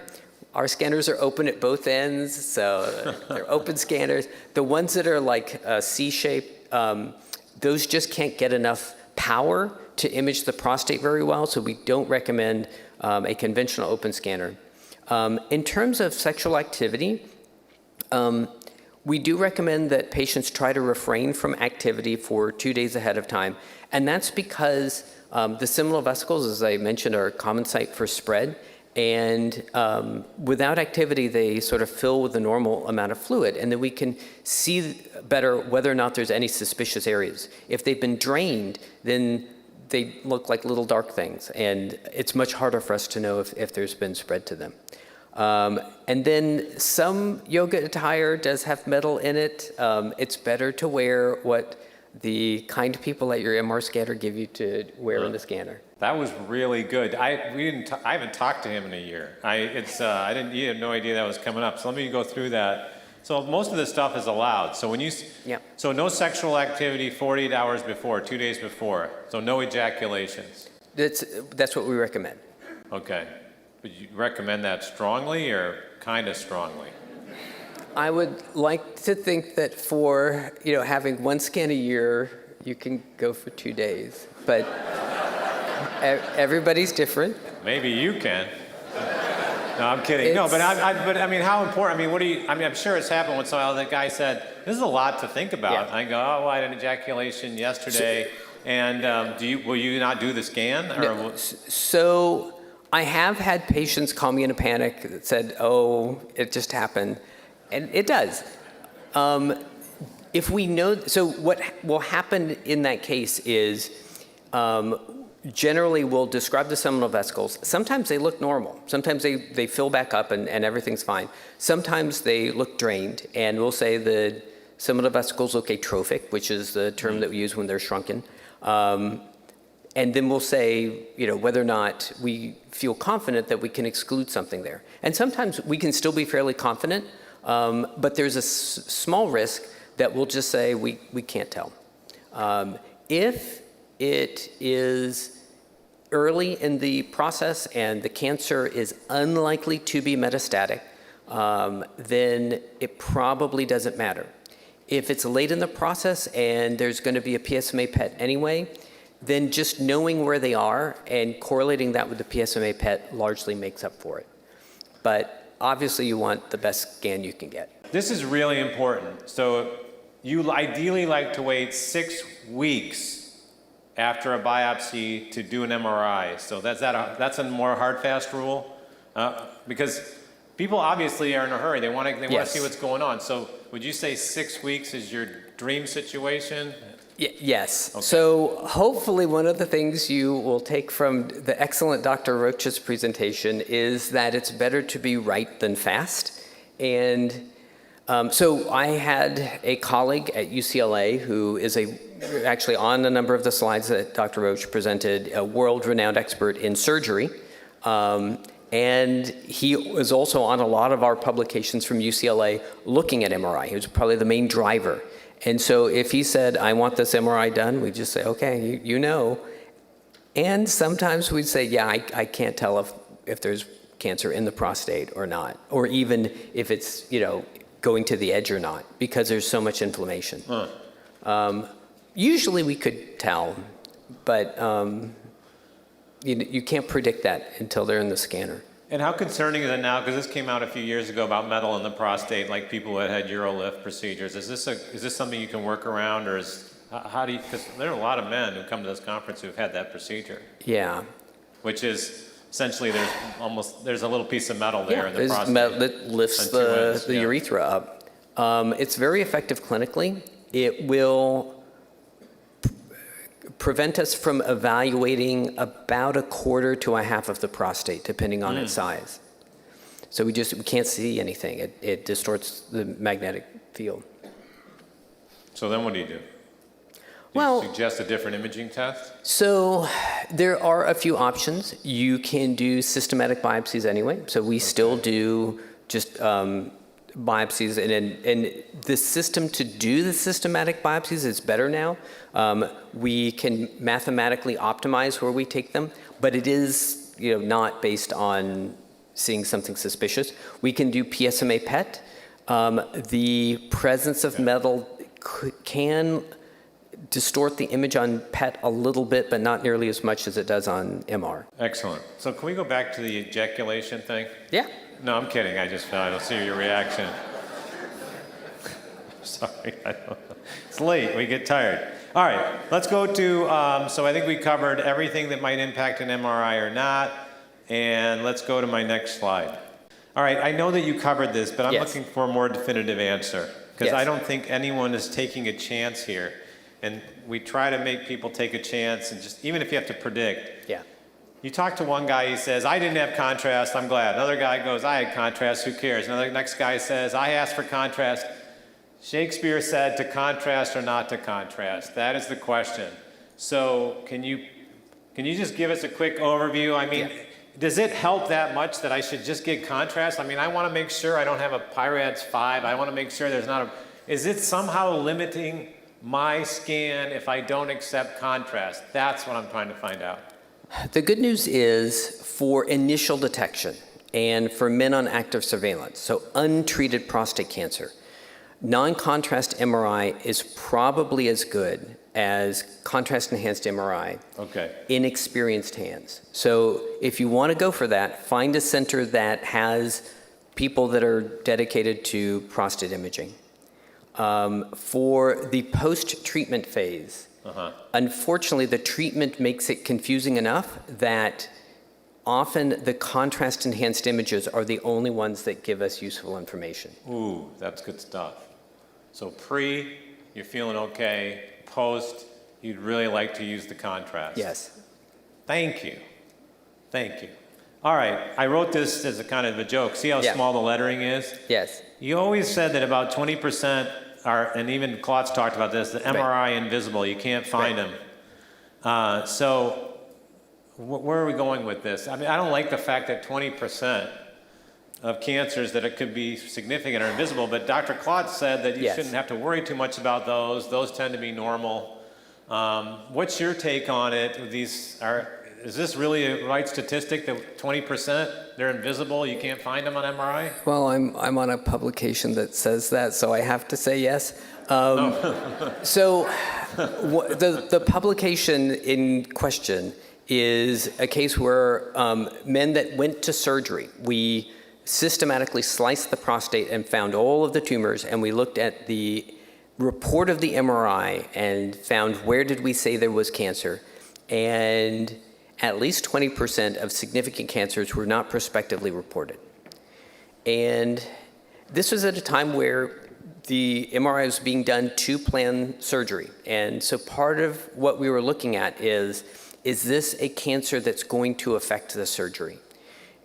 our scanners are open at both ends, so they're open scanners. The ones that are like C-shaped, those just can't get enough power to image the prostate very well, so we don't recommend a conventional open scanner. In terms of sexual activity, we do recommend that patients try to refrain from activity for 2 days ahead of time, and that's because the seminal vesicles, as I mentioned, are a common site for spread, and without activity, they sort of fill with the normal amount of fluid, and then we can see better whether or not there's any suspicious areas. If they've been drained, then they look like little dark things, and it's much harder for us to know if there's been spread to them. And then some yoga attire does have metal in it. It's better to wear what the kind people at your MR scanner give you to wear in the scanner. That was really good. I haven't talked to him in a year. He had no idea that was coming up. So let me go through that. So most of this stuff is allowed. So so no sexual activity 48 hours before, 2 days before. So no ejaculations. That's what we recommend. Okay. Would you recommend that strongly or kind of strongly? I would like to think that for having one scan a year, you can go for 2 days. But everybody's different. Maybe you can. No, I'm kidding. No, but I mean, how important? I mean, I'm sure it's happened once in a while. That guy said, "This is a lot to think about." Yeah. I go, "Oh, well, I had an ejaculation yesterday." And will you not do the scan? Or No. So I have had patients call me in a panic that said, "Oh, it just happened," and it does. If we know, so what will happen in that case is. Generally, we'll describe the seminal vesicles. Sometimes they look normal. Sometimes they fill back up and everything's fine. Sometimes they look drained, and we'll say the seminal vesicles look atrophic, which is the term that we use when they're shrunken. And then we'll say, whether or not we feel confident that we can exclude something there. And sometimes we can still be fairly confident, but there's a small risk that we'll just say we can't tell. If it is early in the process and the cancer is unlikely to be metastatic, then it probably doesn't matter. If it's late in the process and there's going to be a PSMA PET anyway, then just knowing where they are and correlating that with the PSMA PET largely makes up for it. But obviously you want the best scan you can get. This is really important. So you ideally like to wait 6 weeks after a biopsy to do an MRI. So that's a more hard, fast rule? Because people obviously are in a hurry. They want to see what's going on. So would you say 6 weeks is your dream situation? Yes. Okay. So hopefully one of the things you will take from the excellent Dr. Roach's presentation is that it's better to be right than fast. And so I had a colleague at UCLA who is actually on a number of the slides that Dr. Roach presented, a world-renowned expert in surgery. And he was also on a lot of our publications from UCLA looking at MRI. He was probably the main driver. And so if he said, "I want this MRI done," we'd just say, "Okay, you know." And sometimes we'd say, "Yeah, I can't tell if there's cancer in the prostate or not, or even if it's, going to the edge or not, because there's so much inflammation." Usually we could tell, but you can't predict that until they're in the scanner. And how concerning is it now? Because this came out a few years ago about metal in the prostate, like people that had Urolift procedures. Is this something you can work around, or how do you? Because there are a lot of men who come to this conference who've had that procedure. Yeah. Which is essentially there's a little piece of metal there in the prostate. Metal that lifts the urethra up. It's very effective clinically. It will prevent us from evaluating about a quarter to a half of the prostate, depending on its size. So we can't see anything. It distorts the magnetic field. So then what do? Do you suggest a different imaging test? So there are a few options. You can do systematic biopsies anyway. So we still do just biopsies, and the system to do the systematic biopsies is better now. We can mathematically optimize where we take them, but it is not based on seeing something suspicious. We can do PSMA PET. The presence of metal can distort the image on PET a little bit, but not nearly as much as it does on MR. Excellent. So can we go back to the ejaculation thing? Yeah. No, I'm kidding. I don't see your reaction. Sorry. It's late. We get tired. All right. Let's go to, so I think we covered everything that might impact an MRI or not. And let's go to my next slide. All right. I know that you covered this, but I'm looking for a more definitive answer, because I don't think anyone is taking a chance here. And we try to make people take a chance, and just even if you have to predict. Yeah. You talk to one guy, he says, I didn't have contrast, I'm glad. Another guy goes, I had contrast, who cares? Next guy says, I asked for contrast. Shakespeare said to contrast or not to contrast. That is the question. So can you just give us a quick overview? I mean, does it help that much that I should just get contrast? I mean, I want to make sure I don't have a PIRADS 5. I want to make sure there's not a... Is it somehow limiting my scan if I don't accept contrast? That's what I'm trying to find out. The good news is for initial detection and for men on active surveillance, so untreated prostate cancer, non-contrast MRI is probably as good as contrast-enhanced MRI in experienced hands. So if you want to go for that, find a center that has people that are dedicated to prostate imaging. For the post-treatment phase, unfortunately, the treatment makes it confusing enough that often the contrast-enhanced images are the only ones that give us useful information. Ooh, that's good stuff. So pre, you're feeling okay. Post, you'd really like to use the contrast. Yes. Thank you. Thank you. All right, I wrote this as a kind of a joke. See how small the lettering is? Yes. You always said that about 20% are, and even Klotz talked about this, the MRI invisible, you can't find them. So where are we going with this? I mean, I don't like the fact that 20% of cancers that it could be significant are invisible, but Dr. Klotz said that you shouldn't have to worry too much about those. Those tend to be normal. What's your take on it? Is this really a right statistic that 20%, they're invisible, you can't find them on MRI? Well, I'm on a publication that says that, so I have to say yes. So the publication in question is a case where men that went to surgery, we systematically sliced the prostate and found all of the tumors, and we looked at the report of the MRI and found where did we say there was cancer. And at least 20% of significant cancers were not prospectively reported. And this was at a time where the MRI was being done to plan surgery. And so part of what we were looking at is this a cancer that's going to affect the surgery?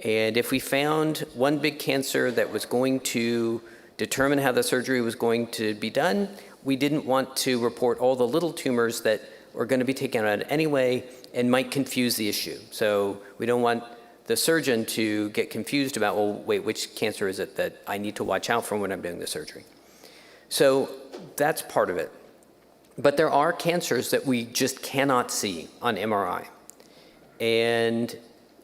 And if we found one big cancer that was going to determine how the surgery was going to be done, we didn't want to report all the little tumors that were going to be taken out anyway and might confuse the issue. So we don't want the surgeon to get confused about, well, wait, which cancer is it that I need to watch out for when I'm doing the surgery? So that's part of it. But there are cancers that we just cannot see on MRI. And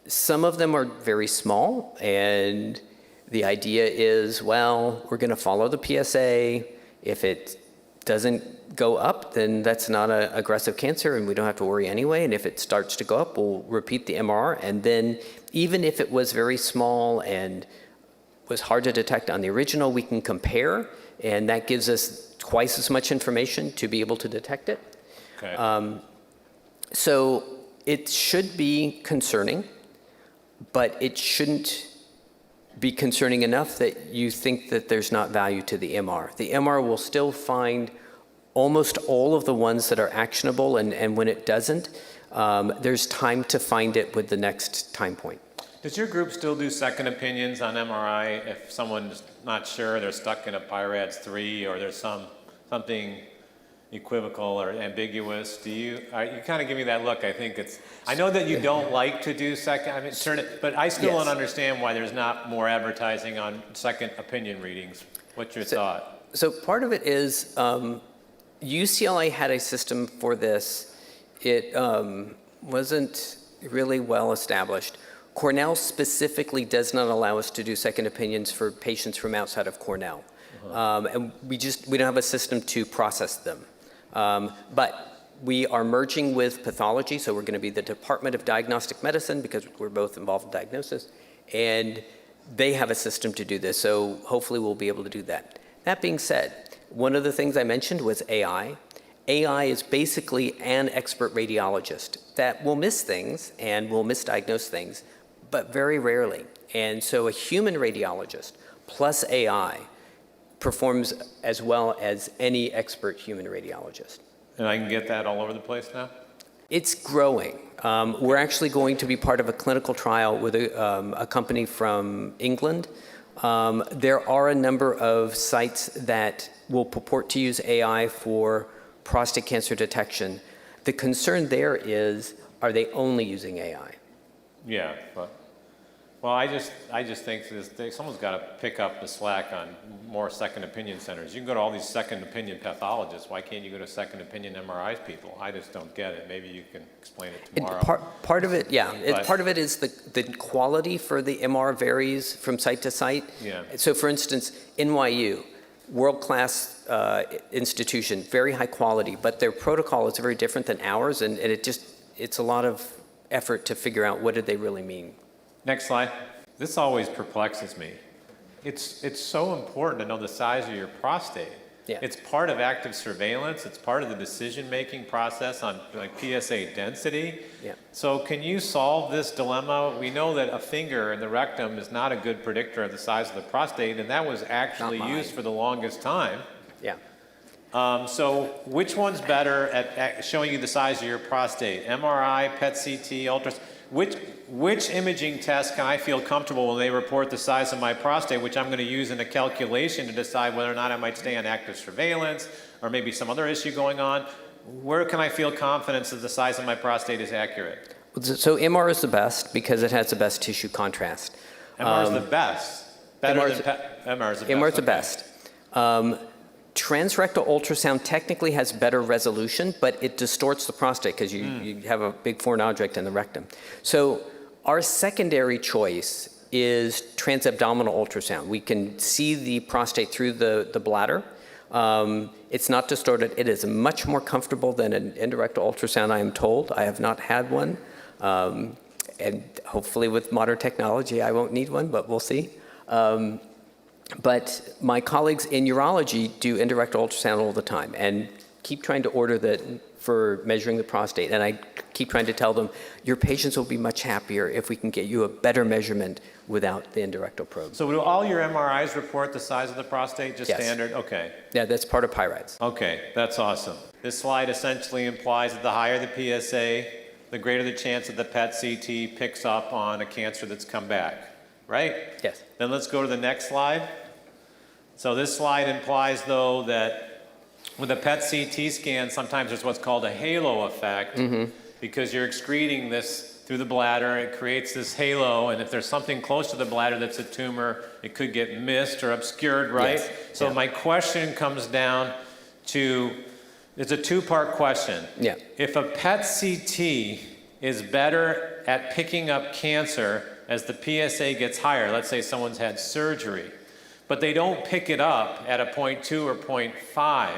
some of them are very small, and the idea is, well, we're going to follow the PSA. If it doesn't go up, then that's not an aggressive cancer, and we don't have to worry anyway. And if it starts to go up, we'll repeat the MR. And then even if it was very small and was hard to detect on the original, we can compare, and that gives us twice as much information to be able to detect it. Okay. So it should be concerning, but it shouldn't be concerning enough that you think that there's not value to the MR. The MR will still find almost all of the ones that are actionable, and when it doesn't, there's time to find it with the next time point. Does your group still do second opinions on MRI if someone's not sure, they're stuck in a PIRADS 3 or there's something equivocal or ambiguous? You kind of give me that look. I think I know that you don't like to do second, but I still don't understand why there's not more advertising on second opinion readings. What's your thought? So part of it is UCLA had a system for this. It wasn't really well established. Cornell specifically does not allow us to do second opinions for patients from outside of Cornell. And we don't have a system to process them. But we are merging with pathology, so we're going to be the Department of Diagnostic Medicine because we're both involved in diagnosis, and they have a system to do this, so hopefully we'll be able to do that. That being said, one of the things I mentioned was AI. AI is basically an expert radiologist that will miss things and will misdiagnose things, but very rarely. And so a human radiologist plus AI performs as well as any expert human radiologist. And I can get that all over the place now? It's growing. We're actually going to be part of a clinical trial with a company from England. There are a number of sites that will purport to use AI for prostate cancer detection. The concern there is, are they only using AI? Yeah, but, well, I just think someone's got to pick up the slack on more second opinion centers. You can go to all these second opinion pathologists. Why can't you go to second opinion MRI people? I just don't get it. Maybe you can explain it tomorrow. Part of it, yeah. Part of it is the quality for the MR varies from site to site. Yeah. So for instance, NYU, world-class institution, very high quality, but their protocol is very different than ours, and it's a lot of effort to figure out what did they really mean. Next slide. This always perplexes me. It's so important to know the size of your prostate. Yeah. It's part of active surveillance. It's part of the decision-making process on like PSA density. Yeah. So can you solve this dilemma? We know that a finger in the rectum is not a good predictor of the size of the prostate, and that was actually used for the longest time. Yeah. So which one's better at showing you the size of your prostate? MRI, PET CT, ultrasound? Which imaging test can I feel comfortable when they report the size of my prostate, which I'm going to use in a calculation to decide whether or not I might stay on active surveillance or maybe some other issue going on? Where can I feel confidence that the size of my prostate is accurate? So MR is the best because it has the best tissue contrast. MR is the best. MR is the best. MR is the best. Transrectal ultrasound technically has better resolution, but it distorts the prostate because you have a big foreign object in the rectum. So our secondary choice is transabdominal ultrasound. We can see the prostate through the bladder. It's not distorted. It is much more comfortable than an indirect ultrasound, I am told. I have not had one. And hopefully with modern technology, I won't need one, but we'll see. But my colleagues in urology do indirect ultrasound all the time and keep trying to order that for measuring the prostate. And I keep trying to tell them, your patients will be much happier if we can get you a better measurement without the indirect probe. So do all your MRIs report the size of the prostate, just standard? Okay. Yeah, that's part of PCRIs. Okay, that's awesome. This slide essentially implies that the higher the PSA, the greater the chance that the PET CT picks up on a cancer that's come back, right? Yes. Then let's go to the next slide. So this slide implies, though, that with a PET CT scan, sometimes there's what's called a halo effect, because you're excreting this through the bladder. It creates this halo, and if there's something close to the bladder that's a tumor, it could get missed or obscured, right? Yes. So my question comes down to, it's a two-part question. Yeah. If a PET CT is better at picking up cancer as the PSA gets higher, let's say someone's had surgery, but they don't pick it up at a 0.2 or 0.5,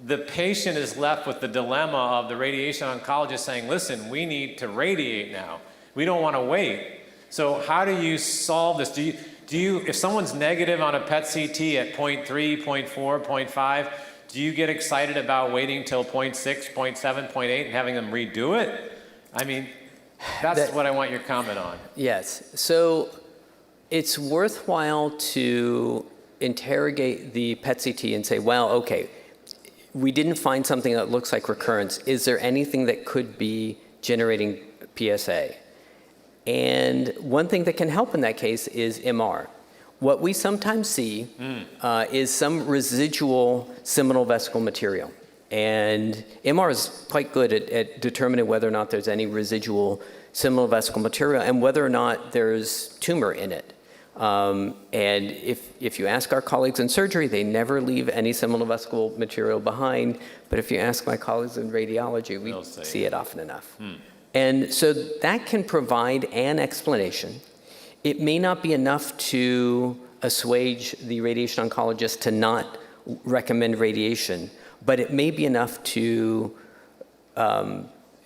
the patient is left with the dilemma of the radiation oncologist saying, listen, we need to radiate now. We don't want to wait. So how do you solve this? Do you, if someone's negative on a PET CT at 0.3, 0.4, 0.5, do you get excited about waiting till 0.6, 0.7, 0.8 and having them redo it? I mean, that's what I want your comment on. Yes. So it's worthwhile to interrogate the PET CT and say, well, okay, we didn't find something that looks like recurrence. Is there anything that could be generating PSA? And one thing that can help in that case is MR. What we sometimes see is some residual seminal vesicle material. And MR is quite good at determining whether or not there's any residual seminal vesicle material and whether or not there's tumor in it. And if you ask our colleagues in surgery, they never leave any seminal vesicle material behind. But if you ask my colleagues in radiology, we see it often enough. And so that can provide an explanation. It may not be enough to assuage the radiation oncologist to not recommend radiation, but it may be enough to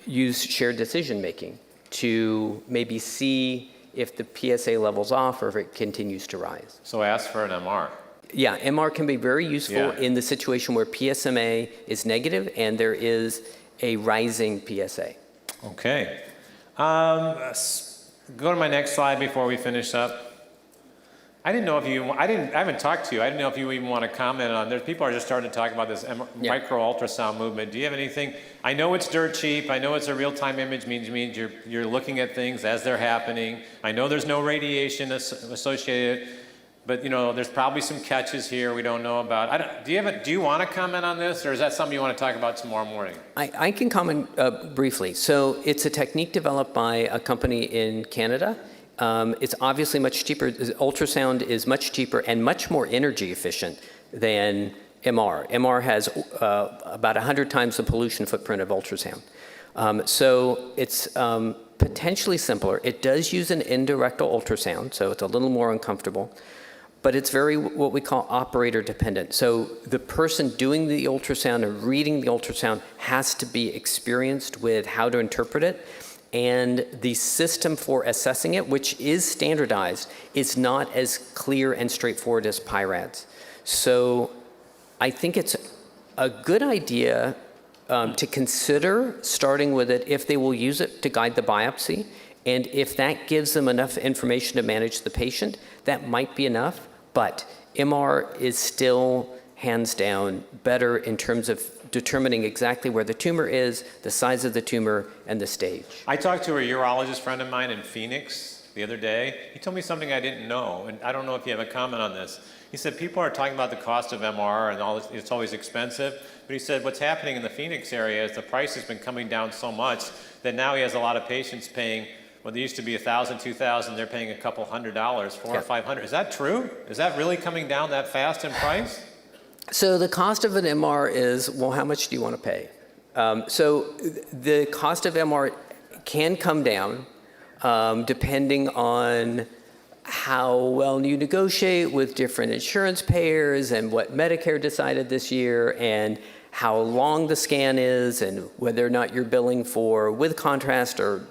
use shared decision making to maybe see if the PSA level's off or if it continues to rise. So ask for an MR. Yeah, MR can be very useful in the situation where PSMA is negative and there is a rising PSA. Okay. Go to my next slide before we finish up. I didn't know if you, I haven't talked to you. I didn't know if you even want to comment on, there's people are just starting to talk about this micro ultrasound movement. Do you have anything? I know it's dirt cheap. I know it's a real-time image, means you're looking at things as they're happening. I know there's no radiation associated, but you know, there's probably some catches here we don't know about. Do you want to comment on this, or is that something you want to talk about tomorrow morning? I can comment briefly. So it's a technique developed by a company in Canada. It's obviously much cheaper. Ultrasound is much cheaper and much more energy efficient than MR. MR has about 100 times the pollution footprint of ultrasound. So it's potentially simpler. It does use an endorectal ultrasound, so it's a little more uncomfortable. But it's very what we call operator dependent. So the person doing the ultrasound or reading the ultrasound has to be experienced with how to interpret it. And the system for assessing it, which is standardized, is not as clear and straightforward as PIRADS. So I think it's a good idea to consider starting with it if they will use it to guide the biopsy. And if that gives them enough information to manage the patient, that might be enough. But MR is still, hands down, better in terms of determining exactly where the tumor is, the size of the tumor, and the stage. I talked to a urologist friend of mine in Phoenix the other day. He told me something I didn't know, and I don't know if you have a comment on this. He said people are talking about the cost of MR and all this, it's always expensive, but he said what's happening in the Phoenix area is the price has been coming down so much that now he has a lot of patients paying, well, they used to be $1,000, $2,000, they're paying a couple $100, $400 or $500. Is that true? Is that really coming down that fast in price? So the cost of an MR is, well, how much do you want to pay? So the cost of MR can come down depending on how well you negotiate with different insurance payers and what Medicare decided this year and how long the scan is and whether or not you're billing for with contrast or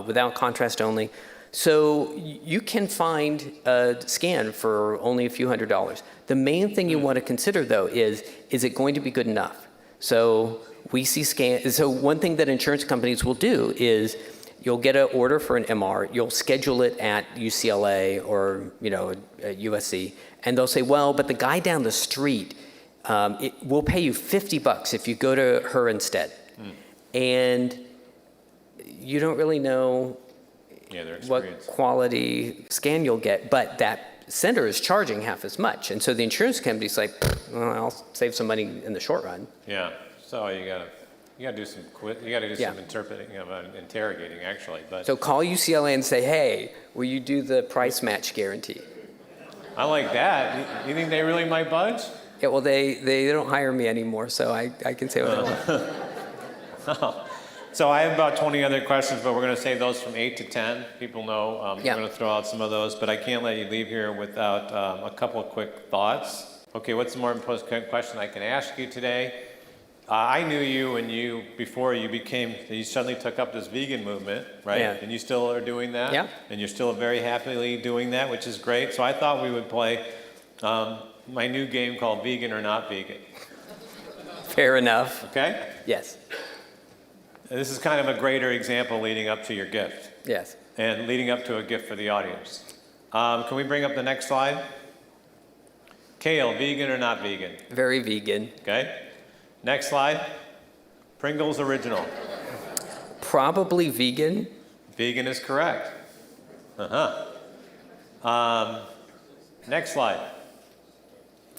without contrast only. So you can find a scan for only a few $100s. The main thing you want to consider, though, is it going to be good enough? So we see scans. So one thing that insurance companies will do is you'll get an order for an MR, you'll schedule it at UCLA or at USC, and they'll say, well, but the guy down the street, it will pay you $50 if you go to her instead. And you don't really know what quality scan you'll get, but that center is charging half as much. And so the insurance company's like, well, I'll save some money in the short run. Yeah, so you gotta do some some interpreting, interrogating actually. But so call UCLA and say, hey, will you do the price match guarantee? I like that. You think they really might budge? Yeah, well, they don't hire me anymore, so I can say what I want. So I have about 20 other questions, but we're going to save those from 8 to 10. People know we're going to throw out some of those, but I can't let you leave here without a couple of quick thoughts. Okay, what's the more important question I can ask you today? I knew you when before you suddenly took up this vegan movement, right? Yeah. And you still are doing that? Yeah. And you're still very happily doing that, which is great. So I thought we would play my new game called Vegan or Not Vegan. Fair enough. Okay? Yes. This is kind of a greater example leading up to your gift. Yes. And leading up to a gift for the audience. Can we bring up the next slide? Kale, vegan or not vegan? Very vegan. Okay. Next slide. Pringles original. Probably vegan. Vegan is correct. Next slide.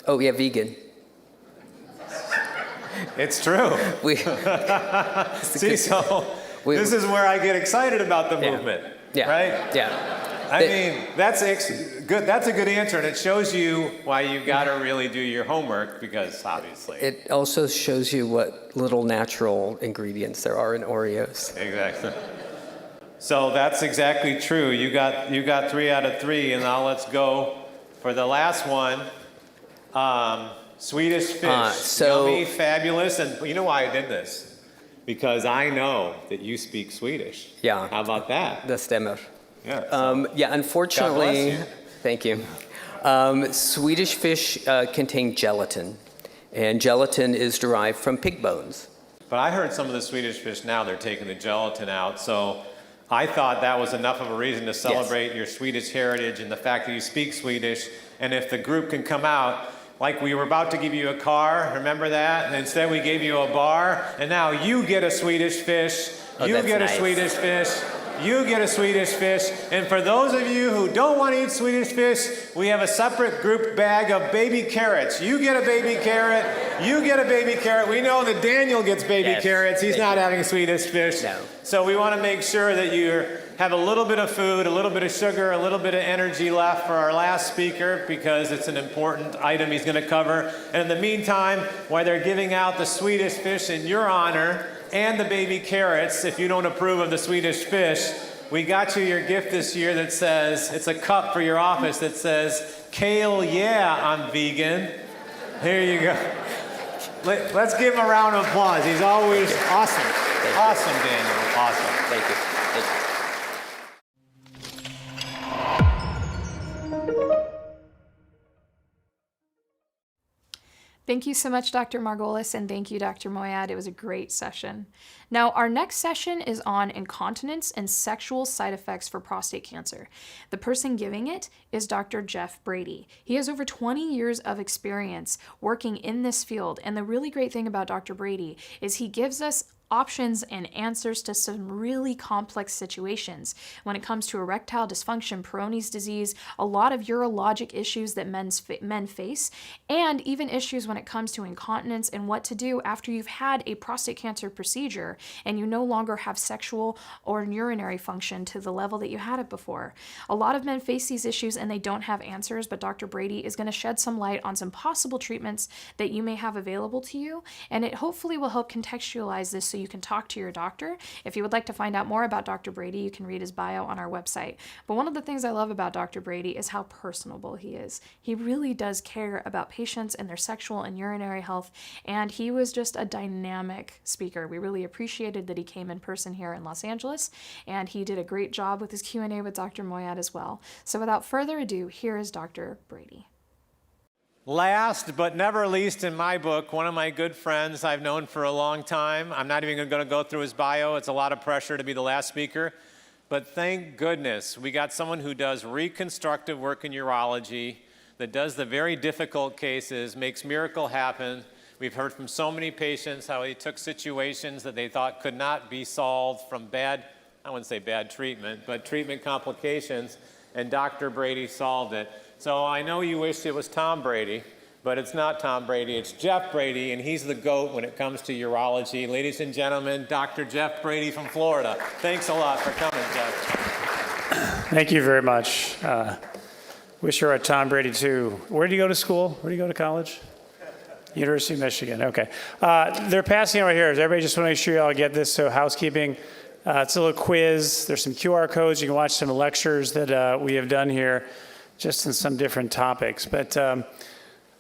Oh, yeah, vegan. It's true. See, so this is where I get excited about the movement, right? Yeah. I mean, that's good. That's a good answer, and it shows you why you got to really do your homework because obviously. It also shows you what little natural ingredients there are in Oreos. Exactly. So that's exactly true. You got 3 out of 3, and now let's go for the last one. Swedish fish, yummy, fabulous, and you know why I did this? Because I know that you speak Swedish. Yeah. How about that? Det stämmer. Yeah. Unfortunately, God bless you. Thank you. Swedish fish contain gelatin, and gelatin is derived from pig bones. But I heard some of the Swedish fish now, they're taking the gelatin out, so I thought that was enough of a reason to celebrate your Swedish heritage and the fact that you speak Swedish And if the group can come out, like we were about to give you a car, remember that? And instead we gave you a bar, and now you get a Swedish fish, you get a Swedish fish, you get a Swedish fish. And for those of you who don't want to eat Swedish fish, we have a separate group bag of baby carrots. You get a baby carrot, you get a baby carrot. We know that Daniel gets baby carrots. He's not having Swedish fish. No. So we want to make sure that you have a little bit of food, a little bit of sugar, a little bit of energy left for our last speaker, because it's an important item he's going to cover. And in the meantime, while they're giving out the Swedish fish in your honor and the baby carrots, if you don't approve of the Swedish fish, we got you your gift this year that says, it's a cup for your office that says, Kale, yeah, I'm vegan. Here you go. Let's give him a round of applause. He's always awesome. Awesome, Daniel. Awesome. Thank you. Thank you so much, Dr. Margolis, and thank you, Dr. Moyad. It was a great session. Now, our next session is on incontinence and sexual side effects for prostate cancer. The person giving it is Dr. Jeff Brady. He has over 20 years of experience working in this field, and the really great thing about Dr. Brady is he gives us options and answers to some really complex situations. When it comes to erectile dysfunction, Peyronie's disease, a lot of urologic issues that men face, and even issues when it comes to incontinence and what to do after you've had a prostate cancer procedure and you no longer have sexual or urinary function to the level that you had it before. A lot of men face these issues and they don't have answers, but Dr. Brady is going to shed some light on some possible treatments that you may have available to you, and it hopefully will help contextualize this so you can talk to your doctor. If you would like to find out more about Dr. Brady, you can read his bio on our website. But one of the things I love about Dr. Brady is how personable he is. He really does care about patients and their sexual and urinary health, and he was just a dynamic speaker. We really appreciated that he came in person here in Los Angeles, and he did a great job with his Q&A with Dr. Moyad as well. So without further ado, here is Dr. Brady. Last but never least in my book, one of my good friends I've known for a long time. I'm not even going to go through his bio. It's a lot of pressure to be the last speaker. But thank goodness we got someone who does reconstructive work in urology, that does the very difficult cases, makes miracle happen. We've heard from so many patients how he took situations that they thought could not be solved from bad, I wouldn't say bad treatment, but treatment complications, and Dr. Brady solved it. So I know you wish it was Tom Brady, but it's not Tom Brady, it's Jeff Brady, and he's the GOAT when it comes to urology. Ladies and gentlemen, Dr. Jeff Brady from Florida. Thanks a lot for coming, Jeff. Thank you very much. Wish you were at Tom Brady too. Where did you go to school? Where did you go to college? University of Michigan, okay. They're passing over here. Everybody just want to make sure you all get this, so housekeeping. It's a little quiz. There's some QR codes. You can watch some lectures that we have done here, just in some different topics. But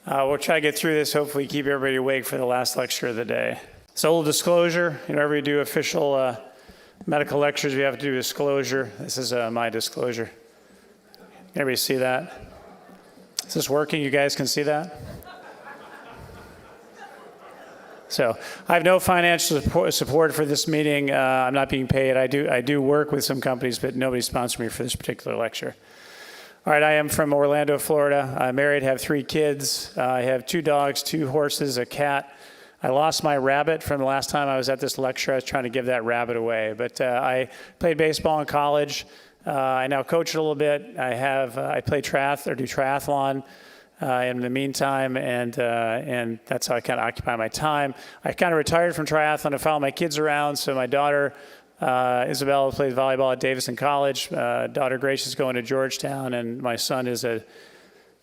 we'll try to get through this, hopefully keep everybody awake for the last lecture of the day. So a little disclosure, whenever we do official medical lectures, we have to do disclosure. This is my disclosure. Everybody see that? Is this working? You guys can see that? So I have no financial support for this meeting. I'm not being paid. I do work with some companies, but nobody sponsored me for this particular lecture. All right, I am from Orlando, Florida. I'm married, have 3 kids. I have 2 dogs, 2 horses, a cat. I lost my rabbit from the last time I was at this lecture. I was trying to give that rabbit away. But I played baseball in college. I now coach a little bit. I play triathlon in the meantime, and that's how I kind of occupy my time. I kind of retired from triathlon to follow my kids around. So my daughter, Isabella, plays volleyball at Davidson College. Daughter Grace is going to Georgetown, and my son is a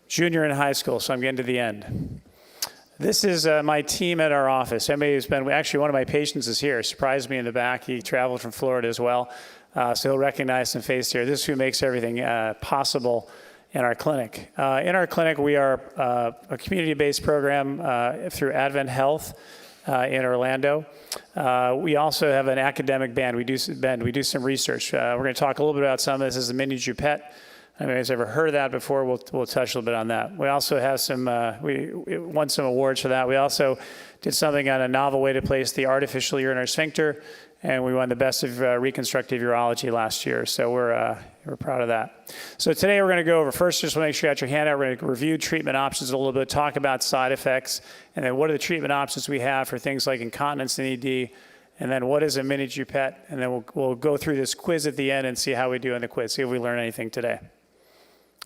junior in high school, so I'm getting to the end. This is my team at our office. Actually, one of my patients is here. Surprised me in the back. He traveled from Florida as well, so he'll recognize some face here. This is who makes everything possible in our clinic. In our clinic, we are a community-based program through Advent Health in Orlando. We also have an academic band. We do some research. We're going to talk a little bit about some of this. This is the Mini Jupette. I don't know if anybody's ever heard of that before. We'll touch a little bit on that. We also have some, we won some awards for that. We also did something on a novel way to place the artificial urinary sphincter, and we won the Best of Reconstructive Urology last year. So we're proud of that. So today we're going to go over, first, just want to make sure you got your hand out. We're going to review treatment options a little bit, talk about side effects, and then what are the treatment options we have for things like incontinence and ED, and then what is a mini pipette, and then we'll go through this quiz at the end and see how we do in the quiz, see if we learn anything today.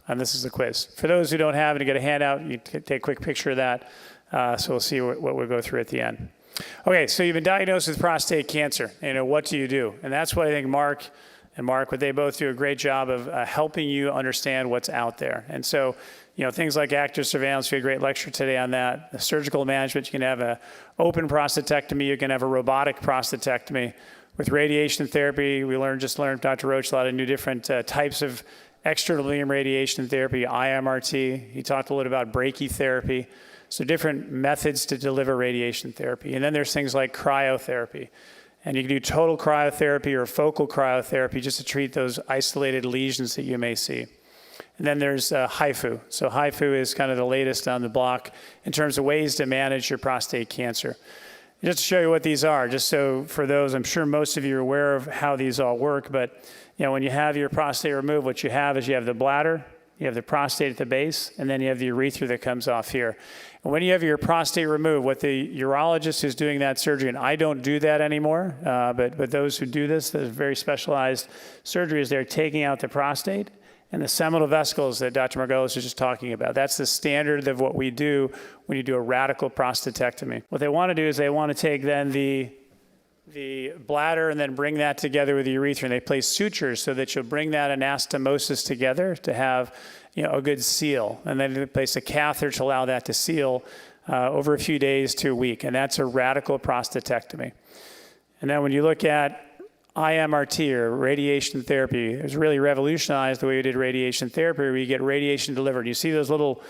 And this is the quiz. For those who don't have it, to get a handout, you take a quick picture of that, so we'll see what we'll go through at the end. Okay, so you've been diagnosed with prostate cancer. What do you do? And that's what I think Mark, what they both do a great job of helping you understand what's out there. And so, things like active surveillance, we had a great lecture today on that. The surgical management, you can have an open prostatectomy, you can have a robotic prostatectomy. With radiation therapy, we just learned, Dr. Roach, a lot of new different types of external beam radiation therapy, IMRT. He talked a little about brachytherapy. So different methods to deliver radiation therapy. And then there's things like cryotherapy. And you can do total cryotherapy or focal cryotherapy just to treat those isolated lesions that you may see. And then there's HIFU. So HIFU is kind of the latest on the block in terms of ways to manage your prostate cancer. Just to show you what these are, just so for those, I'm sure most of you are aware of how these all work, but when you have your prostate removed, what you have is you have the bladder, you have the prostate at the base, and then you have the urethra that comes off here. And when you have your prostate removed, what the urologist who's doing that surgery, and I don't do that anymore, but those who do this, the very specialized surgery, is they're taking out the prostate and the seminal vesicles that Dr. Margolis was just talking about. That's the standard of what we do when you do a radical prostatectomy. What they want to do is they want to take then the bladder and then bring that together with the urethra, and they place sutures so that you'll bring that anastomosis together to have a good seal. And then they place a catheter to allow that to seal over a few days to a week, and that's a radical prostatectomy. And then when you look at IMRT, or radiation therapy, it was really revolutionized the way we did radiation therapy, where you get radiation delivered. You see those little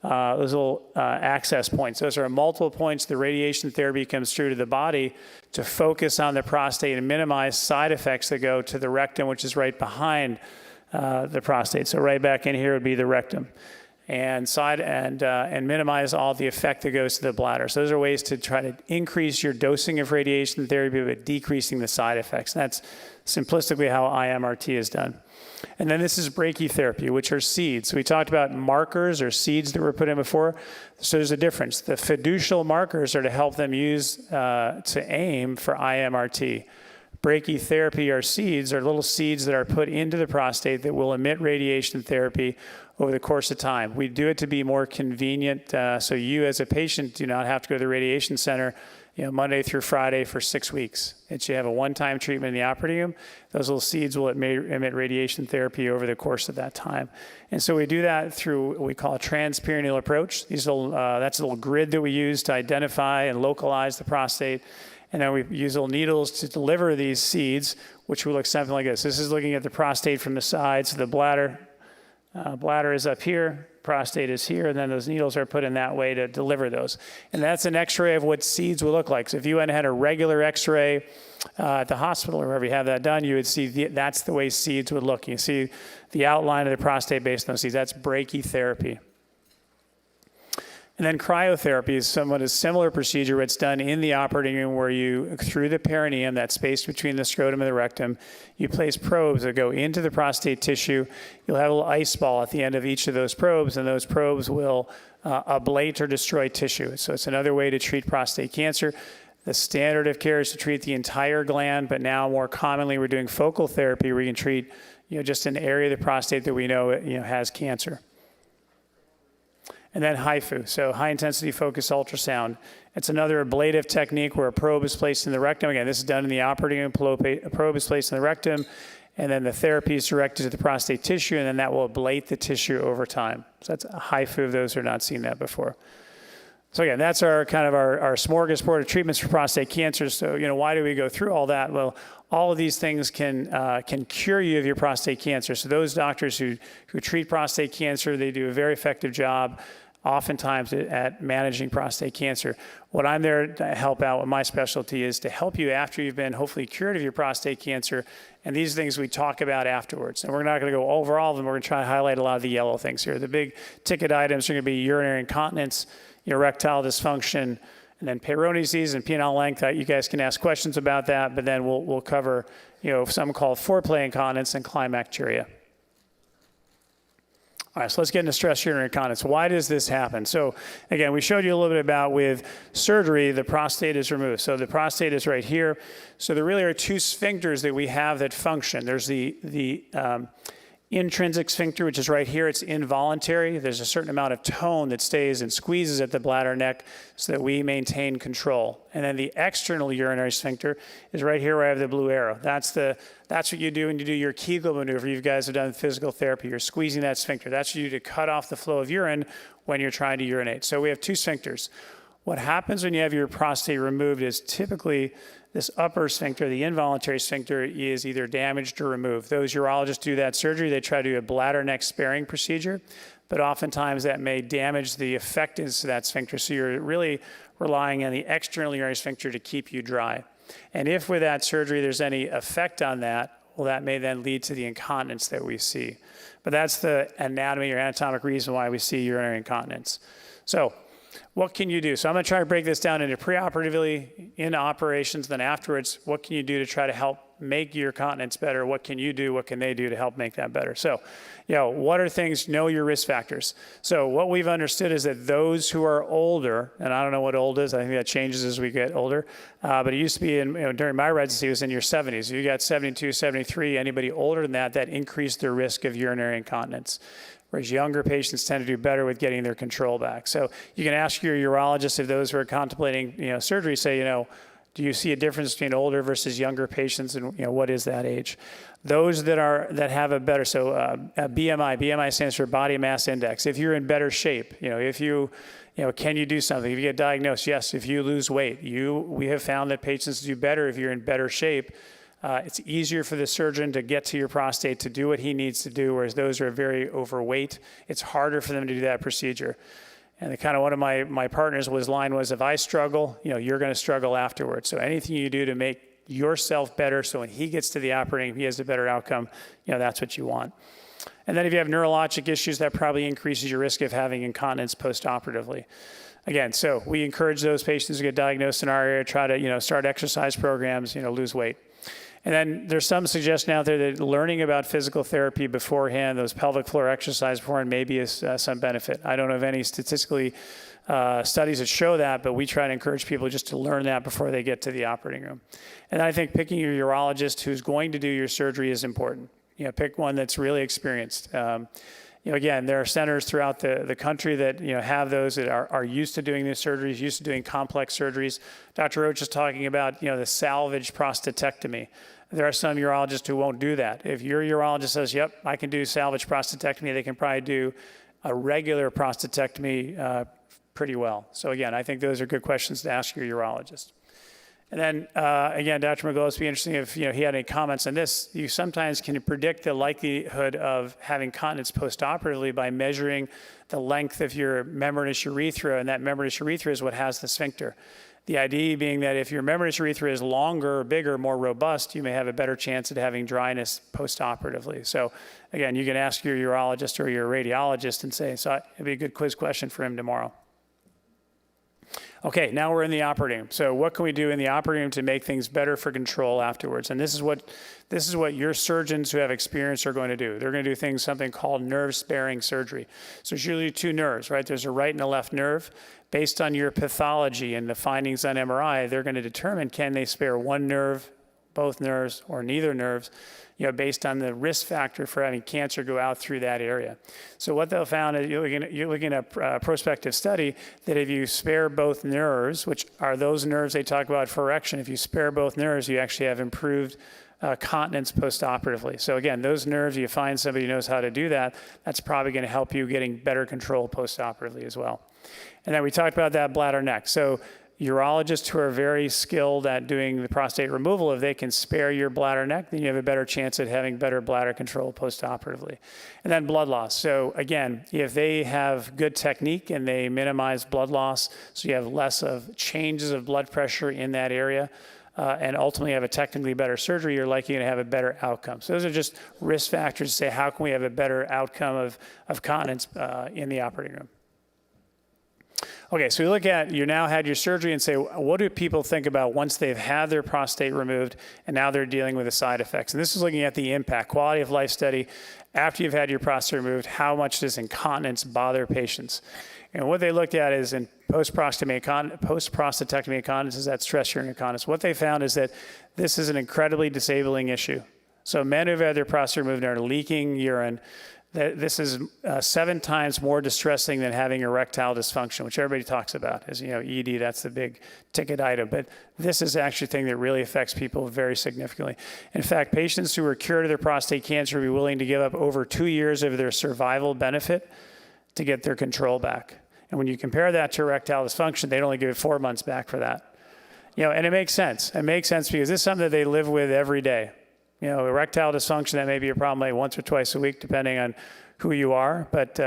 access points. Those are multiple points the radiation therapy comes through to the body to focus on the prostate and minimize side effects that go to the rectum, which is right behind the prostate. So right back in here would be the rectum, and minimize all the effect that goes to the bladder. So those are ways to try to increase your dosing of radiation therapy, but decreasing the side effects. And that's simplistically how IMRT is done. And then this is brachytherapy, which are seeds. So we talked about markers or seeds that were put in before. So there's a difference. The fiducial markers are to help them use to aim for IMRT. Brachytherapy are seeds, are little seeds that are put into the prostate that will emit radiation therapy over the course of time. We do it to be more convenient, so you as a patient do not have to go to the radiation center Monday through Friday for 6 weeks. And you have a one-time treatment in the operating room. Those little seeds will emit radiation therapy over the course of that time. And so we do that through what we call a transperineal approach. That's a little grid that we use to identify and localize the prostate. And then we use little needles to deliver these seeds, which will look something like this. This is looking at the prostate from the side. So the bladder is up here, prostate is here, and then those needles are put in that way to deliver those. And that's an x-ray of what seeds will look like. So if you went and had a regular x-ray at the hospital or wherever you have that done, you would see that's the way seeds would look. You see the outline of the prostate based on those seeds. That's brachytherapy. And then cryotherapy is somewhat a similar procedure, but it's done in the operating room where you, through the perineum, that space between the scrotum and the rectum, you place probes that go into the prostate tissue. You'll have a little ice ball at the end of each of those probes, and those probes will ablate or destroy tissue. So it's another way to treat prostate cancer. The standard of care is to treat the entire gland, but now more commonly we're doing focal therapy where you can treat just an area of the prostate that we know has cancer. And then HIFU, so high-intensity focused ultrasound. It's another ablative technique where a probe is placed in the rectum. Again, this is done in the operating room. A probe is placed in the rectum, and then the therapy is directed to the prostate tissue, and then that will ablate the tissue over time. So that's a HIFU of those who have not seen that before. So again, that's our smorgasbord of treatments for prostate cancer. So why do we go through all that? Well, all of these things can cure you of your prostate cancer. So those doctors who treat prostate cancer, they do a very effective job oftentimes at managing prostate cancer. What I'm there to help out with my specialty is to help you after you've been hopefully cured of your prostate cancer. And these things we talk about afterwards. And we're not going to go over all of them. We're going to try to highlight a lot of the yellow things here. The big ticket items are going to be urinary incontinence, erectile dysfunction, And then Peyronie's disease and penile length, you guys can ask questions about that, but then we'll cover, some called foreplay incontinence and climacturia. All right, so let's get into stress urinary incontinence. Why does this happen? So again, we showed you a little bit about with surgery, the prostate is removed. So the prostate is right here. So there really are two sphincters that we have that function. There's the intrinsic sphincter, which is right here. It's involuntary. There's a certain amount of tone that stays and squeezes at the bladder neck so that we maintain control. And then the external urinary sphincter is right here where I have the blue arrow. That's what you do when you do your Kegel maneuver. You guys have done physical therapy. You're squeezing that sphincter. That's what you do to cut off the flow of urine when you're trying to urinate. So we have two sphincters. What happens when you have your prostate removed is typically this upper sphincter, the involuntary sphincter, is either damaged or removed. Those urologists do that surgery. They try to do a bladder neck sparing procedure, but oftentimes that may damage the effectiveness of that sphincter. So you're really relying on the external urinary sphincter to keep you dry. And if with that surgery there's any effect on that, well, that may then lead to the incontinence that we see. But that's the anatomy or anatomic reason why we see urinary incontinence. So what can you do? So I'm going to try to break this down into preoperatively, in operations, then afterwards, what can you do to try to help make your continence better? What can you do? What can they do to help make that better? So, what are things? Know your risk factors. So what we've understood is that those who are older, and I don't know what old is, I think that changes as we get older, but it used to be during my residency, it was in your 70s. If you got 72, 73, anybody older than that increased their risk of urinary incontinence. Whereas younger patients tend to do better with getting their control back. So you can ask your urologist, if those who are contemplating surgery say, do you see a difference between older versus younger patients, and what is that age? Those that have a better, BMI stands for body mass index. If you're in better shape, if you can you do something? If you get diagnosed, yes. If you lose weight, we have found that patients do better if you're in better shape. It's easier for the surgeon to get to your prostate to do what he needs to do, whereas those who are very overweight, it's harder for them to do that procedure. And one of my partners' line was, if I struggle, you're going to struggle afterwards. So anything you do to make yourself better so when he gets to the operating room, he has a better outcome, that's what you want. And then if you have neurologic issues, that probably increases your risk of having incontinence post-operatively. Again, so we encourage those patients who get diagnosed in our area, try to, start exercise programs, lose weight. And then there's some suggestion out there that learning about physical therapy beforehand, those pelvic floor exercise beforehand, maybe is some benefit. I don't know of any statistically studies that show that, but we try to encourage people just to learn that before they get to the operating room. And I think picking your urologist who's going to do your surgery is important. Pick one that's really experienced. Again, there are centers throughout the country that have those that are used to doing these surgeries, used to doing complex surgeries. Dr. Roach is talking about the salvage prostatectomy. There are some urologists who won't do that. If your urologist says, "Yep, I can do salvage prostatectomy," they can probably do a regular prostatectomy pretty well. So again, I think those are good questions to ask your urologist. And then, again, Dr. Margolis, be interesting if he had any comments on this. You sometimes can predict the likelihood of having continence postoperatively by measuring the length of your membranous urethra, and that membranous urethra is what has the sphincter. The idea being that if your membranous urethra is longer, bigger, more robust, you may have a better chance at having dryness postoperatively. So again, you can ask your urologist or your radiologist and say, so it'd be a good quiz question for him tomorrow. Okay, now we're in the operating room. So what can we do in the operating room to make things better for control afterwards? And this is what your surgeons who have experience are going to do. They're going to do something called nerve-sparing surgery. So it's usually two nerves, right? There's a right and a left nerve. Based on your pathology and the findings on MRI, they're going to determine, can they spare one nerve, both nerves, or neither nerves, based on the risk factor for having cancer go out through that area. So what they'll found is you're looking at a prospective study that if you spare both nerves, which are those nerves they talk about for erection, if you spare both nerves, you actually have improved continence postoperatively. So again, those nerves, you find somebody who knows how to do that, that's probably going to help you getting better control postoperatively as well. And then we talked about that bladder neck. So urologists who are very skilled at doing the prostate removal, if they can spare your bladder neck, then you have a better chance at having better bladder control postoperatively. And then blood loss. So again, if they have good technique and they minimize blood loss, so you have less of changes of blood pressure in that area, and ultimately have a technically better surgery, you're likely to have a better outcome. So those are just risk factors to say, how can we have a better outcome of continence in the operating room? Okay, so we look at, you now had your surgery and say, what do people think about once they've had their prostate removed and now they're dealing with the side effects? And this is looking at the impact, quality of life study. After you've had your prostate removed, how much does incontinence bother patients? And what they looked at is in post-prostatectomy incontinence, is that stress urinary incontinence. What they found is that this is an incredibly disabling issue. So men who've had their prostate removed and are leaking urine, this is 7 times more distressing than having erectile dysfunction, which everybody talks about. As you know, ED, that's the big ticket item. But this is actually a thing that really affects people very significantly. In fact, patients who are cured of their prostate cancer will be willing to give up over 2 years of their survival benefit to get their control back. And when you compare that to erectile dysfunction, they'd only give it 4 months back for that. You know, and it makes sense. It makes sense because this is something that they live with every day. You know, erectile dysfunction, that may be a problem like once or twice a week, depending on who you are, but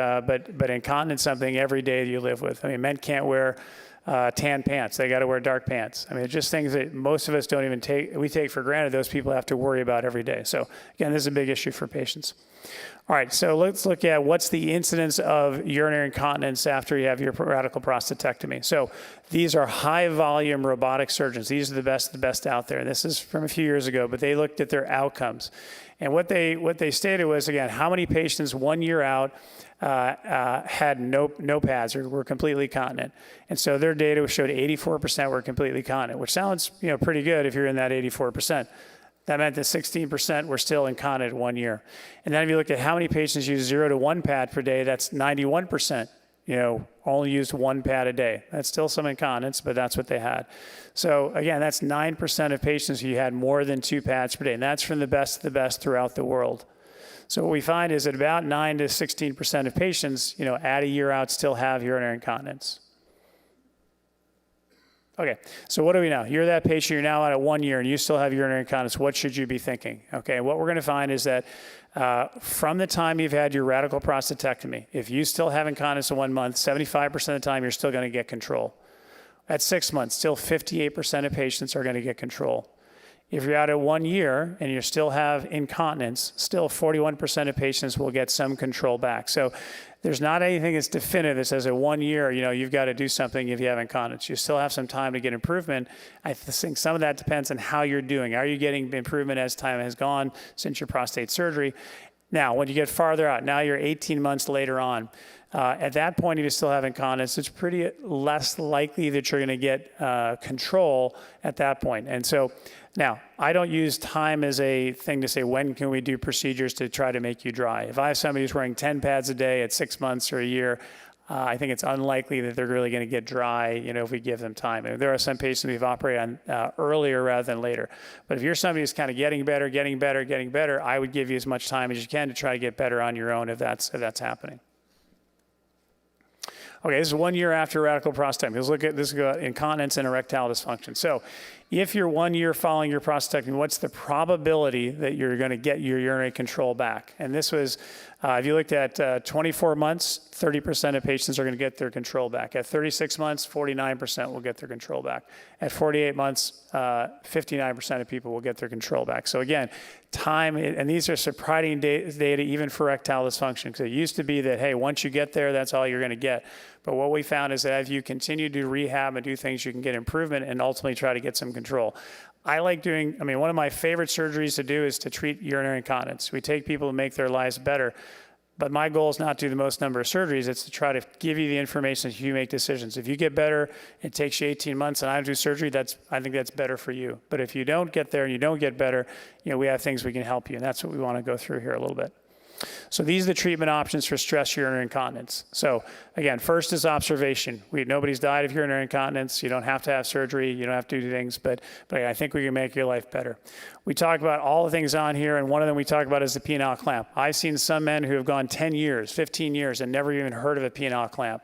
incontinence, something every day that you live with. I mean, men can't wear tan pants. They got to wear dark pants. I mean, it's just things that most of us don't even we take for granted. Those people have to worry about every day. So again, this is a big issue for patients. All right, so let's look at what's the incidence of urinary incontinence after you have your radical prostatectomy. So these are high volume robotic surgeons. These are the best out there. This is from a few years ago, but they looked at their outcomes. And what they stated was, again, how many patients 1 year out had no pads or were completely continent. And so their data showed 84% were completely continent, which sounds, you know, pretty good if you're in that 84%. That meant that 16% were still incontinent 1 year. And then if you look at how many patients use 0 to 1 pad per day, that's 91%, you know, only used 1 pad a day. That's still some incontinence, but that's what they had. So again, that's 9% of patients who had more than 2 pads per day. And that's from the best of the best throughout the world. So what we find is that about 9 to 16% of patients, you know, at a year out still have urinary incontinence. Okay, so what do we know? You're that patient, you're now out at 1 year and you still have urinary incontinence. What should you be thinking? Okay, what we're gonna find is that from the time you've had your radical prostatectomy, if you still have incontinence in 1 month, 75% of the time you're still gonna get control. At 6 months, still 58% of patients are gonna get control. If you're out at 1 year and you still have incontinence, still 41% of patients will get some control back. So there's not anything that's definitive that says at 1 year, you know, you've got to do something if you have incontinence. You still have some time to get improvement. I think some of that depends on how you're doing. Are you getting improvement as time has gone since your prostate surgery? Now, when you get farther out, now you're 18 months later on. At that point, if you still have incontinence, it's pretty less likely that you're going to get control at that point. And so now, I don't use time as a thing to say, when can we do procedures to try to make you dry? If I have somebody who's wearing 10 pads a day at 6 months or a year, I think it's unlikely that they're really going to get dry, you know, if we give them time. And there are some patients we've operated on earlier rather than later. But if you're somebody who's kind of getting better, I would give you as much time as you can to try to get better on your own if that's happening. Okay, this is 1 year after radical prostatectomy. Let's look at this incontinence and erectile dysfunction. So if you're 1 year following your prostatectomy, what's the probability that you're going to get your urinary control back? And this was, if you looked at 24 months, 30% of patients are going to get their control back. At 36 months, 49% will get their control back. At 48 months, 59% of people will get their control back. So again, time, and these are surprising data even for erectile dysfunction, because it used to be that, hey, once you get there, that's all you're going to get. But what we found is that as you continue to rehab and do things, you can get improvement and ultimately try to get some control. I like doing, I mean, one of my favorite surgeries to do is to treat urinary incontinence. We take people to make their lives better. But my goal is not to do the most number of surgeries. It's to try to give you the information so you make decisions. If you get better, it takes you 18 months and I do surgery, I think that's better for you. But if you don't get there and you don't get better, you know, we have things we can help you. And that's what we want to go through here a little bit. So these are the treatment options for stress urinary incontinence. So again, first is observation. Nobody's died of urinary incontinence. You don't have to have surgery. You don't have to do things, but I think we can make your life better. We talk about all the things on here, and one of them we talk about is the penile clamp. I've seen some men who have gone 10 years, 15 years, and never even heard of a penile clamp.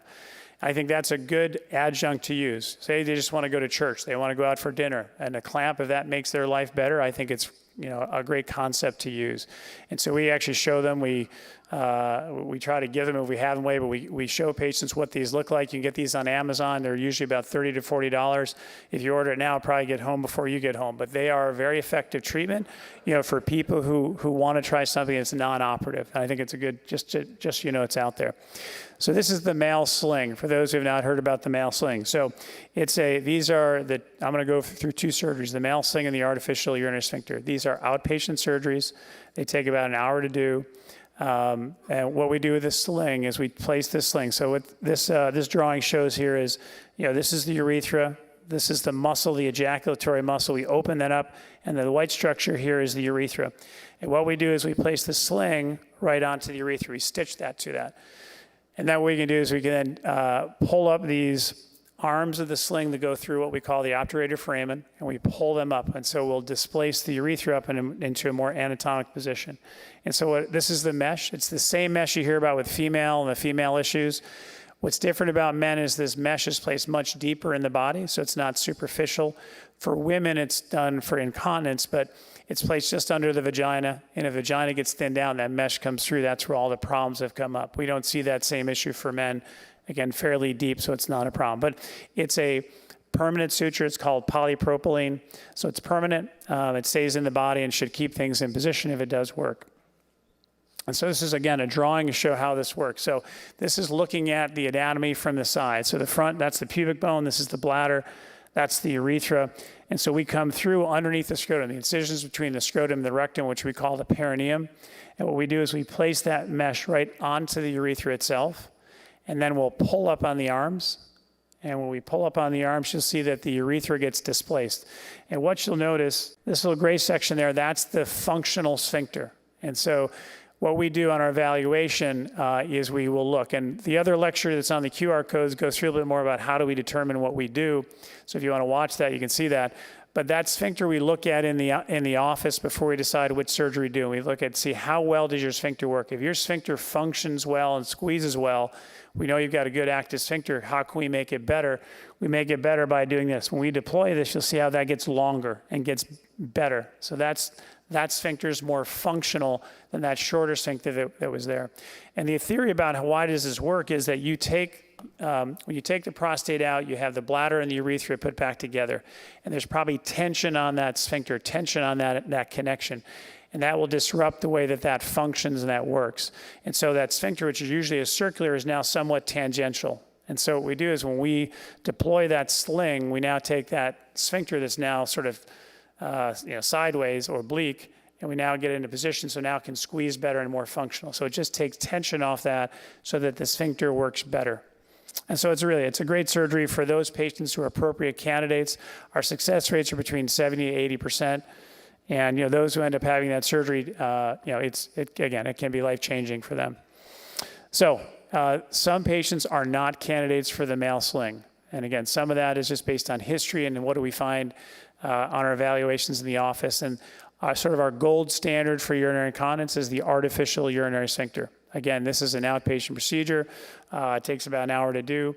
I think that's a good adjunct to use. Say they just want to go to church. They want to go out for dinner, and a clamp, if that makes their life better, I think it's, you know, a great concept to use. And so we actually show them, we try to give them if we have them away, but we show patients what these look like. You can get these on Amazon. They're usually about $30 to $40. If you order it now, it'll probably get home before you get home. But they are a very effective treatment, you know, for people who want to try something that's non-operative. And I think it's a good, just you know, it's out there. So this is the male sling, for those who have not heard about the male sling. So I'm going to go through two surgeries, the male sling and the artificial urinary sphincter. These are outpatient surgeries. They take about an hour to do. And what we do with this sling is we place this sling. So what this drawing shows here is, this is the urethra. This is the muscle, the ejaculatory muscle. We open that up, and the white structure here is the urethra. And what we do is we place the sling right onto the urethra. We stitch that to that. And then what we can do is we can then pull up these arms of the sling that go through what we call the obturator foramen, and we pull them up. And so we'll displace the urethra up into a more anatomic position. And so this is the mesh. It's the same mesh you hear about with female and the female issues. What's different about men is this mesh is placed much deeper in the body, so it's not superficial. For women, it's done for incontinence, but it's placed just under the vagina, and if the vagina gets thinned down, that mesh comes through. That's where all the problems have come up. We don't see that same issue for men. Again, fairly deep, so it's not a problem. But it's a permanent suture. It's called polypropylene, so it's permanent. It stays in the body and should keep things in position if it does work. And so this is, again, a drawing to show how this works. So this is looking at the anatomy from the side. So the front, that's the pubic bone. This is the bladder. That's the urethra. And so we come through underneath the scrotum, the incisions between the scrotum and the rectum, which we call the perineum. And what we do is we place that mesh right onto the urethra itself. And then we'll pull up on the arms. And when we pull up on the arms, you'll see that the urethra gets displaced. And what you'll notice, this little gray section there, that's the functional sphincter. And so what we do on our evaluation is we will look. And the other lecture that's on the QR codes goes through a little bit more about how do we determine what we do. So if you want to watch that, you can see that. But that sphincter we look at in the office before we decide which surgery to do. We look at, see how well does your sphincter work. If your sphincter functions well and squeezes well, we know you've got a good active sphincter. How can we make it better? We make it better by doing this. When we deploy this, you'll see how that gets longer and gets better. So that sphincter is more functional than that shorter sphincter that was there. And the theory about why does this work is that when you take the prostate out, you have the bladder and the urethra put back together. And there's probably tension on that sphincter, tension on that connection. And that will disrupt the way that functions and that works. And so that sphincter, which is usually a circular, is now somewhat tangential. And so what we do is when we deploy that sling, we now take that sphincter that's now sort of sideways or oblique, and we now get into position so now it can squeeze better and more functional. So it just takes tension off that so that the sphincter works better. And so it's a great surgery for those patients who are appropriate candidates. Our success rates are between 70 to 80%. And those who end up having that surgery, it can be life-changing for them. So some patients are not candidates for the male sling. And again, some of that is just based on history and what do we find on our evaluations in the office. And sort of our gold standard for urinary incontinence is the artificial urinary sphincter. Again, this is an outpatient procedure. It takes about an hour to do.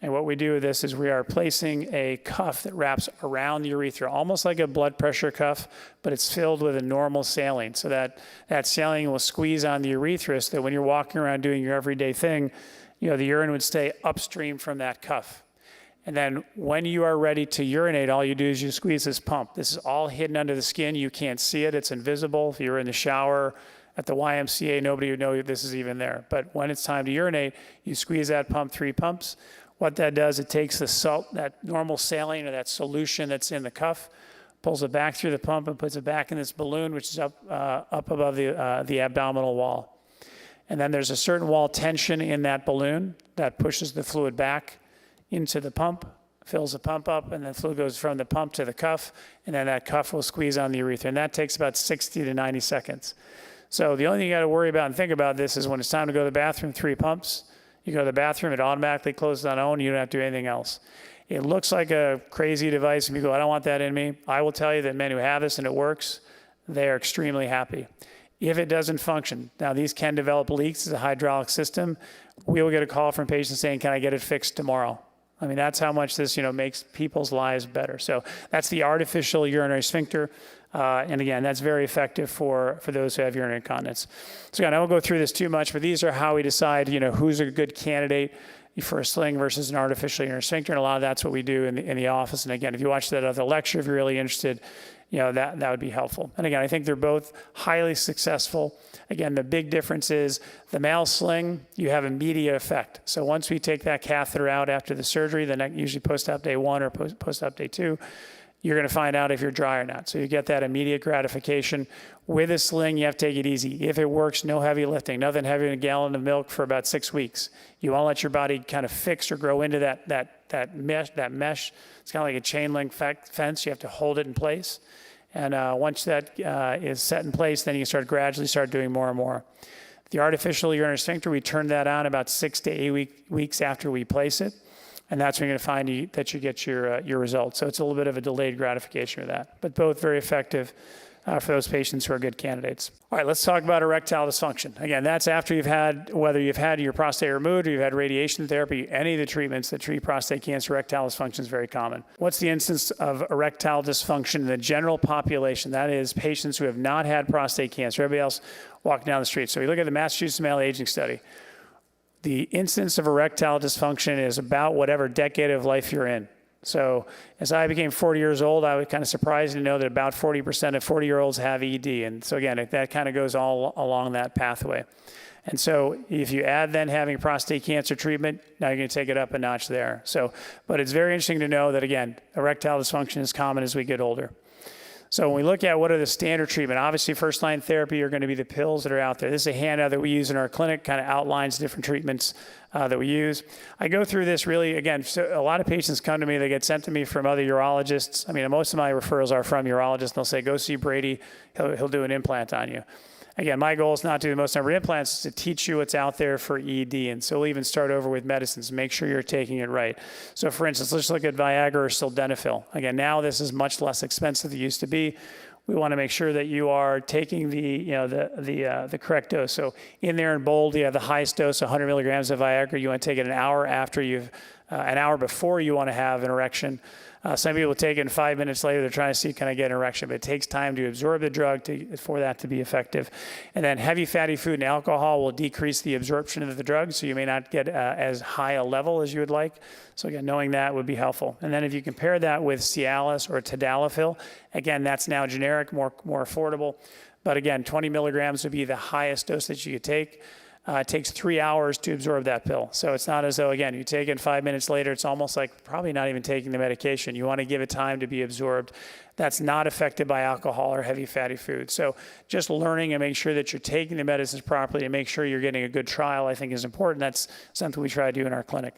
And what we do with this is we are placing a cuff that wraps around the urethra, almost like a blood pressure cuff, but it's filled with a normal saline. So that saline will squeeze on the urethra so that when you're walking around doing your everyday thing, the urine would stay upstream from that cuff. And then when you are ready to urinate, all you do is you squeeze this pump. This is all hidden under the skin. You can't see it. It's invisible. If you're in the shower at the YMCA, nobody would know this is even there. But when it's time to urinate, you squeeze that pump 3 pumps. What that does, it takes the salt, that normal saline or that solution that's in the cuff, pulls it back through the pump and puts it back in this balloon, which is up above the abdominal wall. And then there's a certain wall tension in that balloon that pushes the fluid back into the pump, fills the pump up, and then fluid goes from the pump to the cuff, and then that cuff will squeeze on the urethra. And that takes about 60 to 90 seconds. So the only thing you got to worry about and think about this is when it's time to go to the bathroom, 3 pumps. You go to the bathroom, it automatically closes on its own. You don't have to do anything else. It looks like a crazy device, and you go, I don't want that in me. I will tell you that men who have this and it works, they are extremely happy. If it doesn't function, now these can develop leaks as a hydraulic system. We will get a call from patients saying, can I get it fixed tomorrow? I mean, that's how much this, makes people's lives better. So that's the artificial urinary sphincter. And again, that's very effective for those who have urinary incontinence. So again, I won't go through this too much, but these are how we decide, who's a good candidate for a sling versus an artificial urinary sphincter. And a lot of that's what we do in the office. And again, if you watch that other lecture, if you're really interested, that would be helpful. And again, I think they're both highly successful. Again, the big difference is the male sling, you have immediate effect. So once we take that catheter out after the surgery, usually post-op day 1 or post-op day 2, you're going to find out if you're dry or not. So you get that immediate gratification. With a sling, you have to take it easy. If it works, no heavy lifting, nothing heavier than a gallon of milk for about 6 weeks. You want to let your body kind of fix or grow into that mesh. It's kind of like a chain link fence. You have to hold it in place. And once that is set in place, then you can gradually start doing more and more. The artificial urinary sphincter, we turn that on about 6 to 8 weeks after we place it. And that's when you're going to find that you get your results. So it's a little bit of a delayed gratification of that, but both very effective for those patients who are good candidates. All right, let's talk about erectile dysfunction. Again, that's after whether you've had your prostate removed or you've had radiation therapy, any of the treatments that treat prostate cancer, erectile dysfunction is very common. What's the instance of erectile dysfunction in the general population? That is patients who have not had prostate cancer, everybody else walking down the street. So we look at the Massachusetts Male Aging Study. The incidence of erectile dysfunction is about whatever decade of life you're in. So as I became 40 years old, I was kind of surprised to know that about 40% of 40-year-olds have ED. And so again, that kind of goes all along that pathway. And so if you add then having prostate cancer treatment, now you're going to take it up a notch there. But it's very interesting to know that, again, erectile dysfunction is common as we get older. So when we look at what are the standard treatment, obviously first-line therapy are going to be the pills that are out there. This is a handout that we use in our clinic, kind of outlines different treatments that we use. I go through this really, again, so a lot of patients come to me, they get sent to me from other urologists. I mean, most of my referrals are from urologists, and they'll say, go see Brady, he'll do an implant on you. Again, my goal is not to do the most number of implants, it's to teach you what's out there for ED. And so we'll even start over with medicines, make sure you're taking it right. So for instance, let's look at Viagra or sildenafil. Again, now this is much less expensive than it used to be. We want to make sure that you are taking the correct dose. So in there in bold, you have the highest dose, 100 milligrams of Viagra. You want to take it an hour before you want to have an erection. Some people take it and 5 minutes later, they're trying to see, can I get an erection? But it takes time to absorb the drug for that to be effective. And then heavy fatty food and alcohol will decrease the absorption of the drug, so you may not get as high a level as you would like. So again, knowing that would be helpful. And then if you compare that with Cialis or tadalafil, again, that's now generic, more affordable. But again, 20 milligrams would be the highest dose that you could take. It takes 3 hours to absorb that pill. So it's not as though, again, you take it 5 minutes later, it's almost like probably not even taking the medication. You want to give it time to be absorbed. That's not affected by alcohol or heavy fatty food. So just learning and making sure that you're taking the medicines properly and make sure you're getting a good trial, I think is important. That's something we try to do in our clinic.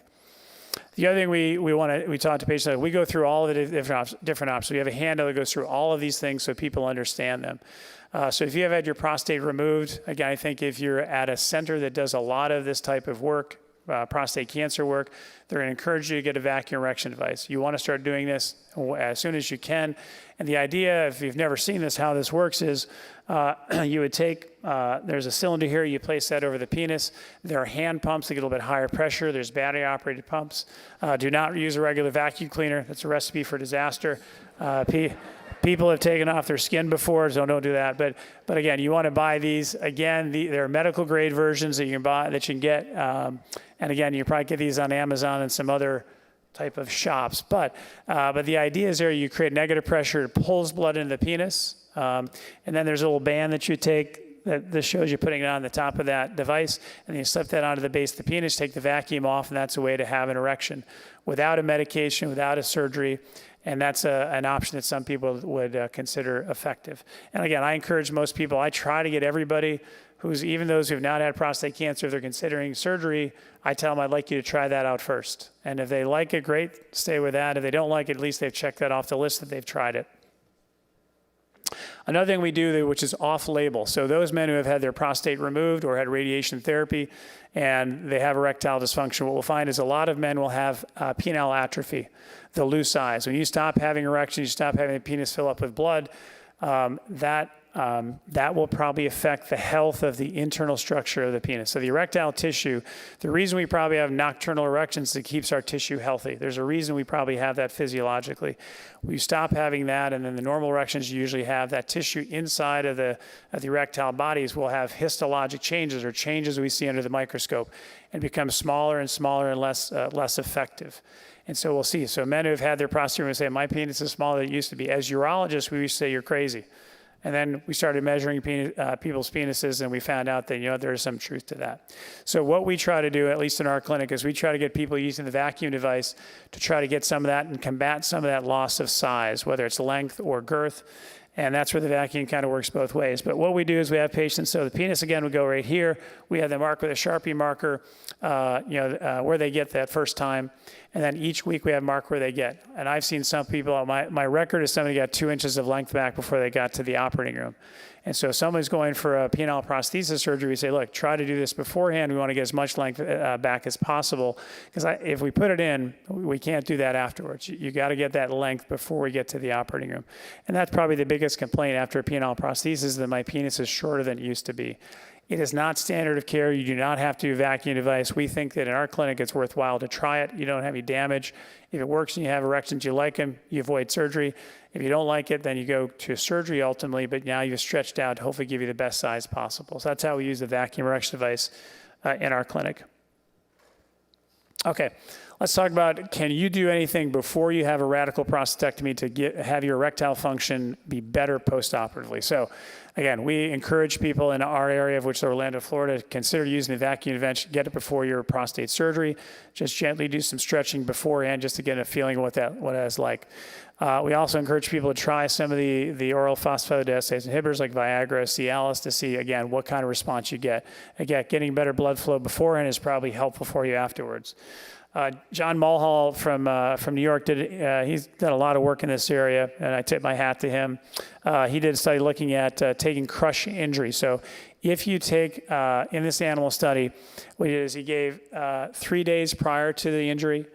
The other thing we talk to patients, we go through all of the different options. We have a handout that goes through all of these things so people understand them. So if you have had your prostate removed, again, I think if you're at a center that does a lot of this type of work, prostate cancer work, they're going to encourage you to get a vacuum erection device. You want to start doing this as soon as you can. And the idea, if you've never seen this, how this works is you would take, there's a cylinder here, you place that over the penis. There are hand pumps that get a little bit higher pressure. There's battery-operated pumps. Do not use a regular vacuum cleaner. That's a recipe for disaster. People have taken off their skin before, so don't do that. But again, you want to buy these. Again, there are medical grade versions that you can buy, that you can get. And again, you probably get these on Amazon and some other type of shops. But the idea is there you create negative pressure, it pulls blood into the penis. And then there's a little band that you take that shows you putting it on the top of that device. And you slip that onto the base of the penis, take the vacuum off, and that's a way to have an erection without a medication, without a surgery. And that's an option that some people would consider effective. And again, I encourage most people, I try to get everybody even those who have not had prostate cancer, if they're considering surgery, I tell them I'd like you to try that out first. And if they like it, great, stay with that. If they don't like it, at least they've checked that off the list that they've tried it. Another thing we do, which is off-label. So those men who have had their prostate removed or had radiation therapy and they have erectile dysfunction, what we'll find is a lot of men will have penile atrophy. They'll lose size. When you stop having erections, you stop having the penis fill up with blood, that that will probably affect the health of the internal structure of the penis. So the erectile tissue, the reason we probably have nocturnal erections is it keeps our tissue healthy. There's a reason we probably have that physiologically. We stop having that, and then the normal erections you usually have, that tissue inside of the erectile bodies will have histologic changes, or changes we see under the microscope, and become smaller and smaller and less effective. And so we'll see. So men who have had their prostate will say, my penis is smaller than it used to be. As urologists, we used to say, you're crazy. And then we started measuring people's penises, and we found out that, there is some truth to that. So what we try to do, at least in our clinic, is we try to get people using the vacuum device to try to get some of that and combat some of that loss of size, whether it's length or girth. And that's where the vacuum kind of works both ways. But what we do is we have patients, so the penis, again, would go right here. We have them mark with a Sharpie marker, where they get that first time. And then each week we have mark where they get. And I've seen some people, my record is somebody got 2 inches of length back before they got to the operating room. And so if someone's going for a penile prosthesis surgery, we say, look, try to do this beforehand. We want to get as much length back as possible. Because if we put it in, we can't do that afterwards. You got to get that length before we get to the operating room. And that's probably the biggest complaint after a penile prosthesis, that my penis is shorter than it used to be. It is not standard of care. You do not have to do a vacuum device. We think that in our clinic, it's worthwhile to try it. You don't have any damage. If it works and you have erections, you like them, you avoid surgery. If you don't like it, then you go to surgery ultimately, but now you've stretched out to hopefully give you the best size possible. So that's how we use the vacuum erection device in our clinic. Okay, let's talk about, can you do anything before you have a radical prostatectomy to have your erectile function be better postoperatively? So again, we encourage people in our area, of which is Orlando, Florida, to consider using the vacuum intervention, get it before your prostate surgery. Just gently do some stretching beforehand just to get a feeling of what that's like. We also encourage people to try some of the oral phosphodiesterase inhibitors like Viagra, Cialis, to see, again, what kind of response you get. Again, getting better blood flow beforehand is probably helpful for you afterwards. John Mulhall from New York, he's done a lot of work in this area, and I tip my hat to him. He did a study looking at taking crush injury. So if you take, in this animal study, what he did is he gave 3 days prior to the injury,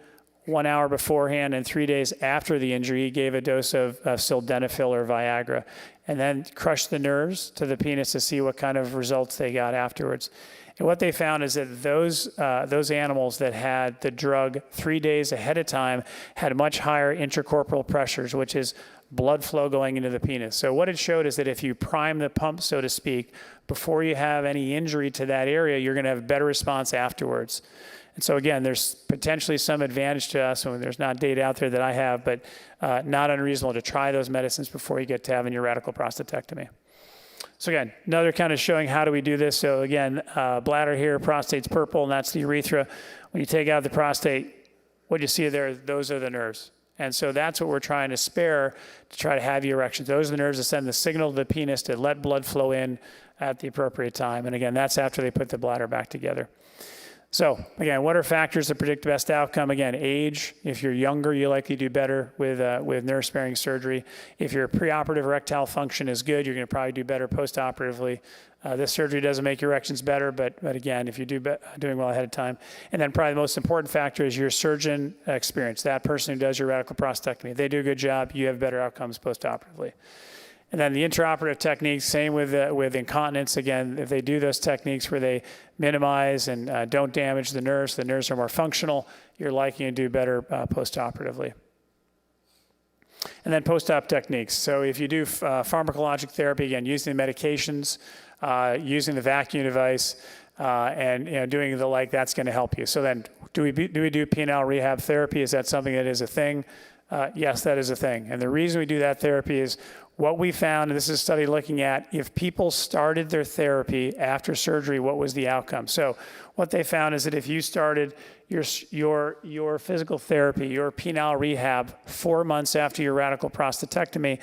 1 hour beforehand, and 3 days after the injury, he gave a dose of sildenafil or Viagra, and then crushed the nerves to the penis to see what kind of results they got afterwards. And what they found is that those animals that had the drug 3 days ahead of time had much higher intracorporeal pressures, which is blood flow going into the penis. So what it showed is that if you prime the pump, so to speak, before you have any injury to that area, you're going to have a better response afterwards. And so again, there's potentially some advantage to us, and there's not data out there that I have, but not unreasonable to try those medicines before you get to having your radical prostatectomy. So again, another kind of showing how do we do this. So again, bladder here, prostate's purple, and that's the urethra. When you take out the prostate, what you see there, those are the nerves. And so that's what we're trying to spare to try to have your erections. Those are the nerves that send the signal to the penis to let blood flow in at the appropriate time. And again, that's after they put the bladder back together. So again, what are factors that predict the best outcome? Again, age. If you're younger, you likely do better with nerve-sparing surgery. If your preoperative erectile function is good, you're going to probably do better postoperatively. This surgery doesn't make your erections better, but again, if you're doing well ahead of time. And then probably the most important factor is your surgeon experience. That person who does your radical prostatectomy, if they do a good job, you have better outcomes postoperatively. And then the intraoperative techniques, same with incontinence. Again, if they do those techniques where they minimize and don't damage the nerves are more functional, you're likely to do better postoperatively. And then post-op techniques. So if you do pharmacologic therapy, again, using the medications, using the vacuum device, and doing the like, that's going to help you. So then, do we do penile rehab therapy? Is that something that is a thing? Yes, that is a thing. And the reason we do that therapy is what we found, and this is a study looking at if people started their therapy after surgery, what was the outcome? So what they found is that if you started your physical therapy, your penile rehab 4 months after your radical prostatectomy,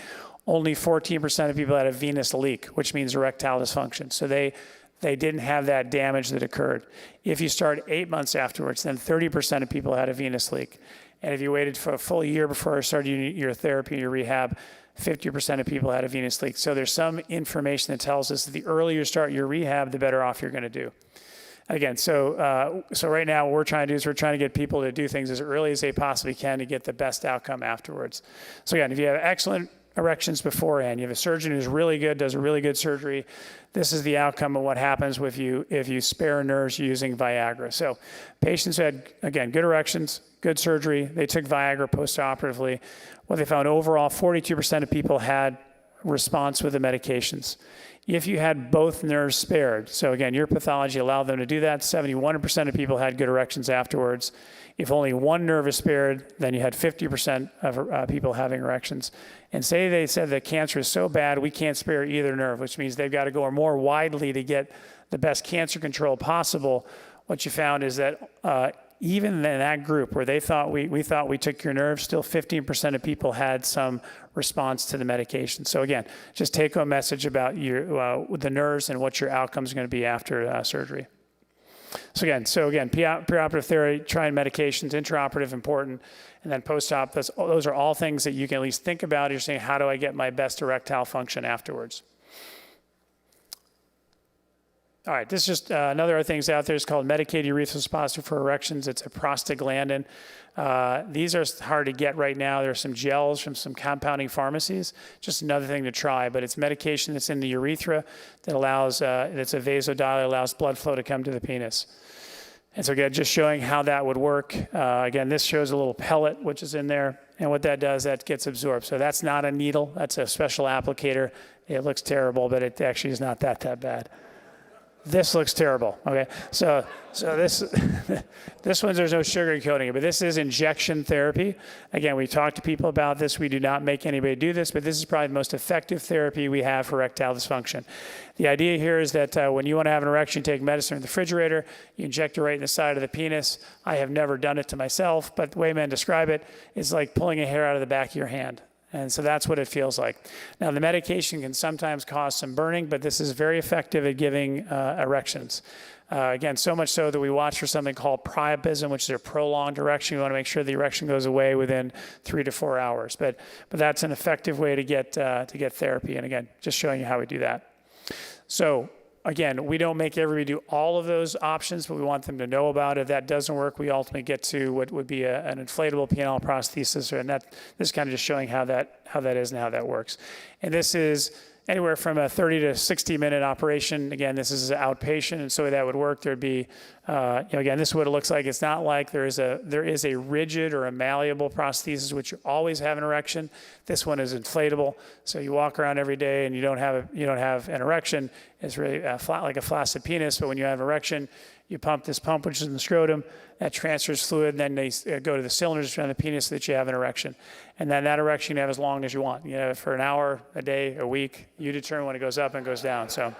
only 14% of people had a venous leak, which means erectile dysfunction. So they didn't have that damage that occurred. If you start 8 months afterwards, then 30% of people had a venous leak. And if you waited for a full year before starting your therapy, your rehab, 50% of people had a venous leak. So there's some information that tells us that the earlier you start your rehab, the better off you're going to do. Again, so right now what we're trying to do is we're trying to get people to do things as early as they possibly can to get the best outcome afterwards. So again, if you have excellent erections beforehand. You have a surgeon who's really good, does a really good surgery. This is the outcome of what happens with you if you spare nerves using Viagra. So patients who had, again, good erections, good surgery, they took Viagra postoperatively. What they found overall, 42% of people had response with the medications. If you had both nerves spared, so again, your pathology allowed them to do that, 71% of people had good erections afterwards. If only one nerve is spared, then you had 50% of people having erections. And say they said that cancer is so bad, we can't spare either nerve, which means they've got to go more widely to get the best cancer control possible. What you found is that even in that group where they thought we thought we took your nerves, still 15% of people had some response to the medication. So again, just take home message about the nerves and what your outcomes are going to be after surgery. So again, preoperative therapy, trying medications, intraoperative important, and then post-op. Those are all things that you can at least think about. You're saying, how do I get my best erectile function afterwards? All right, this is just another things out there. It's called medicated urethral suppositor for erections. It's a prostaglandin. These are hard to get right now. There are some gels from some compounding pharmacies. Just another thing to try, but it's medication that's in the urethra that allows, that's a vasodilator, allows blood flow to come to the penis. And so again, just showing how that would work. Again, this shows a little pellet which is in there, and what that does, that gets absorbed. So that's not a needle, that's a special applicator. It looks terrible, but it actually is not that bad. This looks terrible, okay? So this one, there's no sugar coating, but this is injection therapy. Again, we talk to people about this. We do not make anybody do this, but this is probably the most effective therapy we have for erectile dysfunction. The idea here is that when you want to have an erection, take medicine in the refrigerator, you inject it right in the side of the penis. I have never done it to myself, but the way men describe it is like pulling a hair out of the back of your hand. And so that's what it feels like. Now, the medication can sometimes cause some burning, but this is very effective at giving erections. Again, so much so that we watch for something called priapism, which is a prolonged erection. We want to make sure the erection goes away within 3 to 4 hours. But that's an effective way to get therapy. And again, just showing you how we do that. So again, we don't make everybody do all of those options, but we want them to know about it. If that doesn't work, we ultimately get to what would be an inflatable penile prosthesis, and this is kind of just showing how that is and how that works. And this is anywhere from a 30 to 60-minute operation. Again, this is an outpatient, and so that would work. There'd be, again, this is what it looks like. It's not like there is a rigid or a malleable prosthesis, which you always have an erection. This one is inflatable, so you walk around every day and you don't have an erection. It's really flat, like a flaccid penis. But when you have an erection, you pump this pump, which is in the scrotum, that transfers fluid, and then they go to the cylinders around the penis so that you have an erection. And then that erection you have as long as you want. You have it for an hour, a day, a week. You determine when it goes up and goes down. So,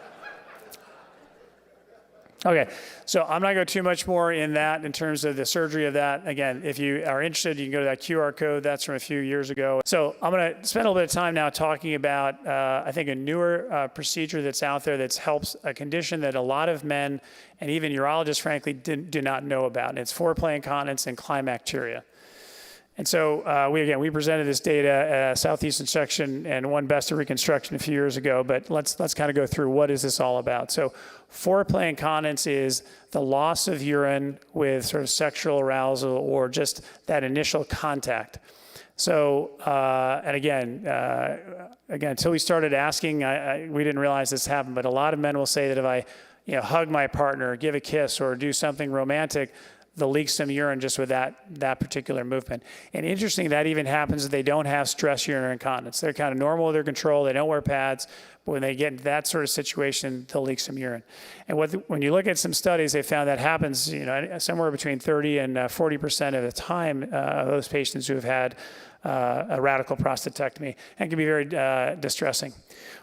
okay, so I'm not going to go too much more in that in terms of the surgery of that. Again, if you are interested, you can go to that QR code. That's from a few years ago. So I'm going to spend a little bit of time now talking about, I think, a newer procedure that's out there that helps a condition that a lot of men and even urologists, frankly, do not know about. And it's foreplay incontinence and climacturia. And so we presented this data at Southeastern Section and won Best of Reconstruction a few years ago, but let's kind of go through what is this all about. So foreplay incontinence is the loss of urine with sort of sexual arousal or just that initial contact. So, and again, until we started asking, we didn't realize this happened, but a lot of men will say that if I hug my partner, give a kiss, or do something romantic, they'll leak some urine just with that particular movement. And interesting, that even happens if they don't have stress urinary incontinence. They're kind of normal with their control, they don't wear pads, but when they get into that sort of situation, they'll leak some urine. And when you look at some studies, they found that happens somewhere between 30 and 40% of the time of those patients who have had a radical prostatectomy, and can be very distressing.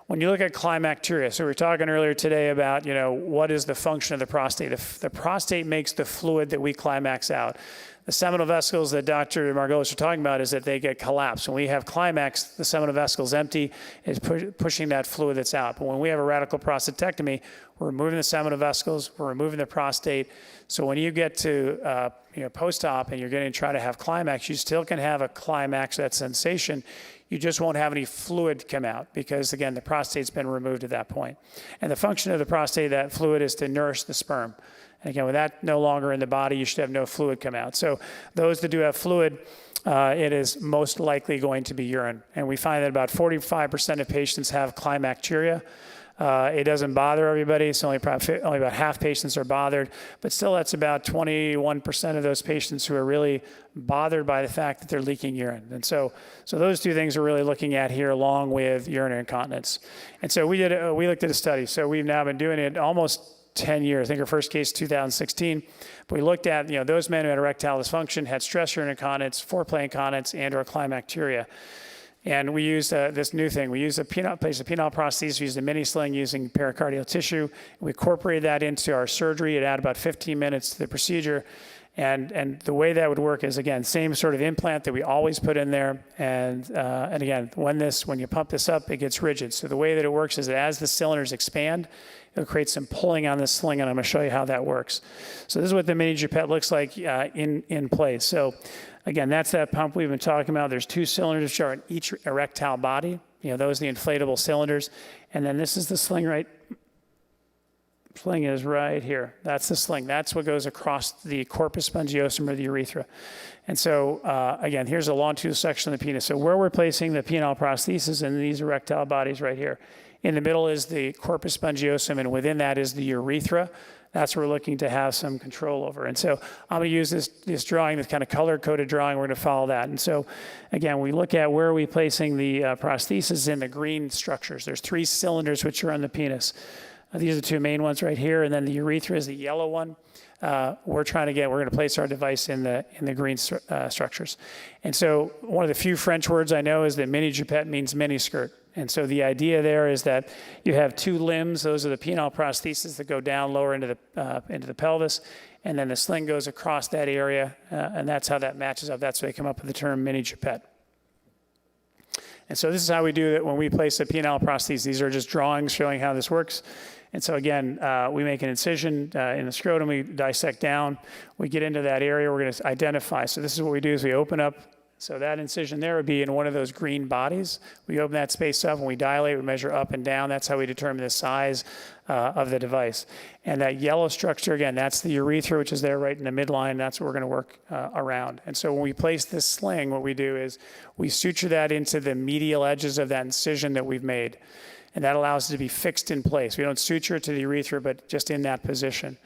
When you look at climacturia, so we were talking earlier today about, what is the function of the prostate? The prostate makes the fluid that we climax out. The seminal vesicles that Dr. Margolis are talking about is that they get collapsed. When we have climax, the seminal vesicles empty, is pushing that fluid that's out. But when we have a radical prostatectomy, we're removing the seminal vesicles, we're removing the prostate. So when you get to post-op and you're going to try to have climax, you still can have a climax, that sensation. You just won't have any fluid come out because, again, the prostate's been removed at that point. And the function of the prostate, that fluid, is to nourish the sperm. And again, with that no longer in the body, you should have no fluid come out. So those that do have fluid, it is most likely going to be urine. And we find that about 45% of patients have climacturia. It doesn't bother everybody. It's only about half patients are bothered, but still that's about 21% of those patients who are really bothered by the fact that they're leaking urine. And so those two things we're really looking at here along with urinary incontinence. And so we looked at a study. So we've now been doing it almost 10 years. I think our first case 2016. But we looked at those men who had erectile dysfunction, had stress urinary incontinence, foreplay incontinence, and/or climacturia. And we used this new thing. We used placed a penile prosthesis, we used a mini sling using pericardial tissue. We incorporated that into our surgery. It added about 15 minutes to the procedure. And the way that would work is, again, same sort of implant that we always put in there. And again, when you pump this up, it gets rigid. So the way that it works is that as the cylinders expand, it'll create some pulling on the sling, and I'm going to show you how that works. So this is what the mini Jupette looks like in place. So again, that's that pump we've been talking about. There's 2 cylinders which are in each erectile body. Those are the inflatable cylinders. And then this is the sling Sling is right here. That's the sling. That's what goes across the corpus spongiosum or the urethra. And so, again, here's a longitudinal section of the penis. So where we're placing the penile prosthesis in these erectile bodies right here. In the middle is the corpus spongiosum, and within that is the urethra. That's what we're looking to have some control over. And so I'm going to use this drawing, this kind of color-coded drawing. We're going to follow that. And so, again, we look at where are we placing the prosthesis in the green structures. There's 3 cylinders which are on the penis. These are the 2 main ones right here, and then the urethra is the yellow one. We're going to place our device in the green structures. And so one of the few French words I know is that mini Jupette means mini skirt. And so the idea there is that you have 2 limbs. Those are the penile prostheses that go down lower into the pelvis, and then the sling goes across that area, and that's how that matches up. That's why they come up with the term mini Jupette. And so this is how we do it when we place a penile prosthesis. These are just drawings showing how this works. And so again, we make an incision in the scrotum, we dissect down, we get into that area, we're going to identify. So this is what we do is we open up. So that incision there would be in one of those green bodies. We open that space up and we dilate, we measure up and down. That's how we determine the size of the device. And that yellow structure, again, that's the urethra, which is there right in the midline. That's what we're going to work around. And so when we place this sling, what we do is we suture that into the medial edges of that incision that we've made. And that allows it to be fixed in place. We don't suture it to the urethra, but just in that position.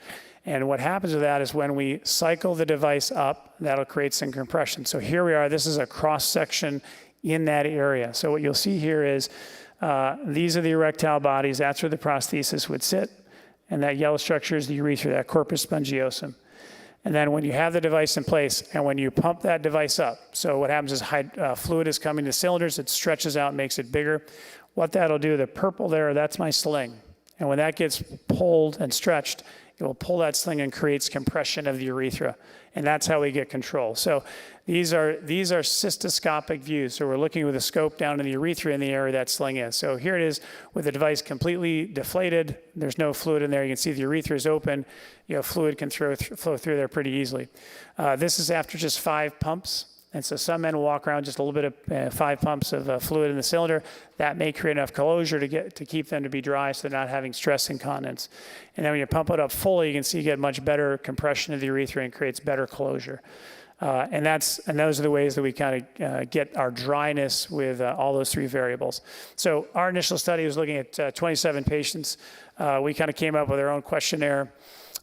And what happens with that is when we cycle the device up, that'll create some compression. So here we are. This is a cross section in that area. So what you'll see here is these are the erectile bodies. That's where the prosthesis would sit. And that yellow structure is the urethra, that corpus spongiosum. And then when you have the device in place and when you pump that device up, so what happens is fluid is coming to cylinders, it stretches out, makes it bigger. What that'll do, the purple there, that's my sling. And when that gets pulled and stretched, it will pull that sling and creates compression of the urethra. And that's how we get control. So these are cystoscopic views. So we're looking with a scope down in the urethra in the area that sling is. So here it is with the device completely deflated. There's no fluid in there. You can see the urethra is open. Fluid can flow through there pretty easily. This is after just 5 pumps. And so some men will walk around just a little bit of 5 pumps of fluid in the cylinder. That may create enough closure to keep them to be dry so they're not having stress incontinence. And then when you pump it up fully, you can see you get much better compression of the urethra and creates better closure. And those are the ways that we kind of get our dryness with all those 3 variables. So our initial study was looking at 27 patients. We kind of came up with our own questionnaire.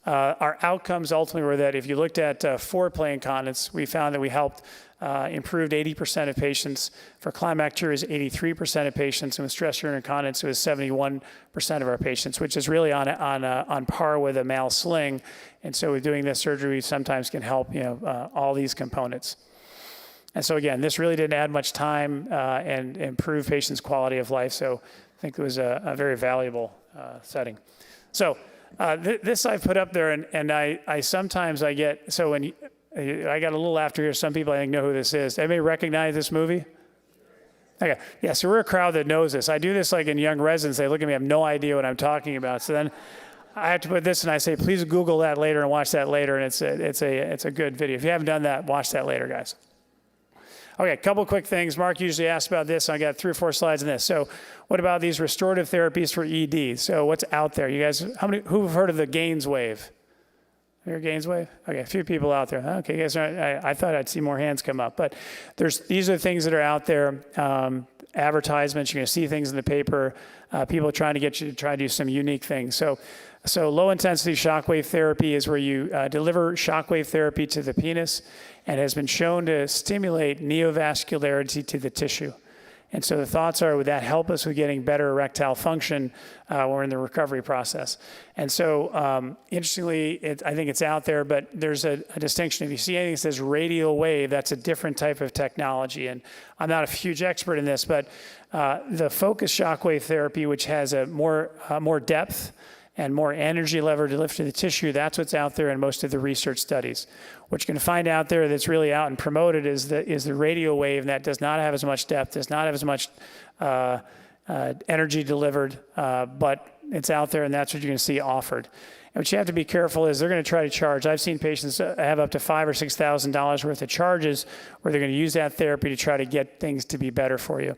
Our outcomes ultimately were that if you looked at foreplay incontinence, we found that we helped improved 80% of patients. For climacturia, 83% of patients, and with stress urinary incontinence, it was 71% of our patients, which is really on par with a male sling. And so with doing this surgery, we sometimes can help all these components. And so again, this really didn't add much time and improve patients' quality of life. So I think it was a very valuable setting. So this I've put up there, and I sometimes get, so when I got a little after here, some people I think know who this is. Anybody recognize this movie? Okay, yeah, so we're a crowd that knows this. I do this like in young residents. They look at me, I have no idea what I'm talking about. So then I have to put this and I say, please Google that later and watch that later, and it's a good video. If you haven't done that, watch that later, guys. Okay, a couple quick things. Mark usually asks about this. I got 3 or 4 slides on this. So what about these restorative therapies for ED? So what's out there? You guys, who've heard of the Gaines wave? Mayor Gainswave? Okay, a few people out there. Okay, guys, I thought I'd see more hands come up, but these are things that are out there. Advertisements, you're going to see things in the paper. People trying to get you to try to do some unique things. So low intensity shockwave therapy is where you deliver shockwave therapy to the penis, and has been shown to stimulate neovascularity to the tissue. And so the thoughts are, would that help us with getting better erectile function when we're in the recovery process? And so, interestingly, I think it's out there, but there's a distinction. If you see anything that says radial wave, that's a different type of technology. And I'm not a huge expert in this, but the focused shockwave therapy, which has a more depth and more energy lever to lift to the tissue, that's what's out there in most of the research studies. What you're going to find out there that's really out and promoted is the radio wave, and that does not have as much depth, does not have as much energy delivered, but it's out there, and that's what you're going to see offered. And what you have to be careful is they're going to try to charge. I've seen patients have up to $5,000 or $6,000 worth of charges where they're going to use that therapy to try to get things to be better for you.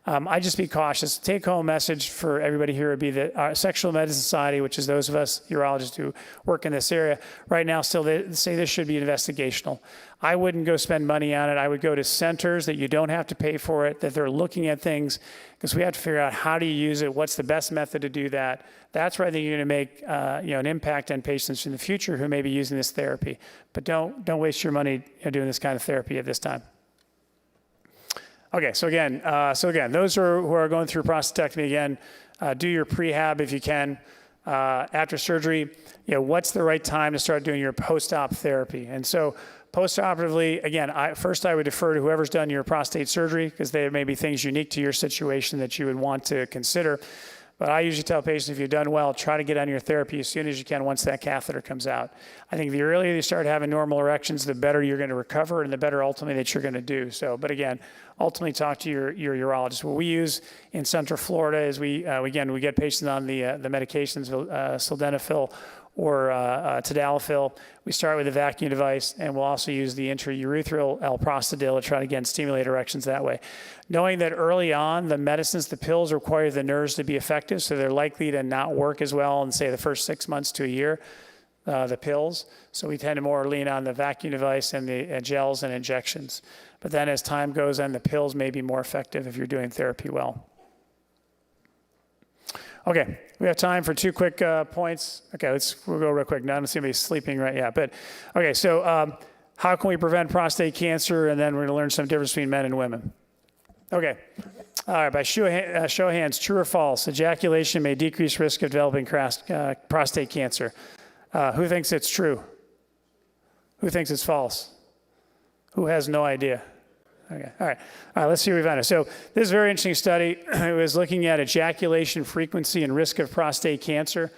I just be cautious. Take-home message for everybody here would be that our Sexual Medicine Society, which is those of us urologists who work in this area, right now still they say this should be investigational. I wouldn't go spend money on it. I would go to centers that you don't have to pay for it, that they're looking at things, because we have to figure out how do you use it, what's the best method to do that. That's where I think you're going to make an impact on patients in the future who may be using this therapy. But don't waste your money doing this kind of therapy at this time. Okay, so again, those who are going through prostatectomy, again, do your prehab if you can. After surgery, what's the right time to start doing your post-op therapy? And so post-operatively, again, first I would defer to whoever's done your prostate surgery, because there may be things unique to your situation that you would want to consider. But I usually tell patients, if you've done well, try to get on your therapy as soon as you can once that catheter comes out. I think the earlier you start having normal erections, the better you're going to recover and the better ultimately that you're going to do. So, but again, ultimately talk to your urologist. What we use in Central Florida is we get patients on the medications, sildenafil or tadalafil. We start with a vacuum device, and we'll also use the intraurethral L-prostadil to try to, again, stimulate erections that way. Knowing that early on, the medicines, the pills require the nerves to be effective, so they're likely to not work as well in, say, the first 6 months to a year, the pills. So we tend to more lean on the vacuum device and the gels and injections. But then as time goes on, the pills may be more effective if you're doing therapy well. Okay, we have time for two quick points. Okay, we'll go real quick. Now I don't see anybody sleeping right yet. But okay, so how can we prevent prostate cancer? And then we're going to learn some difference between men and women. Okay, all right, by show of hands, true or false, ejaculation may decrease risk of developing prostate cancer. Who thinks it's true? Who thinks it's false? Who has no idea? Okay, all right, let's see what we found. So this is a very interesting study. It was looking at ejaculation frequency and risk of prostate cancer.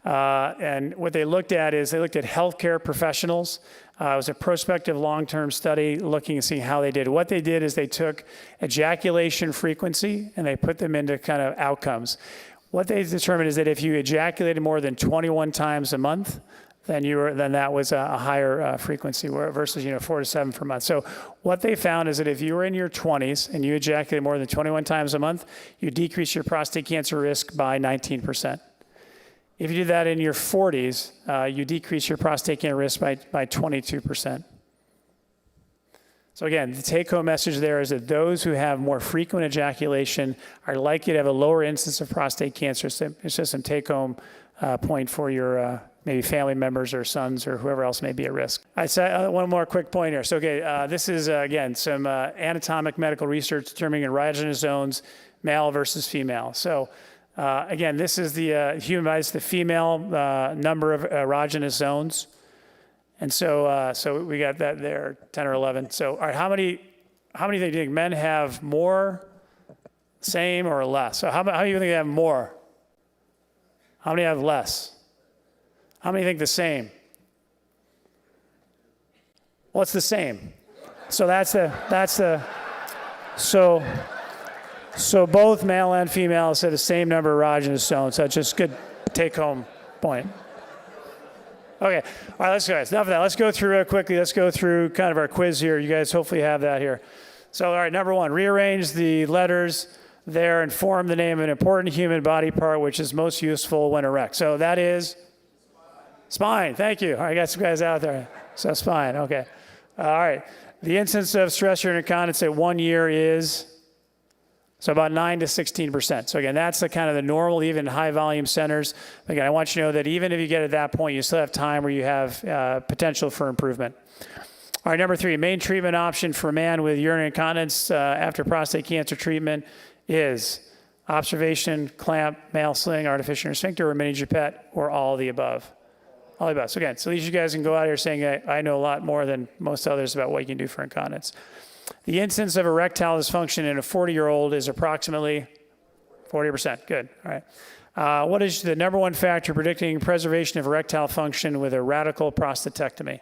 And what they looked at is they looked at healthcare professionals. It was a prospective long-term study looking and seeing how they did. What they did is they took ejaculation frequency and they put them into kind of outcomes. What they determined is that if you ejaculated more than 21 times a month, then that was a higher frequency versus 4 to 7 per month. So what they found is that if you were in your 20s and you ejaculated more than 21 times a month, you decrease your prostate cancer risk by 19%. If you do that in your 40s, you decrease your prostate cancer risk by 22%. So again, the take-home message there is that those who have more frequent ejaculation are likely to have a lower incidence of prostate cancer. So it's just some take-home point for your maybe family members or sons or whoever else may be at risk. I said one more quick point here. So this is again some anatomic medical research determining erogenous zones, male versus female. So again, this is the human body, the female number of erogenous zones, and so we got that there, 10 or 11. So all right, how many do you think men have more, same, or less? So how do you think they have more? How many have less? How many think the same? Well, it's the same. So so both male and female said the same number of erogenous zones. So that's just a good take-home point. Okay, all right, let's go. Enough of that. Let's go through quickly. Let's go through kind of our quiz here. You guys hopefully have that here. So, all right, number one, rearrange the letters there and form the name of an important human body part which is most useful when erect. So that is Spine, thank you. All right, I got some guys out there. So spine, okay. All right. The incidence of stress urinary incontinence at 1 year is, so about 9 to 16%. So again, that's the kind of the normal, even high volume centers. Again, I want you to know that even if you get at that point, you still have time where you have potential for improvement. All right, number 3, main treatment option for a man with urinary incontinence after prostate cancer treatment is observation, clamp, male sling, artificial sphincter, or mini pipette, or all of the above. All of the above. So again, so these you guys can go out here saying, I know a lot more than most others about what you can do for incontinence. The incidence of erectile dysfunction in a 40-year-old is approximately 40%. Good. All right. What is the number 1 factor predicting preservation of erectile function with a radical prostatectomy?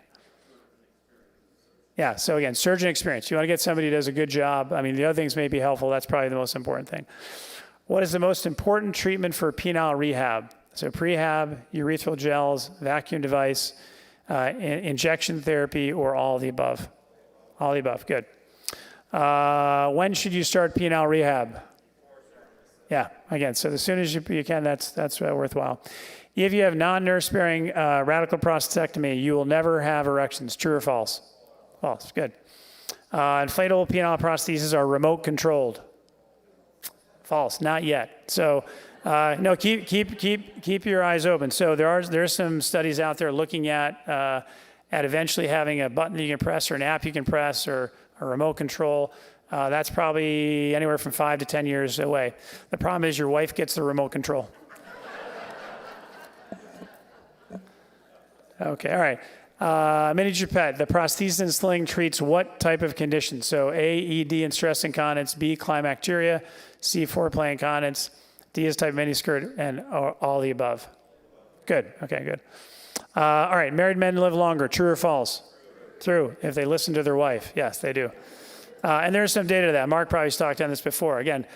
Yeah, so again, surgeon experience. You want to get somebody who does a good job. I mean, the other things may be helpful. That's probably the most important thing. What is the most important treatment for penile rehab? So prehab, urethral gels, vacuum device, injection therapy, or all of the above? All of the above. Good. When should you start penile rehab? Yeah, again, so as soon as you can, that's worthwhile. If you have non-nerve-sparing radical prostatectomy, you will never have erections. True or false? False. Good. Inflatable penile prostheses are remote controlled. False. Not yet. So no, keep your eyes open. So there's some studies out there looking at eventually having a button you can press or an app you can press or a remote control. That's probably anywhere from 5 to 10 years away. The problem is your wife gets the remote control. Okay, all right. Mini pipette, the prosthesis and sling treats what type of condition? So A, ED and stress incontinence, B, climacteria, C, foreplay incontinence, D is type miniskirt, and all the above. Good, okay, good. All right, married men live longer, true or false? True, if they listen to their wife. Yes, they do. And there's some data to that. Mark probably talked on this before. Again,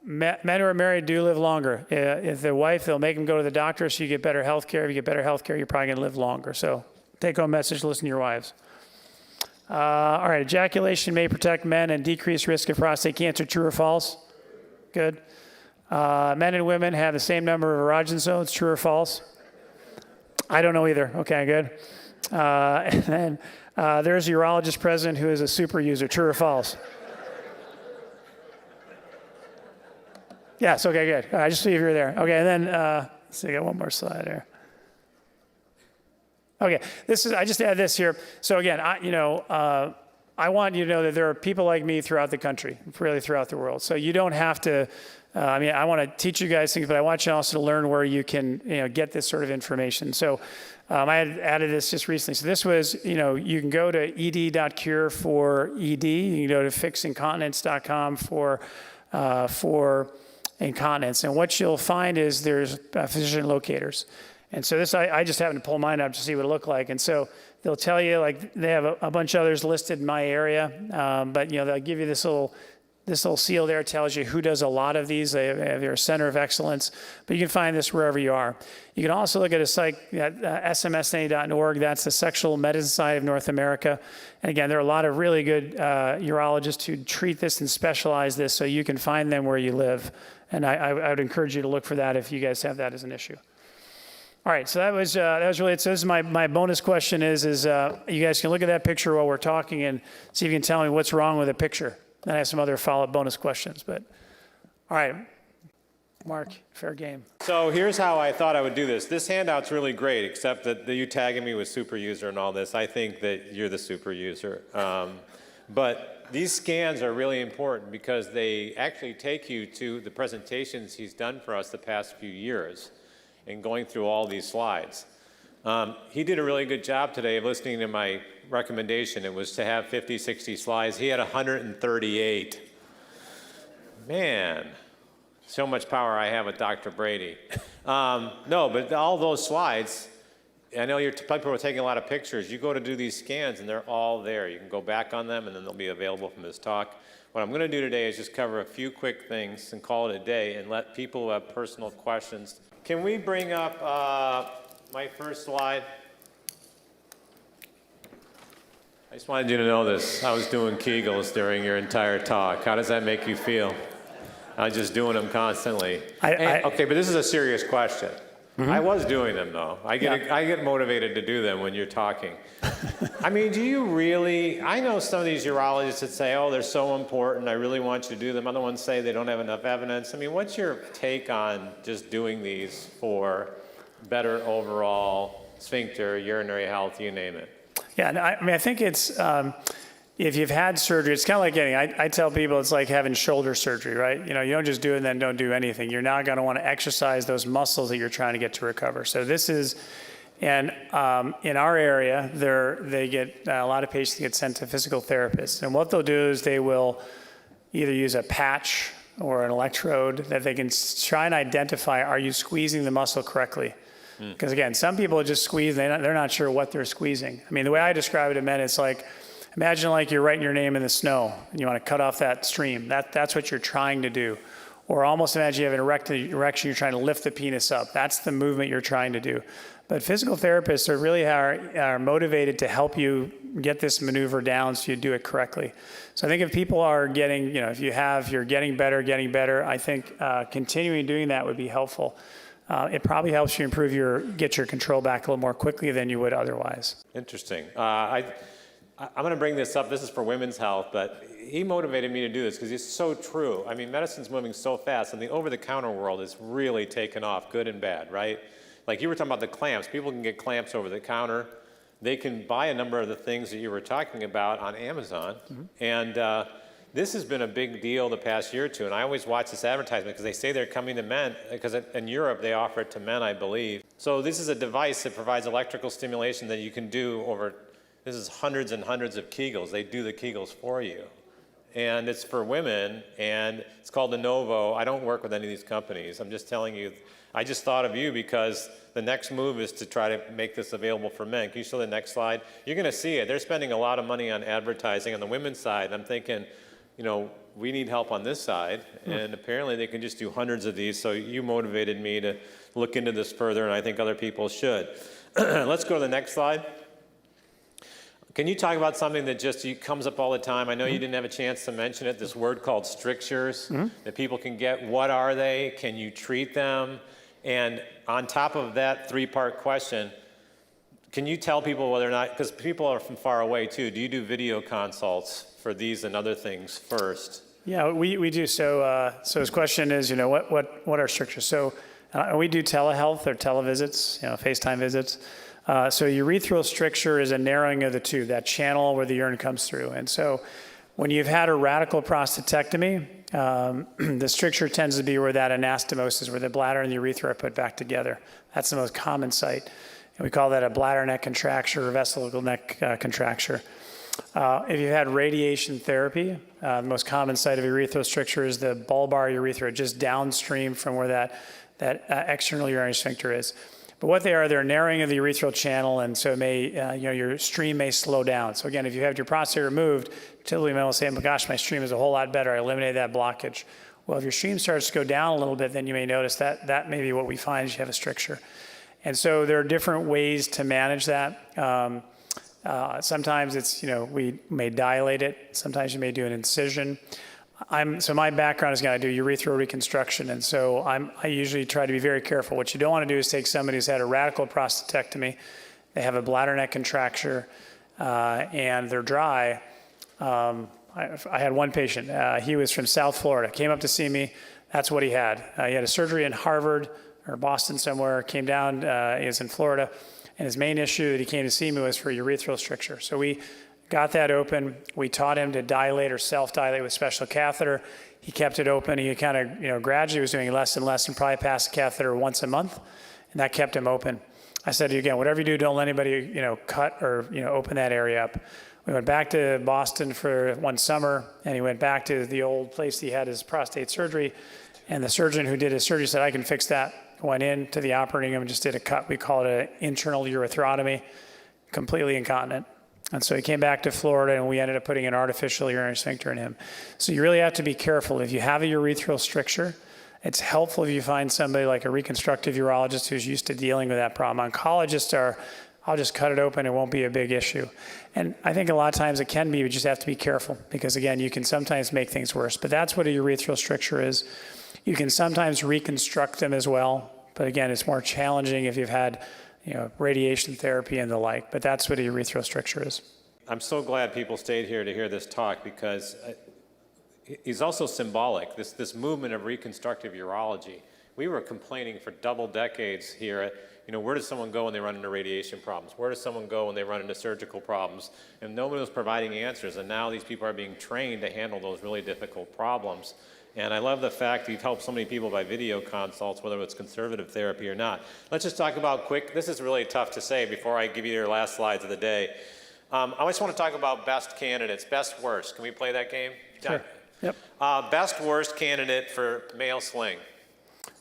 men who are married do live longer. If their wife, they'll make them go to the doctor so you get better health care. If you get better health care, you're probably going to live longer. So take home message, listen to your wives. All right, ejaculation may protect men and decrease risk of prostate cancer, true or false? Good. Men and women have the same number of erogenous zones, true or false? I don't know either. Okay, good. And then there's a urologist present who is a super user, true or false? Yes, okay, good. I just see if you're there. Okay, and then, let's see, I got one more slide here. Okay, I just add this here. So again, I want you to know that there are people like me throughout the country, really throughout the world. So you don't have to, I want to teach you guys things, but I want you also to learn where you can, get this sort of information. So I had added this just recently. So this was, you can go to ed.cure for ED. You can go to fixincontinence.com for incontinence. And what you'll find is there's physician locators. And so this, I just happened to pull mine up to see what it looked like. And so they'll tell you, like, they have a bunch of others listed in my area, but they'll give you this little seal there, tells you who does a lot of these. They have their center of excellence, but you can find this wherever you are. You can also look at a site at smsna.org. That's the Sexual Medicine Society of North America. And again, there are a lot of really good urologists who treat this and specialize this, so you can find them where you live. And I would encourage you to look for that if you guys have that as an issue. All right, so that was really it. So this is my bonus question is you guys can look at that picture while we're talking and see if you can tell me what's wrong with the picture. Then I have some other follow-up bonus questions, but all right, Mark, fair game. So here's how I thought I would do this. This handout's really great, except that you tagging me with super user and all this. I think that you're the super user. But these scans are really important because they actually take you to the presentations he's done for us the past few years and going through all these slides. He did a really good job today of listening to my recommendation. It was to have 50, 60 slides. He had 138. Man, so much power I have with Dr. Brady. No, but all those slides, I know people are taking a lot of pictures. You go to do these scans and they're all there. You can go back on them and then they'll be available from this talk. What I'm going to do today is just cover a few quick things and call it a day and let people who have personal questions. Can we bring up my first slide? I just wanted you to know this. I was doing Kegels during your entire talk. How does that make you feel? I was just doing them constantly. Okay, but this is a serious question. I was doing them though. I get motivated to do them when you're talking. I mean, do you really, I know some of these urologists that say, oh, they're so important, I really want you to do them. Other ones say they don't have enough evidence. I mean, what's your take on just doing these for better overall sphincter, urinary health, you name it? Yeah, no, I mean, I think it's, if you've had surgery, it's kind of like getting, I tell people it's like having shoulder surgery, right? You know, you don't just do it and then don't do anything. You're now going to want to exercise those muscles that you're trying to get to recover. So this is, and in our area, they get, a lot of patients get sent to physical therapists. And what they'll do is they will either use a patch or an electrode that they can try and identify, are you squeezing the muscle correctly? Because again, some people just squeeze, they're not sure what they're squeezing. I mean, the way I describe it to men, it's like, imagine like you're writing your name in the snow and you want to cut off that stream. That's what you're trying to do. Or almost imagine you have an erection, you're trying to lift the penis up. That's the movement you're trying to do. But physical therapists are motivated to help you get this maneuver down so you do it correctly. So I think if people are getting, you know, if you're getting better, I think continuing doing that would be helpful. It probably helps you get your control back a little more quickly than you would otherwise. Interesting. I'm going to bring this up. This is for women's health, but he motivated me to do this because it's so true. I mean, medicine's moving so fast, and the over-the-counter world is really taken off, good and bad, right? Like you were talking about the clamps. People can get clamps over the counter. They can buy a number of the things that you were talking about on Amazon. And this has been a big deal the past year or two. And I always watch this advertisement because they say they're coming to men, because in Europe they offer it to men, I believe. So this is a device that provides electrical stimulation that you can do over, this is hundreds and hundreds of Kegels. They do the Kegels for you. And it's for women, and it's called the Novo. I don't work with any of these companies. I'm just telling you, I just thought of you because the next move is to try to make this available for men. Can you show the next slide? You're going to see it. They're spending a lot of money on advertising on the women's side. And I'm thinking, you know, we need help on this side. And apparently they can just do hundreds of these. So you motivated me to look into this further, and I think other people should. Let's go to the next slide. Can you talk about something that just comes up all the time? I know you didn't have a chance to mention it, this word called strictures that people can get. What are they? Can you treat them? And on top of that three-part question, can you tell people whether or not, because people are from far away too, do you do video consults for these and other things first? Yeah, we do. So his question is, you know, what are strictures? So we do telehealth or televisits, you know, FaceTime visits. So urethral stricture is a narrowing of the tube, that channel where the urine comes through. And so when you've had a radical prostatectomy, the stricture tends to be where that anastomosis, where the bladder and the urethra are put back together. That's the most common site. And we call that a bladder neck contracture or vesical neck contracture. If you've had radiation therapy, the most common site of urethral stricture is the bulbar urethra, just downstream from where that external urinary sphincter is. But what they are, they're narrowing of the urethral channel, and so it may, you know, your stream may slow down. So again, if you have your prostate removed, typically men will say, oh, gosh, my stream is a whole lot better. I eliminated that blockage. Well, if your stream starts to go down a little bit, then you may notice that may be what we find is you have a stricture. And so there are different ways to manage that. Sometimes it's, you know, we may dilate it. Sometimes you may do an incision. So my background is going to do urethral reconstruction, and so I usually try to be very careful. What you don't want to do is take somebody who's had a radical prostatectomy, they have a bladder neck contracture, and they're dry. I had one patient. He was from South Florida, came up to see me. That's what he had. He had a surgery in Harvard or Boston somewhere, came down, he was in Florida, and his main issue that he came to see me was for urethral stricture. So we got that open. We taught him to dilate or self-dilate with special catheter. He kept it open. He kind of, you know, gradually was doing less and less and probably passed the catheter once a month, and that kept him open. I said, again, whatever you do, don't let anybody, you know, cut or, you know, open that area up. We went back to Boston for one summer, and he went back to the old place he had his prostate surgery, and the surgeon who did his surgery said, I can fix that. Went into the operating room and just did a cut. We call it an internal urethrotomy, completely incontinent. And so he came back to Florida, and we ended up putting an artificial urinary sphincter in him. So you really have to be careful. If you have a urethral stricture, it's helpful if you find somebody like a reconstructive urologist who's used to dealing with that problem. Oncologists are, I'll just cut it open, it won't be a big issue. And I think a lot of times it can be, you just have to be careful, because again, you can sometimes make things worse. But that's what a urethral stricture is. You can sometimes reconstruct them as well, But again, it's more challenging if you've had radiation therapy and the like. But that's what a urethral stricture is. I'm so glad people stayed here to hear this talk, because he's also symbolic, this movement of reconstructive urology. We were complaining for double decades here, where does someone go when they run into radiation problems? Where does someone go when they run into surgical problems? And nobody was providing answers, and now these people are being trained to handle those really difficult problems. And I love the fact that you've helped so many people by video consults, whether it's conservative therapy or not. Let's just talk about this is really tough to say before I give you your last slides of the day. I always want to talk about best candidates, best worst. Can we play that game? Sure. Yep. Best worst candidate for male sling.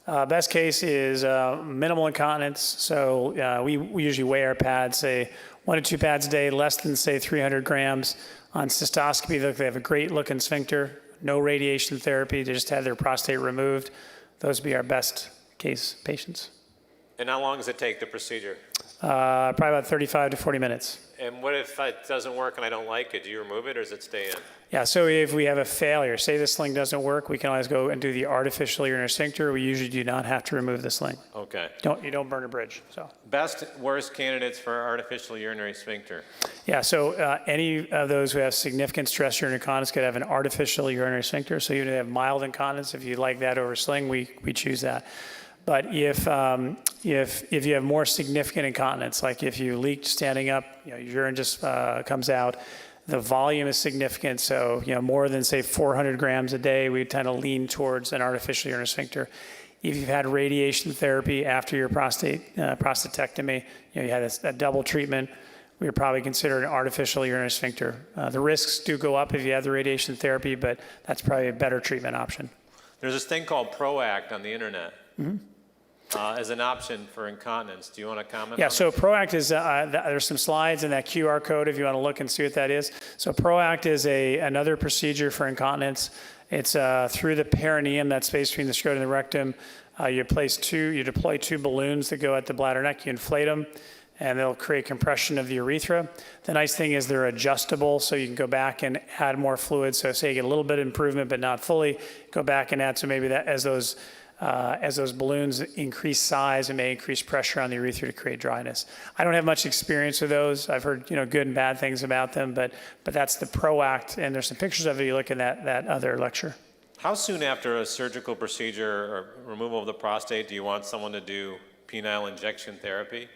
Best case is minimal incontinence. So we usually weigh our pads, say 1 to 2 pads a day, less than say 300 grams. On cystoscopy, they have a great looking sphincter, no radiation therapy, they just had their prostate removed. Those would be our best case patients. And how long does it take, the procedure? Probably about 35 to 40 minutes. And what if it doesn't work and I don't like it? Do you remove it, or does it stay in? Yeah, so if we have a failure, say the sling doesn't work, we can always go and do the artificial urinary sphincter. We usually do not have to remove the sling. Okay. You don't burn a bridge. So. Best, worst candidates for artificial urinary sphincter. Yeah, so any of those who have significant stress urinary incontinence could have an artificial urinary sphincter. So even if they have mild incontinence, if you like that over sling, we choose that. But if you have more significant incontinence, like if you leaked standing up, your urine just comes out, the volume is significant, so more than say 400 grams a day, we tend to lean towards an artificial urinary sphincter. If you've had radiation therapy after your prostatectomy, you had a double treatment, we would probably consider an artificial urinary sphincter. The risks do go up if you have the radiation therapy, but that's probably a better treatment option. There's this thing called PROACT on the internet. Mm-hmm. As an option for incontinence. Do you want to comment? Yeah, so PROACT is, there's some slides in that QR code if you want to look and see what that is. So PROACT is another procedure for incontinence. It's through the perineum, that space between the scrotum and the rectum. You deploy 2 balloons that go at the bladder neck. You inflate them, and they'll create compression of the urethra. The nice thing is they're adjustable, so you can go back and add more fluid. So say you get a little bit of improvement, but not fully, go back and add. So maybe that as those balloons increase size, it may increase pressure on the urethra to create dryness. I don't have much experience with those. I've heard good and bad things about them, but that's the PROACT, and there's some pictures of it. You look in that other lecture. How soon after a surgical procedure or removal of the prostate do you want someone to do penile injection therapy?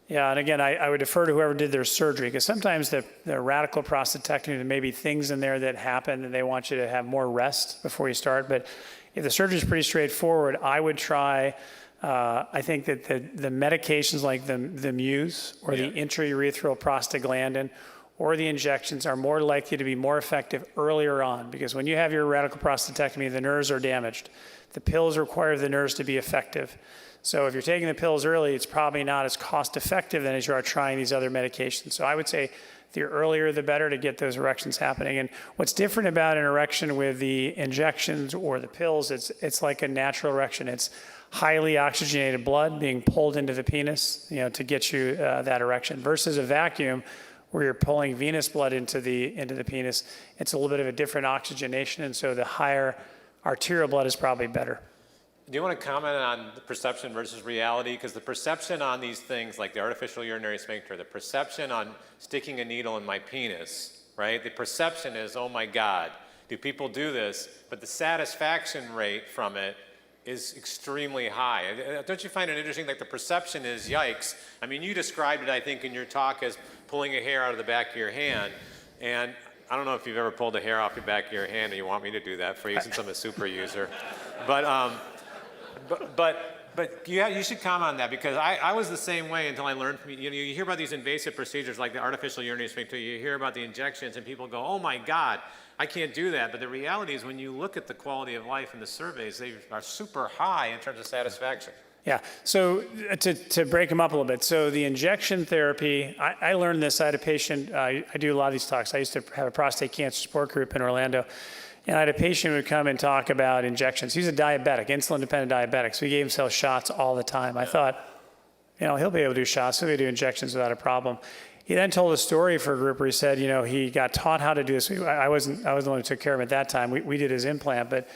Yeah, and again, I would defer to whoever did their surgery, because sometimes the radical prostatectomy, there may be things in there that happen, and they want you to have more rest before you start. But if the surgery is pretty straightforward, I would try, I think that the medications like the Muse or the intraurethral prostaglandin or the injections are more likely to be more effective earlier on, because when you have your radical prostatectomy, the nerves are damaged. The pills require the nerves to be effective. So if you're taking the pills early, it's probably not as cost effective than as you are trying these other medications. So I would say the earlier the better to get those erections happening. And what's different about an erection with the injections or the pills, it's like a natural erection. It's highly oxygenated blood being pulled into the penis, to get you that erection, versus a vacuum where you're pulling venous blood into the penis. It's a little bit of a different oxygenation, and so the higher arterial blood is probably better. Do you want to comment on the perception versus reality? Because the perception on these things, like the artificial urinary sphincter, the perception on sticking a needle in my penis, right? The perception is, oh my God, do people do this? But the satisfaction rate from it is extremely high. Don't you find it interesting? Like the perception is, yikes. I mean, you described it, I think, in your talk as pulling a hair out of the back of your hand. And I don't know if you've ever pulled a hair off the back of your hand and you want me to do that for you since I'm a super user. But you should comment on that, because I was the same way until I learned from you. You hear about these invasive procedures like the artificial urinary sphincter, you hear about the injections, and people go, oh my God, I can't do that. But the reality is when you look at the quality of life in the surveys, they are super high in terms of satisfaction. Yeah, so to break them up a little bit. So the injection therapy, I learned this. I had a patient, I do a lot of these talks. I used to have a prostate cancer support group in Orlando. And I had a patient who would come and talk about injections. He's a diabetic, insulin-dependent diabetic, so he gave himself shots all the time. I thought, he'll be able to do shots, he'll be able to do injections without a problem. He then told a story for a group where he said, he got taught how to do this. I wasn't the one who took care of him at that time. We did his implant, but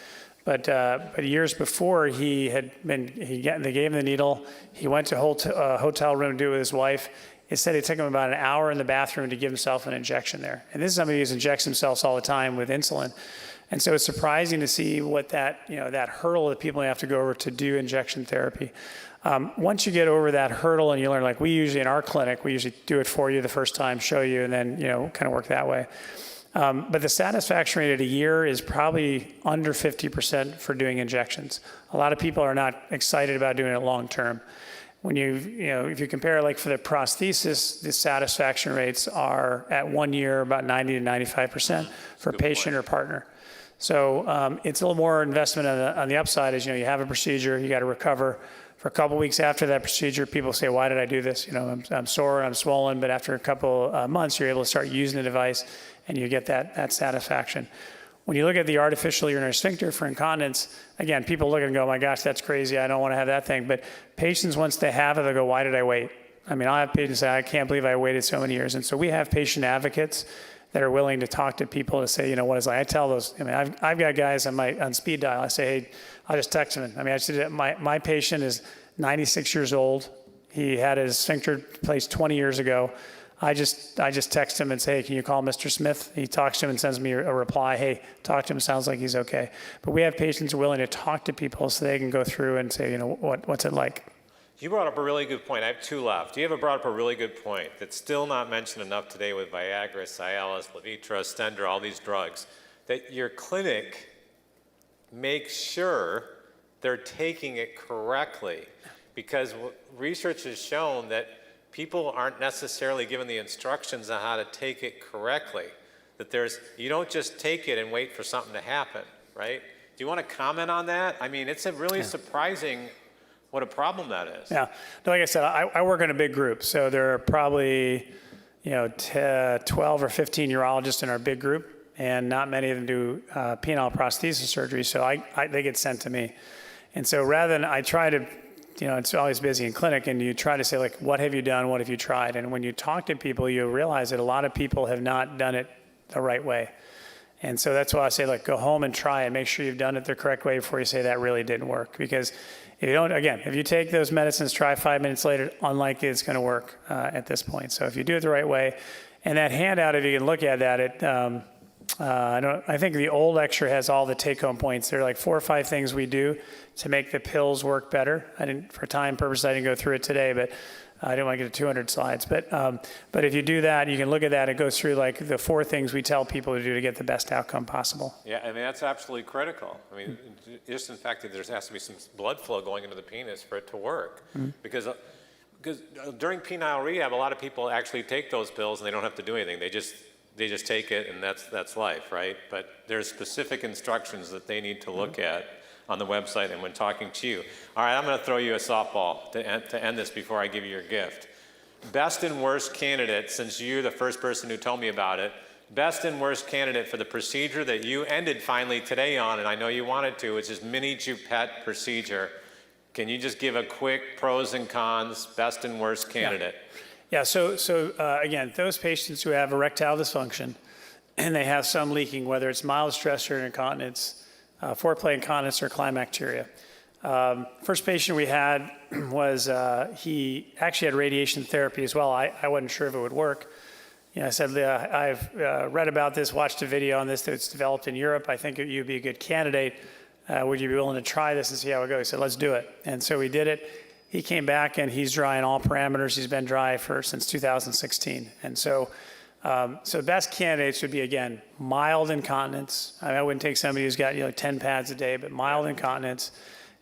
But years before, they gave him the needle. He went to a hotel room to do it with his wife. It said it took him about an hour in the bathroom to give himself an injection there. And this is somebody who injects themselves all the time with insulin. And so it's surprising to see what that hurdle that people have to go over to do injection therapy. Once you get over that hurdle and you learn, like we usually in our clinic, we usually do it for you the first time, show you, and then kind of work that way. But the satisfaction rate at a year is probably under 50% for doing injections. A lot of people are not excited about doing it long term. When if you compare like for the prosthesis, the satisfaction rates are at 1 year about 90 to 95% for patient or partner. So it's a little more investment on the upside is, you have a procedure, you got to recover. For a couple weeks after that procedure, people say, why did I do this? I'm sore, I'm swollen, but after a couple months, you're able to start using the device and you get that satisfaction. When you look at the artificial urinary sphincter for incontinence, again, people look at it and go, oh my gosh, that's crazy, I don't want to have that thing. But patients, once they have it, they go, why did I wait? I mean, I'll have patients say, I can't believe I waited so many years. And so we have patient advocates that are willing to talk to people to say, what is like. I tell those, I've got guys on speed dial. I say, hey, I'll just text them. I said, my patient is 96 years old. He had his sphincter placed 20 years ago. I just text him and say, hey, can you call Mr. Smith? He talks to him and sends me a reply. Hey, talk to him, sounds like he's okay. But we have patients willing to talk to people so they can go through and say, what's it like? You brought up a really good point. I have two left. You have brought up a really good point that's still not mentioned enough today with Viagra, Cialis, Levitra, Stendra, all these drugs, that your clinic makes sure they're taking it correctly, because research has shown that people aren't necessarily given the instructions on how to take it correctly, that you don't just take it and wait for something to happen, right? Do you want to comment on that? It's a really surprising what a problem that is. Yeah, like I said, I work in a big group, so there are probably 12 or 15 urologists in our big group, and not many of them do penile prosthesis surgery, so they get sent to me. And so rather than, I try to, it's always busy in clinic, and you try to say, like, what have you done, what have you tried? And when you talk to people, you realize that a lot of people have not done it the right way. And so that's why I say, like, go home and try it, make sure you've done it the correct way before you say that really didn't work. Because if you don't, again, if you take those medicines, try 5 minutes later, unlikely it's going to work at this point. So if you do it the right way, and that handout, if you can look at that, I think the old lecture has all the take-home points. There are like 4 or 5 things we do to make the pills work better. For time purposes, I didn't go through it today, but I didn't want to get to 200 slides. But if you do that, you can look at that. It goes through like the 4 things we tell people to do to get the best outcome possible. Yeah, that's absolutely critical. Just in fact that there has to be some blood flow going into the penis for it to work. Mm-hmm. Because during penile rehab, a lot of people actually take those pills and they don't have to do anything. They just take it, and that's life, right? But there's specific instructions that they need to look at on the website and when talking to you. All right, I'm going to throw you a softball to end this before I give you your gift. Best and worst candidate, since you're the first person who told me about it, best and worst candidate for the procedure that you ended finally today on, and I know you wanted to, which is mini Jupette procedure. Can you just give a quick pros and cons, best and worst candidate? Yeah, so again, those patients who have erectile dysfunction and they have some leaking, whether it's mild stress or incontinence, foreplay incontinence or climacturia. First patient we had was, he actually had radiation therapy as well. I wasn't sure if it would work. I said, I've read about this, watched a video on this that's developed in Europe. I think you'd be a good candidate. Would you be willing to try this and see how it goes? He said, let's do it. And so we did it. He came back and he's dry in all parameters. He's been dry since 2016. And so best candidates would be, again, mild incontinence. I wouldn't take somebody who's got 10 pads a day, but mild incontinence.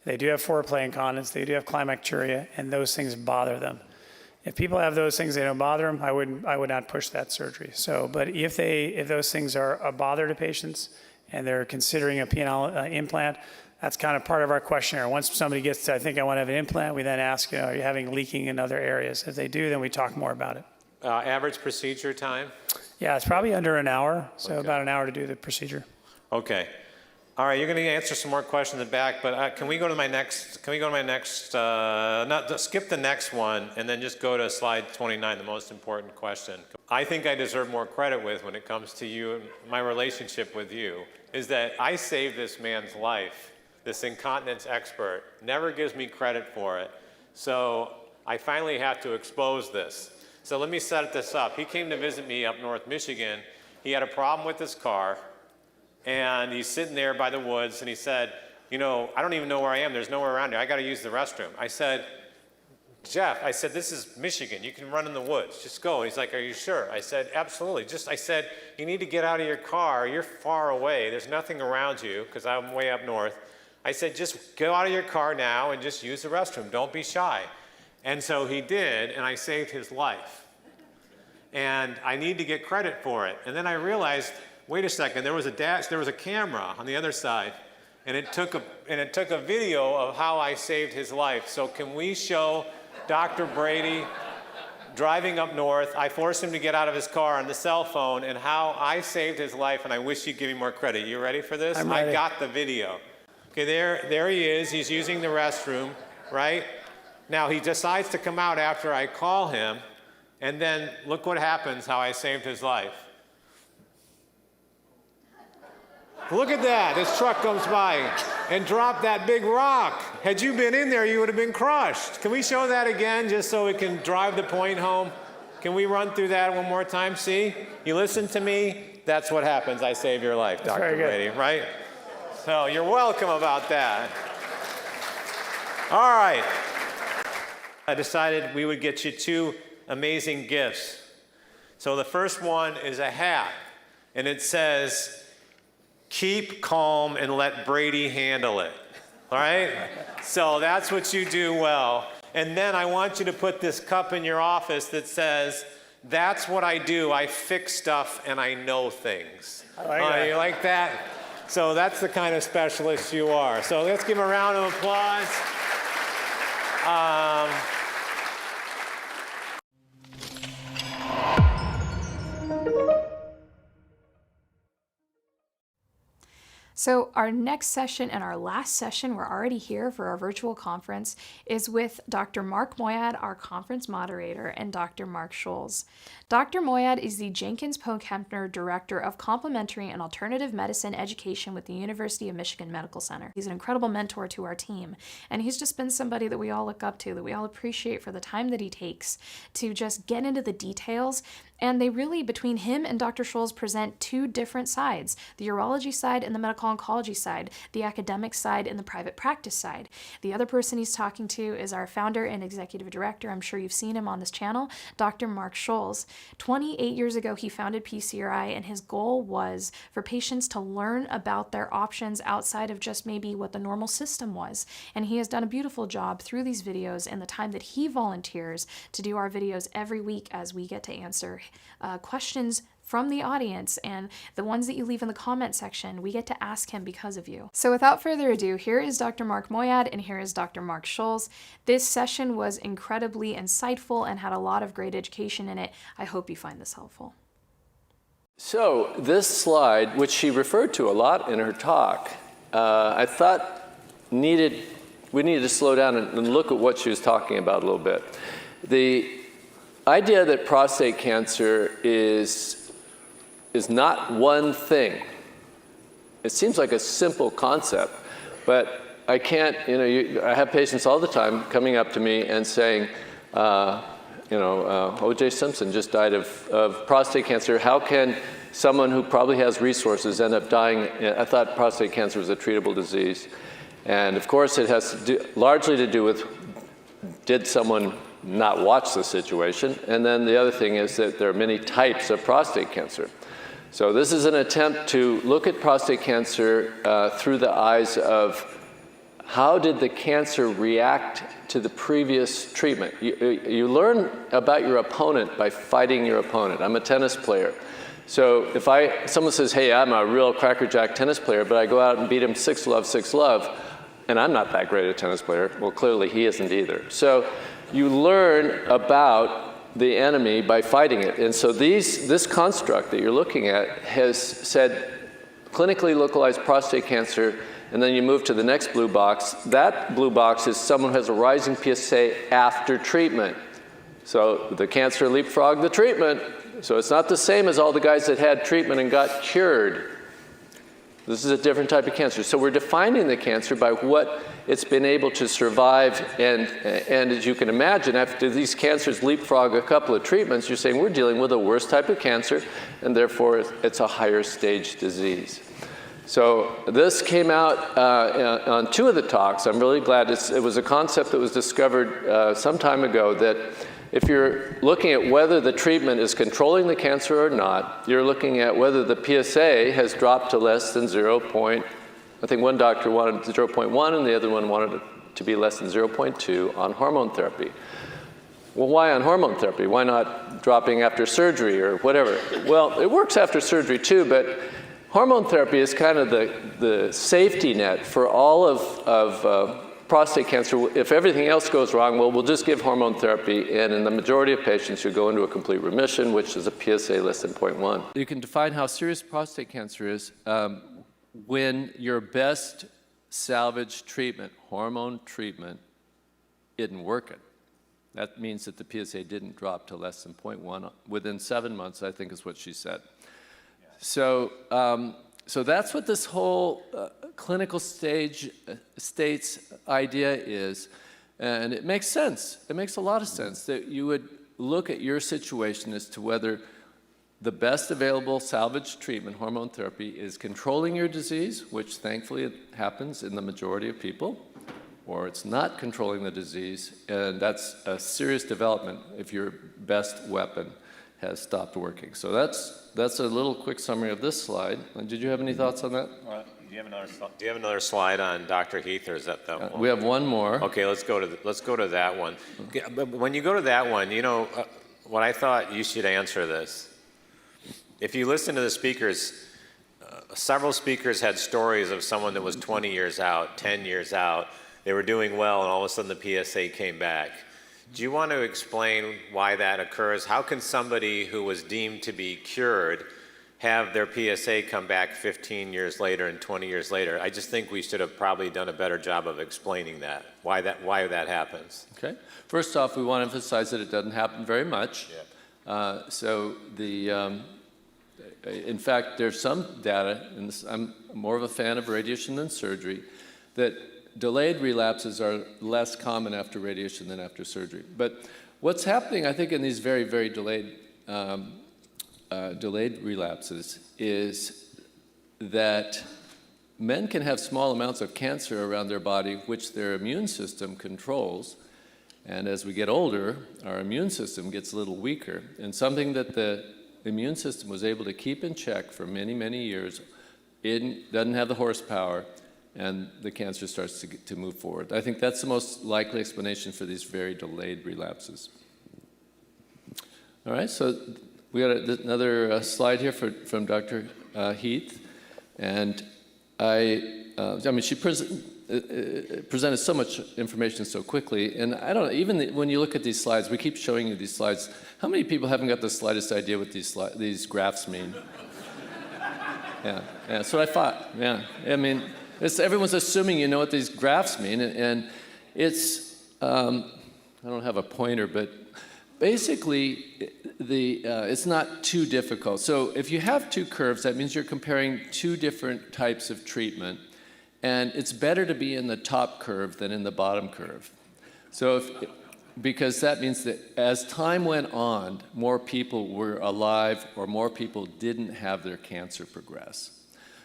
They do have foreplay incontinence. They do have climacturia, and those things bother them. If people have those things, they don't bother them, I would not push that surgery. But if those things are a bother to patients and they're considering a penile implant, that's kind of part of our questionnaire. Once somebody gets to, I think I want to have an implant, we then ask, are you having leaking in other areas? If they do, then we talk more about it. Average procedure time? Yeah, it's probably under an hour, so about an hour to do the procedure. Okay. All right, you're going to answer some more questions in the back, but can we go to my next, skip the next one and then just go to slide 29, the most important question. I think I deserve more credit when it comes to you and my relationship with you, is that I saved this man's life this incontinence expert, never gives me credit for it. So I finally have to expose this. So let me set this up. He came to visit me up North Michigan. He had a problem with his car, and he's sitting there by the woods, and he said, you know, I don't even know where I am. There's nowhere around here. I got to use the restroom. I said, Jeff, I said, this is Michigan. You can run in the woods. Just go. He's like, are you sure? I said, absolutely. I said, you need to get out of your car. You're far away. There's nothing around you, because I'm way up north. I said, just go out of your car now and just use the restroom. Don't be shy. And so he did, and I saved his life. And I need to get credit for it. And then I realized, wait a second, there was a camera on the other side, and it took a video of how I saved his life. So can we show Dr. Brady driving up north? I forced him to get out of his car on the cell phone, and how I saved his life, and I wish you'd give me more credit. You ready for this? I'm ready. I got the video. Okay, there he is. He's using the restroom, right? Now he decides to come out after I call him, and then look what happens, how I saved his life. Look at that. This truck comes by and dropped that big rock. Had you been in there, you would have been crushed. Can we show that again just so we can drive the point home? Can we run through that one more time? See? You listen to me, that's what happens. I save your life, Dr. Brady, right? So you're welcome about that. All right. I decided we would get you 2 amazing gifts. So the first one is a hat, and it says, keep calm and let Brady handle it. All right? So that's what you do well. And then I want you to put this cup in your office that says, that's what I do. I fix stuff and I know things. I like that. You like that? So that's the kind of specialist you are. So let's give him a round of applause. So our next session and our last session, we're already here for our virtual conference, is with Dr. Mark Moyad, our conference moderator, and Dr. Mark Scholz. Dr. Moyad is the Jenkins-Polk-Kempner Director of Complementary and Alternative Medicine Education with the University of Michigan Medical Center. He's an incredible mentor to our team, and he's just been somebody that we all look up to, that we all appreciate for the time that he takes to just get into the details. And they really, between him and Dr. Scholz, present 2 different sides, the urology side and the medical oncology side, the academic side and the private practice side. The other person he's talking to is our founder and executive director. I'm sure you've seen him on this channel, Dr. Mark Scholz. 28 years ago, he founded PCRI, and his goal was for patients to learn about their options outside of just maybe what the normal system was. And he has done a beautiful job through these videos and the time that he volunteers to do our videos every week as we get to answer questions from the audience, and the ones that you leave in the comment section, we get to ask him because of you. So without further ado, here is Dr. Mark Moyad and here is Dr. Mark Scholz. This session was incredibly insightful and had a lot of great education in it. I hope you find this helpful. So this slide, which she referred to a lot in her talk, I thought we needed to slow down and look at what she was talking about a little bit. The idea that prostate cancer is not one thing. It seems like a simple concept, but I can't, I have patients all the time coming up to me and saying, O.J. Simpson just died of prostate cancer. How can someone who probably has resources end up dying? I thought prostate cancer was a treatable disease. And of course, it has largely to do with, did someone not watch the situation? And then the other thing is that there are many types of prostate cancer. So this is an attempt to look at prostate cancer through the eyes of how did the cancer react to the previous treatment. You learn about your opponent by fighting your opponent. I'm a tennis player. So if someone says, hey, I'm a real crackerjack tennis player, but I go out and beat him 6-love, 6-love, and I'm not that great a tennis player, well, clearly he isn't either. So you learn about the enemy by fighting it. And so this construct that you're looking at has said clinically localized prostate cancer, and then you move to the next blue box. That blue box is someone who has a rising PSA after treatment. So the cancer leapfrogged the treatment. So it's not the same as all the guys that had treatment and got cured. This is a different type of cancer. So we're defining the cancer by what it's been able to survive. And as you can imagine, after these cancers leapfrog a couple of treatments, you're saying we're dealing with a worse type of cancer, and therefore it's a higher stage disease. So this came out on 2 of the talks. I'm really glad. It was a concept that was discovered some time ago, that if you're looking at whether the treatment is controlling the cancer or not, you're looking at whether the PSA has dropped to less than 0. I think one doctor wanted 0.1 and the other one wanted it to be less than 0.2 on hormone therapy. Well, why on hormone therapy? Why not dropping after surgery or whatever? Well, it works after surgery too, but hormone therapy is kind of the safety net for all of prostate cancer. If everything else goes wrong, well, we'll just give hormone therapy, and in the majority of patients, you go into a complete remission, which is a PSA less than 0.1. You can define how serious prostate cancer is when your best salvage treatment, hormone treatment, isn't working. That means that the PSA didn't drop to less than 0.1 within 7 months, I think is what she said. So that's what this whole clinical states idea is. And it makes sense. It makes a lot of sense that you would look at your situation as to whether the best available salvage treatment, hormone therapy, is controlling your disease, which thankfully it happens in the majority of people, or it's not controlling the disease, and that's a serious development if your best weapon has stopped working. So that's a little quick summary of this slide. Did you have any thoughts on that? Do you have another slide on Dr. Heath, or is that the one? We have one more. Okay, let's go to that one. But when you go to that one, you know, what I thought you should answer this. If you listen to the speakers, several speakers had stories of someone that was 20 years out, 10 years out. They were doing well, and all of a sudden the PSA came back. Do you want to explain why that occurs? How can somebody who was deemed to be cured have their PSA come back 15 years later and 20 years later? I just think we should have probably done a better job of explaining that, why that happens. Okay. First off, we want to emphasize that it doesn't happen very much. Yeah. In fact, there's some data, and I'm more of a fan of radiation than surgery, that delayed relapses are less common after radiation than after surgery. But what's happening, I think, in these very, very delayed relapses is that men can have small amounts of cancer around their body, which their immune system controls. And as we get older, our immune system gets a little weaker. And something that the immune system was able to keep in check for many, many years, it doesn't have the horsepower, and the cancer starts to move forward. I think that's the most likely explanation for these very delayed relapses. All right, so we got another slide here from Dr. Heath, and she presented so much information so quickly, and I don't know, even when you look at these slides, we keep showing you these slides. How many people haven't got the slightest idea what these graphs mean? Yeah, that's what I thought. Yeah, I mean, everyone's assuming you know what these graphs mean, and it's I don't have a pointer, but basically it's not too difficult. So if you have two curves, that means you're comparing two different types of treatment. And it's better to be in the top curve than in the bottom curve. Because that means that as time went on, more people were alive or more people didn't have their cancer progress.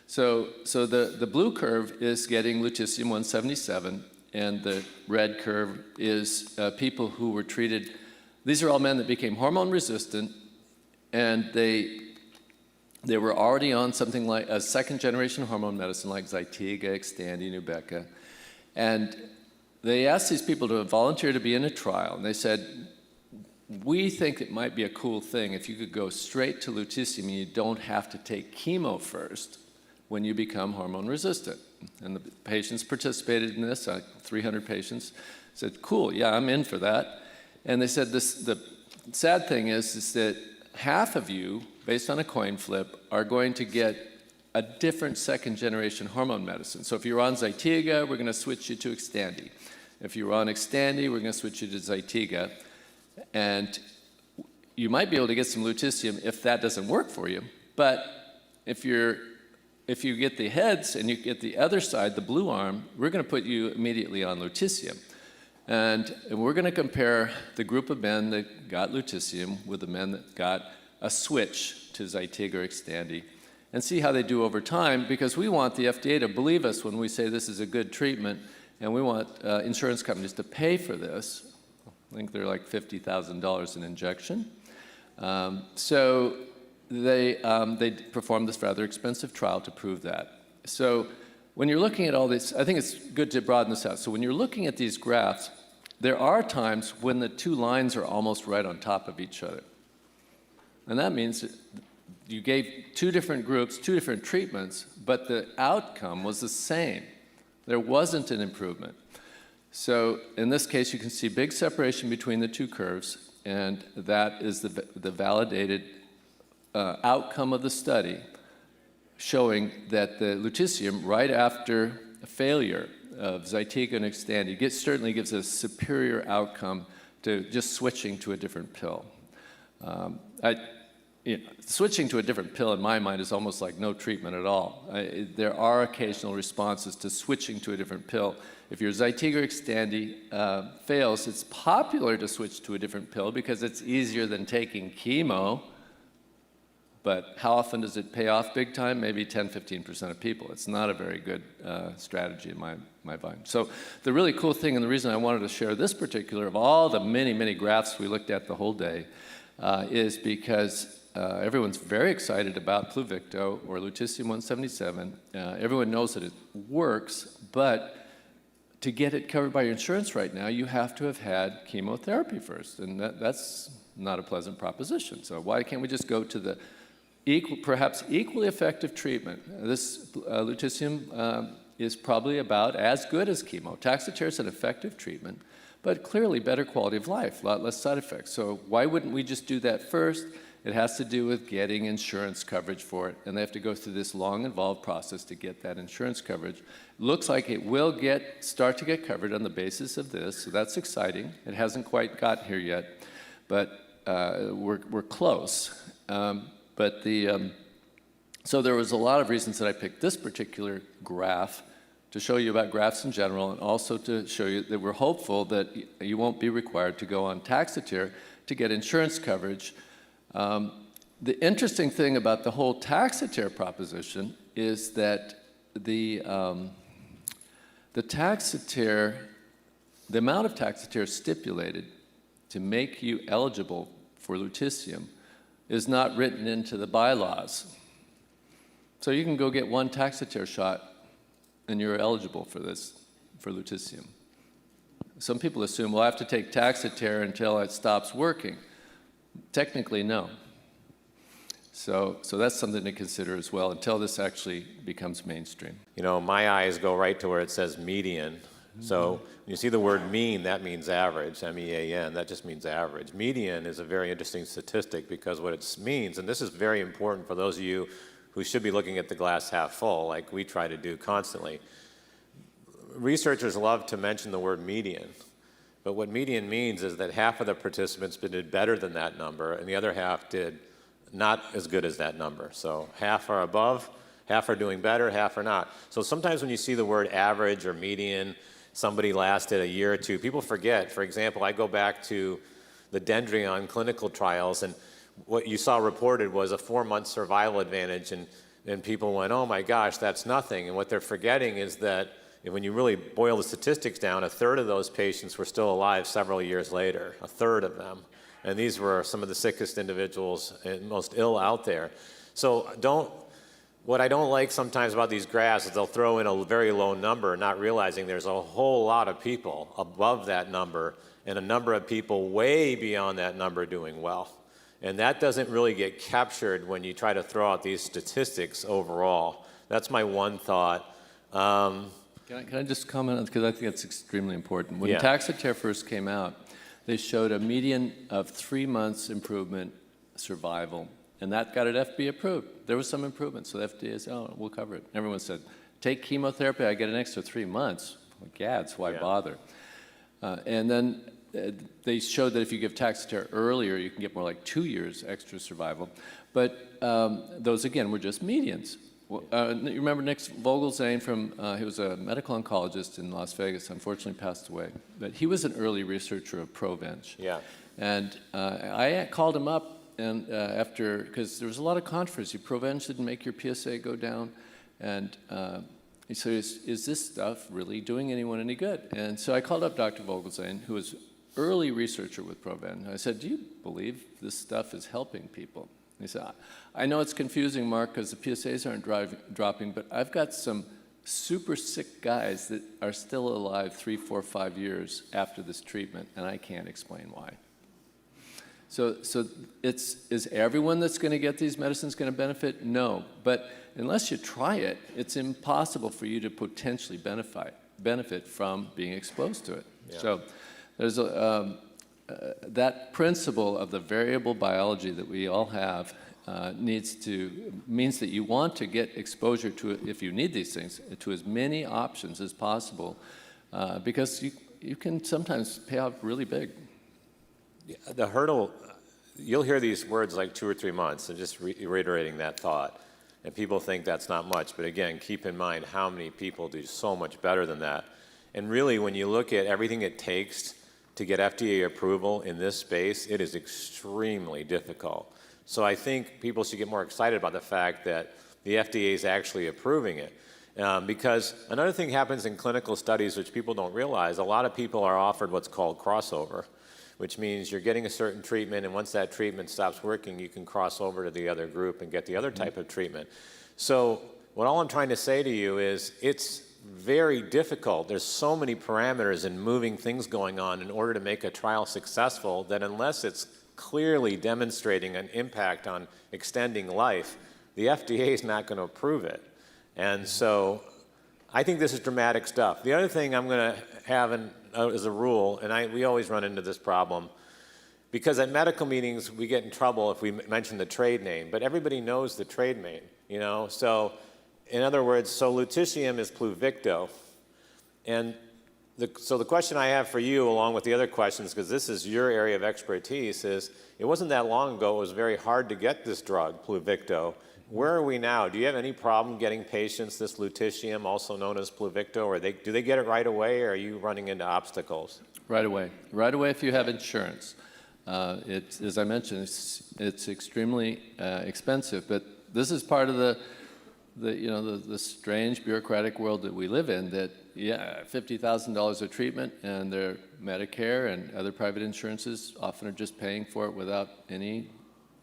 So the blue curve is getting lutetium-177, and the red curve is people who were treated. These are all men that became hormone resistant, and they were already on something like a second-generation hormone medicine like Zytiga, Xtandi, Nubeqa. And they asked these people to volunteer to be in a trial. And they said, we think it might be a cool thing if you could go straight to lutetium and you don't have to take chemo first when you become hormone resistant. And the patients participated in this, 300 patients, said, cool, yeah, I'm in for that. And they said, the sad thing is that half of you, based on a coin flip, are going to get a different second-generation hormone medicine. So if you're on Zytiga, we're going to switch you to Xtandi. If you're on Xtandi, we're going to switch you to Zytiga. And you might be able to get some lutetium if that doesn't work for you. But if you're if you get the heads and you get the other side, the blue arm, we're going to put you immediately on lutetium. And we're going to compare the group of men that got lutetium with the men that got a switch to Zytiga or Xtandi and see how they do over time, because we want the FDA to believe us when we say this is a good treatment, and we want insurance companies to pay for this. I think they're like $50,000 an injection. So they performed this rather expensive trial to prove that. So when you're looking at all this, I think it's good to broaden this out. So when you're looking at these graphs, there are times when the two lines are almost right on top of each other. And that means that you gave two different groups, two different treatments, but the outcome was the same. There wasn't an improvement. So in this case, you can see big separation between the two curves, and that is the validated outcome of the study, showing that the lutetium, right after a failure of Zytiga and Xtandi, certainly gives a superior outcome to just switching to a different pill. Switching to a different pill, in my mind, is almost like no treatment at all. There are occasional responses to switching to a different pill. If your Zytiga or Xtandi fails, it's popular to switch to a different pill because it's easier than taking chemo. But how often does it pay off big time? Maybe 10, 15% of people. It's not a very good strategy in my mind. So the really cool thing, and the reason I wanted to share this particular, of all the many, many graphs we looked at the whole day, is because everyone's very excited about Pluvicto or lutetium-177. Everyone knows that it works, but to get it covered by your insurance right now, you have to have had chemotherapy first, and that's not a pleasant proposition. So why can't we just go to the perhaps equally effective treatment? This lutetium is probably about as good as chemo. Taxotere is an effective treatment, but clearly better quality of life, a lot less side effects. So why wouldn't we just do that first? It has to do with getting insurance coverage for it, and they have to go through this long, involved process to get that insurance coverage. Looks like it will start to get covered on the basis of this, so that's exciting. It hasn't quite got here yet, but we're close. So there was a lot of reasons that I picked this particular graph to show you about graphs in general, and also to show you that we're hopeful that you won't be required to go on Taxotere to get insurance coverage. The interesting thing about the whole Taxotere proposition is that the Taxotere, the amount of Taxotere stipulated to make you eligible for lutetium is not written into the bylaws. So you can go get one Taxotere shot and you're eligible for lutetium. Some people assume, well, I have to take Taxotere until it stops working. Technically, no. So that's something to consider as well until this actually becomes mainstream. You know, my eyes go right to where it says median. So when you see the word mean, that means average, M-E-A-N, that just means average. Median is a very interesting statistic because what it means, and this is very important for those of you who should be looking at the glass half full, like we try to do constantly. Researchers love to mention the word median, but what median means is that half of the participants did better than that number, and the other half did not as good as that number. So half are above, half are doing better, half are not. So sometimes when you see the word average or median, somebody lasted a year or two, people forget. For example, I go back to the Dendreon clinical trials, and what you saw reported was a 4-month survival advantage, and people went, oh my gosh, that's nothing. And what they're forgetting is that when you really boil the statistics down, a third of those patients were still alive several years later, a third of them. And these were some of the sickest individuals and most ill out there. So what I don't like sometimes about these graphs is they'll throw in a very low number, not realizing there's a whole lot of people above that number and a number of people way beyond that number doing well. And that doesn't really get captured when you try to throw out these statistics overall. That's my one thought. Can I just comment on this, because I think it's extremely important. When Taxotere first came out, they showed a median of 3 months improvement survival, and that got it FDA approved. There was some improvement, so the FDA said, oh, we'll cover it. Everyone said, take chemotherapy, I get an extra 3 months. Well, gads, why bother? And then they showed that if you give Taxotere earlier, you can get more like 2 years extra survival. But those, again, were just medians. Well, you remember Nick Vogelzang from, he was a medical oncologist in Las Vegas, unfortunately passed away. But he was an early researcher of ProVench. Yeah. And I called him up and after, because there was a lot of controversy. ProVench didn't make your PSA go down. And he said, is this stuff really doing anyone any good? And so I called up Dr. Vogelzang, who was early researcher with ProVench. I said, do you believe this stuff is helping people? He said, I know it's confusing, Mark, because the PSAs aren't dropping, but I've got some super sick guys that are still alive 3, 4, 5 years after this treatment, and I can't explain why. So is everyone that's going to get these medicines going to benefit? No, but unless you try it, it's impossible for you to potentially benefit from being exposed to it. Yeah. So there's that principle of the variable biology that we all have means that you want to get exposure to it, if you need these things, to as many options as possible, because you can sometimes pay off really big. The hurdle, you'll hear these words like 2 or 3 months, and just reiterating that thought. And people think that's not much, but again, keep in mind how many people do so much better than that. And really, when you look at everything it takes to get FDA approval in this space, it is extremely difficult. So I think people should get more excited about the fact that the FDA is actually approving it. Because another thing happens in clinical studies which people don't realize, a lot of people are offered what's called crossover, which means you're getting a certain treatment, and once that treatment stops working, you can cross over to the other group and get the other type of treatment. So what all I'm trying to say to you is it's very difficult. There's so many parameters and moving things going on in order to make a trial successful that unless it's clearly demonstrating an impact on extending life, the FDA is not going to approve it. And so I think this is dramatic stuff. The other thing I'm going to have as a rule, and we always run into this problem, because at medical meetings we get in trouble if we mention the trade name, but everybody knows the trade name, you know? So in other words, so lutetium is Pluvicto. And so the question I have for you, along with the other questions, because this is your area of expertise, is it wasn't that long ago it was very hard to get this drug, Pluvicto. Where are we now? Do you have any problem getting patients this lutetium, also known as Pluvicto, or do they get it right away, or are you running into obstacles? Right away. Right away if you have insurance. As I mentioned, it's extremely expensive, but this is part of the strange bureaucratic world that we live in, that, yeah, $50,000 of treatment, and their Medicare and other private insurances often are just paying for it without any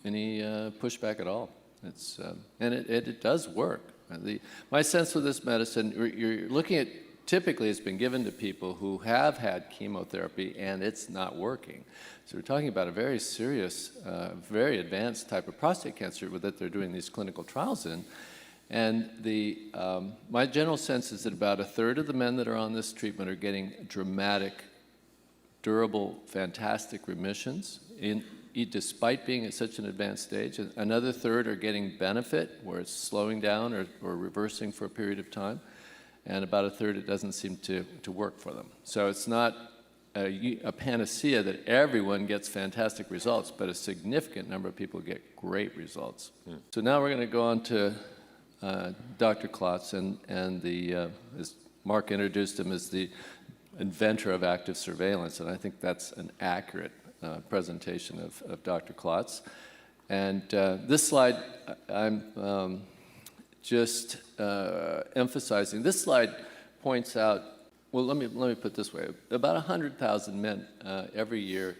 pushback at all. And it does work. My sense with this medicine, you're looking at, typically it's been given to people who have had chemotherapy and it's not working. So we're talking about a very serious, very advanced type of prostate cancer that they're doing these clinical trials in. And my general sense is that about 1/3 of the men that are on this treatment are getting dramatic, durable, fantastic remissions despite being at such an advanced stage. Another 1/3 are getting benefit, where it's slowing down or reversing for a period of time. And about 1/3 it doesn't seem to work for them. So it's not a panacea that everyone gets fantastic results, but a significant number of people get great results. So now we're going to go on to Dr. Klotz, and as Mark introduced him as the inventor of active surveillance, and I think that's an accurate presentation of Dr. Klotz. And this slide, I'm just emphasizing. This slide points out, well, let me put it this way. About 100,000 men every year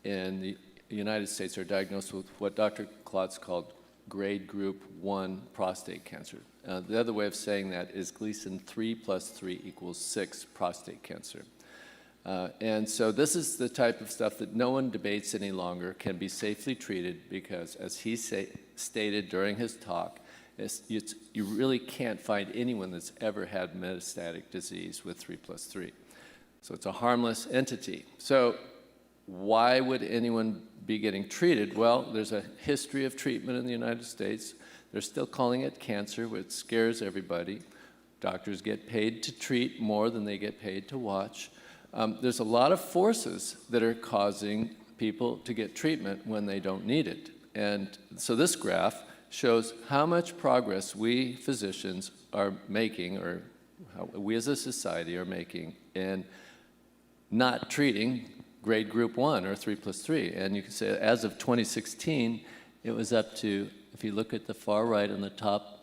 in the United States are diagnosed with what Dr. Klotz called grade group 1 prostate cancer. The other way of saying that is Gleason 3 + 3 = 6 prostate cancer. And so this is the type of stuff that no one debates any longer, can be safely treated, because as he stated during his talk, you really can't find anyone that's ever had metastatic disease with 3 + 3. So it's a harmless entity. So why would anyone be getting treated? Well, there's a history of treatment in the United States. They're still calling it cancer, which scares everybody. Doctors get paid to treat more than they get paid to watch. There's a lot of forces that are causing people to get treatment when they don't need it. And so this graph shows how much progress we physicians are making, or how we as a society are making, in not treating grade group 1 or 3+3. And you can say as of 2016, it was up to, if you look at the far right on the top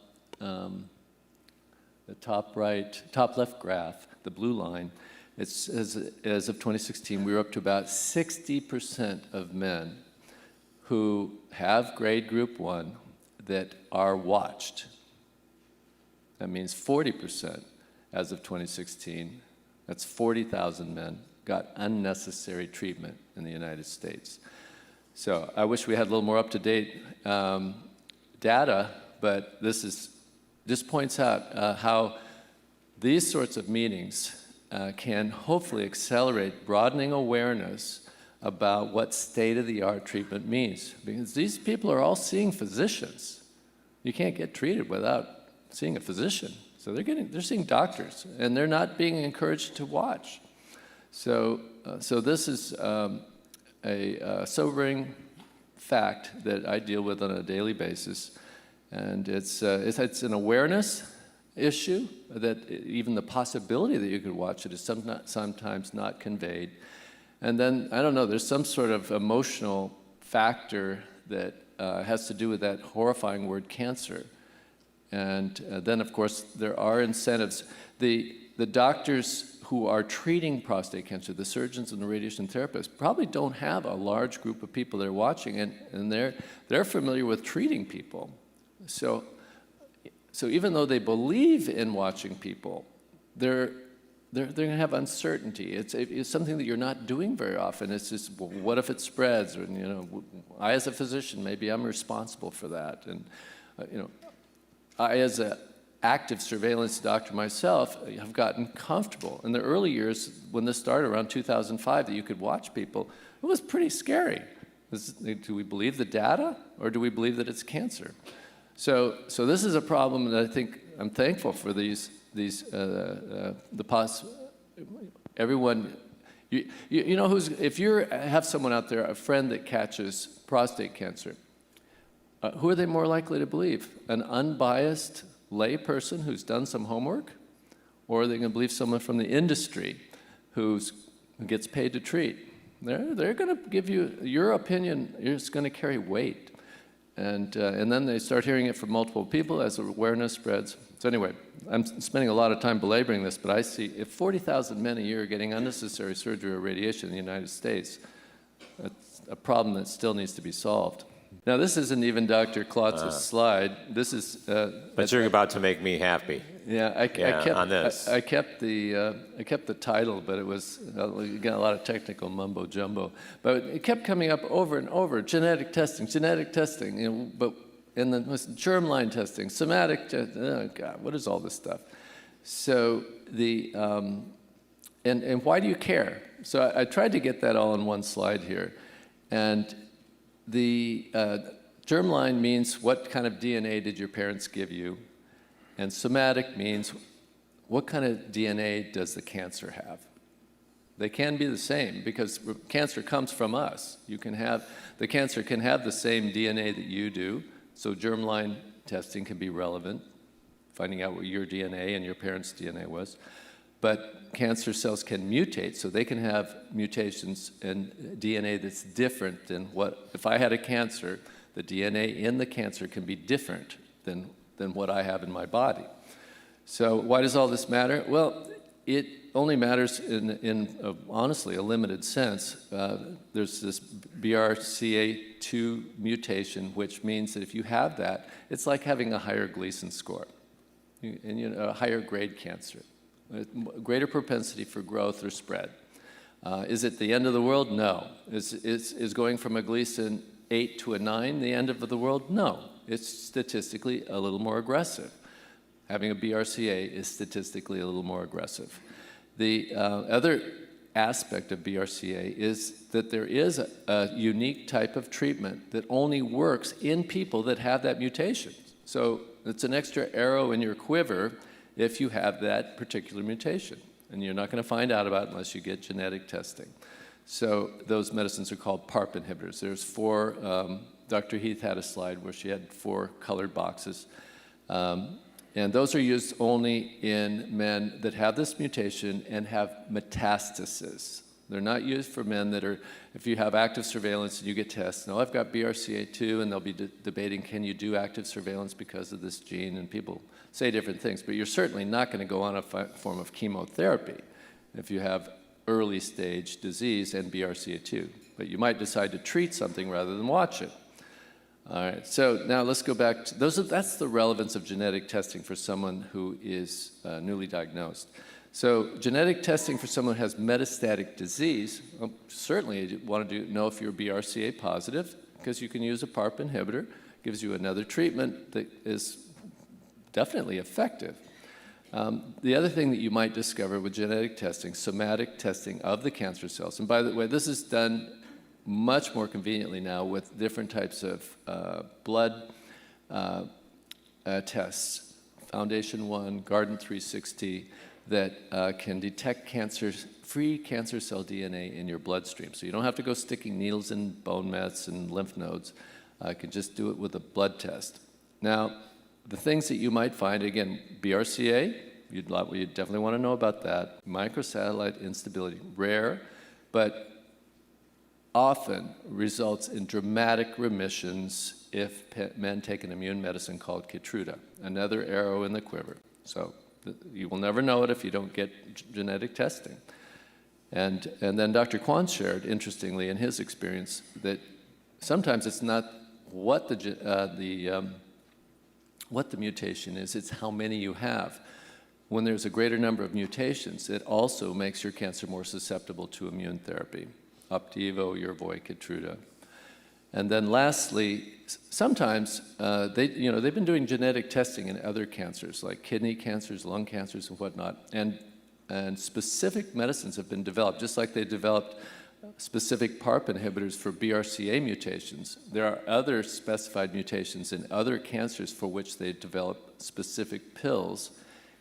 left graph, the blue line, it's as of 2016, we were up to about 60% of men who have grade group 1 that are watched. That means 40% as of 2016, that's 40,000 men, got unnecessary treatment in the United States. So I wish we had a little more up-to-date data, but this points out how these sorts of meetings can hopefully accelerate broadening awareness about what state-of-the-art treatment means. Because these people are all seeing physicians. You can't get treated without seeing a physician. So they're seeing doctors, and they're not being encouraged to watch. So this is a sobering fact that I deal with on a daily basis. And it's an awareness issue, that even the possibility that you could watch it is sometimes not conveyed. And then, I don't know, there's some sort of emotional factor that has to do with that horrifying word cancer. And then, of course, there are incentives. The doctors who are treating prostate cancer, the surgeons and the radiation therapists, probably don't have a large group of people they're watching, and they're familiar with treating people. So even though they believe in watching people, they're going to have uncertainty. It's something that you're not doing very often. It's just, well, what if it spreads? Or, I as a physician, maybe I'm responsible for that. And I as an active surveillance doctor myself have gotten comfortable. In the early years, when this started around 2005, that you could watch people, it was pretty scary. Do we believe the data, or do we believe that it's cancer? So this is a problem that I think I'm thankful for everyone. You know if you have someone out there, a friend that catches prostate cancer, who are they more likely to believe? An unbiased lay person who's done some homework, or are they going to believe someone from the industry who gets paid to treat? They're going to give you your opinion. It's going to carry weight. And then they start hearing it from multiple people as awareness spreads. So anyway, I'm spending a lot of time belaboring this, but I see if 40,000 men a year are getting unnecessary surgery or radiation in the United States, that's a problem that still needs to be solved. Now, this isn't even Dr. Klotz's slide. This is... but you're about to make me happy. Yeah, I kept on this. I kept the title, but it was, again, a lot of technical mumbo jumbo. But it kept coming up over and over: genetic testing, but and then germline testing, somatic testing. Oh God, what is all this stuff? So and why do you care? So I tried to get that all in one slide here, and the germline means what kind of DNA did your parents give you. And somatic means what kind of DNA does the cancer have? They can be the same, because cancer comes from us. The cancer can have the same DNA that you do, so germline testing can be relevant, finding out what your DNA and your parents' DNA was. But cancer cells can mutate, so they can have mutations in DNA that's different than if I had a cancer, the DNA in the cancer can be different than what I have in my body. So why does all this matter? Well, it only matters in honestly, a limited sense. There's this BRCA2 mutation, which means that if you have that, it's like having a higher Gleason score, and a higher grade cancer, a greater propensity for growth or spread. Is it the end of the world? No. Is going from a Gleason 8 to a 9 the end of the world? No. It's statistically a little more aggressive. Having a BRCA is statistically a little more aggressive. The other aspect of BRCA is that there is a unique type of treatment that only works in people that have that mutation. So it's an extra arrow in your quiver if you have that particular mutation. And you're not going to find out about it unless you get genetic testing. So those medicines are called PARP inhibitors. There's 4 Dr. Heath had a slide where she had 4 colored boxes. And those are used only in men that have this mutation and have metastasis. They're not used for men that are, if you have active surveillance and you get tests. Now, I've got BRCA2, and they'll be debating, can you do active surveillance because of this gene? And people say different things, but you're certainly not going to go on a form of chemotherapy if you have early stage disease and BRCA2. But you might decide to treat something rather than watch it. All right, so now let's go back to that's the relevance of genetic testing for someone who is newly diagnosed. So genetic testing for someone who has metastatic disease, certainly you want to know if you're BRCA positive, because you can use a PARP inhibitor, gives you another treatment that is definitely effective. The other thing that you might discover with genetic testing, somatic testing of the cancer cells, and by the way, this is done much more conveniently now with different types of blood tests, Foundation 1, Garden 360, that can detect free cancer cell DNA in your bloodstream. So you don't have to go sticking needles in bone mets and lymph nodes. You can just do it with a blood test. Now, the things that you might find, again, BRCA, you'd definitely want to know about that. Microsatellite instability, rare, but often results in dramatic remissions if men take an immune medicine called Keytruda, another arrow in the quiver. So you will never know it if you don't get genetic testing. And then Dr. Kwan shared, interestingly, in his experience, that sometimes it's not what the mutation is, it's how many you have. When there's a greater number of mutations, it also makes your cancer more susceptible to immune therapy. Opdivo, Yervoy, Keytruda. And then lastly, sometimes they've been doing genetic testing in other cancers, like kidney cancers, lung cancers, and whatnot. And specific medicines have been developed, just like they developed specific PARP inhibitors for BRCA mutations. There are other specified mutations in other cancers for which they develop specific pills.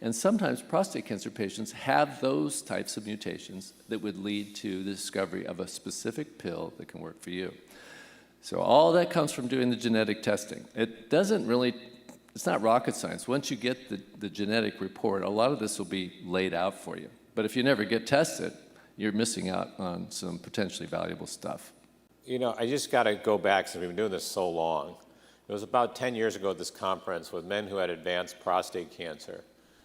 And sometimes prostate cancer patients have those types of mutations that would lead to the discovery of a specific pill that can work for you. So all that comes from doing the genetic testing. It's not rocket science. Once you get the genetic report, a lot of this will be laid out for you. But if you never get tested, you're missing out on some potentially valuable stuff. You know, I just got to go back, since we've been doing this so long. It was about 10 years ago at this conference with men who had advanced prostate cancer.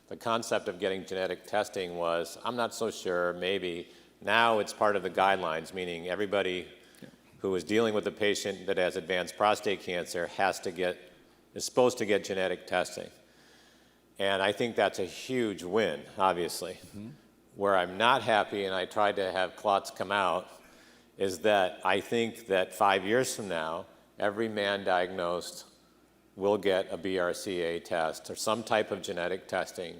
The concept of getting genetic testing was, I'm not so sure, maybe. Now it's part of the guidelines, meaning everybody who is dealing with a patient that has advanced prostate cancer is supposed to get genetic testing. And I think that's a huge win, obviously. Mm-hmm. Where I'm not happy, and I tried to have Klotz come out, is that I think that 5 years from now, every man diagnosed will get a BRCA test or some type of genetic testing,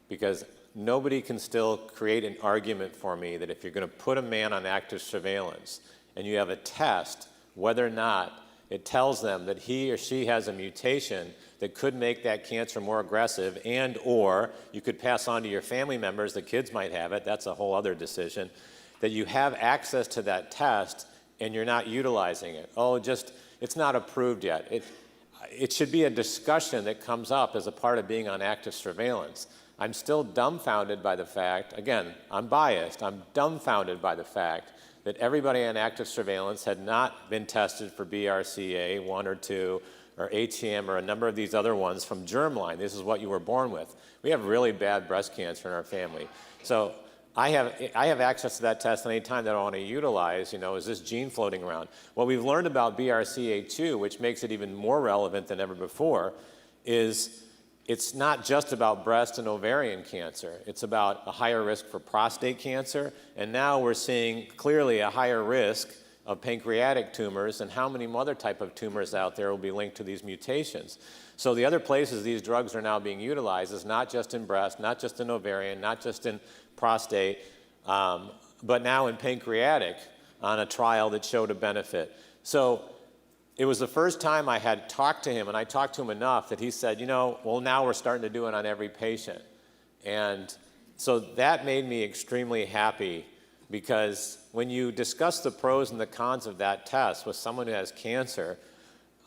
because nobody can still create an argument for me that if you're going to put a man on active surveillance and you have a test, whether or not it tells them that he or she has a mutation that could make that cancer more aggressive, and or you could pass on to your family members, the kids might have it, that's a whole other decision, that you have access to that test and you're not utilizing it. It's not approved yet. It should be a discussion that comes up as a part of being on active surveillance. I'm still dumbfounded by the fact, again, I'm biased, I'm dumbfounded by the fact that everybody on active surveillance had not been tested for BRCA 1 or 2 or ATM or a number of these other ones from germline. This is what you were born with. We have really bad breast cancer in our family. So I have access to that test any time that I want to utilize, is this gene floating around? What we've learned about BRCA2, which makes it even more relevant than ever before, is it's not just about breast and ovarian cancer. It's about a higher risk for prostate cancer, and now we're seeing clearly a higher risk of pancreatic tumors, and how many other type of tumors out there will be linked to these mutations. So the other places these drugs are now being utilized is not just in breast, not just in ovarian, not just in prostate, but now in pancreatic on a trial that showed a benefit. So it was the first time I had talked to him, and I talked to him enough that he said, well, now we're starting to do it on every patient. And so that made me extremely happy, because when you discuss the pros and the cons of that test with someone who has cancer,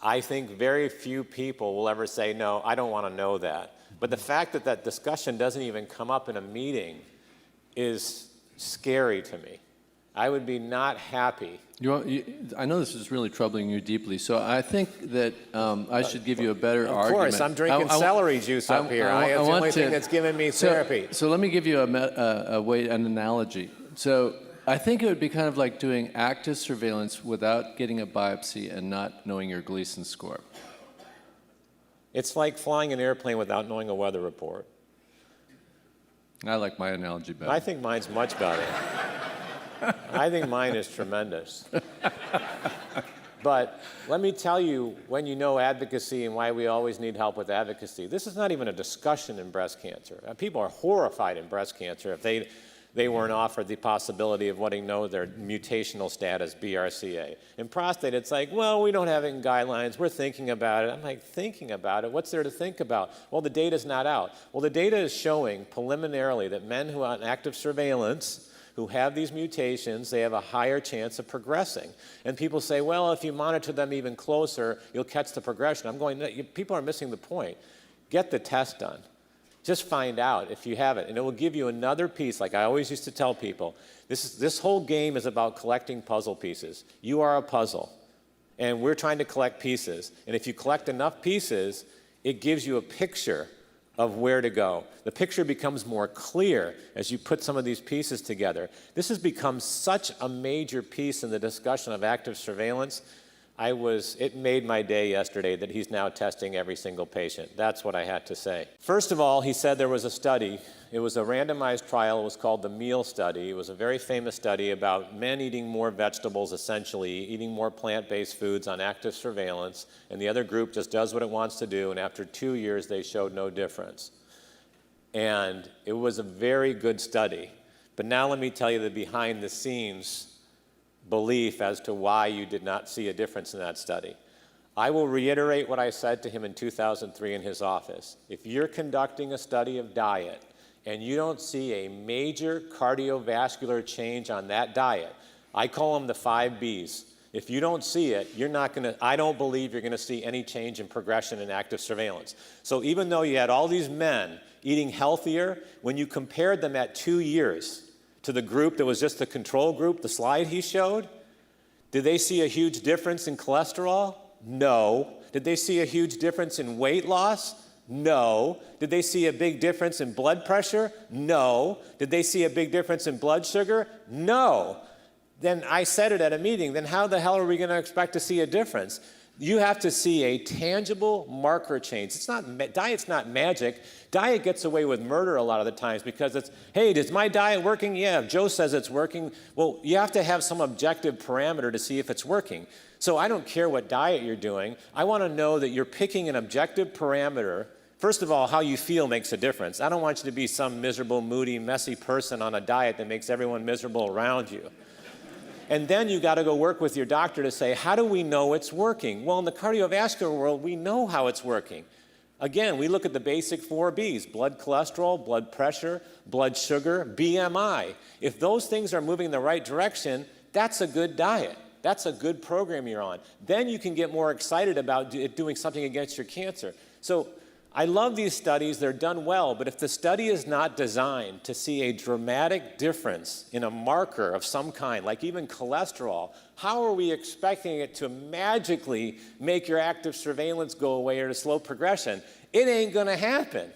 I think very few people will ever say, no, I don't want to know that. But the fact that that discussion doesn't even come up in a meeting is scary to me. I would be not happy. I know this is really troubling you deeply, so I think that I should give you a better argument. Of course, I'm drinking celery juice up here. It's the only thing that's giving me therapy. So let me give you an analogy. So I think it would be kind of like doing active surveillance without getting a biopsy and not knowing your Gleason score. It's like flying an airplane without knowing a weather report. I like my analogy better. I think mine's much better. I think mine is tremendous. But let me tell you, when you know advocacy and why we always need help with advocacy, this is not even a discussion in breast cancer. People are horrified in breast cancer if they weren't offered the possibility of wanting to know their mutational status, BRCA. In prostate, it's like, well, we don't have it in guidelines. We're thinking about it. I'm like, thinking about it? What's there to think about? Well, the data's not out. Well, the data is showing preliminarily that men who are on active surveillance who have these mutations, they have a higher chance of progressing. And people say, well, if you monitor them even closer, you'll catch the progression. I'm going, people are missing the point. Get the test done. Just find out if you have it, and it will give you another piece. Like I always used to tell people, this whole game is about collecting puzzle pieces. You are a puzzle, and we're trying to collect pieces. And if you collect enough pieces, it gives you a picture of where to go. The picture becomes more clear as you put some of these pieces together. This has become such a major piece in the discussion of active surveillance. It made my day yesterday that he's now testing every single patient. That's what I had to say. First of all, he said there was a study. It was a randomized trial. It was called the meal study. It was a very famous study about men eating more vegetables, essentially, eating more plant-based foods on active surveillance, and the other group just does what it wants to do, and after 2 years, they showed no difference. And it was a very good study. But now let me tell you the behind-the-scenes belief as to why you did not see a difference in that study. I will reiterate what I said to him in 2003 in his office. If you're conducting a study of diet and you don't see a major cardiovascular change on that diet, I call them the 5 Bs. If you don't see it, I don't believe you're going to see any change in progression in active surveillance. So even though you had all these men eating healthier, when you compared them at 2 years, to the group that was just the control group, the slide he showed, did they see a huge difference in cholesterol? No. Did they see a huge difference in weight loss? No. Did they see a big difference in blood pressure? No. Did they see a big difference in blood sugar? No. Then I said it at a meeting, then how the hell are we going to expect to see a difference? You have to see a tangible marker change. Diet's not magic. Diet gets away with murder a lot of the times because it's, hey, is my diet working? Yeah, if Joe says it's working. Well, you have to have some objective parameter to see if it's working. So I don't care what diet you're doing. I want to know that you're picking an objective parameter. First of all, how you feel makes a difference. I don't want you to be some miserable, moody, messy person on a diet that makes everyone miserable around you. And then you got to go work with your doctor to say, how do we know it's working? Well, in the cardiovascular world, we know how it's working. Again, we look at the basic 4 Bs, blood cholesterol, blood pressure, blood sugar, BMI. If those things are moving in the right direction, that's a good diet. That's a good program you're on. Then you can get more excited about doing something against your cancer. So I love these studies, they're done well, but if the study is not designed to see a dramatic difference in a marker of some kind, like even cholesterol, how are we expecting it to magically make your active surveillance go away or to slow progression? It ain't gonna happen.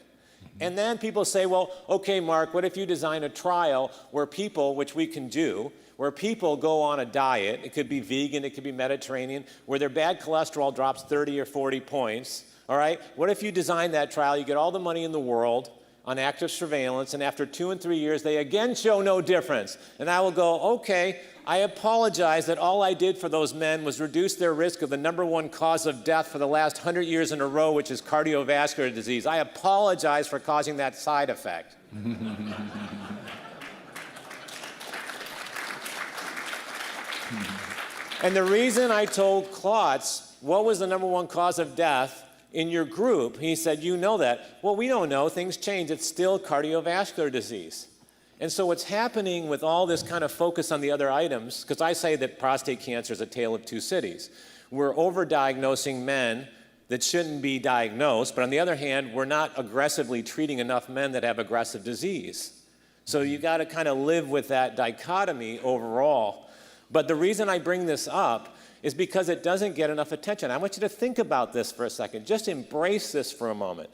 And then people say, well, okay, Mark, what if you design a trial where people, which we can do, where people go on a diet, it could be vegan, it could be Mediterranean, where their bad cholesterol drops 30 or 40 points, all right? What if you design that trial, you get all the money in the world on active surveillance, and after 2 and 3 years, they again show no difference. And I will go, okay, I apologize that all I did for those men was reduce their risk of the #1 cause of death for the last 100 years in a row, which is cardiovascular disease. I apologize for causing that side effect. And the reason I told Klotz what was the #1 cause of death in your group, he said, you know that. Well, we don't know. Things change. It's still cardiovascular disease. And so what's happening with all this kind of focus on the other items, because I say that prostate cancer is a tale of 2 cities. We're overdiagnosing men that shouldn't be diagnosed, but on the other hand, we're not aggressively treating enough men that have aggressive disease. So you got to kind of live with that dichotomy overall. But the reason I bring this up is because it doesn't get enough attention. I want you to think about this for a second. Just embrace this for a moment.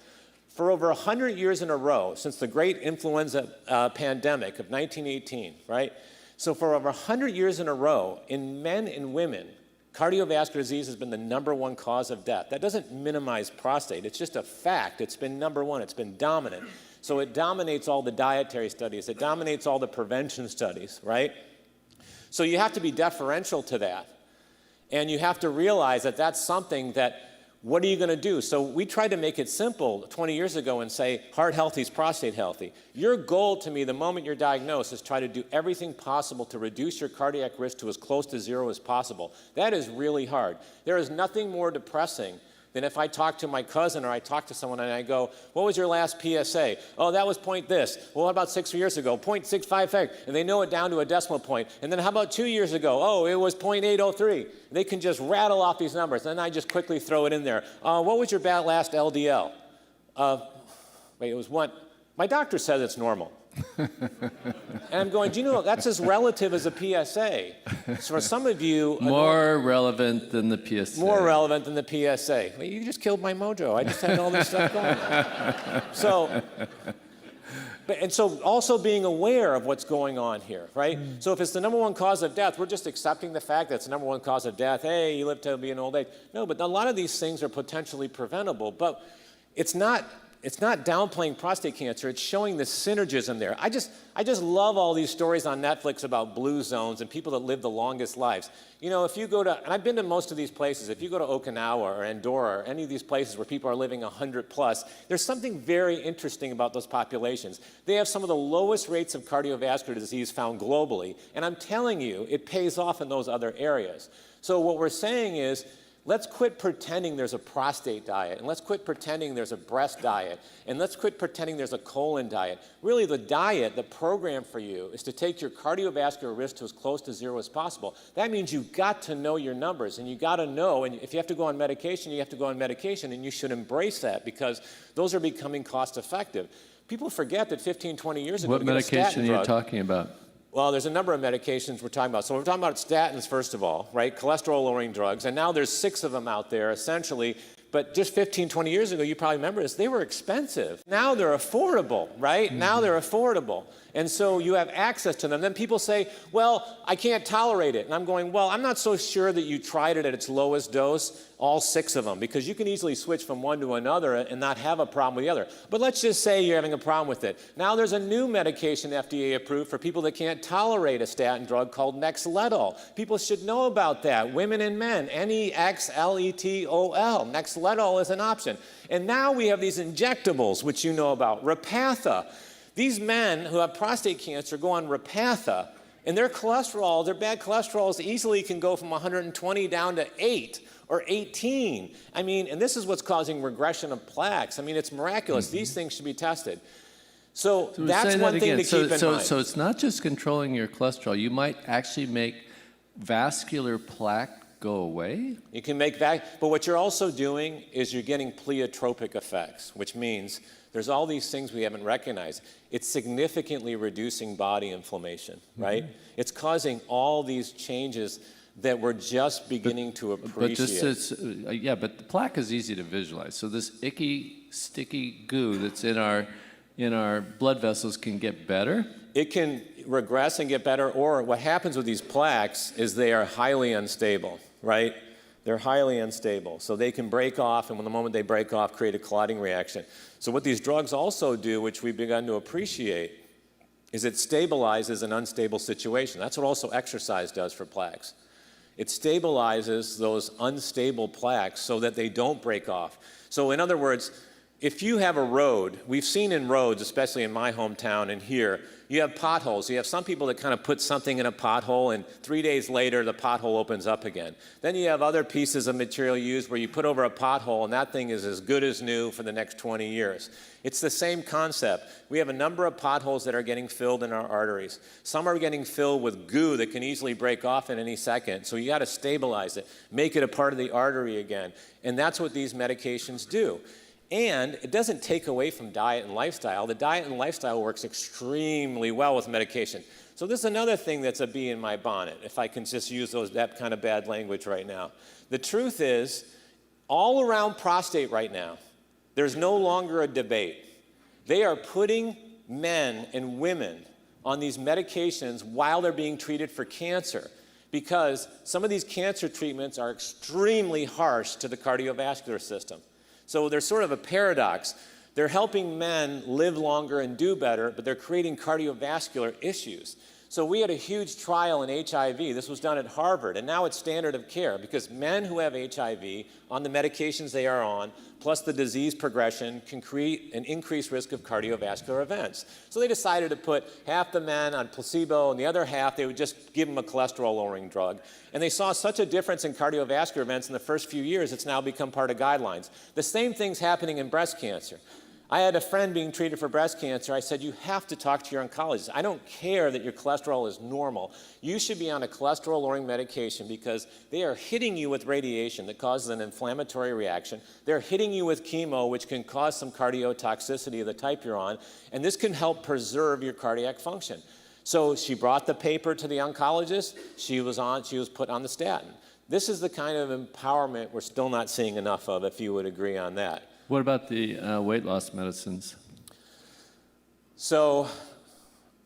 For over 100 years in a row, since the great influenza pandemic of 1918, right? So for over 100 years in a row, in men and women, cardiovascular disease has been the #1 cause of death. That doesn't minimize prostate. It's just a fact. It's been #1. It's been dominant. So it dominates all the dietary studies. It dominates all the prevention studies, right? So you have to be deferential to that. And you have to realize that that's something that, what are you going to do? So we tried to make it simple 20 years ago and say, heart healthy is prostate healthy. Your goal to me, the moment you're diagnosed, is try to do everything possible to reduce your cardiac risk to as close to 0 as possible. That is really hard. There is nothing more depressing than if I talk to my cousin or I talk to someone and I go, what was your last PSA? Oh, that was point this. Well, what about 6 years ago? 0.655. And they know it down to a decimal point. And then how about 2 years ago? Oh, it was 0.803. They can just rattle off these numbers. And then I just quickly throw it in there. What was your last LDL? Wait, it was one. My doctor says it's normal. And I'm going, do you know, that's as relative as a PSA. So for some of you... More relevant than the PSA. More relevant than the PSA. Well, you just killed my mojo. I just had all this stuff going on. So also being aware of what's going on here, right? So if it's the #1 cause of death, we're just accepting the fact that it's the #1 cause of death. Hey, you live to be an old age. No, but a lot of these things are potentially preventable. But it's not downplaying prostate cancer. It's showing the synergism there. I just love all these stories on Netflix about blue zones and people that live the longest lives. You know, if you go to, and I've been to most of these places, if you go to Okinawa or Andorra or any of these places where people are living 100 plus, there's something very interesting about those populations. They have some of the lowest rates of cardiovascular disease found globally. And I'm telling you, it pays off in those other areas. So what we're saying is, let's quit pretending there's a prostate diet, and let's quit pretending there's a breast diet, and let's quit pretending there's a colon diet. Really, the diet, the program for you, is to take your cardiovascular risk to as close to 0 as possible. That means you've got to know your numbers, and you got to know, and if you have to go on medication, you have to go on medication, and you should embrace that because those are becoming cost effective. People forget that 15, 20 years ago, what medication are you talking about? Well, there's a number of medications we're talking about. So we're talking about statins, first of all, right? Cholesterol-lowering drugs. And now there's 6 of them out there, essentially. But just 15, 20 years ago, you probably remember this, they were expensive. Now they're affordable, right? Mm-hmm. Now they're affordable. And so you have access to them. Then people say, well, I can't tolerate it. And I'm going, well, I'm not so sure that you tried it at its lowest dose, all 6 of them, because you can easily switch from one to another and not have a problem with the other. But let's just say you're having a problem with it. Now there's a new medication FDA approved for people that can't tolerate a statin drug called Nexletol. People should know about that, women and men, Nexletol. Nexletol is an option. And now we have these injectables, which you know about, Repatha. These men who have prostate cancer go on Repatha, and their cholesterol, their bad cholesterols easily can go from 120 down to 8 or 18. I mean, and this is what's causing regression of plaques. I mean, it's miraculous. Mm-hmm. These things should be tested. So that's one thing to keep in mind. So it's not just controlling your cholesterol. You might actually make vascular plaque go away? You can make that, but what you're also doing is you're getting pleiotropic effects, which means there's all these things we haven't recognized. It's significantly reducing body inflammation, right? Mm-hmm. It's causing all these changes that we're just beginning to appreciate. Yeah, but the plaque is easy to visualize. So this icky, sticky goo that's in our blood vessels can get better. It can regress and get better, or what happens with these plaques is they are highly unstable, right? They're highly unstable. So they can break off, and when the moment they break off, create a clotting reaction. So what these drugs also do, which we've begun to appreciate, is it stabilizes an unstable situation. That's what also exercise does for plaques. It stabilizes those unstable plaques so that they don't break off. So in other words, if you have a road, we've seen in roads, especially in my hometown and here, you have potholes. You have some people that kind of put something in a pothole, and 3 days later, the pothole opens up again. Then you have other pieces of material used where you put over a pothole, and that thing is as good as new for the next 20 years. It's the same concept. We have a number of potholes that are getting filled in our arteries. Some are getting filled with goo that can easily break off in any second, so you got to stabilize it, make it a part of the artery again. And that's what these medications do. And it doesn't take away from diet and lifestyle. The diet and lifestyle works extremely well with medication. So this is another thing that's a bee in my bonnet, if I can just use that kind of bad language right now. The truth is, all around prostate right now, there's no longer a debate. They are putting men and women on these medications while they're being treated for cancer, because some of these cancer treatments are extremely harsh to the cardiovascular system. So there's sort of a paradox. They're helping men live longer and do better, but they're creating cardiovascular issues. So we had a huge trial in HIV. This was done at Harvard, and now it's standard of care because men who have HIV on the medications they are on, plus the disease progression, can create an increased risk of cardiovascular events. So they decided to put half the men on placebo and the other half, they would just give them a cholesterol-lowering drug. And they saw such a difference in cardiovascular events in the first few years, it's now become part of guidelines. The same thing's happening in breast cancer. I had a friend being treated for breast cancer. I said, you have to talk to your oncologist. I don't care that your cholesterol is normal. You should be on a cholesterol-lowering medication because they are hitting you with radiation that causes an inflammatory reaction. They're hitting you with chemo, which can cause some cardiotoxicity of the type you're on, and this can help preserve your cardiac function. So she brought the paper to the oncologist. She was put on the statin. This is the kind of empowerment we're still not seeing enough of, if you would agree on that. What about the weight loss medicines? So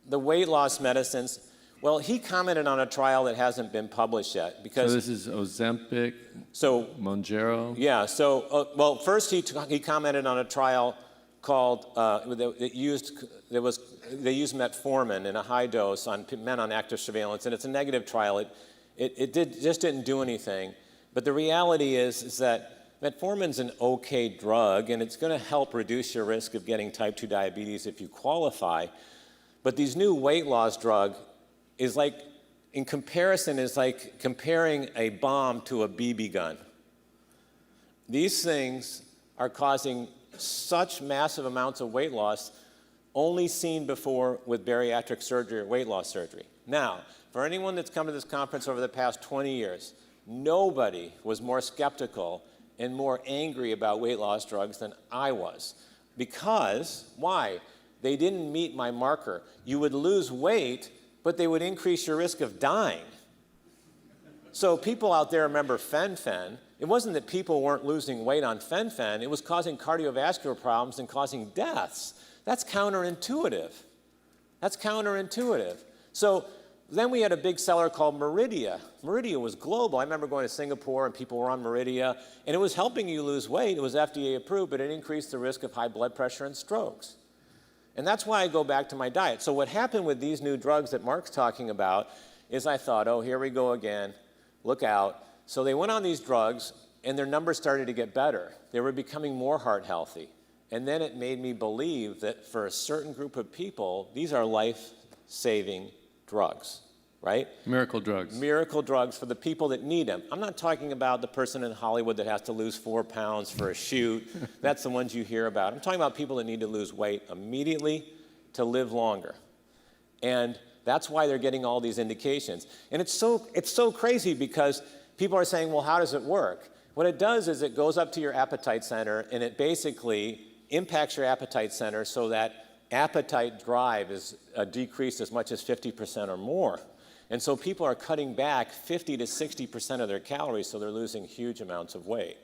the weight loss medicines, well, he commented on a trial that hasn't been published yet. Because so this is Ozempic, Mounjaro? Yeah, so, well, first he commented on a trial called, they used metformin in a high dose on men on active surveillance, and it's a negative trial. It just didn't do anything. But the reality is that metformin's an okay drug, and it's going to help reduce your risk of getting type 2 diabetes if you qualify. But these new weight loss drug is like, in comparison, is like comparing a bomb to a BB gun. These things are causing such massive amounts of weight loss only seen before with bariatric surgery or weight loss surgery. Now, for anyone that's come to this conference over the past 20 years, nobody was more skeptical and more angry about weight loss drugs than I was. Because, why? They didn't meet my marker. You would lose weight, but they would increase your risk of dying. So people out there remember fen-phen. It wasn't that people weren't losing weight on fen-phen, it was causing cardiovascular problems and causing deaths. That's counterintuitive. That's counterintuitive. So then we had a big seller called Meridia. Meridia was global. I remember going to Singapore and people were on Meridia, and it was helping you lose weight. It was FDA approved, but it increased the risk of high blood pressure and strokes. And that's why I go back to my diet. So what happened with these new drugs that Mark's talking about is I thought, oh, here we go again. Look out. So they went on these drugs, and their numbers started to get better. They were becoming more heart healthy. And then it made me believe that for a certain group of people, these are life-saving drugs, right? Miracle drugs. Miracle drugs for the people that need them. I'm not talking about the person in Hollywood that has to lose 4 pounds for a shoot. That's the ones you hear about. I'm talking about people that need to lose weight immediately to live longer. And that's why they're getting all these indications. And it's so crazy because people are saying, well, how does it work? What it does is it goes up to your appetite center and it basically impacts your appetite center so that appetite drive is decreased as much as 50% or more. And so people are cutting back 50 to 60% of their calories, so they're losing huge amounts of weight.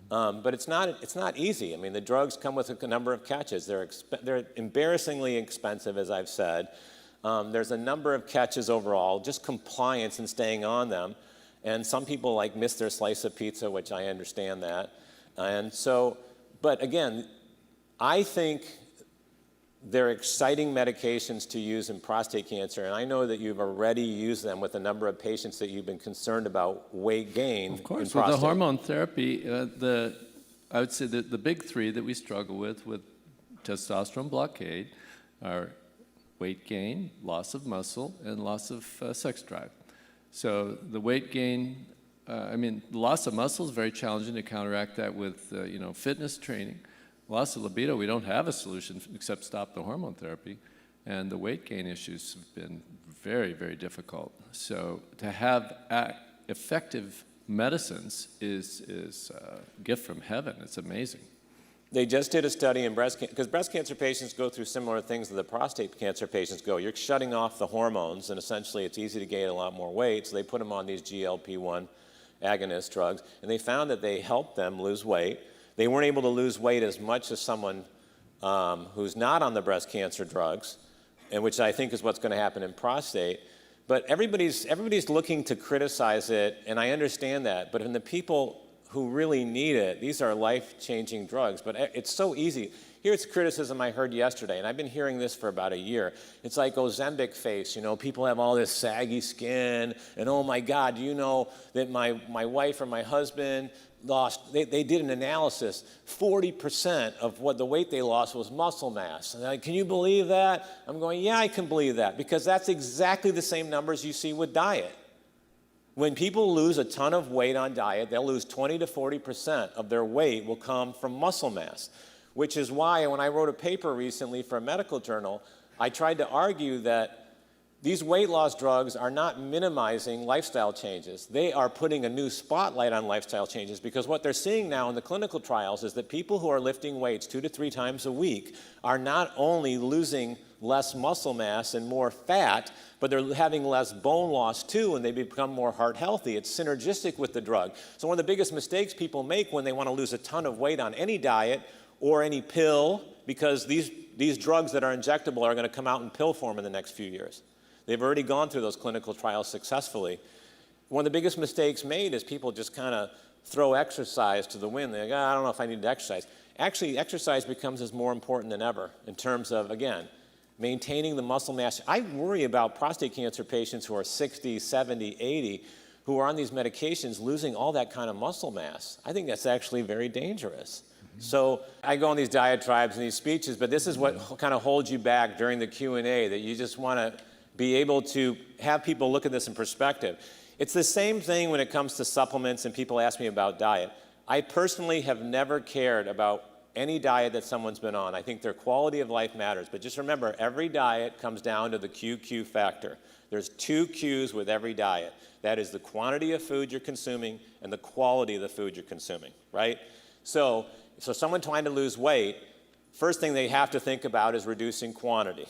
But it's not easy. I mean, the drugs come with a number of catches. They're embarrassingly expensive, as I've said. There's a number of catches overall, just compliance and staying on them. And some people miss their slice of pizza, which I understand that. And so, but again, I think they're exciting medications to use in prostate cancer, and I know that you've already used them with a number of patients that you've been concerned about weight gain. Of course, in prostate. with the hormone therapy, I would say that the big three that we struggle with testosterone blockade are weight gain, loss of muscle, and loss of sex drive. So the weight gain, the loss of muscle is very challenging to counteract that with fitness training. Loss of libido, we don't have a solution except stop the hormone therapy. And the weight gain issues have been very, very difficult. So to have effective medicines is a gift from heaven. It's amazing. They just did a study in breast cancer, because breast cancer patients go through similar things that the prostate cancer patients go. You're shutting off the hormones, and essentially it's easy to gain a lot more weight, so they put them on these GLP-1 agonist drugs, and they found that they helped them lose weight. They weren't able to lose weight as much as someone who's not on the breast cancer drugs, and which I think is what's going to happen in prostate. But everybody's looking to criticize it, and I understand that. But in the people who really need it, these are life-changing drugs. But it's so easy. Here's criticism I heard yesterday, and I've been hearing this for about a year. It's like Ozempic face. People have all this saggy skin, and oh my God, do you know that my wife or my husband lost, they did an analysis, 40% of what the weight they lost was muscle mass. And like, can you believe that? I'm going, yeah, I can believe that, because that's exactly the same numbers you see with diet. When people lose a ton of weight on diet, they'll lose 20 to 40% of their weight will come from muscle mass, which is why when I wrote a paper recently for a medical journal, I tried to argue that these weight loss drugs are not minimizing lifestyle changes. They are putting a new spotlight on lifestyle changes, because what they're seeing now in the clinical trials is that people who are lifting weights 2 to 3 times a week are not only losing less muscle mass and more fat, but they're having less bone loss too, and they become more heart healthy. It's synergistic with the drug. So one of the biggest mistakes people make when they want to lose a ton of weight on any diet or any pill, because these drugs that are injectable are going to come out in pill form in the next few years. They've already gone through those clinical trials successfully. One of the biggest mistakes made is people just kind of throw exercise to the wind. They're like, I don't know if I need to exercise. Actually, exercise becomes more important than ever in terms of, again, maintaining the muscle mass. I worry about prostate cancer patients who are 60, 70, 80, who are on these medications losing all that kind of muscle mass. I think that's actually very dangerous. So I go on these diatribes and these speeches, but this is what kind of holds you back during the Q&A, that you just want to be able to have people look at this in perspective. It's the same thing when it comes to supplements and people ask me about diet. I personally have never cared about any diet that someone's been on. I think their quality of life matters. But just remember, every diet comes down to the QQ factor. There's 2 Qs with every diet. That is the quantity of food you're consuming and the quality of the food you're consuming, right? So someone trying to lose weight, first thing they have to think about is reducing quantity.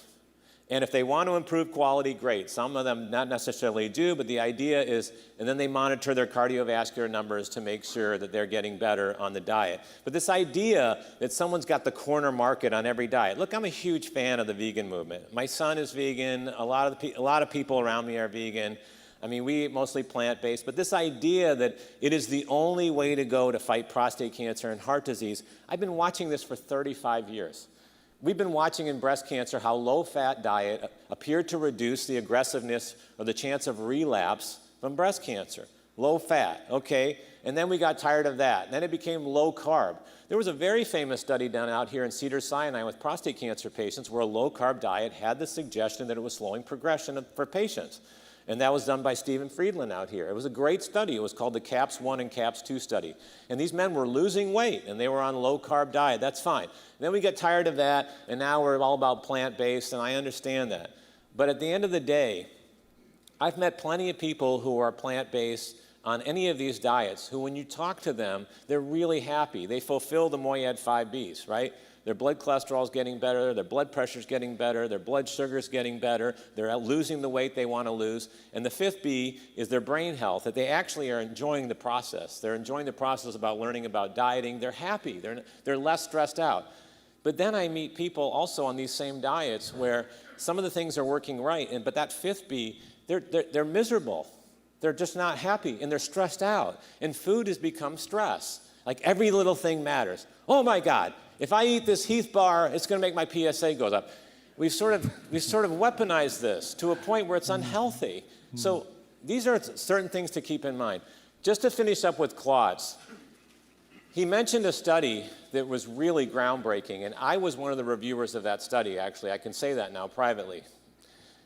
And if they want to improve quality, great. Some of them not necessarily do, but the idea is, and then they monitor their cardiovascular numbers to make sure that they're getting better on the diet. But this idea that someone's got the corner market on every diet. Look, I'm a huge fan of the vegan movement. My son is vegan. A lot of people around me are vegan. I mean, we eat mostly plant-based, but this idea that it is the only way to go to fight prostate cancer and heart disease, I've been watching this for 35 years. We've been watching in breast cancer how low-fat diet appeared to reduce the aggressiveness or the chance of relapse from breast cancer. Low-fat, okay? And then we got tired of that. Then it became low-carb. There was a very famous study done out here in Cedars-Sinai with prostate cancer patients where a low-carb diet had the suggestion that it was slowing progression for patients. And that was done by Stephen Friedland out here. It was a great study. It was called the CAPS-1 and CAPS-2 study. And these men were losing weight, and they were on a low-carb diet. That's fine. And then we get tired of that, and now we're all about plant-based, and I understand that. But at the end of the day, I've met plenty of people who are plant-based on any of these diets who, when you talk to them, they're really happy. They fulfill the Moyad 5Bs, right? Their blood cholesterol is getting better, their blood pressure is getting better, their blood sugar is getting better, they're losing the weight they want to lose. And the 5th B is their brain health, that they actually are enjoying the process. They're enjoying the process about learning about dieting. They're happy. They're less stressed out. But then I meet people also on these same diets where some of the things are working right, but that 5th B, they're miserable. They're just not happy, and they're stressed out. And food has become stress. Like every little thing matters. Oh my God, if I eat this Heath bar, it's going to make my PSA go up. We've sort of weaponized this to a point where it's unhealthy. So these are certain things to keep in mind. Just to finish up with Klotz, he mentioned a study that was really groundbreaking, and I was one of the reviewers of that study, actually. I can say that now privately.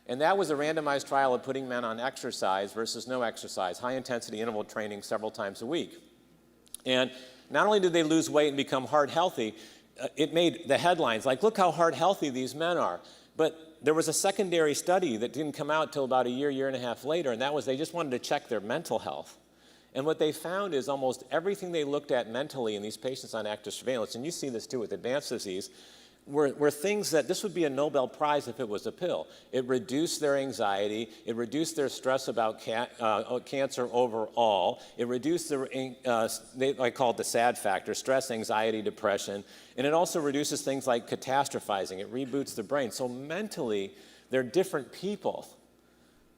And that was a randomized trial of putting men on exercise versus no exercise, high-intensity interval training several times a week. And not only did they lose weight and become heart healthy, it made the headlines, like, look how heart healthy these men are. But there was a secondary study that didn't come out till about a year and a half later, and that was they just wanted to check their mental health. And what they found is almost everything they looked at mentally in these patients on active surveillance, and you see this too with advanced disease, were things that this would be a Nobel Prize if it was a pill. It reduced their anxiety. It reduced their stress about cancer overall. It reduced their, I call it the SAD factor, stress, anxiety, depression. And it also reduces things like catastrophizing. It reboots the brain. So mentally, they're different people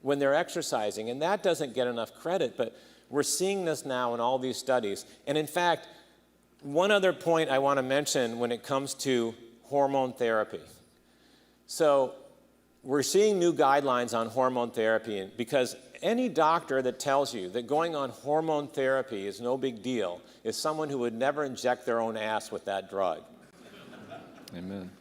when they're exercising. And that doesn't get enough credit. But we're seeing this now in all these studies. And in fact, one other point I want to mention when it comes to hormone therapy. So we're seeing new guidelines on hormone therapy because any doctor that tells you that going on hormone therapy is no big deal is someone who would never inject their own ass with that drug. Amen.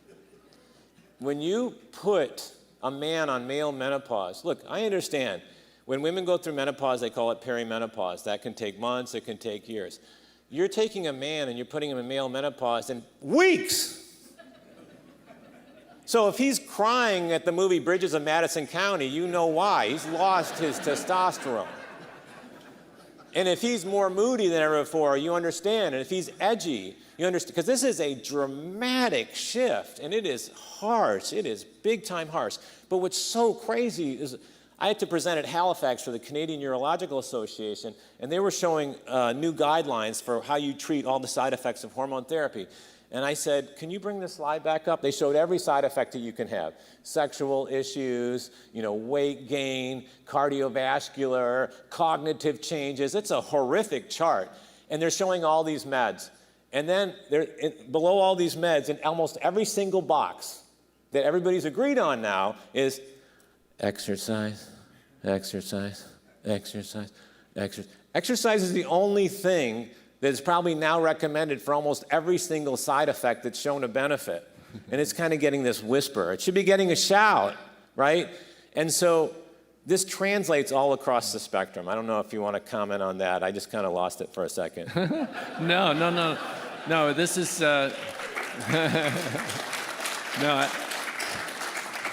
When you put a man on male menopause, look, I understand. When women go through menopause, they call it perimenopause. That can take months, it can take years. You're taking a man and you're putting him in male menopause in weeks. So if he's crying at the movie Bridges of Madison County, you know why. He's lost his testosterone. And if he's more moody than ever before, you understand. And if he's edgy, you understand. Because this is a dramatic shift, and it is harsh. It is big-time harsh. But what's so crazy is I had to present at Halifax for the Canadian Urological Association, and they were showing new guidelines for how you treat all the side effects of hormone therapy. And I said, can you bring the slide back up? They showed every side effect that you can have. Sexual issues, weight gain, cardiovascular, cognitive changes. It's a horrific chart. And they're showing all these meds. And then below all these meds, in almost every single box that everybody's agreed on now is exercise, exercise, exercise, exercise. Exercise is the only thing that is probably now recommended for almost every single side effect that's shown a benefit. And it's kind of getting this whisper. It should be getting a shout, right? And so this translates all across the spectrum. I don't know if you want to comment on that. I just kind of lost it for a second. No, this is... no,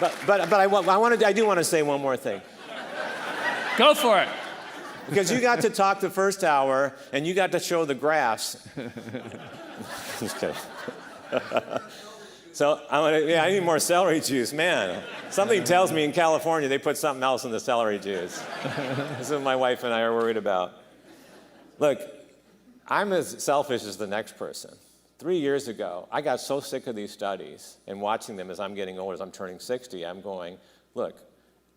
I do want to say one more thing. Go for it. Because you got to talk the first hour, and you got to show the graphs. Just kidding. So I need more celery juice, man. Something tells me in California they put something else in the celery juice. This is what my wife and I are worried about. Look, I'm as selfish as the next person. 3 years ago, I got so sick of these studies and watching them as I'm getting older, as I'm turning 60, I'm going, look,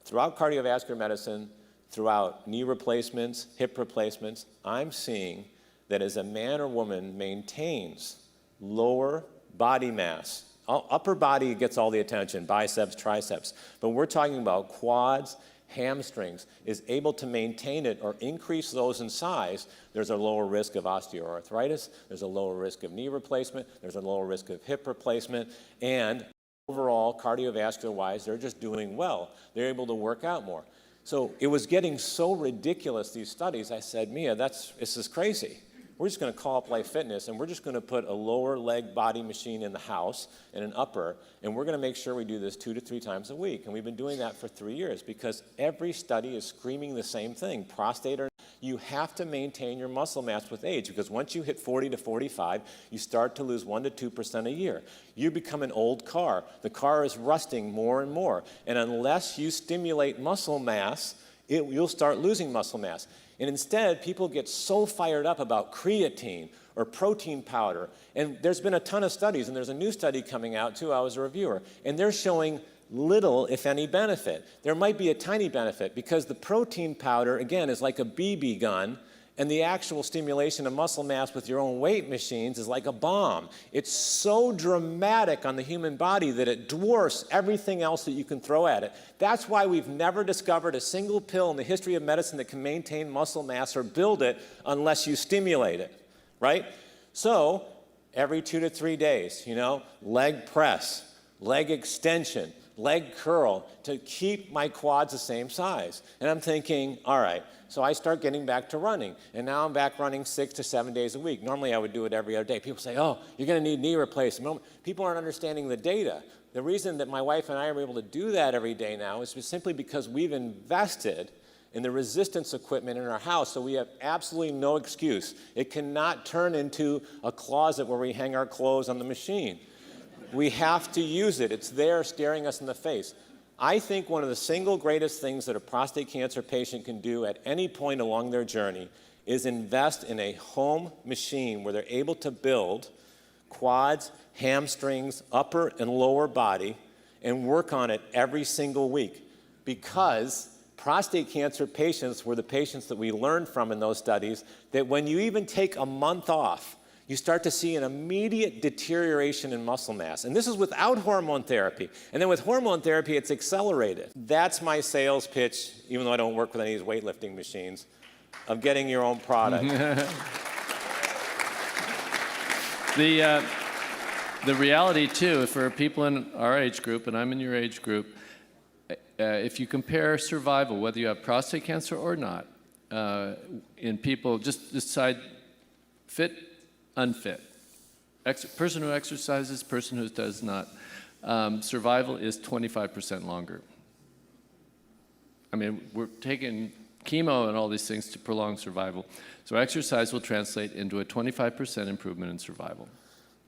throughout cardiovascular medicine, throughout knee replacements, hip replacements, I'm seeing that as a man or woman maintains lower body mass, upper body gets all the attention, biceps, triceps, but we're talking about quads, hamstrings, is able to maintain it or increase those in size, there's a lower risk of osteoarthritis, there's a lower risk of knee replacement, there's a lower risk of hip replacement, and overall, cardiovascular-wise, they're just doing well. They're able to work out more. So it was getting so ridiculous, these studies, I said, Mia, this is crazy. We're just going to call up Life Fitness, and we're just going to put a lower leg body machine in the house and an upper, and we're going to make sure we do this 2 to 3 times a week. And we've been doing that for 3 years because every study is screaming the same thing. Prostate or you have to maintain your muscle mass with age because once you hit 40 to 45, you start to lose 1 to 2% a year. You become an old car. The car is rusting more and more. And unless you stimulate muscle mass, you'll start losing muscle mass. And instead, people get so fired up about creatine or protein powder. And there's been a ton of studies, and there's a new study coming out, too. I was a reviewer. And they're showing little, if any, benefit. There might be a tiny benefit because the protein powder, again, is like a BB gun, and the actual stimulation of muscle mass with your own weight machines is like a bomb. It's so dramatic on the human body that it dwarfs everything else that you can throw at it. That's why we've never discovered a single pill in the history of medicine that can maintain muscle mass or build it unless you stimulate it, right? So every 2 to 3 days, leg press, leg extension, leg curl to keep my quads the same size. And I'm thinking, all right, so I start getting back to running. And now I'm back running 6 to 7 days a week. Normally I would do it every other day. People say, oh, you're going to need knee replacement. People aren't understanding the data. The reason that my wife and I are able to do that every day now is simply because we've invested in the resistance equipment in our house, so we have absolutely no excuse. It cannot turn into a closet where we hang our clothes on the machine. We have to use it. It's there staring us in the face. I think one of the single greatest things that a prostate cancer patient can do at any point along their journey is invest in a home machine where they're able to build quads, hamstrings, upper and lower body, and work on it every single week. Because prostate cancer patients were the patients that we learned from in those studies that when you even take a month off, you start to see an immediate deterioration in muscle mass. And this is without hormone therapy. And then with hormone therapy, it's accelerated. That's my sales pitch, even though I don't work with any of these weightlifting machines, of getting your own product. The reality, too, for people in our age group, and I'm in your age group, if you compare survival, whether you have prostate cancer or not, in people, just decide fit, unfit. Person who exercises, person who does not. Survival is 25% longer. I mean, we're taking chemo and all these things to prolong survival. So exercise will translate into a 25% improvement in survival.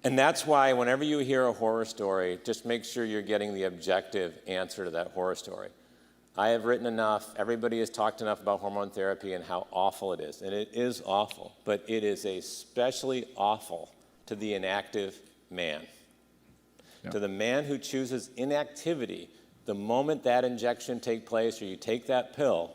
And that's why whenever you hear a horror story, just make sure you're getting the objective answer to that horror story. I have written enough, everybody has talked enough about hormone therapy and how awful it is. And it is awful, but it is especially awful to the inactive man. Yeah. To the man who chooses inactivity, the moment that injection takes place or you take that pill,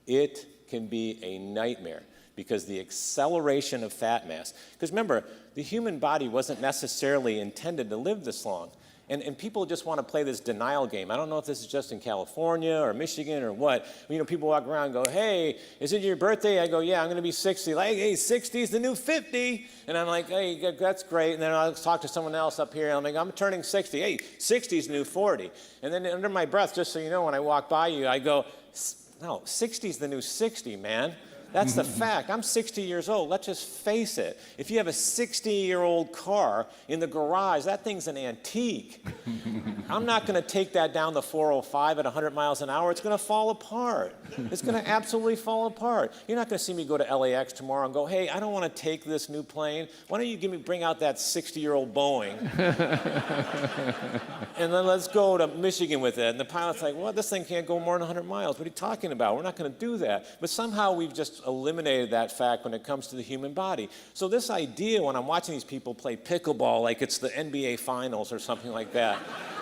it can be a nightmare. Because the acceleration of fat mass, because remember, the human body wasn't necessarily intended to live this long. And people just want to play this denial game. I don't know if this is just in California or Michigan or what. People walk around and go, hey, is it your birthday? I go, yeah, I'm going to be 60. Like, hey, 60 is the new 50. And I'm like, hey, that's great. And then I'll talk to someone else up here. And I'm like, I'm turning 60. Hey, 60 is the new 40. And then under my breath, just so you know, when I walk by you, I go, no, 60 is the new 60, man. That's the fact. I'm 60 years old. Let's just face it. If you have a 60-year-old car in the garage, that thing's an antique. I'm not going to take that down the 405 at 100 miles an hour. It's going to fall apart. It's going to absolutely fall apart. You're not going to see me go to LAX tomorrow and go, hey, I don't want to take this new plane. Why don't you bring out that 60-year-old Boeing? And then let's go to Michigan with it. And the pilot's like, well, this thing can't go more than 100 miles. What are you talking about? We're not going to do that. But somehow we've just eliminated that fact when it comes to the human body. So this idea, when I'm watching these people play pickleball like it's the NBA Finals or something like that,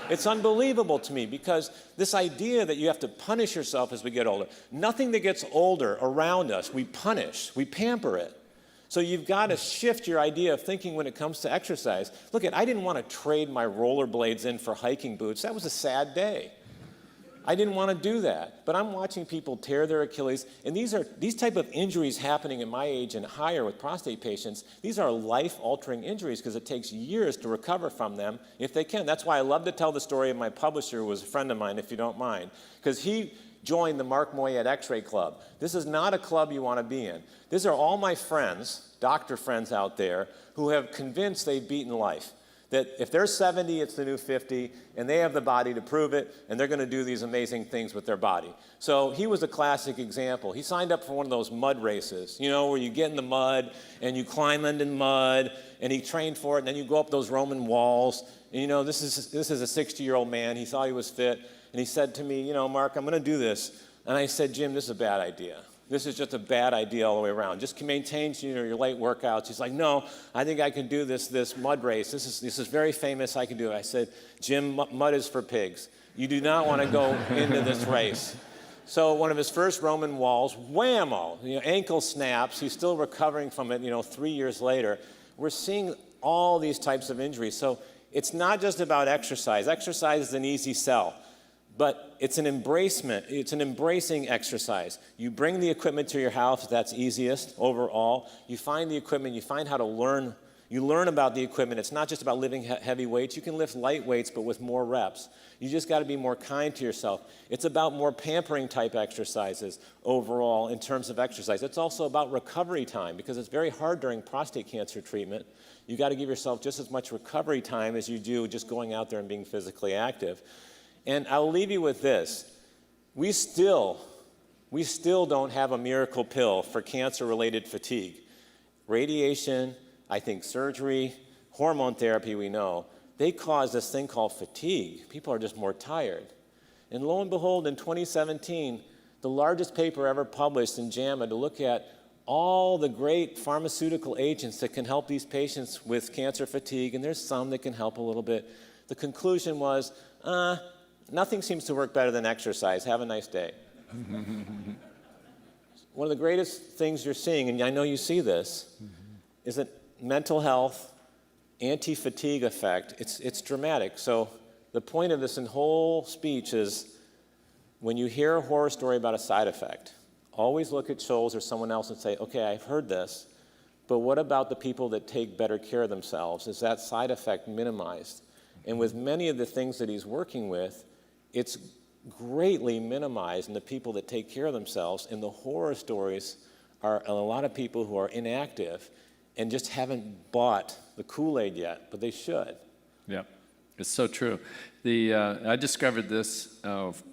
it's unbelievable to me, because this idea that you have to punish yourself as we get older. Nothing that gets older around us, we punish, we pamper it. So you've got to shift your idea of thinking when it comes to exercise. Look, I didn't want to trade my rollerblades in for hiking boots. That was a sad day. I didn't want to do that, but I'm watching people tear their Achilles, and these type of injuries happening at my age and higher with prostate patients. These are life-altering injuries because it takes years to recover from them if they can. That's why I love to tell the story of my publisher, who was a friend of mine, if you don't mind, because he joined the Moyad X-ray Club. This is not a club you want to be in. These are all my friends, doctor friends out there, who have convinced they've beaten life. That if they're 70, it's the new 50, and they have the body to prove it, and they're going to do these amazing things with their body. So he was a classic example. He signed up for one of those mud races, where you get in the mud, and you climb into the mud, and he trained for it, and then you go up those Roman walls. And, this is a 60-year-old man. He thought he was fit, and he said to me, Mark, I'm going to do this. And I said, Jim, this is a bad idea. This is just a bad idea all the way around. Just maintain your late workouts. He's like, no, I think I can do this mud race. This is very famous. I can do it. I said, Jim, mud is for pigs. You do not want to go into this race. So one of his first Roman walls, whammo, ankle snaps. He's still recovering from it, 3 years later. We're seeing all these types of injuries. So it's not just about exercise. Exercise is an easy sell. But it's an embracement. It's an embracing exercise. You bring the equipment to your house. That's easiest overall. You find the equipment. You find how to learn, You learn about the equipment. It's not just about lifting heavy weights. You can lift light weights, but with more reps. You just got to be more kind to yourself. It's about more pampering type exercises overall in terms of exercise. It's also about recovery time, because it's very hard during prostate cancer treatment. You got to give yourself just as much recovery time as you do just going out there and being physically active. And I'll leave you with this. We still don't have a miracle pill for cancer-related fatigue. Radiation, I think surgery, hormone therapy, we know, they cause this thing called fatigue. People are just more tired. And lo and behold, in 2017, the largest paper ever published in JAMA to look at all the great pharmaceutical agents that can help these patients with cancer fatigue, and there's some that can help a little bit. The conclusion was, nothing seems to work better than exercise. Have a nice day. One of the greatest things you're seeing, and I know you see this, is that mental health, anti-fatigue effect, it's dramatic. So the point of this whole speech is when you hear a horror story about a side effect, always look at Scholz or someone else and say, okay, I've heard this, but what about the people that take better care of themselves? Is that side effect minimized? And with many of the things that he's working with, it's greatly minimized in the people that take care of themselves, and the horror stories are a lot of people who are inactive and just haven't bought the Kool-Aid yet, but they should. Yeah, it's so true. I discovered this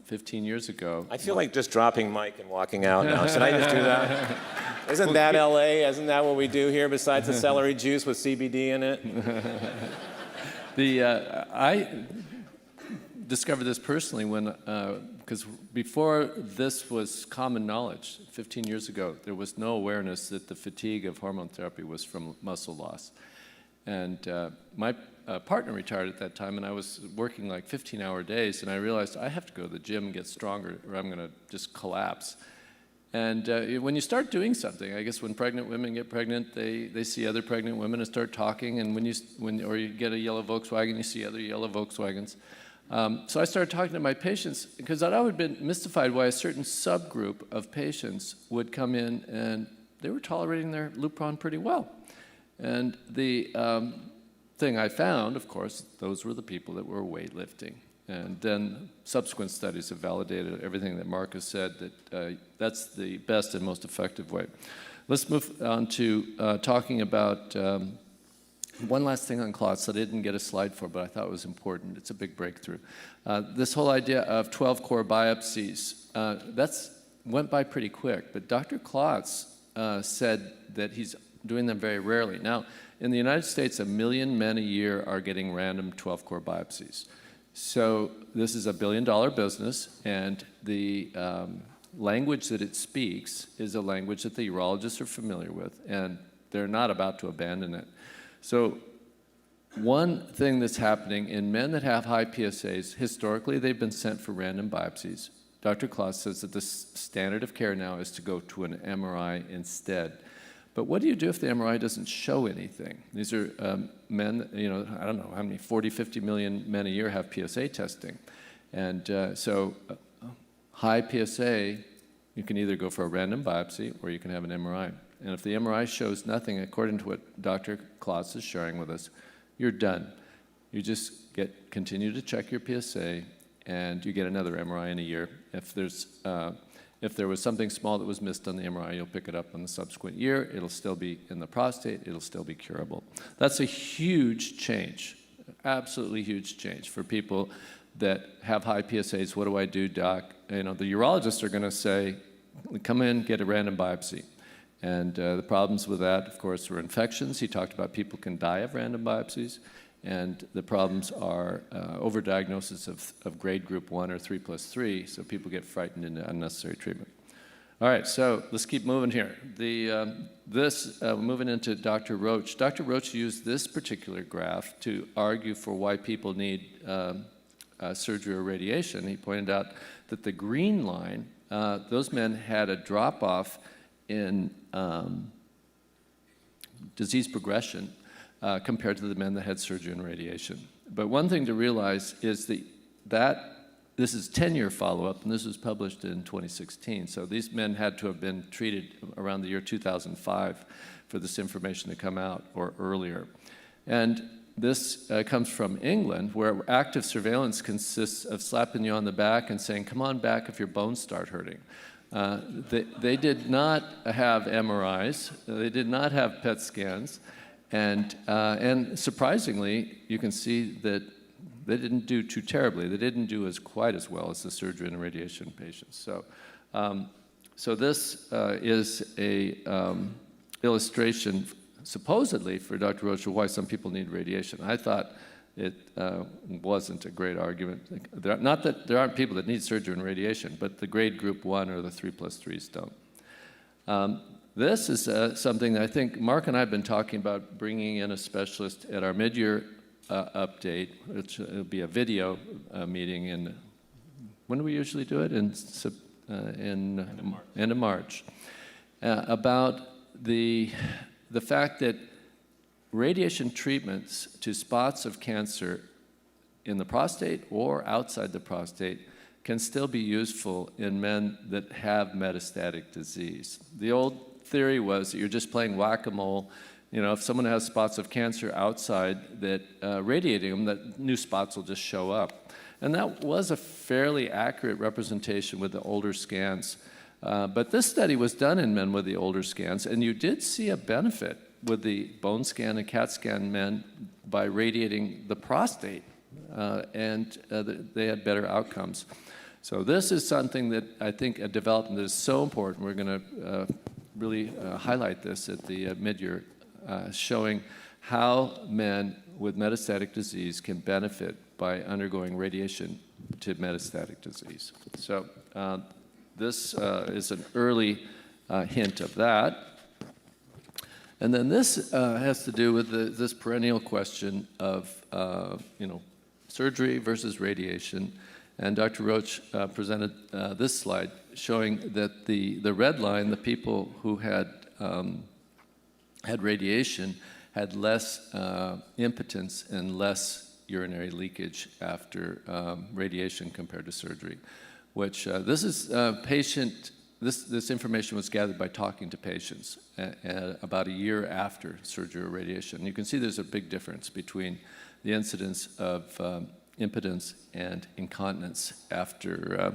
15 years ago. I feel like just dropping Mike and walking out now. Should I just do that? Isn't that LA? Isn't that what we do here besides the celery juice with CBD in it? I discovered this personally when, because before this was common knowledge, 15 years ago, there was no awareness that the fatigue of hormone therapy was from muscle loss. And my partner retired at that time, and I was working like 15-hour days, and I realized I have to go to the gym and get stronger, or I'm going to just collapse. And when you start doing something, I guess when pregnant women get pregnant, they see other pregnant women and start talking, and or you get a yellow Volkswagen, you see other yellow Volkswagens. So I started talking to my patients, because I'd always been mystified why a certain subgroup of patients would come in and they were tolerating their Lupron pretty well. And the thing I found, of course, those were the people that were weightlifting. And then subsequent studies have validated everything that Mark has said, that that's the best and most effective way. Let's move on to talking about one last thing on Klotz that I didn't get a slide for, but I thought was important. It's a big breakthrough. This whole idea of 12 core biopsies, went by pretty quick, but Dr. Klotz said that he's doing them very rarely. Now, in the United States, 1 million men a year are getting random 12 core biopsies. So this is a $1 billion business, and the language that it speaks is a language that the urologists are familiar with, and they're not about to abandon it. So one thing that's happening in men that have high PSAs, historically they've been sent for random biopsies. Dr. Klotz says that the standard of care now is to go to an MRI instead. But what do you do if the MRI doesn't show anything? These are men, I don't know how many, 40, 50 million men a year have PSA testing. And so high PSA, you can either go for a random biopsy or you can have an MRI. And if the MRI shows nothing, according to what Dr. Klotz is sharing with us, you're done. You just continue to check your PSA, and you get another MRI in a year. If there was something small that was missed on the MRI, you'll pick it up on the subsequent year. It'll still be in the prostate. It'll still be curable. That's a huge change, absolutely huge change for people that have high PSAs. What do I do, doc? The urologists are going to say, come in, get a random biopsy. And the problems with that, of course, were infections. He talked about people can die of random biopsies. And the problems are overdiagnosis of grade group 1 or 3+3, so people get frightened into unnecessary treatment. All right, so let's keep moving here. Moving into Dr. Roach. Dr. Roach used this particular graph to argue for why people need surgery or radiation. He pointed out that the green line, those men had a drop-off in disease progression compared to the men that had surgery and radiation. But one thing to realize is that this is 10-year follow-up, and this was published in 2016. So these men had to have been treated around the year 2005 for this information to come out, or earlier. And this comes from England, where active surveillance consists of slapping you on the back and saying, come on back if your bones start hurting. They did not have MRIs. They did not have PET scans. And surprisingly, you can see that they didn't do too terribly. They didn't do quite as well as the surgery and radiation patients. So this is a illustration, supposedly, for Dr. Roach of why some people need radiation. I thought it wasn't a great argument. Not that there aren't people that need surgery and radiation, but the grade group 1 or the 3+3s don't. This is something that I think Mark and I have been talking about, bringing in a specialist at our mid-year update, which will be a video meeting in, when do we usually do it? In end of March. About the fact that radiation treatments to spots of cancer in the prostate or outside the prostate can still be useful in men that have metastatic disease. The old theory was that you're just playing whack-a-mole. You know, if someone has spots of cancer outside, that radiating them, that new spots will just show up. And that was a fairly accurate representation with the older scans. But this study was done in men with the older scans, and you did see a benefit with the bone scan and CAT scan men by radiating the prostate, and they had better outcomes. So this is something that I think a development that is so important. We're going to really highlight this at the mid-year, showing how men with metastatic disease can benefit by undergoing radiation to metastatic disease. So this is an early hint of that. And then this has to do with this perennial question of surgery versus radiation. And Dr. Roach presented this slide showing that the red line, the people who had radiation, had less impotence and less urinary leakage after radiation compared to surgery, which this is this information was gathered by talking to patients about a year after surgery or radiation. You can see there's a big difference between the incidence of impotence and incontinence after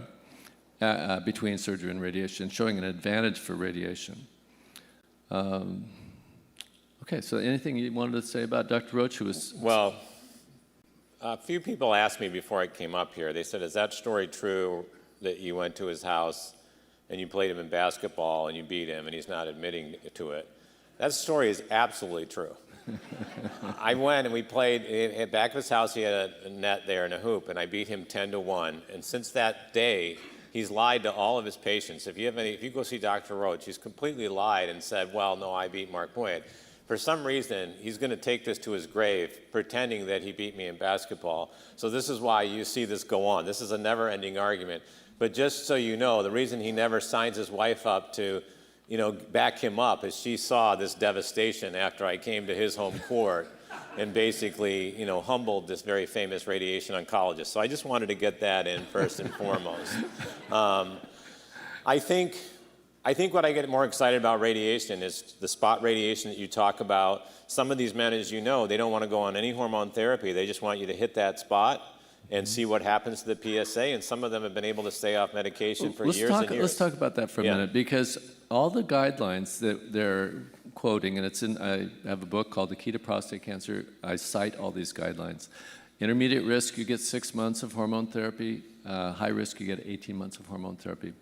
between surgery and radiation, showing an advantage for radiation. Okay, so anything you wanted to say about Dr. Roach, who was... Well, a few people asked me before I came up here, they said, is that story true that you went to his house and you played him in basketball and you beat him and he's not admitting to it? That story is absolutely true. I went and we played at back of his house. He had a net there and a hoop, and I beat him 10-1. And since that day, he's lied to all of his patients. If you go see Dr. Roach, he's completely lied and said, well, no, I beat Mark Moyad. For some reason, he's going to take this to his grave, pretending that he beat me in basketball. So this is why you see this go on. This is a never-ending argument. But just so you know, the reason he never signs his wife up to, back him up is she saw this devastation after I came to his home court and basically, humbled this very famous radiation oncologist. So I just wanted to get that in first and foremost. I think what I get more excited about radiation is the spot radiation that you talk about. Some of these men, as you know, they don't want to go on any hormone therapy. They just want you to hit that spot and see what happens to the PSA, and some of them have been able to stay off medication for years and years. Let's talk about that for a minute, because all the guidelines that they're quoting, and I have a book called The Key to Prostate Cancer. I cite all these guidelines. Intermediate risk, you get 6 months of hormone therapy. High risk, you get 18 months of hormone therapy.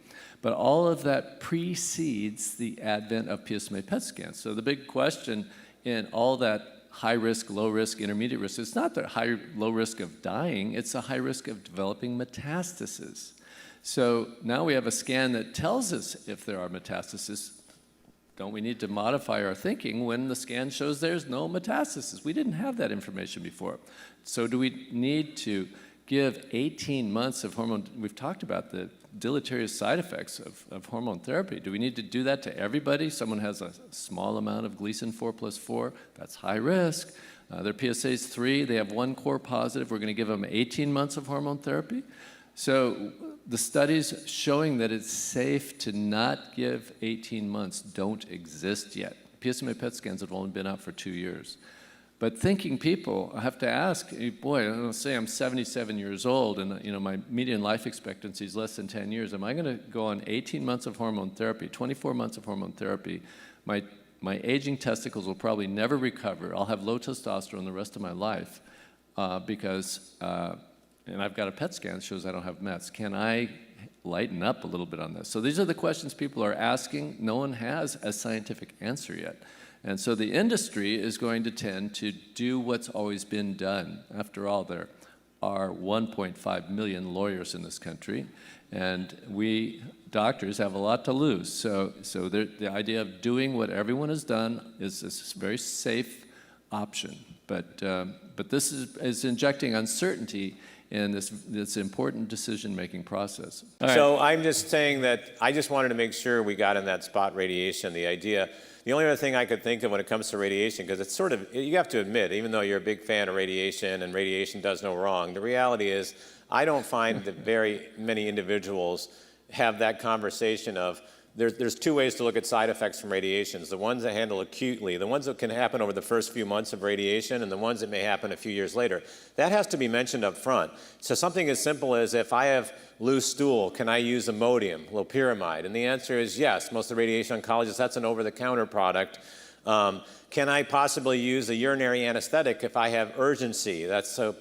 But all of that precedes the advent of PSMA PET scans. So the big question in all that high risk, low risk, intermediate risk, it's not the low risk of dying, it's a high risk of developing metastases. So now we have a scan that tells us if there are metastases. Don't we need to modify our thinking when the scan shows there's no metastasis? We didn't have that information before. So do we need to give 18 months of hormone? We've talked about the deleterious side effects of hormone therapy. Do we need to do that to everybody? Someone has a small amount of Gleason 4+4, that's high risk. Their PSA is 3, they have 1 core positive. We're going to give them 18 months of hormone therapy. So the studies showing that it's safe to not give 18 months don't exist yet. PSMA PET scans have only been out for 2 years. But thinking people have to ask, boy, let's say I'm 77 years old and my median life expectancy is less than 10 years. Am I going to go on 18 months of hormone therapy, 24 months of hormone therapy? My aging testicles will probably never recover. I'll have low testosterone the rest of my life because, and I've got a PET scan that shows I don't have Mets. Can I lighten up a little bit on this? So these are the questions people are asking. No one has a scientific answer yet. And so the industry is going to tend to do what's always been done. After all, there are 1.5 million lawyers in this country, and we doctors have a lot to lose. So the idea of doing what everyone has done is a very safe option. But this is injecting uncertainty in this important decision-making process. So I'm just saying that I just wanted to make sure we got in that spot radiation, the idea. The only other thing I could think of when it comes to radiation, because it's sort of, you have to admit, even though you're a big fan of radiation and radiation does no wrong, the reality is I don't find that very many individuals have that conversation of, there's two ways to look at side effects from radiations. The ones that handle acutely, the ones that can happen over the first few months of radiation, and the ones that may happen a few years later. That has to be mentioned up front. So something as simple as, if I have loose stool, can I use Imodium, loperamide? And the answer is yes. Most of the radiation oncologists, that's an over-the-counter product. Can I possibly use a urinary anesthetic if I have urgency?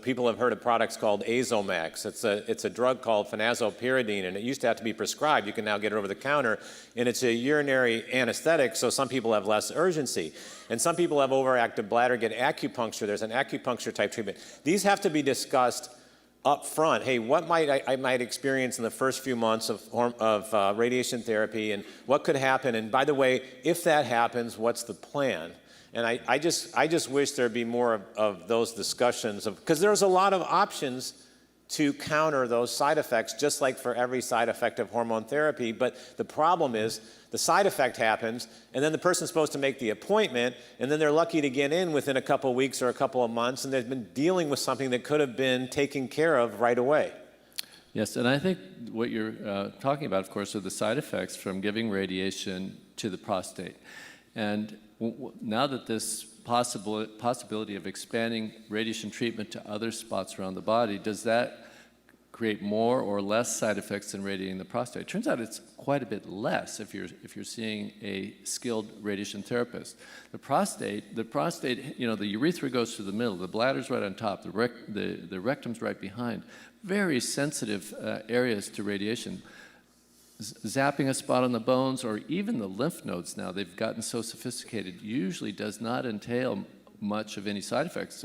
People have heard of products called Azomax. It's a drug called phenazopyridine, and it used to have to be prescribed. You can now get it over the counter, and it's a urinary anesthetic, so some people have less urgency. And some people have overactive bladder, get acupuncture. There's an acupuncture type treatment. These have to be discussed up front. Hey, what I might experience in the first few months of radiation therapy, and what could happen? And by the way, if that happens, what's the plan? And I just wish there'd be more of those discussions, because there's a lot of options to counter those side effects, just like for every side effect of hormone therapy. But the problem is the side effect happens, and then the person's supposed to make the appointment, and then they're lucky to get in within a couple of weeks or a couple of months, and they've been dealing with something that could have been taken care of right away. Yes, and I think what you're talking about, of course, are the side effects from giving radiation to the prostate. And now that this possibility of expanding radiation treatment to other spots around the body, does that create more or less side effects than radiating the prostate? It turns out it's quite a bit less if you're seeing a skilled radiation therapist. The prostate, the urethra goes through the middle, the bladder's right on top, the rectum's right behind. Very sensitive areas to radiation. Zapping a spot on the bones or even the lymph nodes now, they've gotten so sophisticated, usually does not entail much of any side effects.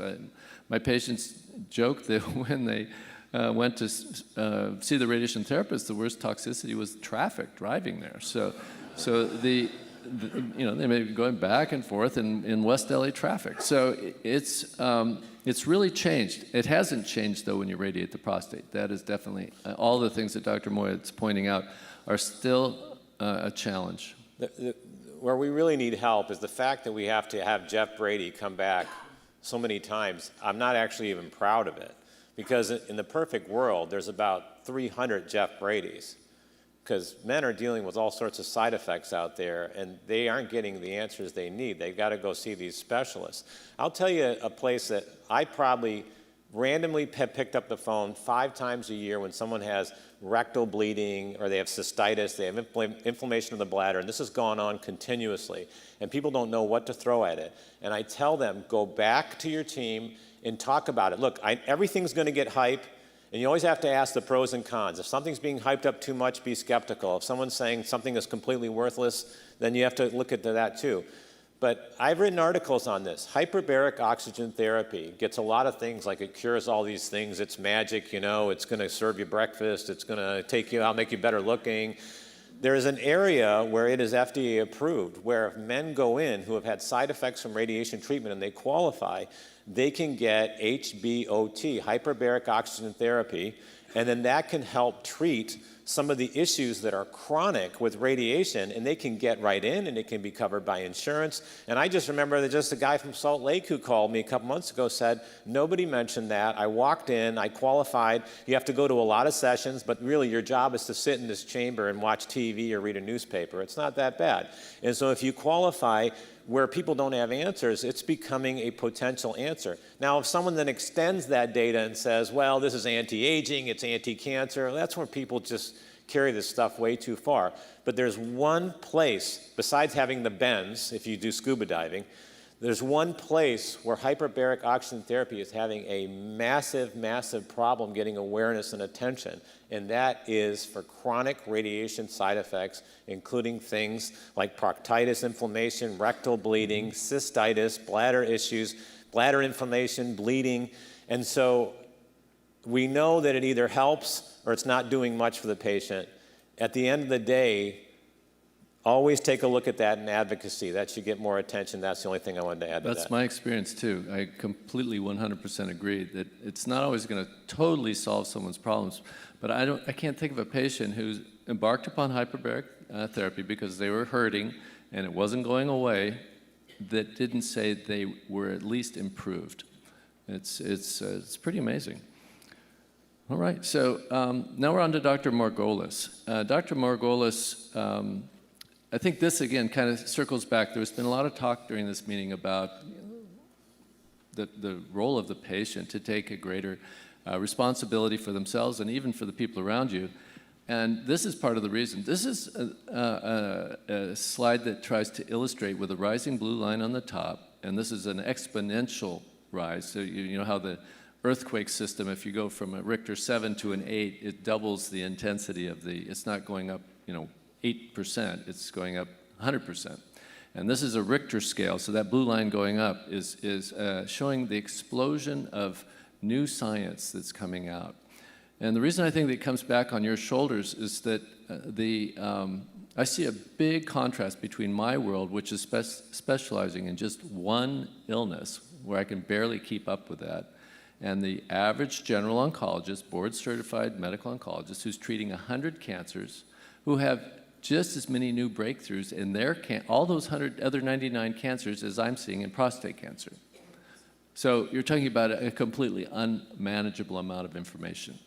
My patients joke that when they went to see the radiation therapist, the worst toxicity was traffic driving there. So they may be going back and forth in West LA traffic. So it's really changed. It hasn't changed though when you radiate the prostate. That is definitely all the things that Dr. Moyad's pointing out are still a challenge. Where we really need help is the fact that we have to have Jeff Brady come back so many times. I'm not actually even proud of it, because in the perfect world, there's about 300 Jeff Bradys, because men are dealing with all sorts of side effects out there, and they aren't getting the answers they need. They've got to go see these specialists. I'll tell you a place that I probably randomly have picked up the phone 5 times a year when someone has rectal bleeding or they have cystitis, they have inflammation of the bladder, and this has gone on continuously, and people don't know what to throw at it. And I tell them, go back to your team and talk about it. Look, everything's going to get hype, and you always have to ask the pros and cons. If something's being hyped up too much, be skeptical. If someone's saying something is completely worthless, then you have to look into that too. But I've written articles on this. Hyperbaric oxygen therapy gets a lot of things, like it cures all these things. It's magic, it's going to serve you breakfast. It's going to take you out, make you better looking. There is an area where it is FDA approved, where if men go in who have had side effects from radiation treatment and they qualify, they can get HBOT, hyperbaric oxygen therapy, And then that can help treat some of the issues that are chronic with radiation, and they can get right in, and it can be covered by insurance. And I just remember that just a guy from Salt Lake who called me a couple months ago said, nobody mentioned that. I walked in, I qualified. You have to go to a lot of sessions, but really your job is to sit in this chamber and watch TV or read a newspaper. It's not that bad. And so if you qualify where people don't have answers, it's becoming a potential answer. Now, if someone then extends that data and says, well, this is anti-aging, it's anti-cancer, that's where people just carry this stuff way too far. But there's one place, besides having the bends, if you do scuba diving, there's one place where hyperbaric oxygen therapy is having a massive, massive problem getting awareness and attention, and that is for chronic radiation side effects, including things like proctitis, inflammation, rectal bleeding, cystitis, bladder issues, bladder inflammation, bleeding. And so we know that it either helps or it's not doing much for the patient. At the end of the day, always take a look at that in advocacy. That should get more attention. That's the only thing I wanted to add to that. That's my experience too. I completely 100% agree that it's not always going to totally solve someone's problems, but I can't think of a patient who's embarked upon hyperbaric therapy because they were hurting and it wasn't going away that didn't say they were at least improved. It's pretty amazing. All right, so now we're on to Dr. Margolis. Dr. Margolis, I think this, again, kind of circles back. There's been a lot of talk during this meeting about the role of the patient to take a greater responsibility for themselves and even for the people around you. And this is part of the reason. This is a slide that tries to illustrate with a rising blue line on the top, and this is an exponential rise. So you know how the earthquake system, if you go from a Richter 7 to an 8, it doubles the intensity of it's not going up, 8%, it's going up 100%. And this is a Richter scale, so that blue line going up is showing the explosion of new science that's coming out. And the reason I think that it comes back on your shoulders is that I see a big contrast between my world, which is specializing in just one illness, where I can barely keep up with that, and the average general oncologist, board-certified medical oncologist, who's treating 100 cancers, who have just as many new breakthroughs in all those 100 other 99 cancers as I'm seeing in prostate cancer. So you're talking about a completely unmanageable amount of information.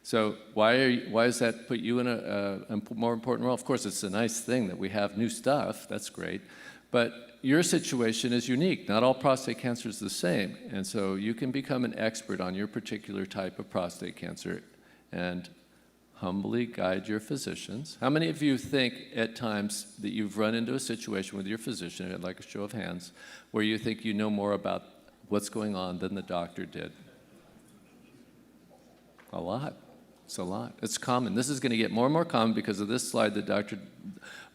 So why does that put you in a more important role? Of course, it's a nice thing that we have new stuff. That's great. But your situation is unique. Not all prostate cancer is the same. And so you can become an expert on your particular type of prostate cancer and humbly guide your physicians. How many of you think at times that you've run into a situation with your physician, I'd like a show of hands, where you think you know more about what's going on than the doctor did? A lot. It's a lot. It's common. This is going to get more and more common because of this slide that Dr.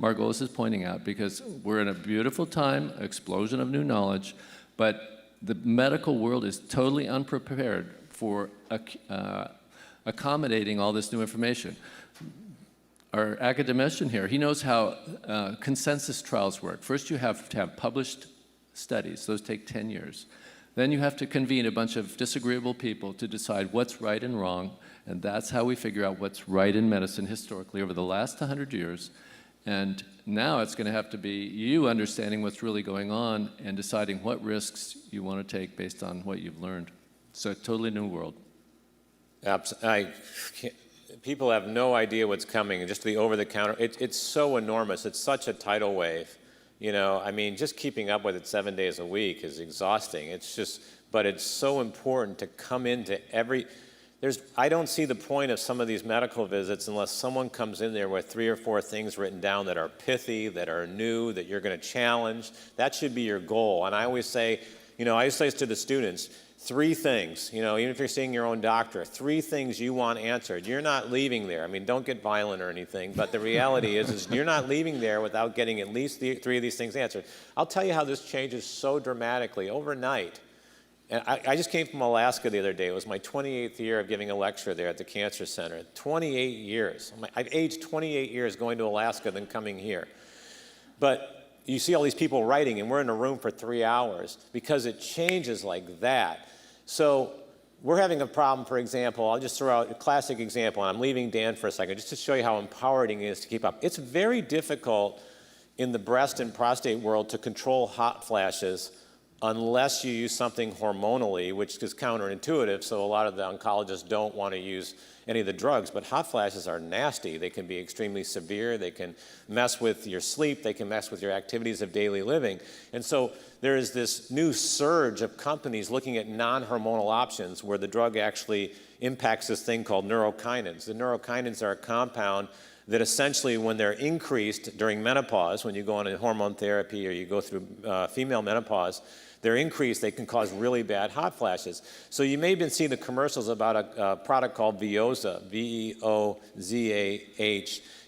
Margolis is pointing out, because we're in a beautiful time, explosion of new knowledge, but the medical world is totally unprepared for accommodating all this new information. Our academician here, he knows how consensus trials work. First, you have to have published studies. Those take 10 years. Then you have to convene a bunch of disagreeable people to decide what's right and wrong, and that's how we figure out what's right in medicine historically over the last 100 years. And now it's going to have to be you understanding what's really going on and deciding what risks you want to take based on what you've learned. It's a totally new world. People have no idea what's coming, and just the over-the-counter, it's so enormous. It's such a tidal wave. Just keeping up with it 7 days a week is exhausting. But it's so important to come into I don't see the point of some of these medical visits unless someone comes in there with 3 or 4 things written down that are pithy, that are new, that you're going to challenge. That should be your goal. And I always say, I used to say to the students, 3 things, even if you're seeing your own doctor, 3 things you want answered. You're not leaving there. Don't get violent or anything, but the reality is you're not leaving there without getting at least 3 of these things answered. I'll tell you how this changes so dramatically overnight. And I just came from Alaska the other day. It was my 28th year of giving a lecture there at the Cancer Center. 28 years. I've aged 28 years going to Alaska than coming here. But you see all these people writing, and we're in a room for 3 hours because it changes like that. So we're having a problem, for example, I'll just throw out a classic example, and I'm leaving Dan for a second, just to show you how empowering it is to keep up. It's very difficult in the breast and prostate world to control hot flashes unless you use something hormonally, which is counterintuitive, so a lot of the oncologists don't want to use any of the drugs. But hot flashes are nasty. They can be extremely severe. They can mess with your sleep. They can mess with your activities of daily living. And so there is this new surge of companies looking at non-hormonal options where the drug actually impacts this thing called neurokinins. The neurokinins are a compound that essentially, when they're increased during menopause, when you go on a hormone therapy or you go through female menopause, they're increased, they can cause really bad hot flashes. So you may have been seeing the commercials about a product called Veozah, V-E-O-Z-A-H.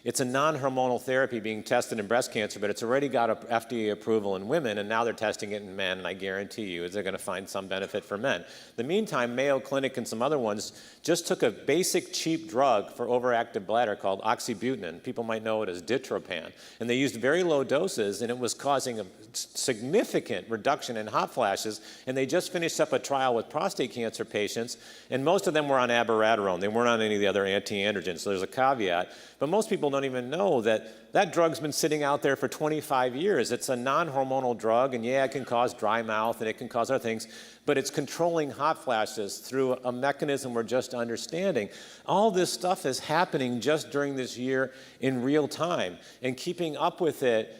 It's a non-hormonal therapy being tested in breast cancer, but it's already got a FDA approval in women, and now they're testing it in men, and I guarantee you they're going to find some benefit for men. In the meantime, Mayo Clinic and some other ones just took a basic cheap drug for overactive bladder called oxybutynin. People might know it as Ditropan. And they used very low doses, and it was causing a significant reduction in hot flashes, and they just finished up a trial with prostate cancer patients, and most of them were on abiraterone. They weren't on any of the other anti-androgens, so there's a caveat. But most people don't even know that that drug's been sitting out there for 25 years. It's a non-hormonal drug, and yeah, it can cause dry mouth, and it can cause other things, but it's controlling hot flashes through a mechanism we're just understanding. All this stuff is happening just during this year in real time, and keeping up with it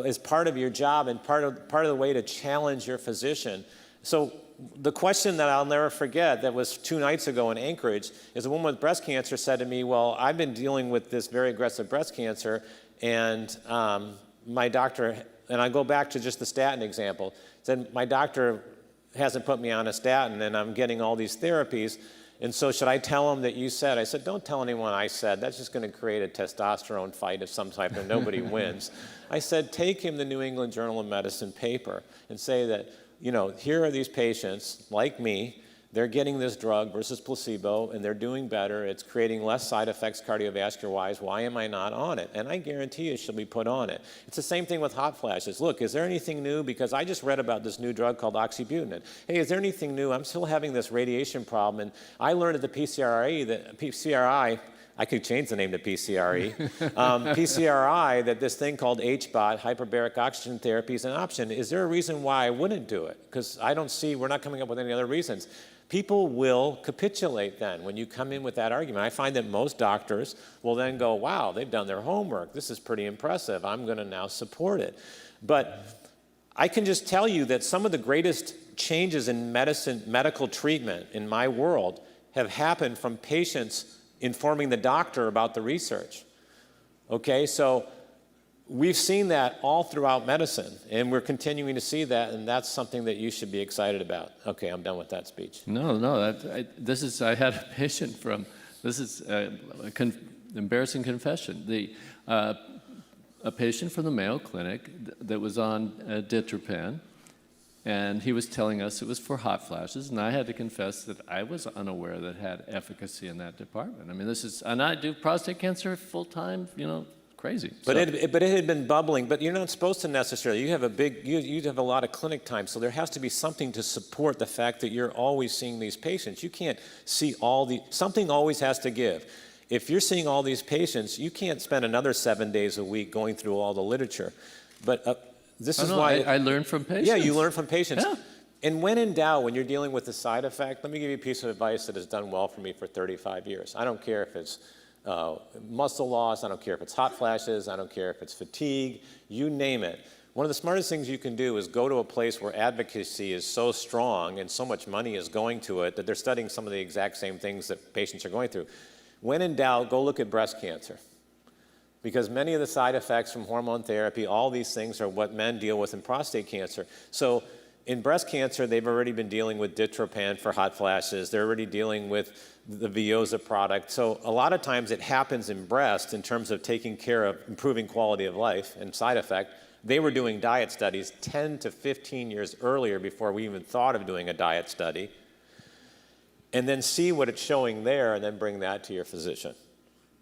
is part of your job and part of the way to challenge your physician. So the question that I'll never forget that was 2 nights ago in Anchorage is a woman with breast cancer said to me, well, I've been dealing with this very aggressive breast cancer, and my doctor, and I go back to just the statin example, said my doctor hasn't put me on a statin, and I'm getting all these therapies, and so should I tell him that you said? I said, don't tell anyone I said. That's just going to create a testosterone fight of some type and nobody wins. I said, take him the New England Journal of Medicine paper and say that, you know, here are these patients like me. They're getting this drug versus placebo, and they're doing better. It's creating less side effects cardiovascular-wise. Why am I not on it? And I guarantee you she'll be put on it. It's the same thing with hot flashes. Look, is there anything new? Because I just read about this new drug called oxybutynin. Hey, is there anything new? I'm still having this radiation problem, and I learned at the PCRI, I could change the name to PCRI, PCRI, that this thing called HBOT, hyperbaric oxygen therapy, is an option. Is there a reason why I wouldn't do it? Because I don't see, we're not coming up with any other reasons. People will capitulate then when you come in with that argument. I find that most doctors will then go, wow, they've done their homework. This is pretty impressive. I'm going to now support it. But I can just tell you that some of the greatest changes in medical treatment in my world have happened from patients informing the doctor about the research. Okay, so we've seen that all throughout medicine, and we're continuing to see that, and that's something that you should be excited about. Okay, I'm done with that speech. No, I had a patient from, this is embarrassing confession. A patient from the Mayo Clinic that was on Ditropan, and he was telling us it was for hot flashes, and I had to confess that I was unaware that it had efficacy in that department. I mean, and I do prostate cancer full-time, crazy. But it had been bubbling, but you're not supposed to necessarily. You have you have a lot of clinic time, so there has to be something to support the fact that you're always seeing these patients. You can't see something always has to give. If you're seeing all these patients, you can't spend another 7 days a week going through all the literature. But this is why I learn from patients. Yeah, you learn from patients. Yeah. And when in doubt, when you're dealing with the side effect, let me give you a piece of advice that has done well for me for 35 years. I don't care if it's muscle loss, I don't care if it's hot flashes, I don't care if it's fatigue, you name it. One of the smartest things you can do is go to a place where advocacy is so strong and so much money is going to it that they're studying some of the exact same things that patients are going through. When in doubt, go look at breast cancer. Because many of the side effects from hormone therapy, all these things are what men deal with in prostate cancer. So in breast cancer, they've already been dealing with Ditropan for hot flashes. They're already dealing with the Veozah product. So a lot of times it happens in breast in terms of taking care of improving quality of life and side effect. They were doing diet studies 10 to 15 years earlier before we even thought of doing a diet study. And then see what it's showing there and then bring that to your physician.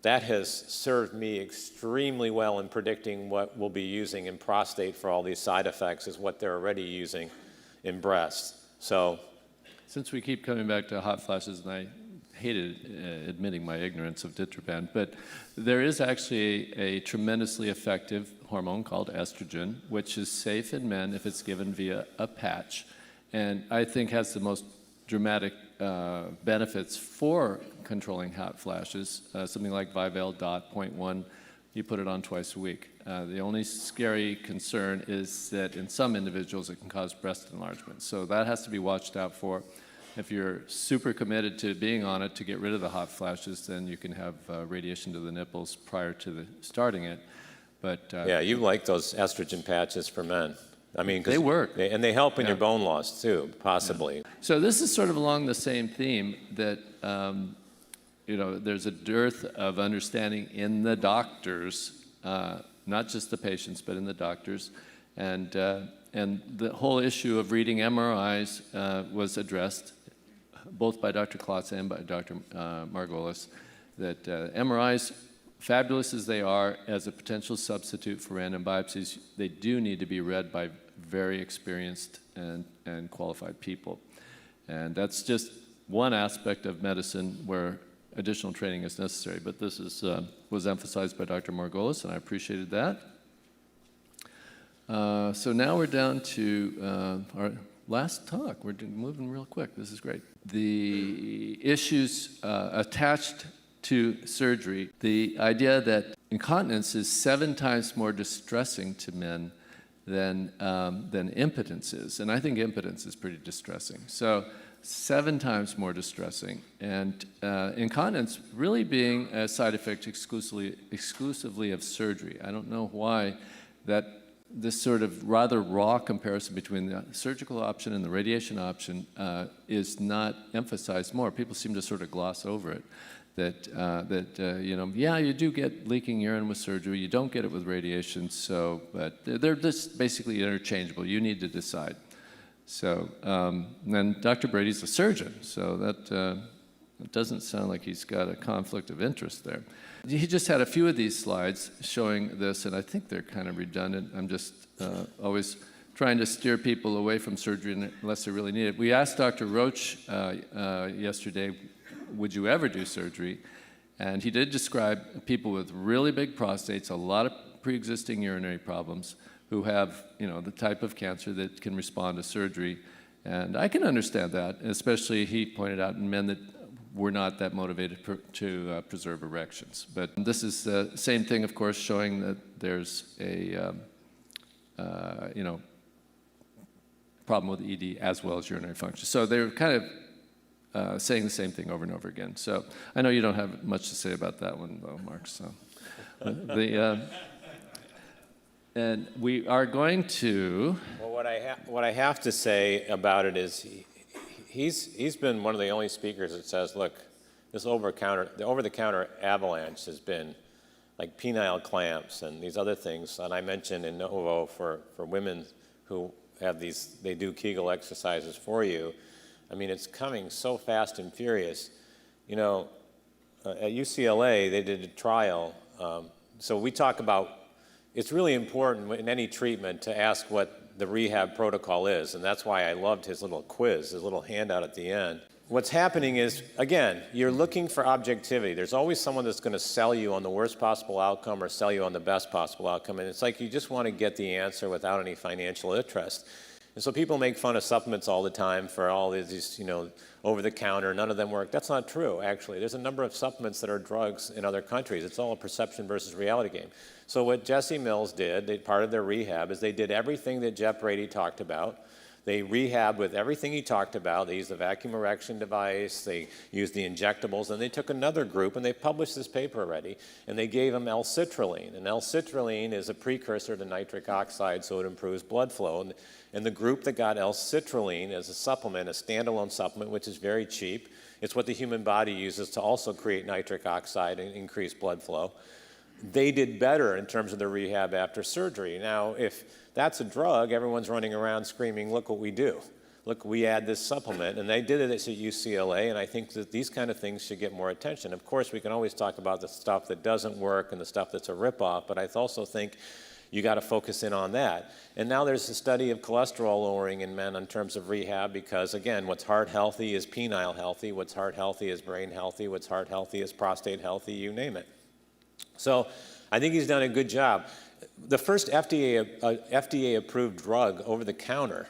That has served me extremely well in predicting what we'll be using in prostate for all these side effects is what they're already using in breast. So since we keep coming back to hot flashes, and I hated admitting my ignorance of Ditropan, but there is actually a tremendously effective hormone called estrogen, which is safe in men if it's given via a patch, and I think has the most dramatic benefits for controlling hot flashes. Something like Vivel Dot 0.1, you put it on twice a week. The only scary concern is that in some individuals it can cause breast enlargement, so that has to be watched out for. If you're super committed to being on it to get rid of the hot flashes, then you can have radiation to the nipples prior to starting it. But yeah, you like those estrogen patches for men. I mean, 'cause they work. And they help in your bone loss too, possibly. Yeah. So this is sort of along the same theme that, there's a dearth of understanding in the doctors, not just the patients, but in the doctors. And the whole issue of reading MRIs was addressed both by Dr. Klotz and by Dr. Margolis, that MRIs, fabulous as they are as a potential substitute for random biopsies, they do need to be read by very experienced and qualified people. And that's just one aspect of medicine where additional training is necessary, but this was emphasized by Dr. Margolis, and I appreciated that. So now we're down to our last talk. We're moving real quick. This is great. The issues attached to surgery, the idea that incontinence is 7 times more distressing to men than impotence is. And I think impotence is pretty distressing. So 7 times more distressing. And incontinence really being a side effect exclusively of surgery. I don't know why this sort of rather raw comparison between the surgical option and the radiation option is not emphasized more. People seem to sort of gloss over it. Yeah, you do get leaking urine with surgery. You don't get it with radiation. But they're just basically interchangeable. You need to decide. So, then Dr. Brady's a surgeon, so that it doesn't sound like he's got a conflict of interest there. He just had a few of these slides showing this, and I think they're kind of redundant. I'm just always trying to steer people away from surgery unless they really need it. We asked Dr. Roach yesterday, would you ever do surgery? And he did describe people with really big prostates, a lot of pre-existing urinary problems, who have, the type of cancer that can respond to surgery. And I can understand that, especially he pointed out in men that were not that motivated to preserve erections. But this is the same thing, of course, showing that there's a, problem with ED as well as urinary function. So they're kind of saying the same thing over and over again. So I know you don't have much to say about that one, though, Mark. So and we are going to. Well, what I have to say about it is he's been one of the only speakers that says, look, the over-the-counter avalanche has been like penile clamps and these other things. And I mentioned in Novo for women who have these, they do Kegel exercises for you. I mean, it's coming so fast and furious. At UCLA, they did a trial. So we talk about, it's really important in any treatment to ask what the rehab protocol is, and that's why I loved his little quiz, his little handout at the end. What's happening is, again, you're looking for objectivity. There's always someone that's going to sell you on the worst possible outcome or sell you on the best possible outcome, and it's like you just want to get the answer without any financial interest. And so people make fun of supplements all the time for all these, over-the-counter, none of them work. That's not true, actually. There's a number of supplements that are drugs in other countries. It's all a perception versus reality game. So what Jesse Mills did, part of their rehab, is they did everything that Jeff Brady talked about. They rehabbed with everything he talked about. They used the vacuum erection device, they used the injectables, and they took another group, and they published this paper already, and they gave them L-citrulline. And L-citrulline is a precursor to nitric oxide, so it improves blood flow. And the group that got L-citrulline as a supplement, a standalone supplement, which is very cheap, it's what the human body uses to also create nitric oxide and increase blood flow. They did better in terms of the rehab after surgery. Now, if that's a drug, everyone's running around screaming, look what we do. Look, we add this supplement. And they did it at UCLA, and I think that these kind of things should get more attention. Of course, we can always talk about the stuff that doesn't work and the stuff that's a ripoff, but I also think you got to focus in on that. And now there's a study of cholesterol lowering in men in terms of rehab because, again, what's heart healthy is penile healthy, what's heart healthy is brain healthy, what's heart healthy is prostate healthy, you name it. So I think he's done a good job. The first FDA-approved drug over the counter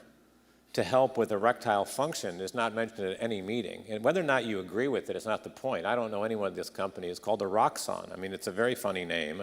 to help with erectile function is not mentioned at any meeting. And whether or not you agree with it is not the point. I don't know anyone at this company. It's called Eroxon. I mean, it's a very funny name.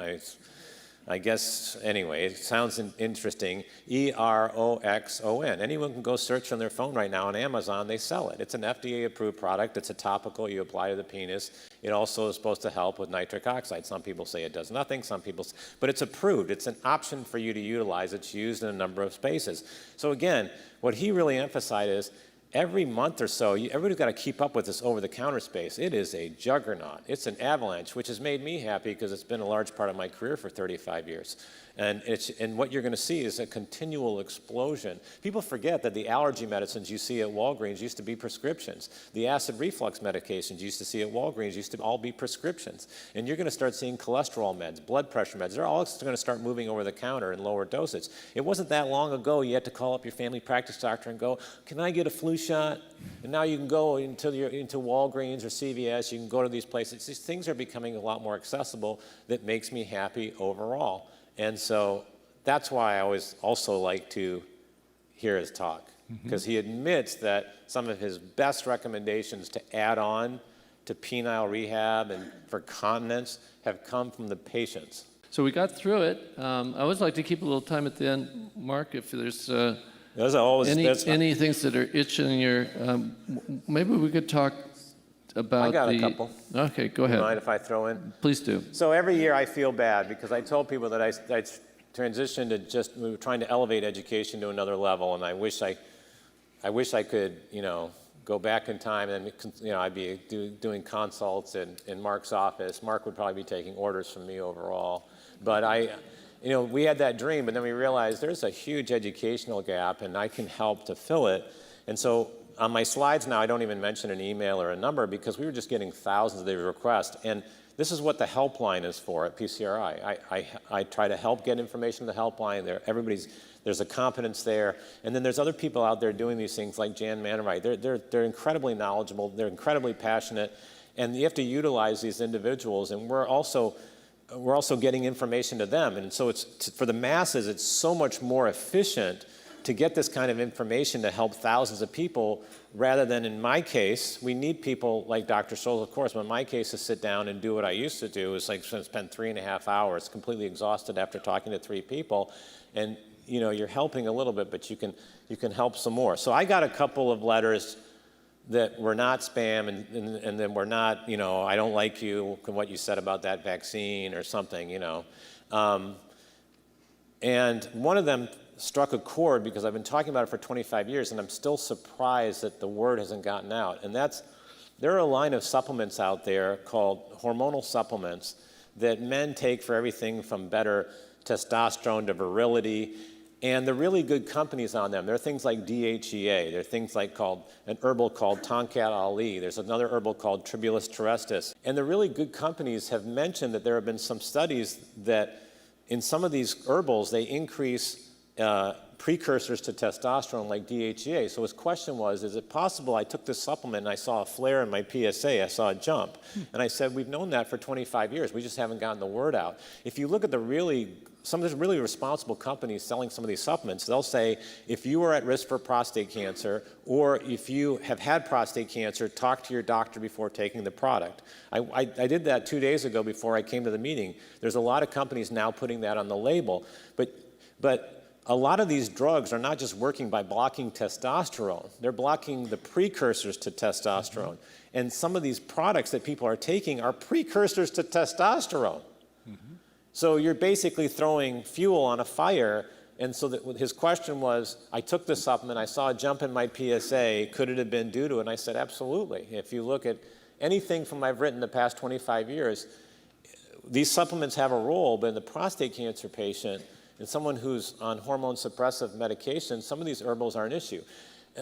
I guess, anyway, it sounds interesting. E-R-O-X-O-N. Anyone can go search on their phone right now on Amazon. They sell it. It's an FDA-approved product. It's a topical you apply to the penis. It also is supposed to help with nitric oxide. Some people say it does nothing. Some people, but it's approved. It's an option for you to utilize. It's used in a number of spaces. So again, what he really emphasized is every month or so, everybody's got to keep up with this over-the-counter space. It is a juggernaut. It's an avalanche, which has made me happy because it's been a large part of my career for 35 years. And what you're going to see is a continual explosion. People forget that the allergy medicines you see at Walgreens used to be prescriptions. The acid reflux medications you used to see at Walgreens used to all be prescriptions. And you're going to start seeing cholesterol meds, blood pressure meds. They're all going to start moving over the counter in lower dosage. It wasn't that long ago you had to call up your family practice doctor and go, can I get a flu shot? And now you can go into Walgreens or CVS. You can go to these places. These things are becoming a lot more accessible. That makes me happy overall. And so that's why I always also like to hear his talk, because he admits that some of his best recommendations to add on to penile rehab and for continence have come from the patients. So we got through it. I always like to keep a little time at the end, Mark, if there's any things that are itching your, maybe we could talk about I got a couple. Okay, go ahead. Do you mind if I throw in? Please do. So every year I feel bad because I told people that I transitioned to we were trying to elevate education to another level, and I wish I could, go back in time and, I'd be doing consults in Mark's office. Mark would probably be taking orders from me overall. But we had that dream, but then we realized there's a huge educational gap, and I can help to fill it. And so on my slides now, I don't even mention an email or a number because we were just getting thousands of requests. And this is what the helpline is for at PCRI. I try to help get information to the helpline. There's a competence there. And then there's other people out there doing these things like Jan Manarite. They're incredibly knowledgeable. They're incredibly passionate. And you have to utilize these individuals. And we're also getting information to them. And so for the masses, it's so much more efficient to get this kind of information to help thousands of people, rather than in my case, we need people like Dr. Scholz, of course, but in my case to sit down and do what I used to do is like spend 3.5 hours completely exhausted after talking to 3 people. And you're helping a little bit, but you can help some more. So I got a couple of letters that were not spam and then were not, I don't like you, what you said about that vaccine or something, and one of them struck a chord because I've been talking about it for 25 years and I'm still surprised that the word hasn't gotten out. And there are a line of supplements out there called hormonal supplements that men take for everything from better testosterone to virility. And the really good companies on them, there are things like DHEA, there are things like an herbal called Tonkat Ali, there's another herbal called Tribulus terrestris. And the really good companies have mentioned that there have been some studies that in some of these herbals, they increase precursors to testosterone like DHEA. So his question was, is it possible I took this supplement and I saw a flare in my PSA, I saw a jump? And I said, we've known that for 25 years, we just haven't gotten the word out. If you look at some of the really responsible companies selling some of these supplements, they'll say, if you are at risk for prostate cancer, or if you have had prostate cancer, talk to your doctor before taking the product. I did that 2 days ago before I came to the meeting. There's a lot of companies now putting that on the label, but a lot of these drugs are not just working by blocking testosterone. They're blocking the precursors to testosterone. And some of these products that people are taking are precursors to testosterone. So you're basically throwing fuel on a fire. And so his question was, I took this supplement, I saw a jump in my PSA, could it have been due to it? And I said, absolutely. If you look at anything from I've written the past 25 years, these supplements have a role, but in the prostate cancer patient, and someone who's on hormone suppressive medication, some of these herbals are an issue.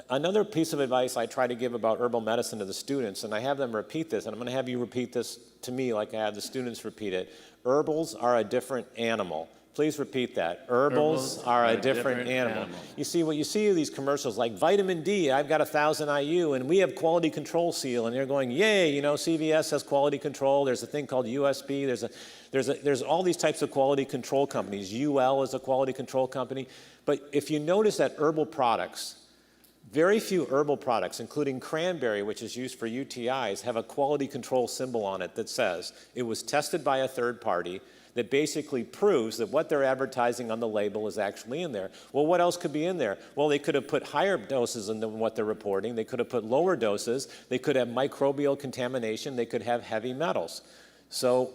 Another piece of advice I try to give about herbal medicine to the students, and I have them repeat this, and I'm going to have you repeat this to me like I have the students repeat it. Herbals are a different animal. Please repeat that. Herbals are a different animal. You see, what you see in these commercials, like vitamin D, I've got 1,000 IU, and we have quality control seal, and they're going, yay, you know, CVS has quality control. There's a thing called USB. There's all these types of quality control companies. UL is a quality control company. But if you notice that herbal products, very few herbal products, including cranberry, which is used for UTIs, have a quality control symbol on it that says it was tested by a third party, that basically proves that what they're advertising on the label is actually in there. Well, what else could be in there? Well, they could have put higher doses in than what they're reporting. They could have put lower doses. They could have microbial contamination. They could have heavy metals. So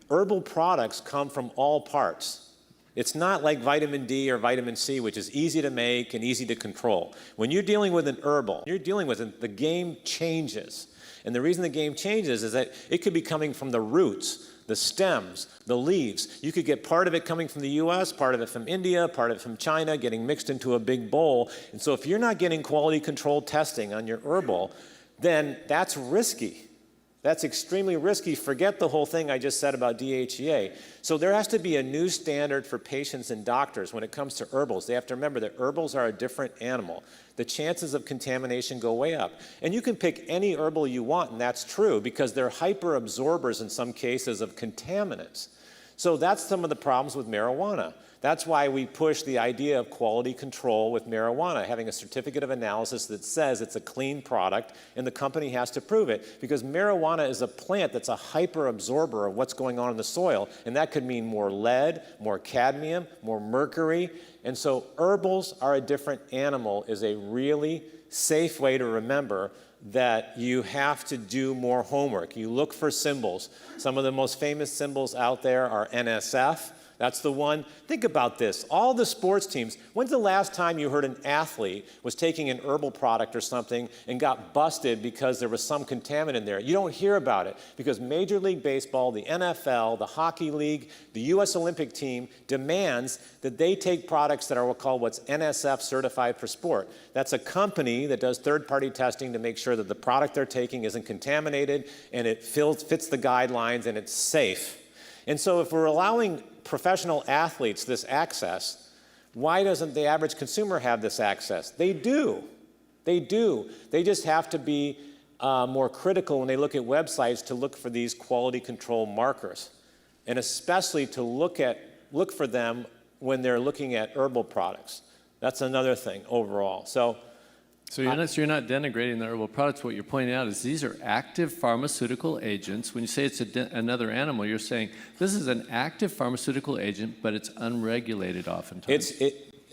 herbal products come from all parts. It's not like vitamin D or vitamin C, which is easy to make and easy to control. When you're dealing with an herbal, you're dealing with it, the game changes. And the reason the game changes is that it could be coming from the roots, the stems, the leaves. You could get part of it coming from the US, part of it from India, part of it from China, getting mixed into a big bowl. And so if you're not getting quality control testing on your herbal, then that's risky. That's extremely risky. Forget the whole thing I just said about DHEA. So there has to be a new standard for patients and doctors when it comes to herbals. They have to remember that herbals are a different animal. The chances of contamination go way up. And you can pick any herbal you want, and that's true, because they're hyper-absorbers in some cases of contaminants. So that's some of the problems with marijuana. That's why we push the idea of quality control with marijuana, having a certificate of analysis that says it's a clean product, and the company has to prove it, because marijuana is a plant that's a hyper-absorber of what's going on in the soil, and that could mean more lead, more cadmium, more mercury. And so herbals are a different animal is a really safe way to remember that you have to do more homework. You look for symbols. Some of the most famous symbols out there are NSF. That's the one. Think about this. All the sports teams, when's the last time you heard an athlete was taking an herbal product or something and got busted because there was some contaminant in there? You don't hear about it because Major League Baseball, the NFL, the Hockey League, the U.S. Olympic team demands that they take products that are called what's NSF certified for sport. That's a company that does third-party testing to make sure that the product they're taking isn't contaminated and it fits the guidelines and it's safe. And so if we're allowing professional athletes this access, why doesn't the average consumer have this access? They do. They do. They just have to be more critical when they look at websites to look for these quality control markers, and especially to look for them when they're looking at herbal products. That's another thing overall. So you're not denigrating the herbal products. What you're pointing out is these are active pharmaceutical agents. When you say it's another animal, you're saying this is an active pharmaceutical agent, but it's unregulated oftentimes.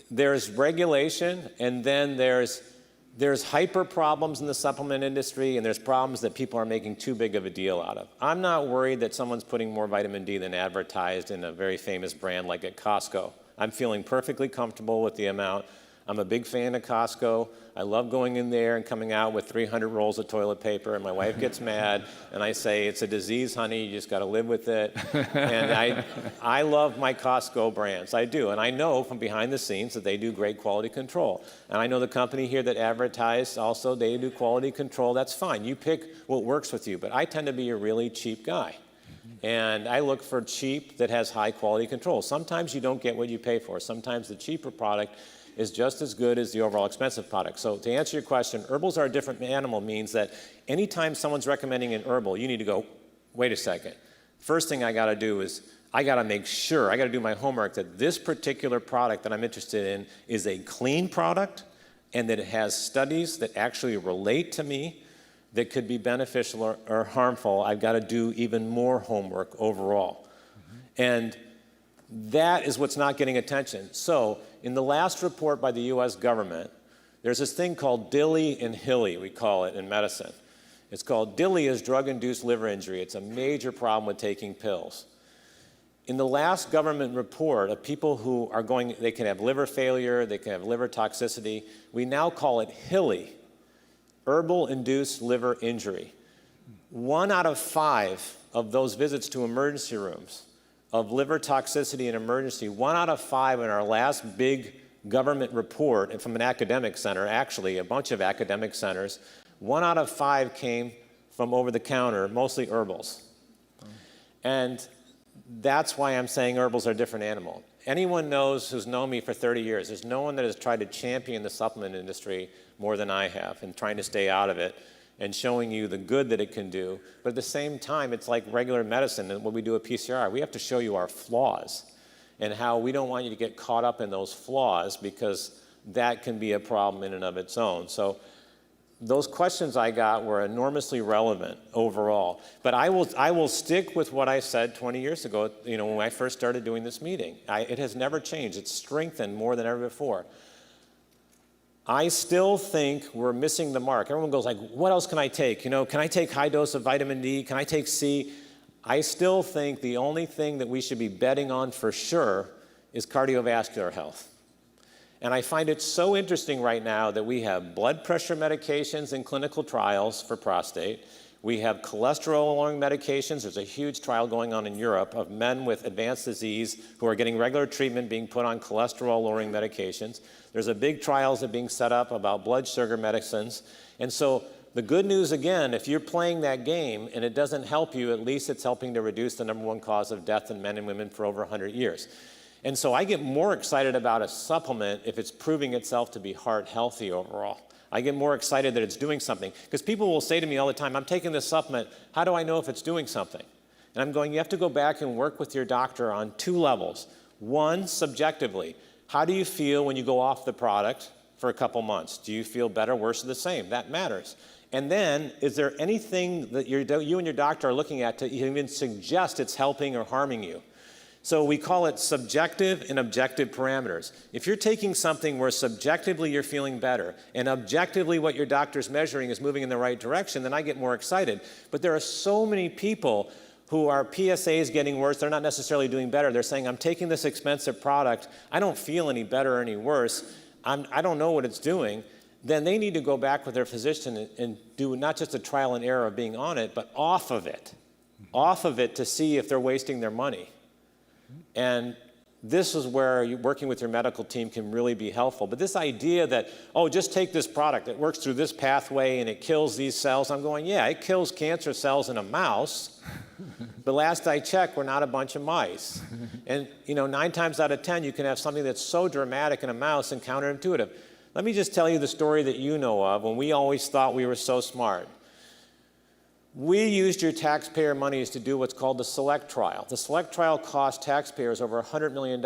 There's regulation, and then there's hyper problems in the supplement industry, and there's problems that people are making too big of a deal out of. I'm not worried that someone's putting more vitamin D than advertised in a very famous brand like at Costco. I'm feeling perfectly comfortable with the amount. I'm a big fan of Costco. I love going in there and coming out with 300 rolls of toilet paper, and my wife gets mad, and I say, it's a disease, honey, you just got to live with it. And I love my Costco brands. I do, and I know from behind the scenes that they do great quality control. And I know the company here that advertised also, they do quality control. That's fine. You pick what works with you, but I tend to be a really cheap guy. And I look for cheap that has high quality control. Sometimes you don't get what you pay for. Sometimes the cheaper product is just as good as the overall expensive product. So to answer your question, herbals are a different animal means that anytime someone's recommending an herbal, you need to go, wait a second. First thing I gotta do is I gotta make sure, I gotta do my homework that this particular product that I'm interested in is a clean product and that it has studies that actually relate to me that could be beneficial or harmful. I've gotta do even more homework overall. And that is what's not getting attention. So in the last report by the US government, there's this thing called DILI and HILI, we call it in medicine. It's called DILI is drug-induced liver injury. It's a major problem with taking pills. In the last government report of people who are they can have liver failure, they can have liver toxicity, we now call it HILI, herbal-induced liver injury. 1 out of 5 of those visits to emergency rooms of liver toxicity in emergency, 1 out of 5 in our last big government report, and from an academic center, actually, a bunch of academic centers, 1 out of 5 came from over-the-counter, mostly herbals. And That's why I'm saying herbals are a different animal. Anyone knows who's known me for 30 years, there's no one that has tried to champion the supplement industry more than I have in trying to stay out of it and showing you the good that it can do. But at the same time, it's like regular medicine and what we do at PCRI. We have to show you our flaws and how we don't want you to get caught up in those flaws because that can be a problem in and of its own. So those questions I got were enormously relevant overall. But I will stick with what I said 20 years ago, when I first started doing this meeting. It has never changed. It's strengthened more than ever before. I still think we're missing the mark. Everyone goes like, what else can I take? Can I take high dose of vitamin D? Can I take C? I still think the only thing that we should be betting on for sure is cardiovascular health. And I find it so interesting right now that we have blood pressure medications in clinical trials for prostate. We have cholesterol-lowering medications. There's a huge trial going on in Europe of men with advanced disease who are getting regular treatment being put on cholesterol-lowering medications. There's a big trials that are being set up about blood sugar medicines. And so the good news, again, if you're playing that game and it doesn't help you, at least it's helping to reduce the #1 cause of death in men and women for over 100 years. And so I get more excited about a supplement if it's proving itself to be heart healthy overall. I get more excited that it's doing something. Because people will say to me all the time, I'm taking this supplement, how do I know if it's doing something? And I'm going, you have to go back and work with your doctor on 2 levels. One, subjectively. How do you feel when you go off the product for a couple months? Do you feel better, worse, or the same? That matters. And then, is there anything that you and your doctor are looking at to even suggest it's helping or harming you? So we call it subjective and objective parameters. If you're taking something where subjectively you're feeling better and objectively what your doctor's measuring is moving in the right direction, then I get more excited. But there are so many people who are PSAs getting worse. They're not necessarily doing better. They're saying, I'm taking this expensive product. I don't feel any better or any worse. I don't know what it's doing. Then they need to go back with their physician and do not just a trial and error of being on it, but off of it to see if they're wasting their money. And this is where working with your medical team can really be helpful. But this idea that, just take this product, it works through this pathway and it kills these cells. I'm going, yeah, it kills cancer cells in a mouse. But last I checked, we're not a bunch of mice. And 9 times out of 10, you can have something that's so dramatic in a mouse and counterintuitive. Let me just tell you the story that you know of when we always thought we were so smart. We used your taxpayer monies to do what's called the SELECT trial. The SELECT trial cost taxpayers over $100 million.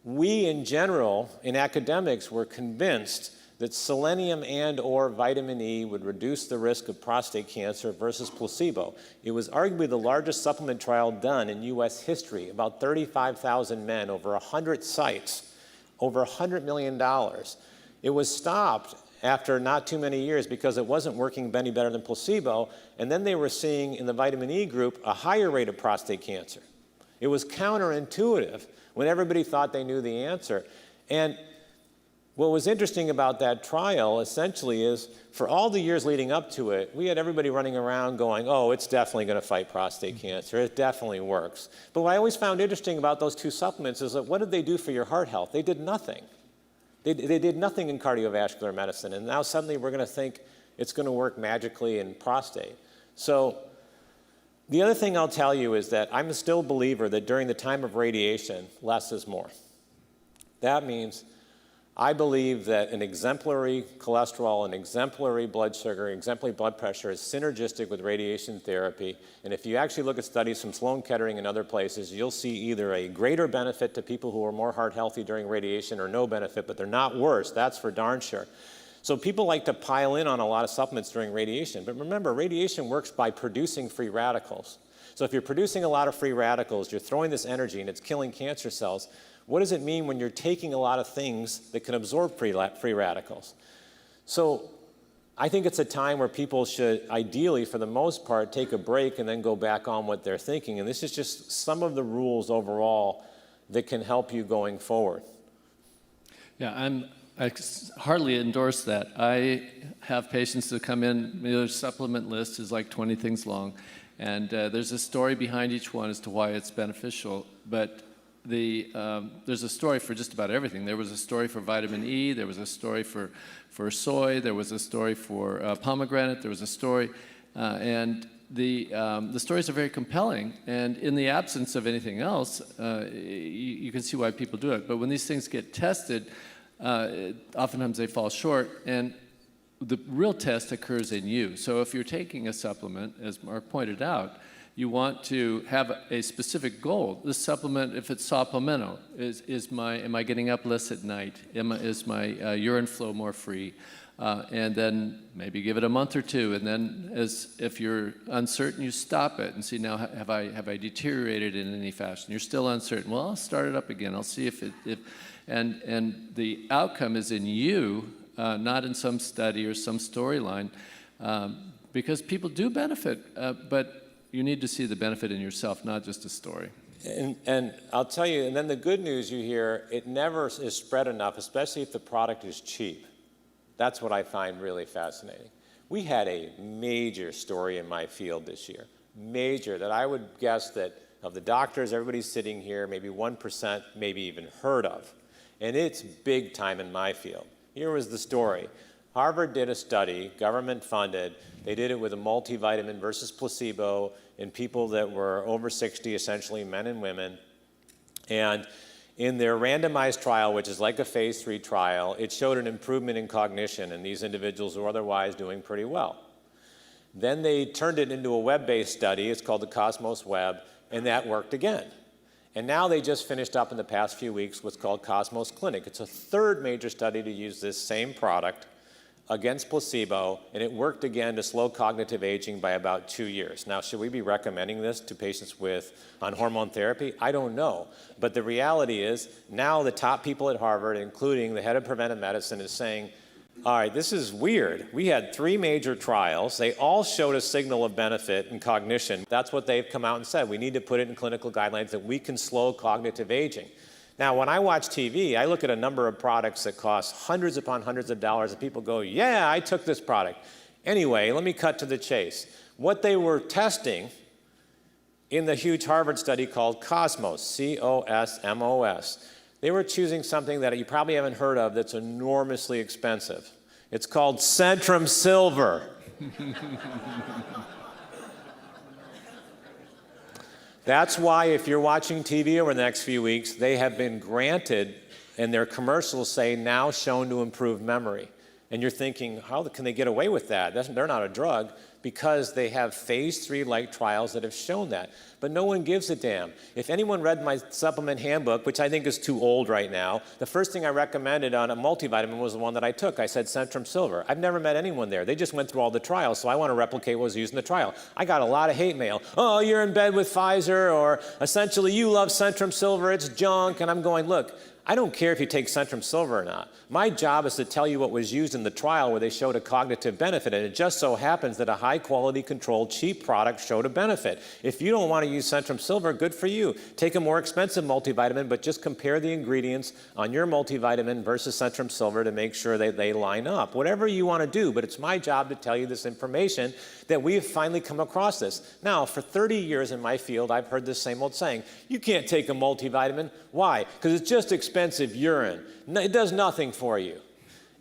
We, in general, in academics, were convinced that selenium and/or vitamin E would reduce the risk of prostate cancer versus placebo. It was arguably the largest supplement trial done in U.S. history, about 35,000 men, over 100 sites, over $100 million. It was stopped after not too many years because it wasn't working any better than placebo, and then they were seeing in the vitamin E group a higher rate of prostate cancer. It was counterintuitive when everybody thought they knew the answer. And what was interesting about that trial essentially is for all the years leading up to it, we had everybody running around going, it's definitely going to fight prostate cancer. It definitely works. But what I always found interesting about those 2 supplements is that what did they do for your heart health? They did nothing. They did nothing in cardiovascular medicine, and now suddenly we're going to think it's going to work magically in prostate. So the other thing I'll tell you is that I'm still a believer that during the time of radiation, less is more. That means I believe that an exemplary cholesterol, an exemplary blood sugar, exemplary blood pressure is synergistic with radiation therapy. And if you actually look at studies from Sloan Kettering and other places, you'll see either a greater benefit to people who are more heart healthy during radiation or no benefit, but they're not worse. That's for darn sure. So people like to pile in on a lot of supplements during radiation. But remember, radiation works by producing free radicals. So if you're producing a lot of free radicals, you're throwing this energy and it's killing cancer cells. What does it mean when you're taking a lot of things that can absorb free radicals? So I think it's a time where people should ideally, for the most part, take a break and then go back on what they're thinking. And this is just some of the rules overall that can help you going forward. Yeah, I hardly endorse that. I have patients that come in, their supplement list is like 20 things long, and there's a story behind each one as to why it's beneficial, but there's a story for just about everything. There was a story for vitamin E, there was a story for soy, there was a story for pomegranate, there was a story, and the stories are very compelling, and in the absence of anything else, you can see why people do it. But when these things get tested, oftentimes they fall short, and the real test occurs in you. So if you're taking a supplement, as Mark pointed out, you want to have a specific goal. This supplement, if it's supplemental, am I getting up less at night? Is my urine flow more free? And then maybe give it a month or two, and then if you're uncertain, you stop it and see, now have I deteriorated in any fashion? You're still uncertain. Well, I'll start it up again. I'll see if and the outcome is in you, not in some study or some storyline, because people do benefit, but you need to see the benefit in yourself, not just a story. And I'll tell you, and then the good news you hear, it never is spread enough, especially if the product is cheap. That's what I find really fascinating. We had a major story in my field this year, major, that I would guess that of the doctors, everybody sitting here, maybe 1% maybe even heard of. And it's big time in my field. Here was the story. Harvard did a study, government funded. They did it with a multivitamin versus placebo in people that were over 60, essentially men and women. And in their randomized trial, which is like a phase 3 trial, it showed an improvement in cognition in these individuals who were otherwise doing pretty well. Then they turned it into a web-based study. It's called the Cosmos Web, and that worked again. And now they just finished up in the past few weeks what's called Cosmos Clinic. It's a third major study to use this same product against placebo, and it worked again to slow cognitive aging by about 2 years. Now, should we be recommending this to patients on hormone therapy? I don't know. But the reality is, now the top people at Harvard, including the head of preventive medicine, is saying, all right, this is weird. We had 3 major trials. They all showed a signal of benefit in cognition. That's what they've come out and said. We need to put it in clinical guidelines that we can slow cognitive aging. Now, when I watch TV, I look at a number of products that cost hundreds upon hundreds of dollars, and people go, yeah, I took this product. Anyway, let me cut to the chase. What they were testing in the huge Harvard study called Cosmos, C-O-S-M-O-S, they were choosing something that you probably haven't heard of that's enormously expensive. It's called Centrum Silver. That's why if you're watching TV over the next few weeks, they have been granted, and their commercials say now shown to improve memory. And you're thinking, how can they get away with that? They're not a drug, because they have phase 3-like trials that have shown that. But no one gives a damn. If anyone read my supplement handbook, which I think is too old right now, the first thing I recommended on a multivitamin was the one that I took. I said Centrum Silver. I've never met anyone there. They just went through all the trials, so I want to replicate what was used in the trial. I got a lot of hate mail. Oh, you're in bed with Pfizer, or essentially you love Centrum Silver, it's junk. And I'm going, look, I don't care if you take Centrum Silver or not. My job is to tell you what was used in the trial where they showed a cognitive benefit, and it just so happens that a high-quality, controlled, cheap product showed a benefit. If you don't want to use Centrum Silver, good for you. Take a more expensive multivitamin, but just compare the ingredients on your multivitamin versus Centrum Silver to make sure that they line up. Whatever you want to do, but it's my job to tell you this information that we have finally come across this. Now, for 30 years in my field, I've heard this same old saying, you can't take a multivitamin. Why? Because it's just expensive urine. It does nothing for you.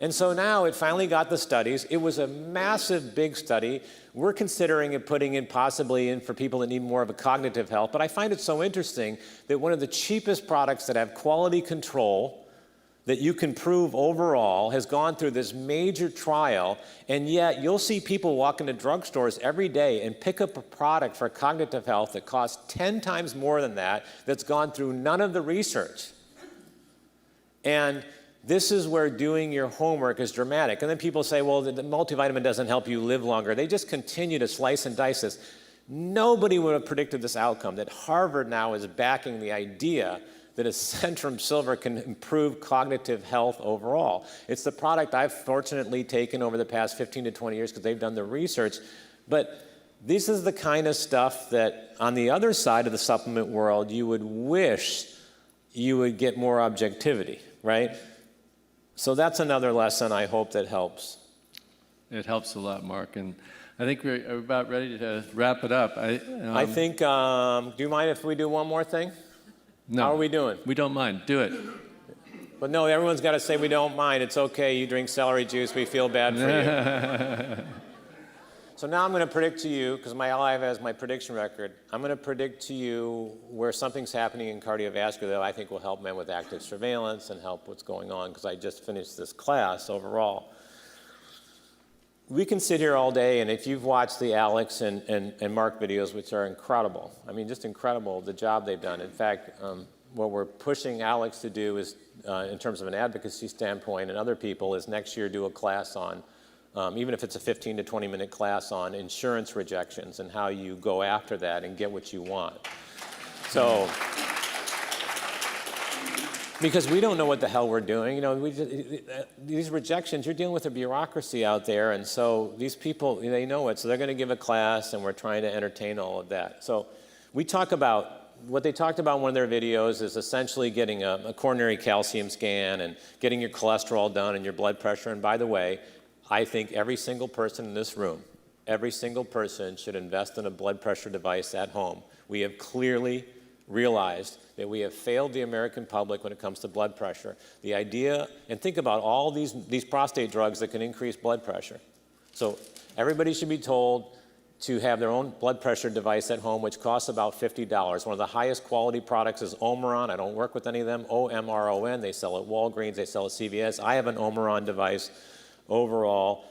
And so now it finally got the studies. It was a massive, big study. We're considering it putting in possibly in for people that need more of a cognitive health. But I find it so interesting that one of the cheapest products that have quality control that you can prove overall has gone through this major trial, and yet you'll see people walk into drugstores every day and pick up a product for cognitive health that costs 10 times more than that, that's gone through none of the research. And this is where doing your homework is dramatic. And then people say, well, the multivitamin doesn't help you live longer. They just continue to slice and dice this. Nobody would have predicted this outcome, that Harvard now is backing the idea that a Centrum Silver can improve cognitive health overall. It's the product I've fortunately taken over the past 15 to 20 years because they've done the research. But this is the kind of stuff that on the other side of the supplement world, you would wish you would get more objectivity, right? So that's another lesson I hope that helps. It helps a lot, Mark. And I think we're about ready to wrap it up. I think, do you mind if we do one more thing? No. How are we doing? We don't mind. Do it. But no, everyone's got to say we don't mind. It's okay. You drink celery juice. We feel bad for you. So now I'm going to predict to you, because my live has my prediction record, I'm going to predict to you where something's happening in cardiovascular that I think will help men with active surveillance and help what's going on, because I just finished this class overall. We can sit here all day, and if you've watched the Alex and Mark videos, which are incredible, I mean, just incredible, the job they've done. In fact, what we're pushing Alex to do is, in terms of an advocacy standpoint and other people, is next year do a class on, even if it's a 15 to 20 minute class on insurance rejections and how you go after that and get what you want. So, because we don't know what the hell we're doing. You know, these rejections, you're dealing with a bureaucracy out there, and so these people, they know it, so they're going to give a class, and we're trying to entertain all of that. So we talk about, what they talked about in one of their videos is essentially getting a coronary calcium scan and getting your cholesterol done and your blood pressure. And by the way, I think every single person in this room, every single person should invest in a blood pressure device at home. We have clearly realized that we have failed the American public when it comes to blood pressure. The idea, and think about all these prostate drugs that can increase blood pressure. So everybody should be told to have their own blood pressure device at home, which costs about $50. One of the highest quality products is Omron. I don't work with any of them, O-M-R-O-N. They sell at Walgreens, they sell at CVS. I have an Omron device overall.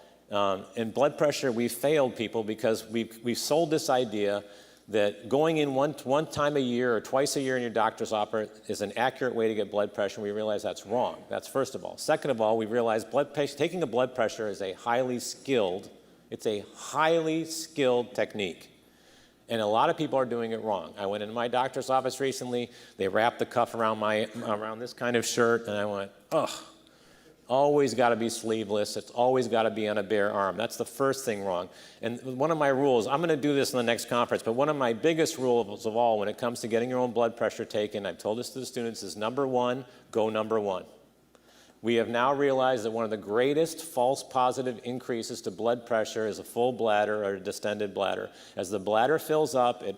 In blood pressure, we've failed people because we've sold this idea that going in one time a year or twice a year in your doctor's office is an accurate way to get blood pressure, and we realize that's wrong. That's first of all. Second of all, we realize taking a blood pressure is a highly skilled technique. And a lot of people are doing it wrong. I went into my doctor's office recently, they wrapped the cuff around this kind of shirt, and I went, ugh. Always got to be sleeveless. It's always got to be on a bare arm. That's the first thing wrong. And one of my rules, I'm going to do this in the next conference, but one of my biggest rules of all when it comes to getting your own blood pressure taken, I've told this to the students, is number one, go number one. We have now realized that one of the greatest false positive increases to blood pressure is a full bladder or a distended bladder. As the bladder fills up, it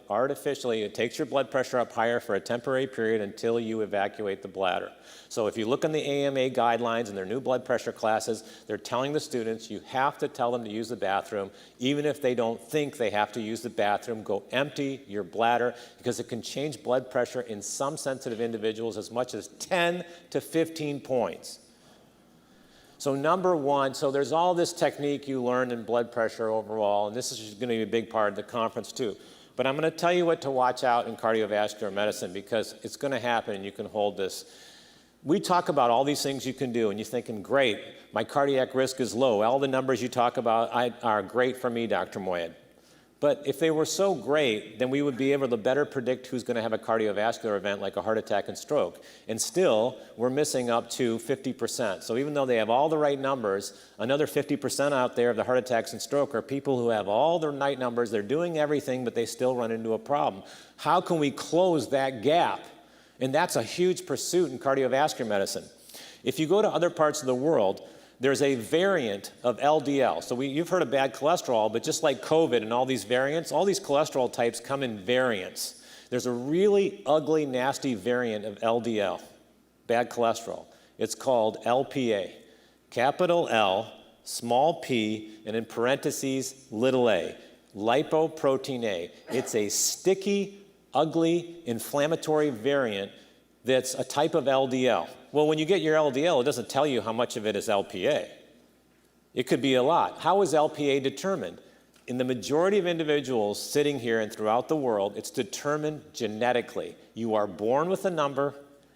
takes your blood pressure up higher for a temporary period until you evacuate the bladder. So if you look in the AMA guidelines and their new blood pressure classes, they're telling the students you have to tell them to use the bathroom. Even if they don't think they have to use the bathroom, go empty your bladder, because it can change blood pressure in some sensitive individuals as much as 10 to 15 points. So number one, so there's all this technique you learn in blood pressure overall, and this is going to be a big part of the conference too. But I'm going to tell you what to watch out in cardiovascular medicine, because it's going to happen and you can hold this. We talk about all these things you can do, and you're thinking, great, my cardiac risk is low. All the numbers you talk about are great for me, Dr. Moyad. But if they were so great, then we would be able to better predict who's going to have a cardiovascular event like a heart attack and stroke. And still, we're missing up to 50%. So even though they have all the right numbers, another 50% out there of the heart attacks and stroke are people who have all the right numbers, they're doing everything, but they still run into a problem. How can we close that gap? And that's a huge pursuit in cardiovascular medicine. If you go to other parts of the world, there's a variant of LDL. So you've heard of bad cholesterol, but just like COVID and all these variants, all these cholesterol types come in variants. There's a really ugly, nasty variant of LDL, bad cholesterol. It's called LPA, capital L, small p, and in parentheses, little a, lipoprotein A. It's a sticky, ugly, inflammatory variant that's a type of LDL. Well, when you get your LDL, it doesn't tell you how much of it is LPA. It could be a lot. How is LPA determined? In the majority of individuals sitting here and throughout the world, it's determined genetically. You are born with a number,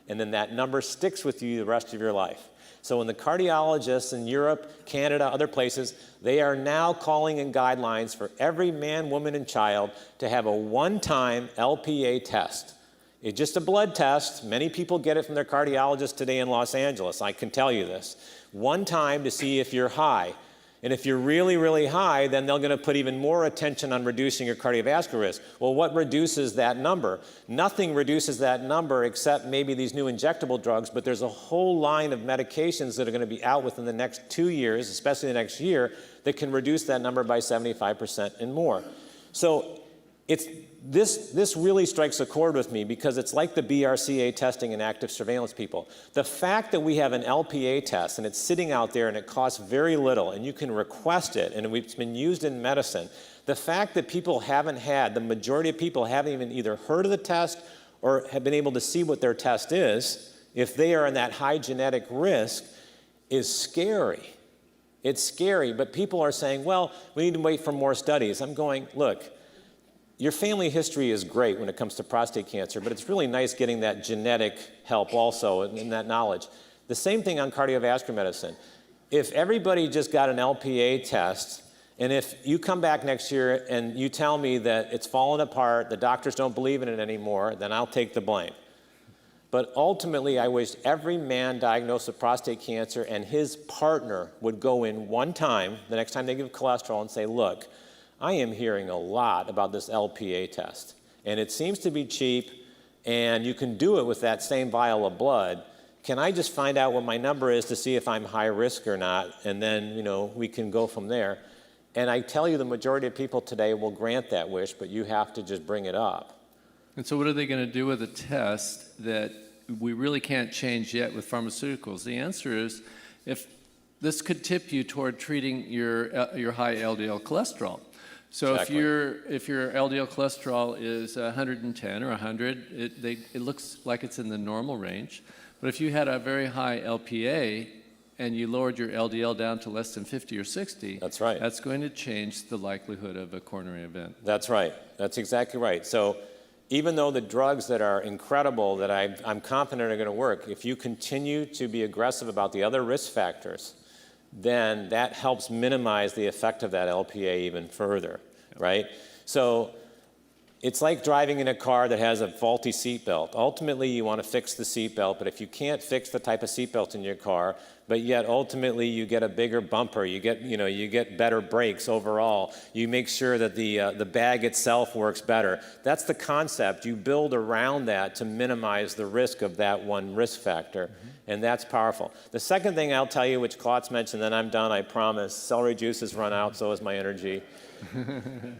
and then that number sticks with you the rest of your life. So when the cardiologists in Europe, Canada, other places, they are now calling in guidelines for every man, woman, and child to have a one-time LPA test. It's just a blood test. Many people get it from their cardiologist today in Los Angeles. I can tell you this. One time to see if you're high. And if you're really, really high, then they're going to put even more attention on reducing your cardiovascular risk. Well, what reduces that number? Nothing reduces that number except maybe these new injectable drugs, but there's a whole line of medications that are going to be out within the next 2 years, especially the next year, that can reduce that number by 75% and more. So This really strikes a chord with me because it's like the BRCA testing in active surveillance people. The fact that we have an LPA test and it's sitting out there and it costs very little and you can request it and it's been used in medicine, the fact that the majority of people haven't even either heard of the test or have been able to see what their test is, if they are in that high genetic risk, is scary. It's scary, but people are saying, well, we need to wait for more studies. I'm going, look, your family history is great when it comes to prostate cancer, but it's really nice getting that genetic help also and that knowledge. The same thing on cardiovascular medicine. If everybody just got an LPA test, and if you come back next year and you tell me that it's fallen apart, the doctors don't believe in it anymore, then I'll take the blame. But ultimately, I wish every man diagnosed with prostate cancer and his partner would go in one time, the next time they give cholesterol, and say, look, I am hearing a lot about this LPA test, and it seems to be cheap, and you can do it with that same vial of blood. Can I just find out what my number is to see if I'm high risk or not, and then, we can go from there. And I tell you, the majority of people today will grant that wish, but you have to just bring it up. And so what are they going to do with a test that we really can't change yet with pharmaceuticals? The answer is, if this could tip you toward treating your high LDL cholesterol. So Exactly. if your LDL cholesterol is 110 or 100, it looks like it's in the normal range. But if you had a very high LPA and you lowered your LDL down to less than 50 or 60, that's right. That's going to change the likelihood of a coronary event. That's right. That's exactly right. So even though the drugs that are incredible that I'm confident are going to work, if you continue to be aggressive about the other risk factors, then that helps minimize the effect of that LPA even further, right? So it's like driving in a car that has a faulty seatbelt. Ultimately, you want to fix the seatbelt, but if you can't fix the type of seatbelt in your car, but yet ultimately you get a bigger bumper, you get better brakes overall, you make sure that the bag itself works better. That's the concept. You build around that to minimize the risk of that one risk factor, and that's powerful. The second thing I'll tell you, which Klotz mentioned, then I'm done, I promise. Celery juice has run out, so has my energy.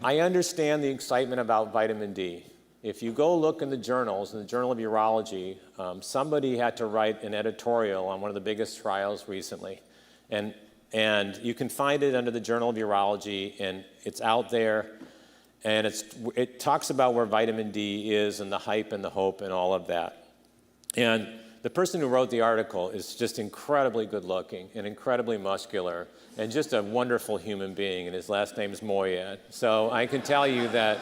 I understand the excitement about vitamin D. If you go look in the journals, in the Journal of Urology, somebody had to write an editorial on one of the biggest trials recently. And you can find it under the Journal of Urology, and it's out there. And it talks about where vitamin D is and the hype and the hope and all of that. And the person who wrote the article is just incredibly good looking and incredibly muscular and just a wonderful human being, and his last name is Moyad. So I can tell you that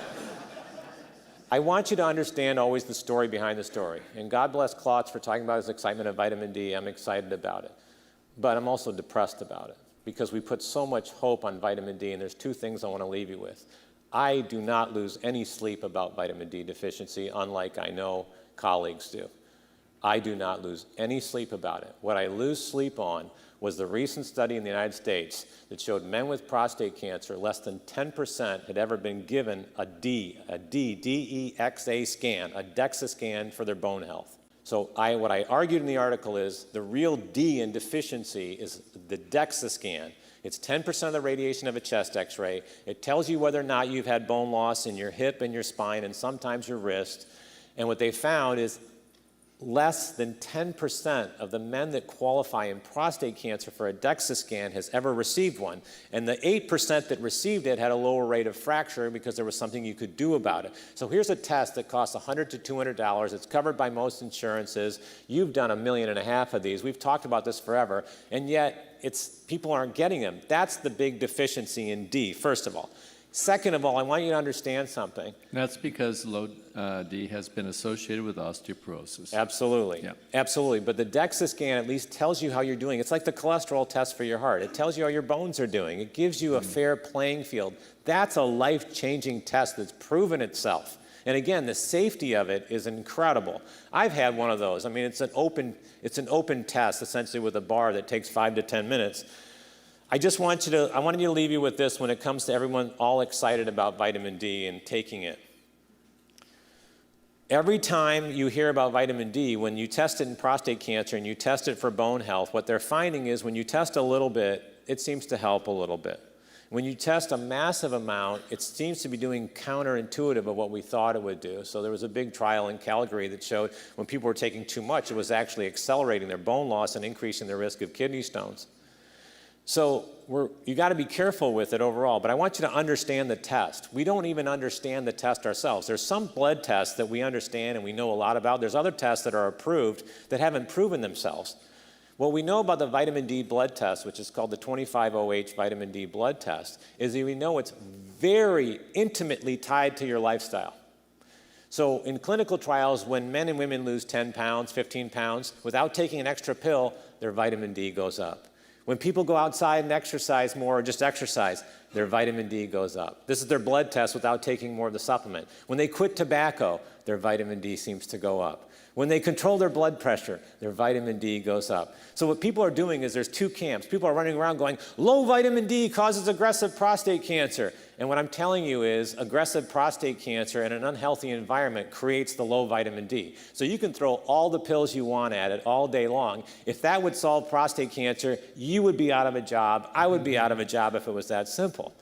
I want you to understand always the story behind the story. And God bless Klotz for talking about his excitement of vitamin D. I'm excited about it. But I'm also depressed about it because we put so much hope on vitamin D, and there's two things I want to leave you with. I do not lose any sleep about vitamin D deficiency, unlike I know colleagues do. I do not lose any sleep about it. What I lose sleep on was the recent study in the United States that showed men with prostate cancer, less than 10% had ever been given a DEXA scan, a DEXA scan for their bone health. So what I argued in the article is the real D in deficiency is the DEXA scan. It's 10% of the radiation of a chest x-ray. It tells you whether or not you've had bone loss in your hip and your spine and sometimes your wrist. And what they found is less than 10% of the men that qualify in prostate cancer for a DEXA scan has ever received one. And the 8% that received it had a lower rate of fracture because there was something you could do about it. So here's a test that costs $100 to $200. It's covered by most insurances. You've done 1.5 million of these. We've talked about this forever. And yet people aren't getting them. That's the big deficiency in D, first of all. Second of all, I want you to understand something. That's because low D has been associated with osteoporosis. Absolutely. Yeah. Absolutely. But the DEXA scan at least tells you how you're doing. It's like the cholesterol test for your heart. It tells you how your bones are doing. It gives you a fair playing field. That's a life-changing test that's proven itself. And again, the safety of it is incredible. I've had one of those. I mean, it's an open test, essentially with a bar that takes 5 to 10 minutes. I wanted you to leave you with this when it comes to everyone all excited about vitamin D and taking it. Every time you hear about vitamin D, when you test it in prostate cancer and you test it for bone health, what they're finding is when you test a little bit, it seems to help a little bit. When you test a massive amount, it seems to be doing counterintuitive of what we thought it would do. So there was a big trial in Calgary that showed when people were taking too much, it was actually accelerating their bone loss and increasing their risk of kidney stones. So you got to be careful with it overall, but I want you to understand the test. We don't even understand the test ourselves. There's some blood tests that we understand and we know a lot about. There's other tests that are approved that haven't proven themselves. What we know about the vitamin D blood test, which is called the 25OH vitamin D blood test, is that we know it's very intimately tied to your lifestyle. So in clinical trials, when men and women lose 10 pounds, 15 pounds, without taking an extra pill, their vitamin D goes up. When people go outside and exercise more or just exercise, their vitamin D goes up. This is their blood test without taking more of the supplement. When they quit tobacco, their vitamin D seems to go up. When they control their blood pressure, their vitamin D goes up. So what people are doing is there's two camps. People are running around going, low vitamin D causes aggressive prostate cancer. And what I'm telling you is aggressive prostate cancer in an unhealthy environment creates the low vitamin D. So you can throw all the pills you want at it all day long. If that would solve prostate cancer, you would be out of a job. I would be out of a job if it was that simple.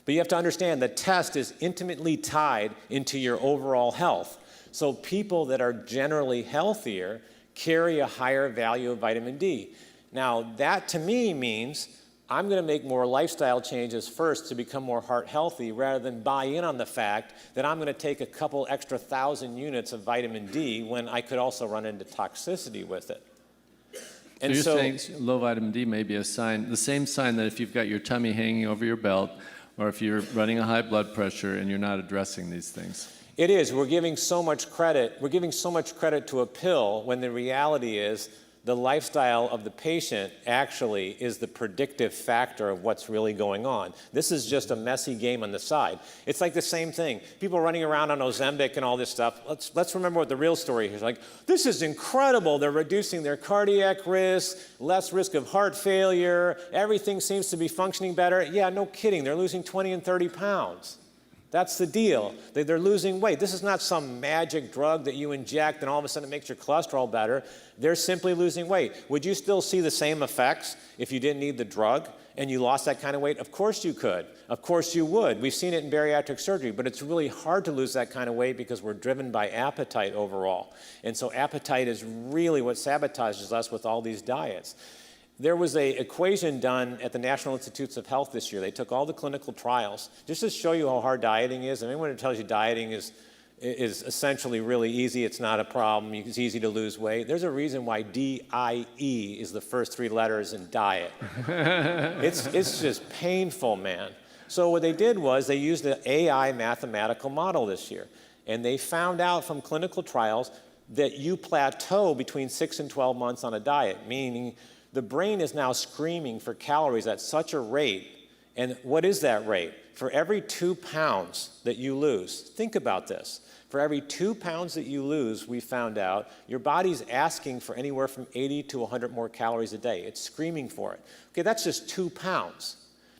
But you have to understand the test is intimately tied into your overall health. So people that are generally healthier carry a higher value of vitamin D. Now, that to me means I'm going to make more lifestyle changes first to become more heart healthy rather than buy in on the fact that I'm going to take a couple extra 1,000 units of vitamin D when I could also run into toxicity with it. And so you're saying low vitamin D may be a sign, the same sign that if you've got your tummy hanging over your belt or if you're running a high blood pressure and you're not addressing these things. It is. We're giving so much credit. We're giving so much credit to a pill when the reality is the lifestyle of the patient actually is the predictive factor of what's really going on. This is just a messy game on the side. It's like the same thing. People running around on Ozempic and all this stuff. Let's remember what the real story is. Like, this is incredible. They're reducing their cardiac risk, less risk of heart failure. Everything seems to be functioning better. Yeah, no kidding. They're losing 20 and 30 pounds. That's the deal. They're losing weight. This is not some magic drug that you inject and all of a sudden it makes your cholesterol better. They're simply losing weight. Would you still see the same effects if you didn't need the drug and you lost that kind of weight? Of course you could. Of course you would. We've seen it in bariatric surgery, but it's really hard to lose that kind of weight because we're driven by appetite overall. And so appetite is really what sabotages us with all these diets. There was an equation done at the National Institutes of Health this year. They took all the clinical trials just to show you how hard dieting is. And anyone who tells you dieting is essentially really easy, it's not a problem, it's easy to lose weight. There's a reason why D-I-E is the first three letters in diet. It's just painful, man. So what they did was they used an AI mathematical model this year. And they found out from clinical trials that you plateau between 6 and 12 months on a diet, meaning the brain is now screaming for calories at such a rate. And what is that rate? For every 2 pounds that you lose, think about this. For every 2 pounds that you lose, we found out, your body's asking for anywhere from 80 to 100 more calories a day. It's screaming for it. Okay, that's just 2 pounds.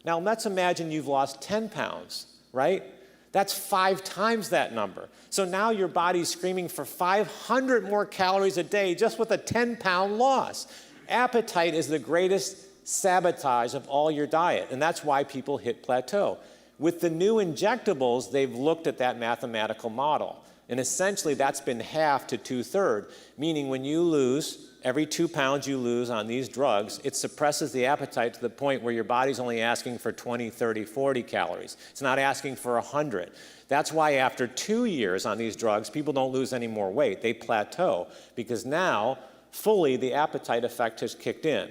Now let's imagine you've lost 10 pounds, right? That's 5 times that number. So now your body's screaming for 500 more calories a day just with a 10-pound loss. Appetite is the greatest sabotage of all your diet, and that's why people hit plateau. With the new injectables, they've looked at that mathematical model, and essentially that's been halved to 2/3, meaning when you lose, every 2 pounds you lose on these drugs, it suppresses the appetite to the point where your body's only asking for 20, 30, 40 calories. It's not asking for 100. That's why after 2 years on these drugs, people don't lose any more weight. They plateau, because now fully the appetite effect has kicked in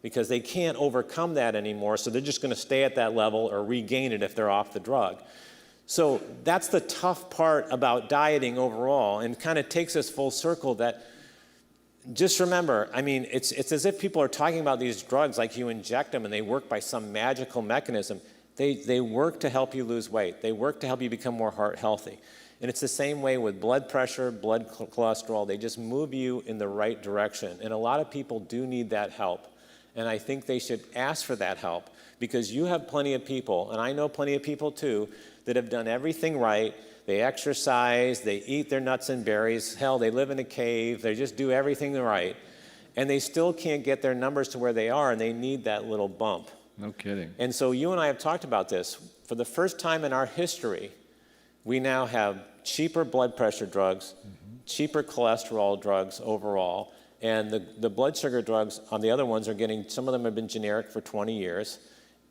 because they can't overcome that anymore, so they're just going to stay at that level or regain it if they're off the drug. So that's the tough part about dieting overall, and kind of takes us full circle that just remember, I mean, it's as if people are talking about these drugs like you inject them and they work by some magical mechanism. They work to help you lose weight. They work to help you become more heart healthy. And it's the same way with blood pressure, blood cholesterol. They just move you in the right direction. And a lot of people do need that help. And I think they should ask for that help, because you have plenty of people, and I know plenty of people too, that have done everything right. They exercise, they eat their nuts and berries. Hell, they live in a cave. They just do everything right. And they still can't get their numbers to where they are, and they need that little bump. No kidding. And so you and I have talked about this. For the first time in our history, we now have cheaper blood pressure drugs, cheaper cholesterol drugs overall, and the blood sugar drugs on the other ones are getting, some of them have been generic for 20 years.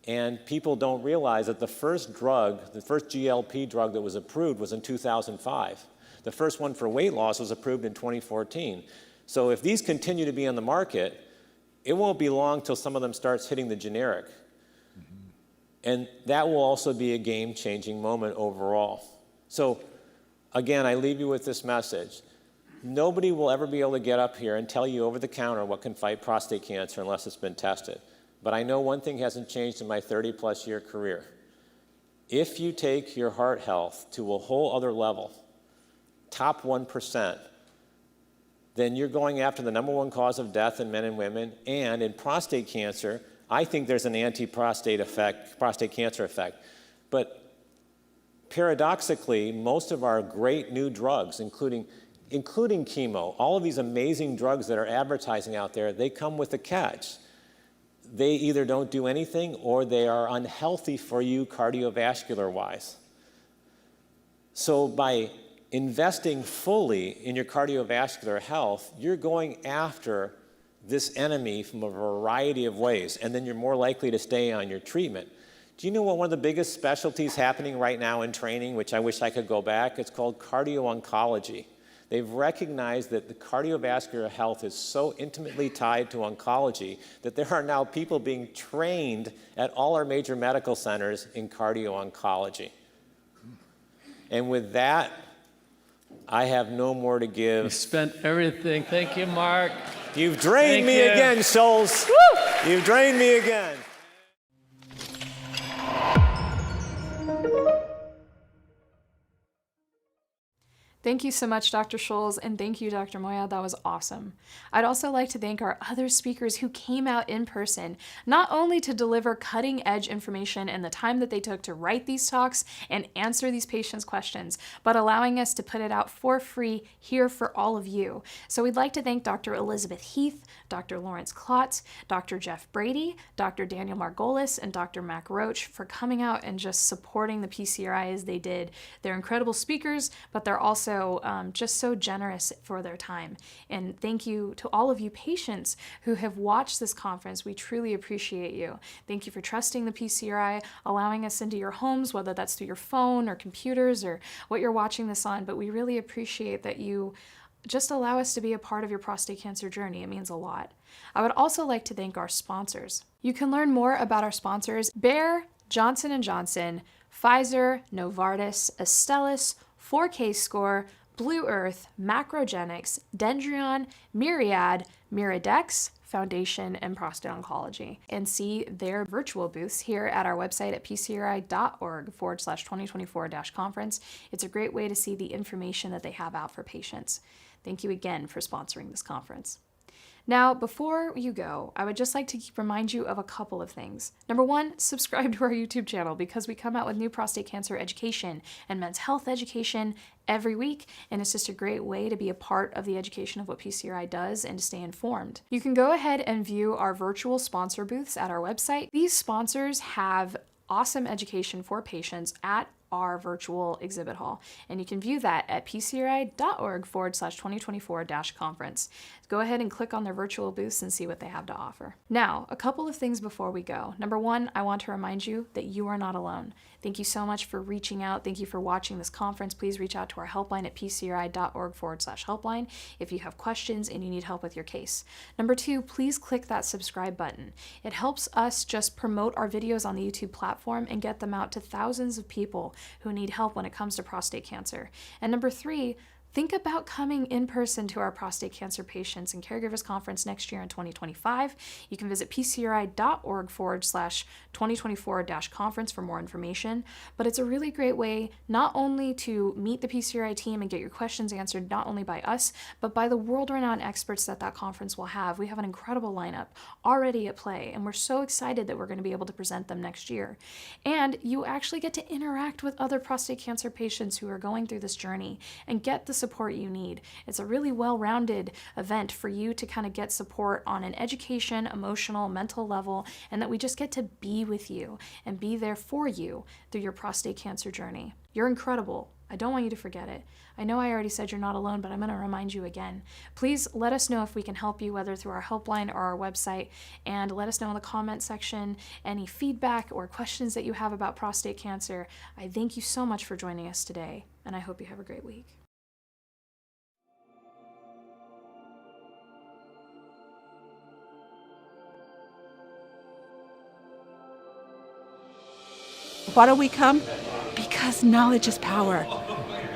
And people don't realize that the first drug, the first GLP drug that was approved was in 2005. The first one for weight loss was approved in 2014. So if these continue to be on the market, it won't be long till some of them starts hitting the generic. And that will also be a game-changing moment overall. So again, I leave you with this message. Nobody will ever be able to get up here and tell you over the counter what can fight prostate cancer unless it's been tested. But I know one thing hasn't changed in my 30-plus year career. If you take your heart health to a whole other level, top 1%, then you're going after the #1 cause of death in men and women. And in prostate cancer, I think there's an anti-prostate effect, prostate cancer effect. But paradoxically, most of our great new drugs, including chemo, all of these amazing drugs that are advertising out there, they come with a catch. They either don't do anything or they are unhealthy for you cardiovascular-wise. So by investing fully in your cardiovascular health, you're going after this enemy from a variety of ways, and then you're more likely to stay on your treatment. Do you know what one of the biggest specialties happening right now in training, which I wish I could go back? It's called cardio-oncology. They've recognized that the cardiovascular health is so intimately tied to oncology that there are now people being trained at all our major medical centers in cardio-oncology. And with that, I have no more to give. You spent everything. Thank you, Mark. You've drained me again, Scholz. You've drained me again. Thank you so much, Dr. Scholz, and thank you, Dr. Moyad. That was awesome. I'd also like to thank our other speakers who came out in person, not only to deliver cutting-edge information and the time that they took to write these talks and answer these patients' questions, but allowing us to put it out for free here for all of you. So we'd like to thank Dr. Elisabeth Heath, Dr. Laurence Klotz, Dr. Jeff Brady, Dr. Daniel Margolis, and Dr. Mack Roach for coming out and just supporting the PCRI as they did. They're incredible speakers, but they're also just so generous for their time. And thank you to all of you patients who have watched this conference. We truly appreciate you. Thank you for trusting the PCRI, allowing us into your homes, whether that's through your phone or computers or what you're watching this on. But we really appreciate that you just allow us to be a part of your prostate cancer journey. It means a lot. I would also like to thank our sponsors. You can learn more about our sponsors: Bayer, Johnson & Johnson, Pfizer, Novartis, Astellas, 4K Score, Blue Earth, Macrogenics, Dendreon, Myriad, Miradex, Foundation, and Prostate Oncology. And see their virtual booths here at our website at pcri.org/2024-conference. It's a great way to see the information that they have out for patients. Thank you again for sponsoring this conference. Now, before you go, I would just like to remind you of a couple of things. Number one, subscribe to our YouTube channel because we come out with new prostate cancer education and men's health education every week, and it's just a great way to be a part of the education of what PCRI does and to stay informed. You can go ahead and view our virtual sponsor booths at our website. These sponsors have awesome education for patients at our virtual exhibit hall, and you can view that at pcri.org/2024-conference. Go ahead and click on their virtual booths and see what they have to offer. Now, a couple of things before we go. Number one, I want to remind you that you are not alone. Thank you so much for reaching out. Thank you for watching this conference. Please reach out to our helpline at pcri.org/helpline if you have questions and you need help with your case. Number two, please click that subscribe button. It helps us just promote our videos on the YouTube platform and get them out to thousands of people who need help when it comes to prostate cancer. And number three, think about coming in person to our prostate cancer patients and caregivers conference next year in 2025. You can visit pcri.org/2024-conference for more information. But it's a really great way not only to meet the PCRI team and get your questions answered not only by us, but by the world-renowned experts that conference will have. We have an incredible lineup already at play, and we're so excited that we're going to be able to present them next year. And you actually get to interact with other prostate cancer patients who are going through this journey and get the support you need. It's a really well-rounded event for you to kind of get support on an education, emotional, mental level, and that we just get to be with you and be there for you through your prostate cancer journey. You're incredible. I don't want you to forget it. I know I already said you're not alone, but I'm going to remind you again. Please let us know if we can help you, whether through our helpline or our website, and let us know in the comment section any feedback or questions that you have about prostate cancer. I thank you so much for joining us today, and I hope you have a great week. Why do we come? Because knowledge is power,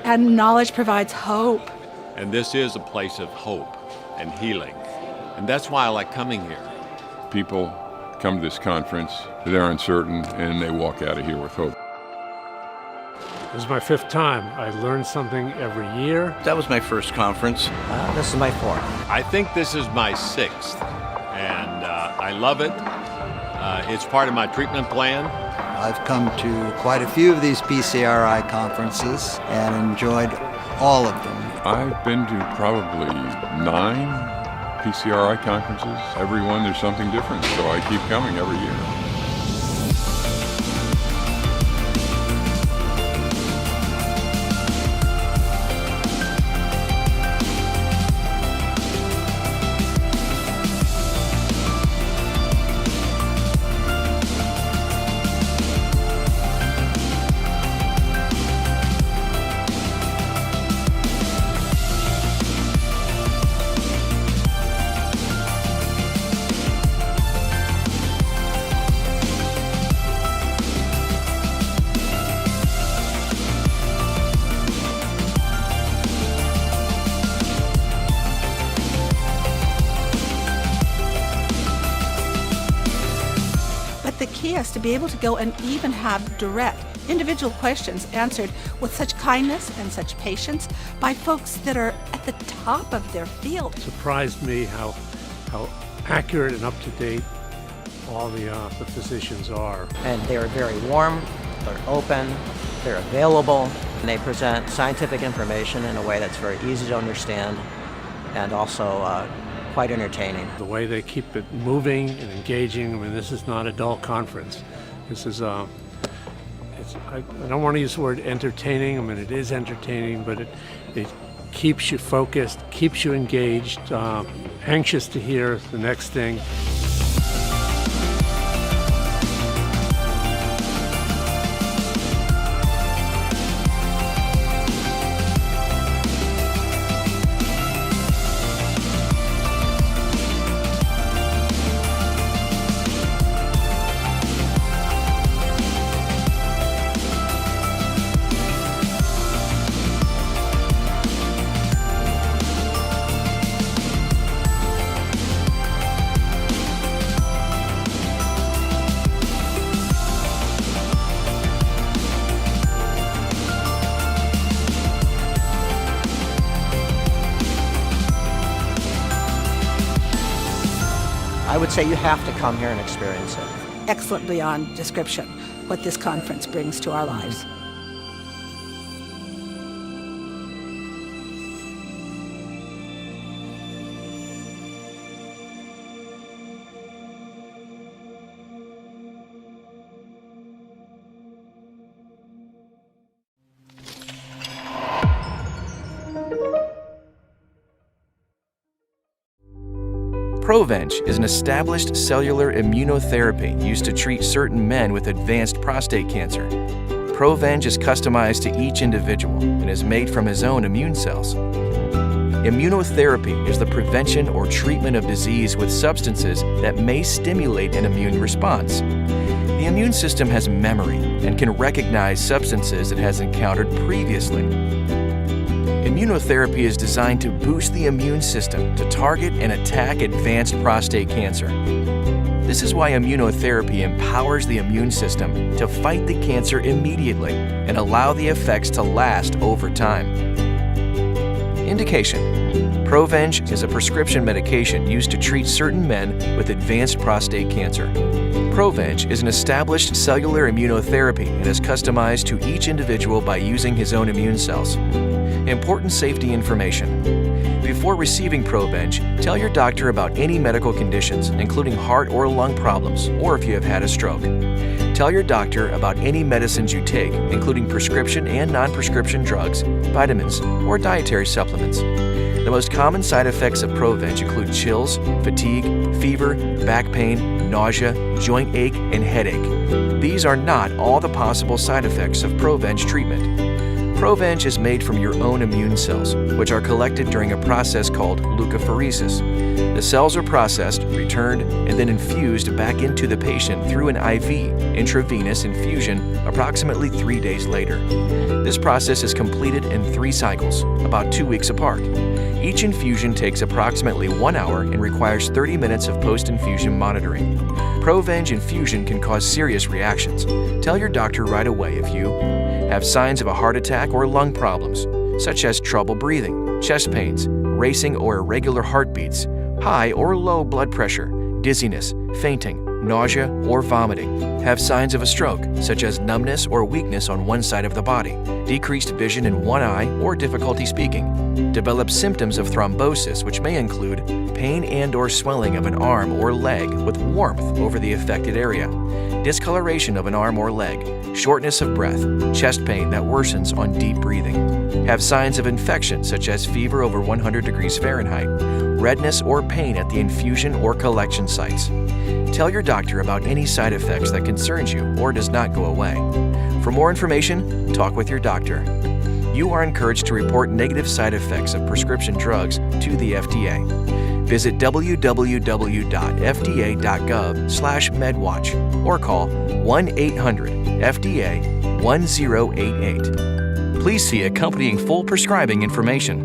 and knowledge provides hope. And this is a place of hope and healing. And that's why I like coming here. People come to this conference, they're uncertain, and they walk out of here with hope. This is my 5th time. I learn something every year. That was my first conference. This is my 4th. I think this is my 6th, and I love it. It's part of my treatment plan. I've come to quite a few of these PCRI conferences and enjoyed all of them. I've been to probably 9 PCRI conferences. Every one there's something different, so I keep coming every year. To be able to go and even have direct, individual questions answered with such kindness and such patience by folks that are at the top of their field. It surprised me how accurate and up-to-date all the physicians are. And they're very warm, they're open, they're available, and they present scientific information in a way that's very easy to understand and also quite entertaining. The way they keep it moving and engaging, I mean, this is not a dull conference. This is, I don't want to use the word entertaining. I mean, it is entertaining, but it keeps you focused, keeps you engaged, anxious to hear the next thing. I would say you have to come here and experience it. Excellent beyond description what this conference brings to our lives. Provenge is an established cellular immunotherapy used to treat certain men with advanced prostate cancer. Provenge is customized to each individual and is made from his own immune cells. Immunotherapy is the prevention or treatment of disease with substances that may stimulate an immune response. The immune system has memory and can recognize substances it has encountered previously. Immunotherapy is designed to boost the immune system to target and attack advanced prostate cancer. This is why immunotherapy empowers the immune system to fight the cancer immediately and allow the effects to last over time. Indication: Provenge is a prescription medication used to treat certain men with advanced prostate cancer. Provenge is an established cellular immunotherapy and is customized to each individual by using his own immune cells. Important safety information. Before receiving Provenge, tell your doctor about any medical conditions, including heart or lung problems, or if you have had a stroke. Tell your doctor about any medicines you take, including prescription and non-prescription drugs, vitamins, or dietary supplements. The most common side effects of Provenge include chills, fatigue, fever, back pain, nausea, joint ache, and headache. These are not all the possible side effects of Provenge treatment. Provenge is made from your own immune cells, which are collected during a process called leukapheresis. The cells are processed, returned, and then infused back into the patient through an IV, intravenous infusion, approximately 3 days later. This process is completed in 3 cycles, about 2 weeks apart. Each infusion takes approximately 1 hour and requires 30 minutes of post-infusion monitoring. Provenge infusion can cause serious reactions. Tell your doctor right away if you have signs of a heart attack or lung problems, such as trouble breathing, chest pains, racing or irregular heartbeats, high or low blood pressure, dizziness, fainting, nausea, or vomiting. Have signs of a stroke, such as numbness or weakness on one side of the body, decreased vision in one eye, or difficulty speaking. Develop symptoms of thrombosis, which may include pain and/or swelling of an arm or leg with warmth over the affected area, discoloration of an arm or leg, shortness of breath, chest pain that worsens on deep breathing. Have signs of infection, such as fever over 100 degrees Fahrenheit, redness or pain at the infusion or collection sites. Tell your doctor about any side effects that concerns you or does not go away. For more information, talk with your doctor. You are encouraged to report negative side effects of prescription drugs to the FDA. Visit www.fda.gov/medwatch or call 1-800-FDA-1088. Please see accompanying full prescribing information.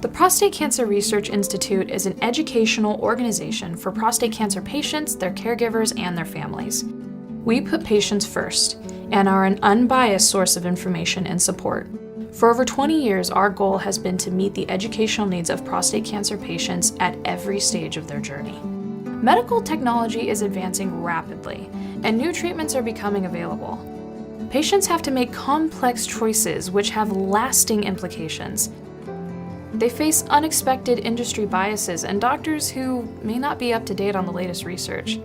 The Prostate Cancer Research Institute is an educational organization for prostate cancer patients, their caregivers, and their families. We put patients first and are an unbiased source of information and support. For over 20 years, our goal has been to meet the educational needs of prostate cancer patients at every stage of their journey. Medical technology is advancing rapidly, and new treatments are becoming available. Patients have to make complex choices which have lasting implications. They face unexpected industry biases and doctors who may not be up to date on the latest research.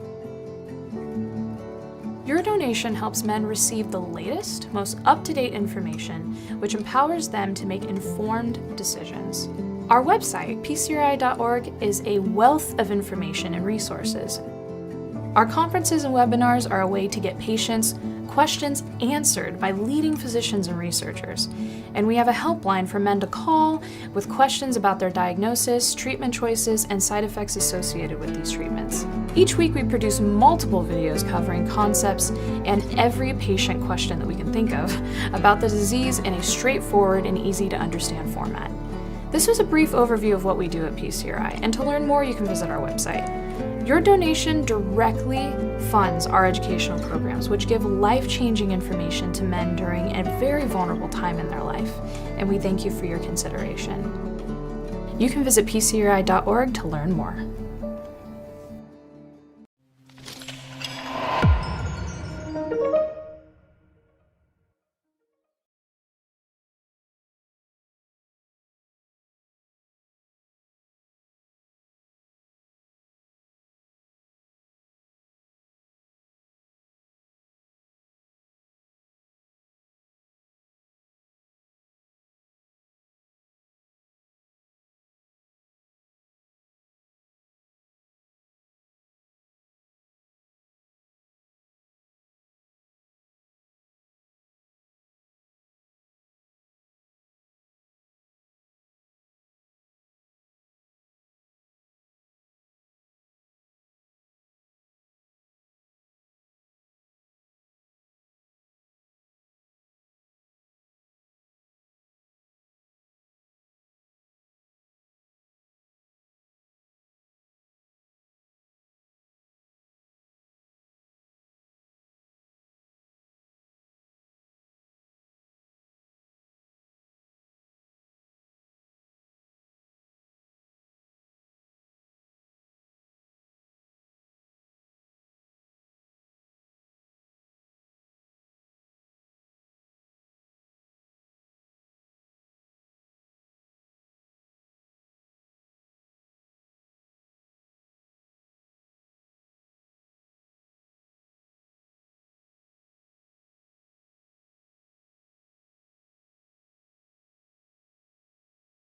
Your donation helps men receive the latest, most up-to-date information, which empowers them to make informed decisions. Our website, PCRI.org, is a wealth of information and resources. Our conferences and webinars are a way to get patients' questions answered by leading physicians and researchers. And we have a helpline for men to call with questions about their diagnosis, treatment choices, and side effects associated with these treatments. Each week we produce multiple videos covering concepts and every patient question that we can think of about the disease in a straightforward and easy to understand format. This was a brief overview of what we do at PCRI, and to learn more you can visit our website. Your donation directly funds our educational programs, which give life-changing information to men during a very vulnerable time in their life, and we thank you for your consideration. You can visit PCRI.org to learn more.